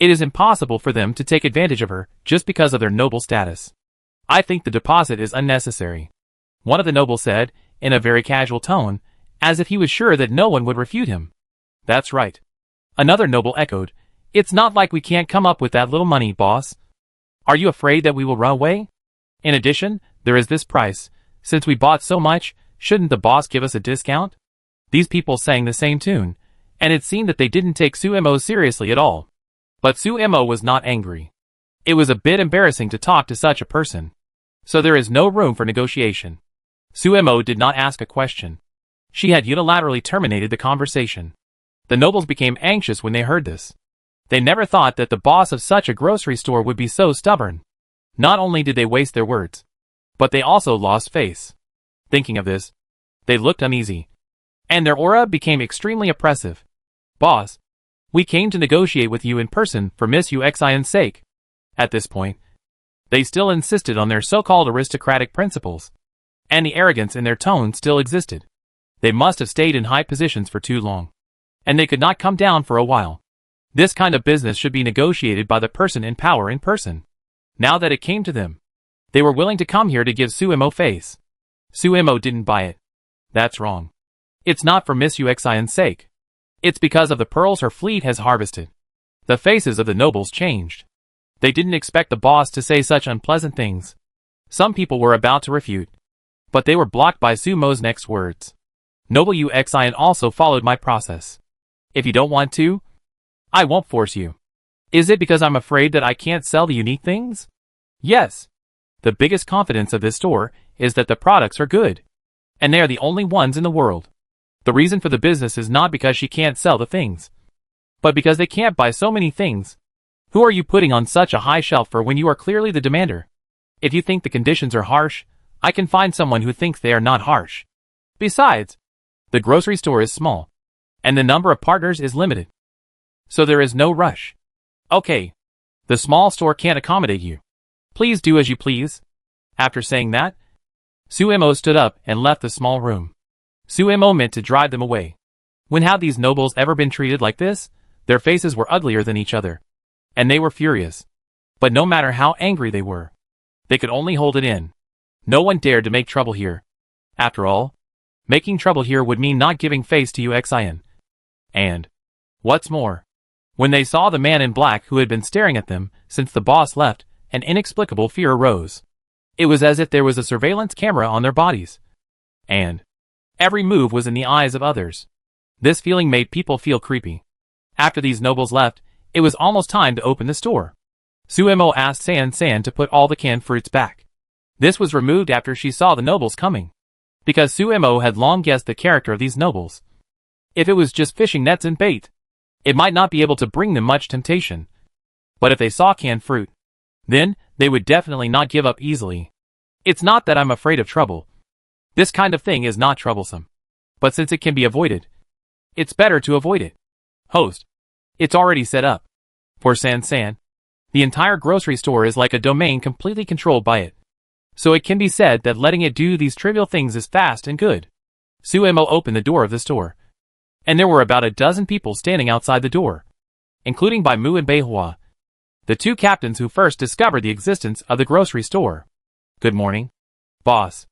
It is impossible for them to take advantage of her just because of their noble status. I think the deposit is unnecessary. One of the nobles said, in a very casual tone, as if he was sure that no one would refute him. That's right. Another noble echoed, it's not like we can't come up with that little money, boss. Are you afraid that we will run away? In addition, there is this price. Since we bought so much, shouldn't the boss give us a discount? These people sang the same tune, and it seemed that they didn't take Suemo seriously at all. But Suemo was not angry. It was a bit embarrassing to talk to such a person. So there is no room for negotiation. Suemo did not ask a question. She had unilaterally terminated the conversation. The nobles became anxious when they heard this. They never thought that the boss of such a grocery store would be so stubborn. Not only did they waste their words, but they also lost face. Thinking of this, they looked uneasy, and their aura became extremely oppressive. Boss, we came to negotiate with you in person for Miss UXIN's sake. At this point, they still insisted on their so-called aristocratic principles, and the arrogance in their tone still existed. They must have stayed in high positions for too long, and they could not come down for a while. This kind of business should be negotiated by the person in power in person. Now that it came to them, they were willing to come here to give Suemo face. Suemo didn't buy it. That's wrong. It's not for Miss UXIN's sake. It's because of the pearls her fleet has harvested. The faces of the nobles changed. They didn't expect the boss to say such unpleasant things. Some people were about to refute, but they were blocked by Suemo's next words. Noble UXIN also followed my process. If you don't want to, I won't force you. Is it because I'm afraid that I can't sell the unique things? Yes. The biggest confidence of this store is that the products are good, and they are the only ones in the world. The reason for the business is not because she can't sell the things, but because they can't buy so many things. Who are you putting on such a high shelf for when you are clearly the demander? If you think the conditions are harsh, I can find someone who thinks they are not harsh. Besides, the grocery store is small, and the number of partners is limited, so there is no rush. Okay, the small store can't accommodate you. Please do as you please. After saying that, Suemo stood up and left the small room. Suemo meant to drive them away. When had these nobles ever been treated like this? Their faces were uglier than each other, and they were furious. But no matter how angry they were, they could only hold it in. No one dared to make trouble here. After all, making trouble here would mean not giving face to UXIN. And, what's more, when they saw the man in black who had been staring at them since the boss left, an inexplicable fear arose. It was as if there was a surveillance camera on their bodies, and every move was in the eyes of others. This feeling made people feel creepy. After these nobles left, it was almost time to open the store. Suemo asked San to put all the canned fruits back. This was removed after she saw the nobles coming, because Suemo had long guessed the character of these nobles. If it was just fishing nets and bait, it might not be able to bring them much temptation. But if they saw canned fruit, then they would definitely not give up easily. It's not that I'm afraid of trouble. This kind of thing is not troublesome. But since it can be avoided, it's better to avoid it. Host, it's already set up. For San, the entire grocery store is like a domain completely controlled by it. So it can be said that letting it do these trivial things is fast and good. Suemo opened the door of the store, and there were about a dozen people standing outside the door, including Bai Mu and Beihua, the two captains who first discovered the existence of the grocery store. Good morning, boss.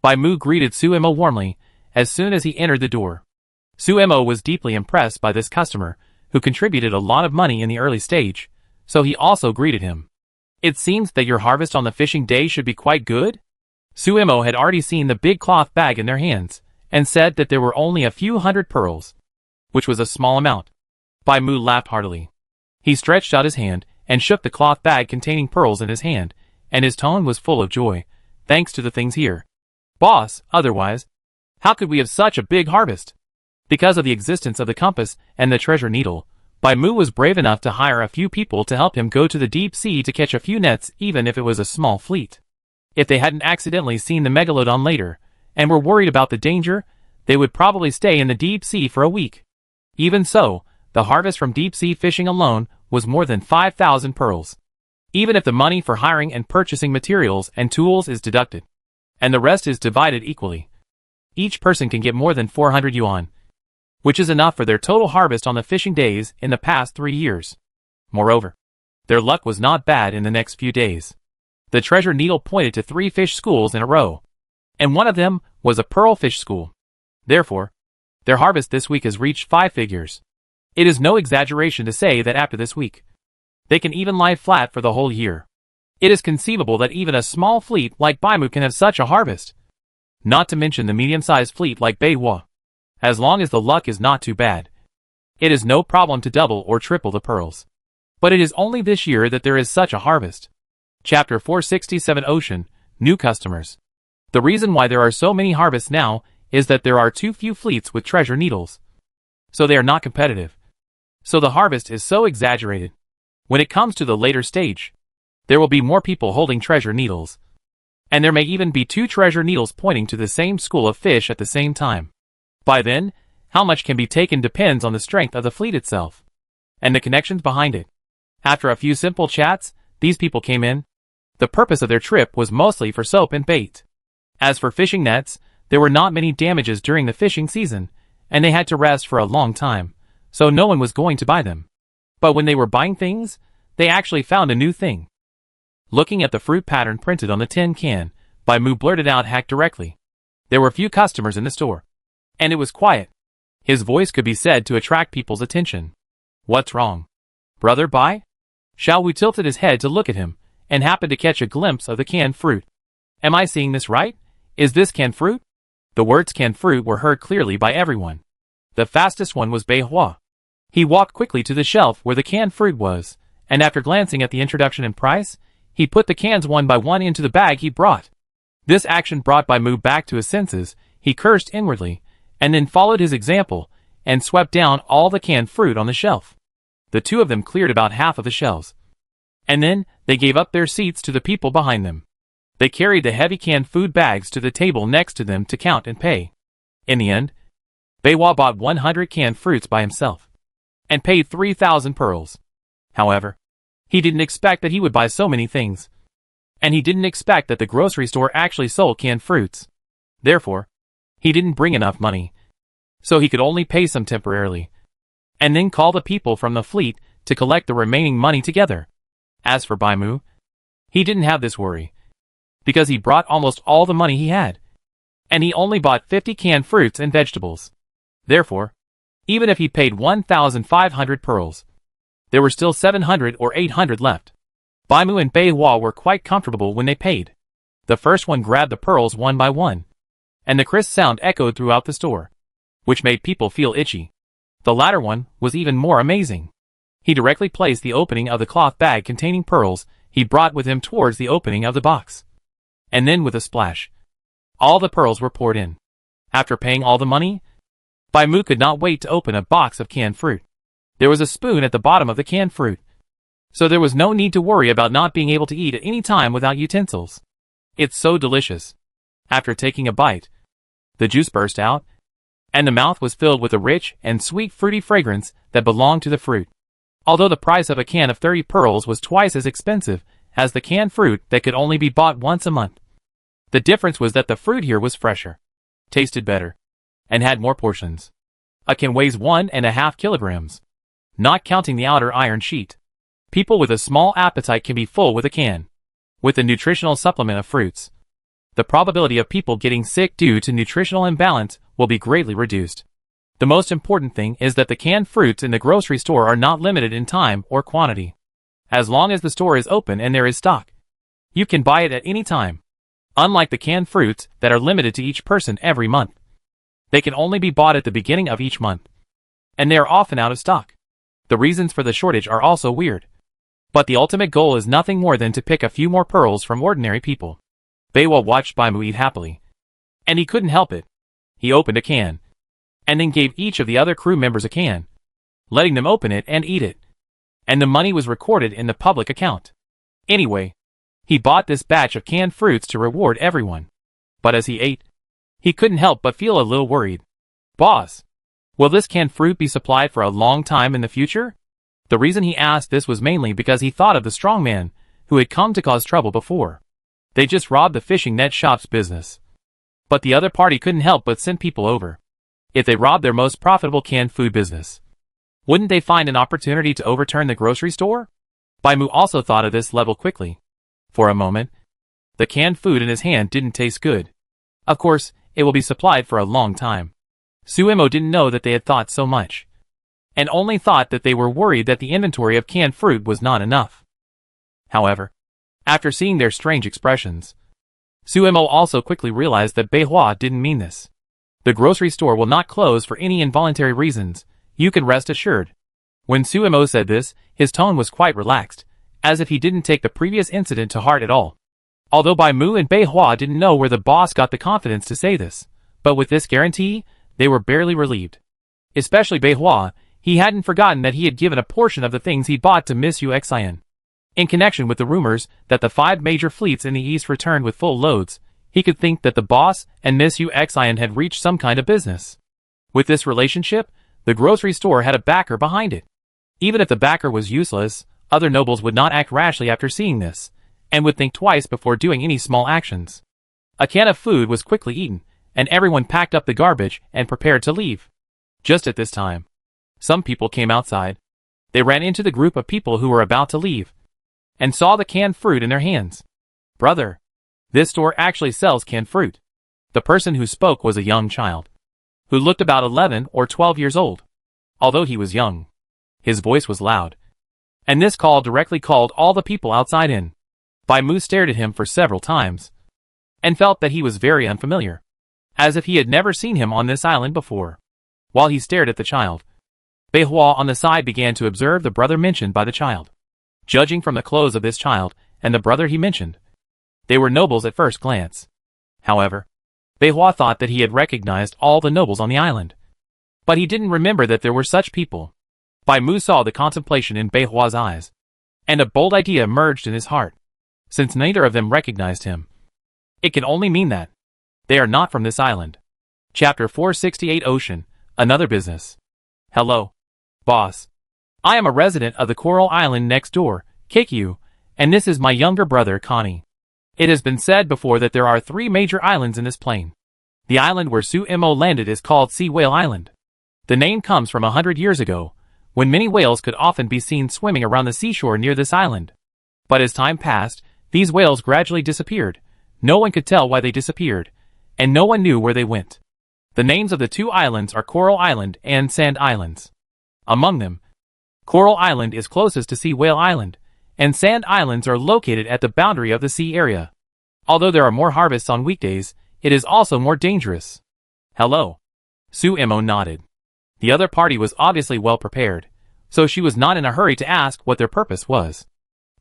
Bai Mu greeted Suemo warmly, as soon as he entered the door. Suemo was deeply impressed by this customer, who contributed a lot of money in the early stage, so he also greeted him. It seems that your harvest on the fishing day should be quite good? Suemo had already seen the big cloth bag in their hands, and said that there were only a few hundred pearls, which was a small amount. Bai Mu laughed heartily. He stretched out his hand, and shook the cloth bag containing pearls in his hand, and his tone was full of joy, thanks to the things here. Boss, otherwise, how could we have such a big harvest? Because of the existence of the compass and the treasure needle, Bai Mu was brave enough to hire a few people to help him go to the deep sea to catch a few nets, even if it was a small fleet. If they hadn't accidentally seen the megalodon later, and were worried about the danger, they would probably stay in the deep sea for a week. Even so, the harvest from deep sea fishing alone was more than 5,000 pearls. Even if the money for hiring and purchasing materials and tools is deducted, and the rest is divided equally, each person can get more than 400 yuan, which is enough for their total harvest on the fishing days in the past 3 years. Moreover, their luck was not bad in the next few days. The treasure needle pointed to 3 fish schools in a row, and one of them was a pearl fish school. Therefore, their harvest this week has reached 5 figures. It is no exaggeration to say that after this week, they can even lie flat for the whole year. It is conceivable that even a small fleet like Baimu can have such a harvest. Not to mention the medium-sized fleet like Beihua. As long as the luck is not too bad, it is no problem to double or triple the pearls. But it is only this year that there is such a harvest. Chapter 467 Ocean, New Customers. The reason why there are so many harvests now is that there are too few fleets with treasure needles. So they are not competitive. So the harvest is so exaggerated. When it comes to the later stage, there will be more people holding treasure needles. And there may even be 2 treasure needles pointing to the same school of fish at the same time. By then, how much can be taken depends on the strength of the fleet itself, and the connections behind it. After a few simple chats, these people came in. The purpose of their trip was mostly for soap and bait. As for fishing nets, there were not many damages during the fishing season, and they had to rest for a long time, so no one was going to buy them. But when they were buying things, they actually found a new thing. Looking at the fruit pattern printed on the tin can, Bai Mu blurted out hack directly. There were few customers in the store, and it was quiet. His voice could be said to attract people's attention. What's wrong? Brother Bai? Xiao Wu tilted his head to look at him, and happened to catch a glimpse of the canned fruit. Am I seeing this right? Is this canned fruit? The words canned fruit were heard clearly by everyone. The fastest one was Beihua. He walked quickly to the shelf where the canned fruit was, and after glancing at the introduction and price, he put the cans one by one into the bag he brought. This action brought Bai Mu back to his senses. He cursed inwardly, and then followed his example, and swept down all the canned fruit on the shelf. The 2 of them cleared about half of the shelves. And then, they gave up their seats to the people behind them. They carried the heavy canned food bags to the table next to them to count and pay. In the end, Beihua bought 100 canned fruits by himself, and paid 3,000 pearls. However, he didn't expect that he would buy so many things. And he didn't expect that the grocery store actually sold canned fruits. Therefore, he didn't bring enough money, so he could only pay some temporarily, and then call the people from the fleet to collect the remaining money together. As for Bai Mu, he didn't have this worry, because he brought almost all the money he had, and he only bought 50 canned fruits and vegetables. Therefore, even if he paid 1,500 pearls, there were still 700 or 800 left. Bai Mu and Beihua were quite comfortable when they paid. The first one grabbed the pearls one by one, and the crisp sound echoed throughout the store, which made people feel itchy. The latter one was even more amazing. He directly placed the opening of the cloth bag containing pearls he brought with him towards the opening of the box. And then with a splash, all the pearls were poured in. After paying all the money, Bai Mu could not wait to open a box of canned fruit. There was a spoon at the bottom of the canned fruit, so there was no need to worry about not being able to eat at any time without utensils. It's so delicious. After taking a bite, the juice burst out, and the mouth was filled with a rich and sweet fruity fragrance that belonged to the fruit. Although the price of a can of 30 pearls was twice as expensive as the canned fruit that could only be bought once a month, the difference was that the fruit here was fresher, tasted better, and had more portions. A can weighs 1.5 kilograms, not counting the outer iron sheet. People with a small appetite can be full with a can. With the nutritional supplement of fruits, the probability of people getting sick due to nutritional imbalance will be greatly reduced. The most important thing is that the canned fruits in the grocery store are not limited in time or quantity. As long as the store is open and there is stock, you can buy it at any time. Unlike the canned fruits that are limited to each person every month. They can only be bought at the beginning of each month. And they are often out of stock. The reasons for the shortage are also weird. But the ultimate goal is nothing more than to pick a few more pearls from ordinary people. Beihua watched Baimu eat happily. And he couldn't help it. He opened a can. And then gave each of the other crew members a can, letting them open it and eat it. And the money was recorded in the public account. Anyway, he bought this batch of canned fruits to reward everyone. But as he ate, he couldn't help but feel a little worried. Boss, will this canned fruit be supplied for a long time in the future? The reason he asked this was mainly because he thought of the strong man who had come to cause trouble before. They just robbed the fishing net shop's business. But the other party couldn't help but send people over. If they robbed their most profitable canned food business, wouldn't they find an opportunity to overturn the grocery store? Baimu also thought of this level quickly. For a moment, the canned food in his hand didn't taste good. Of course, it will be supplied for a long time. Suemo didn't know that they had thought so much, and only thought that they were worried that the inventory of canned fruit was not enough. However, after seeing their strange expressions, Suemo also quickly realized that Beihua didn't mean this. The grocery store will not close for any involuntary reasons, you can rest assured. When Suemo said this, his tone was quite relaxed, as if he didn't take the previous incident to heart at all. Although Baimu and Beihua didn't know where the boss got the confidence to say this, but with this guarantee, they were barely relieved. Especially Beihua, he hadn't forgotten that he had given a portion of the things he bought to Miss Yu Xian. In connection with the rumors that the 5 major fleets in the east returned with full loads, he could think that the boss and Miss Yu Xian had reached some kind of business. With this relationship, the grocery store had a backer behind it. Even if the backer was useless, other nobles would not act rashly after seeing this, and would think twice before doing any small actions. A can of food was quickly eaten, and everyone packed up the garbage and prepared to leave. Just at this time, some people came outside. They ran into the group of people who were about to leave, and saw the canned fruit in their hands. Brother, this store actually sells canned fruit. The person who spoke was a young child, who looked about 11 or 12 years old. Although he was young, his voice was loud, and this call directly called all the people outside in. Baimu stared at him for several times, and felt that he was very unfamiliar, as if he had never seen him on this island before. While he stared at the child, Beihua on the side began to observe the brother mentioned by the child. Judging from the clothes of this child and the brother he mentioned, they were nobles at first glance. However, Beihua thought that he had recognized all the nobles on the island. But he didn't remember that there were such people. Baimu saw the contemplation in Beihua's eyes, and a bold idea emerged in his heart. Since neither of them recognized him, it can only mean that they are not from this island. Chapter 468 Ocean, Another Business. Hello, boss. I am a resident of the coral island next door, Keikyu, and this is my younger brother, Connie. It has been said before that there are 3 major islands in this plain. The island where Suemo landed is called Sea Whale Island. The name comes from 100 years ago, when many whales could often be seen swimming around the seashore near this island. But as time passed, these whales gradually disappeared. No one could tell why they disappeared, and no one knew where they went. The names of the 2 islands are Coral Island and Sand Islands. Among them, Coral Island is closest to Sea Whale Island, and Sand Islands are located at the boundary of the sea area. Although there are more harvests on weekdays, it is also more dangerous. Hello. Suemo nodded. The other party was obviously well prepared, so she was not in a hurry to ask what their purpose was.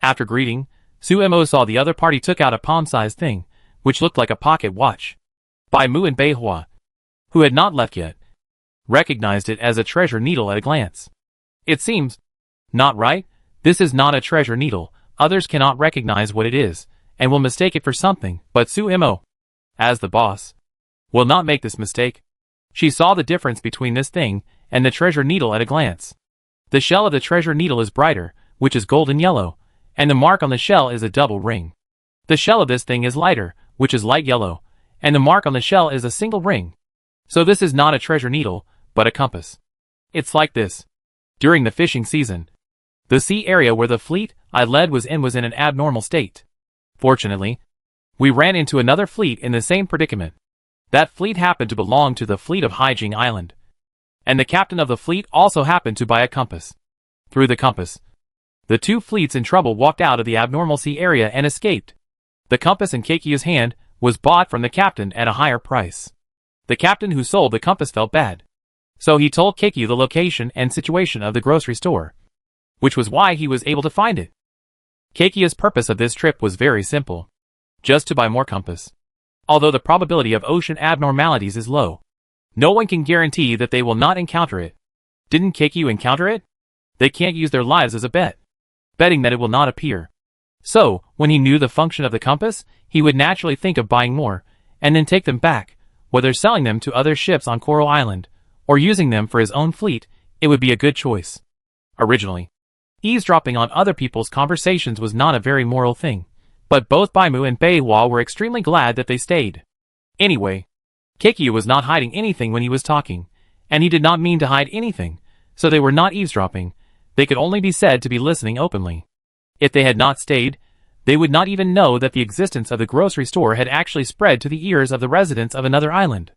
After greeting, Suemo saw the other party took out a palm-sized thing, which looked like a pocket watch. Baimu and Beihua, who had not left yet, recognized it as a treasure needle at a glance. It seems not right. This is not a treasure needle. Others cannot recognize what it is, and will mistake it for something, but Suemo, as the boss, will not make this mistake. She saw the difference between this thing and the treasure needle at a glance. The shell of the treasure needle is brighter, which is golden yellow, and the mark on the shell is a double ring. The shell of this thing is lighter, which is light yellow, and the mark on the shell is a single ring. So this is not a treasure needle, but a compass. It's like this. During the fishing season, the sea area where the fleet I led was in an abnormal state. Fortunately, we ran into another fleet in the same predicament. That fleet happened to belong to the fleet of Hygiene Island. And the captain of the fleet also happened to buy a compass. Through the compass, the two fleets in trouble walked out of the abnormal sea area and escaped. The compass in Keikyu's hand was bought from the captain at a higher price. The captain who sold the compass felt bad. So he told Keikyu the location and situation of the grocery store, which was why he was able to find it. Keikyu's purpose of this trip was very simple. Just to buy more compass. Although the probability of ocean abnormalities is low, no one can guarantee that they will not encounter it. Didn't Keikyu encounter it? They can't use their lives as a bet, betting that it will not appear. So, when he knew the function of the compass, he would naturally think of buying more, and then take them back, whether selling them to other ships on Coral Island, or using them for his own fleet. It would be a good choice. Originally, eavesdropping on other people's conversations was not a very moral thing, but both Baimu and Beiwa were extremely glad that they stayed. Anyway, Keikyu was not hiding anything when he was talking, and he did not mean to hide anything, so they were not eavesdropping. They could only be said to be listening openly. If they had not stayed, they would not even know that the existence of the grocery store had actually spread to the ears of the residents of another island.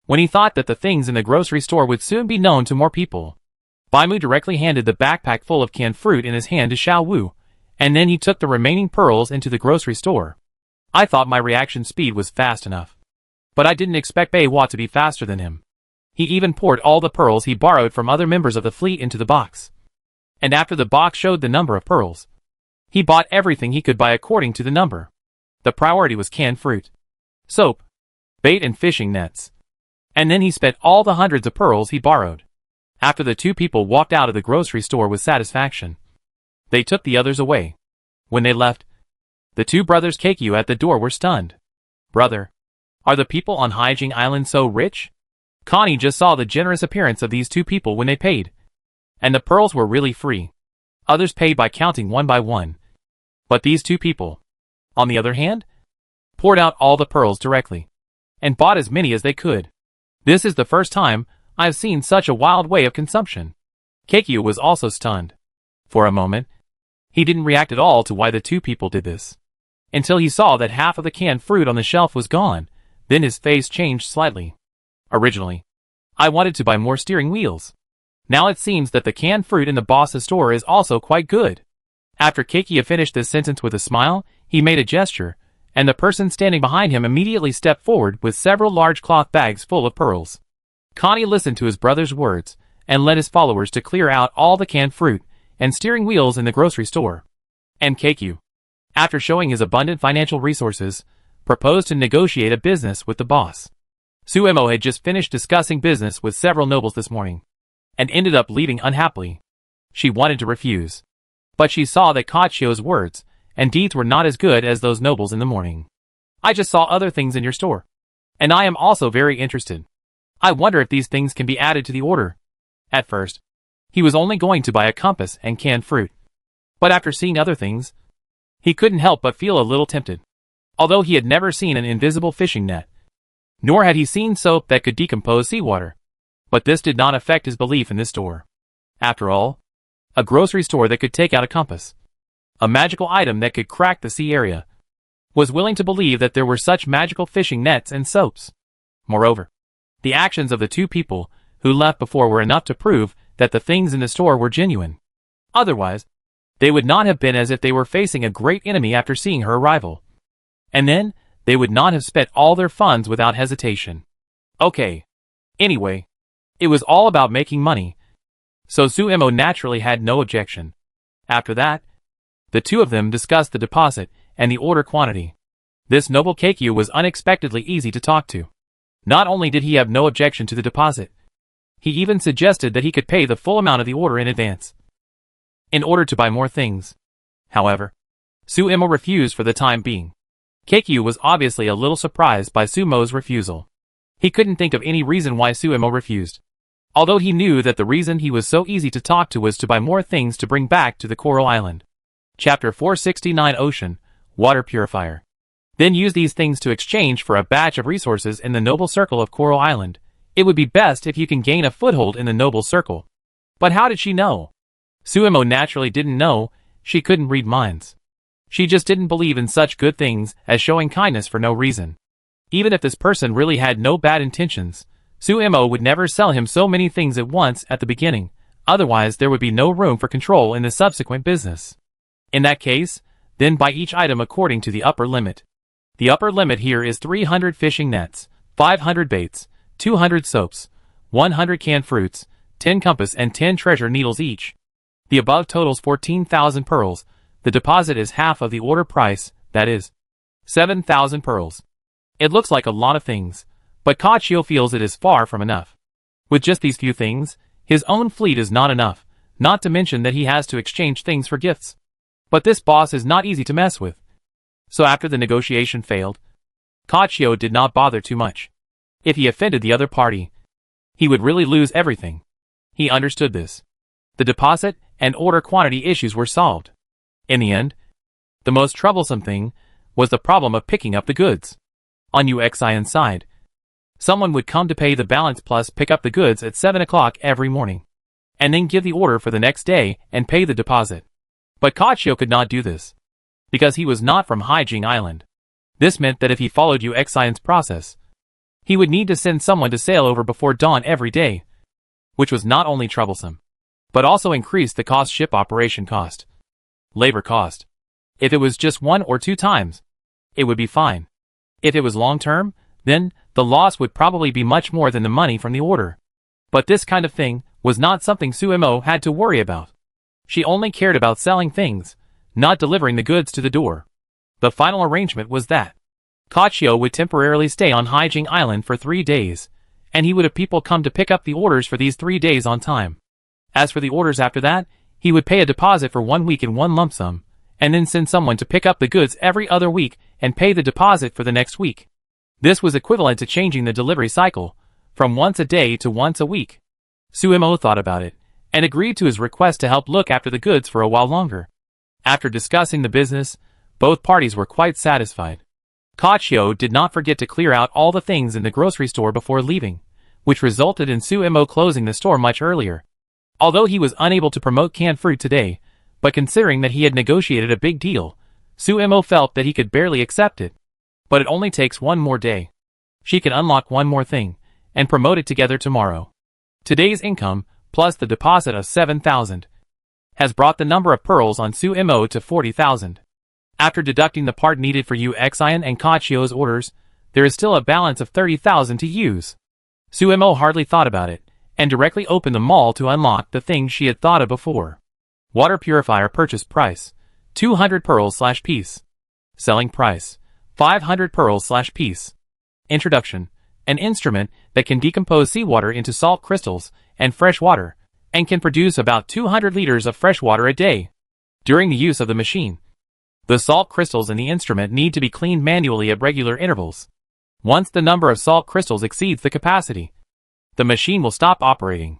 When he thought that the things in the grocery store would soon be known to more people, Baimu directly handed the backpack full of canned fruit in his hand to Xiao Wu, and then he took the remaining pearls into the grocery store. I thought my reaction speed was fast enough, but I didn't expect Beiwa to be faster than him. He even poured all the pearls he borrowed from other members of the fleet into the box. And after the box showed the number of pearls, he bought everything he could buy according to the number. The priority was canned fruit, soap, bait and fishing nets. And then he spent all the hundreds of pearls he borrowed. After the two people walked out of the grocery store with satisfaction, they took the others away. When they left, the two brothers Keikyu at the door were stunned. Brother, are the people on Hygiene Island so rich? Connie just saw the generous appearance of these two people when they paid. And the pearls were really free. Others paid by counting one by one. But these two people, on the other hand, poured out all the pearls directly, and bought as many as they could. This is the first time I've seen such a wild way of consumption. Keikyu was also stunned. For a moment, he didn't react at all to why the two people did this. Until he saw that half of the canned fruit on the shelf was gone, then his face changed slightly. Originally, I wanted to buy more steering wheels. Now it seems that the canned fruit in the boss's store is also quite good. After Keikyu finished this sentence with a smile, he made a gesture, and the person standing behind him immediately stepped forward with several large cloth bags full of pearls. Connie listened to his brother's words, and led his followers to clear out all the canned fruit and steering wheels in the grocery store. And Keikyu, after showing his abundant financial resources, proposed to negotiate a business with the boss. Suemo had just finished discussing business with several nobles this morning, and ended up leaving unhappily. She wanted to refuse, but she saw that Kachio's words and deeds were not as good as those nobles in the morning. I just saw other things in your store, and I am also very interested. I wonder if these things can be added to the order. At first, he was only going to buy a compass and canned fruit, but after seeing other things, he couldn't help but feel a little tempted. Although he had never seen an invisible fishing net, nor had he seen soap that could decompose seawater. But this did not affect his belief in this store. After all, a grocery store that could take out a compass, a magical item that could crack the sea area, was willing to believe that there were such magical fishing nets and soaps. Moreover, the actions of the two people who left before were enough to prove that the things in the store were genuine. Otherwise, they would not have been as if they were facing a great enemy after seeing her arrival. And then, they would not have spent all their funds without hesitation. Okay. Anyway, it was all about making money, so Suemo naturally had no objection. After that, the two of them discussed the deposit and the order quantity. This noble Keikyu was unexpectedly easy to talk to. Not only did he have no objection to the deposit, he even suggested that he could pay the full amount of the order in advance, in order to buy more things. However, Suemo refused for the time being. Keikyu was obviously a little surprised by Suemo's refusal. He couldn't think of any reason why Suemo refused, although he knew that the reason he was so easy to talk to was to buy more things to bring back to the Coral Island. Chapter 469 Ocean, Water Purifier. Then use these things to exchange for a batch of resources in the noble circle of Coral Island. It would be best if you can gain a foothold in the noble circle. But how did she know? Suemo naturally didn't know. She couldn't read minds. She just didn't believe in such good things as showing kindness for no reason. Even if this person really had no bad intentions, Sumo would never sell him so many things at once at the beginning, otherwise there would be no room for control in the subsequent business. In that case, then buy each item according to the upper limit. The upper limit here is 300 fishing nets, 500 baits, 200 soaps, 100 canned fruits, 10 compass and 10 treasure needles each. The above totals 14,000 pearls. The deposit is half of the order price, that is 7,000 pearls. It looks like a lot of things, but Kachio feels it is far from enough. With just these few things, his own fleet is not enough, not to mention that he has to exchange things for gifts. But this boss is not easy to mess with. So after the negotiation failed, Kachio did not bother too much. If he offended the other party, he would really lose everything. He understood this. The deposit and order quantity issues were solved. In the end, the most troublesome thing was the problem of picking up the goods. On UXIN side, someone would come to pay the balance plus pick up the goods at 7 o'clock every morning, and then give the order for the next day and pay the deposit. But Kachio could not do this, because he was not from Hyjing Island. This meant that if he followed UXIN's process, he would need to send someone to sail over before dawn every day, which was not only troublesome, but also increased the ship operation cost. Labor cost. If it was just 1 or 2 times, it would be fine. If it was long-term, then the loss would probably be much more than the money from the order. But this kind of thing was not something Sumo had to worry about. She only cared about selling things, not delivering the goods to the door. The final arrangement was that Kachio would temporarily stay on Hyjing Island for 3 days, and he would have people come to pick up the orders for these 3 days on time. As for the orders after that, he would pay a deposit for 1 week in one lump sum, and then send someone to pick up the goods every other week and pay the deposit for the next week. This was equivalent to changing the delivery cycle from once a day to once a week. Sumo thought about it and agreed to his request to help look after the goods for a while longer. After discussing the business, both parties were quite satisfied. Kachio did not forget to clear out all the things in the grocery store before leaving, which resulted in Sumo closing the store much earlier. Although he was unable to promote canned fruit today, but considering that he had negotiated a big deal, Sumo felt that he could barely accept it. But it only takes 1 more day. She can unlock 1 more thing, and promote it together tomorrow. Today's income, plus the deposit of 7,000, has brought the number of pearls on Sumo to 40,000. After deducting the part needed for UXIN and Kachio's orders, there is still a balance of 30,000 to use. Sumo hardly thought about it, and directly opened the mall to unlock the things she had thought of before. Water purifier purchase price, 200 pearls/piece. Selling price, 500 pearls/piece. Introduction, an instrument that can decompose seawater into salt crystals and fresh water, and can produce about 200 liters of fresh water a day. During the use of the machine, the salt crystals in the instrument need to be cleaned manually at regular intervals. Once the number of salt crystals exceeds the capacity, the machine will stop operating.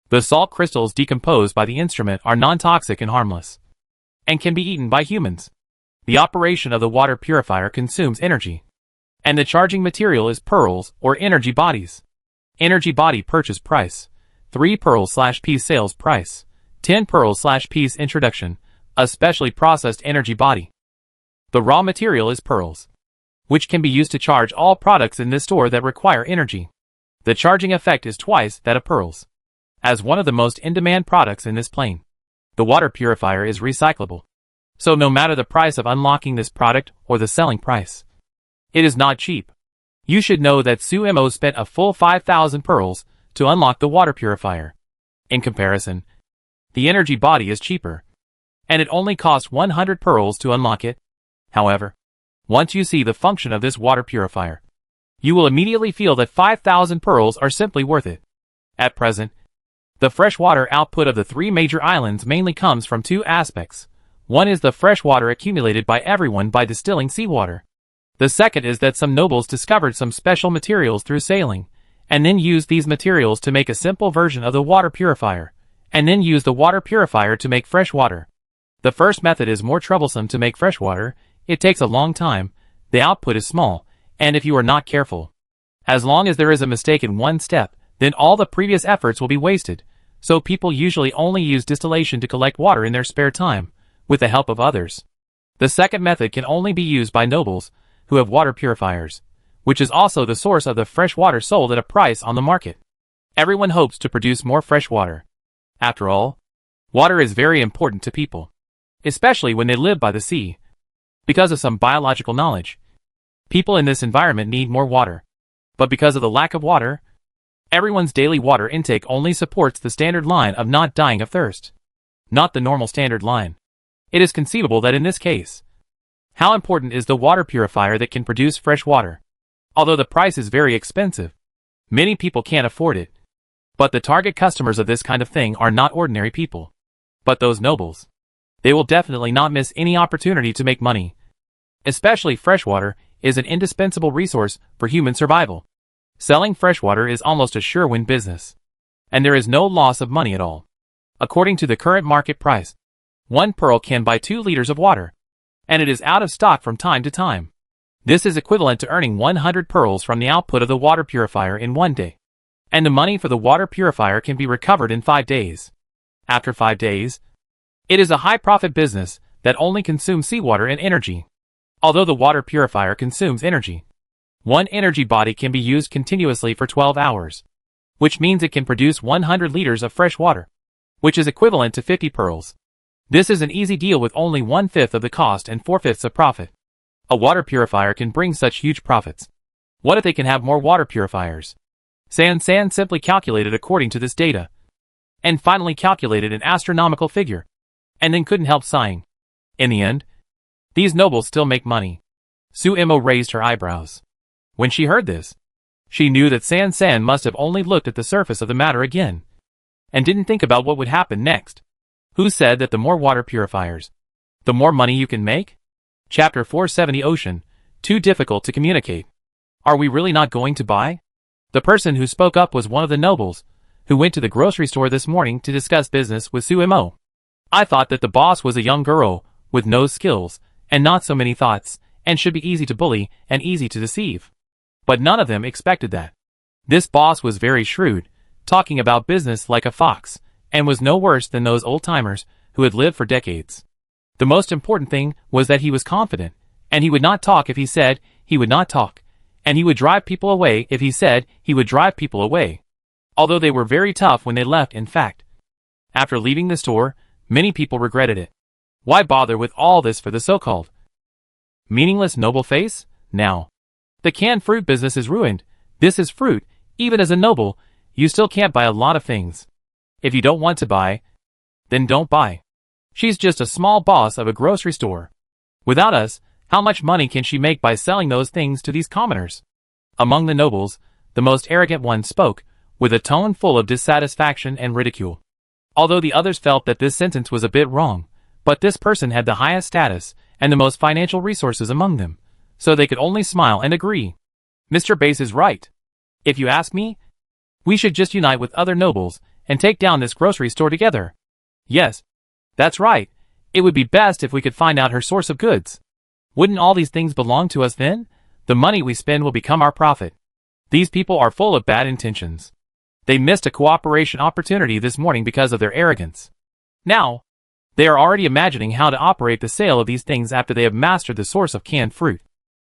The salt crystals decomposed by the instrument are non-toxic and harmless, and can be eaten by humans. The operation of the water purifier consumes energy, and the charging material is pearls or energy bodies. Energy body purchase price, 3 pearls/piece. Sales price, 10 pearls/piece. Introduction, a specially processed energy body. The raw material is pearls, which can be used to charge all products in this store that require energy. The charging effect is twice that of pearls. As one of the most in-demand products in this plane, the water purifier is recyclable. So no matter the price of unlocking this product or the selling price, it is not cheap. You should know that Sumo spent a full 5,000 pearls to unlock the water purifier. In comparison, the energy body is cheaper, and it only costs 100 pearls to unlock it. However, once you see the function of this water purifier, you will immediately feel that 5,000 pearls are simply worth it. At present, the freshwater output of the 3 major islands mainly comes from 2 aspects. One is the freshwater accumulated by everyone by distilling seawater. The second is that some nobles discovered some special materials through sailing, and then used these materials to make a simple version of the water purifier, and then used the water purifier to make fresh water. The first method is more troublesome to make fresh water, it takes a long time, the output is small, and if you are not careful, as long as there is a mistake in one step, then all the previous efforts will be wasted. So people usually only use distillation to collect water in their spare time, with the help of others. The second method can only be used by nobles, who have water purifiers, which is also the source of the fresh water sold at a price on the market. Everyone hopes to produce more fresh water. After all, water is very important to people, especially when they live by the sea. Because of some biological knowledge, people in this environment need more water. But because of the lack of water, everyone's daily water intake only supports the standard line of not dying of thirst, not the normal standard line. It is conceivable that in this case, how important is the water purifier that can produce fresh water? Although the price is very expensive, many people can't afford it. But the target customers of this kind of thing are not ordinary people, but those nobles. They will definitely not miss any opportunity to make money. Especially freshwater is an indispensable resource for human survival. Selling freshwater is almost a sure-win business, and there is no loss of money at all. According to the current market price, 1 pearl can buy 2 liters of water, and it is out of stock from time to time. This is equivalent to earning 100 pearls from the output of the water purifier in 1 day. And the money for the water purifier can be recovered in 5 days. After 5 days, it is a high-profit business that only consumes seawater and energy. Although the water purifier consumes energy, one energy body can be used continuously for 12 hours, which means it can produce 100 liters of fresh water, which is equivalent to 50 pearls. This is an easy deal with only 1/5 of the cost and 4/5 of profit. A water purifier can bring such huge profits. What if they can have more water purifiers? San simply calculated according to this data, and finally calculated an astronomical figure, and then couldn't help sighing. In the end, these nobles still make money. Suimo raised her eyebrows. When she heard this, she knew that San must have only looked at the surface of the matter again, and didn't think about what would happen next. Who said that the more water purifiers, the more money you can make? Chapter 470 Ocean, too difficult to communicate. Are we really not going to buy? The person who spoke up was one of the nobles, who went to the grocery store this morning to discuss business with Suimo. I thought that the boss was a young girl, with no skills, and not so many thoughts, and should be easy to bully and easy to deceive. But none of them expected that. This boss was very shrewd, talking about business like a fox, and was no worse than those old-timers who had lived for decades. The most important thing was that he was confident, and he would not talk if he said he would not talk, and he would drive people away if he said he would drive people away. Although they were very tough when they left, in fact. After leaving the store, many people regretted it. Why bother with all this for the so-called meaningless noble face? Now, the canned fruit business is ruined. This is fruit. Even as a noble, you still can't buy a lot of things. If you don't want to buy, then don't buy. She's just a small boss of a grocery store. Without us, how much money can she make by selling those things to these commoners? Among the nobles, the most arrogant one spoke, with a tone full of dissatisfaction and ridicule. Although the others felt that this sentence was a bit wrong, but this person had the highest status and the most financial resources among them, so they could only smile and agree. Mr. Base is right. If you ask me, we should just unite with other nobles and take down this grocery store together. Yes, that's right. It would be best if we could find out her source of goods. Wouldn't all these things belong to us then? The money we spend will become our profit. These people are full of bad intentions. They missed a cooperation opportunity this morning because of their arrogance. Now, they are already imagining how to operate the sale of these things after they have mastered the source of canned fruit.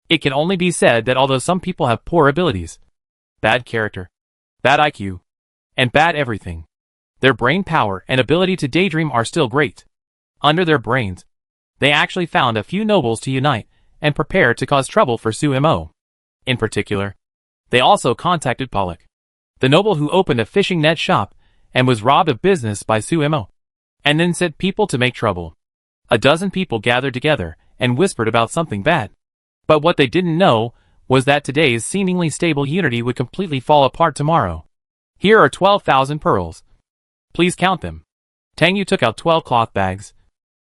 It can only be said that although some people have poor abilities, bad character, bad IQ, and bad everything, their brain power and ability to daydream are still great. Under their brains, they actually found a few nobles to unite and prepare to cause trouble for Suimo. In particular, they also contacted Pollock, the noble who opened a fishing net shop and was robbed of business by Suimo, and then sent people to make trouble. A dozen people gathered together and whispered about something bad. But what they didn't know was that today's seemingly stable unity would completely fall apart tomorrow. Here are 12,000 pearls. Please count them. Tang Yu took out 12 cloth bags,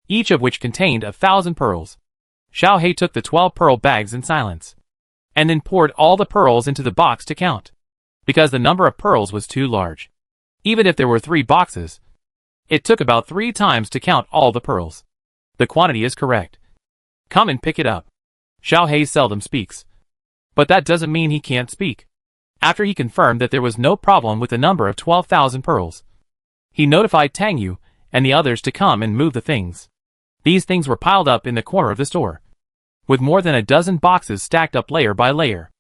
each of which contained 1,000 pearls. Xiao Hei took the 12 pearl bags in silence, and then poured all the pearls into the box to count, because the number of pearls was too large. Even if there were 3 boxes, it took about 3 times to count all the pearls. The quantity is correct. Come and pick it up. Xiao Hei seldom speaks, but that doesn't mean he can't speak. After he confirmed that there was no problem with the number of 12,000 pearls, he notified Tang Yu and the others to come and move the things. These things were piled up in the corner of the store, with more than a dozen boxes stacked up layer by layer.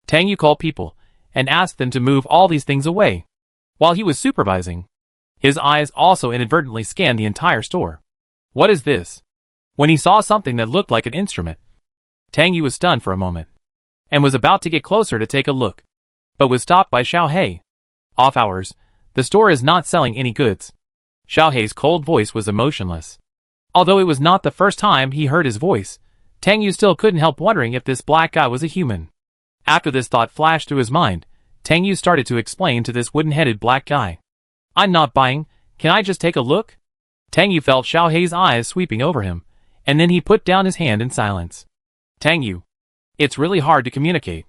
Tang Yu called people and asked them to move all these things away. While he was supervising, his eyes also inadvertently scanned the entire store. What is this? When he saw something that looked like an instrument, Tang Yu was stunned for a moment and was about to get closer to take a look, but was stopped by Xiao He. Off hours, the store is not selling any goods. Xiao He's cold voice was emotionless. Although it was not the first time he heard his voice, Tang Yu still couldn't help wondering if this black guy was a human. After this thought flashed through his mind, Tang Yu started to explain to this wooden-headed black guy. I'm not buying, can I just take a look? Tang Yu felt Xiao He's eyes sweeping over him, and then he put down his hand in silence. Tang Yu. It's really hard to communicate.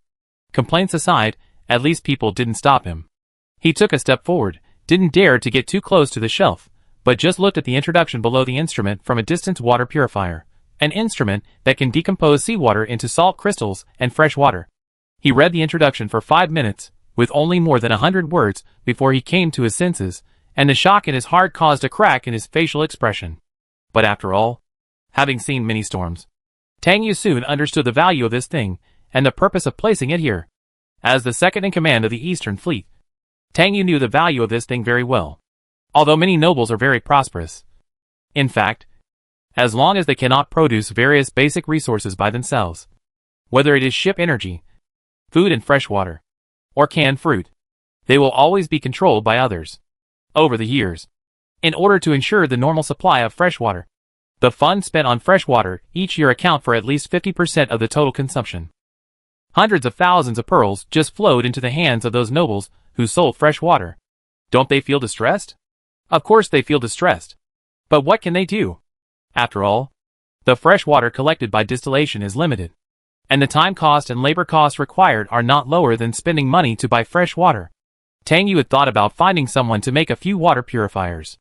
Complaints aside, at least people didn't stop him. He took a step forward, didn't dare to get too close to the shelf, but just looked at the introduction below the instrument from a distant water purifier, an instrument that can decompose seawater into salt crystals and fresh water. He read the introduction for 5 minutes, with only more than 100 words, before he came to his senses, and the shock in his heart caused a crack in his facial expression. But after all, having seen many storms, Tang Yu soon understood the value of this thing, and the purpose of placing it here. As the second in command of the Eastern Fleet, Tang Yu knew the value of this thing very well. Although many nobles are very prosperous. In fact, as long as they cannot produce various basic resources by themselves, whether it is ship energy, food and fresh water, or canned fruit, they will always be controlled by others. Over the years, in order to ensure the normal supply of fresh water, the funds spent on fresh water each year account for at least 50% of the total consumption. Hundreds of thousands of pearls just flowed into the hands of those nobles who sold fresh water. Don't they feel distressed? Of course they feel distressed. But what can they do? After all, the fresh water collected by distillation is limited, and the time cost and labor costs required are not lower than spending money to buy fresh water. Tang Yu had thought about finding someone to make a few water purifiers.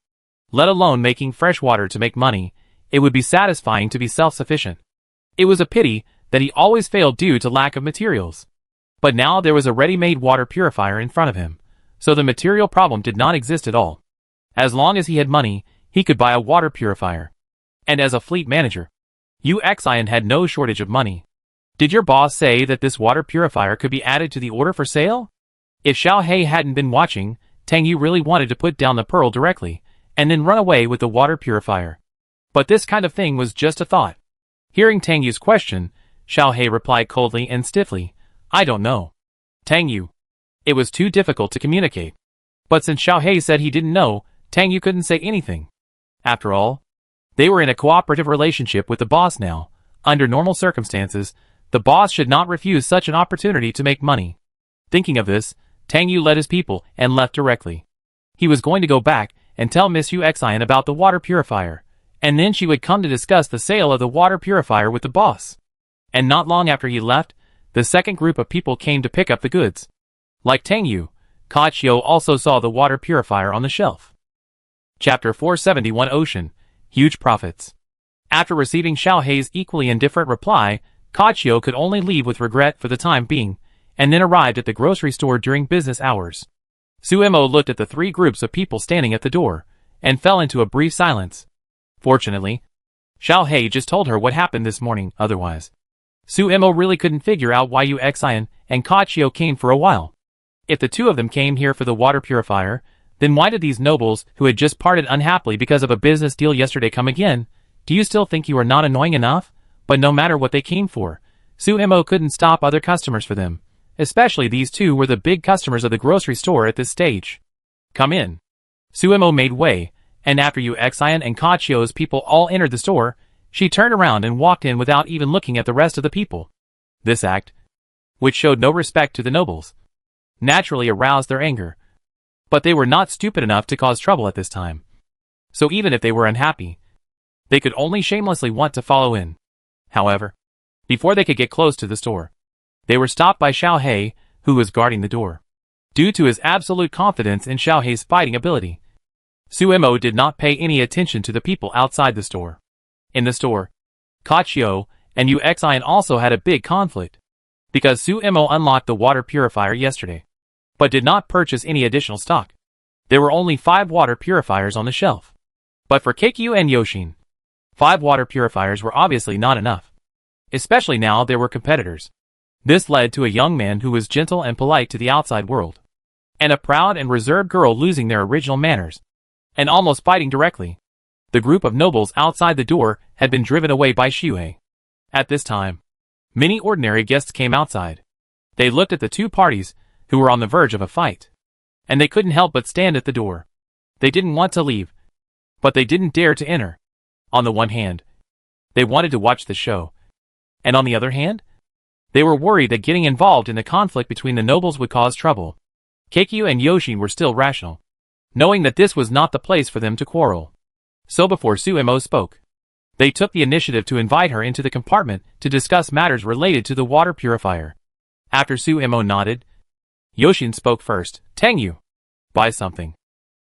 Let alone making fresh water to make money, it would be satisfying to be self-sufficient. It was a pity that he always failed due to lack of materials. But now there was a ready-made water purifier in front of him, so the material problem did not exist at all. As long as he had money, he could buy a water purifier. And as a fleet manager, Yu Xian had no shortage of money. Did your boss say that this water purifier could be added to the order for sale? If Xiao He hadn't been watching, Tang Yu really wanted to put down the pearl directly, and then run away with the water purifier. But this kind of thing was just a thought. Hearing Tang Yu's question, Xiao He replied coldly and stiffly, I don't know. Tang Yu. It was too difficult to communicate. But since Xiao He said he didn't know, Tang Yu couldn't say anything. After all, they were in a cooperative relationship with the boss now. Under normal circumstances, the boss should not refuse such an opportunity to make money. Thinking of this, Tang Yu led his people and left directly. He was going to go back and tell Miss Yu Xian about the water purifier, and then she would come to discuss the sale of the water purifier with the boss. And not long after he left, the second group of people came to pick up the goods. Like Tang Yu, Kachio also saw the water purifier on the shelf. Chapter 471 Ocean, Huge Profits. After receiving Xiao He's equally indifferent reply, Kachio could only leave with regret for the time being, and then arrived at the grocery store during business hours. Suemo looked at the three groups of people standing at the door, and fell into a brief silence. Fortunately, Xiao He just told her what happened this morning, otherwise Suemo really couldn't figure out why Yu Xian and Kachio came for a while. If the two of them came here for the water purifier, then why did these nobles who had just parted unhappily because of a business deal yesterday come again? Do you still think you are not annoying enough? But no matter what they came for, Suemo couldn't stop other customers for them. Especially these two were the big customers of the grocery store at this stage. Come in. Suemo made way, and after Yu Xian and Kachio's people all entered the store, she turned around and walked in without even looking at the rest of the people. This act, which showed no respect to the nobles, naturally aroused their anger. But they were not stupid enough to cause trouble at this time. So even if they were unhappy, they could only shamelessly want to follow in. However, before they could get close to the store, they were stopped by Xiao He, who was guarding the door. Due to his absolute confidence in Xiao He's fighting ability, Suemo did not pay any attention to the people outside the store. In the store, Kachio and Yu Xian also had a big conflict, because Suemo unlocked the water purifier yesterday, but did not purchase any additional stock. There were only 5 water purifiers on the shelf. But for Keikyu and Yoshin, 5 water purifiers were obviously not enough. Especially now there were competitors. This led to a young man who was gentle and polite to the outside world, and a proud and reserved girl losing their original manners, and almost fighting directly. The group of nobles outside the door had been driven away by Shuhei. At this time, many ordinary guests came outside. They looked at the two parties, who were on the verge of a fight, and they couldn't help but stand at the door. They didn't want to leave, but they didn't dare to enter. On the one hand, they wanted to watch the show, and on the other hand, they were worried that getting involved in the conflict between the nobles would cause trouble. Keikyu and Yoshin were still rational, knowing that this was not the place for them to quarrel. So before Suemo spoke, they took the initiative to invite her into the compartment to discuss matters related to the water purifier. After Suemo nodded, Yoshin spoke first. Tangyu, buy something.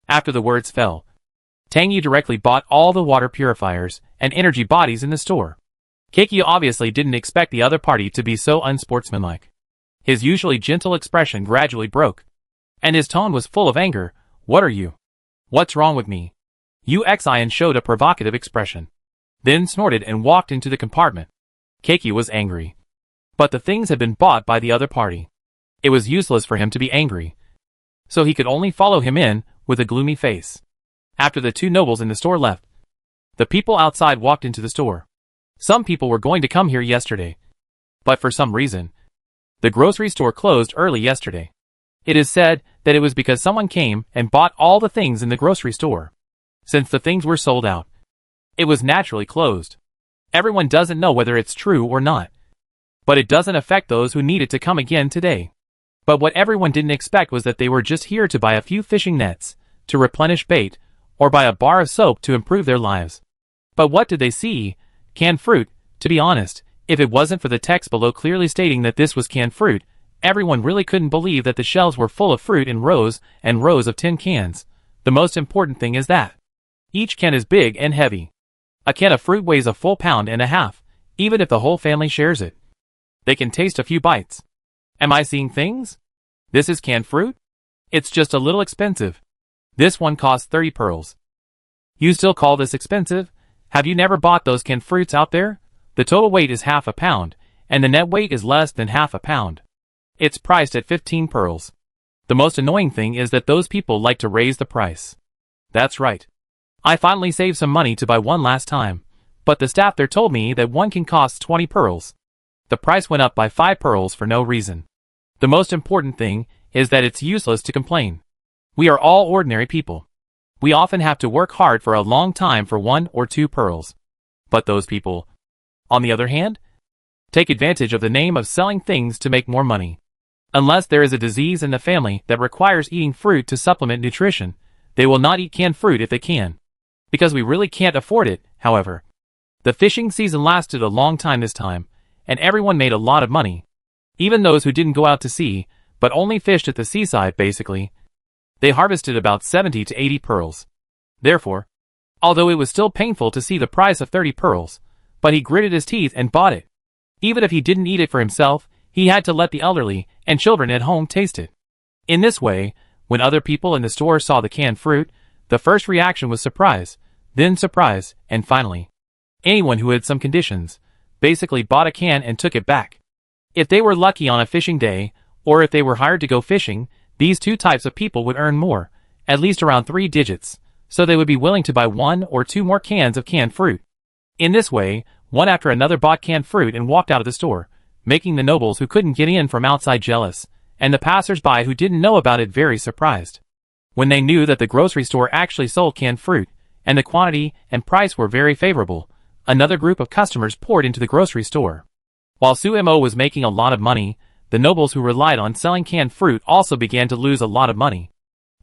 After the words fell, Tangyu directly bought all the water purifiers and energy bodies in the store. Keikyu obviously didn't expect the other party to be so unsportsmanlike. His usually gentle expression gradually broke, and his tone was full of anger. What are you? What's wrong with me? Uxian showed a provocative expression, then snorted and walked into the compartment. Keikyu was angry, but the things had been bought by the other party. It was useless for him to be angry, so he could only follow him in with a gloomy face. After the two nobles in the store left, the people outside walked into the store. Some people were going to come here yesterday, but for some reason, the grocery store closed early yesterday. It is said that it was because someone came and bought all the things in the grocery store. Since the things were sold out, it was naturally closed. Everyone doesn't know whether it's true or not, but it doesn't affect those who needed to come again today. But what everyone didn't expect was that they were just here to buy a few fishing nets, to replenish bait, or buy a bar of soap to improve their lives. But what did they see? Canned fruit. To be honest, if it wasn't for the text below clearly stating that this was canned fruit, everyone really couldn't believe that the shelves were full of fruit in rows and rows of tin cans. The most important thing is that each can is big and heavy. A can of fruit weighs a full pound and a half, even if the whole family shares it. They can taste a few bites. Am I seeing things? This is canned fruit? It's just a little expensive. This one costs 30 pearls. You still call this expensive? Have you never bought those canned fruits out there? The total weight is half a pound, and the net weight is less than half a pound. It's priced at 15 pearls. The most annoying thing is that those people like to raise the price. That's right. I finally saved some money to buy one last time, but the staff there told me that one can cost 20 pearls. The price went up by 5 pearls for no reason. The most important thing is that it's useless to complain. We are all ordinary people. We often have to work hard for a long time for 1 or 2 pearls. But those people, on the other hand, take advantage of the name of selling things to make more money. Unless there is a disease in the family that requires eating fruit to supplement nutrition, they will not eat canned fruit if they can. Because we really can't afford it, however. The fishing season lasted a long time this time, and everyone made a lot of money. Even those who didn't go out to sea, but only fished at the seaside basically. They harvested about 70 to 80 pearls. Therefore, although it was still painful to see the price of 30 pearls, but he gritted his teeth and bought it. Even if he didn't eat it for himself, he had to let the elderly and children at home taste it. In this way, when other people in the store saw the canned fruit, the first reaction was surprise, then surprise, and finally, anyone who had some conditions basically bought a can and took it back. If they were lucky on a fishing day, or if they were hired to go fishing, these two types of people would earn more, at least around 3 digits, so they would be willing to buy 1 or 2 more cans of canned fruit. In this way, one after another bought canned fruit and walked out of the store, making the nobles who couldn't get in from outside jealous, and the passers-by who didn't know about it very surprised. When they knew that the grocery store actually sold canned fruit, and the quantity and price were very favorable, another group of customers poured into the grocery store. While Suemo was making a lot of money, the nobles who relied on selling canned fruit also began to lose a lot of money.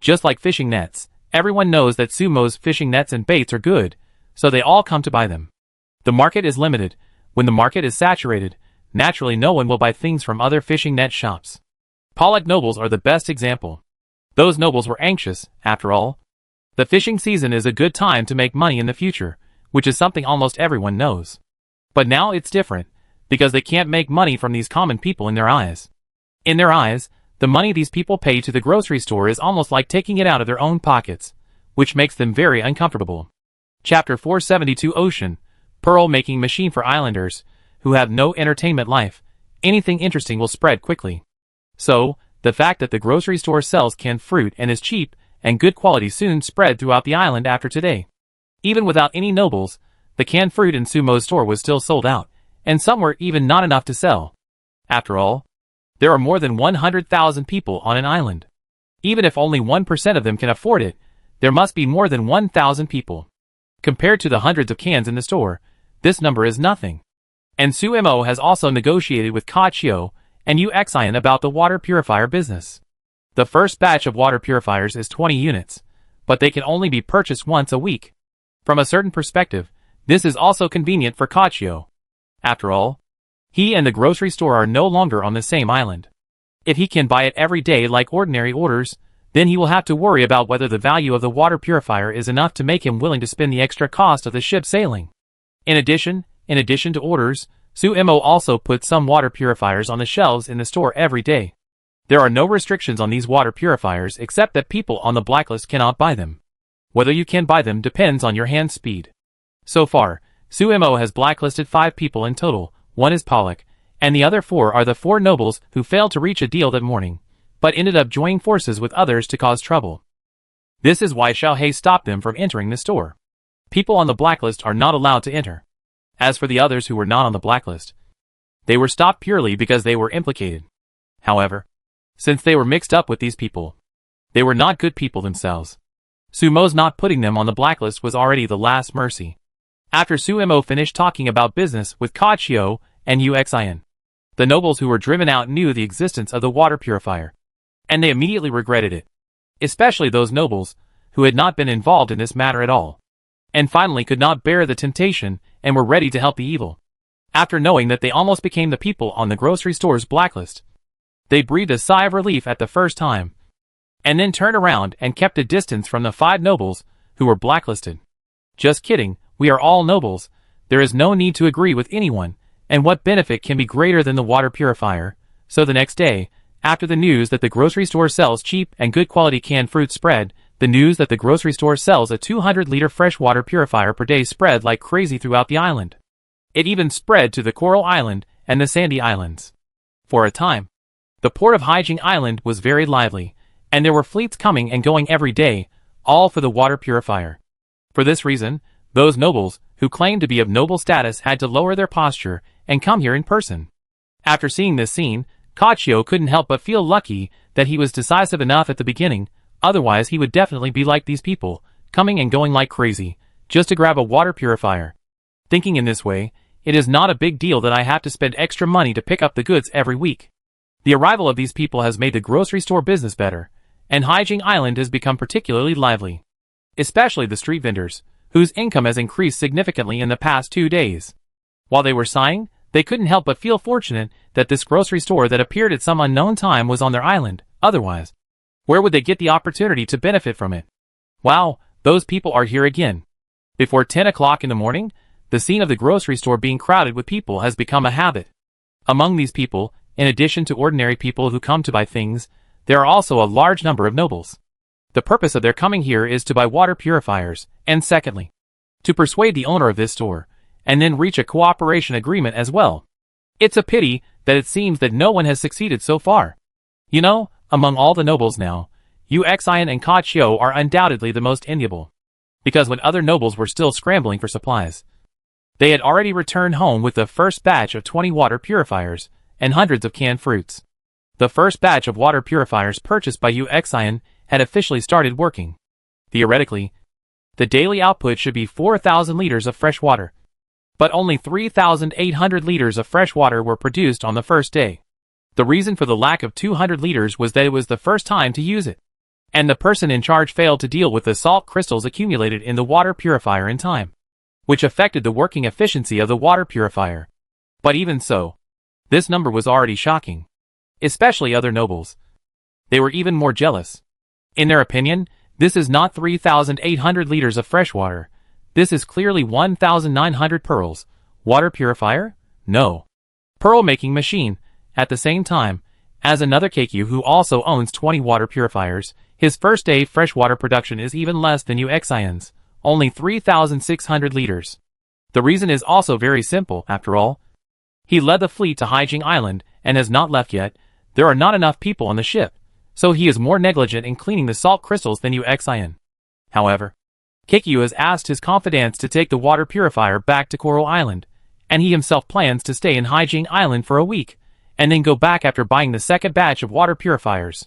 Just like fishing nets, everyone knows that Sumo's fishing nets and baits are good, so they all come to buy them. The market is limited. When the market is saturated, naturally no one will buy things from other fishing net shops. Pollock nobles are the best example. Those nobles were anxious, after all. The fishing season is a good time to make money in the future, which is something almost everyone knows. But now it's different, because they can't make money from these common people in their eyes. In their eyes, the money these people pay to the grocery store is almost like taking it out of their own pockets, which makes them very uncomfortable. Chapter 472 Ocean, Pearl Making Machine for Islanders, who have no entertainment life, anything interesting will spread quickly. So, the fact that the grocery store sells canned fruit and is cheap and good quality soon spread throughout the island after today. Even without any nobles, the canned fruit in Sumo's store was still sold out, and some were even not enough to sell. After all, there are more than 100,000 people on an island. Even if only 1% of them can afford it, there must be more than 1,000 people. Compared to the hundreds of cans in the store, this number is nothing. And Sumo has also negotiated with Kachio and Uxian about the water purifier business. The first batch of water purifiers is 20 units, but they can only be purchased once a week. From a certain perspective, this is also convenient for Kachio. After all, he and the grocery store are no longer on the same island. If he can buy it every day like ordinary orders, then he will have to worry about whether the value of the water purifier is enough to make him willing to spend the extra cost of the ship sailing. In addition to orders, Sumo also puts some water purifiers on the shelves in the store every day. There are no restrictions on these water purifiers except that people on the blacklist cannot buy them. Whether you can buy them depends on your hand speed. So far, Sumo has blacklisted 5 people in total. One is Pollock, and the other 4 are the 4 nobles who failed to reach a deal that morning, but ended up joining forces with others to cause trouble. This is why Xiaohei stopped them from entering the store. People on the blacklist are not allowed to enter. As for the others who were not on the blacklist, they were stopped purely because they were implicated. However, since they were mixed up with these people, they were not good people themselves. Sumo's not putting them on the blacklist was already the last mercy. After Sumo finished talking about business with Kachio and Uxian, the nobles who were driven out knew the existence of the water purifier, and they immediately regretted it. Especially those nobles who had not been involved in this matter at all, and finally could not bear the temptation and were ready to help the evil. After knowing that they almost became the people on the grocery store's blacklist, they breathed a sigh of relief at the first time, and then turned around and kept a distance from the 5 nobles who were blacklisted. Just kidding, we are all nobles, there is no need to agree with anyone, and what benefit can be greater than the water purifier? So the next day, after the news that the grocery store sells cheap and good quality canned fruit spread, the news that the grocery store sells a 200-liter freshwater purifier per day spread like crazy throughout the island. It even spread to the Coral Island and the Sandy Islands. For a time, the port of Haijing Island was very lively, and there were fleets coming and going every day, all for the water purifier. For this reason, those nobles who claimed to be of noble status had to lower their posture and come here in person. After seeing this scene, Kachio couldn't help but feel lucky that he was decisive enough at the beginning, otherwise he would definitely be like these people, coming and going like crazy, just to grab a water purifier. Thinking in this way, it is not a big deal that I have to spend extra money to pick up the goods every week. The arrival of these people has made the grocery store business better, and Haijing Island has become particularly lively. Especially the street vendors, whose income has increased significantly in the past 2 days. While they were sighing, they couldn't help but feel fortunate that this grocery store that appeared at some unknown time was on their island. Otherwise, where would they get the opportunity to benefit from it? Wow, those people are here again. Before 10 o'clock in the morning, the scene of the grocery store being crowded with people has become a habit. Among these people, in addition to ordinary people who come to buy things, there are also a large number of nobles. The purpose of their coming here is to buy water purifiers, and secondly, to persuade the owner of this store, and then reach a cooperation agreement as well. It's a pity that it seems that no one has succeeded so far. You know, among all the nobles now, Uxian and Kachio are undoubtedly the most enviable. Because when other nobles were still scrambling for supplies, they had already returned home with the first batch of 20 water purifiers and hundreds of canned fruits. The first batch of water purifiers purchased by Uxian had officially started working. Theoretically, the daily output should be 4,000 liters of fresh water. But only 3,800 liters of fresh water were produced on the first day. The reason for the lack of 200 liters was that it was the first time to use it, and the person in charge failed to deal with the salt crystals accumulated in the water purifier in time, which affected the working efficiency of the water purifier. But even so, this number was already shocking. Especially other nobles. They were even more jealous. In their opinion, this is not 3,800 liters of fresh water. This is clearly 1,900 pearls. Water purifier? No. Pearl making machine. At the same time, as another Keikyu who also owns 20 water purifiers, his first day freshwater production is even less than Uxian's, only 3,600 liters. The reason is also very simple, after all. He led the fleet to Haijing Island and has not left yet, there are not enough people on the ship, so he is more negligent in cleaning the salt crystals than Uxian. However, Kikyu has asked his confidants to take the water purifier back to Coral Island, and he himself plans to stay in Hygiene Island for a week, and then go back after buying the second batch of water purifiers.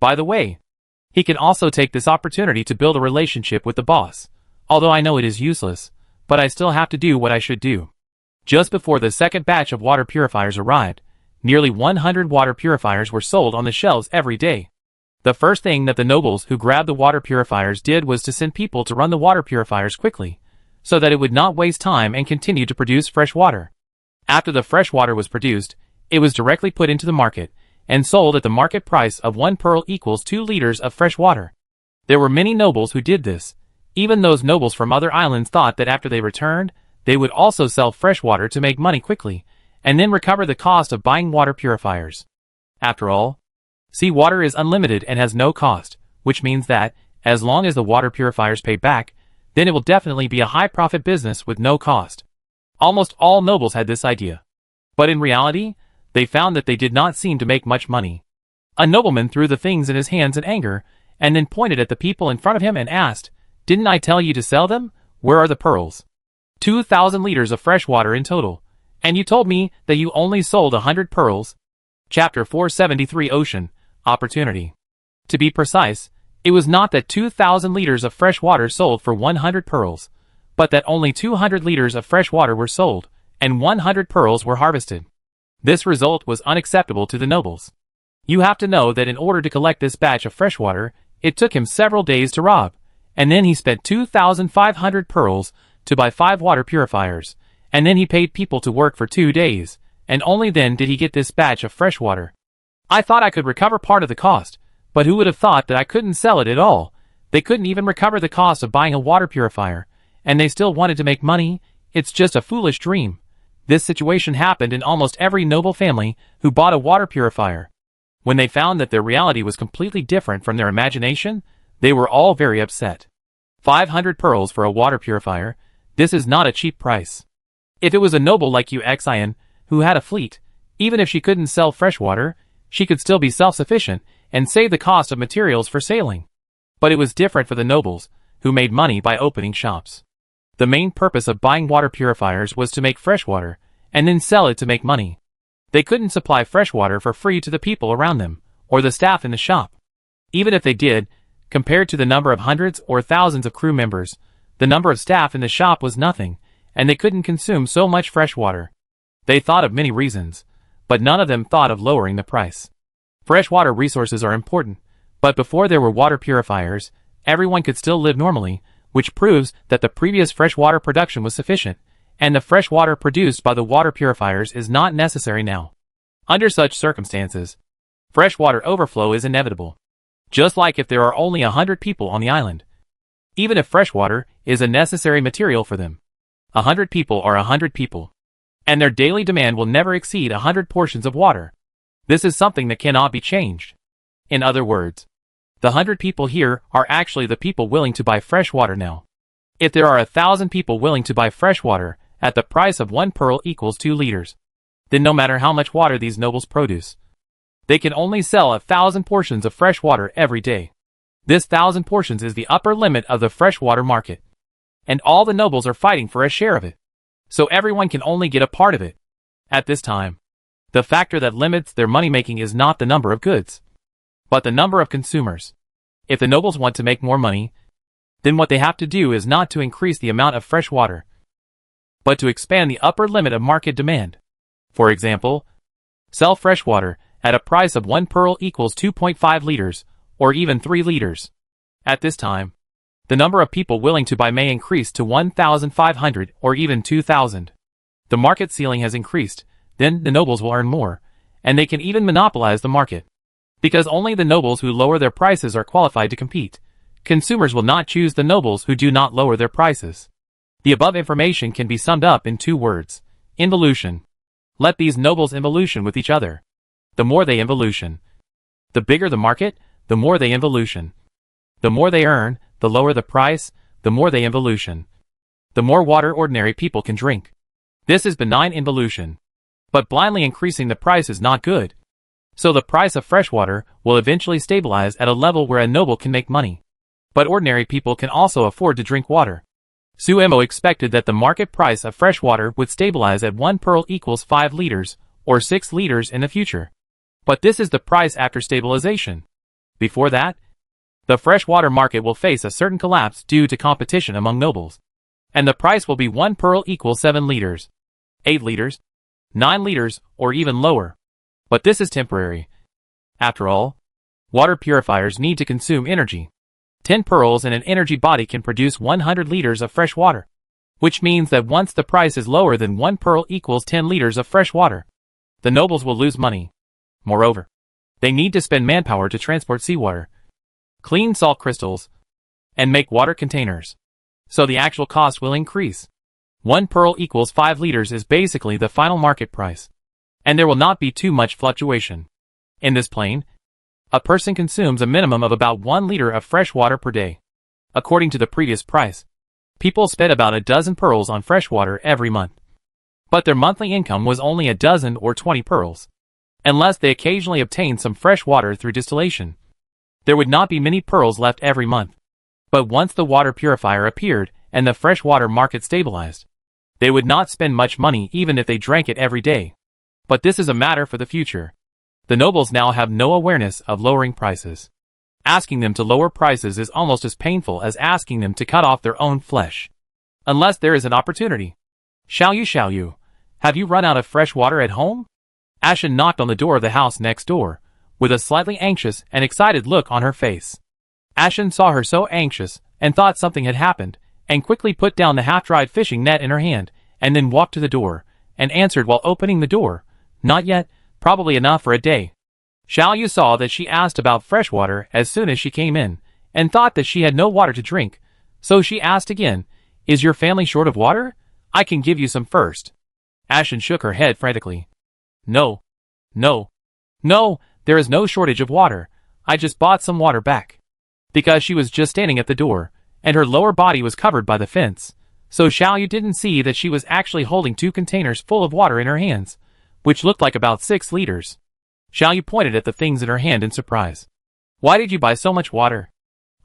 By the way, he can also take this opportunity to build a relationship with the boss, although I know it is useless, but I still have to do what I should do. Just before the second batch of water purifiers arrived, nearly 100 water purifiers were sold on the shelves every day. The first thing that the nobles who grabbed the water purifiers did was to send people to run the water purifiers quickly, so that it would not waste time and continue to produce fresh water. After the fresh water was produced, it was directly put into the market, and sold at the market price of 1 pearl equals 2 liters of fresh water. There were many nobles who did this. Even those nobles from other islands thought that after they returned, they would also sell fresh water to make money quickly, and then recover the cost of buying water purifiers. After all, seawater is unlimited and has no cost, which means that, as long as the water purifiers pay back, then it will definitely be a high-profit business with no cost. Almost all nobles had this idea. But in reality, they found that they did not seem to make much money. A nobleman threw the things in his hands in anger, and then pointed at the people in front of him and asked, "Didn't I tell you to sell them? Where are the pearls? 2,000 liters of fresh water in total. And you told me that you only sold 100 pearls." Chapter 473 Ocean, Opportunity. To be precise, it was not that 2,000 liters of fresh water sold for 100 pearls, but that only 200 liters of fresh water were sold, and 100 pearls were harvested. This result was unacceptable to the nobles. You have to know that in order to collect this batch of fresh water, it took him several days to rob, and then he spent 2,500 pearls to buy 5 water purifiers, and then he paid people to work for 2 days, and only then did he get this batch of fresh water. I thought I could recover part of the cost, but who would have thought that I couldn't sell it at all? They couldn't even recover the cost of buying a water purifier, and they still wanted to make money. It's just a foolish dream. This situation happened in almost every noble family who bought a water purifier. When they found that their reality was completely different from their imagination, they were all very upset. 500 pearls for a water purifier, this is not a cheap price. If it was a noble like Uxian, who had a fleet, even if she couldn't sell fresh water, she could still be self-sufficient and save the cost of materials for sailing. But it was different for the nobles, who made money by opening shops. The main purpose of buying water purifiers was to make fresh water, and then sell it to make money. They couldn't supply fresh water for free to the people around them, or the staff in the shop. Even if they did, compared to the number of hundreds or thousands of crew members, the number of staff in the shop was nothing, and they couldn't consume so much fresh water. They thought of many reasons, but none of them thought of lowering the price. Freshwater resources are important, but before there were water purifiers, everyone could still live normally, which proves that the previous freshwater production was sufficient, and the fresh water produced by the water purifiers is not necessary now. Under such circumstances, freshwater overflow is inevitable. Just like if there are only 100 people on the island. Even if freshwater is a necessary material for them. 100 people are 100 people. And their daily demand will never exceed 100 portions of water. This is something that cannot be changed. In other words, the 100 people here are actually the people willing to buy fresh water now. If there are 1,000 people willing to buy fresh water at the price of 1 pearl equals 2 liters, then no matter how much water these nobles produce, they can only sell 1,000 portions of fresh water every day. This 1,000 portions is the upper limit of the freshwater market. And all the nobles are fighting for a share of it. So everyone can only get a part of it. At this time, the factor that limits their money-making is not the number of goods, but the number of consumers. If the nobles want to make more money, then what they have to do is not to increase the amount of fresh water, but to expand the upper limit of market demand. For example, sell fresh water at a price of 1 pearl equals 2.5 liters, or even 3 liters. At this time, the number of people willing to buy may increase to 1,500 or even 2,000. The market ceiling has increased, then the nobles will earn more, and they can even monopolize the market. Because only the nobles who lower their prices are qualified to compete. Consumers will not choose the nobles who do not lower their prices. The above information can be summed up in 2 words. Involution. Let these nobles involution with each other. The more they involution, the bigger the market, the more they involution. The more they earn, the lower the price, the more they involution. The more water ordinary people can drink. This is benign involution. But blindly increasing the price is not good. So the price of fresh water will eventually stabilize at a level where a noble can make money. But ordinary people can also afford to drink water. Suemo expected that the market price of fresh water would stabilize at 1 pearl equals 5 liters, or 6 liters in the future. But this is the price after stabilization. Before that, the freshwater market will face a certain collapse due to competition among nobles. And the price will be 1 pearl equals 7 liters, 8 liters, 9 liters, or even lower. But this is temporary. After all, water purifiers need to consume energy. 10 pearls in an energy body can produce 100 liters of fresh water, which means that once the price is lower than 1 pearl equals 10 liters of fresh water, the nobles will lose money. Moreover, they need to spend manpower to transport seawater, clean salt crystals, and make water containers. So the actual cost will increase. 1 pearl equals 5 liters is basically the final market price, and there will not be too much fluctuation. In this plane, a person consumes a minimum of about 1 liter of fresh water per day. According to the previous price, people spent about a dozen pearls on fresh water every month. But their monthly income was only a dozen or 20 pearls. Unless they occasionally obtained some fresh water through distillation, there would not be many pearls left every month. But once the water purifier appeared and the fresh water market stabilized, they would not spend much money even if they drank it every day. But this is a matter for the future. The nobles now have no awareness of lowering prices. Asking them to lower prices is almost as painful as asking them to cut off their own flesh. Unless there is an opportunity. Xiaoyu, have you run out of fresh water at home? Ashen knocked on the door of the house next door, with a slightly anxious and excited look on her face. Ashen saw her so anxious and thought something had happened, and quickly put down the half-dried fishing net in her hand, and then walked to the door, and answered while opening the door, "Not yet, probably enough for a day." Xiaoyu saw that she asked about fresh water as soon as she came in, and thought that she had no water to drink, so she asked again, "Is your family short of water? I can give you some first." Ashen shook her head frantically. No, there is no shortage of water. I just bought some water back." Because she was just standing at the door, and her lower body was covered by the fence, so Xiaoyu didn't see that she was actually holding 2 containers full of water in her hands, which looked like about 6 liters. Xiaoyu pointed at the things in her hand in surprise. "Why did you buy so much water?"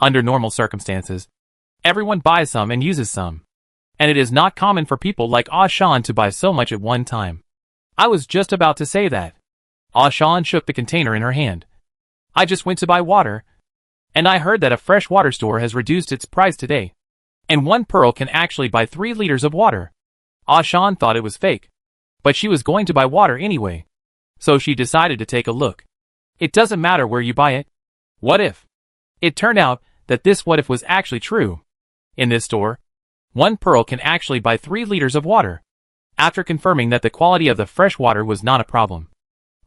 Under normal circumstances, everyone buys some and uses some. And it is not common for people like Ah Shan to buy so much at one time. "I was just about to say that." Ah Shan shook the container in her hand. "I just went to buy water, and I heard that a fresh water store has reduced its price today, and 1 pearl can actually buy 3 liters of water." Ah Shan thought it was fake, but she was going to buy water anyway, so she decided to take a look. It doesn't matter where you buy it. What if? It turned out that this what if was actually true. In this store, 1 pearl can actually buy 3 liters of water. After confirming that the quality of the fresh water was not a problem,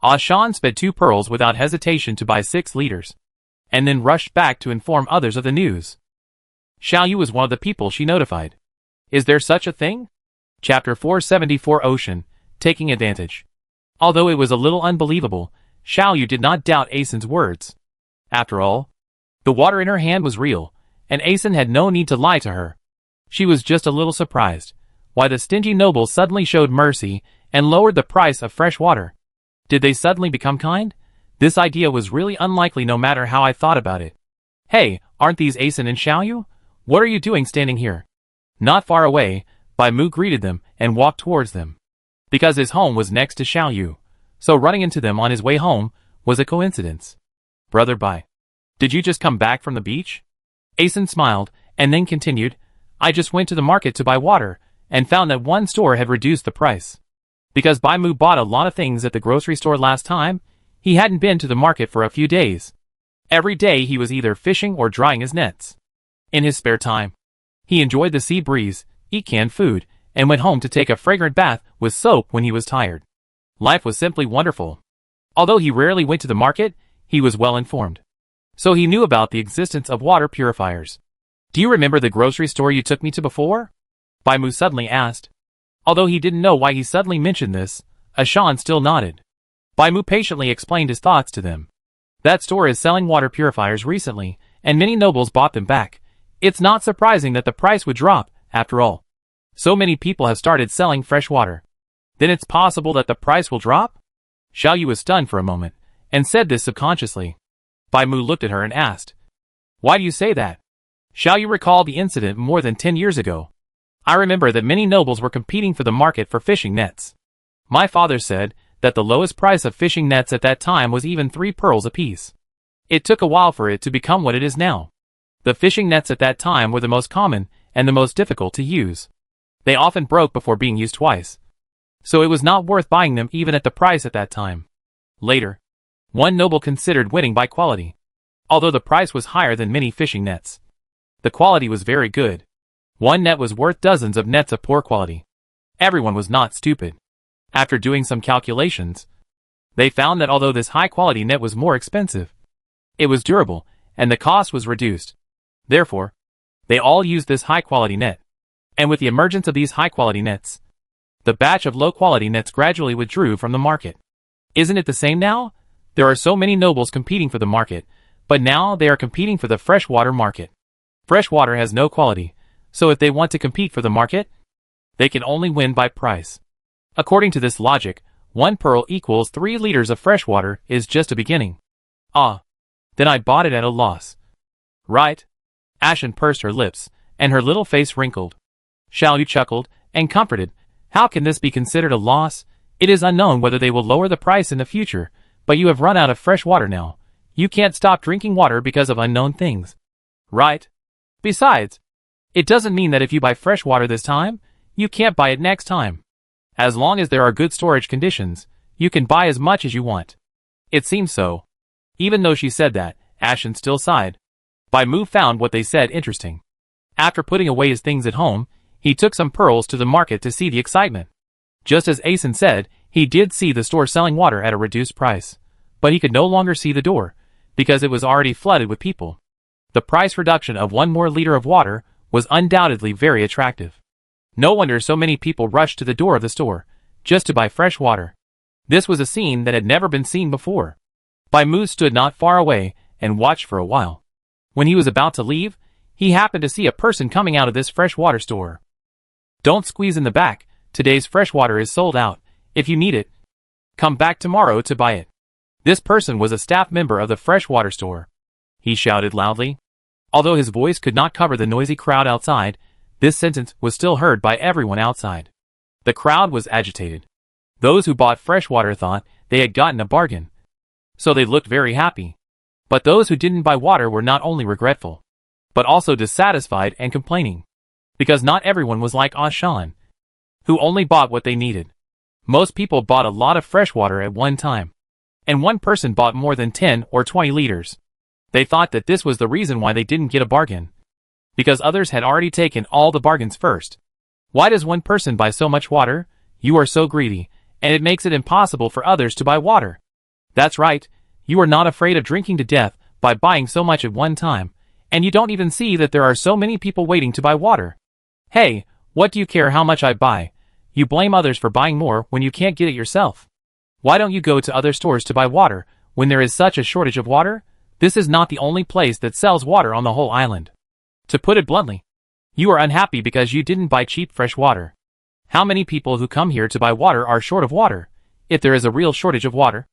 Ah Shan spent 2 pearls without hesitation to buy 6 liters, and then rushed back to inform others of the news. Xiaoyu was one of the people she notified. Is there such a thing? Chapter 474 Ocean, Taking Advantage. Although it was a little unbelievable, Xiaoyu did not doubt Asen's words. After all, the water in her hand was real, and Asen had no need to lie to her. She was just a little surprised why the stingy nobles suddenly showed mercy and lowered the price of fresh water. Did they suddenly become kind? This idea was really unlikely no matter how I thought about it. "Hey, aren't these Asen and Xiaoyu? What are you doing standing here?" Not far away, Bai Mu greeted them and walked towards them. Because his home was next to Xiaoyu, so running into them on his way home was a coincidence. "Brother Bai, did you just come back from the beach?" Asen smiled, and then continued, "I just went to the market to buy water, and found that 1 store had reduced the price. Because Bai Mu bought a lot of things at the grocery store last time, he hadn't been to the market for a few days. Every day he was either fishing or drying his nets. In his spare time, he enjoyed the sea breeze, eat canned food, and went home to take a fragrant bath with soap when he was tired. Life was simply wonderful. Although he rarely went to the market, he was well informed. So he knew about the existence of water purifiers. "Do you remember the grocery store you took me to before?" Bai Mu suddenly asked. Although he didn't know why he suddenly mentioned this, Ashan still nodded. Bai Mu patiently explained his thoughts to them. "That store is selling water purifiers recently, and many nobles bought them back. It's not surprising that the price would drop, after all. So many people have started selling fresh water. Then it's possible that the price will drop? Xiaoyu was stunned for a moment, and said this subconsciously. Bai Mu looked at her and asked, "Why do you say that?" Xiaoyu recalled the incident more than 10 years ago. "I remember that many nobles were competing for the market for fishing nets. My father said that the lowest price of fishing nets at that time was even 3 pearls apiece. It took a while for it to become what it is now. The fishing nets at that time were the most common and the most difficult to use. They often broke before being used twice. So it was not worth buying them even at the price at that time. Later, one noble considered winning by quality. Although the price was higher than many fishing nets, the quality was very good. One net was worth dozens of nets of poor quality. Everyone was not stupid. After doing some calculations, they found that although this high-quality net was more expensive, it was durable, and the cost was reduced. Therefore, they all used this high-quality net. And with the emergence of these high-quality nets, the batch of low-quality nets gradually withdrew from the market. Isn't it the same now? There are so many nobles competing for the market, but now they are competing for the freshwater market. Freshwater has no quality, so if they want to compete for the market, they can only win by price. According to this logic, 1 pearl equals 3 liters of freshwater is just a beginning. Ah, then I bought it at a loss. Right? Ashen pursed her lips, and her little face wrinkled. Xiaoyu chuckled, and comforted. How can this be considered a loss? It is unknown whether they will lower the price in the future, but you have run out of fresh water now. You can't stop drinking water because of unknown things. Right? Besides, it doesn't mean that if you buy fresh water this time, you can't buy it next time. As long as there are good storage conditions, you can buy as much as you want. It seems so. Even though she said that, Ashen still sighed. Bai Mu found what they said interesting. After putting away his things at home, he took some pearls to the market to see the excitement. Just as Asen said, he did see the store selling water at a reduced price. But he could no longer see the door, because it was already flooded with people. The price reduction of 1 more liter of water was undoubtedly very attractive. No wonder so many people rushed to the door of the store, just to buy fresh water. This was a scene that had never been seen before. Bai Mu stood not far away and watched for a while. When he was about to leave, he happened to see a person coming out of this fresh water store. Don't squeeze in the back, today's fresh water is sold out. If you need it, come back tomorrow to buy it. This person was a staff member of the fresh water store. He shouted loudly. Although his voice could not cover the noisy crowd outside, this sentence was still heard by everyone outside. The crowd was agitated. Those who bought fresh water thought they had gotten a bargain, so they looked very happy. But those who didn't buy water were not only regretful, but also dissatisfied and complaining. Because not everyone was like Ashan, who only bought what they needed. Most people bought a lot of fresh water at one time, and one person bought more than 10 or 20 liters. They thought that this was the reason why they didn't get a bargain, because others had already taken all the bargains first. Why does one person buy so much water? You are so greedy, and it makes it impossible for others to buy water. That's right, you are not afraid of drinking to death by buying so much at one time, and you don't even see that there are so many people waiting to buy water. Hey, what do you care how much I buy? You blame others for buying more when you can't get it yourself. Why don't you go to other stores to buy water when there is such a shortage of water? This is not the only place that sells water on the whole island. To put it bluntly, you are unhappy because you didn't buy cheap fresh water. How many people who come here to buy water are short of water? If there is a real shortage of water,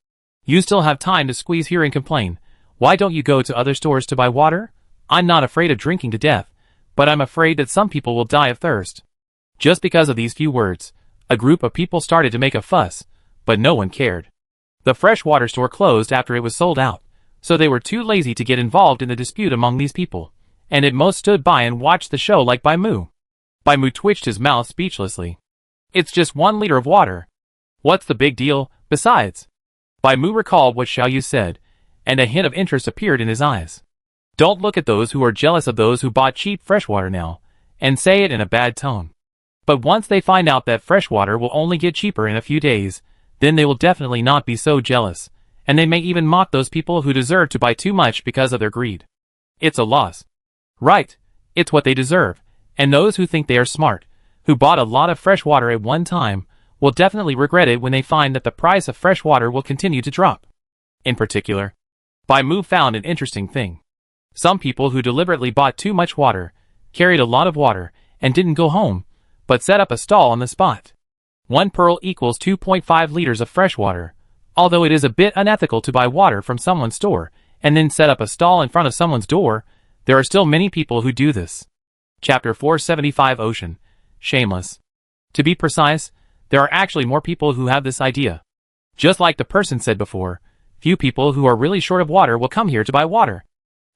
you still have time to squeeze here and complain. Why don't you go to other stores to buy water? I'm not afraid of drinking to death, but I'm afraid that some people will die of thirst. Just because of these few words, a group of people started to make a fuss, but no one cared. The fresh water store closed after it was sold out, so they were too lazy to get involved in the dispute among these people, and at most stood by and watched the show like Bai Mu. Bai Mu twitched his mouth speechlessly. It's just 1 liter of water. What's the big deal, besides? Bai Mu recalled what Xiaoyu said, and a hint of interest appeared in his eyes. Don't look at those who are jealous of those who bought cheap freshwater now, and say it in a bad tone. But once they find out that freshwater will only get cheaper in a few days, then they will definitely not be so jealous, and they may even mock those people who deserve to buy too much because of their greed. It's a loss. Right, it's what they deserve, and those who think they are smart, who bought a lot of fresh water at one time, will definitely regret it when they find that the price of fresh water will continue to drop. In particular, Bai Mu found an interesting thing. Some people who deliberately bought too much water, carried a lot of water, and didn't go home, but set up a stall on the spot. 1 pearl equals 2.5 liters of fresh water. Although it is a bit unethical to buy water from someone's store and then set up a stall in front of someone's door, there are still many people who do this. Chapter 475 Ocean. Shameless. To be precise, there are actually more people who have this idea. Just like the person said before, few people who are really short of water will come here to buy water,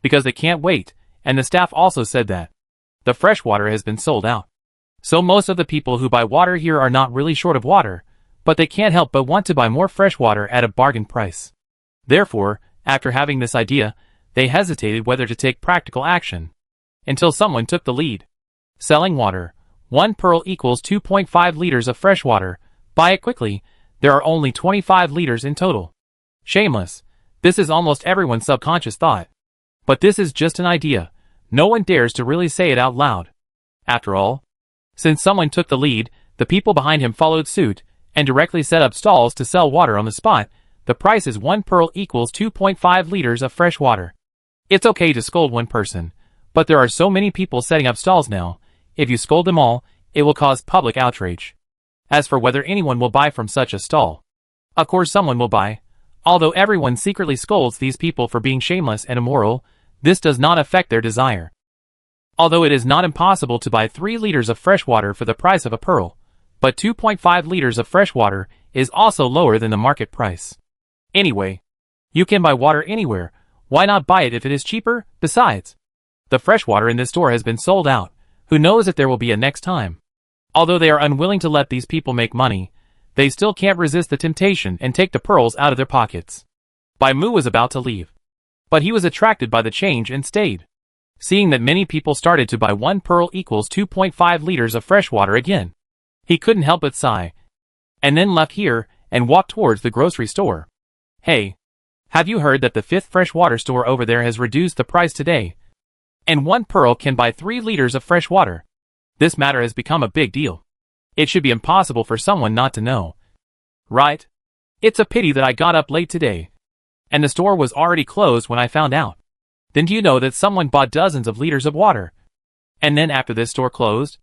because they can't wait, and the staff also said that the fresh water has been sold out. So most of the people who buy water here are not really short of water, but they can't help but want to buy more fresh water at a bargain price. Therefore, after having this idea, they hesitated whether to take practical action, until someone took the lead. Selling water. 1 pearl equals 2.5 liters of fresh water. Buy it quickly. There are only 25 liters in total. Shameless. This is almost everyone's subconscious thought. But this is just an idea. No one dares to really say it out loud. After all, since someone took the lead, the people behind him followed suit, and directly set up stalls to sell water on the spot. The price is 1 pearl equals 2.5 liters of fresh water. It's okay to scold one person, but there are so many people setting up stalls now. If you scold them all, it will cause public outrage. As for whether anyone will buy from such a stall, of course someone will buy. Although everyone secretly scolds these people for being shameless and immoral, this does not affect their desire. Although it is not impossible to buy 3 liters of fresh water for the price of a pearl, but 2.5 liters of fresh water is also lower than the market price. Anyway, you can buy water anywhere. Why not buy it if it is cheaper? Besides, the fresh water in this store has been sold out. Who knows if there will be a next time? Although they are unwilling to let these people make money, they still can't resist the temptation and take the pearls out of their pockets. Bai Mu was about to leave, but he was attracted by the change and stayed. Seeing that many people started to buy 1 pearl equals 2.5 liters of fresh water again, he couldn't help but sigh, and then left here and walked towards the grocery store. Hey, have you heard that the 5th freshwater store over there has reduced the price today? And 1 pearl can buy 3 liters of fresh water. This matter has become a big deal. It should be impossible for someone not to know. Right? It's a pity that I got up late today, and the store was already closed when I found out. Then do you know that someone bought dozens of liters of water? And then after this store closed,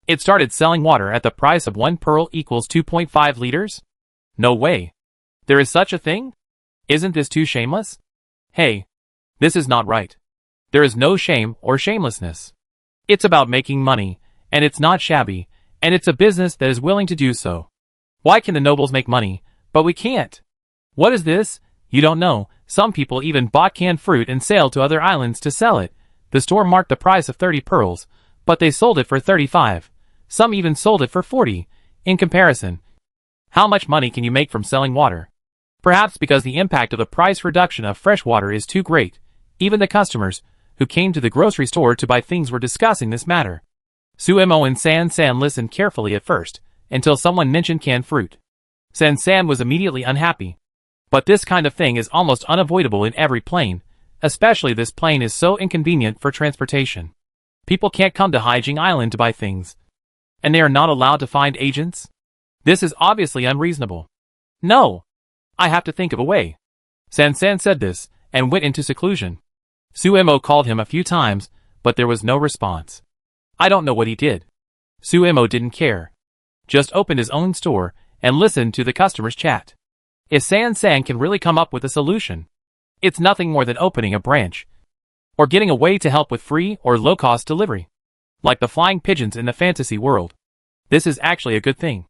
it started selling water at the price of 1 pearl equals 2.5 liters? No way. There is such a thing? Isn't this too shameless? Hey, this is not right. There is no shame or shamelessness. It's about making money, and it's not shabby, and it's a business that is willing to do so. Why can the nobles make money, but we can't? What is this? You don't know. Some people even bought canned fruit and sailed to other islands to sell it. The store marked the price of 30 pearls, but they sold it for 35. Some even sold it for 40. In comparison, how much money can you make from selling water? Perhaps because the impact of the price reduction of fresh water is too great. Even the customers who came to the grocery store to buy things were discussing this matter. Suemo and San listened carefully at first, until someone mentioned canned fruit. San was immediately unhappy. But this kind of thing is almost unavoidable in every plane, especially this plane is so inconvenient for transportation. People can't come to Haijing Island to buy things, and they are not allowed to find agents? This is obviously unreasonable. No! I have to think of a way. San said this, and went into seclusion. Suemo called him a few times, but there was no response. I don't know what he did. Suemo didn't care. Just opened his own store, and listened to the customers chat. If San can really come up with a solution, it's nothing more than opening a branch, or getting a way to help with free or low-cost delivery. Like the flying pigeons in the fantasy world. This is actually a good thing.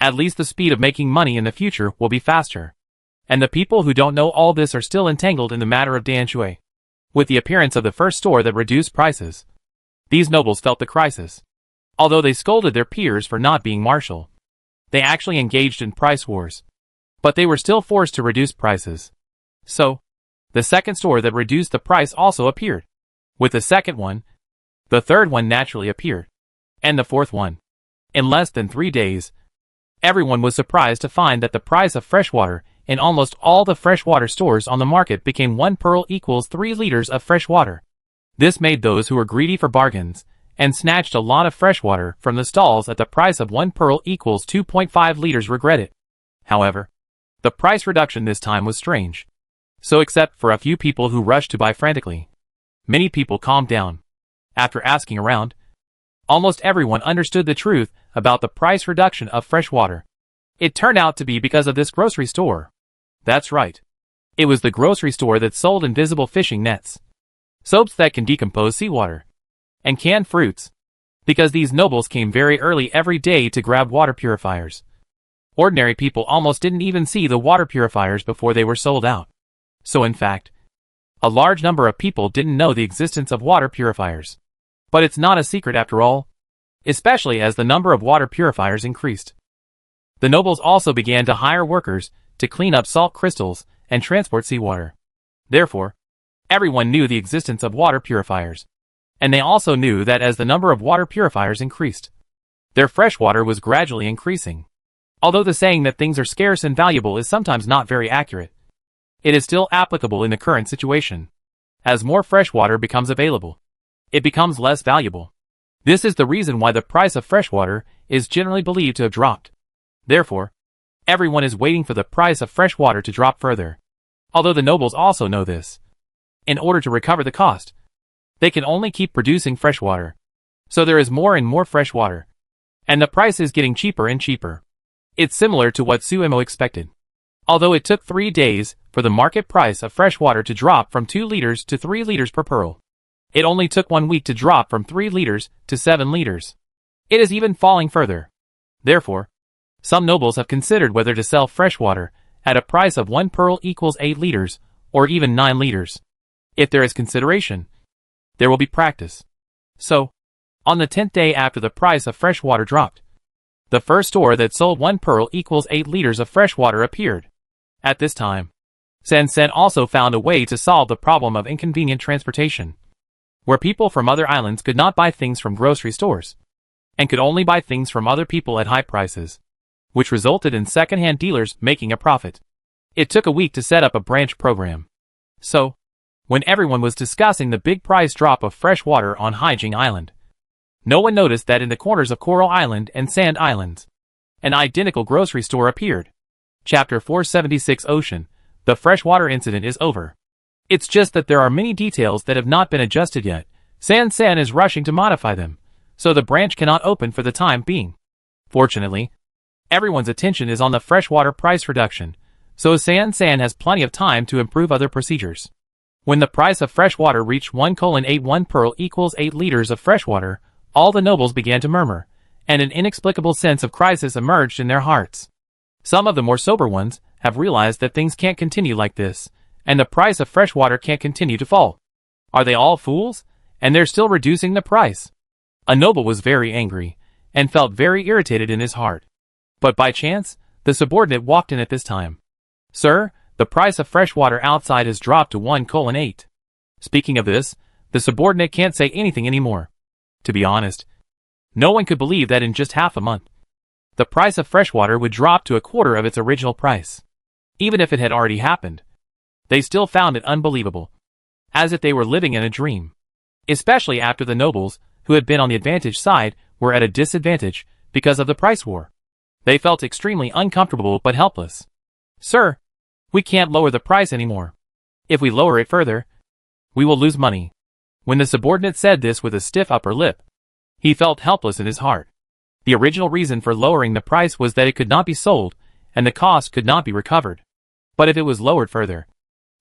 At least the speed of making money in the future will be faster. And the people who don't know all this are still entangled in the matter of Danshui. With the appearance of the first store that reduced prices, these nobles felt the crisis. Although they scolded their peers for not being martial, they actually engaged in price wars. But they were still forced to reduce prices. So, the second store that reduced the price also appeared. With the second one, the third one naturally appeared. And the fourth one. In less than 3 days, everyone was surprised to find that the price of freshwater in almost all the freshwater stores on the market became 1 pearl equals 3 liters of fresh water. This made those who were greedy for bargains, and snatched a lot of freshwater from the stalls at the price of 1 pearl equals 2.5 liters regret it. However, the price reduction this time was strange. So except for a few people who rushed to buy frantically, many people calmed down. After asking around, almost everyone understood the truth about the price reduction of fresh water. It turned out to be because of this grocery store. That's right. It was the grocery store that sold invisible fishing nets, soaps that can decompose seawater, and canned fruits, because these nobles came very early every day to grab water purifiers. Ordinary people almost didn't even see the water purifiers before they were sold out. So in fact, a large number of people didn't know the existence of water purifiers. But it's not a secret after all, especially as the number of water purifiers increased. The nobles also began to hire workers to clean up salt crystals and transport seawater. Therefore, everyone knew the existence of water purifiers. And they also knew that as the number of water purifiers increased, their fresh water was gradually increasing. Although the saying that things are scarce and valuable is sometimes not very accurate, it is still applicable in the current situation. As more fresh water becomes available, it becomes less valuable. This is the reason why the price of fresh water is generally believed to have dropped. Therefore, everyone is waiting for the price of fresh water to drop further. Although the nobles also know this. In order to recover the cost, they can only keep producing fresh water. So there is more and more fresh water. And the price is getting cheaper and cheaper. It's similar to what Suemo expected. Although it took 3 days for the market price of fresh water to drop from 2 liters to 3 liters per pearl, it only took 1 week to drop from 3 liters to 7 liters. It is even falling further. Therefore, some nobles have considered whether to sell fresh water at a price of 1 pearl equals 8 liters, or even 9 liters. If there is consideration, there will be practice. So, on the 10th day after the price of fresh water dropped, the first store that sold 1 pearl equals 8 liters of fresh water appeared. At this time, Sen also found a way to solve the problem of inconvenient transportation, where people from other islands could not buy things from grocery stores, and could only buy things from other people at high prices, which resulted in second-hand dealers making a profit. It took a week to set up a branch program. So, when everyone was discussing the big price drop of fresh water on Haijing Island, no one noticed that in the corners of Coral Island and Sand Islands, an identical grocery store appeared. Chapter 476 Ocean, the freshwater incident is over. It's just that there are many details that have not been adjusted yet. San is rushing to modify them, so the branch cannot open for the time being. Fortunately, everyone's attention is on the freshwater price reduction, so San has plenty of time to improve other procedures. When the price of fresh water reached 1:81 pearl equals 8 liters of fresh water, all the nobles began to murmur, and an inexplicable sense of crisis emerged in their hearts. Some of the more sober ones have realized that things can't continue like this, and the price of fresh water can't continue to fall. Are they all fools? And they're still reducing the price? A noble was very angry, and felt very irritated in his heart. But by chance, the subordinate walked in at this time. "Sir, the price of fresh water outside has dropped to 1:8. Speaking of this, the subordinate can't say anything anymore. To be honest, no one could believe that in just half a month, the price of fresh water would drop to a quarter of its original price. Even if it had already happened, they still found it unbelievable, as if they were living in a dream. Especially after the nobles, who had been on the advantage side, were at a disadvantage because of the price war. They felt extremely uncomfortable but helpless. "Sir, we can't lower the price anymore. If we lower it further, we will lose money." When the subordinate said this with a stiff upper lip, he felt helpless in his heart. The original reason for lowering the price was that it could not be sold, and the cost could not be recovered. But if it was lowered further,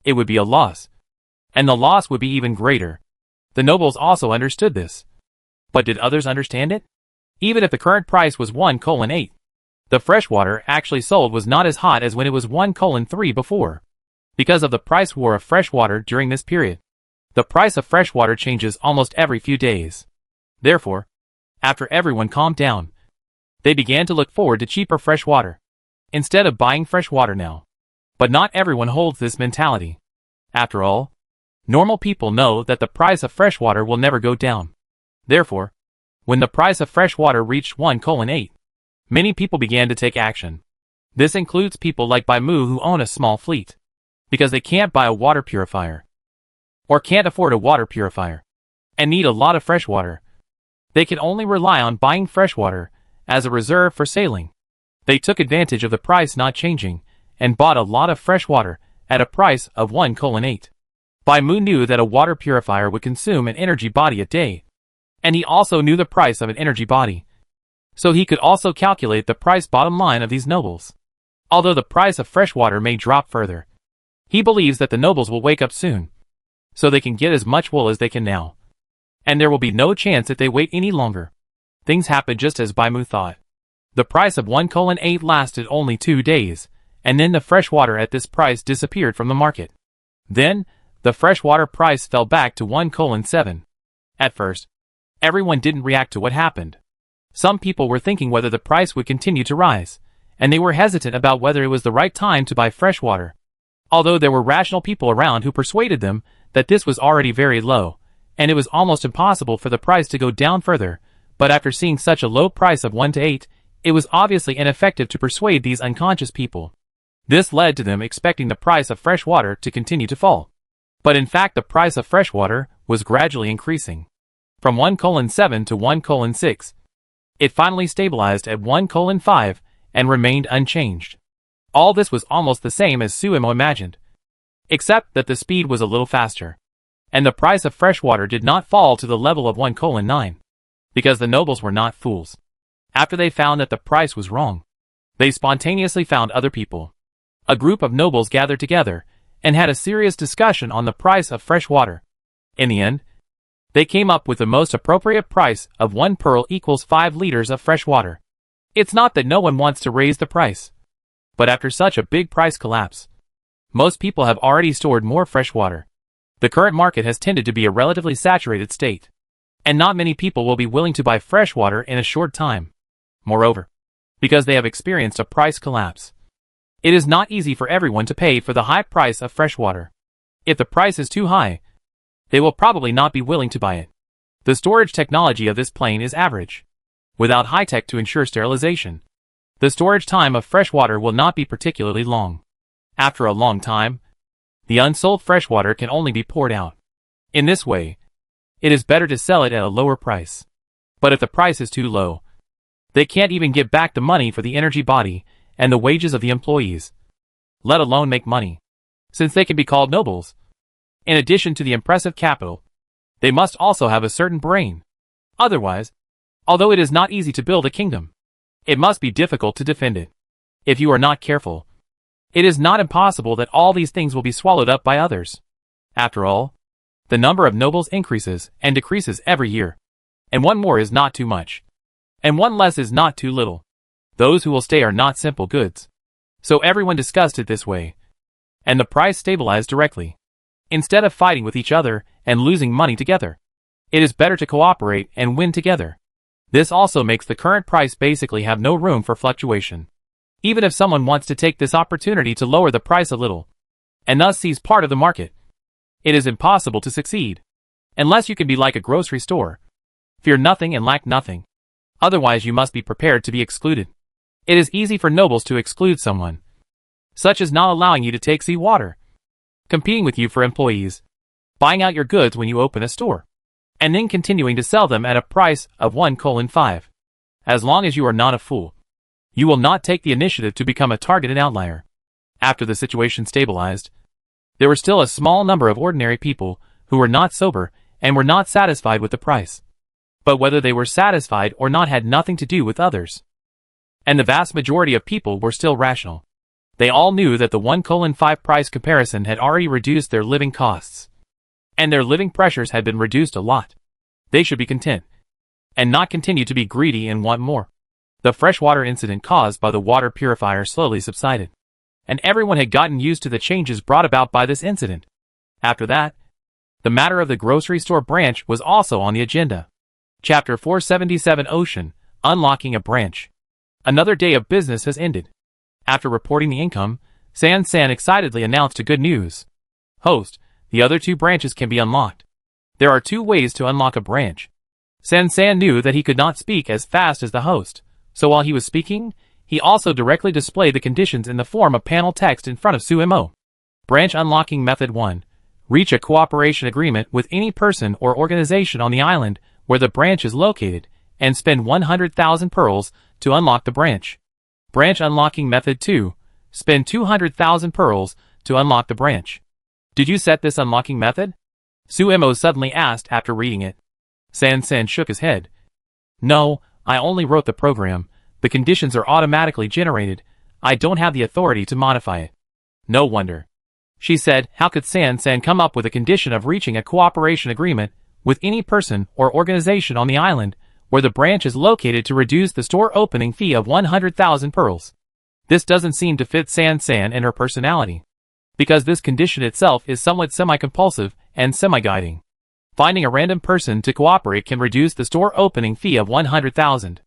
it would be a loss, and the loss would be even greater. The nobles also understood this. But did others understand it? Even if the current price was 1:8, the fresh water actually sold was not as hot as when it was 1:3 before. Because of the price war of fresh water during this period, the price of fresh water changes almost every few days. Therefore, after everyone calmed down, they began to look forward to cheaper fresh water, instead of buying fresh water now. But not everyone holds this mentality. After all, normal people know that the price of fresh water will never go down. Therefore, when the price of fresh water reached 1:8, many people began to take action. This includes people like Baimu who own a small fleet, because they can't buy a water purifier, or can't afford a water purifier, and need a lot of fresh water. They can only rely on buying fresh water as a reserve for sailing. They took advantage of the price not changing, and bought a lot of fresh water at a price of 1:8. Baimu knew that a water purifier would consume an energy body a day, and he also knew the price of an energy body. so he could also calculate the price bottom line of these nobles. Although the price of fresh water may drop further, he believes that the nobles will wake up soon, so they can get as much wool as they can now. And there will be no chance if they wait any longer. Things happened just as Baimu thought. The price of 1:8 lasted only 2 days, and then the fresh water at this price disappeared from the market. Then, the fresh water price fell back to 1:7. At first, everyone didn't react to what happened. Some people were thinking whether the price would continue to rise, and they were hesitant about whether it was the right time to buy fresh water. Although there were rational people around who persuaded them that this was already very low, and it was almost impossible for the price to go down further, but after seeing such a low price of 1 to 8, it was obviously ineffective to persuade these unconscious people. This led to them expecting the price of fresh water to continue to fall. But in fact the price of fresh water was gradually increasing. From 1:7 to 1:6. It finally stabilized at 1:5 and remained unchanged. All this was almost the same as Suemo imagined, except that the speed was a little faster, and the price of fresh water did not fall to the level of 1:9, because the nobles were not fools. After they found that the price was wrong, they spontaneously found other people. A group of nobles gathered together and had a serious discussion on the price of fresh water. In the end, they came up with the most appropriate price of 1 pearl equals 5 liters of fresh water. It's not that no one wants to raise the price, but after such a big price collapse, most people have already stored more fresh water. The current market has tended to be a relatively saturated state, and not many people will be willing to buy fresh water in a short time. Moreover, because they have experienced a price collapse, it is not easy for everyone to pay for the high price of fresh water. If the price is too high, they will probably not be willing to buy it. The storage technology of this plane is average, without high-tech to ensure sterilization. The storage time of fresh water will not be particularly long. After a long time, the unsold fresh water can only be poured out. In this way, it is better to sell it at a lower price. But if the price is too low, they can't even get back the money for the energy body and the wages of the employees, let alone make money. Since they can be called nobles, in addition to the impressive capital, they must also have a certain brain. Otherwise, although it is not easy to build a kingdom, it must be difficult to defend it. If you are not careful, it is not impossible that all these things will be swallowed up by others. After all, the number of nobles increases and decreases every year, and one more is not too much, and one less is not too little. Those who will stay are not simple goods. So everyone discussed it this way, and the price stabilized directly. Instead of fighting with each other and losing money together, it is better to cooperate and win together. This also makes the current price basically have no room for fluctuation. Even if someone wants to take this opportunity to lower the price a little, and thus seize part of the market, it is impossible to succeed. Unless you can be like a grocery store, fear nothing and lack nothing. Otherwise you must be prepared to be excluded. It is easy for nobles to exclude someone, such as not allowing you to take sea water, competing with you for employees, buying out your goods when you open a store, and then continuing to sell them at a price of 1:5. As long as you are not a fool, you will not take the initiative to become a targeted outlier. After the situation stabilized, there were still a small number of ordinary people who were not sober and were not satisfied with the price. But whether they were satisfied or not had nothing to do with others. And the vast majority of people were still rational. They all knew that the 1:5 price comparison had already reduced their living costs, and their living pressures had been reduced a lot. They should be content, and not continue to be greedy and want more. The freshwater incident caused by the water purifier slowly subsided, and everyone had gotten used to the changes brought about by this incident. After that, the matter of the grocery store branch was also on the agenda. Chapter 477 Ocean, Unlocking a Branch. Another day of business has ended. After reporting the income, San excitedly announced a good news. Host, the other 2 branches can be unlocked. There are 2 ways to unlock a branch. San knew that he could not speak as fast as the host, so while he was speaking, he also directly displayed the conditions in the form of panel text in front of Suemo. Branch Unlocking Method 1. Reach a cooperation agreement with any person or organization on the island where the branch is located, and spend 100,000 pearls to unlock the branch. Branch Unlocking Method 2. Spend 200,000 pearls to unlock the branch. Did you set this unlocking method? Suemo suddenly asked after reading it. San shook his head. No, I only wrote the program, the conditions are automatically generated, I don't have the authority to modify it. No wonder. She said, how could San come up with a condition of reaching a cooperation agreement with any person or organization on the island where the branch is located to reduce the store opening fee of 100,000 pearls? This doesn't seem to fit San and her personality. Because this condition itself is somewhat semi-compulsive and semi-guiding. Finding a random person to cooperate can reduce the store opening fee of 100,000.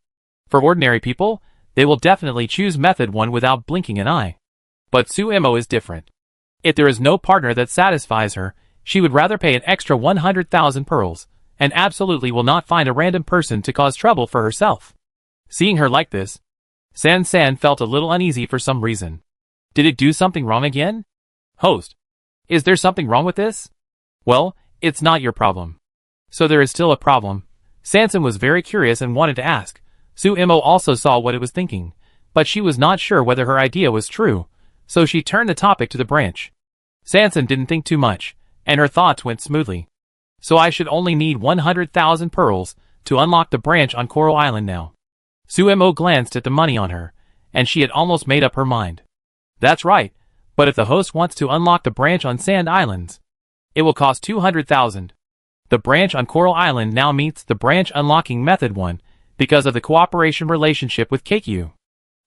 For ordinary people, they will definitely choose method 1 without blinking an eye. But Suemo is different. If there is no partner that satisfies her, she would rather pay an extra 100,000 pearls, and absolutely will not find a random person to cause trouble for herself. Seeing her like this, San felt a little uneasy for some reason. Did it do something wrong again? Host. Is there something wrong with this? Well, it's not your problem. So there is still a problem. Sanson was very curious and wanted to ask. Suemo also saw what it was thinking, but she was not sure whether her idea was true, so she turned the topic to the branch. Sanson didn't think too much, and her thoughts went smoothly. So I should only need 100,000 pearls to unlock the branch on Coral Island now. Suemo glanced at the money on her, and she had almost made up her mind. That's right, but if the host wants to unlock the branch on Sand Islands, it will cost 200,000. The branch on Coral Island now meets the branch unlocking method 1 because of the cooperation relationship with Keikyu.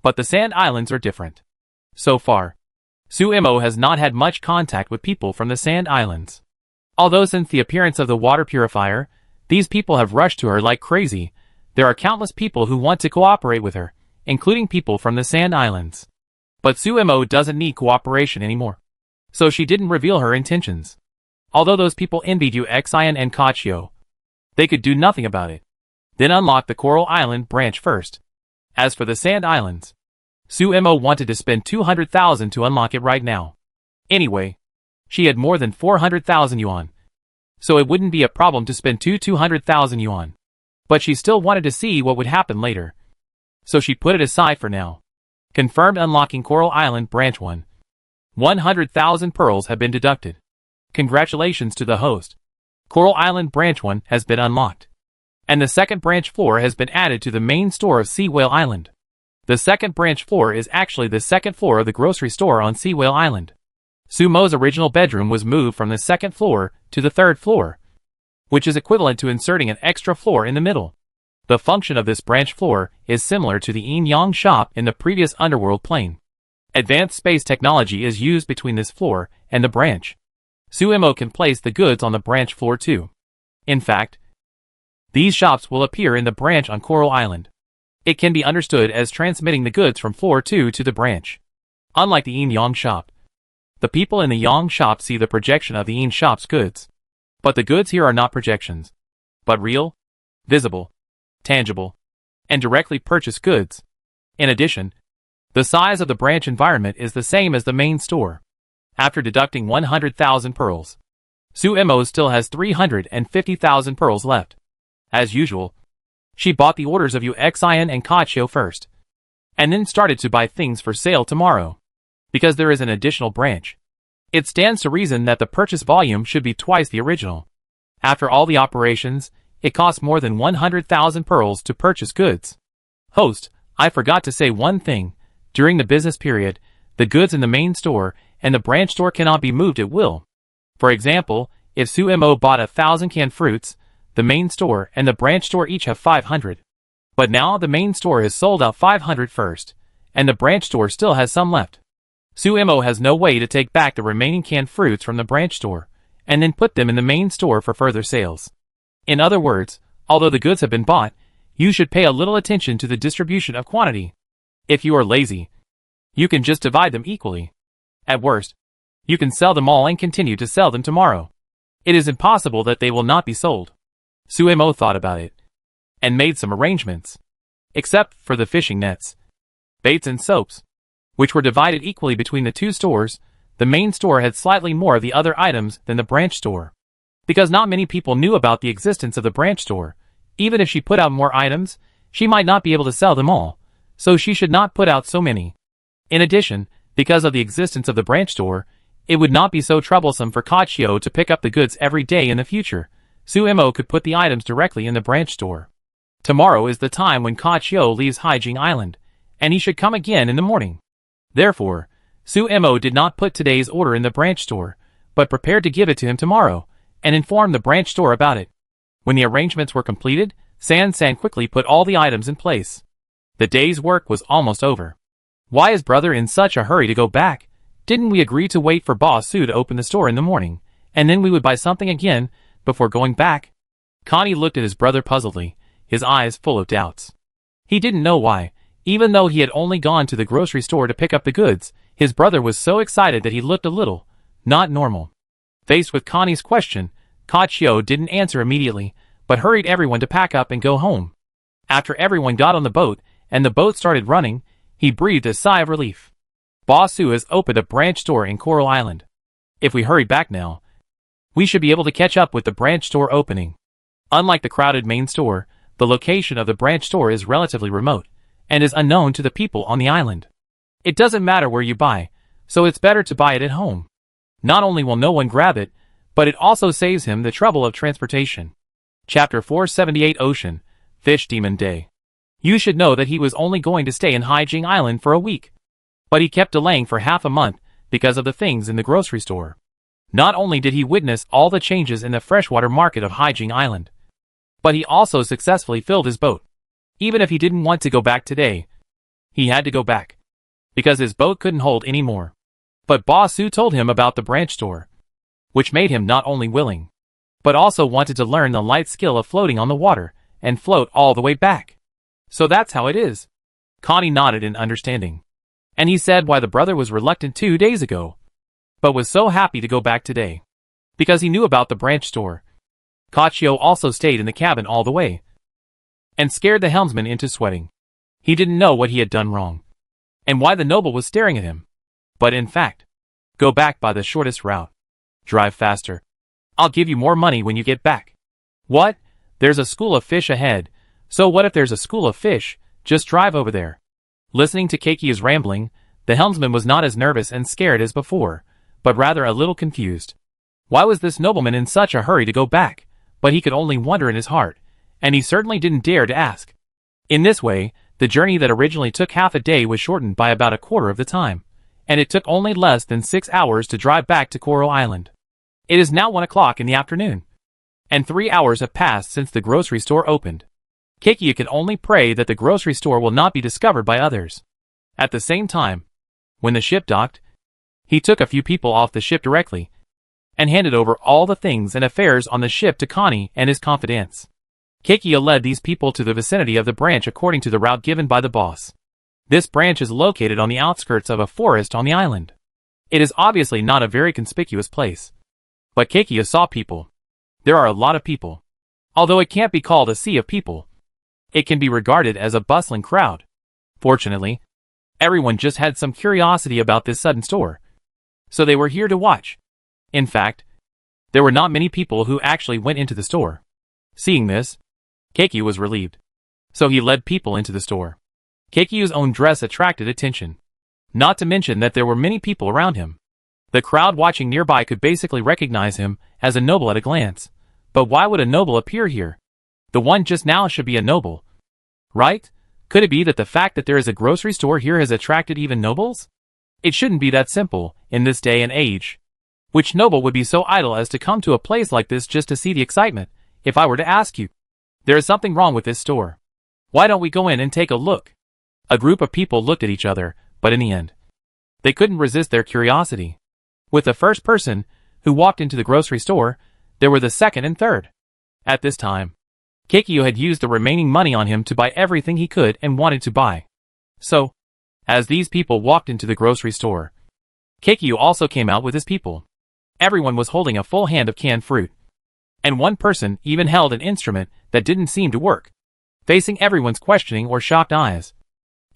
But the Sand Islands are different. So far, Suemo has not had much contact with people from the Sand Islands. Although since the appearance of the water purifier, these people have rushed to her like crazy, there are countless people who want to cooperate with her, including people from the Sand Islands. But Suemo doesn't need cooperation anymore. So she didn't reveal her intentions. Although those people envied Uxian and Kachio, they could do nothing about it. Then unlock the Coral Island branch first. As for the Sand Islands, Suemo wanted to spend 200,000 to unlock it right now. Anyway, she had more than 400,000 yuan. So it wouldn't be a problem to spend 200,000 yuan. But she still wanted to see what would happen later. So she put it aside for now. Confirmed unlocking Coral Island branch 1. 100,000 pearls have been deducted. Congratulations to the host. Coral Island branch 1 has been unlocked. And the second branch floor has been added to the main store of Sea Whale Island. The second branch floor is actually the second floor of the grocery store on Sea Whale Island. Sumo's original bedroom was moved from the second floor to the third floor, which is equivalent to inserting an extra floor in the middle. The function of this branch floor is similar to the yin-yang shop in the previous underworld plane. Advanced space technology is used between this floor and the branch. Suemo can place the goods on the branch floor too. In fact, these shops will appear in the branch on Coral Island. It can be understood as transmitting the goods from floor 2 to the branch. Unlike the yin-yang shop, the people in the yang shop see the projection of the yin shop's goods. But the goods here are not projections, but real, visible, tangible, and directly purchased goods. In addition, the size of the branch environment is the same as the main store. After deducting 100,000 pearls, Suemo still has 350,000 pearls left. As usual, she bought the orders of Uxian and Kachio first, and then started to buy things for sale tomorrow. Because there is an additional branch, it stands to reason that the purchase volume should be twice the original. After all the operations, it costs more than 100,000 pearls to purchase goods. Host, I forgot to say one thing. During the business period, the goods in the main store and the branch store cannot be moved at will. For example, if Suemo bought 1,000 canned fruits, the main store and the branch store each have 500. But now the main store has sold out 500 first, and the branch store still has some left. Suemo has no way to take back the remaining canned fruits from the branch store, and then put them in the main store for further sales. In other words, although the goods have been bought, you should pay a little attention to the distribution of quantity. If you are lazy, you can just divide them equally. At worst, you can sell them all and continue to sell them tomorrow. It is impossible that they will not be sold. Suemo thought about it, and made some arrangements. Except for the fishing nets, baits and soaps, which were divided equally between the two stores, the main store had slightly more of the other items than the branch store. Because not many people knew about the existence of the branch store, even if she put out more items, she might not be able to sell them all, so she should not put out so many. In addition, because of the existence of the branch store, it would not be so troublesome for Kachio to pick up the goods every day in the future. Suemo could put the items directly in the branch store. Tomorrow is the time when Kachio leaves Haijing Island, and he should come again in the morning. Therefore, Sumo did not put today's order in the branch store, but prepared to give it to him tomorrow, and inform the branch store about it. When the arrangements were completed, San quickly put all the items in place. The day's work was almost over. Why is brother in such a hurry to go back? Didn't we agree to wait for Boss Su to open the store in the morning, and then we would buy something again, before going back? Connie looked at his brother puzzledly, his eyes full of doubts. He didn't know why, even though he had only gone to the grocery store to pick up the goods, his brother was so excited that he looked a little, not normal. Faced with Connie's question, Kachio didn't answer immediately, but hurried everyone to pack up and go home. After everyone got on the boat, and the boat started running, he breathed a sigh of relief. Boss Su has opened a branch store in Coral Island. If we hurry back now, we should be able to catch up with the branch store opening. Unlike the crowded main store, the location of the branch store is relatively remote, and is unknown to the people on the island. It doesn't matter where you buy, so it's better to buy it at home. Not only will no one grab it, but it also saves him the trouble of transportation. Chapter 478 Ocean, Fish Demon Day. You should know that he was only going to stay in Haijing Island for a week. But he kept delaying for half a month, because of the things in the grocery store. Not only did he witness all the changes in the freshwater market of Haijing Island, but he also successfully filled his boat. Even if he didn't want to go back today, he had to go back, because his boat couldn't hold any more. But Boss Su told him about the branch store, which made him not only willing, but also wanted to learn the light skill of floating on the water, and float all the way back. So that's how it is. Connie nodded in understanding. And he said why the brother was reluctant 2 days ago, but was so happy to go back today, because he knew about the branch store. Kachio also stayed in the cabin all the way, and scared the helmsman into sweating. He didn't know what he had done wrong, and why the noble was staring at him. But in fact, go back by the shortest route. Drive faster. I'll give you more money when you get back. What? There's a school of fish ahead. So what if there's a school of fish? Just drive over there. Listening to Keiki's rambling, the helmsman was not as nervous and scared as before, but rather a little confused. Why was this nobleman in such a hurry to go back? But he could only wonder in his heart, and he certainly didn't dare to ask. In this way, the journey that originally took half a day was shortened by about a quarter of the time, and it took only less than 6 hours to drive back to Coral Island. It is now 1 o'clock in the afternoon, and 3 hours have passed since the grocery store opened. Keiki can only pray that the grocery store will not be discovered by others. At the same time, when the ship docked, he took a few people off the ship directly, and handed over all the things and affairs on the ship to Connie and his confidants. Keiki led these people to the vicinity of the branch according to the route given by the boss. This branch is located on the outskirts of a forest on the island. It is obviously not a very conspicuous place, but Keiki saw people. There are a lot of people. Although it can't be called a sea of people, it can be regarded as a bustling crowd. Fortunately, everyone just had some curiosity about this sudden store, so they were here to watch. In fact, there were not many people who actually went into the store. Seeing this, Keiki was relieved. So he led people into the store. Keiki's own dress attracted attention. Not to mention that there were many people around him. The crowd watching nearby could basically recognize him as a noble at a glance. But why would a noble appear here? The one just now should be a noble, right? Could it be that the fact that there is a grocery store here has attracted even nobles? It shouldn't be that simple, in this day and age. Which noble would be so idle as to come to a place like this just to see the excitement? If I were to ask you, there is something wrong with this store. Why don't we go in and take a look? A group of people looked at each other, but in the end, they couldn't resist their curiosity. With the first person who walked into the grocery store, there were the second and third. At this time, Keiki had used the remaining money on him to buy everything he could and wanted to buy. So, as these people walked into the grocery store, Keiki also came out with his people. Everyone was holding a full hand of canned fruit, and one person even held an instrument that didn't seem to work. Facing everyone's questioning or shocked eyes,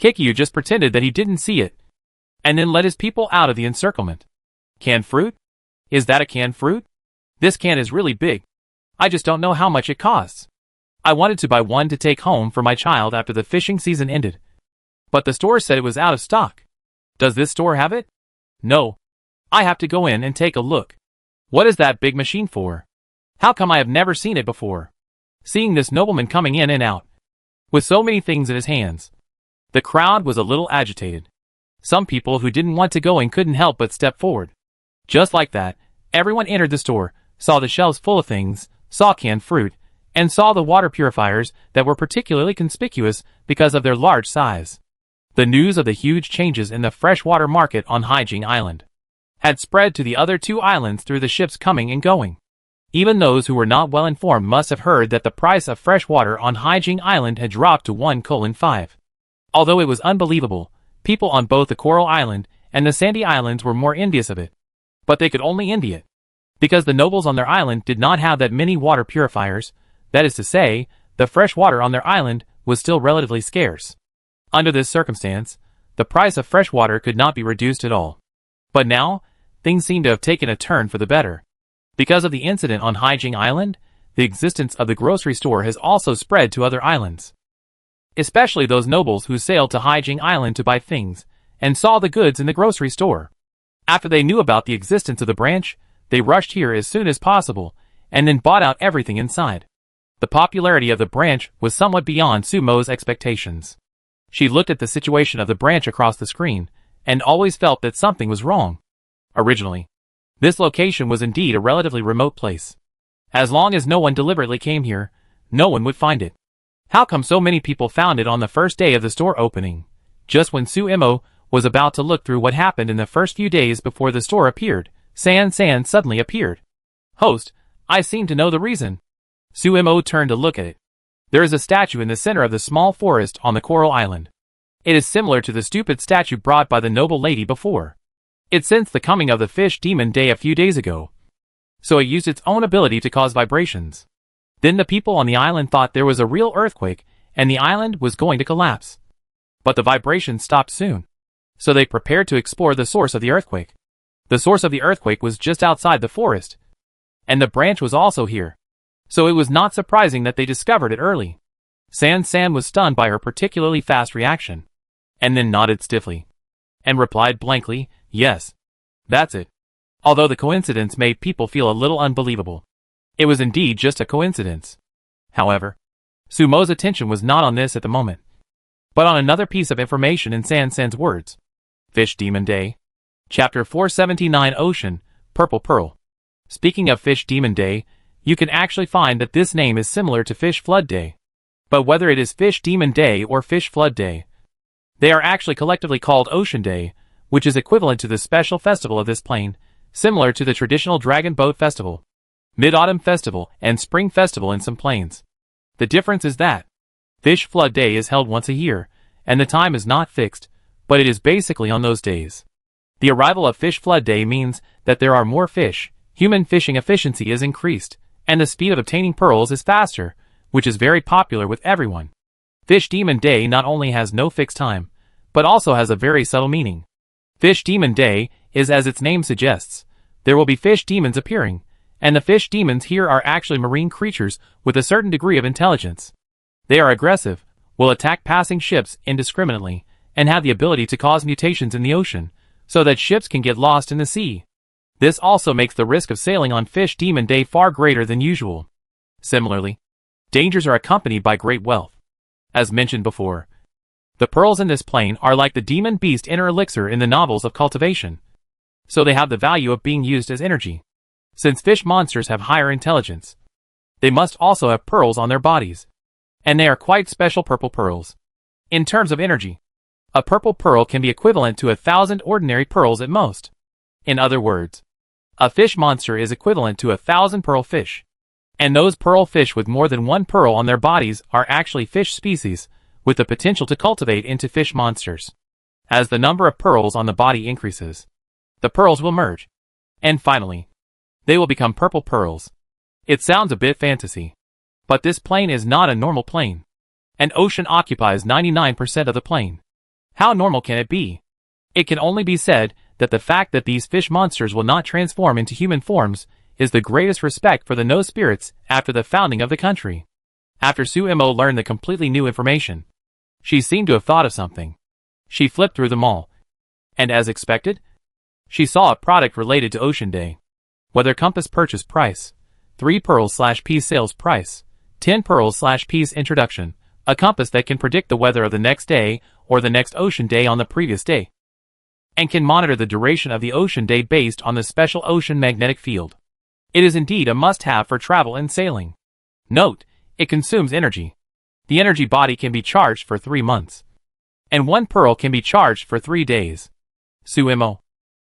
Keiki just pretended that he didn't see it, and then led his people out of the encirclement. Canned fruit? Is that a canned fruit? This can is really big. I just don't know how much it costs. I wanted to buy one to take home for my child after the fishing season ended, but the store said it was out of stock. Does this store have it? No. I have to go in and take a look. What is that big machine for? How come I have never seen it before? Seeing this nobleman coming in and out, with so many things in his hands. The crowd was a little agitated. Some people who didn't want to go in couldn't help but step forward. Just like that, everyone entered the store, saw the shelves full of things, saw canned fruit, and saw the water purifiers that were particularly conspicuous because of their large size. The news of the huge changes in the freshwater market on Haijing Island had spread to the other two islands through the ships coming and going. Even those who were not well informed must have heard that the price of fresh water on Haijing Island had dropped to 1:5. Although it was unbelievable, people on both the Coral Island and the Sandy Islands were more envious of it. But they could only envy it because the nobles on their island did not have that many water purifiers. That is to say, the fresh water on their island was still relatively scarce. Under this circumstance, the price of fresh water could not be reduced at all. But now, things seem to have taken a turn for the better. Because of the incident on Haijing Island, the existence of the grocery store has also spread to other islands. Especially those nobles who sailed to Haijing Island to buy things, and saw the goods in the grocery store. After they knew about the existence of the branch, they rushed here as soon as possible, and then bought out everything inside. The popularity of the branch was somewhat beyond Sumo's expectations. She looked at the situation of the branch across the screen, and always felt that something was wrong. Originally, this location was indeed a relatively remote place. As long as no one deliberately came here, no one would find it. How come so many people found it on the first day of the store opening, just when Sumo was about to look through what happened in the first few days before the store appeared? San suddenly appeared. Host, I seem to know the reason. Sumo turned to look at it. There is a statue in the center of the small forest on the Coral Island. It is similar to the stupid statue brought by the noble lady before. It sensed the coming of the fish demon day a few days ago, so it used its own ability to cause vibrations. Then the people on the island thought there was a real earthquake and the island was going to collapse. But the vibrations stopped soon, so they prepared to explore the source of the earthquake. The source of the earthquake was just outside the forest, and the branch was also here. So it was not surprising that they discovered it early. San was stunned by her particularly fast reaction, and then nodded stiffly, and replied blankly, yes. That's it. Although the coincidence made people feel a little unbelievable. It was indeed just a coincidence. However, Sumo's attention was not on this at the moment, but on another piece of information in San's words. Fish Demon Day. Chapter 479 Ocean, Purple Pearl. Speaking of Fish Demon Day, you can actually find that this name is similar to Fish Flood Day. But whether it is Fish Demon Day or Fish Flood Day, they are actually collectively called Ocean Day, which is equivalent to the special festival of this plane, similar to the traditional Dragon Boat Festival, Mid-Autumn Festival, and Spring Festival in some planes. The difference is that Fish Flood Day is held once a year, and the time is not fixed, but it is basically on those days. The arrival of Fish Flood Day means that there are more fish, human fishing efficiency is increased, and the speed of obtaining pearls is faster, which is very popular with everyone. Fish Demon Day not only has no fixed time, but also has a very subtle meaning. Fish Demon Day is as its name suggests. There will be fish demons appearing, and the fish demons here are actually marine creatures with a certain degree of intelligence. They are aggressive, will attack passing ships indiscriminately, and have the ability to cause mutations in the ocean, so that ships can get lost in the sea. This also makes the risk of sailing on Fish Demon Day far greater than usual. Similarly, dangers are accompanied by great wealth. As mentioned before, the pearls in this plane are like the demon beast inner elixir in the novels of cultivation, so they have the value of being used as energy. Since fish monsters have higher intelligence, they must also have pearls on their bodies, and they are quite special purple pearls. In terms of energy, a purple pearl can be equivalent to 1,000 ordinary pearls at most. In other words, a fish monster is equivalent to 1,000 pearl fish. And those pearl fish with more than one pearl on their bodies are actually fish species, with the potential to cultivate into fish monsters. As the number of pearls on the body increases, the pearls will merge. And finally, they will become purple pearls. It sounds a bit fantasy, but this plane is not a normal plane. An ocean occupies 99% of the plane. How normal can it be? It can only be said that the fact that these fish monsters will not transform into human forms is the greatest respect for the no spirits after the founding of the country. After Sumo learned the completely new information, she seemed to have thought of something. She flipped through them all, and as expected, she saw a product related to Ocean Day. Whether compass purchase price, 3 pearls/piece sales price, 10 pearls/piece introduction, a compass that can predict the weather of the next day or the next ocean day on the previous day, and can monitor the duration of the ocean day based on the special ocean magnetic field. It is indeed a must-have for travel and sailing. Note, it consumes energy. The energy body can be charged for 3 months, and 1 pearl can be charged for 3 days. Sumo.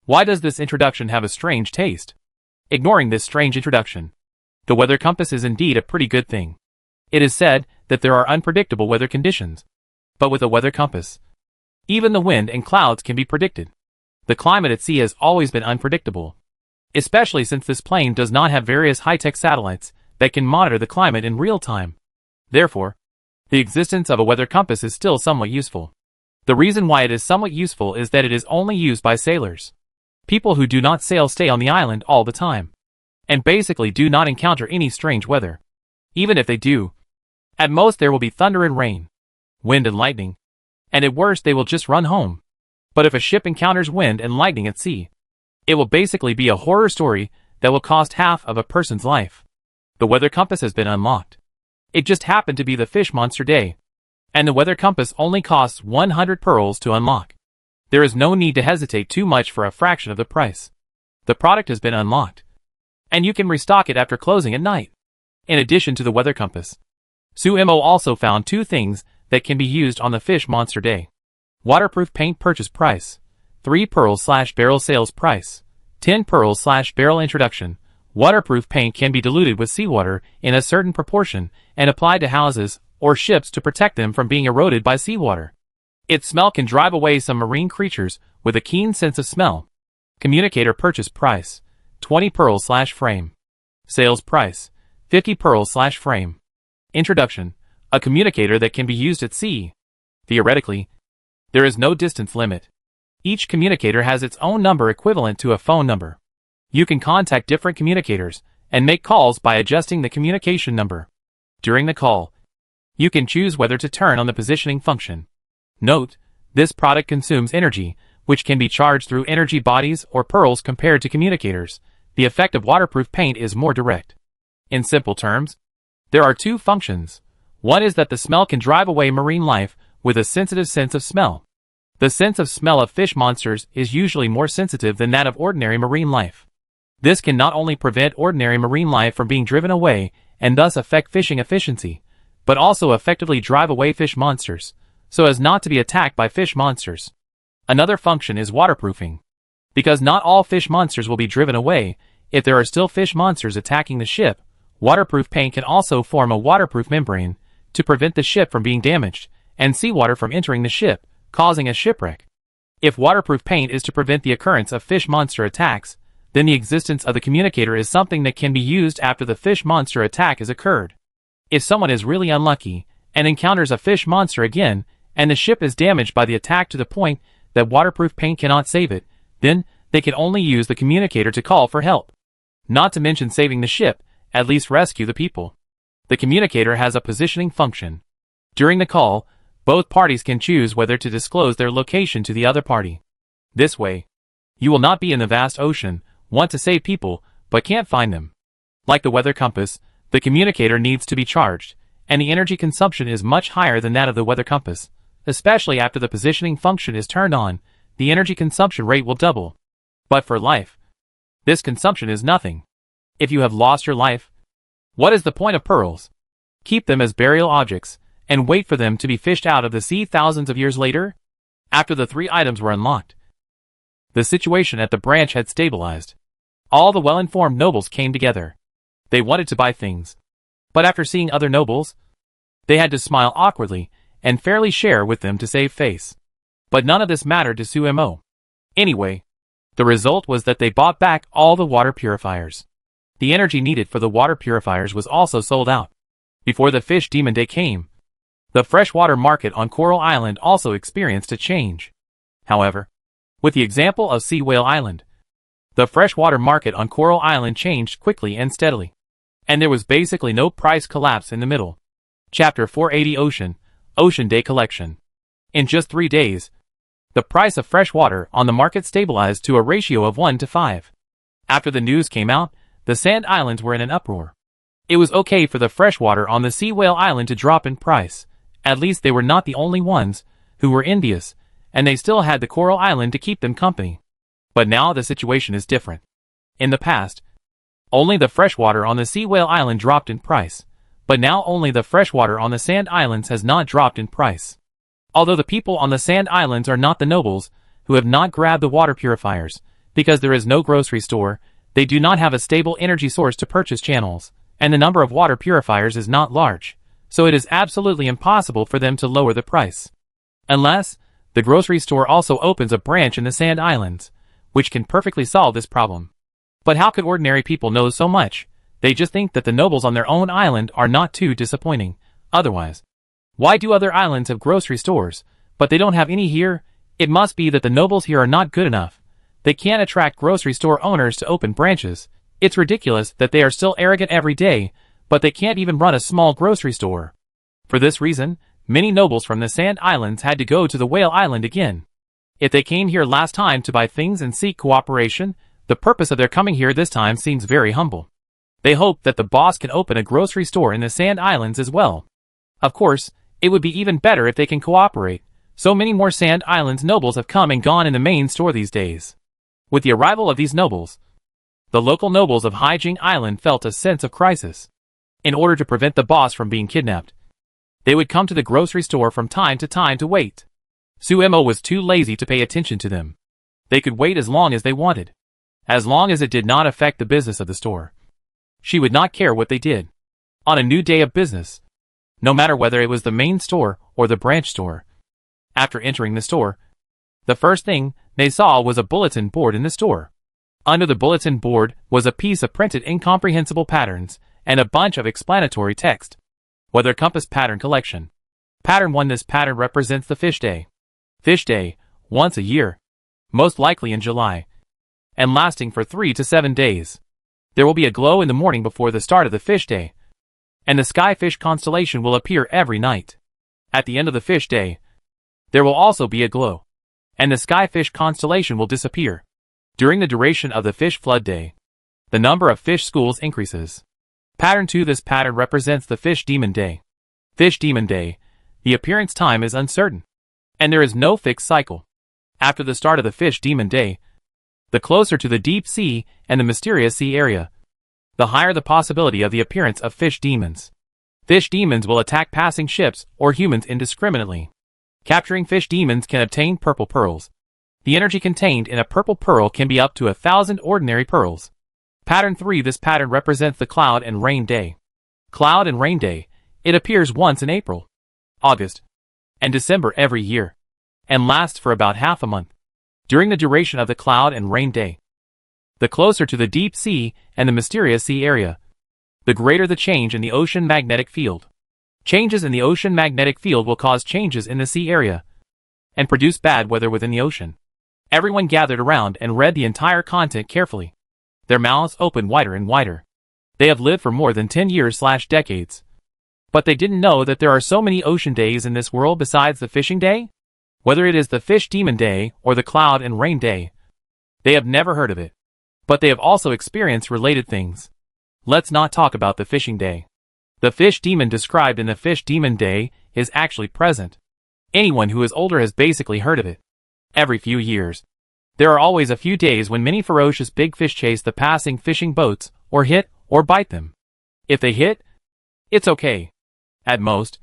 Why does this introduction have a strange taste? Ignoring this strange introduction, the weather compass is indeed a pretty good thing. It is said that there are unpredictable weather conditions, but with a weather compass, even the wind and clouds can be predicted. The climate at sea has always been unpredictable, especially since this plane does not have various high-tech satellites that can monitor the climate in real time. Therefore, the existence of a weather compass is still somewhat useful. The reason why it is somewhat useful is that it is only used by sailors. People who do not sail stay on the island all the time, and basically do not encounter any strange weather. Even if they do, at most there will be thunder and rain, wind and lightning, and at worst they will just run home. But if a ship encounters wind and lightning at sea, it will basically be a horror story that will cost half of a person's life. The weather compass has been unlocked. It just happened to be the fish monster day, and the weather compass only costs 100 pearls to unlock. There is no need to hesitate too much for a fraction of the price. The product has been unlocked, and you can restock it after closing at night. In addition to the weather compass, Sumo also found 2 things that can be used on the fish monster day. Waterproof paint purchase price, 3 pearls/barrel sales price, 10 pearls/barrel introduction. Waterproof paint can be diluted with seawater in a certain proportion and applied to houses or ships to protect them from being eroded by seawater. Its smell can drive away some marine creatures with a keen sense of smell. Communicator purchase price, 20 pearls/frame. Sales price, 50 pearls/frame. Introduction, a communicator that can be used at sea. Theoretically, there is no distance limit. Each communicator has its own number equivalent to a phone number. You can contact different communicators and make calls by adjusting the communication number. During the call, you can choose whether to turn on the positioning function. Note, this product consumes energy, which can be charged through energy bodies or pearls compared to communicators. The effect of waterproof paint is more direct. In simple terms, there are 2 functions. One is that the smell can drive away marine life with a sensitive sense of smell. The sense of smell of fish monsters is usually more sensitive than that of ordinary marine life. This can not only prevent ordinary marine life from being driven away and thus affect fishing efficiency, but also effectively drive away fish monsters, so as not to be attacked by fish monsters. Another function is waterproofing. Because not all fish monsters will be driven away, if there are still fish monsters attacking the ship, waterproof paint can also form a waterproof membrane to prevent the ship from being damaged and seawater from entering the ship, causing a shipwreck. If waterproof paint is to prevent the occurrence of fish monster attacks, then the existence of the communicator is something that can be used after the fish monster attack has occurred. If someone is really unlucky and encounters a fish monster again, and the ship is damaged by the attack to the point that waterproof paint cannot save it, then they can only use the communicator to call for help. Not to mention saving the ship, at least rescue the people. The communicator has a positioning function. During the call, both parties can choose whether to disclose their location to the other party. This way, you will not be in the vast ocean, want to save people, but can't find them. Like the weather compass, the communicator needs to be charged, and the energy consumption is much higher than that of the weather compass. Especially after the positioning function is turned on, the energy consumption rate will double. But for life, this consumption is nothing. If you have lost your life, what is the point of pearls? Keep them as burial objects, and wait for them to be fished out of the sea thousands of years later? After the 3 items were unlocked, the situation at the branch had stabilized. All the well-informed nobles came together. They wanted to buy things, but after seeing other nobles, they had to smile awkwardly and fairly share with them to save face. But none of this mattered to Sumo. Anyway, the result was that they bought back all the water purifiers. The energy needed for the water purifiers was also sold out. Before the fish demon day came, the freshwater market on Coral Island also experienced a change. However, with the example of Sea Whale Island, the freshwater market on Coral Island changed quickly and steadily, and there was basically no price collapse in the middle. Chapter 480 Ocean Day Collection. In just 3 days, the price of fresh water on the market stabilized to a ratio of 1 to 5. After the news came out, the Sand Islands were in an uproar. It was okay for the fresh water on the Sea Whale Island to drop in price, At least they were not the only ones who were envious, and they still had the coral island to keep them company. But now the situation is different. In the past, only the freshwater on the sea whale island dropped in price, but now only the freshwater on the sand islands has not dropped in price. Although the people on the sand islands are not the nobles, who have not grabbed the water purifiers, because there is no grocery store, they do not have a stable energy source to purchase channels, and the number of water purifiers is not large, so it is absolutely impossible for them to lower the price. Unless, the grocery store also opens a branch in the sand islands, which can perfectly solve this problem. But how could ordinary people know so much? They just think that the nobles on their own island are not too disappointing, otherwise. Why do other islands have grocery stores, but they don't have any here? It must be that the nobles here are not good enough. They can't attract grocery store owners to open branches. It's ridiculous that they are still arrogant every day, but they can't even run a small grocery store. For this reason, many nobles from the sand islands had to go to the whale island again. If they came here last time to buy things and seek cooperation, the purpose of their coming here this time seems very humble. They hope that the boss can open a grocery store in the sand islands as well. Of course, it would be even better if they can cooperate. So many more sand islands nobles have come and gone in the main store these days. With the arrival of these nobles, the local nobles of Haijing Island felt a sense of crisis. In order to prevent the boss from being kidnapped, they would come to the grocery store from time to time to wait. Suemo was too lazy to pay attention to them. They could wait as long as they wanted. As long as it did not affect the business of the store. She would not care what they did. On a new day of business, no matter whether it was the main store or the branch store. After entering the store, the first thing they saw was a bulletin board in the store. Under the bulletin board was a piece of printed incomprehensible patterns and a bunch of explanatory text. Weather Compass Pattern Collection. Pattern 1. This pattern represents the fish day. Fish day, once a year. Most likely in July. And lasting for 3 to 7 days. There will be a glow in the morning before the start of the fish day. And the skyfish constellation will appear every night. At the end of the fish day, there will also be a glow. And the skyfish constellation will disappear. During the duration of the fish flood day, the number of fish schools increases. Pattern 2. This pattern represents the fish demon day. Fish demon day, the appearance time is uncertain. And there is no fixed cycle. After the start of the fish demon day, the closer to the deep sea and the mysterious sea area, the higher the possibility of the appearance of fish demons. Fish demons will attack passing ships or humans indiscriminately. Capturing fish demons can obtain purple pearls. The energy contained in a purple pearl can be up to 1,000 ordinary pearls. Pattern 3. This pattern represents the cloud and rain day. Cloud and rain day, it appears once in April, August, and December every year, and lasts for about half a month. During the duration of the cloud and rain day, the closer to the deep sea and the mysterious sea area, the greater the change in the ocean magnetic field. Changes in the ocean magnetic field will cause changes in the sea area and produce bad weather within the ocean. Everyone gathered around and read the entire content carefully. Their mouths opened wider and wider. They have lived for more than 10 years/decades. But they didn't know that there are so many ocean days in this world besides the fishing day? Whether it is the fish demon day or the cloud and rain day, they have never heard of it. But they have also experienced related things. Let's not talk about the fishing day. The fish demon described in the fish demon day is actually present. Anyone who is older has basically heard of it. Every few years, there are always a few days when many ferocious big fish chase the passing fishing boats, or hit, or bite them. If they hit, it's okay. At most,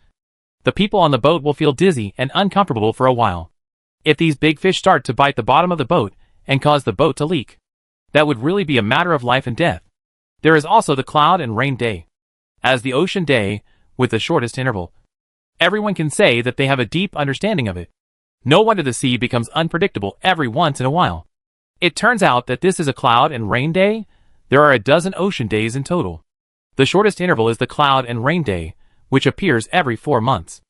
the people on the boat will feel dizzy and uncomfortable for a while. If these big fish start to bite the bottom of the boat and cause the boat to leak, that would really be a matter of life and death. There is also the cloud and rain day. As the ocean day, with the shortest interval, everyone can say that they have a deep understanding of it. No wonder the sea becomes unpredictable every once in a while. It turns out that this is a cloud and rain day. There are a dozen ocean days in total. The shortest interval is the cloud and rain day, which appears every 4 months.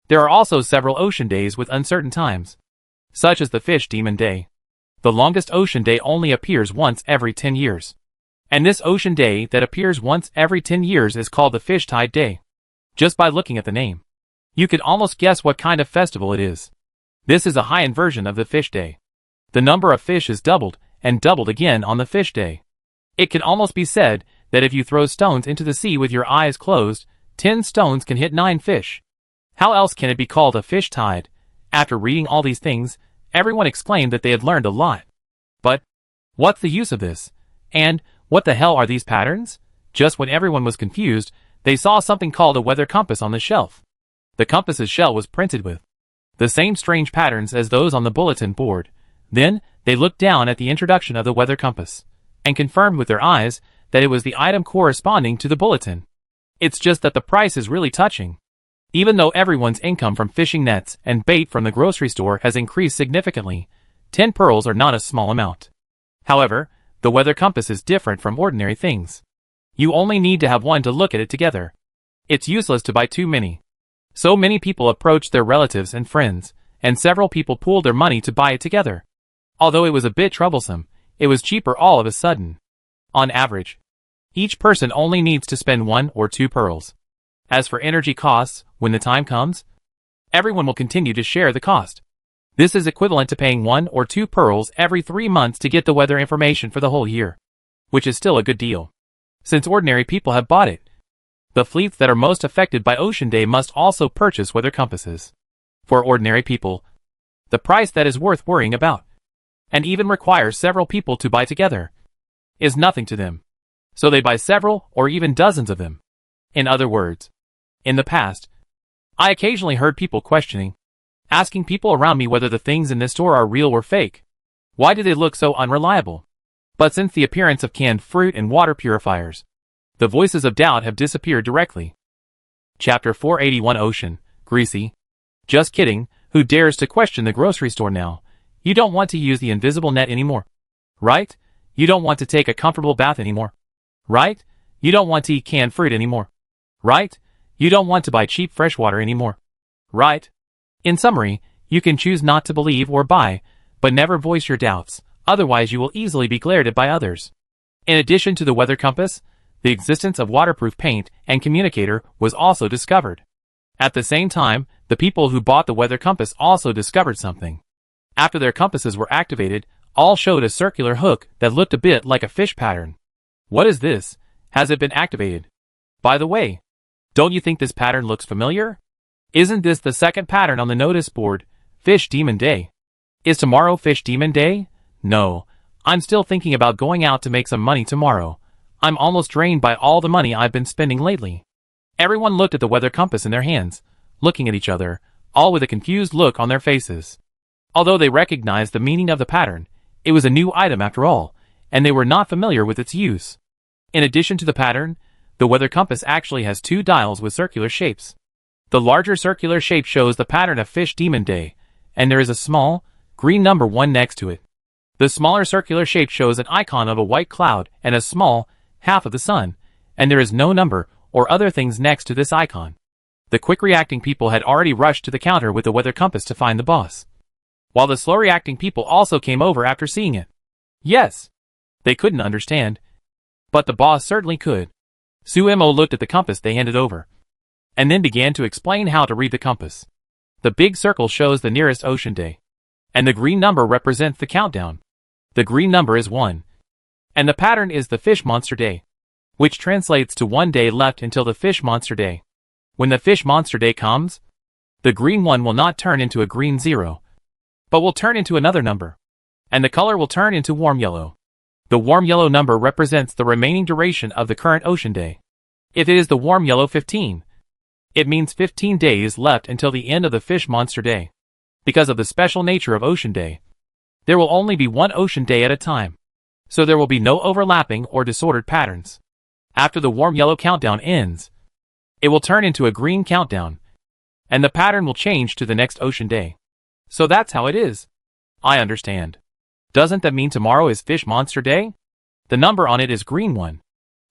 There are also several ocean days with uncertain times, such as the fish demon day. The longest ocean day only appears once every 10 years. And this ocean day that appears once every 10 years is called the fish tide day. Just by looking at the name, you could almost guess what kind of festival it is. This is a high-end version of the fish day. The number of fish is doubled and doubled again on the fish day. It can almost be said that if you throw stones into the sea with your eyes closed, 10 stones can hit 9 fish. How else can it be called a fish tide? After reading all these things, everyone exclaimed that they had learned a lot. But what's the use of this? And what the hell are these patterns? Just when everyone was confused, they saw something called a weather compass on the shelf. The compass's shell was printed with the same strange patterns as those on the bulletin board. Then, they looked down at the introduction of the weather compass, and confirmed with their eyes that it was the item corresponding to the bulletin. It's just that the price is really touching. Even though everyone's income from fishing nets and bait from the grocery store has increased significantly, 10 pearls are not a small amount. However, the weather compass is different from ordinary things. You only need to have one to look at it together. It's useless to buy too many. So many people approached their relatives and friends, and several people pooled their money to buy it together. Although it was a bit troublesome, it was cheaper all of a sudden. On average, each person only needs to spend 1 or 2 pearls. As for energy costs, when the time comes, everyone will continue to share the cost. This is equivalent to paying 1 or 2 pearls every 3 months to get the weather information for the whole year, which is still a good deal, since ordinary people have bought it. The fleets that are most affected by Ocean Day must also purchase weather compasses. For ordinary people, the price that is worth worrying about, and even requires several people to buy together, is nothing to them. So they buy several or even dozens of them. In other words, in the past, I occasionally heard people questioning, asking people around me whether the things in this store are real or fake. Why do they look so unreliable? But since the appearance of canned fruit and water purifiers, the voices of doubt have disappeared directly. Chapter 481 Ocean, Greasy. Just kidding, who dares to question the grocery store now? You don't want to use the invisible net anymore, right? You don't want to take a comfortable bath anymore, right? You don't want to eat canned fruit anymore, right? You don't want to buy cheap fresh water anymore, right? In summary, you can choose not to believe or buy, but never voice your doubts, otherwise you will easily be glared at by others. In addition to the weather compass, the existence of waterproof paint and communicator was also discovered. At the same time, the people who bought the weather compass also discovered something. After their compasses were activated, all showed a circular hook that looked a bit like a fish pattern. What is this? Has it been activated? By the way, don't you think this pattern looks familiar? Isn't this the second pattern on the notice board, Fish Demon Day? Is tomorrow Fish Demon Day? No, I'm still thinking about going out to make some money tomorrow. I'm almost drained by all the money I've been spending lately. Everyone looked at the weather compass in their hands, looking at each other, all with a confused look on their faces. Although they recognized the meaning of the pattern, it was a new item after all, and they were not familiar with its use. In addition to the pattern, the weather compass actually has 2 dials with circular shapes. The larger circular shape shows the pattern of Fish Demon Day, and there is a small, green number 1 next to it. The smaller circular shape shows an icon of a white cloud and a small, half of the sun, and there is no number or other things next to this icon. The quick-reacting people had already rushed to the counter with the weather compass to find the boss, while the slow-reacting people also came over after seeing it. Yes, they couldn't understand, but the boss certainly could. Suemo looked at the compass they handed over, and then began to explain how to read the compass. The big circle shows the nearest Ocean Day, and the green number represents the countdown. The green number is 1. And the pattern is the Fish Monster Day, which translates to 1 day left until the Fish Monster Day. When the Fish Monster Day comes, the green 1 will not turn into a green 0, but will turn into another number, and the color will turn into warm yellow. The warm yellow number represents the remaining duration of the current Ocean Day. If it is the warm yellow 15, it means 15 days left until the end of the Fish Monster Day. Because of the special nature of Ocean Day, there will only be 1 Ocean Day at a time, so there will be no overlapping or disordered patterns. After the warm yellow countdown ends, it will turn into a green countdown, and the pattern will change to the next Ocean Day. So that's how it is. I understand. Doesn't that mean tomorrow is Fish Monster Day? The number on it is green 1.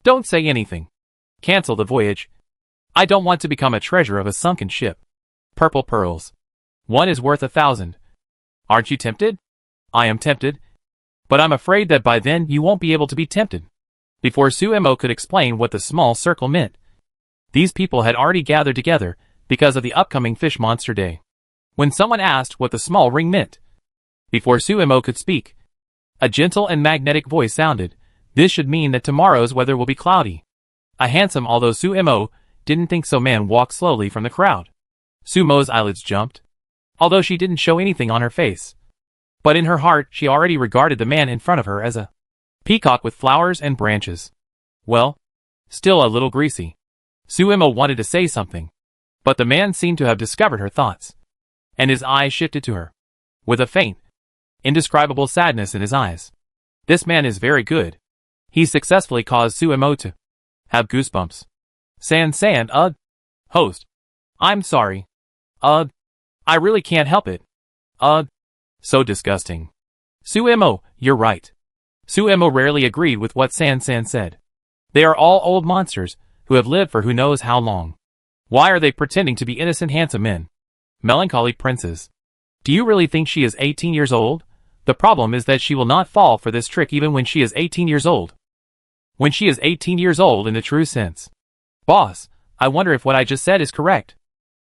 Don't say anything. Cancel the voyage. I don't want to become a treasure of a sunken ship. Purple pearls. 1 is worth 1,000. Aren't you tempted? I am tempted, but I'm afraid that by then you won't be able to be tempted. Before Suemo could explain what the small circle meant, these people had already gathered together because of the upcoming Fish Monster Day. When someone asked what the small ring meant, before Suemo could speak, a gentle and magnetic voice sounded. This should mean that tomorrow's weather will be cloudy. A handsome, although Suemo didn't think so, man walked slowly from the crowd. Sumo's eyelids jumped, although she didn't show anything on her face. But in her heart she already regarded the man in front of her as a peacock with flowers and branches. Well, still a little greasy. Suemo wanted to say something, but the man seemed to have discovered her thoughts, and his eyes shifted to her, with a faint, indescribable sadness in his eyes. This man is very good. He successfully caused Suemo to have goosebumps. San, host. I'm sorry. I really can't help it. So disgusting. Suemo, you're right. Suemo rarely agreed with what San said. They are all old monsters, who have lived for who knows how long. Why are they pretending to be innocent handsome men? Melancholy princes. Do you really think she is 18 years old? The problem is that she will not fall for this trick even when she is 18 years old. When she is 18 years old in the true sense. Boss, I wonder if what I just said is correct.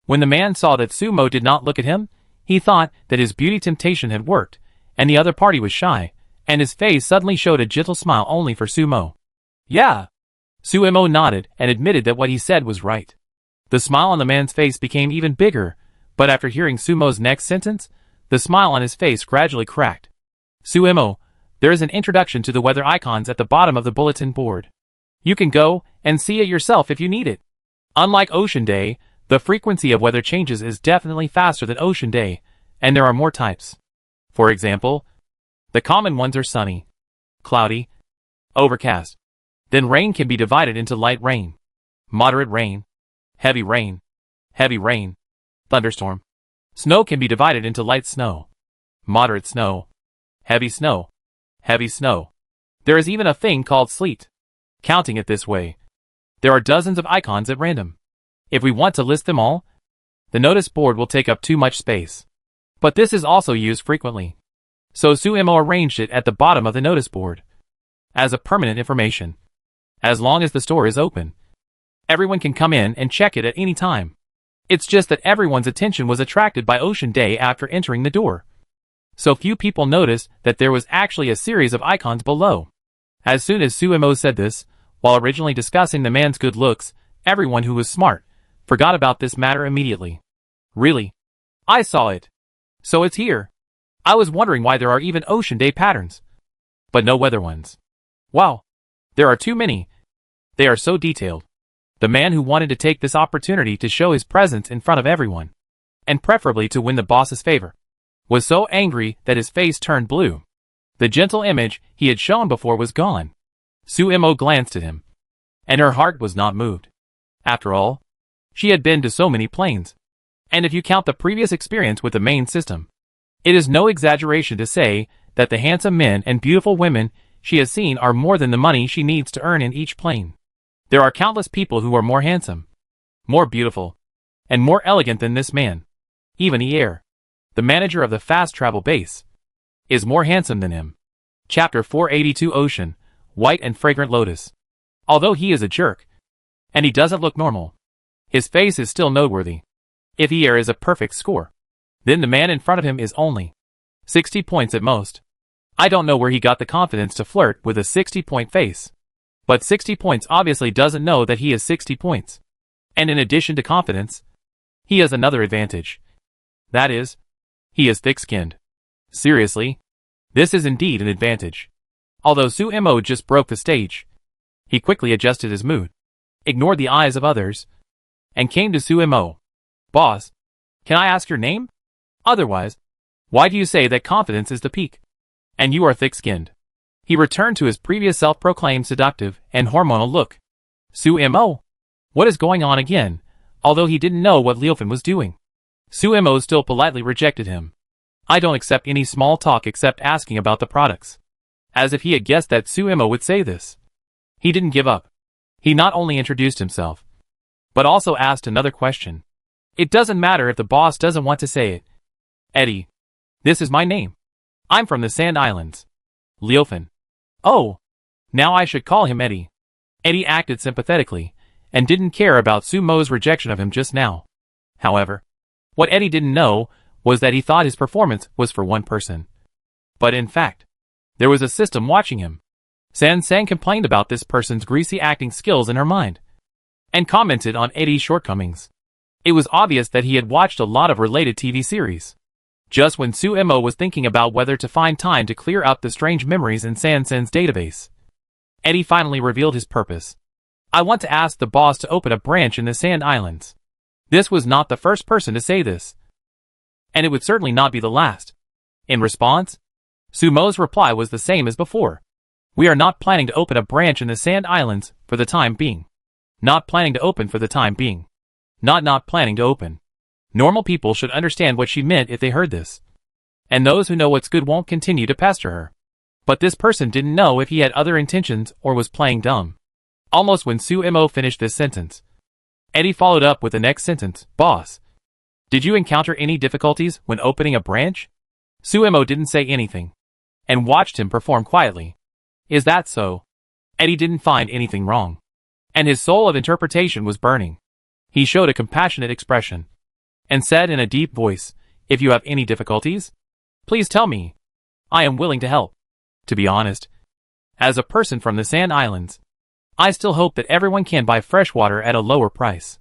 When the man saw that Sumo did not look at him, he thought that his beauty temptation had worked, and the other party was shy, and his face suddenly showed a gentle smile only for Sumo. Yeah. Suemo nodded and admitted that what he said was right. The smile on the man's face became even bigger, but after hearing Sumo's next sentence, the smile on his face gradually cracked. Suemo, there is an introduction to the weather icons at the bottom of the bulletin board. You can go and see it yourself if you need it. Unlike Ocean Day, the frequency of weather changes is definitely faster than Ocean Day, and there are more types. For example, the common ones are sunny, cloudy, overcast. Then rain can be divided into light rain, moderate rain, heavy rain, thunderstorm. Snow can be divided into light snow, moderate snow, heavy snow. There is even a thing called sleet. Counting it this way, there are dozens of icons at random. If we want to list them all, the notice board will take up too much space. But this is also used frequently. So Suemo arranged it at the bottom of the notice board as a permanent information. As long as the store is open, everyone can come in and check it at any time. It's just that everyone's attention was attracted by Ocean Day after entering the door. So few people noticed that there was actually a series of icons below. As soon as Suemo said this, while originally discussing the man's good looks, everyone who was smart forgot about this matter immediately. Really? I saw it. So it's here. I was wondering why there are even Ocean Day patterns, but no weather ones. Wow. There are too many. They are so detailed. The man who wanted to take this opportunity to show his presence in front of everyone, and preferably to win the boss's favor, was so angry that his face turned blue. The gentle image he had shown before was gone. Suemo glanced at him, and her heart was not moved. After all, she had been to so many planes, and if you count the previous experience with the main system, it is no exaggeration to say that the handsome men and beautiful women she has seen are more than the money she needs to earn in each plane. There are countless people who are more handsome, more beautiful, and more elegant than this man. Even Ier, the manager of the fast travel base, is more handsome than him. Chapter 482 Ocean, White and Fragrant Lotus. Although he is a jerk, and he doesn't look normal, his face is still noteworthy. If Ier is a perfect score, then the man in front of him is only 60 points at most. I don't know where he got the confidence to flirt with a 60-point face. But 60 points obviously doesn't know that he is 60 points. And in addition to confidence, he has another advantage. That is, he is thick-skinned. Seriously, this is indeed an advantage. Although Suemo just broke the stage, he quickly adjusted his mood, ignored the eyes of others, and came to Suemo. Boss, can I ask your name? Otherwise, why do you say that confidence is the peak? And you are thick-skinned. He returned to his previous self-proclaimed seductive and hormonal look. Suemo? What is going on again? Although he didn't know what Liufen was doing, Suemo still politely rejected him. I don't accept any small talk except asking about the products. As if he had guessed that Suemo would say this. He didn't give up. He not only introduced himself, but also asked another question. It doesn't matter if the boss doesn't want to say it. Eddie. This is my name. I'm from the Sand Islands. Liufen. Oh. Now I should call him Eddie. Eddie acted sympathetically, and didn't care about Sumo's rejection of him just now. However, what Eddie didn't know was that he thought his performance was for one person. But in fact, there was a system watching him. San complained about this person's greasy acting skills in her mind, and commented on Eddie's shortcomings. It was obvious that he had watched a lot of related TV series. Just when Suemo was thinking about whether to find time to clear up the strange memories in Sansen's database, Eddie finally revealed his purpose. I want to ask the boss to open a branch in the Sand Islands. This was not the first person to say this, and it would certainly not be the last. In response, Sumo's reply was the same as before. We are not planning to open a branch in the Sand Islands for the time being. Not planning to open for the time being. Not planning to open. Normal people should understand what she meant if they heard this. And those who know what's good won't continue to pester her. But this person didn't know if he had other intentions or was playing dumb. Almost when Suemo finished this sentence, Eddie followed up with the next sentence. Boss, did you encounter any difficulties when opening a branch? Suemo didn't say anything, and watched him perform quietly. Is that so? Eddie didn't find anything wrong, and his soul of interpretation was burning. He showed a compassionate expression, and said in a deep voice, if you have any difficulties, please tell me. I am willing to help. To be honest, as a person from the Sand Islands, I still hope that everyone can buy fresh water at a lower price.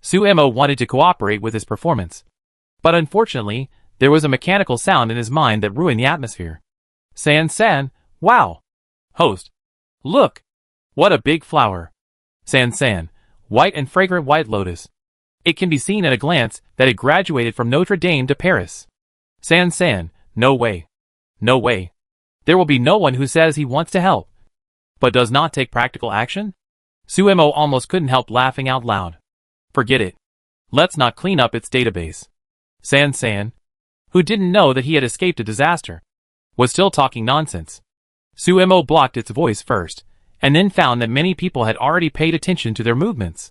Suemo wanted to cooperate with his performance, but unfortunately, there was a mechanical sound in his mind that ruined the atmosphere. San, wow. Host, look. What a big flower. San, white and fragrant white lotus. It can be seen at a glance that it graduated from Notre Dame de Paris. San, no way. No way. There will be no one who says he wants to help, but does not take practical action? Suemo almost couldn't help laughing out loud. Forget it. Let's not clean up its database. San, who didn't know that he had escaped a disaster, was still talking nonsense. Suemo blocked its voice first, and then found that many people had already paid attention to their movements.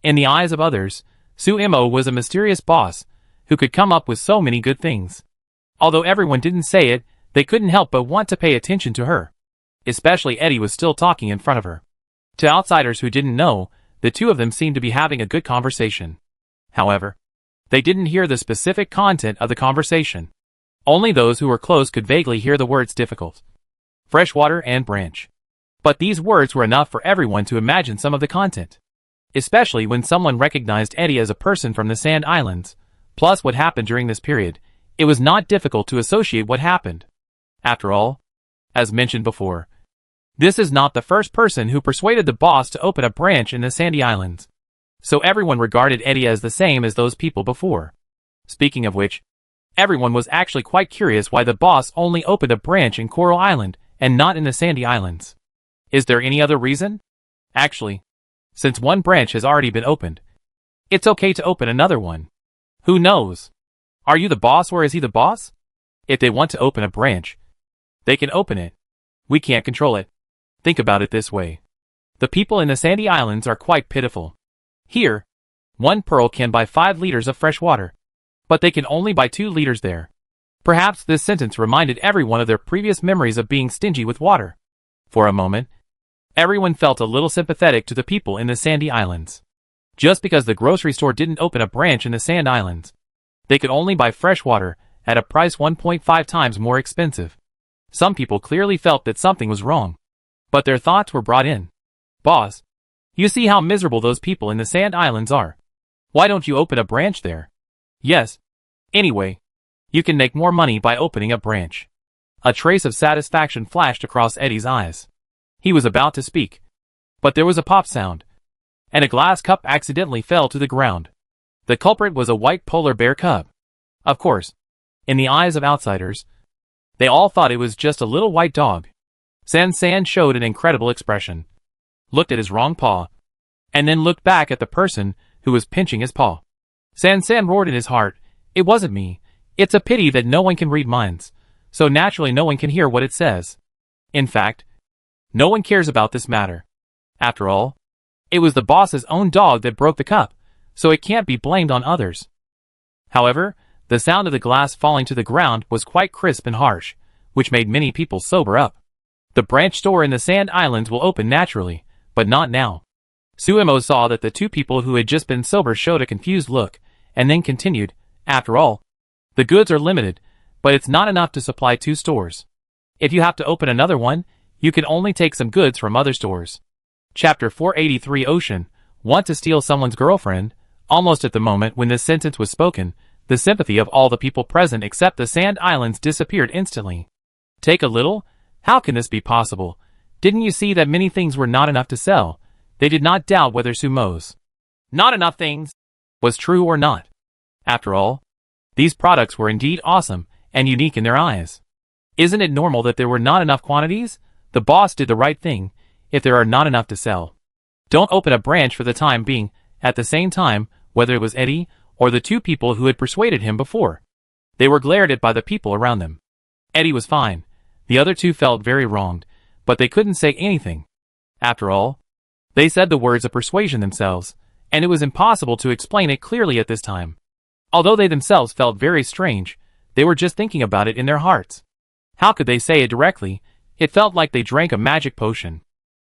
In the eyes of others, Suemo was a mysterious boss who could come up with so many good things. Although everyone didn't say it, they couldn't help but want to pay attention to her. Especially Eddie was still talking in front of her. To outsiders who didn't know, the two of them seemed to be having a good conversation. However, they didn't hear the specific content of the conversation. Only those who were close could vaguely hear the words difficult, freshwater, and branch. But these words were enough for everyone to imagine some of the content. Especially when someone recognized Eddie as a person from the Sand Islands, plus what happened during this period, it was not difficult to associate what happened. After all, as mentioned before, this is not the first person who persuaded the boss to open a branch in the Sandy Islands. So everyone regarded Eddie as the same as those people before. Speaking of which, everyone was actually quite curious why the boss only opened a branch in Coral Island and not in the Sandy Islands. Is there any other reason? Actually, since one branch has already been opened, it's okay to open another one. Who knows? Are you the boss or is he the boss? If they want to open a branch, they can open it. We can't control it. Think about it this way. The people in the Sandy Islands are quite pitiful. Here, 1 pearl can buy 5 liters of fresh water, but they can only buy 2 liters there. Perhaps this sentence reminded everyone of their previous memories of being stingy with water. For a moment, everyone felt a little sympathetic to the people in the Sandy Islands. Just because the grocery store didn't open a branch in the Sand Islands, they could only buy fresh water at a price 1.5 times more expensive. Some people clearly felt that something was wrong, but their thoughts were brought in. Boss, you see how miserable those people in the Sand Islands are. Why don't you open a branch there? Yes. Anyway, you can make more money by opening a branch. A trace of satisfaction flashed across Eddie's eyes. He was about to speak, but there was a pop sound, and a glass cup accidentally fell to the ground. The culprit was a white polar bear cub. Of course, in the eyes of outsiders, they all thought it was just a little white dog. San showed an incredible expression, looked at his wrong paw, and then looked back at the person who was pinching his paw. San roared in his heart, it wasn't me. It's a pity that no one can read minds, so naturally no one can hear what it says. In fact, no one cares about this matter. After all, it was the boss's own dog that broke the cup, so it can't be blamed on others. However, the sound of the glass falling to the ground was quite crisp and harsh, which made many people sober up. The branch store in the Sand Islands will open naturally, but not now. Suemo saw that the 2 people who had just been sober showed a confused look, and then continued, after all, the goods are limited, but it's not enough to supply 2 stores. If you have to open another one, you can only take some goods from other stores. Chapter 483 Ocean, want to steal someone's girlfriend? Almost at the moment when this sentence was spoken, the sympathy of all the people present except the Sand Islands disappeared instantly. Take a little? How can this be possible? Didn't you see that many things were not enough to sell? They did not doubt whether Sumo's not enough things was true or not. After all, these products were indeed awesome and unique in their eyes. Isn't it normal that there were not enough quantities? The boss did the right thing. If there are not enough to sell, don't open a branch for the time being. At the same time, whether it was Eddie or the two people who had persuaded him before, they were glared at by the people around them. Eddie was fine. The other two felt very wronged, but they couldn't say anything. After all, they said the words of persuasion themselves, and it was impossible to explain it clearly at this time. Although they themselves felt very strange, they were just thinking about it in their hearts. How could they say it directly? It felt like they drank a magic potion.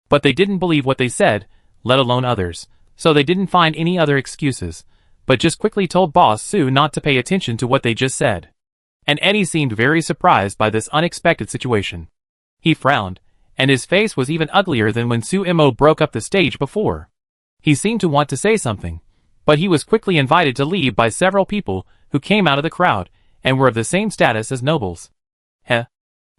But they didn't believe what they said, let alone others, so they didn't find any other excuses, but just quickly told Boss Sue not to pay attention to what they just said. And Eddie seemed very surprised by this unexpected situation. He frowned, and his face was even uglier than when Sue Mo broke up the stage before. He seemed to want to say something, but he was quickly invited to leave by several people who came out of the crowd and were of the same status as nobles. Heh?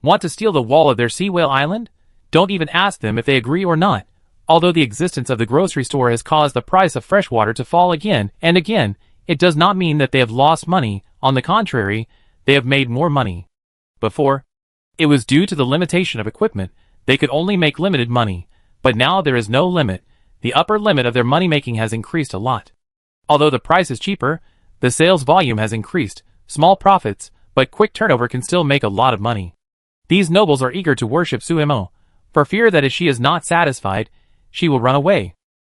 Want to steal the wall of their Sea Whale Island? Don't even ask them if they agree or not. Although the existence of the grocery store has caused the price of fresh water to fall again and again, it does not mean that they have lost money. On the contrary, they have made more money. Before, it was due to the limitation of equipment. They could only make limited money, but now there is no limit. The upper limit of their money-making has increased a lot. Although the price is cheaper, the sales volume has increased. Small profits, but quick turnover can still make a lot of money. These nobles are eager to worship Suemo, for fear that if she is not satisfied, she will run away.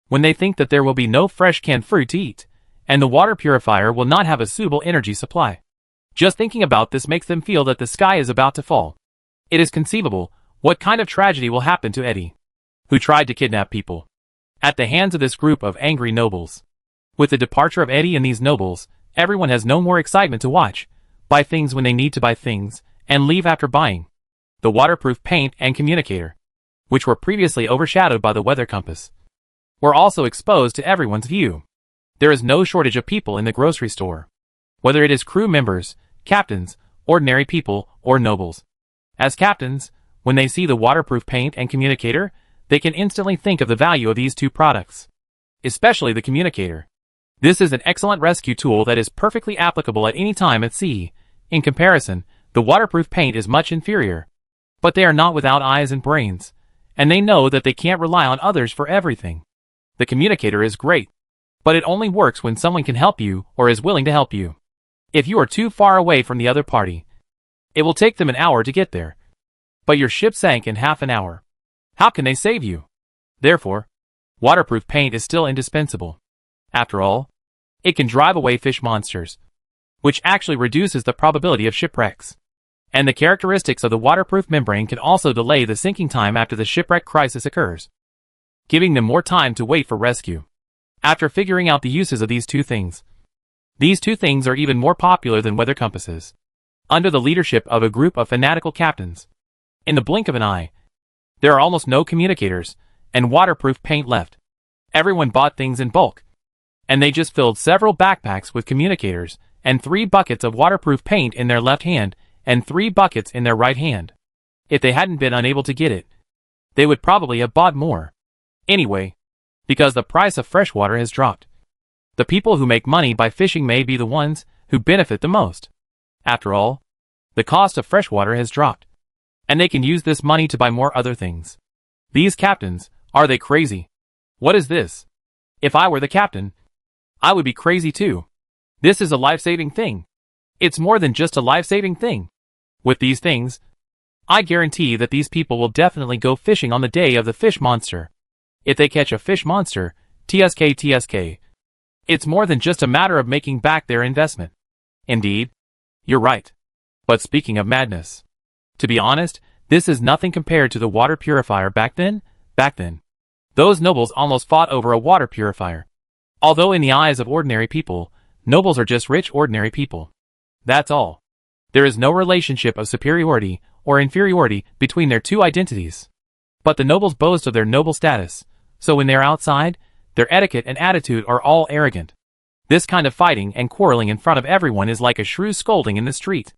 When they think that there will be no fresh canned fruit to eat, and the water purifier will not have a suitable energy supply. Just thinking about this makes them feel that the sky is about to fall. It is conceivable what kind of tragedy will happen to Eddie, who tried to kidnap people, at the hands of this group of angry nobles. With the departure of Eddie and these nobles, everyone has no more excitement to watch, buy things when they need to buy things, and leave after buying. The waterproof paint and communicator, which were previously overshadowed by the weather compass, were also exposed to everyone's view. There is no shortage of people in the grocery store, whether it is crew members, captains, ordinary people, or nobles. As captains, when they see the waterproof paint and communicator, they can instantly think of the value of these two products, especially the communicator. This is an excellent rescue tool that is perfectly applicable at any time at sea. In comparison, the waterproof paint is much inferior. But they are not without eyes and brains, and they know that they can't rely on others for everything. The communicator is great, but it only works when someone can help you or is willing to help you. If you are too far away from the other party, it will take them an hour to get there. But your ship sank in half an hour. How can they save you? Therefore, waterproof paint is still indispensable. After all, it can drive away fish monsters, which actually reduces the probability of shipwrecks. And the characteristics of the waterproof membrane can also delay the sinking time after the shipwreck crisis occurs, giving them more time to wait for rescue. After figuring out the uses of these two things are even more popular than weather compasses. Under the leadership of a group of fanatical captains, in the blink of an eye, there are almost no communicators and waterproof paint left. Everyone bought things in bulk, and they just filled several backpacks with communicators and 3 buckets of waterproof paint in their left hand and 3 buckets in their right hand. If they hadn't been unable to get it, they would probably have bought more. Anyway, because the price of fresh water has dropped, the people who make money by fishing may be the ones who benefit the most. After all, the cost of fresh water has dropped, and they can use this money to buy more other things. These captains, are they crazy? What is this? If I were the captain, I would be crazy too. This is a life-saving thing. It's more than just a life-saving thing. With these things, I guarantee that these people will definitely go fishing on the day of the fish monster. If they catch a fish monster, TSK. It's more than just a matter of making back their investment. Indeed, you're right. But speaking of madness, to be honest, this is nothing compared to the water purifier back then. Those nobles almost fought over a water purifier. Although in the eyes of ordinary people, nobles are just rich ordinary people. That's all. There is no relationship of superiority or inferiority between their two identities. But the nobles boast of their noble status, so when they're outside, their etiquette and attitude are all arrogant. This kind of fighting and quarreling in front of everyone is like a shrew scolding in the street.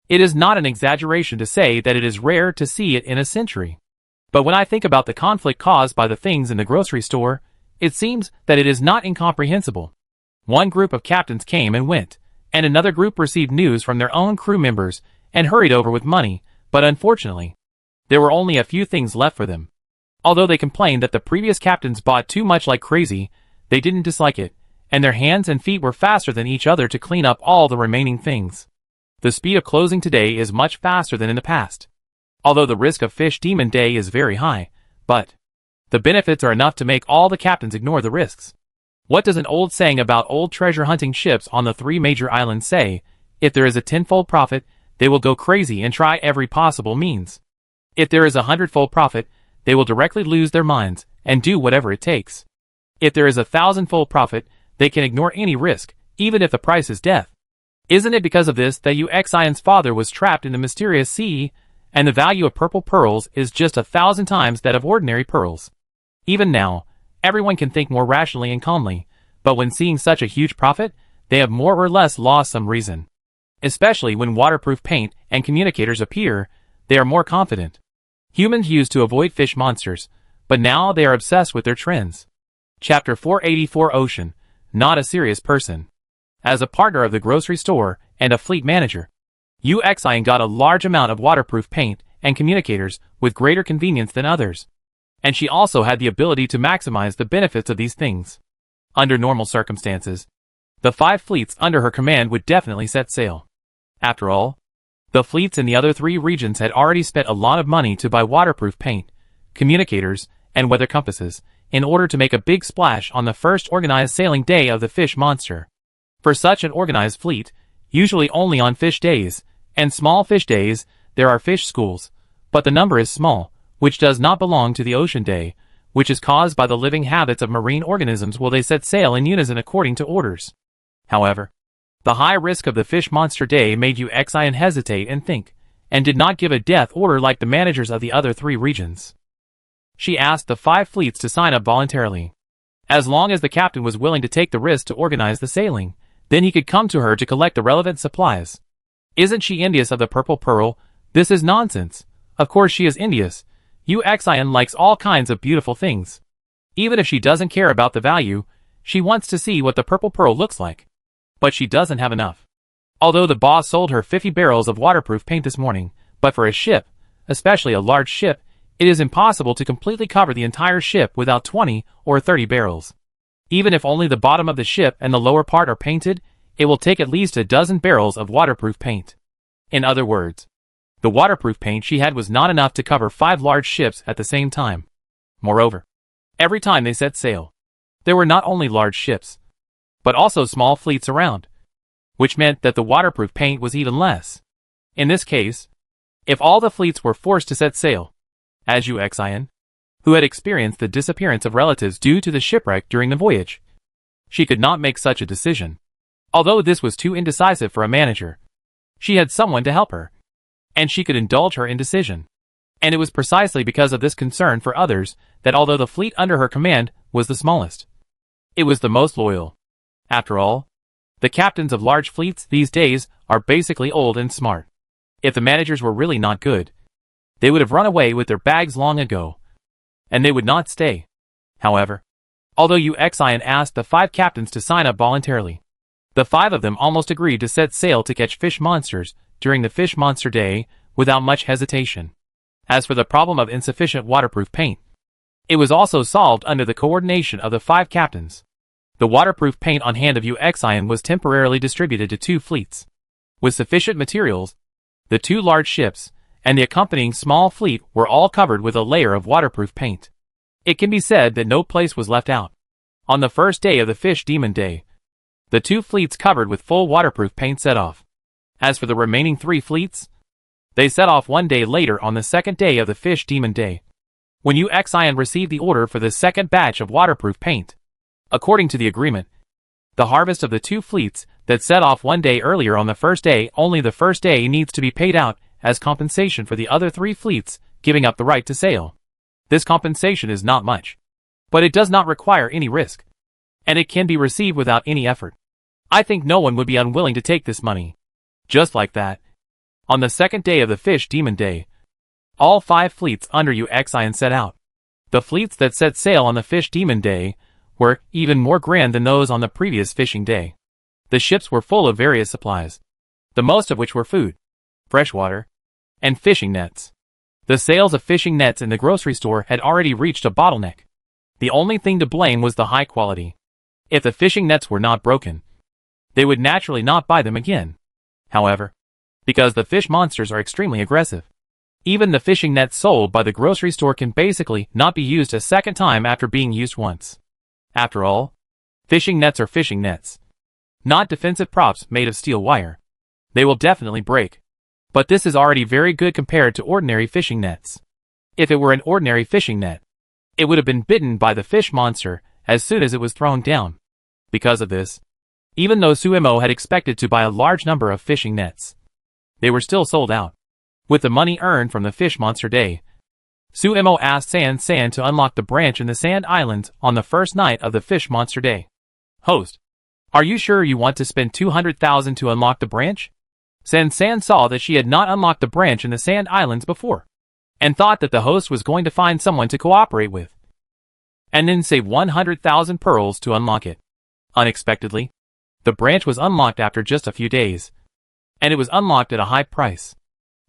It is not an exaggeration to say that it is rare to see it in a century. But when I think about the conflict caused by the things in the grocery store, it seems that it is not incomprehensible. One group of captains came and went, and another group received news from their own crew members and hurried over with money, but unfortunately, there were only a few things left for them. Although they complained that the previous captains bought too much like crazy, they didn't dislike it, and their hands and feet were faster than each other to clean up all the remaining things. The speed of closing today is much faster than in the past. Although the risk of Fish Demon Day is very high, but the benefits are enough to make all the captains ignore the risks. What does an old saying about old treasure hunting ships on the 3 major islands say? If there is a 10-fold profit, they will go crazy and try every possible means. If there is a 100-fold profit, they will directly lose their minds and do whatever it takes. If there is a 1,000-fold profit, they can ignore any risk, even if the price is death. Isn't it because of this that Ion's father was trapped in the mysterious sea, and the value of purple pearls is just 1,000 times that of ordinary pearls? Even now, everyone can think more rationally and calmly, but when seeing such a huge profit, they have more or less lost some reason. Especially when waterproof paint and communicators appear, they are more confident. Humans used to avoid fish monsters, but now they are obsessed with their trends. Chapter 484 Ocean, not a serious person. As a partner of the grocery store and a fleet manager, Ion got a large amount of waterproof paint and communicators with greater convenience than others. And she also had the ability to maximize the benefits of these things. Under normal circumstances, the 5 fleets under her command would definitely set sail. After all, the fleets in the other 3 regions had already spent a lot of money to buy waterproof paint, communicators, and weather compasses, in order to make a big splash on the first organized sailing day of the fish monster. For such an organized fleet, usually only on fish days, and small fish days, there are fish schools, but the number is small, which does not belong to the ocean day, which is caused by the living habits of marine organisms while they set sail in unison according to orders. However, the high risk of the fish monster day made Ion hesitate and think, and did not give a death order like the managers of the other 3 regions. She asked the 5 fleets to sign up voluntarily. As long as the captain was willing to take the risk to organize the sailing, then he could come to her to collect the relevant supplies. Isn't she envious of the purple pearl? This is nonsense. Of course she is envious. Ion likes all kinds of beautiful things. Even if she doesn't care about the value, she wants to see what the purple pearl looks like. But she doesn't have enough. Although the boss sold her 50 barrels of waterproof paint this morning, but for a ship, especially a large ship, it is impossible to completely cover the entire ship without 20 or 30 barrels. Even if only the bottom of the ship and the lower part are painted, it will take at least a dozen barrels of waterproof paint. In other words, the waterproof paint she had was not enough to cover 5 large ships at the same time. Moreover, every time they set sail, there were not only large ships, but also small fleets around, which meant that the waterproof paint was even less. In this case, if all the fleets were forced to set sail, as Ion, who had experienced the disappearance of relatives due to the shipwreck during the voyage, she could not make such a decision. Although this was too indecisive for a manager, she had someone to help her, and she could indulge her indecision. And it was precisely because of this concern for others that although the fleet under her command was the smallest, it was the most loyal. After all, the captains of large fleets these days are basically old and smart. If the managers were really not good, they would have run away with their bags long ago, and they would not stay. However, although Ion asked the 5 captains to sign up voluntarily, the 5 of them almost agreed to set sail to catch fish monsters during the fish monster day without much hesitation. As for the problem of insufficient waterproof paint, it was also solved under the coordination of the 5 captains. The waterproof paint on hand of Ion was temporarily distributed to 2 fleets. With sufficient materials, the 2 large ships and the accompanying small fleet were all covered with a layer of waterproof paint. It can be said that no place was left out. On the first day of the Fish Demon Day, the 2 fleets covered with full waterproof paint set off. As for the remaining 3 fleets, they set off 1 day later on the second day of the Fish Demon Day, when Ion received the order for the second batch of waterproof paint. According to the agreement, the harvest of the 2 fleets that set off 1 day earlier on the first day, only the first day needs to be paid out as compensation for the other 3 fleets giving up the right to sail. This compensation is not much, but it does not require any risk, and it can be received without any effort. I think no one would be unwilling to take this money. Just like that. On the second day of the Fish Demon Day, all 5 fleets under UXIN set out. The fleets that set sail on the Fish Demon Day were even more grand than those on the previous fishing day. The ships were full of various supplies, the most of which were food, freshwater, and fishing nets. The sales of fishing nets in the grocery store had already reached a bottleneck. The only thing to blame was the high quality. If the fishing nets were not broken, they would naturally not buy them again. However, because the fish monsters are extremely aggressive, even the fishing nets sold by the grocery store can basically not be used a second time after being used once. After all, fishing nets are fishing nets, not defensive props made of steel wire. They will definitely break. But this is already very good compared to ordinary fishing nets. If it were an ordinary fishing net, it would have been bitten by the fish monster as soon as it was thrown down. Because of this, even though Suemo had expected to buy a large number of fishing nets, they were still sold out. With the money earned from the Fish Monster Day, Suemo asked San San to unlock the branch in the Sand Islands on the first night of the Fish Monster Day. Host, are you sure you want to spend 200,000 to unlock the branch? San San saw that she had not unlocked the branch in the Sand Islands before, and thought that the host was going to find someone to cooperate with, and then save 100,000 pearls to unlock it. Unexpectedly, the branch was unlocked after just a few days, and it was unlocked at a high price.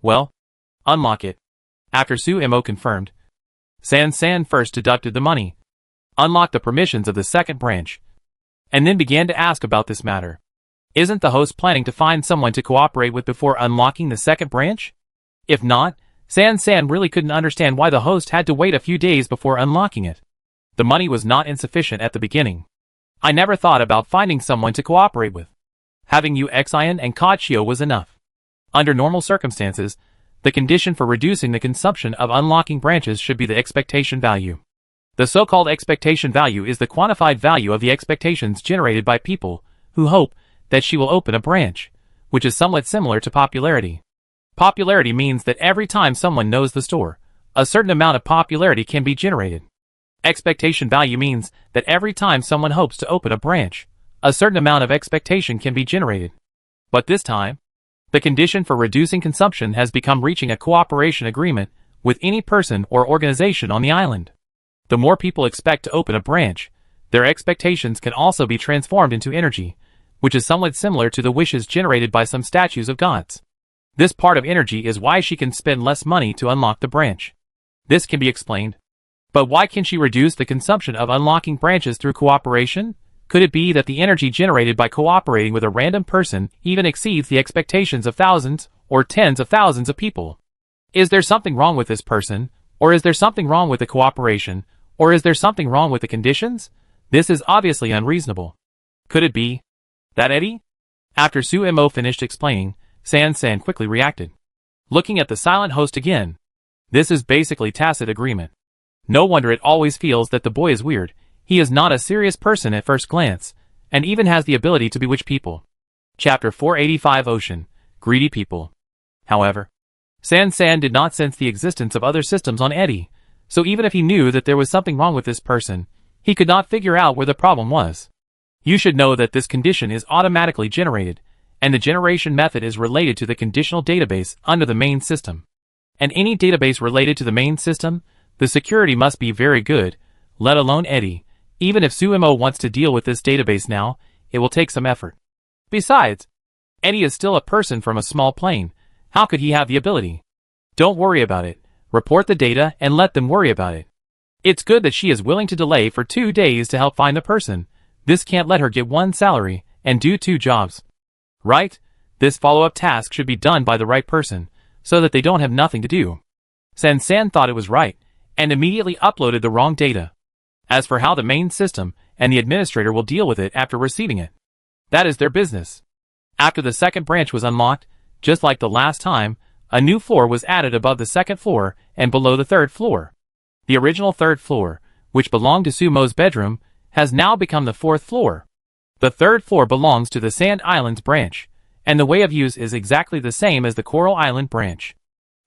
Well, unlock it. After Suemo confirmed, San San first deducted the money, unlocked the permissions of the second branch, and then began to ask about this matter. Isn't the host planning to find someone to cooperate with before unlocking the second branch? If not, San San really couldn't understand why the host had to wait a few days before unlocking it. The money was not insufficient at the beginning. I never thought about finding someone to cooperate with. Having UXIN and Kachio was enough. Under normal circumstances, the condition for reducing the consumption of unlocking branches should be the expectation value. The so-called expectation value is the quantified value of the expectations generated by people who hope that she will open a branch, which is somewhat similar to popularity. Popularity means that every time someone knows the store, a certain amount of popularity can be generated. Expectation value means that every time someone hopes to open a branch, a certain amount of expectation can be generated. But this time, the condition for reducing consumption has become reaching a cooperation agreement with any person or organization on the island. The more people expect to open a branch, their expectations can also be transformed into energy, which is somewhat similar to the wishes generated by some statues of gods. This part of energy is why she can spend less money to unlock the branch. This can be explained. But why can she reduce the consumption of unlocking branches through cooperation? Could it be that the energy generated by cooperating with a random person even exceeds the expectations of thousands or tens of thousands of people? Is there something wrong with this person? Or is there something wrong with the cooperation? Or is there something wrong with the conditions? This is obviously unreasonable. Could it be that Eddie? After Suemo finished explaining, San San quickly reacted, looking at the silent host again. This is basically tacit agreement. No wonder it always feels that the boy is weird. He is not a serious person at first glance, and even has the ability to bewitch people. Chapter 485 Ocean, Greedy People. However, San San did not sense the existence of other systems on Eddie, so even if he knew that there was something wrong with this person, he could not figure out where the problem was. You should know that this condition is automatically generated, and the generation method is related to the conditional database under the main system. And any database related to the main system, the security must be very good, let alone Eddie. Even if Suemo wants to deal with this database now, it will take some effort. Besides, Eddie is still a person from a small plane. How could he have the ability? Don't worry about it. Report the data and let them worry about it. It's good that she is willing to delay for 2 days to help find the person. This can't let her get 1 salary and do 2 jobs. Right? This follow-up task should be done by the right person, so that they don't have nothing to do. San San thought it was right, and immediately uploaded the wrong data. As for how the main system and the administrator will deal with it after receiving it, that is their business. After the second branch was unlocked, just like the last time, a new floor was added above the second floor and below the third floor. The original third floor, which belonged to Sumo's bedroom, has now become the 4th floor. The 3rd floor belongs to the Sand Islands branch, and the way of use is exactly the same as the Coral Island branch.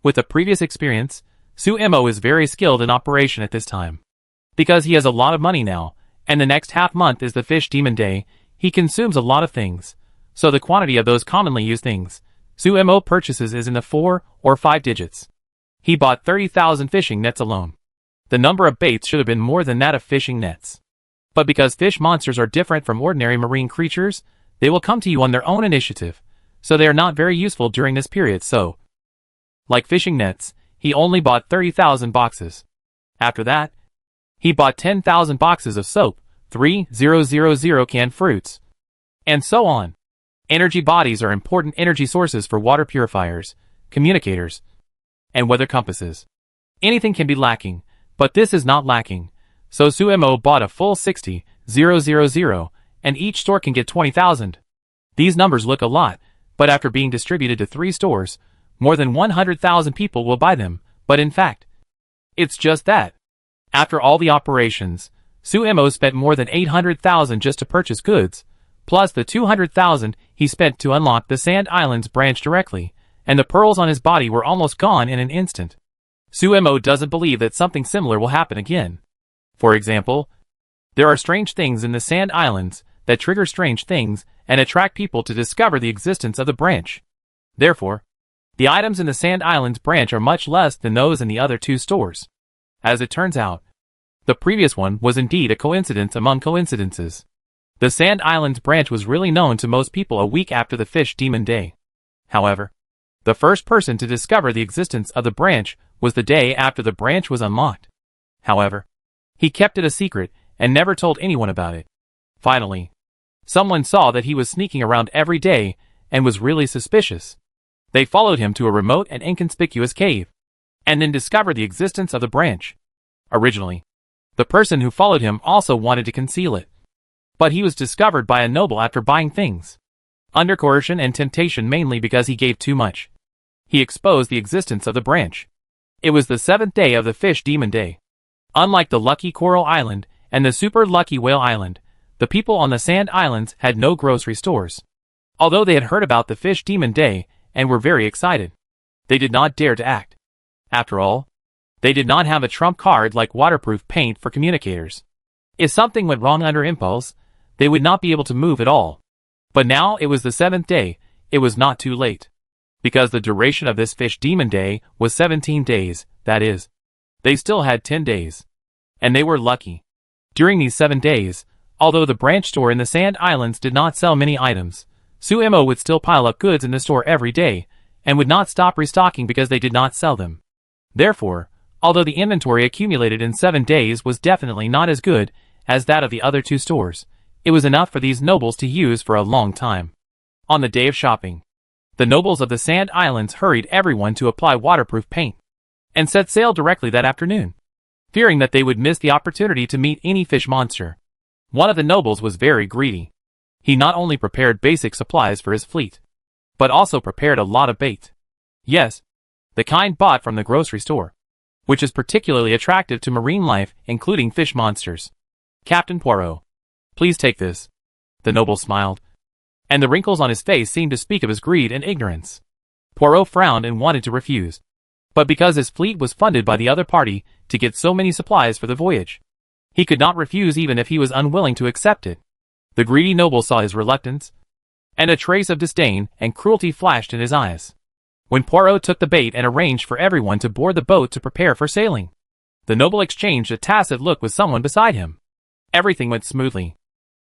With a previous experience, Suemo is very skilled in operation at this time. Because he has a lot of money now, and the next half month is the Fish Demon Day, He consumes a lot of things, so the quantity of those commonly used things Sumo purchases is in the 4 or 5 digits. He bought 30,000 fishing nets alone. The number of baits should have been more than that of fishing nets. But because fish monsters are different from ordinary marine creatures, they will come to you on their own initiative, so they are not very useful during this period. So, like fishing nets, he only bought 30,000 boxes. After that, he bought 10,000 boxes of soap, 3000 canned fruits, and so on. Energy bodies are important energy sources for water purifiers, communicators, and weather compasses. Anything can be lacking, but this is not lacking. So Sumo bought a full 60,000, and each store can get 20,000. These numbers look a lot, but after being distributed to 3 stores, more than 100,000 people will buy them, but in fact, it's just that. After all the operations, Sumo spent more than 800,000 just to purchase goods, plus the 200,000 he spent to unlock the Sand Islands branch directly, and the pearls on his body were almost gone in an instant. Sumo doesn't believe that something similar will happen again. For example, there are strange things in the Sand Islands that trigger strange things and attract people to discover the existence of the branch. Therefore, the items in the Sand Islands branch are much less than those in the other 2 stores. As it turns out, the previous one was indeed a coincidence among coincidences. The Sand Islands branch was really known to most people a week after the Fish Demon Day. However, the first person to discover the existence of the branch was the day after the branch was unlocked. However, he kept it a secret and never told anyone about it. Finally, someone saw that he was sneaking around every day and was really suspicious. They followed him to a remote and inconspicuous cave, and then discovered the existence of the branch. Originally, the person who followed him also wanted to conceal it, but he was discovered by a noble after buying things under coercion and temptation, mainly because he gave too much. He exposed the existence of the branch. It was the 7th day of the Fish Demon Day. Unlike the Lucky Coral Island and the Super Lucky Whale Island, the people on the Sand Islands had no grocery stores. Although they had heard about the Fish Demon Day and were very excited, they did not dare to act. After all, they did not have a trump card like waterproof paint for communicators. If something went wrong under impulse, they would not be able to move at all. But now it was the 7th day, it was not too late. Because the duration of this Fish Demon Day was 17 days, that is, they still had 10 days. And they were lucky. During these 7 days, although the branch store in the Sand Islands did not sell many items, Sumo would still pile up goods in the store every day, and would not stop restocking because they did not sell them. Therefore, although the inventory accumulated in 7 days was definitely not as good as that of the other 2 stores, it was enough for these nobles to use for a long time. On the day of shopping, the nobles of the Sand Islands hurried everyone to apply waterproof paint, and set sail directly that afternoon, fearing that they would miss the opportunity to meet any fish monster. One of the nobles was very greedy. He not only prepared basic supplies for his fleet, but also prepared a lot of bait. Yes, the kind bought from the grocery store, which is particularly attractive to marine life, including fish monsters. Captain Poirot, please take this. The noble smiled, and the wrinkles on his face seemed to speak of his greed and ignorance. Poirot frowned and wanted to refuse, but because his fleet was funded by the other party to get so many supplies for the voyage, he could not refuse even if he was unwilling to accept it. The greedy noble saw his reluctance, and a trace of disdain and cruelty flashed in his eyes, when Poirot took the bait and arranged for everyone to board the boat to prepare for sailing. The noble exchanged a tacit look with someone beside him. Everything went smoothly.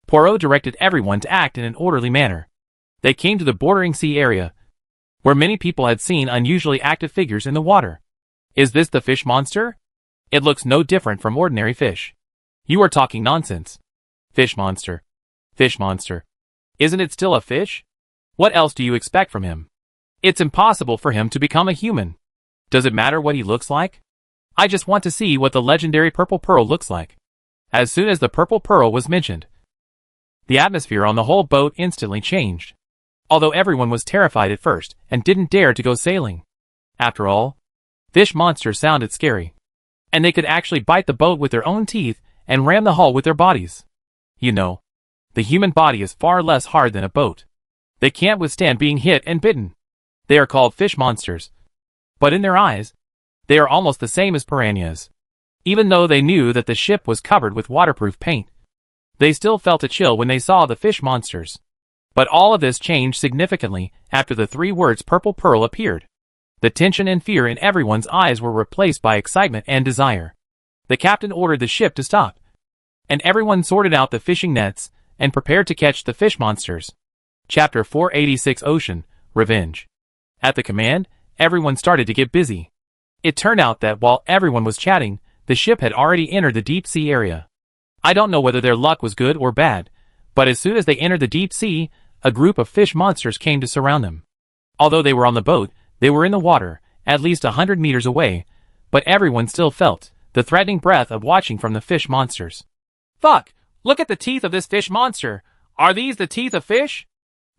Poirot directed everyone to act in an orderly manner. They came to the bordering sea area, where many people had seen unusually active figures in the water. Is this the fish monster? It looks no different from ordinary fish. You are talking nonsense. Fish monster. Fish monster. Isn't it still a fish? What else do you expect from him? It's impossible for him to become a human. Does it matter what he looks like? I just want to see what the legendary purple pearl looks like. As soon as the purple pearl was mentioned, the atmosphere on the whole boat instantly changed. Although everyone was terrified at first and didn't dare to go sailing. After all, fish monsters sounded scary, and they could actually bite the boat with their own teeth and ram the hull with their bodies. You know, the human body is far less hard than a boat. They can't withstand being hit and bitten. They are called fish monsters, but in their eyes, they are almost the same as piranhas. Even though they knew that the ship was covered with waterproof paint, They still felt a chill when they saw the fish monsters. But all of this changed significantly after the three words Purple Pearl appeared. The tension and fear in everyone's eyes were replaced by excitement and desire. The captain ordered the ship to stop, and everyone sorted out the fishing nets and prepared to catch the fish monsters. Chapter 486 Ocean, Revenge. At the command, everyone started to get busy. It turned out that while everyone was chatting, the ship had already entered the deep sea area. I don't know whether their luck was good or bad, but as soon as they entered the deep sea, a group of fish monsters came to surround them. Although they were on the boat, they were in the water, at least 100 meters away, but everyone still felt the threatening breath of watching from the fish monsters. Fuck! Look at the teeth of this fish monster! Are these the teeth of fish?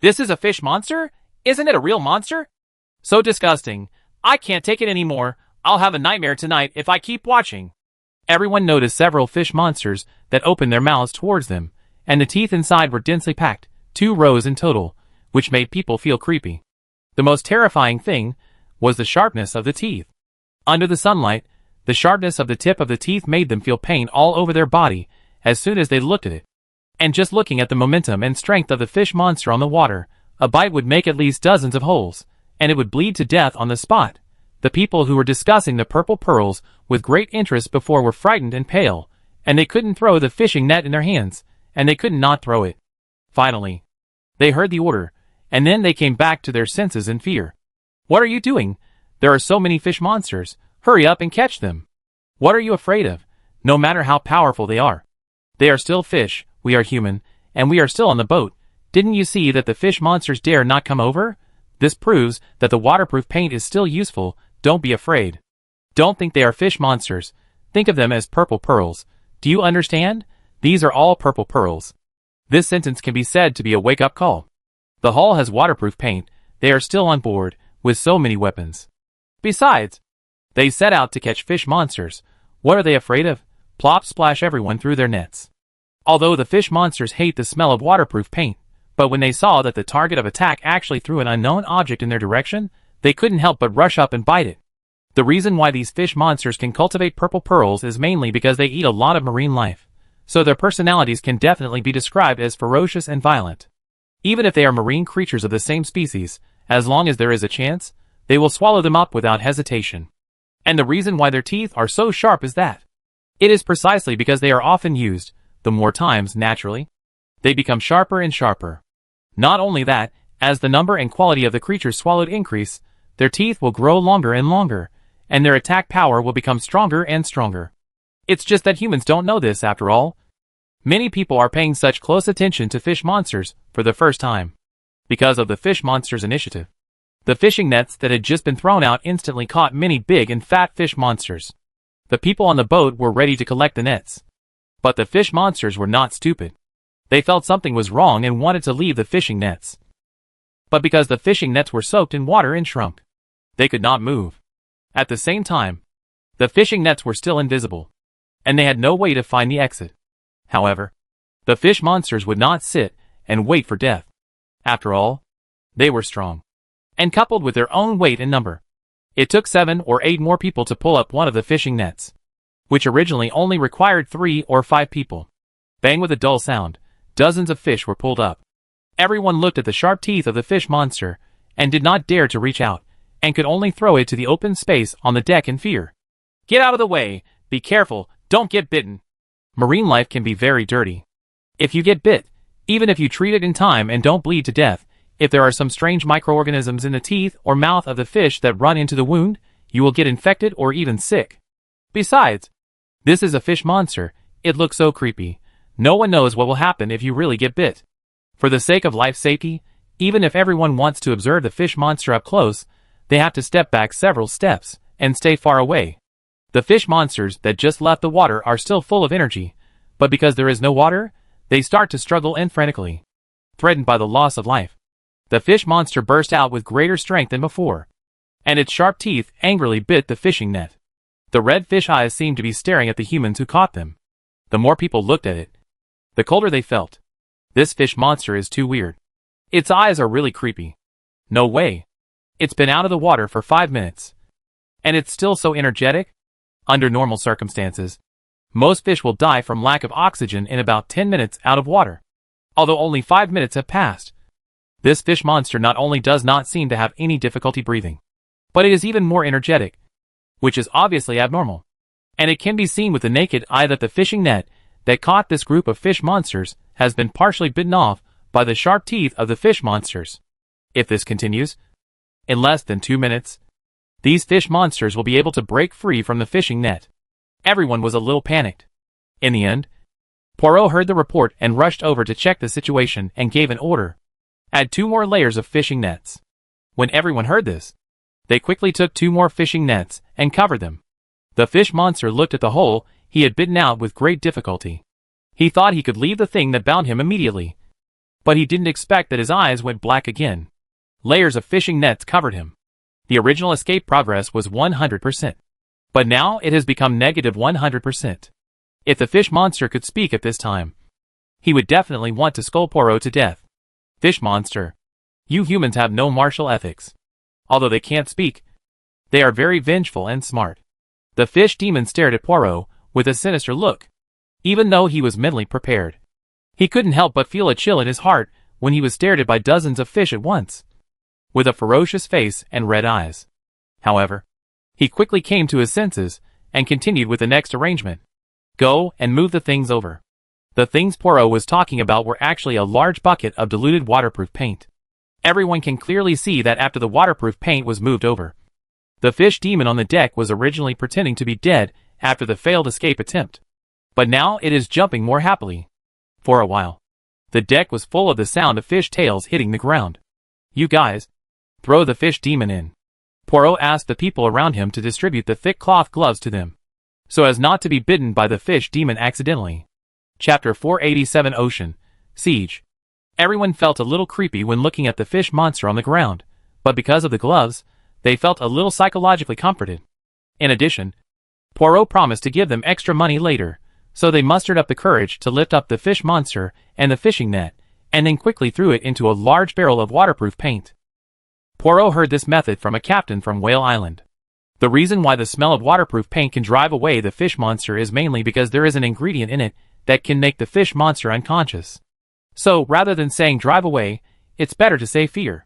This is a fish monster? Isn't it a real monster? So disgusting. I can't take it anymore. I'll have a nightmare tonight if I keep watching. Everyone noticed several fish monsters that opened their mouths towards them, and the teeth inside were densely packed, 2 rows in total, which made people feel creepy. The most terrifying thing was the sharpness of the teeth. Under the sunlight, the sharpness of the tip of the teeth made them feel pain all over their body as soon as they looked at it. And just looking at the momentum and strength of the fish monster on the water, a bite would make at least dozens of holes, and it would bleed to death on the spot. The people who were discussing the purple pearls with great interest before were frightened and pale, and they couldn't throw the fishing net in their hands, and they couldn't not throw it. Finally, they heard the order, and then they came back to their senses in fear. What are you doing? There are so many fish monsters. Hurry up and catch them. What are you afraid of? No matter how powerful they are. They are still fish, we are human, and we are still on the boat. Didn't you see that the fish monsters dare not come over? This proves that the waterproof paint is still useful. Don't be afraid. Don't think they are fish monsters. Think of them as purple pearls. Do you understand? These are all purple pearls. This sentence can be said to be a wake-up call. The hull has waterproof paint. They are still on board, with so many weapons. Besides, they set out to catch fish monsters. What are they afraid of? Plop splash everyone through their nets. Although the fish monsters hate the smell of waterproof paint, but when they saw that the target of attack actually threw an unknown object in their direction, they couldn't help but rush up and bite it. The reason why these fish monsters can cultivate purple pearls is mainly because they eat a lot of marine life, so their personalities can definitely be described as ferocious and violent. Even if they are marine creatures of the same species, as long as there is a chance, they will swallow them up without hesitation. And the reason why their teeth are so sharp is that it is precisely because they are often used, the more times, naturally, they become sharper and sharper. Not only that, as the number and quality of the creatures swallowed increase, their teeth will grow longer and longer, and their attack power will become stronger and stronger. It's just that humans don't know this after all. Many people are paying such close attention to fish monsters for the first time because of the Fish Monsters Initiative. The fishing nets that had just been thrown out instantly caught many big and fat fish monsters. The people on the boat were ready to collect the nets. But the fish monsters were not stupid. They felt something was wrong and wanted to leave the fishing nets. But because the fishing nets were soaked in water and shrunk, they could not move. At the same time, the fishing nets were still invisible, and they had no way to find the exit. However, the fish monsters would not sit and wait for death. After all, they were strong, and coupled with their own weight and number, it took 7 or 8 more people to pull up one of the fishing nets, which originally only required 3 or 5 people. Bang, with a dull sound, dozens of fish were pulled up. Everyone looked at the sharp teeth of the fish monster, and did not dare to reach out, and could only throw it to the open space on the deck in fear. Get out of the way, be careful, don't get bitten. Marine life can be very dirty. If you get bit, even if you treat it in time and don't bleed to death, if there are some strange microorganisms in the teeth or mouth of the fish that run into the wound, you will get infected or even sick. Besides, this is a fish monster. It looks so creepy. No one knows what will happen if you really get bit. For the sake of life safety, even if everyone wants to observe the fish monster up close, they have to step back several steps and stay far away. The fish monsters that just left the water are still full of energy, but because there is no water, they start to struggle and frantically, threatened by the loss of life. The fish monster burst out with greater strength than before, and its sharp teeth angrily bit the fishing net. The red fish eyes seemed to be staring at the humans who caught them. The more people looked at it, the colder they felt. This fish monster is too weird. Its eyes are really creepy. No way. It's been out of the water for 5 minutes. And it's still so energetic? Under normal circumstances, Most fish will die from lack of oxygen in about 10 minutes out of water. Although only 5 minutes have passed. This fish monster not only does not seem to have any difficulty breathing, but it is even more energetic, which is obviously abnormal. And it can be seen with the naked eye that the fishing net that caught this group of fish monsters has been partially bitten off by the sharp teeth of the fish monsters. If this continues, in less than 2 minutes, these fish monsters will be able to break free from the fishing net. Everyone was a little panicked. In the end, Poirot heard the report and rushed over to check the situation and gave an order. Add 2 more layers of fishing nets. When everyone heard this, they quickly took 2 more fishing nets and covered them. The fish monster looked at the hole he had bitten out with great difficulty. He thought he could leave the thing that bound him immediately. But he didn't expect that his eyes went black again. Layers of fishing nets covered him. The original escape progress was 100%. But now it has become negative 100%. If the fish monster could speak at this time, he would definitely want to scold Poirot to death. Fish monster, you humans have no martial ethics. Although they can't speak, they are very vengeful and smart. The fish demon stared at Poirot with a sinister look. Even though he was mentally prepared, he couldn't help but feel a chill in his heart when he was stared at by dozens of fish at once, with a ferocious face and red eyes. However, he quickly came to his senses and continued with the next arrangement. Go and move the things over. The things Poirot was talking about were actually a large bucket of diluted waterproof paint. Everyone can clearly see that after the waterproof paint was moved over, the fish demon on the deck was originally pretending to be dead after the failed escape attempt. But now it is jumping more happily. For a while, the deck was full of the sound of fish tails hitting the ground. You guys, throw the fish demon in. Poirot asked the people around him to distribute the thick cloth gloves to them, so as not to be bitten by the fish demon accidentally. Chapter 487 Ocean Siege. Everyone felt a little creepy when looking at the fish monster on the ground, but because of the gloves, they felt a little psychologically comforted. In addition, Poirot promised to give them extra money later, so they mustered up the courage to lift up the fish monster and the fishing net, and then quickly threw it into a large barrel of waterproof paint. Poirot heard this method from a captain from Whale Island. The reason why the smell of waterproof paint can drive away the fish monster is mainly because there is an ingredient in it that can make the fish monster unconscious. So, rather than saying drive away, it's better to say fear.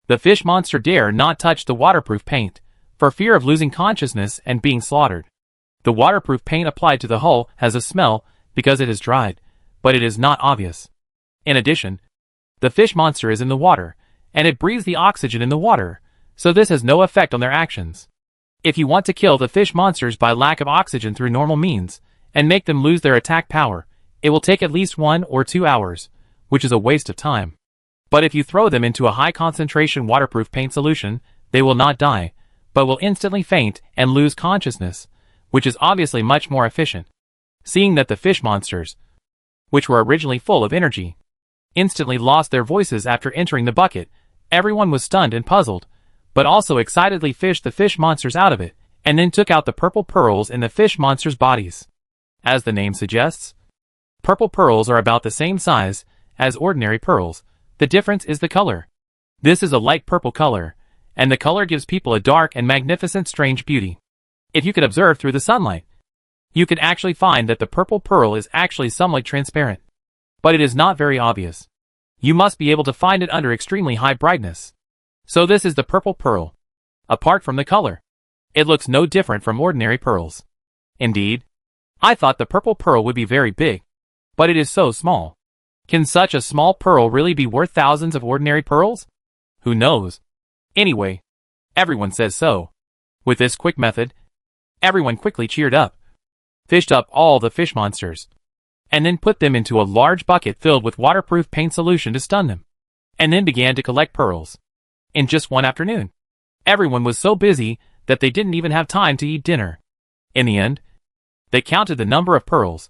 The fish monster dare not touch the waterproof paint, for fear of losing consciousness and being slaughtered. The waterproof paint applied to the hull has a smell because it is dried, but it is not obvious. In addition, the fish monster is in the water, and it breathes the oxygen in the water, so this has no effect on their actions. If you want to kill the fish monsters by lack of oxygen through normal means, and make them lose their attack power, it will take at least 1 or 2 hours, which is a waste of time. But if you throw them into a high-concentration waterproof paint solution, they will not die, but will instantly faint and lose consciousness, which is obviously much more efficient. Seeing that the fish monsters, which were originally full of energy, instantly lost their voices after entering the bucket, everyone was stunned and puzzled, but also excitedly fished the fish monsters out of it, and then took out the purple pearls in the fish monsters' bodies. As the name suggests, purple pearls are about the same size as ordinary pearls. The difference is the color. This is a light purple color, and the color gives people a dark and magnificent strange beauty. If you could observe through the sunlight, you can actually find that the purple pearl is actually somewhat transparent. But it is not very obvious. You must be able to find it under extremely high brightness. So this is the purple pearl. Apart from the color, it looks no different from ordinary pearls. Indeed, I thought the purple pearl would be very big, but it is so small. Can such a small pearl really be worth thousands of ordinary pearls? Who knows? Anyway, everyone says so. With this quick method, everyone quickly cheered up, fished up all the fish monsters, and then put them into a large bucket filled with waterproof paint solution to stun them, and then began to collect pearls. In just one afternoon, everyone was so busy that they didn't even have time to eat dinner. In the end, they counted the number of pearls,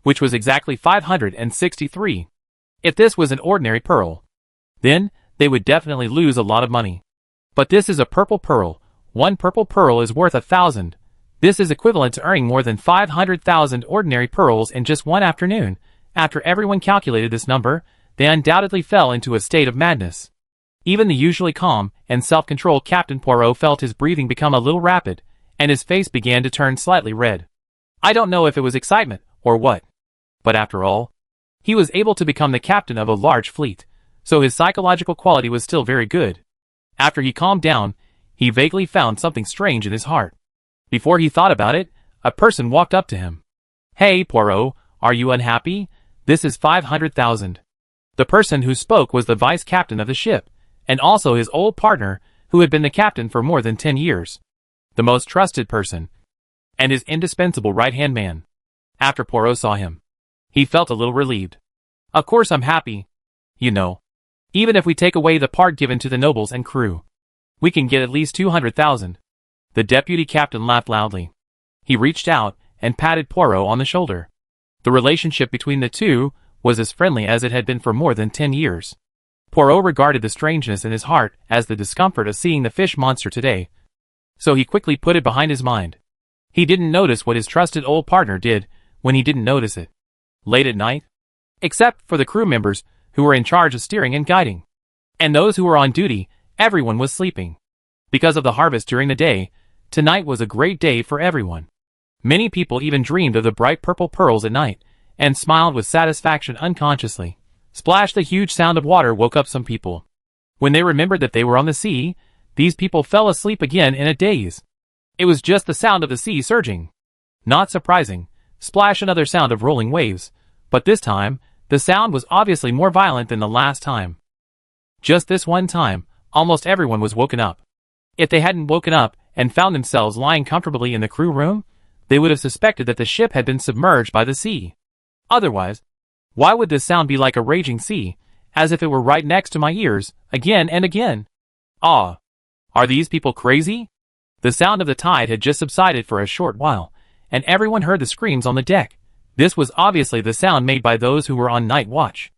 which was exactly 563. If this was an ordinary pearl, then they would definitely lose a lot of money. But this is a purple pearl. 1 purple pearl is worth 1,000. This is equivalent to earning more than 500,000 ordinary pearls in just one afternoon. After everyone calculated this number, they undoubtedly fell into a state of madness. Even the usually calm and self-controlled Captain Poirot felt his breathing become a little rapid, and his face began to turn slightly red. I don't know if it was excitement or what. But after all, he was able to become the captain of a large fleet, so his psychological quality was still very good. After he calmed down, he vaguely found something strange in his heart. Before he thought about it, a person walked up to him. "Hey, Poirot, are you unhappy? This is 500,000. The person who spoke was the vice captain of the ship, and also his old partner, who had been the captain for more than 10 years. The most trusted person, and his indispensable right-hand man. After Poirot saw him, he felt a little relieved. "Of course I'm happy. You know, even if we take away the part given to the nobles and crew, we can get at least 200,000. The deputy captain laughed loudly. He reached out and patted Poirot on the shoulder. The relationship between the two was as friendly as it had been for more than 10 years. Poirot regarded the strangeness in his heart as the discomfort of seeing the fish monster today, so he quickly put it behind his mind. He didn't notice what his trusted old partner did when he didn't notice it. Late at night, except for the crew members who were in charge of steering and guiding, and those who were on duty, everyone was sleeping. Because of the harvest during the day, tonight was a great day for everyone. Many people even dreamed of the bright purple pearls at night, and smiled with satisfaction unconsciously. Splash! The huge sound of water woke up some people. When they remembered that they were on the sea, these people fell asleep again in a daze. It was just the sound of the sea surging. Not surprising. Splash! Another sound of rolling waves, but this time, the sound was obviously more violent than the last time. Just this one time, almost everyone was woken up. If they hadn't woken up and found themselves lying comfortably in the crew room, they would have suspected that the ship had been submerged by the sea. Otherwise, why would this sound be like a raging sea, as if it were right next to my ears, again and again? Ah! Are these people crazy? The sound of the tide had just subsided for a short while, and everyone heard the screams on the deck. This was obviously the sound made by those who were on night watch.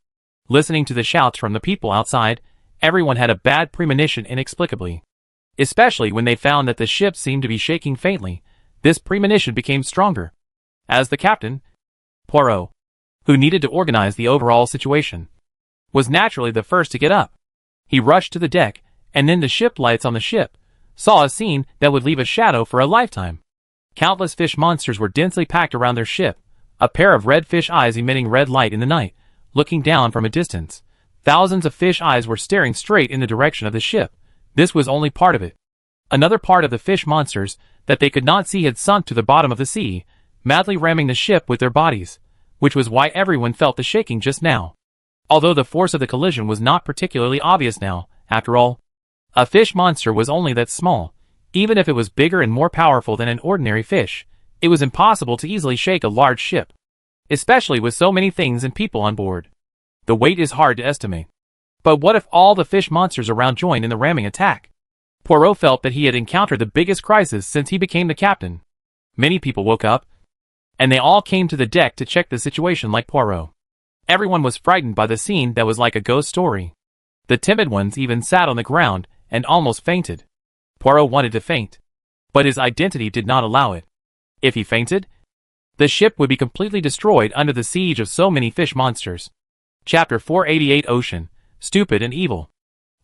Listening to the shouts from the people outside, everyone had a bad premonition inexplicably. Especially when they found that the ship seemed to be shaking faintly, this premonition became stronger. As the captain, Poirot, who needed to organize the overall situation, was naturally the first to get up. He rushed to the deck, and then the ship lights on the ship saw a scene that would leave a shadow for a lifetime. Countless fish monsters were densely packed around their ship, a pair of red fish eyes emitting red light in the night, looking down from a distance. Thousands of fish eyes were staring straight in the direction of the ship. This was only part of it. Another part of the fish monsters that they could not see had sunk to the bottom of the sea, madly ramming the ship with their bodies, which was why everyone felt the shaking just now. Although the force of the collision was not particularly obvious now, after all, a fish monster was only that small. Even if it was bigger and more powerful than an ordinary fish, it was impossible to easily shake a large ship, especially with so many things and people on board. The weight is hard to estimate. But what if all the fish monsters around joined in the ramming attack? Poirot felt that he had encountered the biggest crisis since he became the captain. Many people woke up, and they all came to the deck to check the situation like Poirot. Everyone was frightened by the scene that was like a ghost story. The timid ones even sat on the ground and almost fainted. Poirot wanted to faint, but his identity did not allow it. If he fainted, the ship would be completely destroyed under the siege of so many fish monsters. Chapter 488 Ocean, Stupid and Evil.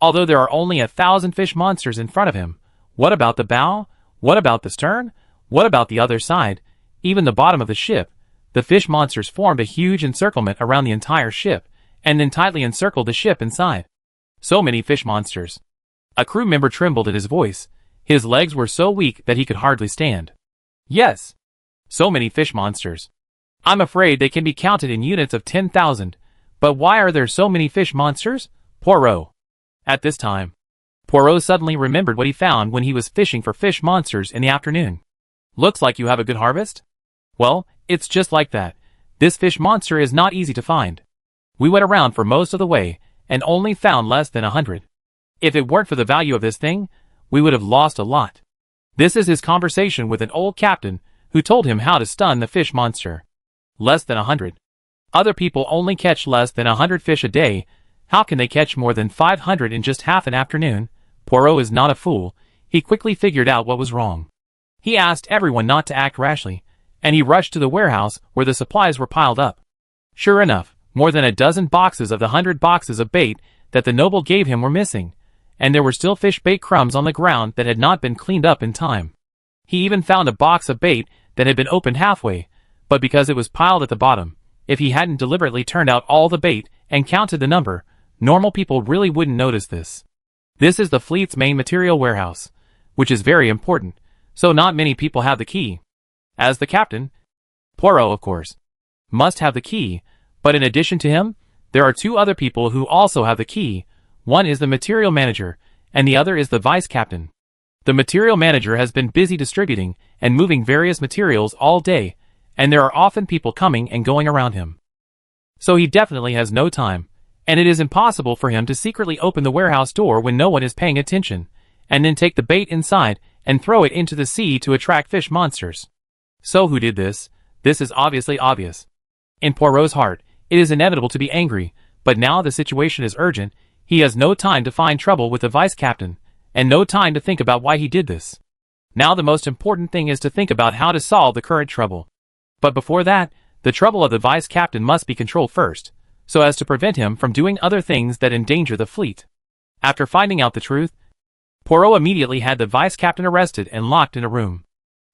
Although there are only 1,000 fish monsters in front of him, what about the bow? What about the stern? What about the other side? Even the bottom of the ship? The fish monsters formed a huge encirclement around the entire ship, and then tightly encircled the ship inside. So many fish monsters. A crew member trembled at his voice. His legs were so weak that he could hardly stand. Yes. So many fish monsters. I'm afraid they can be counted in units of 10,000. But why are there so many fish monsters? Poirot. At this time, Poirot suddenly remembered what he found when he was fishing for fish monsters in the afternoon. Looks like you have a good harvest? Well, it's just like that. This fish monster is not easy to find. We went around for most of the way, and only found less than 100. If it weren't for the value of this thing, we would have lost a lot. This is his conversation with an old captain who told him how to stun the fish monster. Less than 100. Other people only catch less than 100 fish a day. How can they catch more than 500 in just half an afternoon? Poirot is not a fool. He quickly figured out what was wrong. He asked everyone not to act rashly, and he rushed to the warehouse where the supplies were piled up. Sure enough, more than a dozen boxes of the 100 boxes of bait that the noble gave him were missing, and there were still fish bait crumbs on the ground that had not been cleaned up in time. He even found a box of bait that had been opened halfway, But because it was piled at the bottom, if he hadn't deliberately turned out all the bait and counted the number, normal people really wouldn't notice this. This is the fleet's main material warehouse, which is very important, so not many people have the key. As the captain, Poirot, of course, must have the key, but in addition to him, there are two other people who also have the key. One is the material manager, and the other is the vice captain. The material manager has been busy distributing and moving various materials all day, and there are often people coming and going around him. So he definitely has no time, and it is impossible for him to secretly open the warehouse door when no one is paying attention, and then take the bait inside and throw it into the sea to attract fish monsters. So who did this? This is obviously obvious. In Poirot's heart, it is inevitable to be angry, but now the situation is urgent. He has no time to find trouble with the vice captain, and no time to think about why he did this. Now the most important thing is to think about how to solve the current trouble. But before that, the trouble of the vice captain must be controlled first, so as to prevent him from doing other things that endanger the fleet. After finding out the truth, Poirot immediately had the vice captain arrested and locked in a room.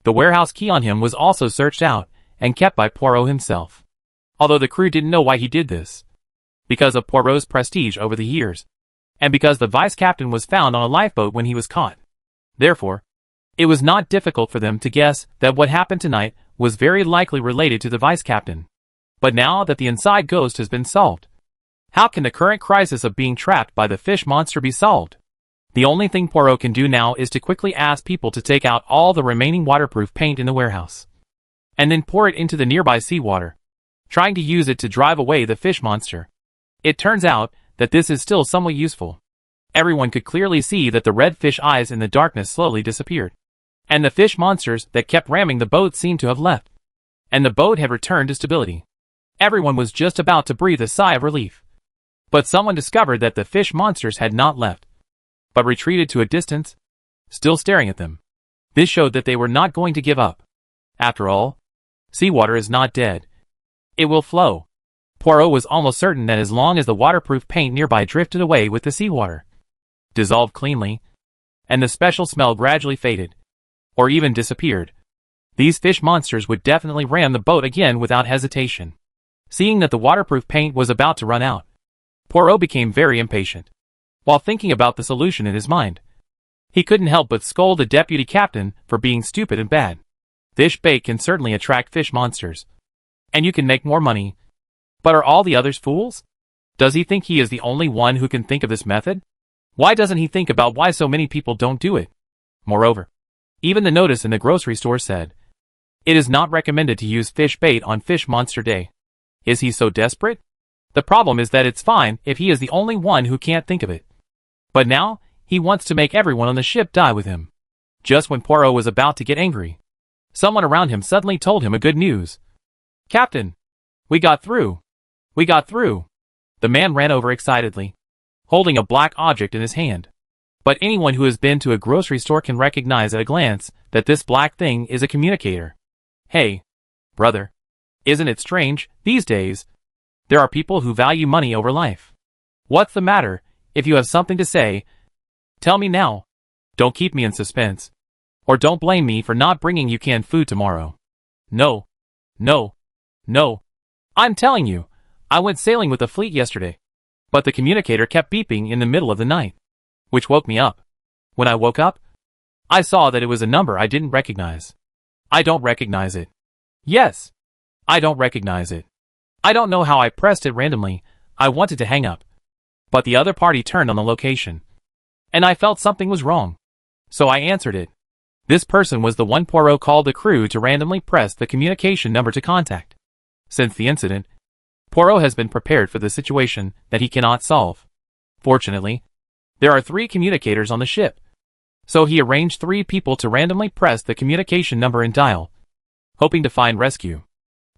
The warehouse key on him was also searched out and kept by Poirot himself. Although the crew didn't know why he did this. Because of Poirot's prestige over the years, and because the vice captain was found on a lifeboat when he was caught. Therefore, it was not difficult for them to guess that what happened tonight was very likely related to the vice captain. But now that the inside ghost has been solved, how can the current crisis of being trapped by the fish monster be solved? The only thing Poirot can do now is to quickly ask people to take out all the remaining waterproof paint in the warehouse, and then pour it into the nearby seawater, trying to use it to drive away the fish monster. It turns out that this is still somewhat useful. Everyone could clearly see that the red fish eyes in the darkness slowly disappeared, and the fish monsters that kept ramming the boat seemed to have left, and the boat had returned to stability. Everyone was just about to breathe a sigh of relief. But someone discovered that the fish monsters had not left, but retreated to a distance, still staring at them. This showed that they were not going to give up. After all, seawater is not dead. It will flow. Poirot was almost certain that as long as the waterproof paint nearby drifted away with the seawater, dissolved cleanly, and the special smell gradually faded, or even disappeared, these fish monsters would definitely ram the boat again without hesitation. Seeing that the waterproof paint was about to run out, Poirot became very impatient. While thinking about the solution in his mind, he couldn't help but scold the deputy captain for being stupid and bad. Fish bait can certainly attract fish monsters, and you can make more money. But are all the others fools? Does he think he is the only one who can think of this method? Why doesn't he think about why so many people don't do it? Moreover, even the notice in the grocery store said, "It is not recommended to use fish bait on Fish Monster Day." Is he so desperate? The problem is that it's fine if he is the only one who can't think of it. But now, he wants to make everyone on the ship die with him. Just when Poirot was about to get angry, someone around him suddenly told him a good news. "Captain, we got through. We got through." The man ran over excitedly, holding a black object in his hand. But anyone who has been to a grocery store can recognize at a glance that this black thing is a communicator. Hey, brother, isn't it strange, these days, there are people who value money over life. What's the matter? If you have something to say, tell me now. Don't keep me in suspense. Or don't blame me for not bringing you canned food tomorrow. No. No. No. I'm telling you, I went sailing with the fleet yesterday. But the communicator kept beeping in the middle of the night, which woke me up. When I woke up, I saw that it was a number I didn't recognize. I don't recognize it. Yes, I don't recognize it. I don't know how I pressed it randomly. I wanted to hang up, but the other party turned on the location, and I felt something was wrong. So I answered it. This person was the one Poirot called the crew to randomly press the communication number to contact. Since the incident, Poirot has been prepared for the situation that he cannot solve. Fortunately, there are 3 communicators on the ship, so he arranged 3 people to randomly press the communication number and dial, hoping to find rescue.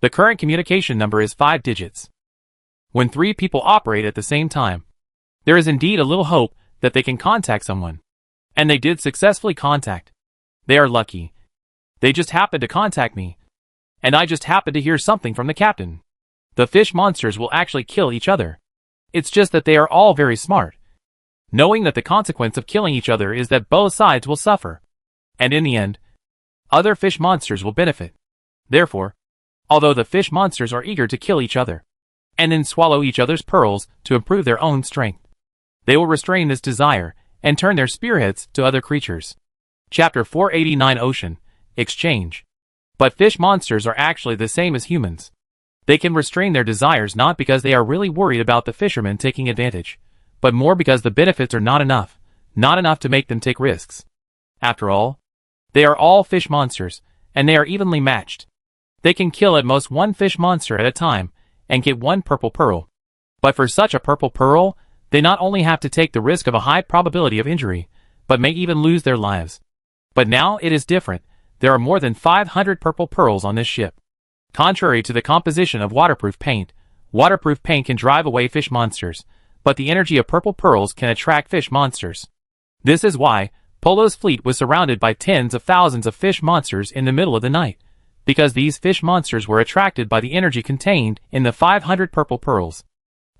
The current communication number is 5 digits. When 3 people operate at the same time, there is indeed a little hope that they can contact someone. And they did successfully contact. They are lucky. They just happened to contact me, and I just happened to hear something from the captain. The fish monsters will actually kill each other. It's just that they are all very smart, knowing that the consequence of killing each other is that both sides will suffer, and in the end, other fish monsters will benefit. Therefore, although the fish monsters are eager to kill each other, and then swallow each other's pearls to improve their own strength. They will restrain this desire, and turn their spearheads to other creatures. Chapter 489 Ocean Exchange. But fish monsters are actually the same as humans. They can restrain their desires not because they are really worried about the fishermen taking advantage, but more because the benefits are not enough to make them take risks. After all, they are all fish monsters, and they are evenly matched. They can kill at most one fish monster at a time, and get one purple pearl. But for such a purple pearl, they not only have to take the risk of a high probability of injury, but may even lose their lives. But now it is different. There are more than 500 purple pearls on this ship. Contrary to the composition of waterproof paint can drive away fish monsters, but the energy of purple pearls can attract fish monsters. This is why Polo's fleet was surrounded by tens of thousands of fish monsters in the middle of the night, because these fish monsters were attracted by the energy contained in the 500 purple pearls.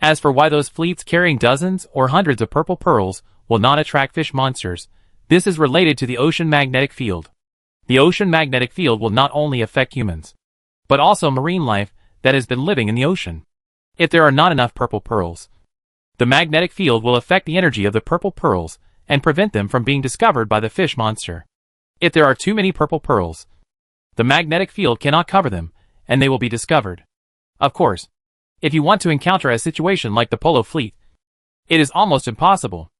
As for why those fleets carrying dozens or hundreds of purple pearls will not attract fish monsters, this is related to the ocean magnetic field. The ocean magnetic field will not only affect humans, but also marine life that has been living in the ocean. If there are not enough purple pearls, the magnetic field will affect the energy of the purple pearls and prevent them from being discovered by the fish monster. If there are too many purple pearls, the magnetic field cannot cover them, and they will be discovered. Of course, if you want to encounter a situation like the Polo fleet, it is almost impossible,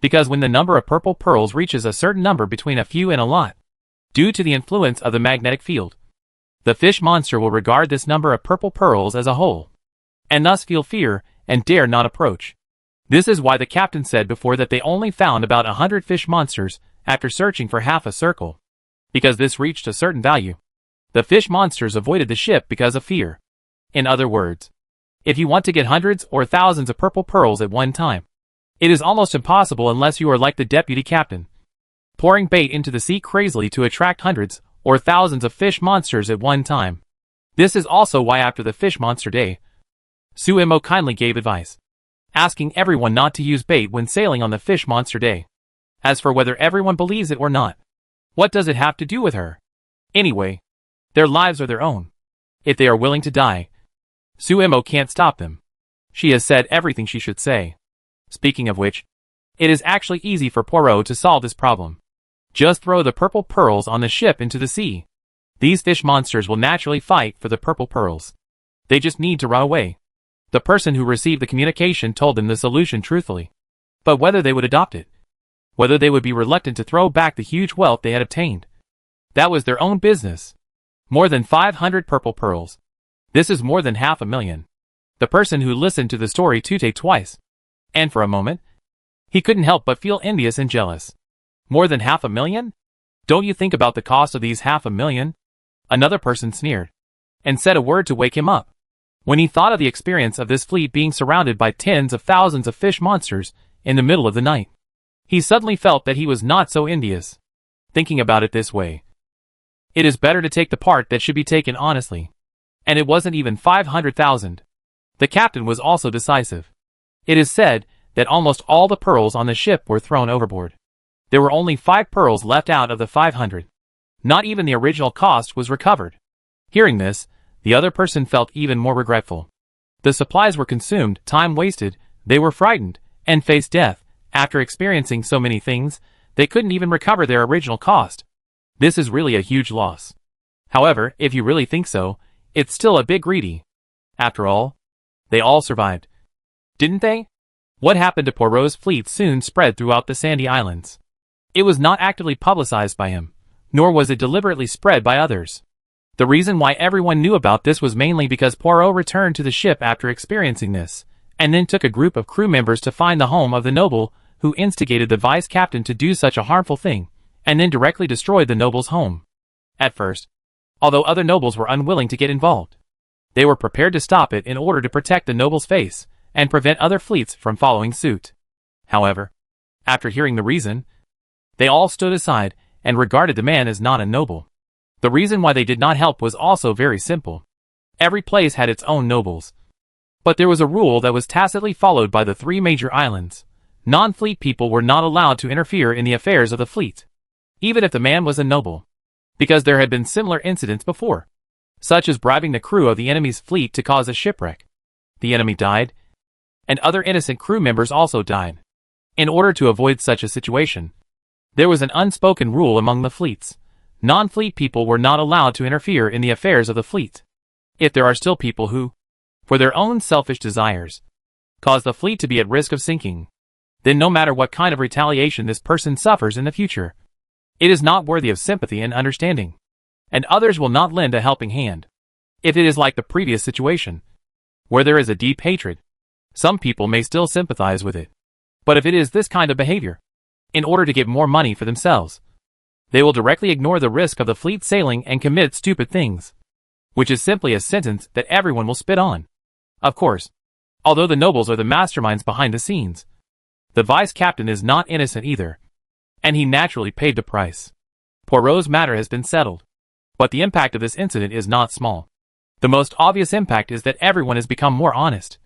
because when the number of purple pearls reaches a certain number between a few and a lot, due to the influence of the magnetic field, the fish monster will regard this number of purple pearls as a whole, and thus feel fear and dare not approach. This is why the captain said before that they only found about 100 fish monsters after searching for half a circle, because this reached a certain value. The fish monsters avoided the ship because of fear. In other words, if you want to get hundreds or thousands of purple pearls at one time, it is almost impossible unless you are like the deputy captain, pouring bait into the sea crazily to attract hundreds or thousands of fish monsters at one time. This is also why after the fish monster day, Suemo kindly gave advice, asking everyone not to use bait when sailing on the fish monster day. As for whether everyone believes it or not, what does it have to do with her? Anyway, their lives are their own. If they are willing to die, Suemo can't stop them. She has said everything she should say. Speaking of which, it is actually easy for Poirot to solve this problem. Just throw the purple pearls on the ship into the sea. These fish monsters will naturally fight for the purple pearls. They just need to run away. The person who received the communication told them the solution truthfully. But whether they would adopt it, whether they would be reluctant to throw back the huge wealth they had obtained, that was their own business. More than 500 purple pearls. This is more than 500,000. The person who listened to the story twice, and for a moment, he couldn't help but feel envious and jealous. More than 500,000? Don't you think about the cost of these 500,000? Another person sneered, and said a word to wake him up. When he thought of the experience of this fleet being surrounded by tens of thousands of fish monsters in the middle of the night, he suddenly felt that he was not so envious. Thinking about it this way, it is better to take the part that should be taken honestly. And it wasn't even 500,000. The captain was also decisive. It is said that almost all the pearls on the ship were thrown overboard. There were only 5 pearls left out of the 500. Not even the original cost was recovered. Hearing this, the other person felt even more regretful. The supplies were consumed, time wasted, they were frightened, and faced death. After experiencing so many things, they couldn't even recover their original cost. This is really a huge loss. However, if you really think so, it's still a bit greedy. After all, they all survived. Didn't they? What happened to Poirot's fleet soon spread throughout the sandy islands. It was not actively publicized by him, nor was it deliberately spread by others. The reason why everyone knew about this was mainly because Poirot returned to the ship after experiencing this, and then took a group of crew members to find the home of the noble who instigated the vice captain to do such a harmful thing, and then directly destroyed the noble's home. At first, although other nobles were unwilling to get involved, they were prepared to stop it in order to protect the noble's face and prevent other fleets from following suit. However, after hearing the reason, they all stood aside and regarded the man as not a noble. The reason why they did not help was also very simple. Every place had its own nobles. But there was a rule that was tacitly followed by the 3 major islands. Non-fleet people were not allowed to interfere in the affairs of the fleet, even if the man was a noble, because there had been similar incidents before. such as bribing the crew of the enemy's fleet to cause a shipwreck. The enemy died, and other innocent crew members also died. In order to avoid such a situation, there was an unspoken rule among the fleets. Non-fleet people were not allowed to interfere in the affairs of the fleet. If there are still people who, for their own selfish desires, cause the fleet to be at risk of sinking, then no matter what kind of retaliation this person suffers in the future, it is not worthy of sympathy and understanding, and others will not lend a helping hand. If it is like the previous situation, where there is a deep hatred, some people may still sympathize with it. But if it is this kind of behavior, in order to get more money for themselves, they will directly ignore the risk of the fleet sailing and commit stupid things, which is simply a sentence that everyone will spit on. Of course, although the nobles are the masterminds behind the scenes, the vice captain is not innocent either, and he naturally paid the price. Poirot's matter has been settled, but the impact of this incident is not small. The most obvious impact is that everyone has become more honest,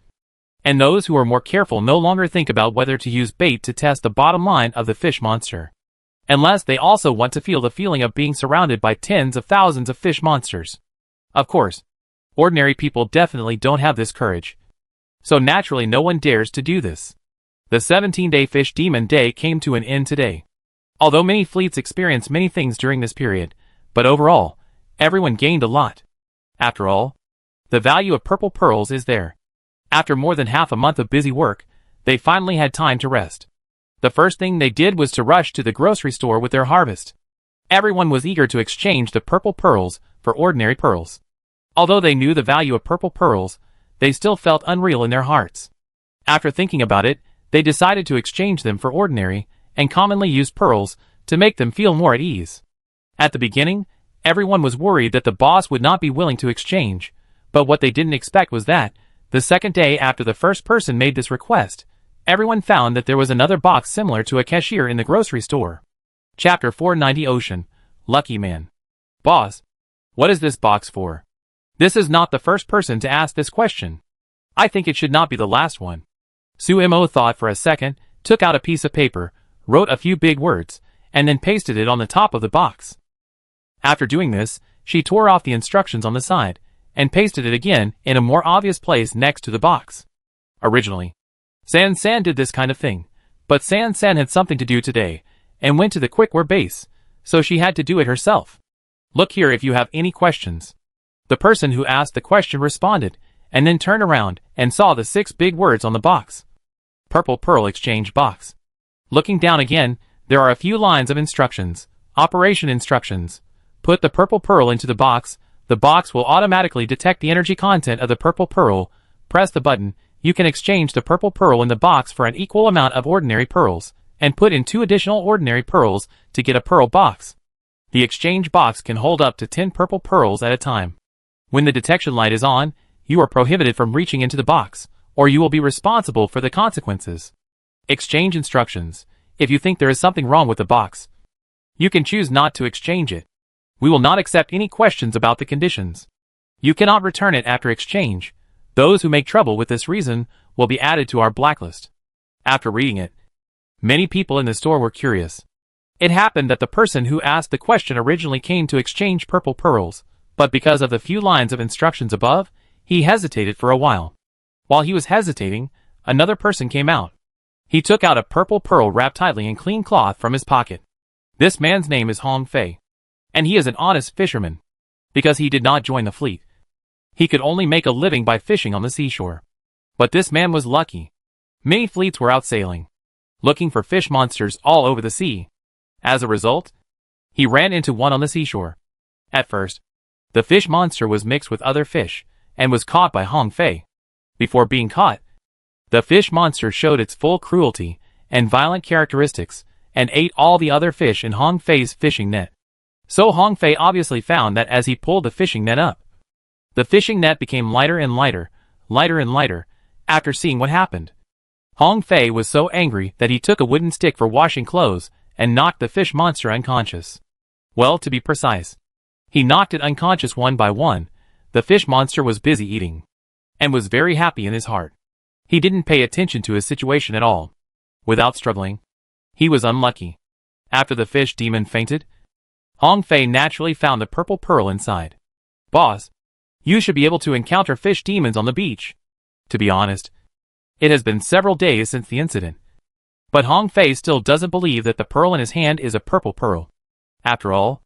and those who are more careful no longer think about whether to use bait to test the bottom line of the fish monster, unless they also want to feel the feeling of being surrounded by tens of thousands of fish monsters. Of course, ordinary people definitely don't have this courage, so naturally no one dares to do this. The 17-day fish demon day came to an end today. Although many fleets experienced many things during this period, but overall, everyone gained a lot. After all, the value of purple pearls is there. After more than half a month of busy work, they finally had time to rest. The first thing they did was to rush to the grocery store with their harvest. Everyone was eager to exchange the purple pearls for ordinary pearls. Although they knew the value of purple pearls, they still felt unreal in their hearts. After thinking about it, they decided to exchange them for ordinary and commonly used pearls to make them feel more at ease. At the beginning, everyone was worried that the boss would not be willing to exchange, but what they didn't expect was that, the second day after the first person made this request, everyone found that there was another box similar to a cashier in the grocery store. Chapter 490 Ocean, Lucky Man. Boss, what is this box for? This is not the first person to ask this question. I think it should not be the last one. Suimo thought for a second, took out a piece of paper, wrote a few big words, and then pasted it on the top of the box. After doing this, she tore off the instructions on the side, and pasted it again in a more obvious place next to the box. Originally, San did this kind of thing, but San had something to do today, and went to the Quickware base, so she had to do it herself. Look here if you have any questions. The person who asked the question responded, and then turned around and saw the 6 big words on the box. Purple Pearl Exchange Box. Looking down again, there are a few lines of instructions. Operation instructions. Put the purple pearl into the box will automatically detect the energy content of the purple pearl. Press the button, you can exchange the purple pearl in the box for an equal amount of ordinary pearls, and put in 2 additional ordinary pearls to get a pearl box. The exchange box can hold up to 10 purple pearls at a time. When the detection light is on, you are prohibited from reaching into the box, or you will be responsible for the consequences. Exchange instructions. If you think there is something wrong with the box, you can choose not to exchange it. We will not accept any questions about the conditions. You cannot return it after exchange. Those who make trouble with this reason will be added to our blacklist. After reading it, many people in the store were curious. It happened that the person who asked the question originally came to exchange purple pearls, but because of the few lines of instructions above, he hesitated for a while. While he was hesitating, another person came out. He took out a purple pearl wrapped tightly in clean cloth from his pocket. This man's name is Hong Fei, and he is an honest fisherman. Because he did not join the fleet, he could only make a living by fishing on the seashore. But this man was lucky. Many fleets were out sailing, looking for fish monsters all over the sea. As a result, he ran into one on the seashore. At first, the fish monster was mixed with other fish, and was caught by Hong Fei. Before being caught, the fish monster showed its full cruelty and violent characteristics, and ate all the other fish in Hong Fei's fishing net. So Hong Fei obviously found that as he pulled the fishing net up, the fishing net became lighter and lighter, lighter and lighter. After seeing what happened, Hong Fei was so angry that he took a wooden stick for washing clothes and knocked the fish monster unconscious. Well, to be precise, he knocked it unconscious one by one. The fish monster was busy eating, and was very happy in his heart. He didn't pay attention to his situation at all. Without struggling, he was unlucky. After the fish demon fainted, Hong Fei naturally found the purple pearl inside. Boss, You should be able to encounter fish demons on the beach. To be honest, it has been several days since the incident. But Hong Fei still doesn't believe that the pearl in his hand is a purple pearl. After all,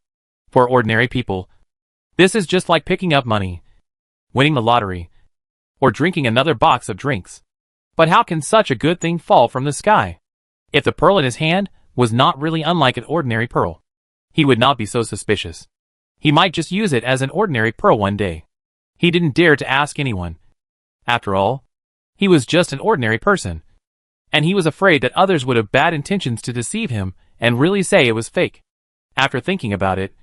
for ordinary people, this is just like picking up money, winning the lottery, or drinking another box of drinks. But how can such a good thing fall from the sky? If the pearl in his hand was not really unlike an ordinary pearl, he would not be so suspicious. He might just use it as an ordinary pearl one day. He didn't dare to ask anyone. After all, he was just an ordinary person, and he was afraid that others would have bad intentions to deceive him and really say it was fake. After thinking about it,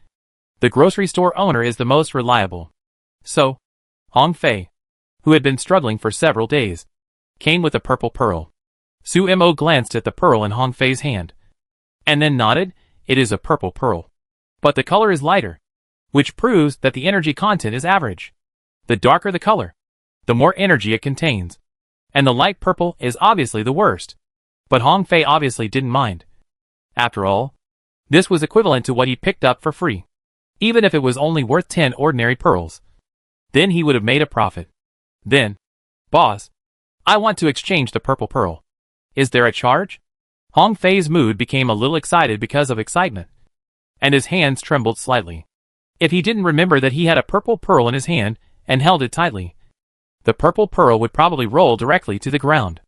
the grocery store owner is the most reliable. So, Hong Fei, who had been struggling for several days, came with a purple pearl. Su Mo glanced at the pearl in Hong Fei's hand, and then nodded. It is a purple pearl, but the color is lighter, which proves that the energy content is average. The darker the color, the more energy it contains, and the light purple is obviously the worst. But Hong Fei obviously didn't mind. After all, this was equivalent to what he picked up for free. Even if it was only worth 10 ordinary pearls, then he would have made a profit. Then, boss, I want to exchange the purple pearl. Is there a charge? Hong Fei's mood became a little excited because of excitement, and his hands trembled slightly. If he didn't remember that he had a purple pearl in his hand and held it tightly, the purple pearl would probably roll directly to the ground.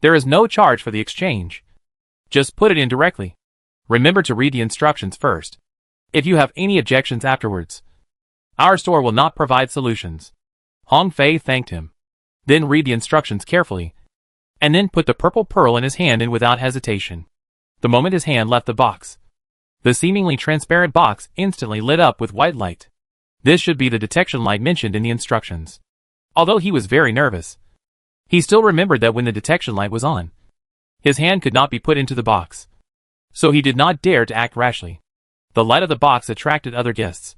There is no charge for the exchange. Just put it in directly. Remember to read the instructions first. If you have any objections afterwards, our store will not provide solutions. Hong Fei thanked him. Then read the instructions carefully, and then put the purple pearl in his hand in without hesitation. The moment his hand left the box, the seemingly transparent box instantly lit up with white light. This should be the detection light mentioned in the instructions. Although he was very nervous, he still remembered that when the detection light was on, his hand could not be put into the box. So he did not dare to act rashly. The light of the box attracted other guests,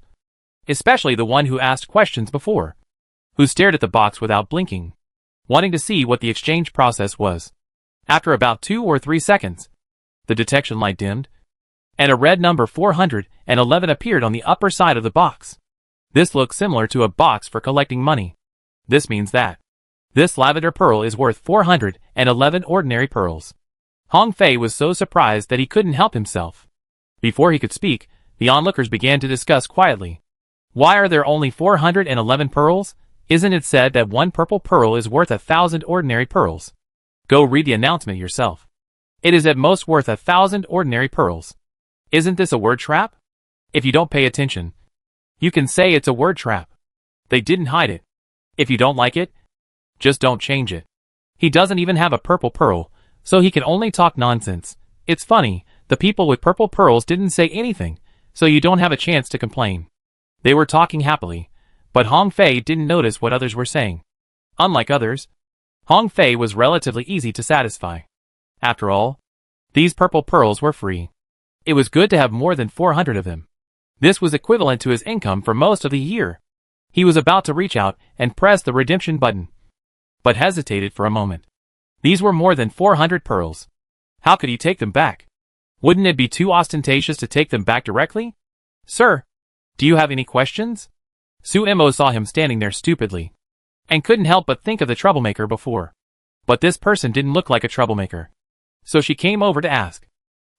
especially the one who asked questions before, who stared at the box without blinking, wanting to see what the exchange process was. After about 2 or 3 seconds, the detection light dimmed, and a red number 411 appeared on the upper side of the box. This looks similar to a box for collecting money. This means that this lavender pearl is worth 411 ordinary pearls. Hong Fei was so surprised that he couldn't help himself. Before he could speak, the onlookers began to discuss quietly. Why are there only 411 pearls? Isn't it said that one purple pearl is worth 1,000 ordinary pearls? Go read the announcement yourself. It is at most worth 1,000 ordinary pearls. Isn't this a word trap? If you don't pay attention, you can say it's a word trap. They didn't hide it. If you don't like it, just don't change it. He doesn't even have a purple pearl, so he can only talk nonsense. It's funny, the people with purple pearls didn't say anything, so you don't have a chance to complain. They were talking happily, but Hong Fei didn't notice what others were saying. Unlike others, Hong Fei was relatively easy to satisfy. After all, these purple pearls were free. It was good to have more than 400 of them. This was equivalent to his income for most of the year. He was about to reach out and press the redemption button, but hesitated for a moment. These were more than 400 pearls. How could he take them back? Wouldn't it be too ostentatious to take them back directly? Sir, do you have any questions? Su Mo saw him standing there stupidly, and couldn't help but think of the troublemaker before. But this person didn't look like a troublemaker, so she came over to ask.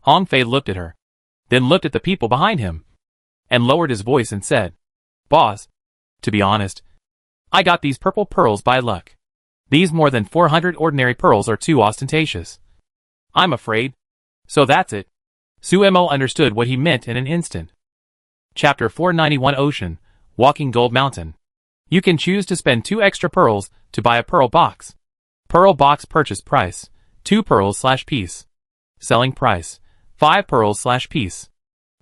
Hong Fei looked at her, then looked at the people behind him, and lowered his voice and said, Boss, to be honest, I got these purple pearls by luck. These more than 400 ordinary pearls are too ostentatious, I'm afraid. So that's it. Su Mo understood what he meant in an instant. Chapter 491 Ocean, Walking Gold Mountain. You can choose to spend 2 extra pearls to buy a pearl box. Pearl box purchase price, 2 pearls/piece. Selling price, 5 pearls/piece.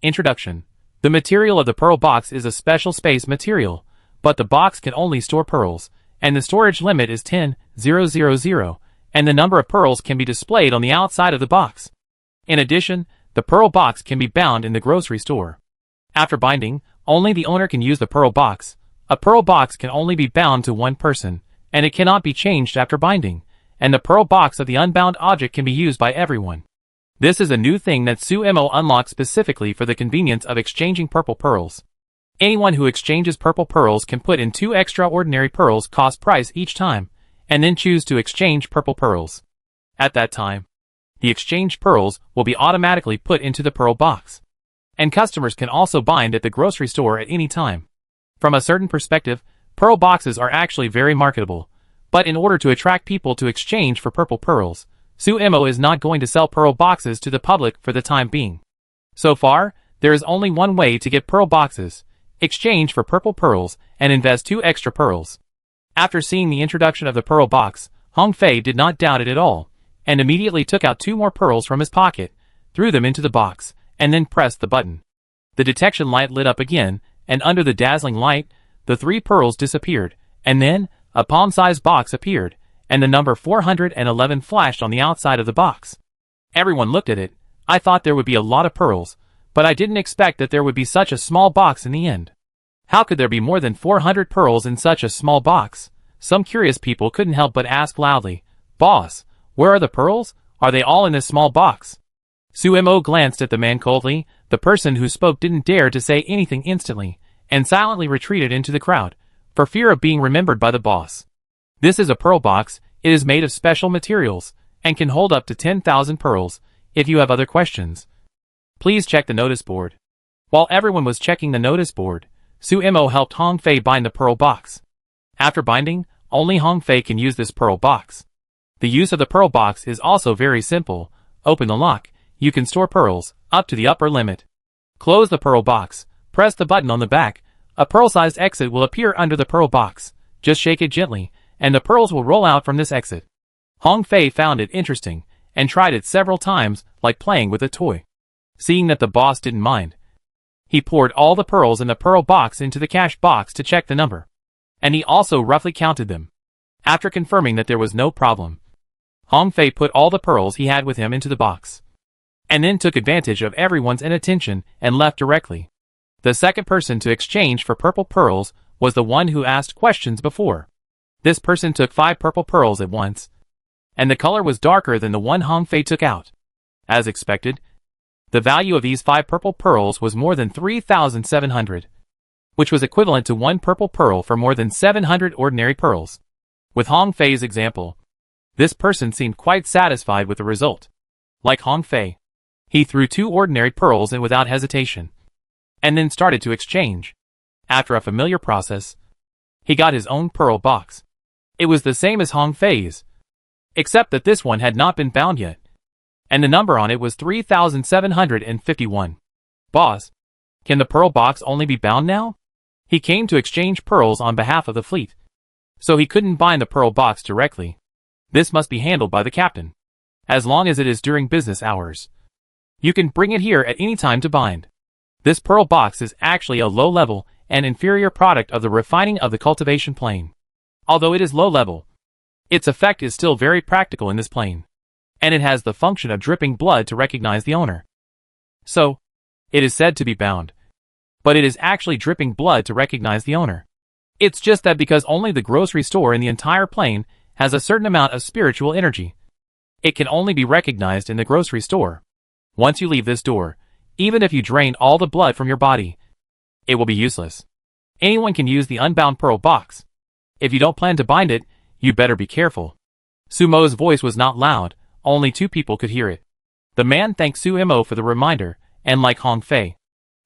Introduction. The material of the pearl box is a special space material, but the box can only store pearls, and the storage limit is 10,000, and the number of pearls can be displayed on the outside of the box. In addition, the pearl box can be bound in the grocery store. After binding, only the owner can use the pearl box. A pearl box can only be bound to one person, and it cannot be changed after binding, and the pearl box of the unbound object can be used by everyone. This is a new thing that Su Mo unlocked specifically for the convenience of exchanging purple pearls. Anyone who exchanges purple pearls can put in 2 extraordinary pearls cost price each time, and then choose to exchange purple pearls. At that time, the exchanged pearls will be automatically put into the pearl box. And customers can also bind at the grocery store at any time. From a certain perspective, pearl boxes are actually very marketable, but in order to attract people to exchange for purple pearls, Sumo is not going to sell pearl boxes to the public for the time being. So far, there is only one way to get pearl boxes: exchange for purple pearls and invest 2 extra pearls. After seeing the introduction of the pearl box, Hong Fei did not doubt it at all, and immediately took out 2 more pearls from his pocket, threw them into the box, and then pressed the button. The detection light lit up again, and under the dazzling light, the 3 pearls disappeared, and then a palm-sized box appeared, and the number 411 flashed on the outside of the box. Everyone looked at it. I thought there would be a lot of pearls, but I didn't expect that there would be such a small box in the end. How could there be more than 400 pearls in such a small box? Some curious people couldn't help but ask loudly, "Boss, where are the pearls? Are they all in this small box?" Sumo glanced at the man coldly. The person who spoke didn't dare to say anything instantly, and silently retreated into the crowd, for fear of being remembered by the boss. This is a pearl box. It is made of special materials, and can hold up to 10,000 pearls. If you have other questions, please check the notice board. While everyone was checking the notice board, Sumo helped Hong Fei bind the pearl box. After binding, only Hong Fei can use this pearl box. The use of the pearl box is also very simple. Open the lock. You can store pearls, up to the upper limit. Close the pearl box. Press the button on the back. A pearl-sized exit will appear under the pearl box. Just shake it gently, and the pearls will roll out from this exit. Hong Fei found it interesting, and tried it several times, like playing with a toy. Seeing that the boss didn't mind, he poured all the pearls in the pearl box into the cash box to check the number. And he also roughly counted them. After confirming that there was no problem, Hong Fei put all the pearls he had with him into the box, and then took advantage of everyone's inattention and left directly. The second person to exchange for purple pearls was the one who asked questions before. This person took 5 purple pearls at once, and the color was darker than the one Hong Fei took out. As expected, the value of these 5 purple pearls was more than 3,700, which was equivalent to 1 purple pearl for more than 700 ordinary pearls. With Hong Fei's example, this person seemed quite satisfied with the result. Like Hong Fei, he threw 2 ordinary pearls in without hesitation, and then started to exchange. After a familiar process, he got his own pearl box. It was the same as Hong Fei's, except that this one had not been bound yet, and the number on it was 3,751. Boss, can the pearl box only be bound now? He came to exchange pearls on behalf of the fleet, so he couldn't bind the pearl box directly. This must be handled by the captain, as long as it is during business hours. You can bring it here at any time to bind. This pearl box is actually a low-level and inferior product of the refining of the cultivation plane. Although it is low-level, its effect is still very practical in this plane, and it has the function of dripping blood to recognize the owner. So, it is said to be bound, but it is actually dripping blood to recognize the owner. It's just that because only the grocery store in the entire plane has a certain amount of spiritual energy, it can only be recognized in the grocery store. Once you leave this door, even if you drain all the blood from your body, it will be useless. Anyone can use the unbound pearl box. If you don't plan to bind it, you better be careful. Sumo's voice was not loud, only 2 people could hear it. The man thanked Sumo for the reminder, and like Hong Fei,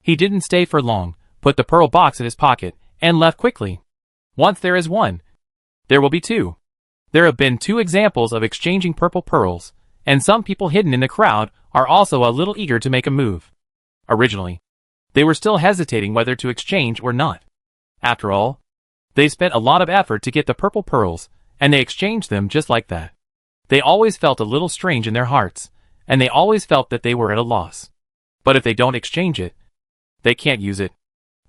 he didn't stay for long, put the pearl box in his pocket, and left quickly. Once there is one, there will be 2. There have been 2 examples of exchanging purple pearls, and some people hidden in the crowd are also a little eager to make a move. Originally, they were still hesitating whether to exchange or not. After all, they spent a lot of effort to get the purple pearls, and they exchanged them just like that. They always felt a little strange in their hearts, and they always felt that they were at a loss. But if they don't exchange it, they can't use it.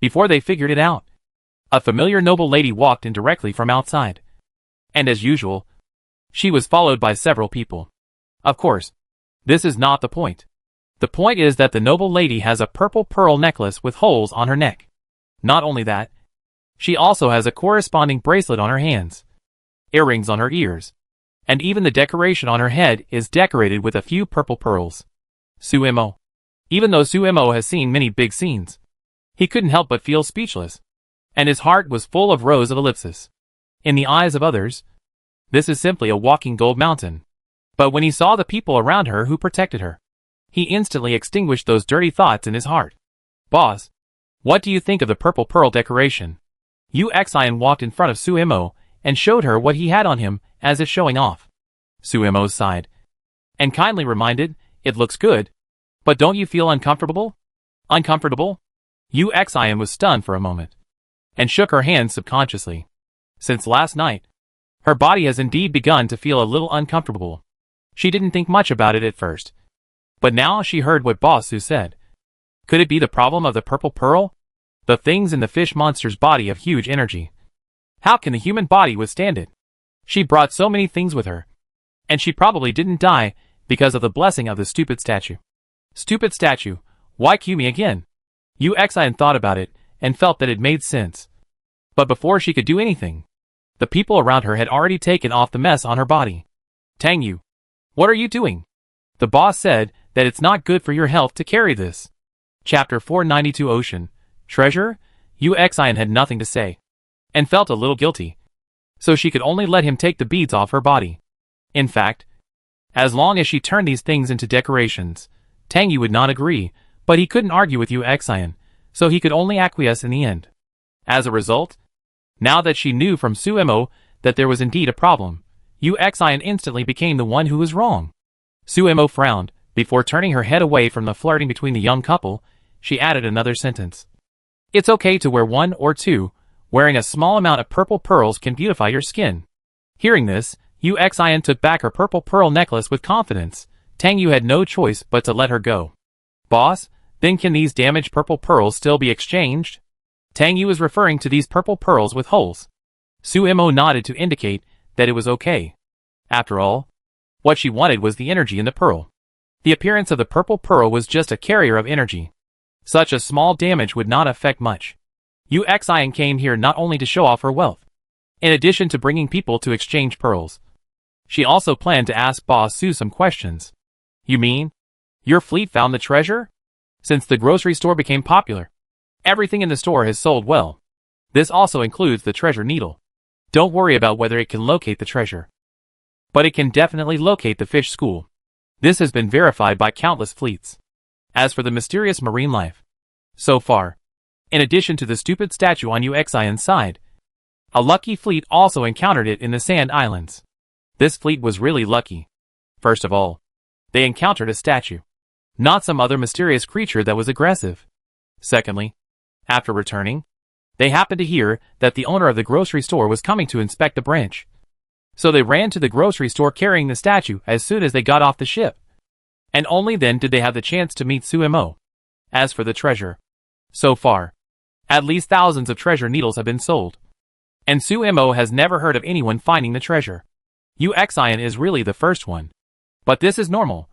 Before they figured it out, a familiar noble lady walked in directly from outside. And as usual, she was followed by several people. Of course, this is not the point. The point is that the noble lady has a purple pearl necklace with holes on her neck. Not only that, she also has a corresponding bracelet on her hands, earrings on her ears, and even the decoration on her head is decorated with a few purple pearls. Sumo. Even though Sumo has seen many big scenes, He couldn't help but feel speechless, and his heart was full of rows of ellipses. In the eyes of others, this is simply a walking gold mountain. But when he saw the people around her who protected her, he instantly extinguished those dirty thoughts in his heart. Boss, what do you think of the purple pearl decoration? Uxian walked in front of Suemo and showed her what he had on him as if showing off. Suemo sighed and kindly reminded, it looks good, but don't you feel uncomfortable? Uncomfortable? Uxian was stunned for a moment and shook her hands subconsciously. Since last night, her body has indeed begun to feel a little uncomfortable. She didn't think much about it at first, but now she heard what Boss Su said. Could it be the problem of the purple pearl? The things in the fish monster's body have huge energy. How can the human body withstand it? She brought so many things with her, and she probably didn't die because of the blessing of the stupid statue. Stupid statue, why cue me again? Uxian thought about it and felt that it made sense. But before she could do anything, the people around her had already taken off the mess on her body. Tang Yu, what are you doing? The boss said that it's not good for your health to carry this. Chapter 492 Ocean Treasure? Uxian had nothing to say, and felt a little guilty, so she could only let him take the beads off her body. In fact, as long as she turned these things into decorations, Tang Yu would not agree, but he couldn't argue with Uxian, so he could only acquiesce in the end. As a result, now that she knew from Suemo that there was indeed a problem, Uxian instantly became the one who was wrong. Suemo frowned. Before turning her head away from the flirting between the young couple, she added another sentence. It's okay to wear one or two. Wearing a small amount of purple pearls can beautify your skin. Hearing this, Uxian took back her purple pearl necklace with confidence. Tang Yu had no choice but to let her go. Boss, then can these damaged purple pearls still be exchanged? Tang Yu is referring to these purple pearls with holes. Suemo nodded to indicate that it was okay. After all, what she wanted was the energy in the pearl. The appearance of the purple pearl was just a carrier of energy. Such a small damage would not affect much. Uxian came here not only to show off her wealth. In addition to bringing people to exchange pearls, she also planned to ask Boss Su some questions. You mean, your fleet found the treasure? Since the grocery store became popular, everything in the store has sold well. This also includes the treasure needle. Don't worry about whether it can locate the treasure, but it can definitely locate the fish school. This has been verified by countless fleets. As for the mysterious marine life, so far, in addition to the stupid statue on Uxian's side, a lucky fleet also encountered it in the Sand Islands. This fleet was really lucky. First of all, they encountered a statue, not some other mysterious creature that was aggressive. Secondly, after returning, they happened to hear that the owner of the grocery store was coming to inspect the branch. So they ran to the grocery store carrying the statue as soon as they got off the ship. And only then did they have the chance to meet Suemo. As for the treasure, so far, at least thousands of treasure needles have been sold. And Suemo has never heard of anyone finding the treasure. Uxian is really the first one. But this is normal.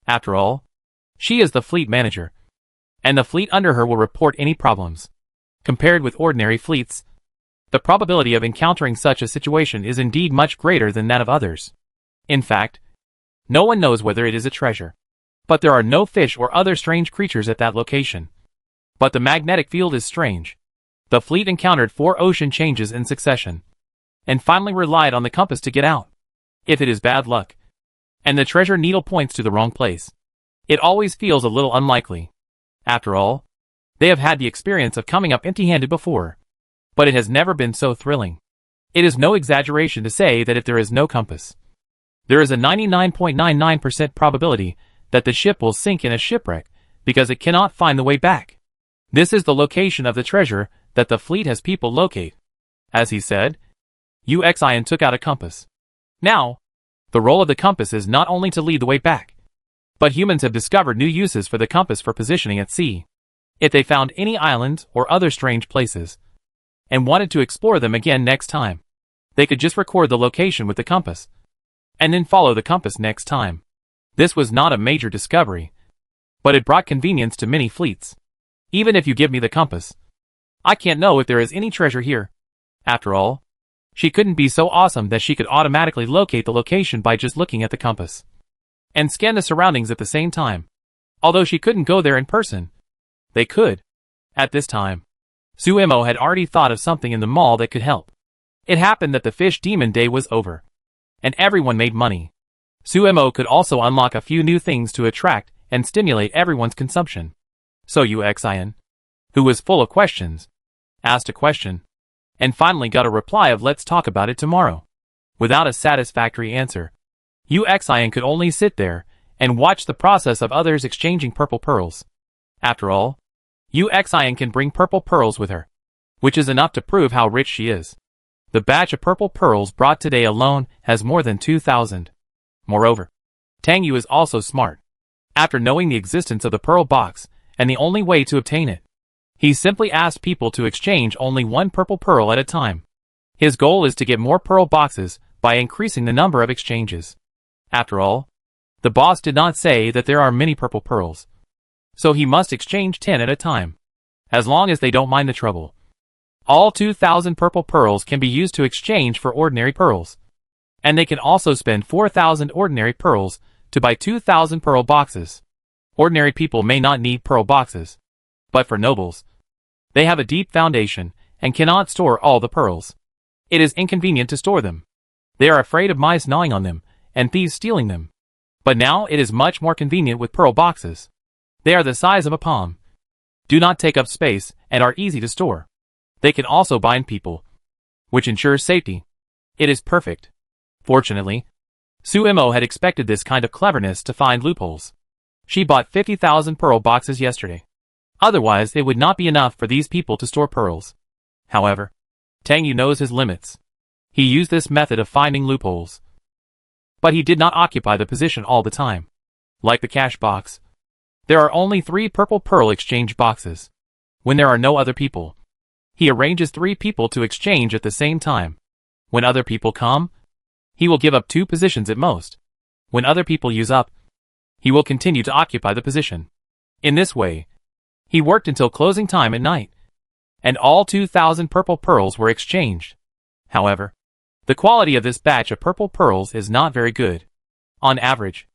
After all, she is the fleet manager, and the fleet under her will report any problems. Compared with ordinary fleets, the probability of encountering such a situation is indeed much greater than that of others. In fact, no one knows whether it is a treasure. But there are no fish or other strange creatures at that location. But the magnetic field is strange. The fleet encountered 4 ocean changes in succession, and finally relied on the compass to get out. If it is bad luck, and the treasure needle points to the wrong place, it always feels a little unlikely. After all, they have had the experience of coming up empty-handed before. But it has never been so thrilling. It is no exaggeration to say that if there is no compass, there is a 99.99% probability that the ship will sink in a shipwreck because it cannot find the way back. This is the location of the treasure that the fleet has people locate. As he said, Uxian took out a compass. Now, the role of the compass is not only to lead the way back, but humans have discovered new uses for the compass for positioning at sea. If they found any islands or other strange places, and wanted to explore them again next time, they could just record the location with the compass, and then follow the compass next time. This was not a major discovery, but it brought convenience to many fleets. Even if you give me the compass, I can't know if there is any treasure here. After all, she couldn't be so awesome that she could automatically locate the location by just looking at the compass and scan the surroundings at the same time. Although she couldn't go there in person, they could. At this time, Suemo had already thought of something in the mall that could help. It happened that the Fish Demon Day was over, and everyone made money. Suemo could also unlock a few new things to attract and stimulate everyone's consumption. So Uxian, who was full of questions, asked a question, and finally got a reply of "let's talk about it tomorrow." Without a satisfactory answer, Uxian could only sit there and watch the process of others exchanging purple pearls. After all, Uxian can bring purple pearls with her, which is enough to prove how rich she is. The batch of purple pearls brought today alone has more than 2,000. Moreover, Tang Yu is also smart. After knowing the existence of the pearl box and the only way to obtain it, he simply asked people to exchange only one purple pearl at a time. His goal is to get more pearl boxes by increasing the number of exchanges. After all, the boss did not say that there are many purple pearls, so he must exchange 10 at a time, as long as they don't mind the trouble. All 2,000 purple pearls can be used to exchange for ordinary pearls, and they can also spend 4,000 ordinary pearls to buy 2,000 pearl boxes. Ordinary people may not need pearl boxes, but for nobles, they have a deep foundation and cannot store all the pearls. It is inconvenient to store them. They are afraid of mice gnawing on them and thieves stealing them. But now it is much more convenient with pearl boxes. They are the size of a palm, do not take up space, and are easy to store. They can also bind people, which ensures safety. It is perfect. Fortunately, Suemo had expected this kind of cleverness to find loopholes. She bought 50,000 pearl boxes yesterday. Otherwise, it would not be enough for these people to store pearls. However, Tang Yu knows his limits. He used this method of finding loopholes. But he did not occupy the position all the time. Like the cash box, there are only 3 purple pearl exchange boxes. When there are no other people, he arranges 3 people to exchange at the same time. When other people come, he will give up 2 positions at most. When other people use up, he will continue to occupy the position. In this way, he worked until closing time at night, and all 2,000 purple pearls were exchanged. However, the quality of this batch of purple pearls is not very good. On average,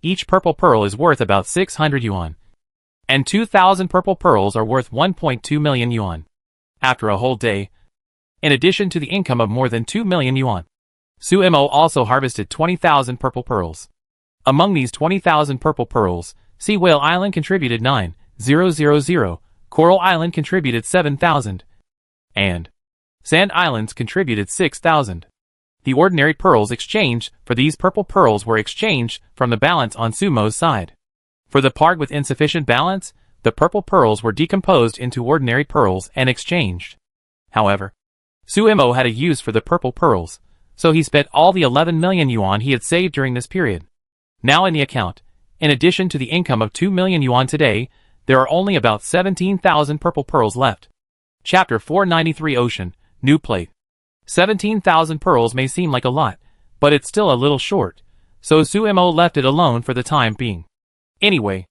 each purple pearl is worth about 600 yuan, and 2,000 purple pearls are worth 1.2 million yuan. After a whole day, in addition to the income of more than 2 million yuan, Suemo also harvested 20,000 purple pearls. Among these 20,000 purple pearls, Sea Whale Island contributed 9,000, Coral Island contributed 7,000, and Sand Islands contributed 6,000. The ordinary pearls exchanged for these purple pearls were exchanged from the balance on Sumo's side. For the part with insufficient balance, the purple pearls were decomposed into ordinary pearls and exchanged. However, Suemo had a use for the purple pearls, so he spent all the 11 million yuan he had saved during this period. Now in the account, in addition to the income of 2 million yuan today, there are only about 17,000 purple pearls left. Chapter 493 Ocean, New Plate. 17,000 pearls may seem like a lot, but it's still a little short, so Suemo left it alone for the time being. Anyway,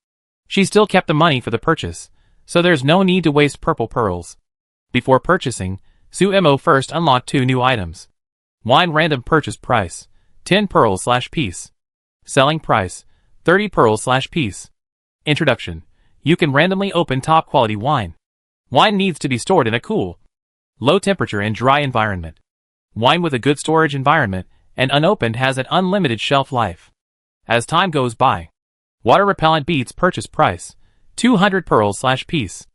she still kept the money for the purchase, so there's no need to waste purple pearls. Before purchasing, Suemo first unlocked 2 new items. Wine random purchase price, 10 pearls/piece. Selling price, 30 pearls/piece. Introduction. You can randomly open top quality wine. Wine needs to be stored in a cool, low temperature and dry environment. Wine with a good storage environment and unopened has an unlimited shelf life. As time goes by, water repellent beads purchase price, 200 pearls/piece.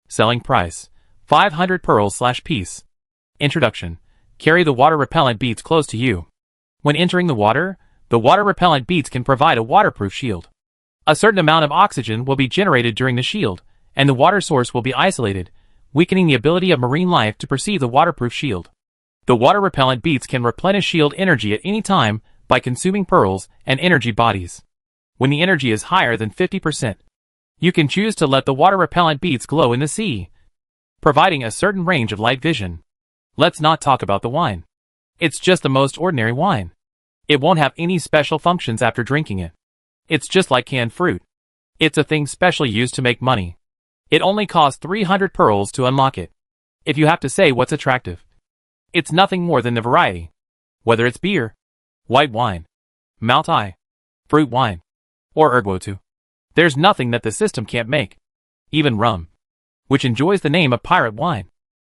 Selling price, 500 pearls/piece. Introduction. Carry the water repellent beads close to you. When entering the water repellent beads can provide a waterproof shield. A certain amount of oxygen will be generated during the shield, and the water source will be isolated, weakening the ability of marine life to perceive the waterproof shield. The water repellent beads can replenish shield energy at any time by consuming pearls and energy bodies. When the energy is higher than 50%, you can choose to let the water repellent beads glow in the sea, providing a certain range of light vision. Let's not talk about the wine. It's just the most ordinary wine. It won't have any special functions after drinking it. It's just like canned fruit. It's a thing specially used to make money. It only costs 300 pearls to unlock it. If you have to say what's attractive, it's nothing more than the variety. Whether it's beer, white wine, Maltai, fruit wine, or erguotu, there's nothing that the system can't make. Even rum, which enjoys the name of pirate wine,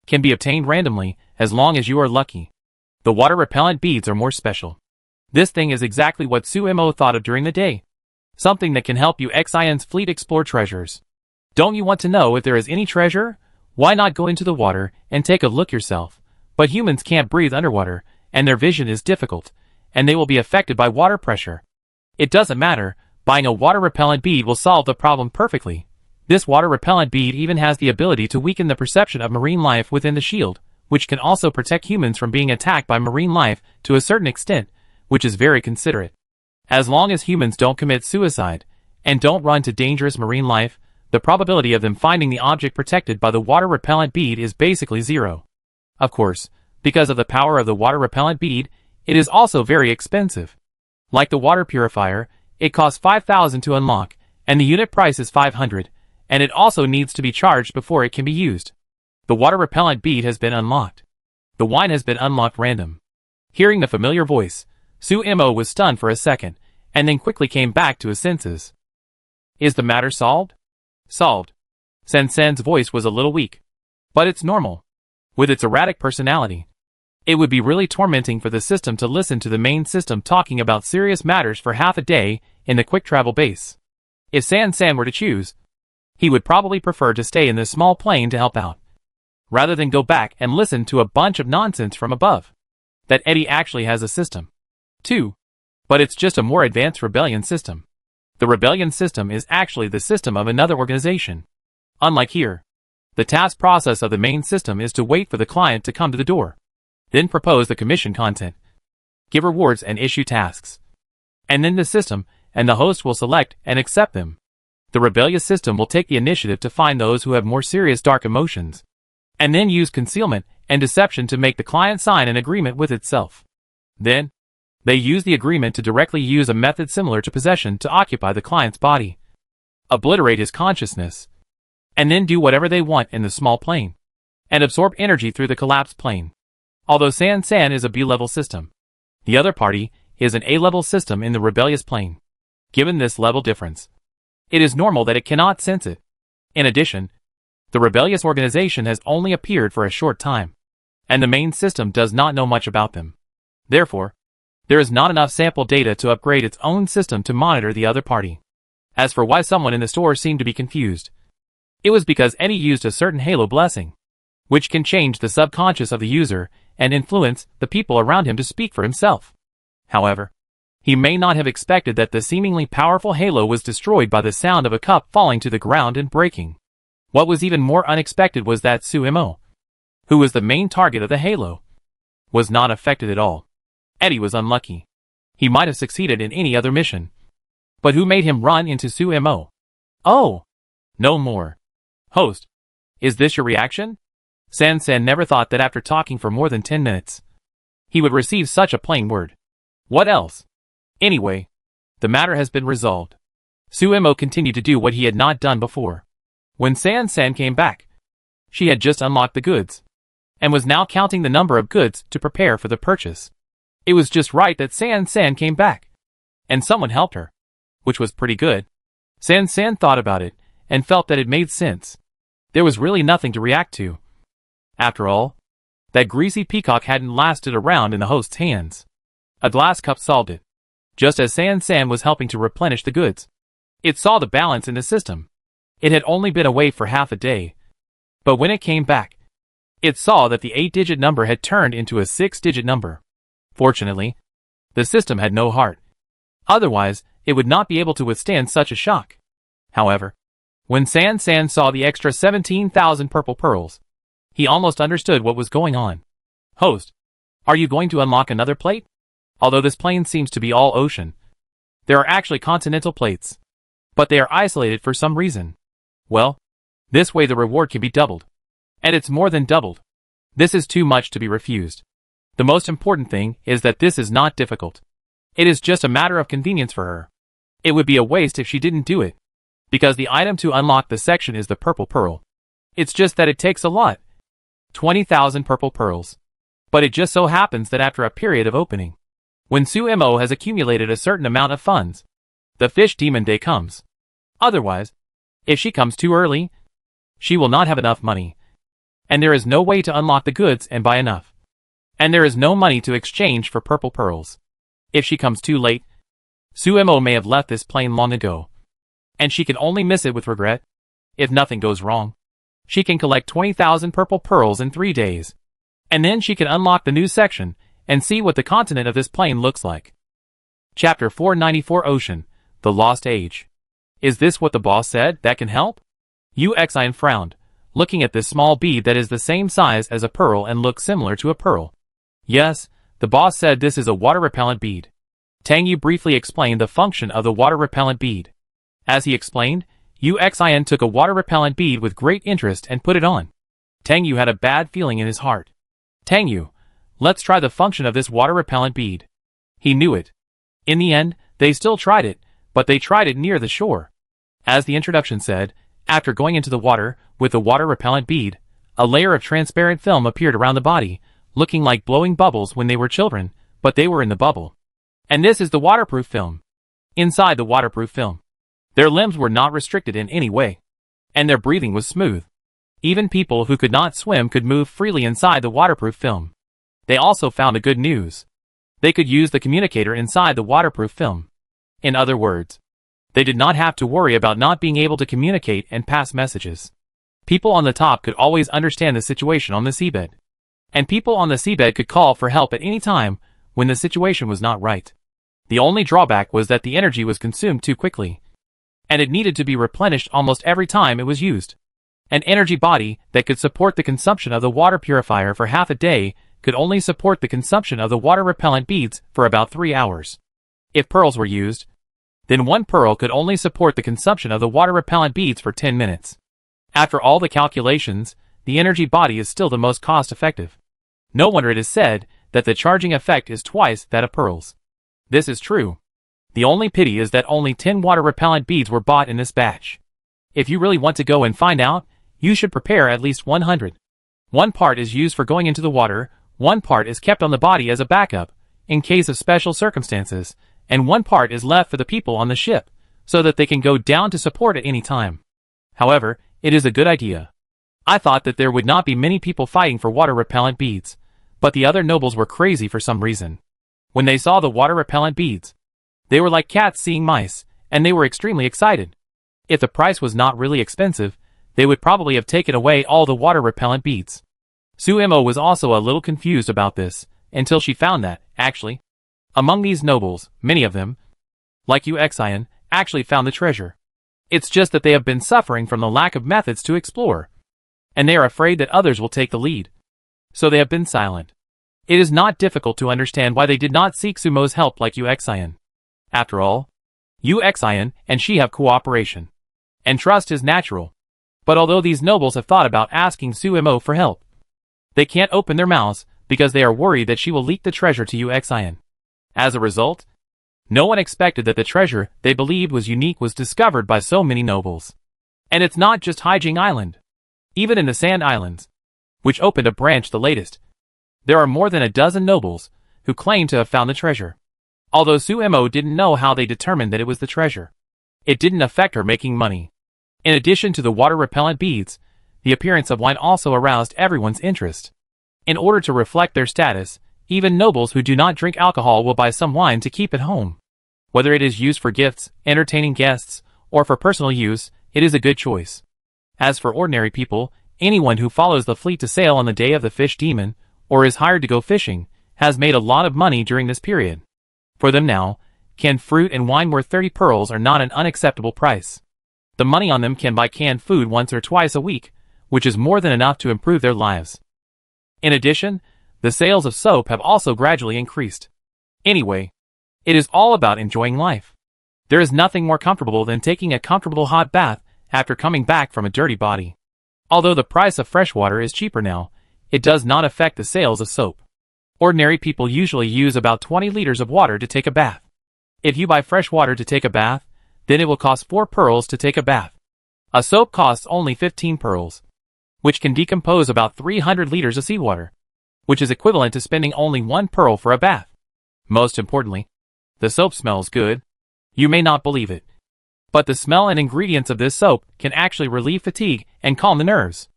can be obtained randomly as long as you are lucky. The water-repellent beads are more special. This thing is exactly what Sumo thought of during the day. Something that can help you Xion's fleet explore treasures. Don't you want to know if there is any treasure? Why not go into the water and take a look yourself? But humans can't breathe underwater, and their vision is difficult, and they will be affected by water pressure. It doesn't matter, buying a water-repellent bead will solve the problem perfectly. This water-repellent bead even has the ability to weaken the perception of marine life within the shield, which can also protect humans from being attacked by marine life to a certain extent, which is very considerate. As long as humans don't commit suicide, and don't run to dangerous marine life, the probability of them finding the object protected by the water-repellent bead is basically zero. Of course, because of the power of the water-repellent bead, it is also very expensive. Like the water purifier, it costs 5,000 to unlock, and the unit price is 500, and it also needs to be charged before it can be used. The water-repellent bead has been unlocked. The wine has been unlocked random. Hearing the familiar voice, Sumo was stunned for a second, and then quickly came back to his senses. Is the matter solved? Solved. Sensen's voice was a little weak. But it's normal. With its erratic personality, it would be really tormenting for the system to listen to the main system talking about serious matters for half a day in the quick travel base. If San were to choose, he would probably prefer to stay in this small plane to help out, rather than go back and listen to a bunch of nonsense from above. That Eddie actually has a system, too. But it's just a more advanced rebellion system. The rebellion system is actually the system of another organization. Unlike here, the task process of the main system is to wait for the client to come to the door, then propose the commission content, give rewards and issue tasks. And then the system and the host will select and accept them. The rebellious system will take the initiative to find those who have more serious dark emotions, and then use concealment and deception to make the client sign an agreement with itself. Then, they use the agreement to directly use a method similar to possession to occupy the client's body, obliterate his consciousness, and then do whatever they want in the small plane, and absorb energy through the collapsed plane. Although San is a B-level system, the other party is an A-level system in the rebellious plane. Given this level difference, it is normal that it cannot sense it. In addition, the rebellious organization has only appeared for a short time, and the main system does not know much about them. Therefore, there is not enough sample data to upgrade its own system to monitor the other party. As for why someone in the store seemed to be confused, it was because Eddie used a certain halo blessing, which can change the subconscious of the user and influence the people around him to speak for himself. However, he may not have expected that the seemingly powerful halo was destroyed by the sound of a cup falling to the ground and breaking. What was even more unexpected was that Sumo, who was the main target of the halo, was not affected at all. Eddie was unlucky. He might have succeeded in any other mission. But who made him run into Sumo? Oh! No more. Host, is this your reaction? San never thought that after talking for more than 10 minutes, he would receive such a plain word. What else? Anyway, the matter has been resolved. Sumo continued to do what he had not done before. When San came back, she had just unlocked the goods, and was now counting the number of goods to prepare for the purchase. It was just right that San came back, and someone helped her, which was pretty good. San thought about it, and felt that it made sense. There was really nothing to react to. After all, that greasy peacock hadn't lasted around in the host's hands. A glass cup solved it. Just as San was helping to replenish the goods, it saw the balance in the system. It had only been away for half a day, but when it came back, it saw that the 8-digit number had turned into a 6-digit number. Fortunately, the system had no heart. Otherwise, it would not be able to withstand such a shock. However, when San saw the extra 17,000 purple pearls, he almost understood what was going on. Host, are you going to unlock another plate? Although this plane seems to be all ocean, there are actually continental plates, but they are isolated for some reason. Well, this way the reward can be doubled. And it's more than doubled. This is too much to be refused. The most important thing is that this is not difficult. It is just a matter of convenience for her. It would be a waste if she didn't do it, because the item to unlock the section is the purple pearl. It's just that it takes a lot. 20,000 purple pearls. But it just so happens that after a period of opening, when Sumo has accumulated a certain amount of funds, the fish demon day comes. Otherwise, if she comes too early, She will not have enough money. And there is no way to unlock the goods and buy enough. And there is no money to exchange for purple pearls. If she comes too late, Sumo may have left this plane long ago. And she can only miss it with regret. If nothing goes wrong, she can collect 20,000 purple pearls in 3 days. And then she can unlock the new section and see what the continent of this plane looks like. Chapter 494 Ocean, The Lost Age. Is this what the boss said that can help? Uxian frowned, looking at this small bead that is the same size as a pearl and looks similar to a pearl. Yes, the boss said this is a water-repellent bead. Tang Yu briefly explained the function of the water-repellent bead. As he explained, Uxian took a water-repellent bead with great interest and put it on. Tang Yu had a bad feeling in his heart. Tang Yu, let's try the function of this water-repellent bead. He knew it. In the end, they still tried it, but they tried it near the shore. As the introduction said, after going into the water with the water-repellent bead, a layer of transparent film appeared around the body, looking like blowing bubbles when they were children, but they were in the bubble. And this is the waterproof film. Inside the waterproof film, their limbs were not restricted in any way. And their breathing was smooth. Even people who could not swim could move freely inside the waterproof film. They also found a good news. They could use the communicator inside the waterproof film. In other words, they did not have to worry about not being able to communicate and pass messages. People on the top could always understand the situation on the seabed. And people on the seabed could call for help at any time when the situation was not right. The only drawback was that the energy was consumed too quickly. And it needed to be replenished almost every time it was used. An energy body that could support the consumption of the water purifier for half a day could only support the consumption of the water-repellent beads for about 3 hours. If pearls were used, then one pearl could only support the consumption of the water-repellent beads for 10 minutes. After all the calculations, the energy body is still the most cost-effective. No wonder it is said that the charging effect is twice that of pearls. This is true. The only pity is that only 10 water-repellent beads were bought in this batch. If you really want to go and find out, you should prepare at least 100. One part is used for going into the water, one part is kept on the body as a backup, in case of special circumstances, and one part is left for the people on the ship, so that they can go down to support at any time. However, it is a good idea. I thought that there would not be many people fighting for water-repellent beads, but the other nobles were crazy for some reason. When they saw the water-repellent beads, they were like cats seeing mice, and they were extremely excited. If the price was not really expensive, they would probably have taken away all the water-repellent beads. Sumo was also a little confused about this, until she found that, actually, among these nobles, many of them, like Uxian, actually found the treasure. It's just that they have been suffering from the lack of methods to explore. And they are afraid that others will take the lead. So they have been silent. It is not difficult to understand why they did not seek Sumo's help like Uxian. After all, Uxian and she have cooperation. And trust is natural. But although these nobles have thought about asking Sumo for help, they can't open their mouths because they are worried that she will leak the treasure to Uxian. As a result, no one expected that the treasure they believed was unique was discovered by so many nobles. And it's not just Haijing Island. Even in the Sand Islands, which opened a branch the latest, there are more than a dozen nobles who claim to have found the treasure. Although Sumo didn't know how they determined that it was the treasure, it didn't affect her making money. In addition to the water-repellent beads, the appearance of wine also aroused everyone's interest. In order to reflect their status, even nobles who do not drink alcohol will buy some wine to keep at home. Whether it is used for gifts, entertaining guests, or for personal use, it is a good choice. As for ordinary people, anyone who follows the fleet to sail on the day of the fish demon, or is hired to go fishing, has made a lot of money during this period. For them now, canned fruit and wine worth 30 pearls are not an unacceptable price. The money on them can buy canned food once or twice a week, which is more than enough to improve their lives. In addition, the sales of soap have also gradually increased. Anyway, it is all about enjoying life. There is nothing more comfortable than taking a comfortable hot bath after coming back from a dirty body. Although the price of fresh water is cheaper now, it does not affect the sales of soap. Ordinary people usually use about 20 liters of water to take a bath. If you buy fresh water to take a bath, then it will cost 4 pearls to take a bath. A soap costs only 15 pearls, which can decompose about 300 liters of seawater, which is equivalent to spending only 1 pearl for a bath. Most importantly, the soap smells good. You may not believe it, But the smell and ingredients of this soap can actually relieve fatigue and calm the nerves.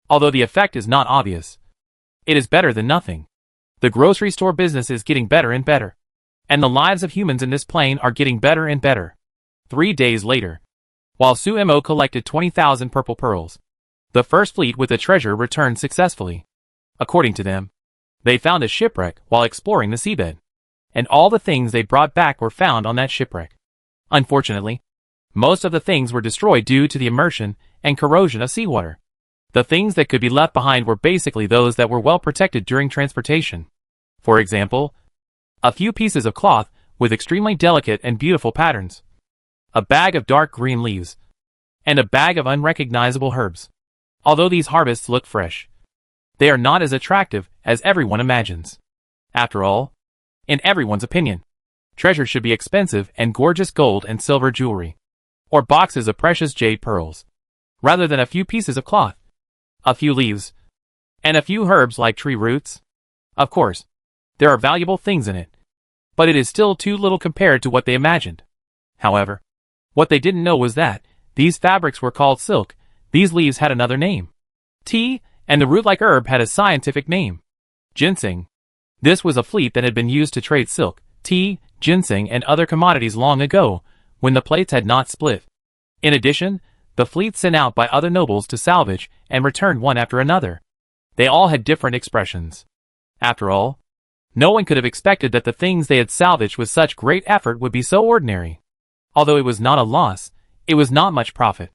Although the effect is not obvious, it is better than nothing. The grocery store business is getting better and better. And the lives of humans in this plane are getting better and better. 3 days later, while Sumo collected 20,000 purple pearls, the first fleet with the treasure returned successfully. According to them, they found a shipwreck while exploring the seabed, and all the things they brought back were found on that shipwreck. Unfortunately, most of the things were destroyed due to the immersion and corrosion of seawater. The things that could be left behind were basically those that were well protected during transportation. For example, a few pieces of cloth with extremely delicate and beautiful patterns, a bag of dark green leaves, and a bag of unrecognizable herbs. Although these harvests look fresh, they are not as attractive as everyone imagines. After all, in everyone's opinion, treasure should be expensive and gorgeous gold and silver jewelry, or boxes of precious jade pearls, rather than a few pieces of cloth, a few leaves, and a few herbs like tree roots. Of course, there are valuable things in it, but it is still too little compared to what they imagined. However, what they didn't know was that these fabrics were called silk, these leaves had another name, tea, and the root-like herb had a scientific name, ginseng. This was a fleet that had been used to trade silk, tea, ginseng, and other commodities long ago, when the plates had not split. In addition, the fleet sent out by other nobles to salvage and returned one after another. They all had different expressions. After all, no one could have expected that the things they had salvaged with such great effort would be so ordinary. Although it was not a loss, it was not much profit.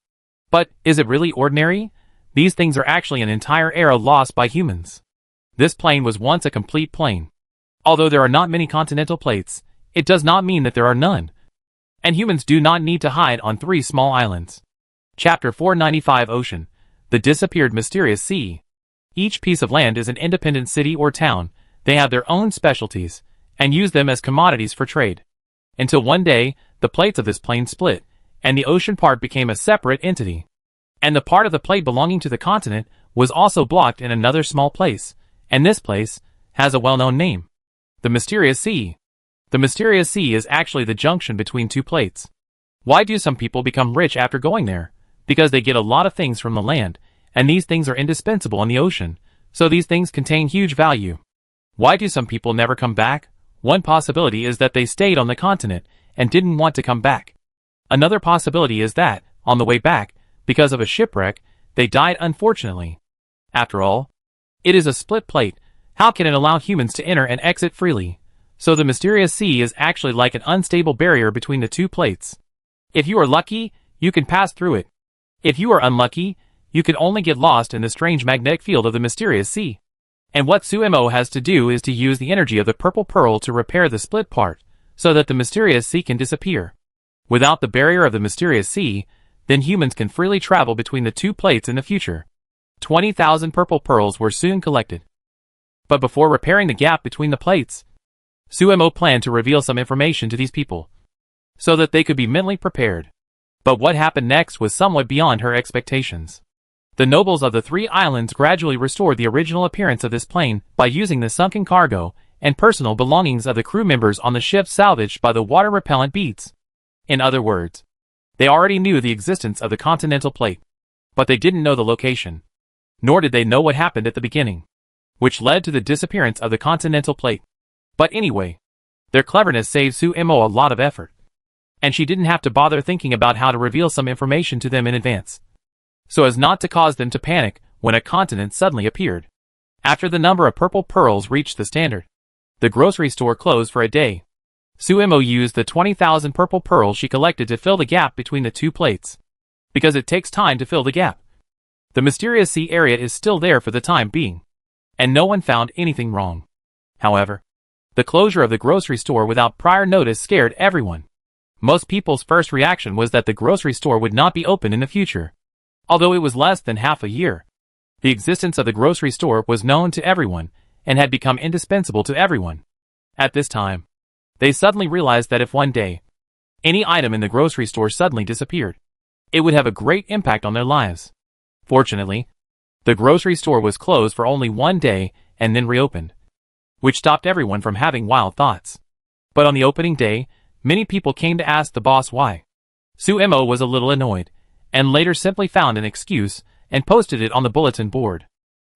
But, is it really ordinary? These things are actually an entire era lost by humans. This plane was once a complete plane. Although there are not many continental plates, it does not mean that there are none. And humans do not need to hide on 3 small islands. Chapter 495 Ocean, the Disappeared Mysterious Sea. Each piece of land is an independent city or town. They have their own specialties, and use them as commodities for trade. Until one day, the plates of this plane split, and the ocean part became a separate entity. And the part of the plate belonging to the continent was also blocked in another small place, and this place has a well-known name. The Mysterious Sea. The Mysterious Sea is actually the junction between 2 plates. Why do some people become rich after going there? Because they get a lot of things from the land, and these things are indispensable in the ocean, so these things contain huge value. Why do some people never come back? One possibility is that they stayed on the continent and didn't want to come back. Another possibility is that, on the way back, because of a shipwreck, they died unfortunately. After all, it is a split plate. How can it allow humans to enter and exit freely? So the Mysterious Sea is actually like an unstable barrier between the 2 plates. If you are lucky, you can pass through it. If you are unlucky, you can only get lost in the strange magnetic field of the Mysterious Sea. And what Sumo has to do is to use the energy of the purple pearl to repair the split part, so that the Mysterious Sea can disappear. Without the barrier of the Mysterious Sea, then humans can freely travel between the 2 plates in the future. 20,000 purple pearls were soon collected. But before repairing the gap between the plates, Sumo planned to reveal some information to these people, so that they could be mentally prepared. But what happened next was somewhat beyond her expectations. The nobles of the 3 islands gradually restored the original appearance of this plane by using the sunken cargo and personal belongings of the crew members on the ship salvaged by the water-repellent beads. In other words, they already knew the existence of the continental plate, but they didn't know the location, nor did they know what happened at the beginning, which led to the disappearance of the continental plate. But anyway, their cleverness saved Sumo a lot of effort, and she didn't have to bother thinking about how to reveal some information to them in advance, so as not to cause them to panic when a continent suddenly appeared. After the number of purple pearls reached the standard, the grocery store closed for a day. Sumo used the 20,000 purple pearls she collected to fill the gap between the 2 plates, because it takes time to fill the gap. The Mysterious Sea area is still there for the time being, and no one found anything wrong. However, the closure of the grocery store without prior notice scared everyone. Most people's first reaction was that the grocery store would not be open in the future. Although it was less than half a year, the existence of the grocery store was known to everyone and had become indispensable to everyone. At this time, they suddenly realized that if one day, any item in the grocery store suddenly disappeared, it would have a great impact on their lives. Fortunately, the grocery store was closed for only 1 day and then reopened, which stopped everyone from having wild thoughts. But on the opening day, many people came to ask the boss why. Suemo was a little annoyed, and later simply found an excuse and posted it on the bulletin board.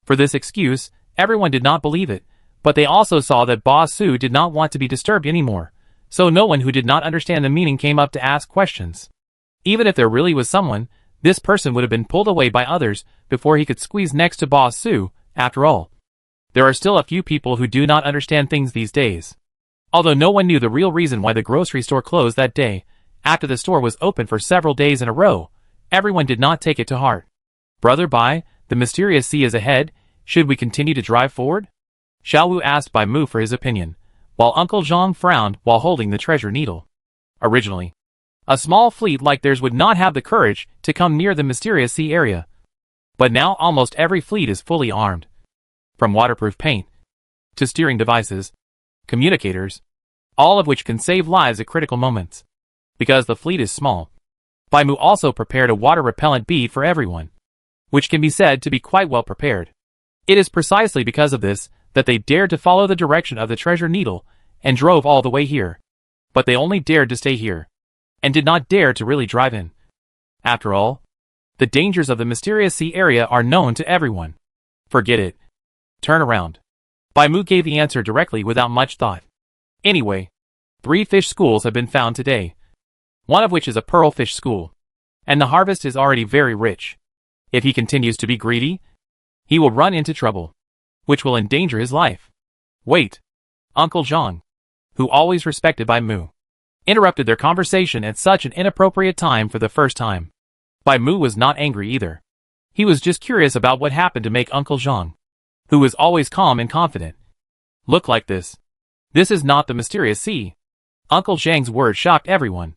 For this excuse, everyone did not believe it, but they also saw that Boss Su did not want to be disturbed anymore, so no one who did not understand the meaning came up to ask questions. Even if there really was someone, this person would have been pulled away by others before he could squeeze next to Boss Su. After all, there are still a few people who do not understand things these days. Although no one knew the real reason why the grocery store closed that day, after the store was open for several days in a row, everyone did not take it to heart. Brother Bai, the mysterious sea is ahead. Should we continue to drive forward? Xiao Wu asked Bai Mu for his opinion, while Uncle Zhang frowned while holding the treasure needle. Originally, a small fleet like theirs would not have the courage to come near the mysterious sea area. But now almost every fleet is fully armed. From waterproof paint to steering devices, communicators, all of which can save lives at critical moments. Because the fleet is small, Bai Mu also prepared a water-repellent bead for everyone, which can be said to be quite well prepared. It is precisely because of this that they dared to follow the direction of the treasure needle and drove all the way here. But they only dared to stay here, and did not dare to really drive in. After all, the dangers of the mysterious sea area are known to everyone. Forget it. Turn around. Bai Mu gave the answer directly without much thought. Anyway, 3 fish schools have been found today, one of which is a pearl fish school, and the harvest is already very rich. If he continues to be greedy, he will run into trouble, which will endanger his life. Wait. Uncle Zhang, who always respected Bai Mu, interrupted their conversation at such an inappropriate time for the first time. Bai Mu was not angry either. He was just curious about what happened to make Uncle Zhang, who was always calm and confident, look like this. This is not the mysterious sea. Uncle Zhang's words shocked everyone.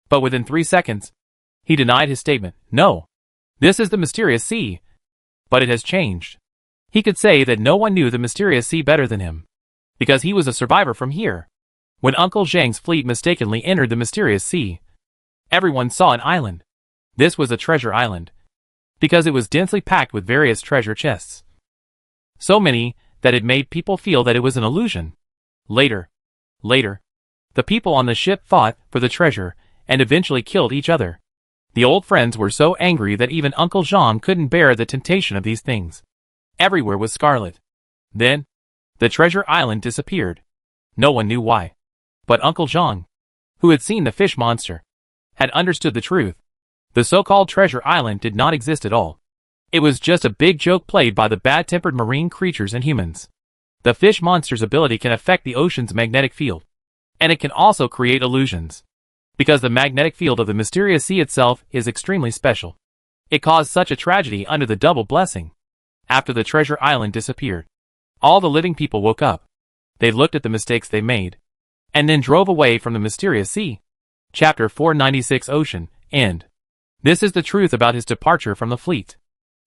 But within 3 seconds, he denied his statement. No. This is the mysterious sea. But it has changed. He could say that no one knew the mysterious sea better than him, because he was a survivor from here. When Uncle Zhang's fleet mistakenly entered the mysterious sea, everyone saw an island. This was a treasure island, because it was densely packed with various treasure chests. So many that it made people feel that it was an illusion. Later, the people on the ship fought for the treasure and eventually killed each other. The old friends were so angry that even Uncle Zhang couldn't bear the temptation of these things. Everywhere was scarlet. Then, the treasure island disappeared. No one knew why. But Uncle Zhang, who had seen the fish monster, had understood the truth. The so-called treasure island did not exist at all. It was just a big joke played by the bad-tempered marine creatures and humans. The fish monster's ability can affect the ocean's magnetic field, and it can also create illusions. Because the magnetic field of the mysterious sea itself is extremely special. It caused such a tragedy under the double blessing. After the treasure island disappeared, all the living people woke up. They looked at the mistakes they made, and then drove away from the mysterious sea. Chapter 496 Ocean, End. This is the truth about his departure from the fleet.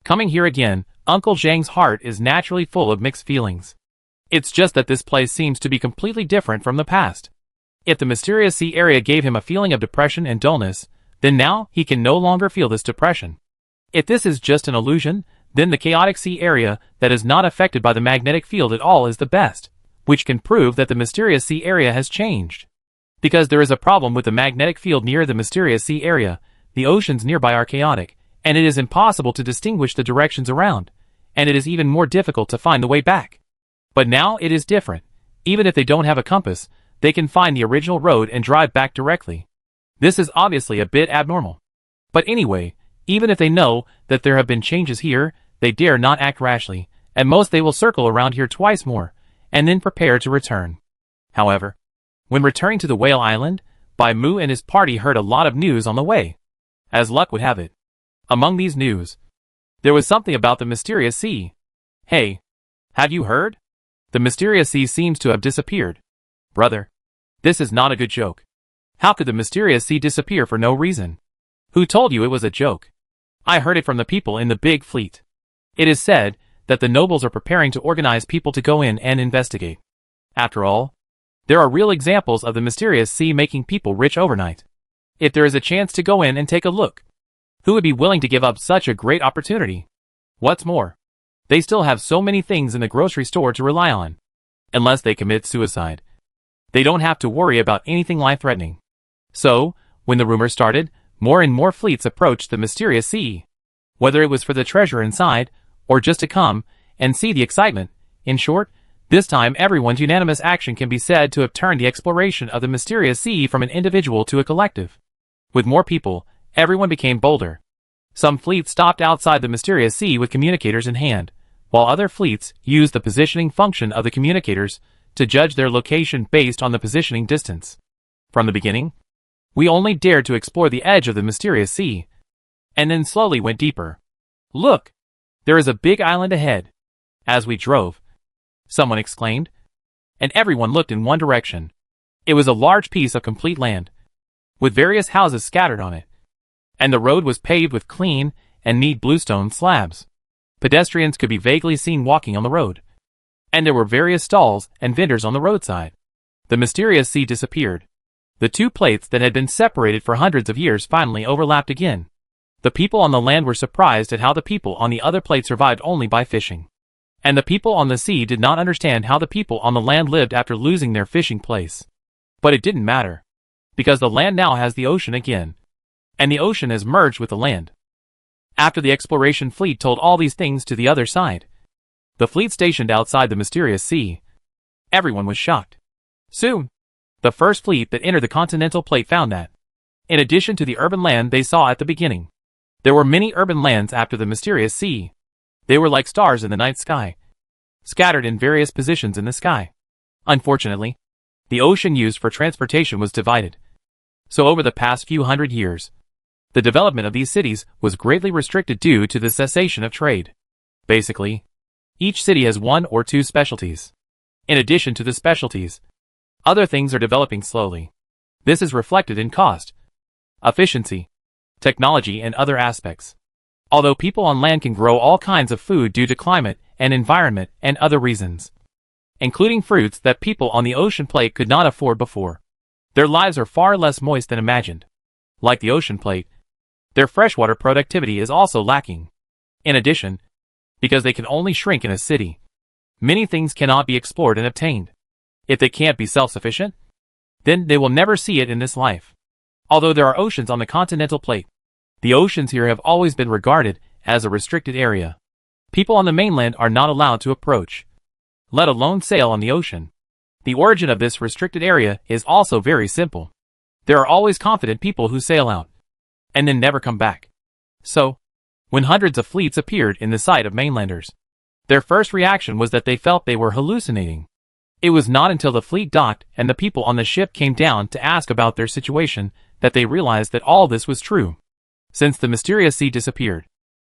Coming here again, Uncle Zhang's heart is naturally full of mixed feelings. It's just that this place seems to be completely different from the past. If the mysterious sea area gave him a feeling of depression and dullness, then now he can no longer feel this depression. If this is just an illusion, then the chaotic sea area that is not affected by the magnetic field at all is the best, which can prove that the mysterious sea area has changed. Because there is a problem with the magnetic field near the mysterious sea area, the oceans nearby are chaotic, and it is impossible to distinguish the directions around, and it is even more difficult to find the way back. But now it is different. Even if they don't have a compass, they can find the original road and drive back directly. This is obviously a bit abnormal. But anyway, even if they know that there have been changes here, they dare not act rashly. At most they will circle around here twice more, and then prepare to return. However, when returning to the Whale Island, Bai Mu and his party heard a lot of news on the way. As luck would have it, among these news, there was something about the mysterious sea. Hey, have you heard? The mysterious sea seems to have disappeared. Brother, this is not a good joke. How could the mysterious sea disappear for no reason? Who told you it was a joke? I heard it from the people in the big fleet. It is said that the nobles are preparing to organize people to go in and investigate. After all, there are real examples of the mysterious sea making people rich overnight. If there is a chance to go in and take a look, who would be willing to give up such a great opportunity? What's more, they still have so many things in the grocery store to rely on. Unless they commit suicide, they don't have to worry about anything life-threatening. So, when the rumor started, more and more fleets approached the mysterious sea. Whether it was for the treasure inside, or just to come and see the excitement. In short, this time everyone's unanimous action can be said to have turned the exploration of the mysterious sea from an individual to a collective. With more people, everyone became bolder. Some fleets stopped outside the mysterious sea with communicators in hand, while other fleets used the positioning function of the communicators to judge their location based on the positioning distance. From the beginning, we only dared to explore the edge of the mysterious sea, and then slowly went deeper. Look! There is a big island ahead. As we drove, someone exclaimed, and everyone looked in one direction. It was a large piece of complete land, with various houses scattered on it, and the road was paved with clean and neat bluestone slabs. Pedestrians could be vaguely seen walking on the road, and there were various stalls and vendors on the roadside. The mysterious sea disappeared. The two plates that had been separated for hundreds of years finally overlapped again. The people on the land were surprised at how the people on the other plate survived only by fishing. And the people on the sea did not understand how the people on the land lived after losing their fishing place. But it didn't matter, because the land now has the ocean again, and the ocean has merged with the land. After the exploration fleet told all these things to the other side, the fleet stationed outside the mysterious sea, everyone was shocked. Soon, the first fleet that entered the continental plate found that, in addition to the urban land they saw at the beginning, there were many urban lands after the mysterious sea. They were like stars in the night sky, scattered in various positions in the sky. Unfortunately, the ocean used for transportation was divided. So over the past few hundred years, the development of these cities was greatly restricted due to the cessation of trade. Basically, each city has one or two specialties. In addition to the specialties, other things are developing slowly. This is reflected in cost, efficiency, technology, and other aspects. Although people on land can grow all kinds of food due to climate and environment and other reasons, including fruits that people on the ocean plate could not afford before. Their lives are far less moist than imagined. Like the ocean plate, their freshwater productivity is also lacking. In addition, because they can only shrink in a city, many things cannot be explored and obtained. If they can't be self-sufficient, then they will never see it in this life. Although there are oceans on the continental plate, the oceans here have always been regarded as a restricted area. People on the mainland are not allowed to approach, let alone sail on the ocean. The origin of this restricted area is also very simple. There are always confident people who sail out, and then never come back. So, when hundreds of fleets appeared in the sight of mainlanders, their first reaction was that they felt they were hallucinating. It was not until the fleet docked and the people on the ship came down to ask about their situation that they realized that all this was true. Since the mysterious sea disappeared,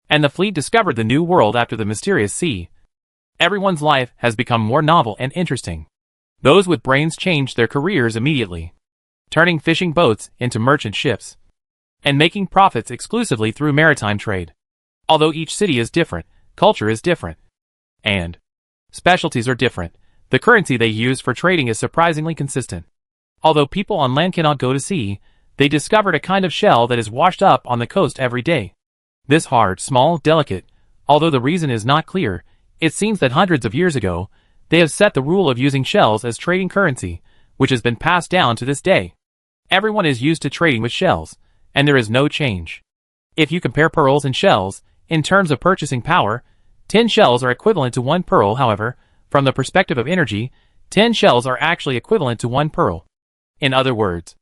and the fleet discovered the new world after the mysterious sea, everyone's life has become more novel and interesting. Those with brains changed their careers immediately, turning fishing boats into merchant ships, and making profits exclusively through maritime trade. Although each city is different, culture is different, and specialties are different, the currency they use for trading is surprisingly consistent. Although people on land cannot go to sea, they discovered a kind of shell that is washed up on the coast every day. This hard, small, delicate, although the reason is not clear, it seems that hundreds of years ago, they have set the rule of using shells as trading currency, which has been passed down to this day. Everyone is used to trading with shells, and there is no change. If you compare pearls and shells, in terms of purchasing power, 10 shells are equivalent to 1 pearl. However, from the perspective of energy, 10 shells are actually equivalent to 1 pearl. In other words,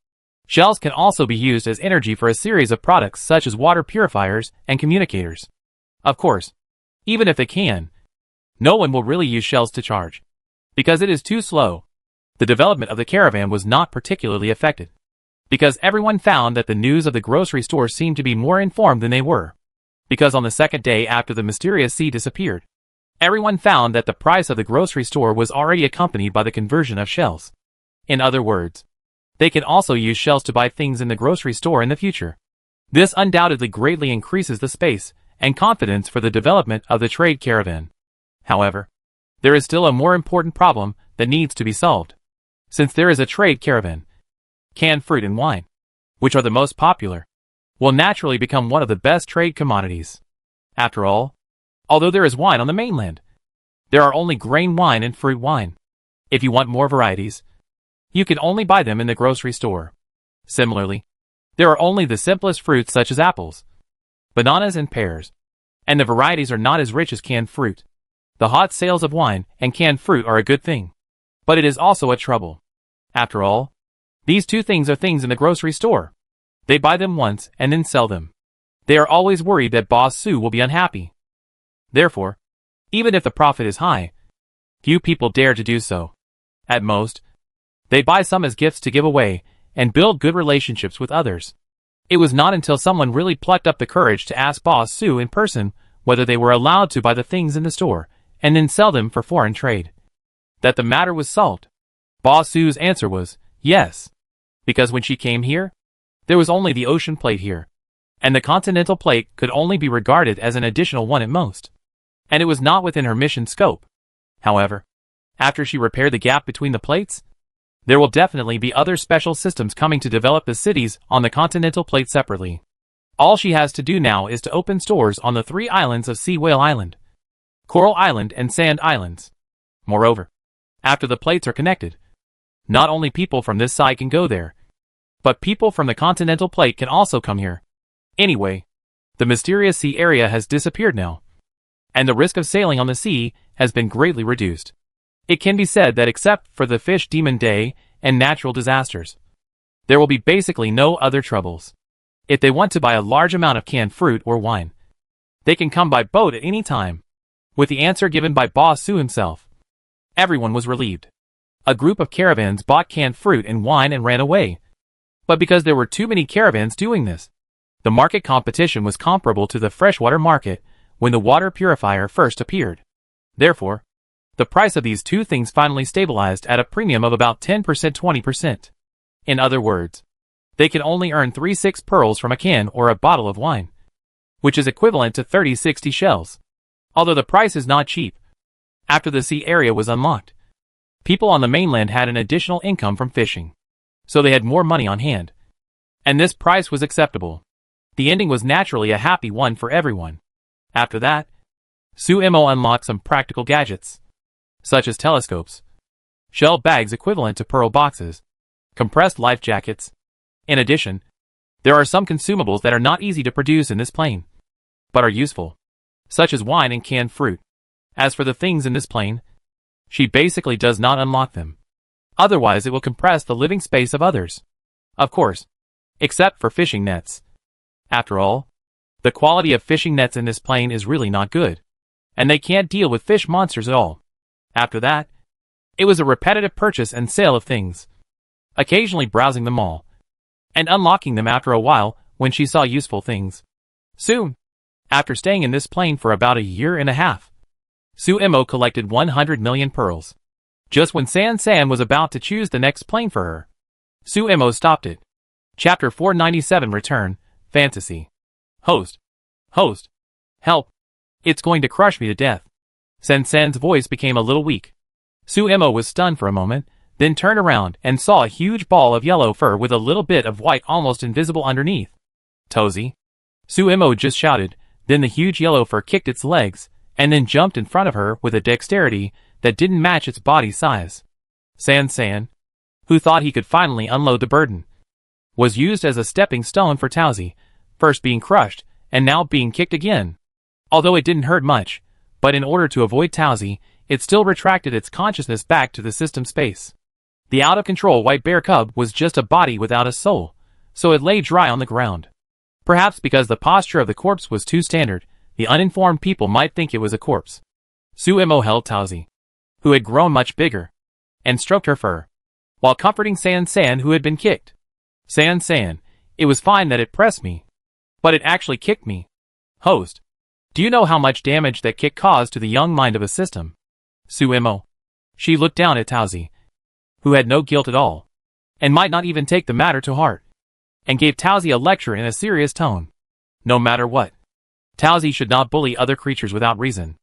shells can also be used as energy for a series of products such as water purifiers and communicators. Of course, even if they can, no one will really use shells to charge, because it is too slow. The development of the caravan was not particularly affected, because everyone found that the news of the grocery store seemed to be more informed than they were. Because on the second day after the mysterious sea disappeared, everyone found that the price of the grocery store was already accompanied by the conversion of shells. In other words, they can also use shells to buy things in the grocery store in the future. This undoubtedly greatly increases the space and confidence for the development of the trade caravan. However, there is still a more important problem that needs to be solved. Since there is a trade caravan, canned fruit and wine, which are the most popular, will naturally become one of the best trade commodities. After all, although there is wine on the mainland, there are only grain wine and fruit wine. If you want more varieties, you can only buy them in the grocery store. Similarly, There are only the simplest fruits such as apples, bananas and pears, and the varieties are not as rich as canned fruit. The hot sales of wine and canned fruit are a good thing, but it is also a trouble. After all, these two things are things in the grocery store. They buy them once and then sell them. They are always worried that Boss Sue will be unhappy. Therefore, even if the profit is high, few people dare to do so. At most, they buy some as gifts to give away and build good relationships with others. It was not until someone really plucked up the courage to ask Boss Sue in person whether they were allowed to buy the things in the store and then sell them for foreign trade that the matter was solved. Boss Sue's answer was yes, because when she came here, there was only the ocean plate here, and the continental plate could only be regarded as an additional one at most, and it was not within her mission scope. However, after she repaired the gap between the plates, there will definitely be other special systems coming to develop the cities on the continental plate separately. All she has to do now is to open stores on the 3 islands of Sea Whale Island, Coral Island and Sand Islands. Moreover, after the plates are connected, not only people from this side can go there, but people from the continental plate can also come here. Anyway, the mysterious sea area has disappeared now, and the risk of sailing on the sea has been greatly reduced. It can be said that except for the fish demon day and natural disasters, there will be basically no other troubles. If they want to buy a large amount of canned fruit or wine, they can come by boat at any time. With the answer given by Boss Sue himself, everyone was relieved. A group of caravans bought canned fruit and wine and ran away. But because there were too many caravans doing this, the market competition was comparable to the freshwater market when the water purifier first appeared. Therefore, the price of these two things finally stabilized at a premium of about 10%-20%. In other words, they can only earn 3-6 pearls from a can or a bottle of wine, which is equivalent to 30-60 shells. Although the price is not cheap. After the sea area was unlocked, people on the mainland had an additional income from fishing, so they had more money on hand, and this price was acceptable. The ending was naturally a happy one for everyone. After that, Sue Mo unlocked some practical gadgets, such as telescopes, shell bags equivalent to pearl boxes, compressed life jackets. In addition, there are some consumables that are not easy to produce in this plane, but are useful, such as wine and canned fruit. As for the things in this plane, she basically does not unlock them. Otherwise it will compress the living space of others. Of course, except for fishing nets. After all, the quality of fishing nets in this plane is really not good, and they can't deal with fish monsters at all. After that, it was a repetitive purchase and sale of things, occasionally browsing them all, and unlocking them after a while when she saw useful things. Soon, after staying in this plane for about a year and a half, Sue Mo collected 100 million pearls. Just when San was about to choose the next plane for her, Sue Mo stopped it. Chapter 497 Return, Fantasy. Host, help. It's going to crush me to death. San's voice became a little weak. Sue Mo was stunned for a moment, then turned around and saw a huge ball of yellow fur with a little bit of white almost invisible underneath. Tozy, Sue Mo just shouted, then the huge yellow fur kicked its legs, and then jumped in front of her with a dexterity that didn't match its body size. San, who thought he could finally unload the burden, was used as a stepping stone for Towsy, first being crushed, and now being kicked again. Although it didn't hurt much, but in order to avoid Towsy, it still retracted its consciousness back to the system space. The out-of-control white bear cub was just a body without a soul, so it lay dry on the ground. Perhaps because the posture of the corpse was too standard, the uninformed people might think it was a corpse. Sue Mo held Towsy, who had grown much bigger, and stroked her fur, while comforting San who had been kicked. San, it was fine that it pressed me, but it actually kicked me. Host, do you know how much damage that kick caused to the young mind of a system? Sue Mo. She looked down at Towsy, who had no guilt at all, and might not even take the matter to heart, and gave Towsy a lecture in a serious tone. No matter what, Towsy should not bully other creatures without reason.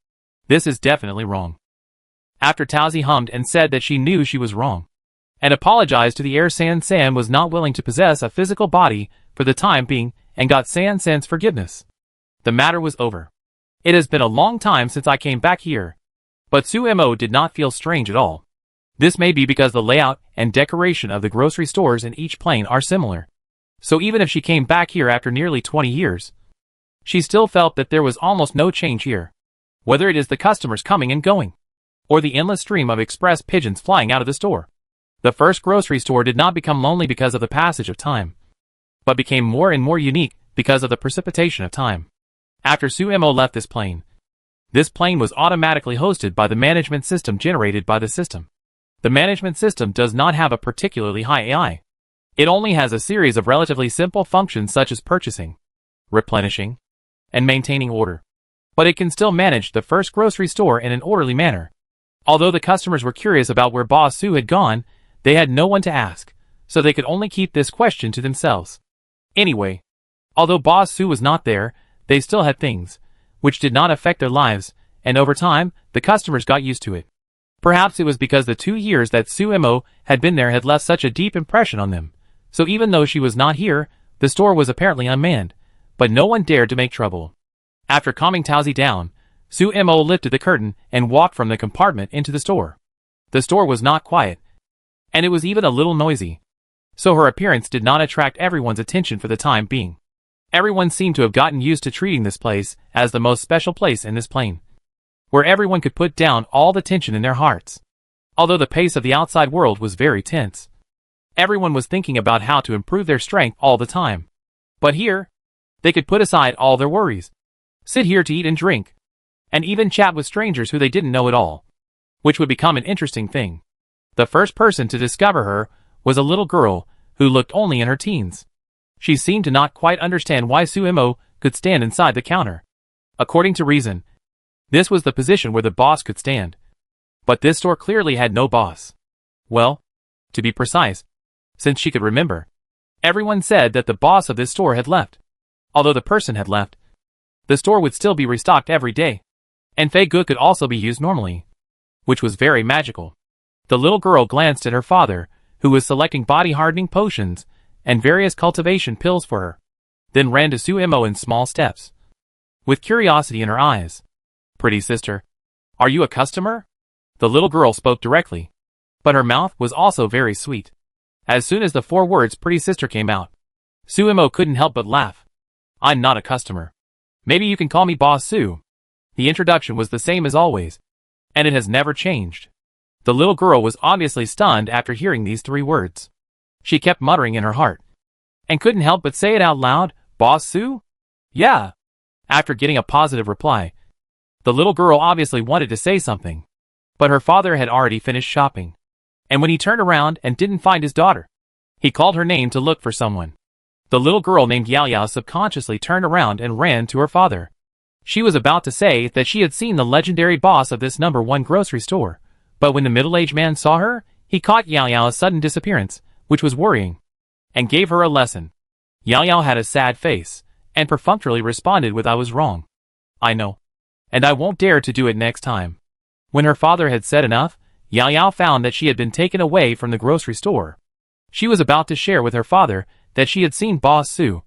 This is definitely wrong. After Towsy hummed and said that she knew she was wrong, and apologized to the air, San was not willing to possess a physical body for the time being and got San's forgiveness. The matter was over. It has been a long time since I came back here, but Sue Mo did not feel strange at all. This may be because the layout and decoration of the grocery stores in each plane are similar. So even if she came back here after nearly 20 years, she still felt that there was almost no change here. Whether it is the customers coming and going, or the endless stream of express pigeons flying out of the store. The first grocery store did not become lonely because of the passage of time, but became more and more unique because of the precipitation of time. After Sumo left this plane was automatically hosted by the management system generated by the system. The management system does not have a particularly high AI. It only has a series of relatively simple functions such as purchasing, replenishing, and maintaining order. But it can still manage the first grocery store in an orderly manner. Although the customers were curious about where Boss Sue had gone, they had no one to ask, so they could only keep this question to themselves. Anyway, although Boss Sue was not there, they still had things, which did not affect their lives, and over time, the customers got used to it. Perhaps it was because the 2 years that Sumo had been there had left such a deep impression on them. So even though she was not here, the store was apparently unmanned, but no one dared to make trouble. After calming Towsy down, Sumo lifted the curtain and walked from the compartment into the store. The store was not quiet, and it was even a little noisy. So her appearance did not attract everyone's attention for the time being. Everyone seemed to have gotten used to treating this place as the most special place in this plane, where everyone could put down all the tension in their hearts. Although the pace of the outside world was very tense, everyone was thinking about how to improve their strength all the time. But here, they could put aside all their worries, sit here to eat and drink, and even chat with strangers who they didn't know at all, which would become an interesting thing. The first person to discover her was a little girl who looked only in her teens. She seemed to not quite understand why Sumo could stand inside the counter. According to reason, this was the position where the boss could stand. But this store clearly had no boss. Well, to be precise, since she could remember, everyone said that the boss of this store had left. Although the person had left, the store would still be restocked every day, and Fei Gu could also be used normally, which was very magical. The little girl glanced at her father, who was selecting body-hardening potions and various cultivation pills for her, then ran to Sumo in small steps, with curiosity in her eyes. "Pretty sister, are you a customer?" The little girl spoke directly, but her mouth was also very sweet. As soon as the 4 words "pretty sister" came out, Sumo couldn't help but laugh. "I'm not a customer. Maybe you can call me Boss Sue." The introduction was the same as always, and it has never changed. The little girl was obviously stunned after hearing these 3 words. She kept muttering in her heart, and couldn't help but say it out loud, "Boss Sue? Yeah." After getting a positive reply, the little girl obviously wanted to say something, but her father had already finished shopping. And when he turned around and didn't find his daughter, he called her name to look for someone. The little girl named Yao Yao subconsciously turned around and ran to her father. She was about to say that she had seen the legendary boss of this #1 grocery store, but when the middle-aged man saw her, he caught Yao Yao's sudden disappearance, which was worrying, and gave her a lesson. Yao Yao had a sad face, and perfunctorily responded with, "I was wrong. I know. And I won't dare to do it next time." When her father had said enough, Yao Yao found that she had been taken away from the grocery store. She was about to share with her father that she had seen Boss Sue,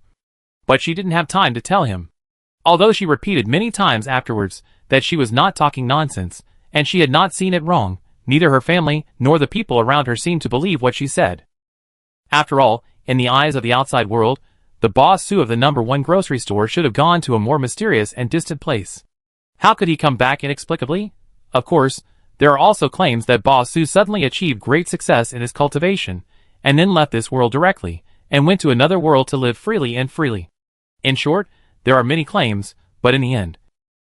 but she didn't have time to tell him. Although she repeated many times afterwards that she was not talking nonsense, and she had not seen it wrong, neither her family nor the people around her seemed to believe what she said. After all, in the eyes of the outside world, the Boss Sue of the #1 grocery store should have gone to a more mysterious and distant place. How could he come back inexplicably? Of course, there are also claims that Boss Sue suddenly achieved great success in his cultivation, and then left this world directly, and went to another world to live freely and freely. In short, there are many claims, but in the end,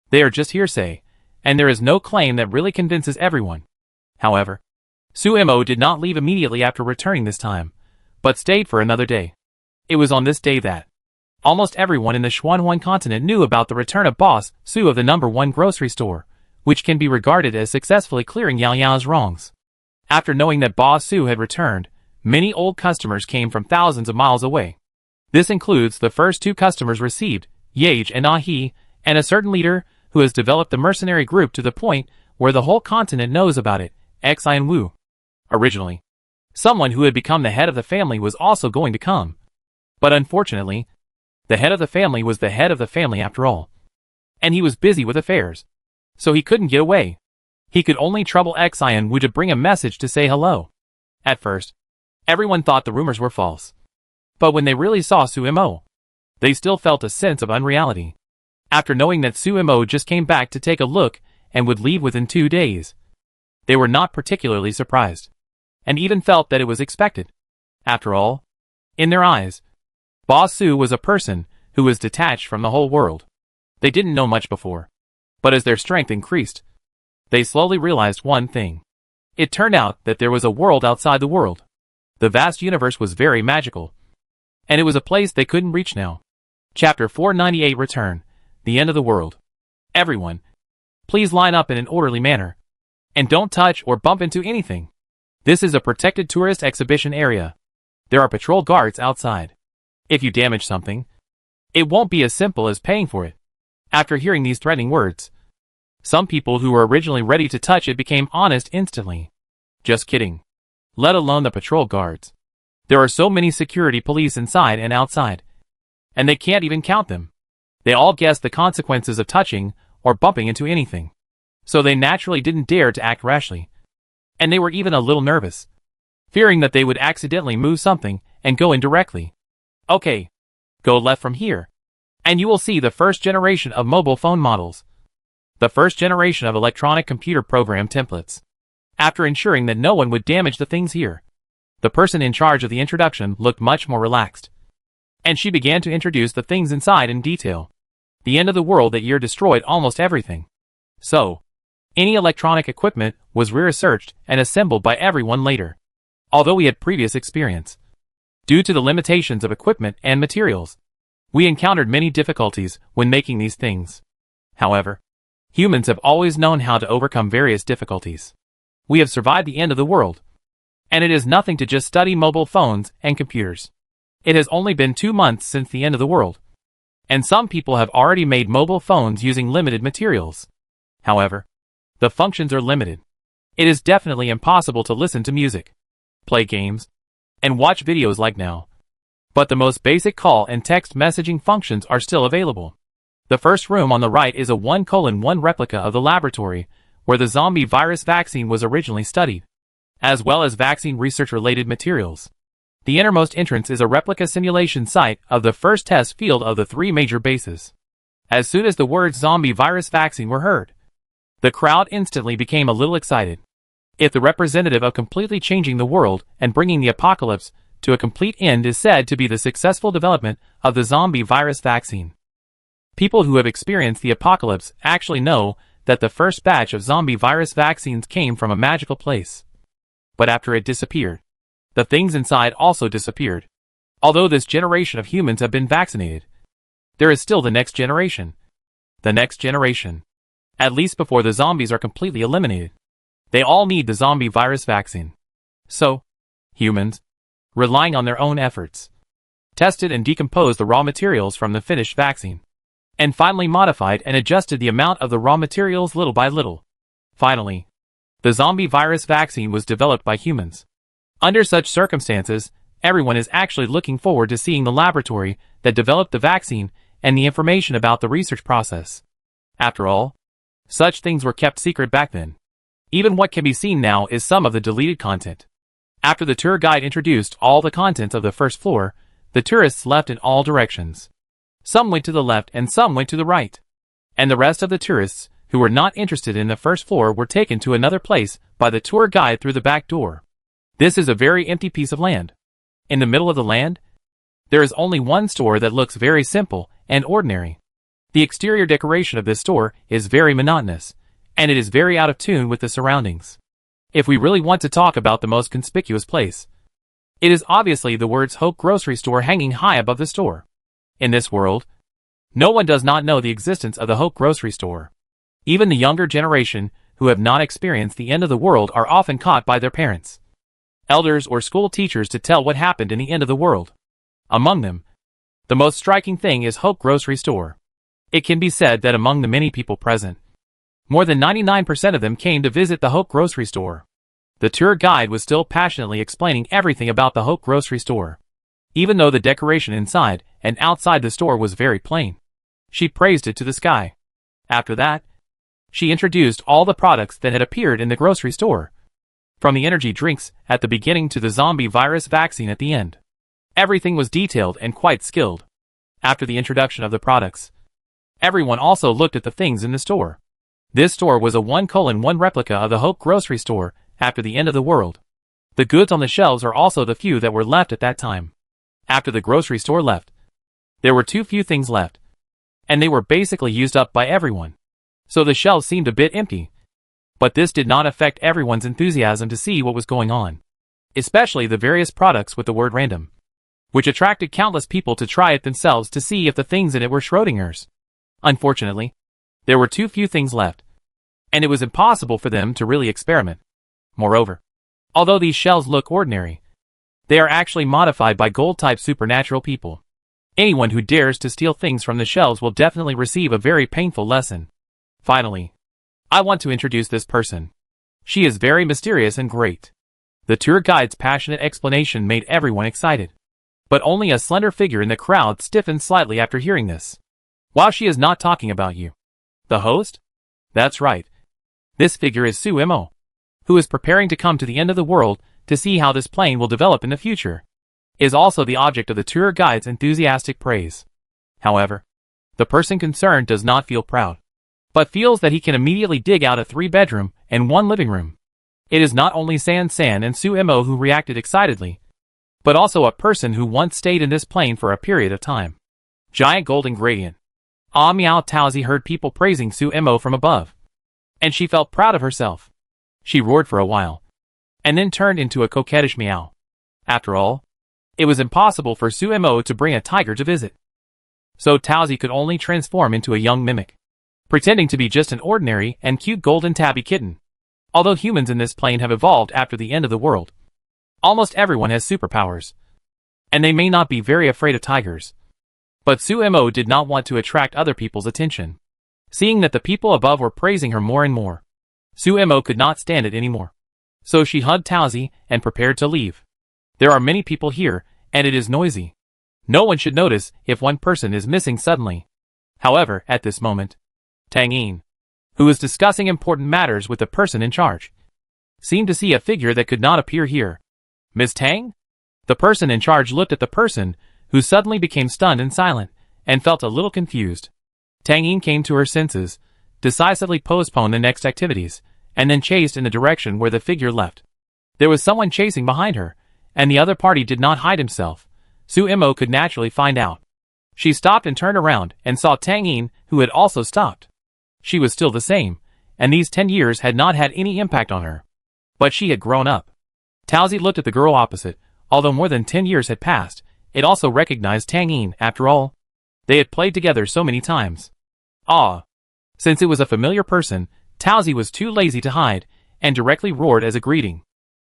they are just hearsay, and there is no claim that really convinces everyone. However, Sumo did not leave immediately after returning this time, but stayed for another day. It was on this day that almost everyone in the Xuanhuan continent knew about the return of Boss Sue of the #1 grocery store, which can be regarded as successfully clearing Yao Yao's wrongs. After knowing that Boss Sue had returned, many old customers came from thousands of miles away. This includes the first 2 customers received, Yage and Ahi, and a certain leader who has developed the mercenary group to the point where the whole continent knows about it, Xian Wu. Originally, someone who had become the head of the family was also going to come. But unfortunately, the head of the family was the head of the family after all. And he was busy with affairs, so he couldn't get away. He could only trouble Xian Wu to bring a message to say hello. At first, everyone thought the rumors were false. But when they really saw Sumo, they still felt a sense of unreality. After knowing that Sumo just came back to take a look and would leave within 2 days, they were not particularly surprised, and even felt that it was expected. After all, in their eyes, Boss Su was a person who was detached from the whole world. They didn't know much before, but as their strength increased, they slowly realized one thing. It turned out that there was a world outside the world. The vast universe was very magical, and it was a place they couldn't reach now. Chapter 498 Return, the End of the World. Everyone, please line up in an orderly manner, and don't touch or bump into anything. This is a protected tourist exhibition area. There are patrol guards outside. If you damage something, it won't be as simple as paying for it. After hearing these threatening words, some people who were originally ready to touch it became honest instantly. Just kidding. Let alone the patrol guards. There are so many security police inside and outside, and they can't even count them. They all guessed the consequences of touching or bumping into anything, so they naturally didn't dare to act rashly. And they were even a little nervous, fearing that they would accidentally move something and go in directly. Okay, go left from here, and you will see the first generation of mobile phone models. The first generation of electronic computer program templates. After ensuring that no one would damage the things here, the person in charge of the introduction looked much more relaxed, and she began to introduce the things inside in detail. The end of the world that year destroyed almost everything. So, any electronic equipment was researched and assembled by everyone later. Although we had previous experience, due to the limitations of equipment and materials, we encountered many difficulties when making these things. However, humans have always known how to overcome various difficulties. We have survived the end of the world, and it is nothing to just study mobile phones and computers. It has only been 2 months since the end of the world, and some people have already made mobile phones using limited materials. However, the functions are limited. It is definitely impossible to listen to music, play games, and watch videos like now. But the most basic call and text messaging functions are still available. The first room on the right is a 1:1 replica of the laboratory where the zombie virus vaccine was originally studied, as well as vaccine research-related materials. The innermost entrance is a replica simulation site of the first test field of the 3 major bases. As soon as the words zombie virus vaccine were heard, the crowd instantly became a little excited. If the representative of completely changing the world and bringing the apocalypse to a complete end is said to be the successful development of the zombie virus vaccine, people who have experienced the apocalypse actually know that the first batch of zombie virus vaccines came from a magical place. But after it disappeared, the things inside also disappeared. Although this generation of humans have been vaccinated, there is still the next generation. The next generation. At least before the zombies are completely eliminated. They all need the zombie virus vaccine. So, humans, relying on their own efforts, tested and decomposed the raw materials from the finished vaccine, and finally modified and adjusted the amount of the raw materials little by little. Finally, the zombie virus vaccine was developed by humans. Under such circumstances, everyone is actually looking forward to seeing the laboratory that developed the vaccine and the information about the research process. After all, such things were kept secret back then. Even what can be seen now is some of the deleted content. After the tour guide introduced all the contents of the first floor, the tourists left in all directions. Some went to the left and some went to the right. And the rest of the tourists, who were not interested in the first floor, were taken to another place by the tour guide through the back door. This is a very empty piece of land. In the middle of the land, there is only one store that looks very simple and ordinary. The exterior decoration of this store is very monotonous, and it is very out of tune with the surroundings. If we really want to talk about the most conspicuous place, it is obviously the words Hope Grocery Store hanging high above the store. In this world, no one does not know the existence of the Hope Grocery Store. Even the younger generation, who have not experienced the end of the world, are often caught by their parents, elders, or school teachers to tell what happened in the end of the world. Among them, the most striking thing is Hope Grocery Store. It can be said that among the many people present, more than 99% of them came to visit the Hope Grocery Store. The tour guide was still passionately explaining everything about the Hope Grocery Store, even though the decoration inside and outside the store was very plain. She praised it to the sky. After that, she introduced all the products that had appeared in the grocery store, from the energy drinks at the beginning to the zombie virus vaccine at the end. Everything was detailed and quite skilled. After the introduction of the products, everyone also looked at the things in the store. This store was a 1:1 replica of the Hope grocery store after the end of the world. The goods on the shelves are also the few that were left at that time. After the grocery store left, there were too few things left, and they were basically used up by everyone. So the shelves seemed a bit empty. But this did not affect everyone's enthusiasm to see what was going on, especially the various products with the word random, which attracted countless people to try it themselves to see if the things in it were Schrodinger's. Unfortunately, there were too few things left, and it was impossible for them to really experiment. Moreover, although these shells look ordinary, they are actually modified by gold-type supernatural people. Anyone who dares to steal things from the shelves will definitely receive a very painful lesson. Finally, I want to introduce this person. She is very mysterious and great. The tour guide's passionate explanation made everyone excited. But only a slender figure in the crowd stiffened slightly after hearing this. While she is not talking about you. The host? That's right. This figure is Sumo, who is preparing to come to the end of the world to see how this plane will develop in the future. Is also the object of the tour guide's enthusiastic praise. However, the person concerned does not feel proud, but feels that he can immediately dig out a 3-bedroom and 1 living room. It is not only San and Sumo who reacted excitedly, but also a person who once stayed in this plane for a period of time. Giant golden gradient. Ah Meow Towsy heard people praising Sumo from above, and she felt proud of herself. She roared for a while, and then turned into a coquettish meow. After all, it was impossible for Sumo to bring a tiger to visit. So Towsy could only transform into a young mimic, pretending to be just an ordinary and cute golden tabby kitten. Although humans in this plane have evolved after the end of the world, almost everyone has superpowers, and they may not be very afraid of tigers. But Sumo did not want to attract other people's attention. Seeing that the people above were praising her more and more, Sumo could not stand it anymore. So she hugged Towsy and prepared to leave. There are many people here, and it is noisy. No one should notice if one person is missing suddenly. However, at this moment, Tang, who was discussing important matters with the person in charge, seemed to see a figure that could not appear here. Miss Tang? The person in charge looked at the person, who suddenly became stunned and silent, and felt a little confused. Tang came to her senses, decisively postponed the next activities, and then chased in the direction where the figure left. There was someone chasing behind her, and the other party did not hide himself. Sumo could naturally find out. She stopped and turned around and saw Tang, who had also stopped. She was still the same, and these 10 years had not had any impact on her. But she had grown up. Towsy looked at the girl opposite. Although more than 10 years had passed, it also recognized Tang. After all, they had played together so many times. Since it was a familiar person, Towsy was too lazy to hide, and directly roared as a greeting.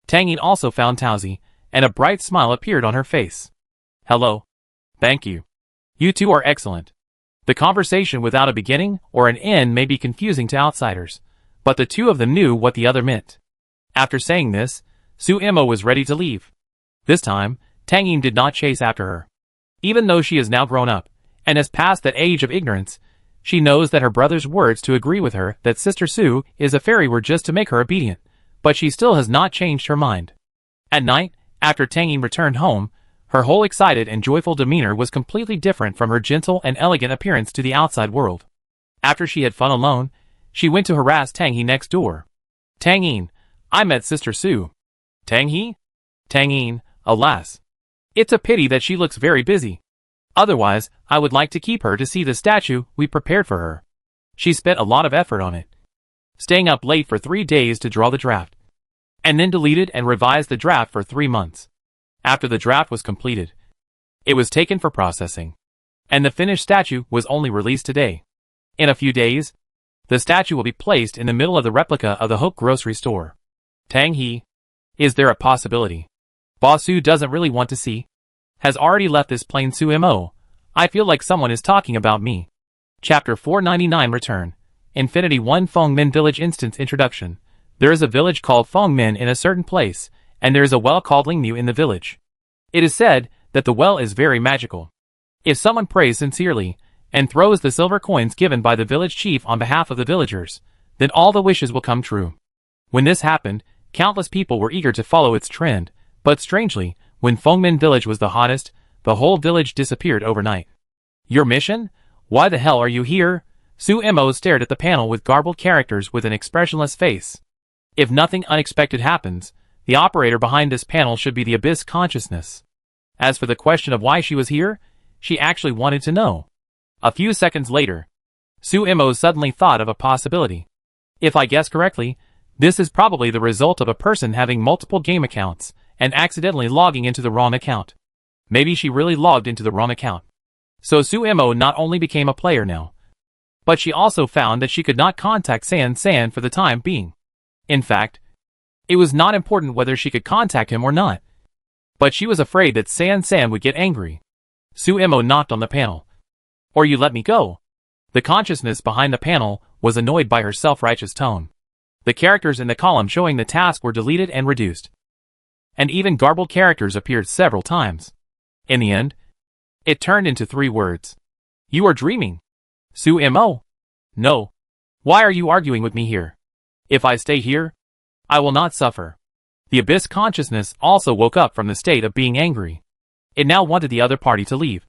Tang also found Towsy, and a bright smile appeared on her face. Hello. Thank you. You two are excellent. The conversation without a beginning or an end may be confusing to outsiders, but the two of them knew what the other meant. After saying this, Sumo was ready to leave. This time, Tang did not chase after her. Even though she is now grown up, and has passed that age of ignorance, she knows that her brother's words to agree with her that Sister Sue is a fairy were just to make her obedient, but she still has not changed her mind. At night, after Tang returned home, her whole excited and joyful demeanor was completely different from her gentle and elegant appearance to the outside world. After she had fun alone, she went to harass Tang next door. Tang, I met Sister Sue. Tang? Tang, alas. It's a pity that she looks very busy. Otherwise, I would like to keep her to see the statue we prepared for her. She spent a lot of effort on it, staying up late for 3 days to draw the draft, and then deleted and revised the draft for 3 months. After the draft was completed, it was taken for processing, and the finished statue was only released today. In a few days, the statue will be placed in the middle of the replica of the Hope grocery store. Tang, is there a possibility Bossu doesn't really want to see? Has already left this plane. Sumo. I feel like someone is talking about me. Chapter 499 Return. Infinity 1 Fengmin Village Instance Introduction. There is a village called Fengmin in a certain place, and there is a well called Lingmu in the village. It is said that the well is very magical. If someone prays sincerely, and throws the silver coins given by the village chief on behalf of the villagers, then all the wishes will come true. When this happened, countless people were eager to follow its trend, but strangely, When Fengmin Village was the hottest, the whole village disappeared overnight. Your mission? Why the hell are you here? Su Mo stared at the panel with garbled characters with an expressionless face. If nothing unexpected happens, the operator behind this panel should be the Abyss Consciousness. As for the question of why she was here, she actually wanted to know. A few seconds later, Su Mo suddenly thought of a possibility. If I guess correctly, this is probably the result of a person having multiple game accounts and accidentally logging into the wrong account. Maybe she really logged into the wrong account. So Su Mo not only became a player now, but she also found that she could not contact San San for the time being. In fact, it was not important whether she could contact him or not. But she was afraid that San San would get angry. Su Mo knocked on the panel. Or you let me go. The consciousness behind the panel was annoyed by her self-righteous tone. The characters in the column showing the task were deleted and reduced. And even garbled characters appeared several times. In the end, it turned into 3 words. You are dreaming. Su Mo. No. Why are you arguing with me here? If I stay here, I will not suffer. The Abyss Consciousness also woke up from the state of being angry. It now wanted the other party to leave.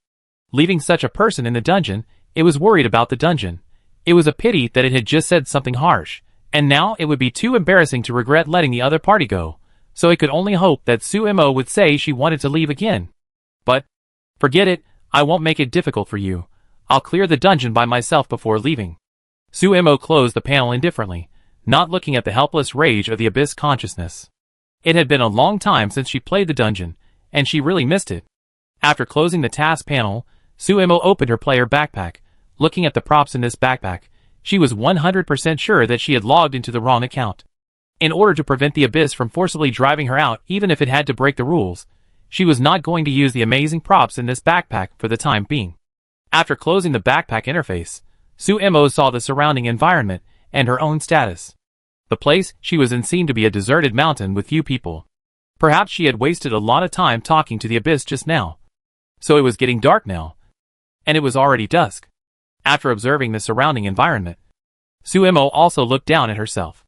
Leaving such a person in the dungeon, it was worried about the dungeon. It was a pity that it had just said something harsh, and now it would be too embarrassing to regret letting the other party go, so it could only hope that Su Mo would say she wanted to leave again. But, forget it, I won't make it difficult for you. I'll clear the dungeon by myself before leaving. Su Mo closed the panel indifferently, not looking at the helpless rage of the Abyss Consciousness. It had been a long time since she played the dungeon, and she really missed it. After closing the task panel, Su Mo opened her player backpack. Looking at the props in this backpack, she was 100% sure that she had logged into the wrong account. In order to prevent the Abyss from forcibly driving her out even if it had to break the rules, she was not going to use the amazing props in this backpack for the time being. After closing the backpack interface, Su Mo saw the surrounding environment and her own status. The place she was in seemed to be a deserted mountain with few people. Perhaps she had wasted a lot of time talking to the Abyss just now. So it was getting dark now. And it was already dusk. After observing the surrounding environment, Su Mo also looked down at herself.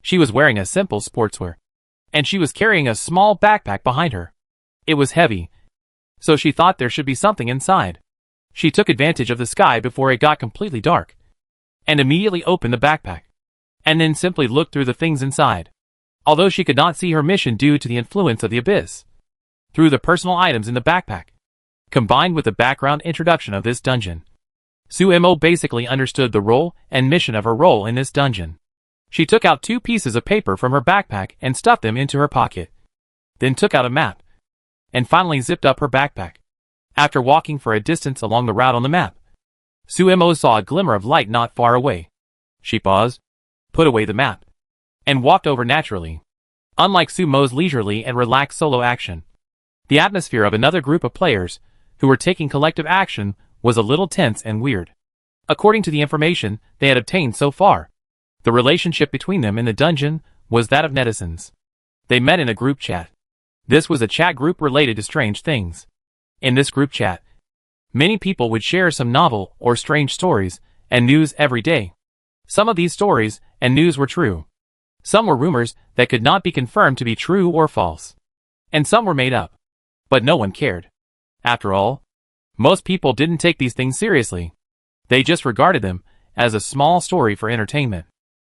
She was wearing a simple sportswear. And she was carrying a small backpack behind her. It was heavy. So she thought there should be something inside. She took advantage of the sky before it got completely dark. And immediately opened the backpack. And then simply looked through the things inside. Although she could not see her mission due to the influence of the Abyss. Through the personal items in the backpack. Combined with the background introduction of this dungeon, Su Mo basically understood the role and mission of her role in this dungeon. She took out 2 pieces of paper from her backpack and stuffed them into her pocket. Then took out a map. And finally zipped up her backpack. After walking for a distance along the route on the map, Su Mo saw a glimmer of light not far away. She paused, put away the map, and walked over naturally. Unlike Su Mo's leisurely and relaxed solo action, the atmosphere of another group of players who were taking collective action was a little tense and weird. According to the information they had obtained so far, the relationship between them in the dungeon was that of netizens. They met in a group chat. This was a chat group related to strange things. In this group chat, many people would share some novel or strange stories and news every day. Some of these stories and news were true. Some were rumors that could not be confirmed to be true or false. And some were made up. But no one cared. After all, most people didn't take these things seriously. They just regarded them as a small story for entertainment.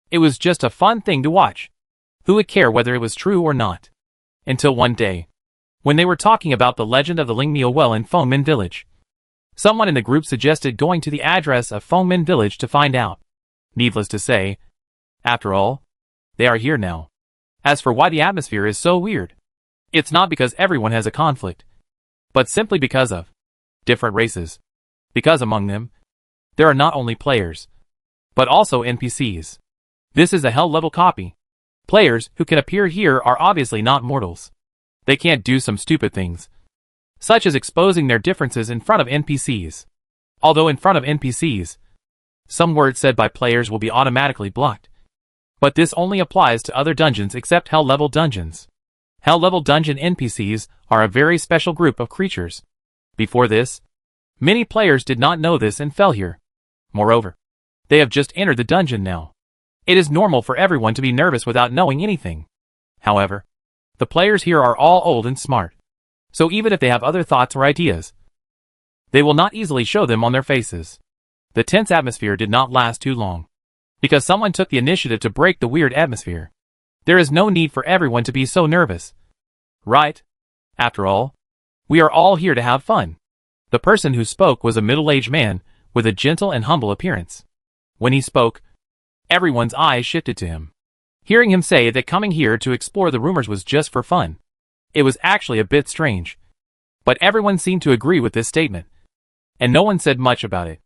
It was just a fun thing to watch. Who would care whether it was true or not? Until one day, when they were talking about the legend of the Lingmiao well in Fengmin Village. Someone in the group suggested going to the address of Fengmin Village to find out. Needless to say, after all, they are here now. As for why the atmosphere is so weird, it's not because everyone has a conflict, but simply because of different races. Because among them, there are not only players, but also NPCs. This is a hell-level copy. Players who can appear here are obviously not mortals. They can't do some stupid things, such as exposing their differences in front of NPCs. Although in front of NPCs, some words said by players will be automatically blocked. But this only applies to other dungeons except hell-level dungeons. Hell-level dungeon NPCs are a very special group of creatures. Before this, many players did not know this and fell here. Moreover, they have just entered the dungeon now. It is normal for everyone to be nervous without knowing anything. However, the players here are all old and smart. So even if they have other thoughts or ideas, they will not easily show them on their faces. The tense atmosphere did not last too long, because someone took the initiative to break the weird atmosphere. There is no need for everyone to be so nervous, right? After all, we are all here to have fun. The person who spoke was a middle-aged man with a gentle and humble appearance. When he spoke, everyone's eyes shifted to him. Hearing him say that coming here to explore the rumors was just for fun, it was actually a bit strange. But everyone seemed to agree with this statement, and no one said much about it.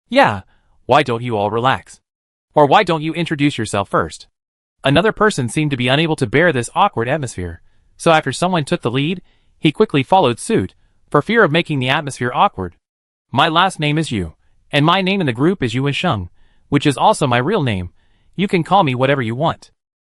Yeah, why don't you all relax? Or why don't you introduce yourself first? Another person seemed to be unable to bear this awkward atmosphere, so after someone took the lead, he quickly followed suit, for fear of making the atmosphere awkward. My last name is Yu, and my name in the group is Yu and Sheng, which is also my real name. You can call me whatever you want.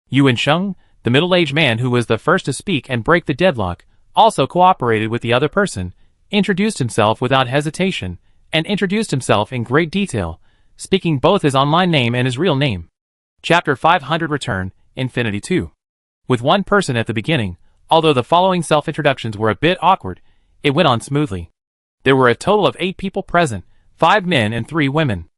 Yu and Sheng, the middle-aged man who was the first to speak and break the deadlock, also cooperated with the other person, introduced himself without hesitation, and introduced himself in great detail, speaking both his online name and his real name. Chapter 500 Return, Infinity 2. With one person at the beginning, although the following self-introductions were a bit awkward, it went on smoothly. There were a total of 8 people present, 5 men and 3 women.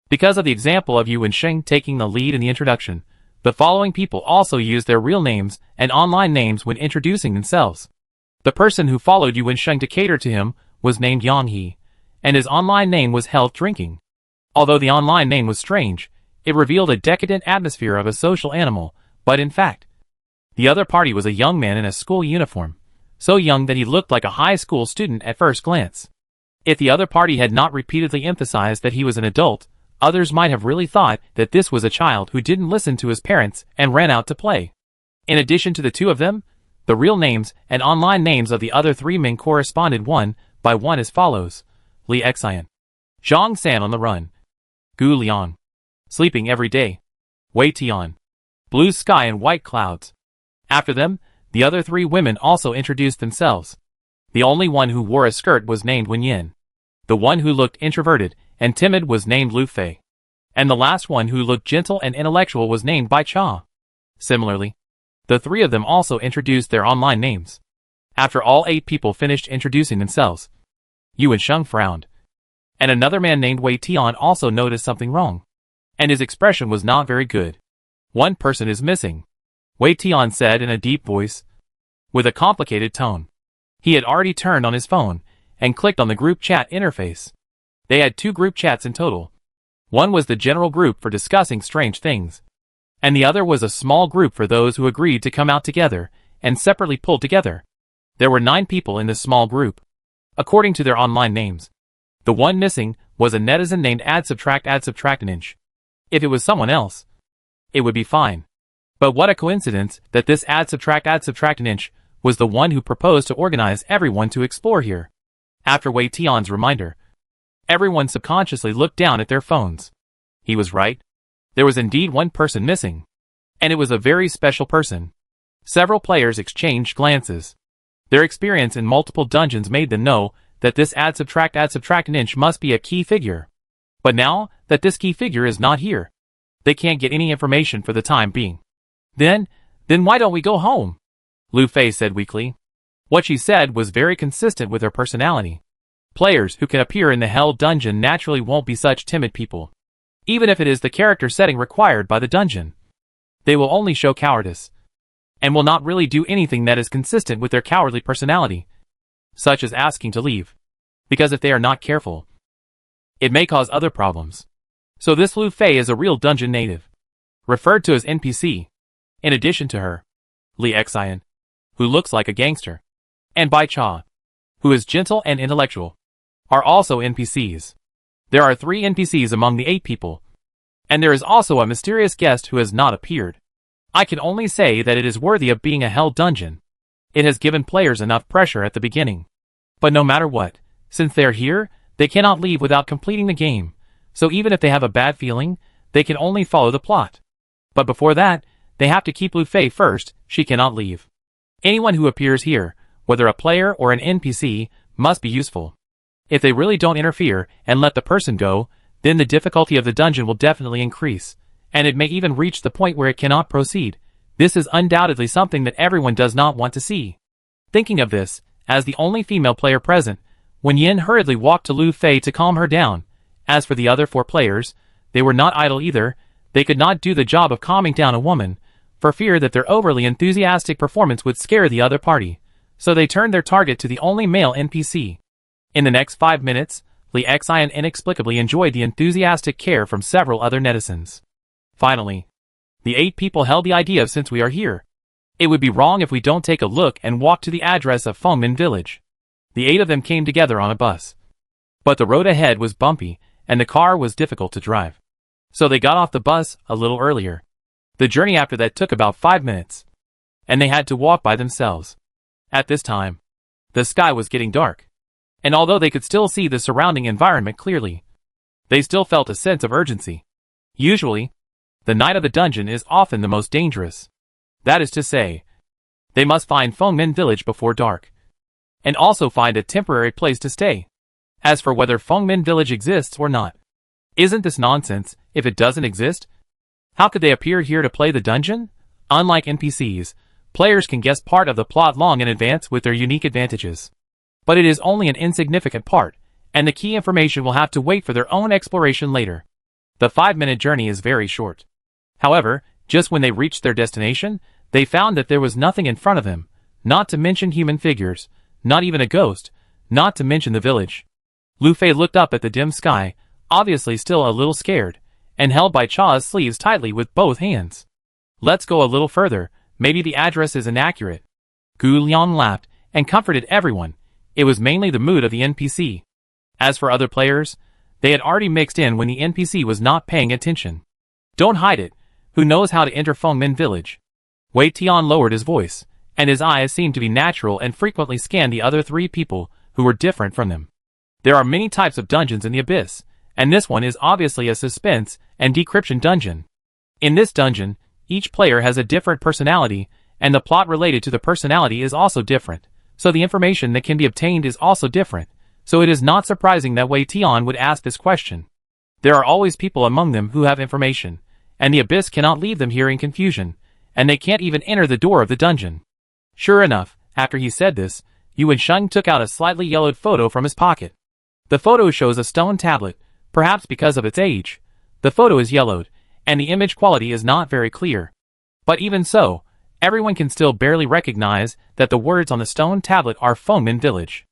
Because of the example of Yu and Sheng taking the lead in the introduction, the following people also used their real names and online names when introducing themselves. The person who followed Yu and Sheng to cater to him was named Yang He, and his online name was Health Drinking. Although the online name was strange, it revealed a decadent atmosphere of a social animal, but in fact, the other party was a young man in a school uniform, so young that he looked like a high school student at first glance. If the other party had not repeatedly emphasized that he was an adult, others might have really thought that this was a child who didn't listen to his parents and ran out to play. In addition to the 2 of them, the real names and online names of the other 3 men corresponded one by one as follows: Li Xian, Zhang San on the run, Gu Liang, sleeping every day, Wei Tian, blue sky and white clouds. After them, the other 3 women also introduced themselves. The only one who wore a skirt was named Wen Yin. The one who looked introverted and timid was named Lu Fei. And the last one who looked gentle and intellectual was named Bai Cha. Similarly, the 3 of them also introduced their online names. After all 8 people finished introducing themselves, Yu and Sheng frowned. And another man named Wei Tian also noticed something wrong, and his expression was not very good. One person is missing, Wei Tian said in a deep voice, with a complicated tone. He had already turned on his phone and clicked on the group chat interface. They had 2 group chats in total. One was the general group for discussing strange things, and the other was a small group for those who agreed to come out together and separately pulled together. There were 9 people in this small group, according to their online names. The one missing was a netizen named add subtract an inch. If it was someone else, it would be fine. But what a coincidence that this add subtract an inch was the one who proposed to organize everyone to explore here. After Wei Tian's reminder, everyone subconsciously looked down at their phones. He was right. There was indeed one person missing, and it was a very special person. Several players exchanged glances. Their experience in multiple dungeons made them know that this add subtract an inch must be a key figure. But now that this key figure is not here, they can't get any information for the time being. Then why don't we go home? Lu Fei said weakly. What she said was very consistent with her personality. Players who can appear in the Hell Dungeon naturally won't be such timid people. Even if it is the character setting required by the dungeon, they will only show cowardice, and will not really do anything that is consistent with their cowardly personality, such as asking to leave, because if they are not careful, it may cause other problems. So this Lu Fei is a real dungeon native, referred to as NPC. In addition to her, Li Xian, who looks like a gangster, and Bai Cha, who is gentle and intellectual, are also NPCs. There are 3 NPCs among the 8 people, and there is also a mysterious guest who has not appeared. I can only say that it is worthy of being a Hell Dungeon. It has given players enough pressure at the beginning. But no matter what, since they are here, they cannot leave without completing the game, so even if they have a bad feeling, they can only follow the plot. But before that, they have to keep Lu Fei first. She cannot leave. Anyone who appears here, whether a player or an NPC, must be useful. If they really don't interfere and let the person go, then the difficulty of the dungeon will definitely increase, and it may even reach the point where it cannot proceed. This is undoubtedly something that everyone does not want to see. Thinking of this, as the only female player present, when Yin hurriedly walked to Lu Fei to calm her down. As for the other 4 players, they were not idle either. They could not do the job of calming down a woman, for fear that their overly enthusiastic performance would scare the other party, so they turned their target to the only male NPC. In the next 5 minutes, Li Xian inexplicably enjoyed the enthusiastic care from several other netizens. Finally, the 8 people held the idea of, since we are here, it would be wrong if we don't take a look and walk to the address of Fengmin Village. The 8 of them came together on a bus. But the road ahead was bumpy, and the car was difficult to drive. So they got off the bus a little earlier. The journey after that took about 5 minutes, and they had to walk by themselves. At this time, the sky was getting dark, and although they could still see the surrounding environment clearly, they still felt a sense of urgency. Usually, the night of the dungeon is often the most dangerous. That is to say, they must find Fengmin Village before dark, and also find a temporary place to stay. As for whether Fengmin Village exists or not, isn't this nonsense? If it doesn't exist, how could they appear here to play the dungeon? Unlike NPCs, players can guess part of the plot long in advance with their unique advantages. But it is only an insignificant part, and the key information will have to wait for their own exploration later. The 5-minute journey is very short. However, just when they reached their destination, they found that there was nothing in front of them, not to mention human figures, not even a ghost, not to mention the village. Lu Fei looked up at the dim sky, obviously still a little scared, and held Bai Cha's sleeves tightly with both hands. Let's go a little further, maybe the address is inaccurate. Gu Liang laughed and comforted everyone. It was mainly the mood of the NPC. As for other players, they had already mixed in when the NPC was not paying attention. Don't hide it. Who knows how to enter Fengmin Village? Wei Tian lowered his voice, and his eyes seemed to be natural and frequently scanned the other 3 people who were different from them. There are many types of dungeons in the Abyss, and this one is obviously a suspense and decryption dungeon. In this dungeon, each player has a different personality, and the plot related to the personality is also different, so the information that can be obtained is also different, so it is not surprising that Wei Tian would ask this question. There are always people among them who have information, and the Abyss cannot leave them here in confusion, and they can't even enter the door of the dungeon. Sure enough, after he said this, Yuan Sheng took out a slightly yellowed photo from his pocket. The photo shows a stone tablet, perhaps because of its age. The photo is yellowed, and the image quality is not very clear. But even so, everyone can still barely recognize that the words on the stone tablet are Fengmin Village.